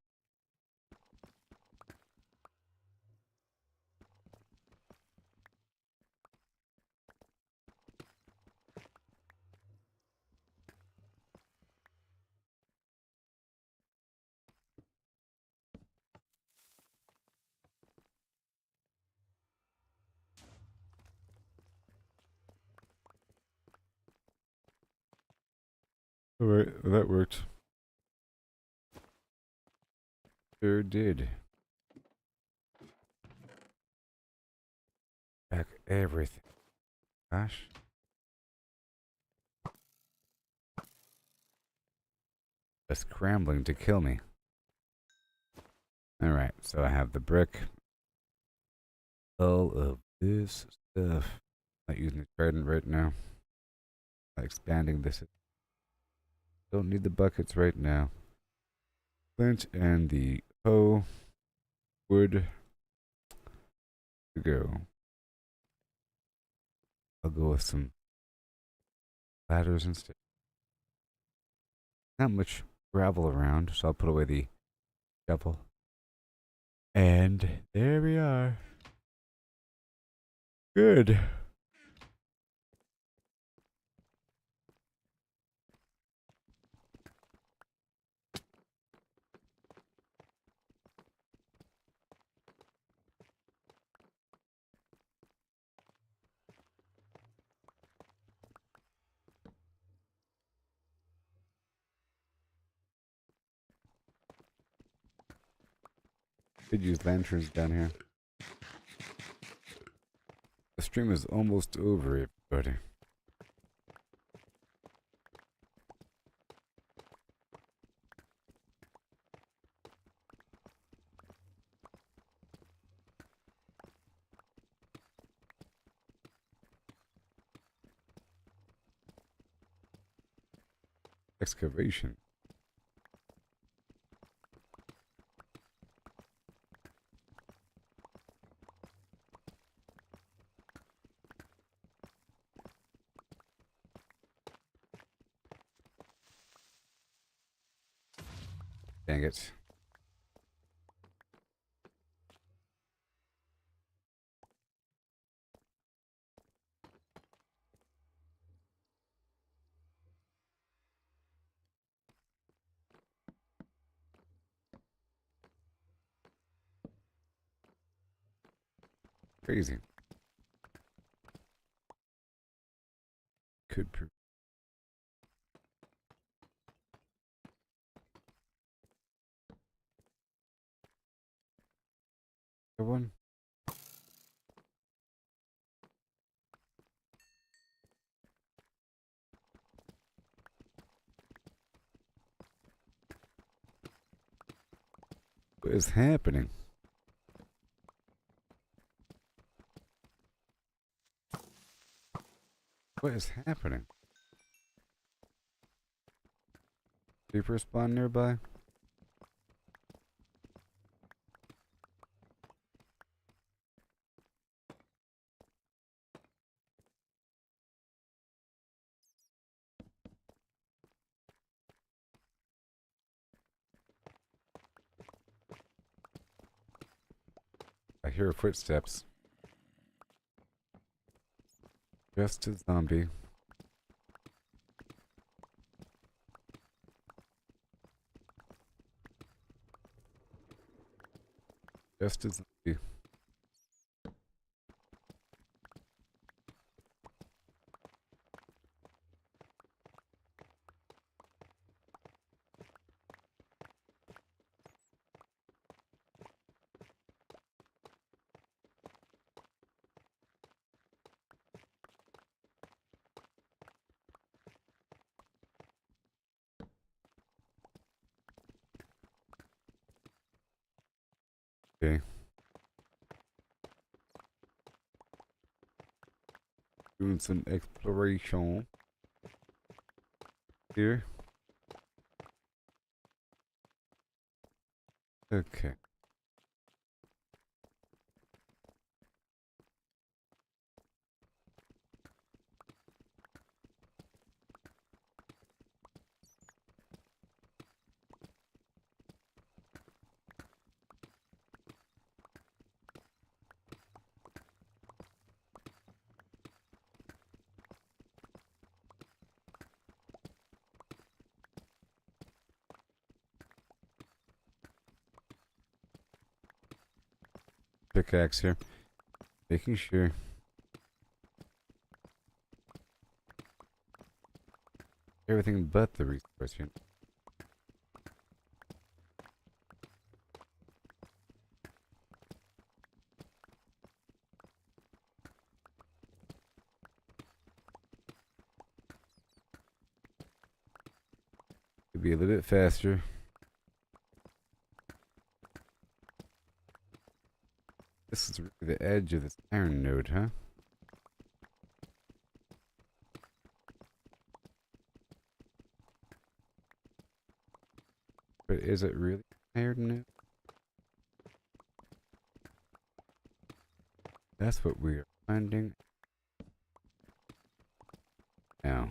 Alright, that worked. Sure did. Back everything. Gosh. Just scrambling to kill me. Alright, so I have the brick. All of this stuff. Not using the trident right now. Not expanding this. Don't need the buckets right now. Flint and the hoe. Wood. To go. I'll go with some ladders instead. Not much gravel around, so I'll put away the shovel. And there we are. Good. Could use lanterns down here. The stream is almost over, everybody. Excavation. Dang it. Crazy. Could prove. One. What is happening? What is happening? Creeper spawn nearby? I hear footsteps. Just a zombie. Just a zombie. Okay. Doing some exploration here. Okay. Pickaxe here. Making sure. Everything but the resource here. Could be a little bit faster. This is really the edge of this iron node, huh? But is it really iron node? That's what we are finding now.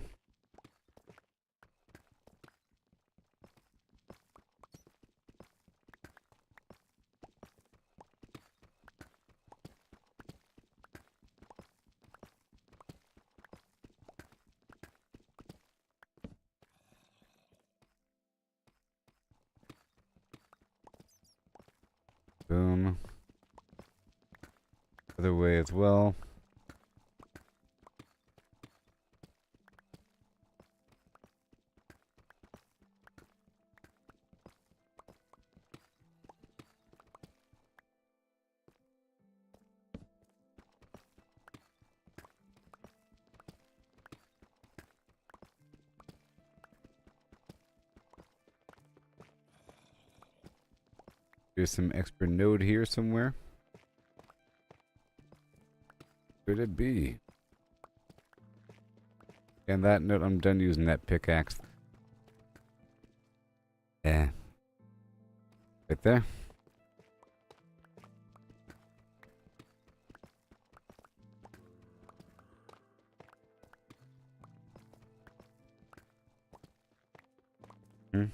Boom. Other way as well. There's some extra node here somewhere. Could it be? And that note, I'm done using that pickaxe. Yeah. Right there. Hmm.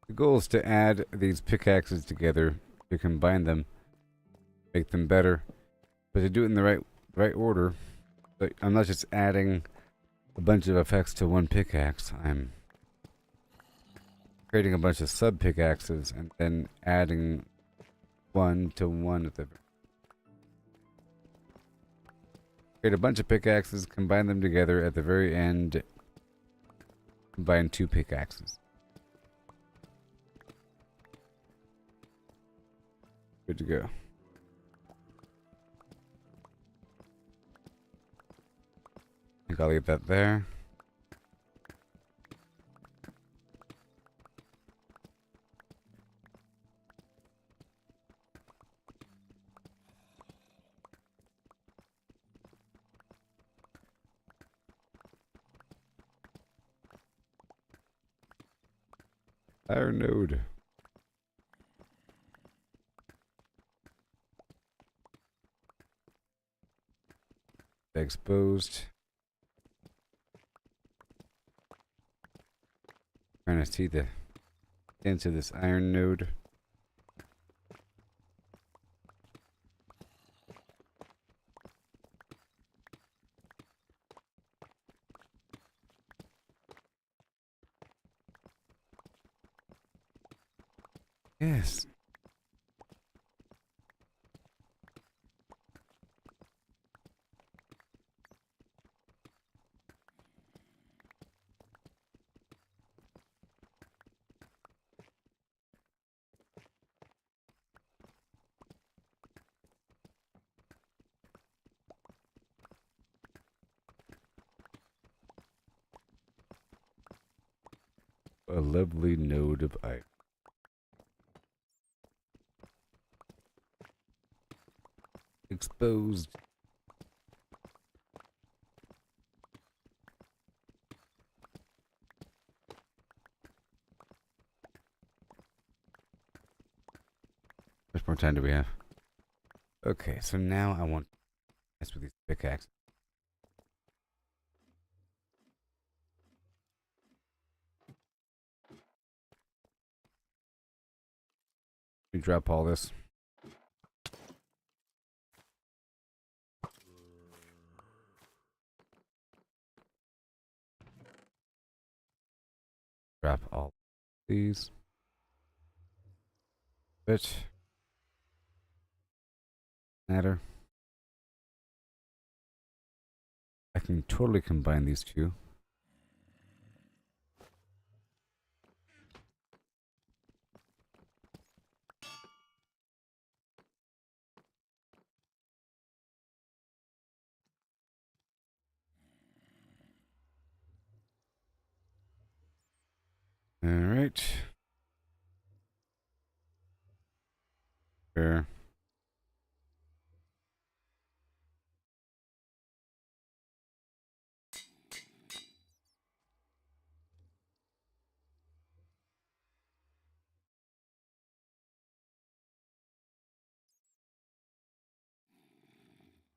The goal is to add these pickaxes together, to combine them, make them better, but to do it in the right order. But I'm not just adding a bunch of effects to one pickaxe. I'm creating a bunch of sub pickaxes and then adding one to one at the. Create a bunch of pickaxes, combine them together at the very end. Combine two pickaxes. Good to go. I think I'll leave that there. Iron node. Exposed. Trying to see the into this iron node. Yes. A lovely node of iron. Exposed. How much more time do we have? Okay, so now I want to mess with these pickaxes. Let me drop all this. Drop all these. Bitch. Matter. I can totally combine these two. All right. Fair.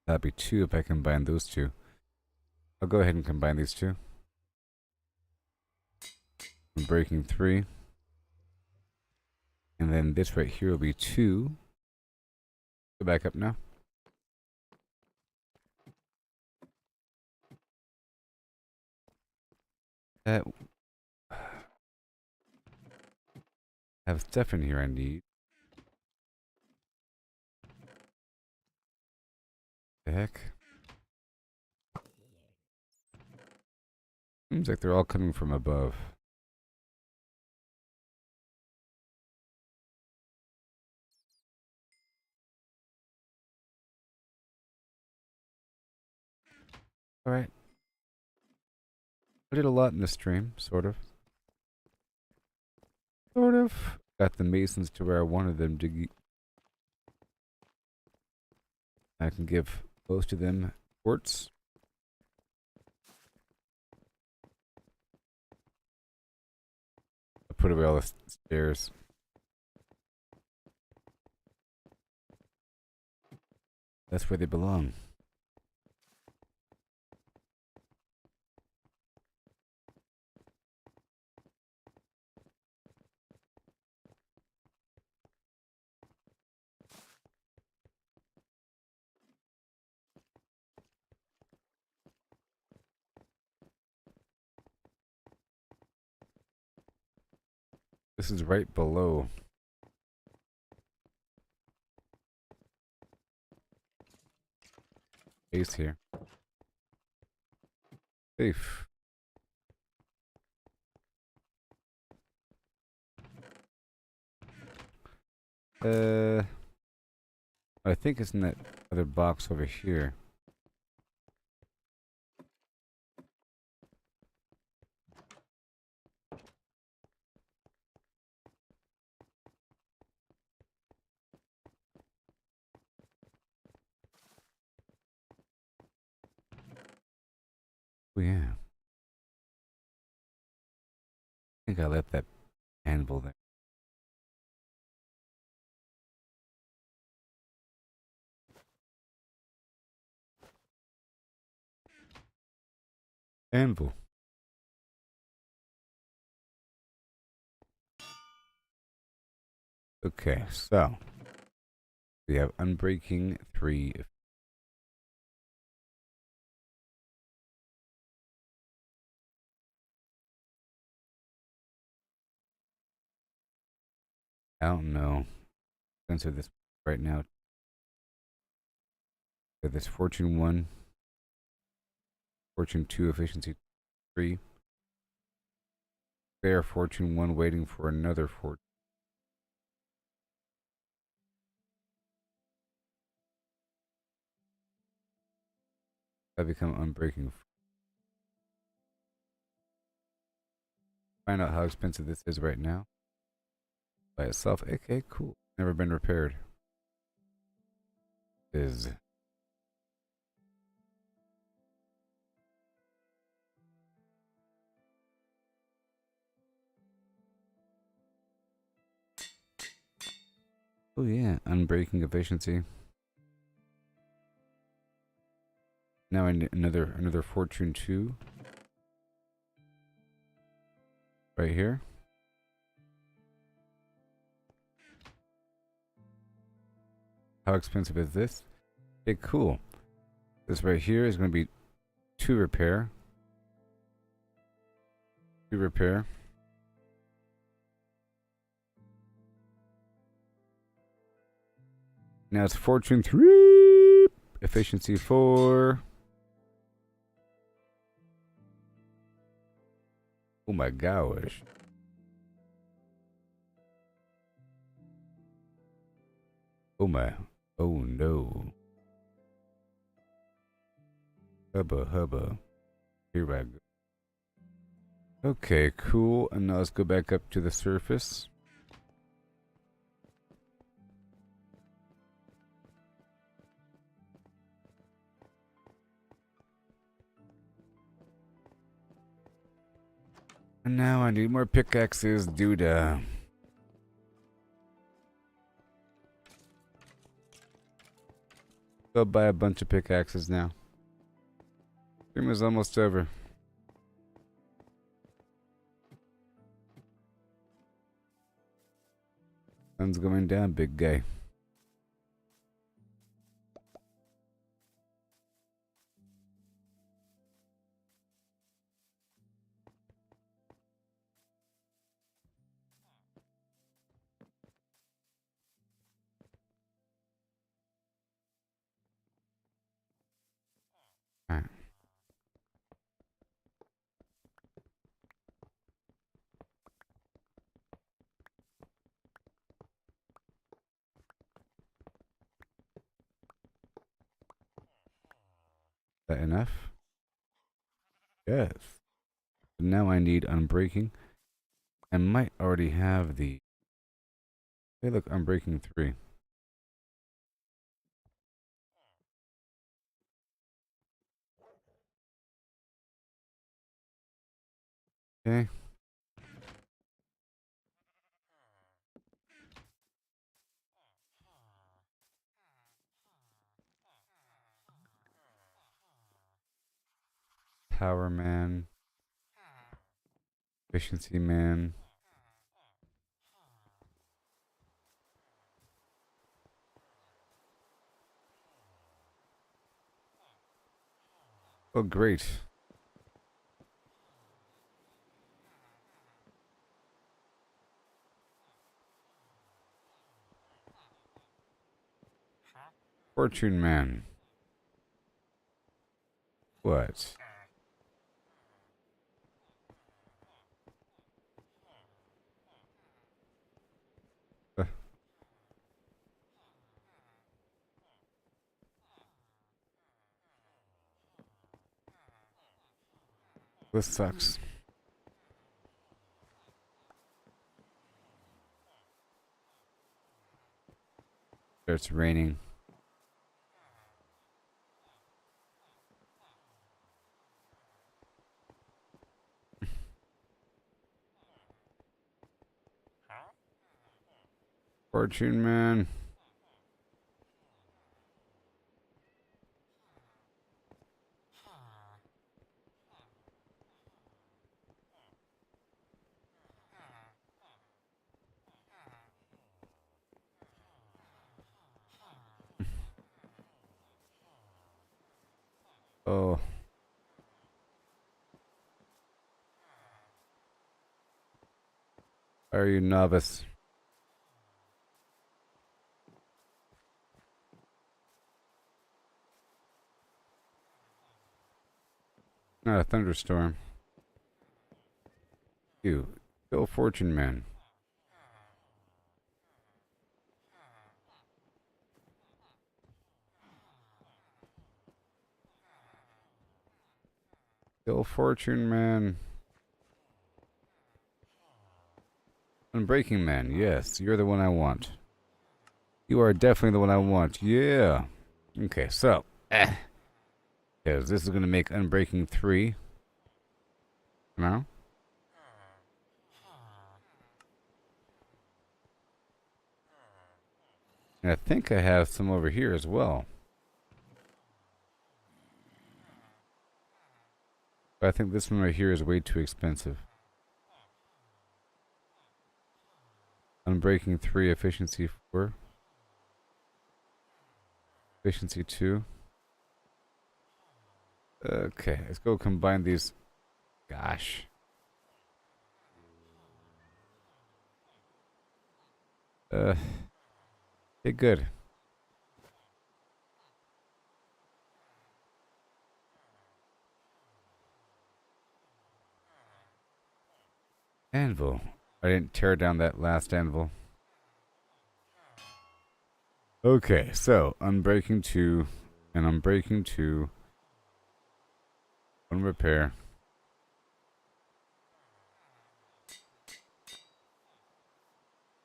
That'd be two if I combine those two. I'll go ahead and combine these two. I'm breaking 3. And then this right here will be 2. Go back up now. That I have stuff in here I need. The heck? Seems like they're all coming from above. Alright. I did a lot in this stream, sort of. Sort of. Got the masons to where I wanted them to get. I can give most of them quartz. I put away all the stairs. That's where they belong. This is right below. Base here. Safe. I think it's in that other box over here. Oh yeah. I think I left that anvil there. Anvil. Okay, so we have unbreaking 3. I don't know. Censor this right now. So this fortune 1, fortune 2, efficiency 3. Spare fortune 1 waiting for another fortune. I become unbreaking. Find out how expensive this is right now. By itself. Okay, cool. Never been repaired. Is oh yeah, unbreaking efficiency. Now I need another fortune 2. Right here. How expensive is this? Okay, cool. This right here is going to be 2 repair. 2 repair. Now it's fortune 3. Efficiency 4. Oh my gosh. Oh my. Oh no. Hubba hubba. Here I go. Okay, cool. And now let's go back up to the surface. And now I need more pickaxes due to go buy a bunch of pickaxes now. Stream is almost over. Sun's going down, big guy. Alright. That enough? Yes. Now I need unbreaking. I might already have the. Hey, look, unbreaking 3. Okay. Power Man. Efficiency Man. Oh, great. Fortune Man. What? Uh, this sucks. It's raining. Fortune Man. Oh. Are you novice? Not a thunderstorm. You. Go Fortune Man. Go Fortune Man. Unbreaking Man. Yes, you're the one I want. You are definitely the one I want. Yeah. Okay, so. Because this is going to make Unbreaking 3. No? And I think I have some over here as well. But I think this one right here is way too expensive. Unbreaking 3, Efficiency 4. Efficiency 2. Okay, let's go combine these. Gosh. Okay, good. Anvil. I didn't tear down that last anvil. Okay, so Unbreaking 2 and Unbreaking 2. One repair.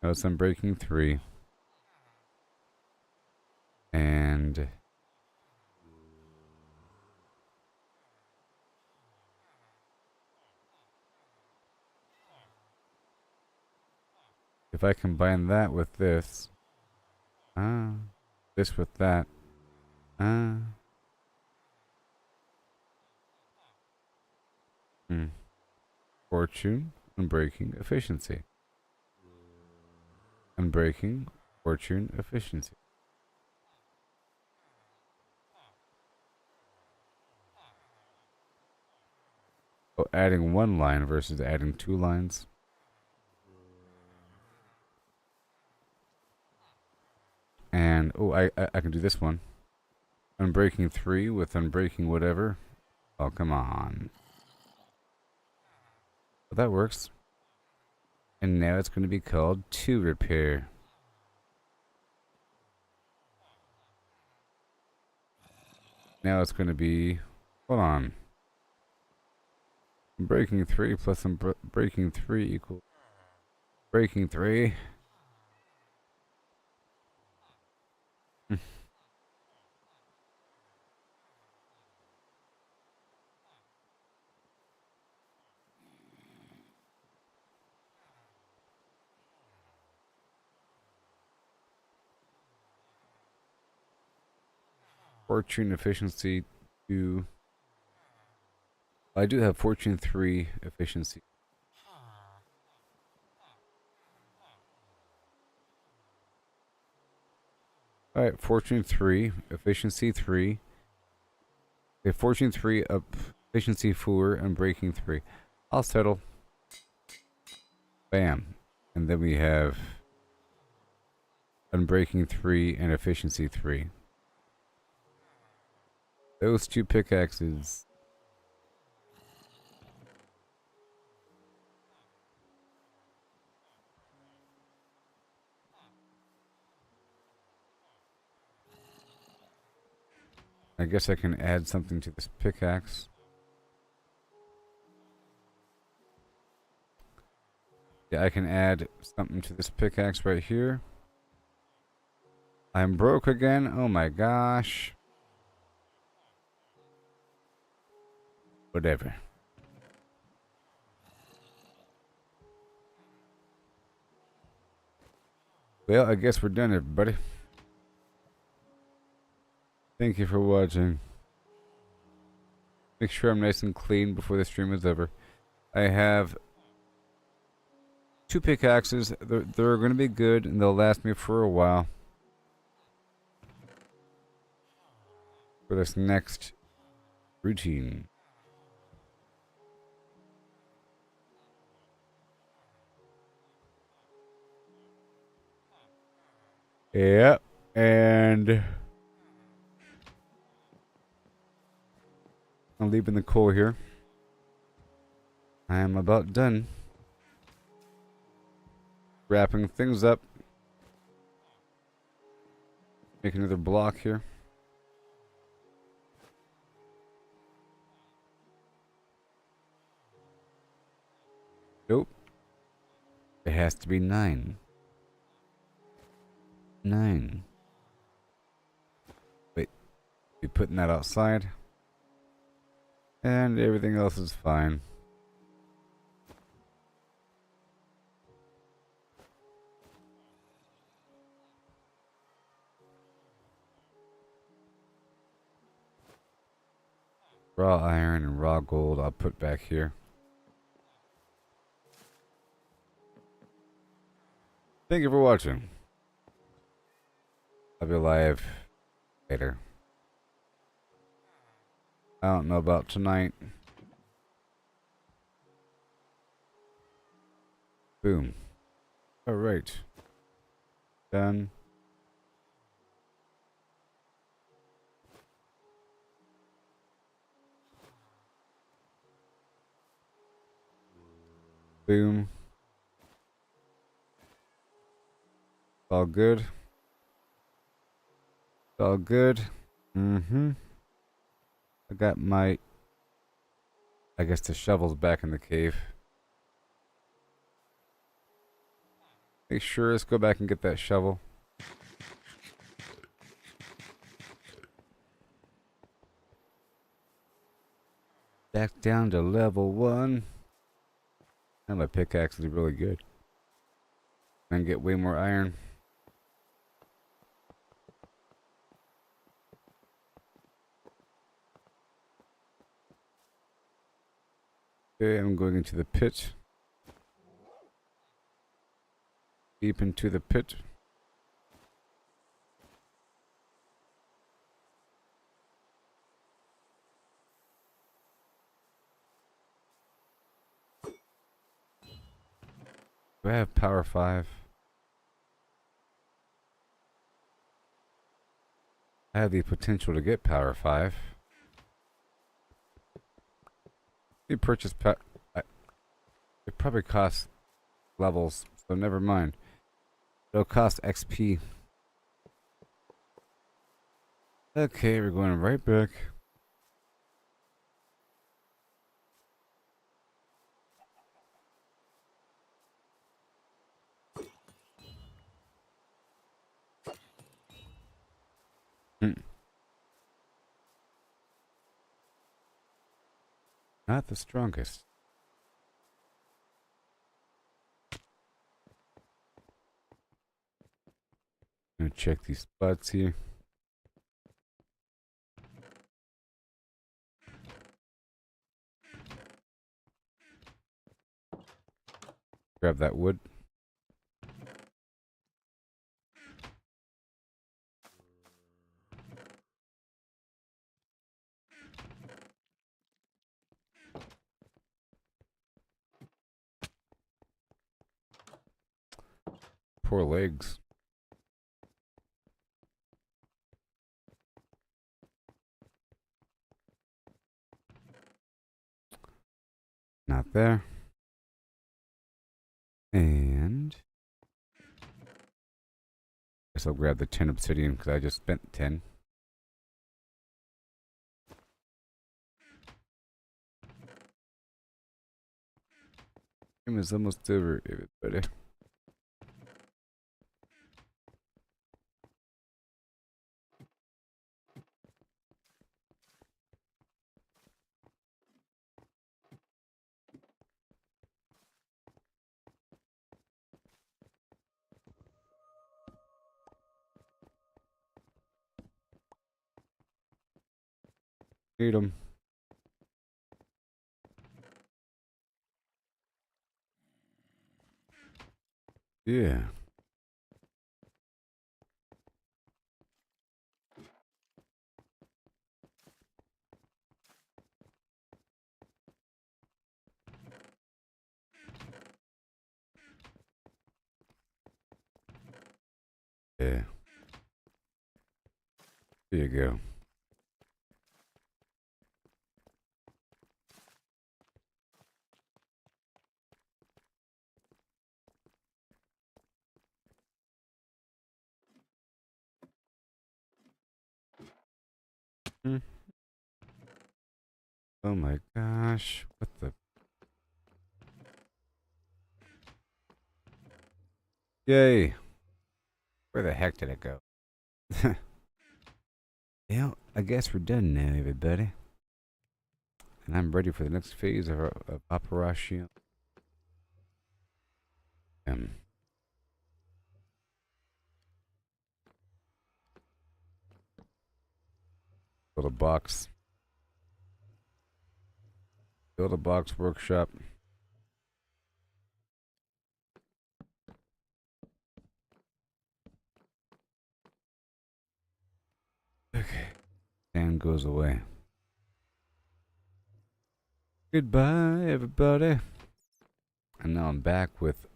Now it's Unbreaking 3. And if I combine that with this, this with that, Fortune, Unbreaking, Efficiency. Unbreaking, Fortune, Efficiency. Oh, adding one line versus adding 2 lines. And, oh, I can do this one. Unbreaking 3 with Unbreaking whatever. Oh, come on. But that works. And now it's going to be called 2 repair. Now it's going to be, hold on. Breaking 3 plus some breaking 3 equals breaking 3. Fortune efficiency 2. I do have fortune 3 efficiency. Alright, fortune 3, efficiency 3. Okay, fortune 3 up, efficiency 4, and breaking 3. I'll settle. Bam. And then we have unbreaking 3 and efficiency 3. Those two pickaxes. I guess I can add something to this pickaxe. Yeah, I can add something to this pickaxe right here. I'm broke again. Oh my gosh. Whatever. Well, I guess we're done, everybody. Thank you for watching. Make sure I'm nice and clean before the stream is over. I have 2 pickaxes. They're going to be good and they'll last me for a while. For this next routine. Yep, and I'm leaving the coal here. I am about done. Wrapping things up. Make another block here. Nope. It has to be 9. 9. Wait. Be putting that outside. And everything else is fine. Raw iron and raw gold I'll put back here. Thank you for watching. I'll be live later. I don't know about tonight. Boom. Alright. Done. Boom. All good. All good. I got my... I guess the shovel's back in the cave. Make sure, let's go back and get that shovel. Back down to level 1. And my pickaxe is really good. And get way more iron. Okay, I'm going into the pit. Deep into the pit. Do I have power 5? I have the potential to get power 5. You purchase it probably costs levels, so never mind. It'll cost XP. Okay, we're going right back. Not the strongest. Gonna check these spots here. Grab that wood. Poor legs. Not there. And guess I'll grab the 10 obsidian because I just spent 10. Game is almost over, everybody. Need 'em. Yeah. Yeah. There you go. Hmm. Oh my gosh. What the? Yay. Where the heck did it go? Yeah, I guess we're done now, everybody. And I'm ready for the next phase of Operation. Build a box. Build a box workshop. Okay. And goes away. Goodbye, everybody. And now I'm back with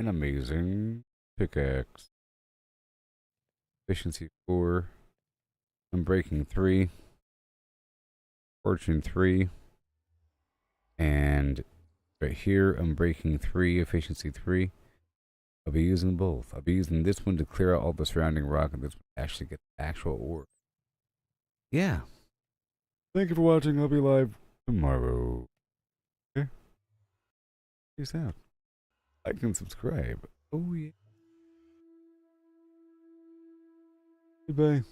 an amazing pickaxe. Efficiency 4. Unbreaking 3. Fortune 3. And right here, Unbreaking 3. Efficiency 3. I'll be using both. I'll be using this one to clear out all the surrounding rock and this one to actually get the actual ore. Yeah. Thank you for watching. I'll be live tomorrow. Okay. Peace out. Like and subscribe. Oh, yeah. Goodbye.